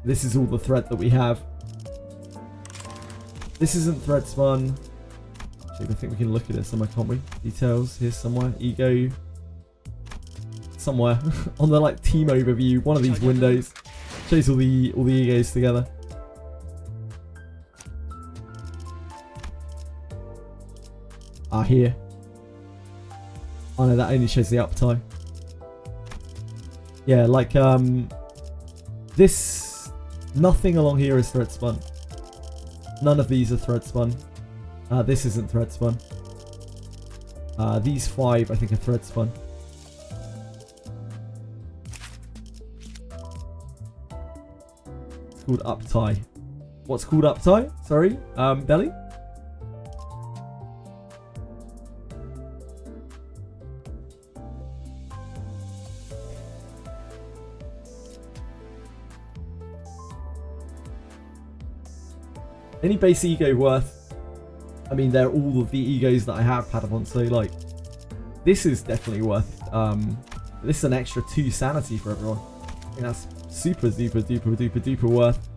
This is all the thread that we have. This isn't thread spun. Actually, I think we can look at it somewhere, can't we? Details, here's somewhere. Ego. Somewhere. On the like team overview, one of these windows. Shows all the egos together. Here. Oh no, that only shows the uptime. Yeah, like this, nothing along here is thread spun. None of these are thread spun. This isn't thread spun. These 5 I think are thread spun. It's called uptie. What's called uptie? Sorry, Belly? Any base ego worth, I mean, they're all of the egos that I have, Padawan, so like, this is definitely worth, this is an extra 2 sanity for everyone. I think that's super duper duper duper duper worth.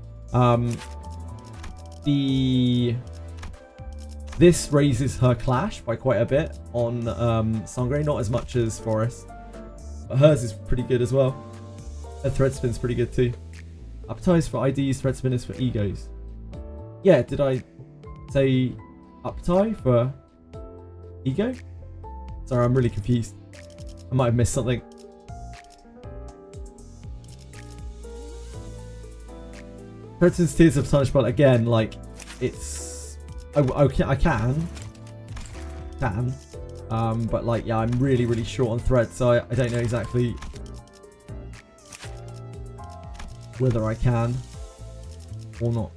This raises her clash by quite a bit on Sangre, not as much as Forest. But hers is pretty good as well. Her thread spin's pretty good too. Upties for IDs, thread spin is for egos. Yeah, did I say uptie for ego? Sorry, I'm really confused. I might have missed something. Thread spin's Tears of Tarnished Blood, again, like, it's... I can. But like, yeah, I'm really short on thread, so I don't know exactly whether I can or not.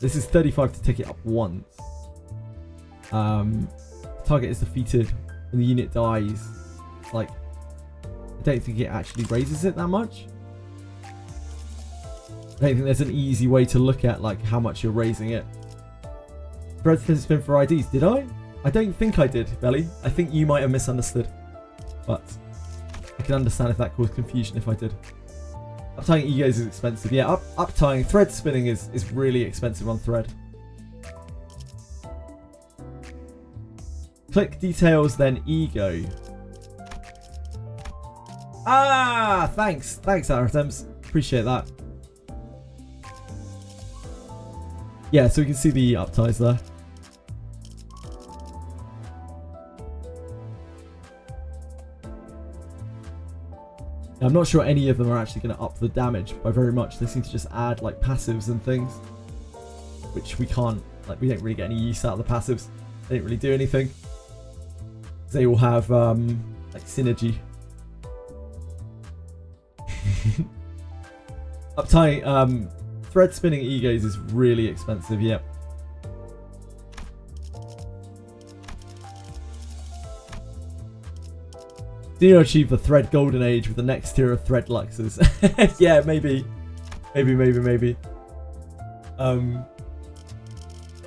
This is 35 to take it up once. Target is defeated and the unit dies. Like, I don't think it actually raises it that much. I don't think there's an easy way to look at like how much you're raising it. Thread spin for IDs, did I? I don't think I did, Belly. I think you might have misunderstood. But I can understand if that caused confusion if I did. Uptying egos is expensive. Yeah, uptying, thread spinning is really expensive on thread. Click details, then ego. Ah, thanks, Arathems. Appreciate that. Yeah, so we can see the upties there. I'm not sure any of them are actually going to up the damage by very much. They seem to just add like passives and things, which we can't, like, we don't really get any use out of the passives. They don't really do anything. They all have like synergy. Uptying, thread spinning egos is really expensive, yep. Do you achieve the thread golden age with the next tier of thread luxes? Yeah, maybe.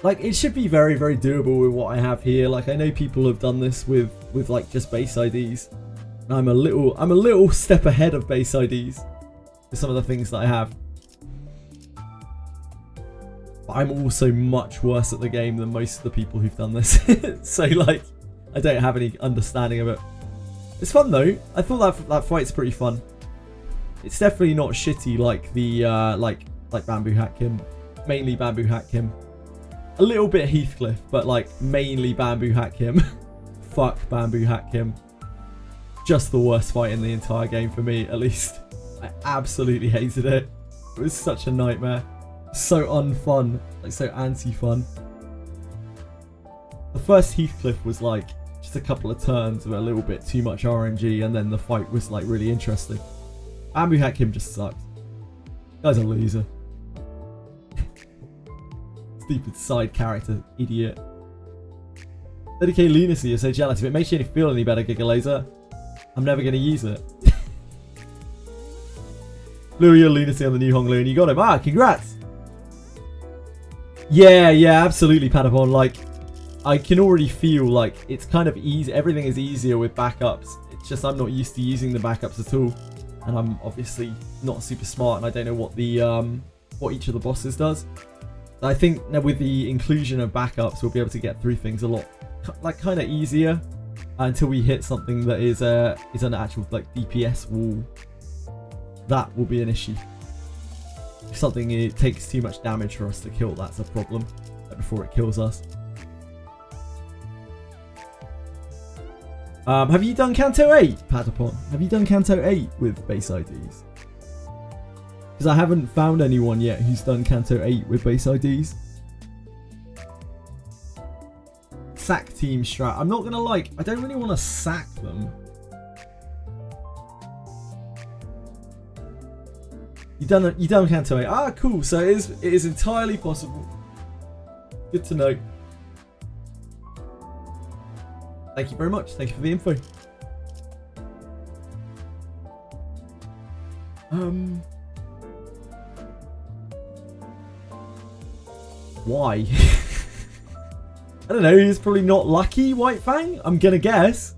Like, it should be very doable with what I have here. Like, I know people have done this with like just base IDs. And I'm a little step ahead of base IDs with some of the things that I have. But I'm also much worse at the game than most of the people who've done this. So like, I don't have any understanding of it. It's fun though. I thought that fight's pretty fun. It's definitely not shitty like the like Bamboo Hack him, mainly Bamboo Hack him. A little bit Heathcliff, but like mainly Bamboo Hack him. Fuck Bamboo Hack him. Just the worst fight in the entire game for me, at least. I absolutely hated it. It was such a nightmare. So unfun, like so anti-fun. The first Heathcliff was like just a couple of turns with a little bit too much RNG, and then the fight was like really interesting. Bamboo Hack him just sucks. Guy's a loser. Stupid side character, idiot. 30k lunacy, you're so jealous. If it makes you feel any better, Giga Laser, I'm never going to use it. Louis, your lunacy on the new Hong Lu, and you got him. Ah, congrats. Yeah, absolutely, Patapon. Like, I can already feel like it's kind of easy. Everything is easier with backups. It's just I'm not used to using the backups at all, and I'm obviously not super smart, and I don't know what the what each of the bosses does. I think now with the inclusion of backups, we'll be able to get through things a lot like kind of easier until we hit something that is an actual like DPS wall. That will be an issue. If something it takes too much damage for us to kill, that's a problem before it kills us. Have you done Canto 8, Patapon? Have you done Canto 8 with base IDs? Because I haven't found anyone yet who's done Canto 8 with base IDs. Sack team strat. I'm not gonna like. I don't really want to sack them. You done Canto 8? Ah, cool. So it is entirely possible. Good to know. Thank you very much. Thank you for the info. Why? I don't know, he's probably not lucky, White Fang? I'm gonna guess.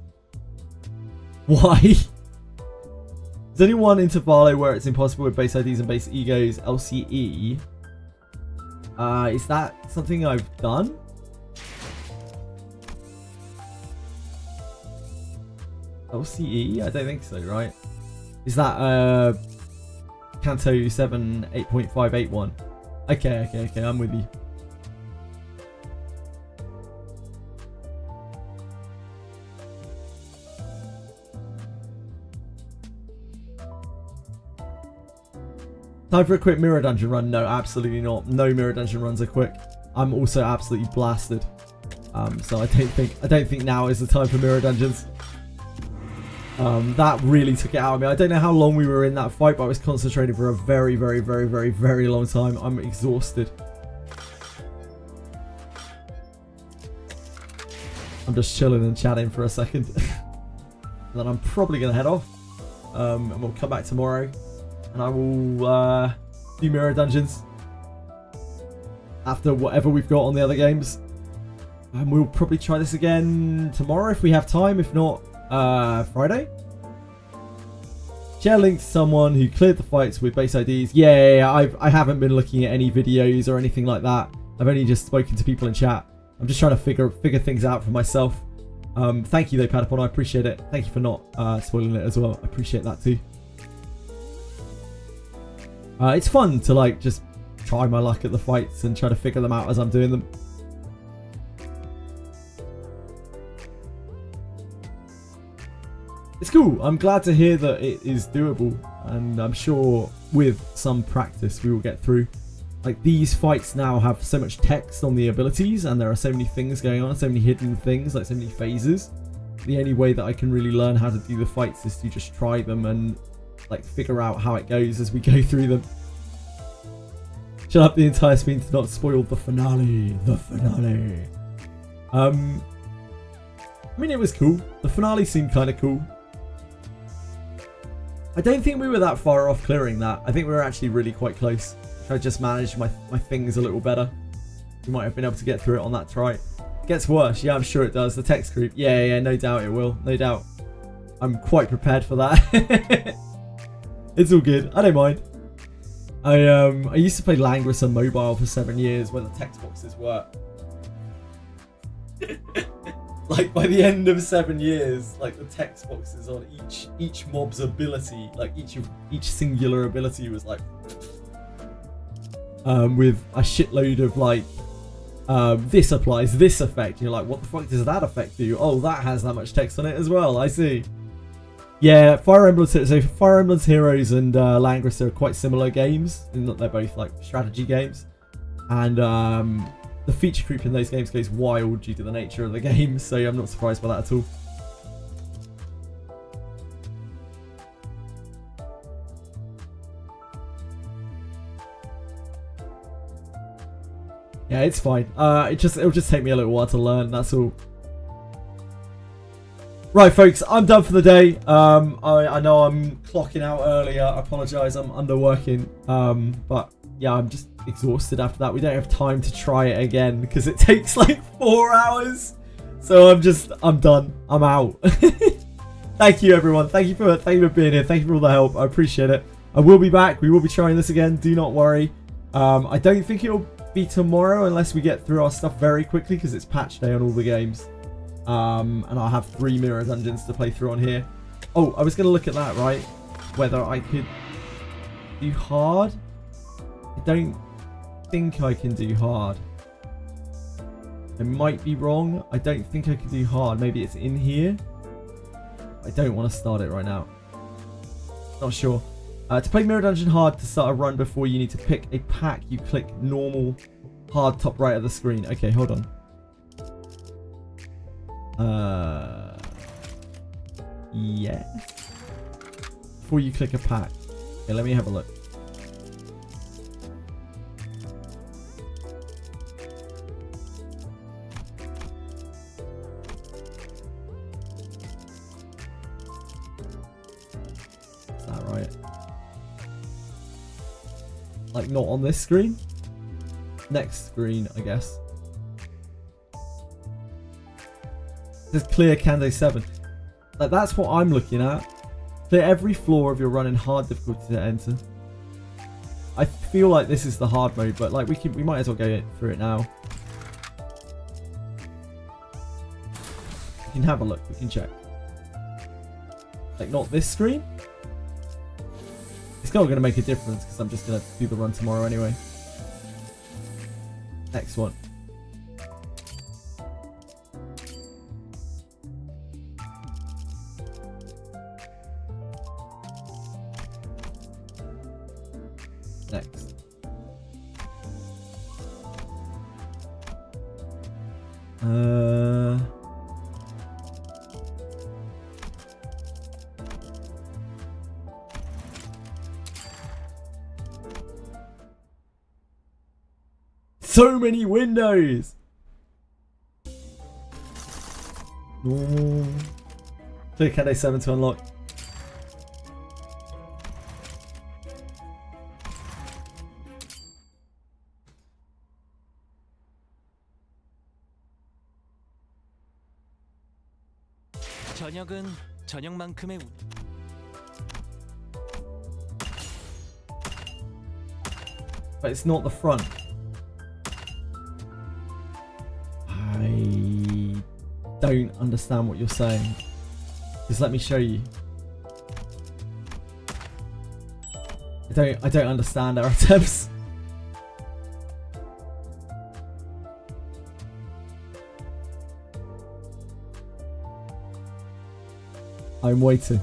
Why? Is anyone into Valo where it's impossible with base IDs and base egos LCE? Is that something I've done? LCE? I don't think so, right? Is that Canto 7 8.581? Okay, I'm with you. Time for a quick mirror dungeon run? No, absolutely not. No mirror dungeon runs are quick. I'm also absolutely blasted. So I don't think now is the time for mirror dungeons. That really took it out of me. I don't know how long we were in that fight, but I was concentrating for a very long time. I'm exhausted. I'm just chilling and chatting for a second. And then I'm probably going to head off. And we'll come back tomorrow. And I will do mirror dungeons after whatever we've got on the other games. And we'll probably try this again tomorrow if we have time. If not, Friday. Share link to someone who cleared the fights with base IDs. Yeah, I haven't been looking at any videos or anything like that. I've only just spoken to people in chat. I'm just trying to figure things out for myself. Thank you though, Padapon. I appreciate it. Thank you for not spoiling it as well. I appreciate that too. It's fun to like just try my luck at the fights and try to figure them out as I'm doing them. It's cool. I'm glad to hear that it is doable, and I'm sure with some practice we will get through. Like, these fights now have so much text on the abilities, and there are so many things going on, so many hidden things, like so many phases. The only way that I can really learn how to do the fights is to just try them and like figure out how it goes as we go through them. Shut up the entire screen to not spoil the finale. The finale. I mean, it was cool. The finale seemed kind of cool. I don't think we were that far off clearing that. I think we were actually really quite close. If I just managed my things a little better, we might have been able to get through it on that try. Gets worse. Yeah, I'm sure it does. The text creep. Yeah, no doubt it will. No doubt. I'm quite prepared for that. It's all good. I don't mind. I used to play Languorous on mobile for 7 years where the text boxes were like by the end of 7 years, like the text boxes on each mob's ability, like each singular ability was like with a shitload of like this applies this effect. You're like, what the fuck does that effect do? Oh, that has that much text on it as well. I see. Yeah, Fire Emblem. So Fire Emblem's Heroes and Languorous are quite similar games in that they're both like strategy games, and the feature creep in those games goes wild due to the nature of the game. So I'm not surprised by that at all. Yeah, it's fine. It'll just take me a little while to learn. That's all. Right, folks, I'm done for the day. I know I'm clocking out earlier. I apologise, I'm underworking. But yeah, I'm just exhausted after that. We don't have time to try it again because it takes like 4 hours. So I'm done. I'm out. Thank you, everyone. Thank you for being here. Thank you for all the help. I appreciate it. I will be back. We will be trying this again. Do not worry. I don't think it'll be tomorrow unless we get through our stuff very quickly because it's patch day on all the games. And I'll have 3 mirror dungeons to play through on here. Oh, I was going to look at that, right? Whether I could do hard. I don't think I can do hard. I might be wrong. I don't think I can do hard. Maybe it's in here. I don't want to start it right now. Not sure. To play mirror dungeon hard, to start a run before you need to pick a pack, you click normal hard top right of the screen. Okay, hold on. Yes. Before you click a pack. Okay, let me have a look. Is that right? Like not on this screen? Next screen, I guess. Just clear Canto 7. Like, that's what I'm looking at. Clear every floor of your run in hard difficulty to enter. I feel like this is the hard mode, but like we might as well go through it now. We can have a look. We can check. Like, not this screen. It's not going to make a difference because I'm just going to do the run tomorrow anyway. Next one. Next. So many windows. No. Click Canto 7 to unlock. 저녁은 저녁만큼의 But it's not the front. I don't understand what you're saying. Just let me show you. I don't understand our attempts. I'm waiting.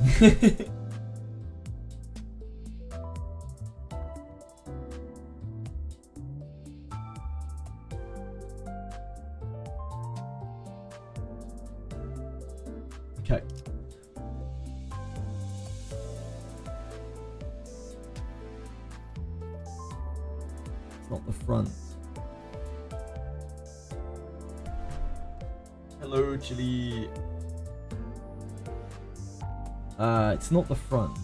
Okay. It's not the front. Hello, Chili. It's not the front.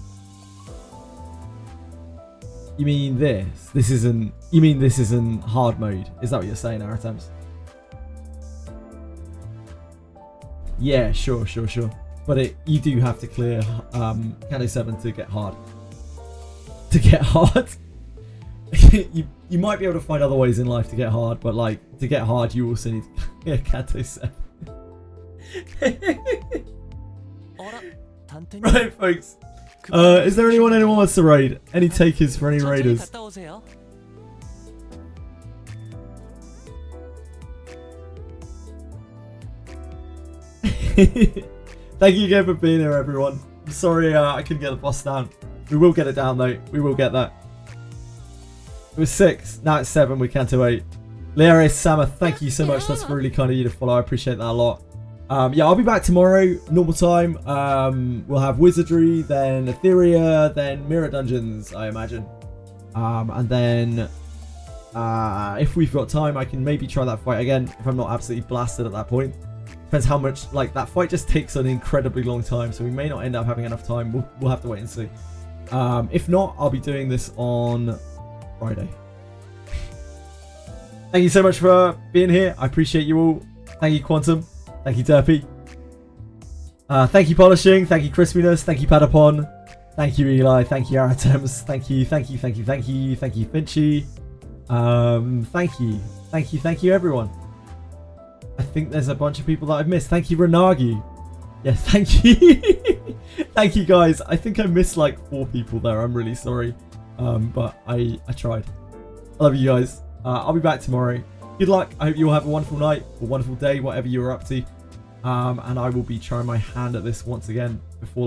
You mean this? This isn't. You mean this isn't hard mode? Is that what you're saying, our attempts? Yeah, sure. But you do have to clear Canto 7 to get hard. To get hard? you might be able to find other ways in life to get hard, but like to get hard, you also need to clear Canto 7. Right, folks. Is there anyone wants to raid? Any takers for any raiders? Thank you again for being here, everyone. I'm sorry I couldn't get the boss down. We will get it down though. We will get that. It was 6. Now it's 7 with Canto 8. Learis Sama, thank you so much. That's really kind of you to follow. I appreciate that a lot. Yeah, I'll be back tomorrow, normal time. We'll have Wizardry, then Etheria, then Mirror Dungeons, I imagine. And then if we've got time, I can maybe try that fight again if I'm not absolutely blasted at that point. Depends how much, like, that fight just takes an incredibly long time, so we may not end up having enough time. We'll have to wait and see. If not, I'll be doing this on Friday. Thank you so much for being here. I appreciate you all. Thank you, Quantum. Thank you, Derpy. Thank you, Polishing. Thank you, Crispiness. Thank you, Padapon. Thank you, Eli. Thank you, Aratems. Thank you, Finchy. Thank you, everyone. I think there's a bunch of people that I've missed. Thank you, Renagi. Yes, thank you. Thank you, guys. I think I missed like 4 people there. I'm really sorry. But I tried. I love you guys. I'll be back tomorrow. Good luck. I hope you all have a wonderful night, a wonderful day, whatever you're up to. And I will be trying my hand at this once again before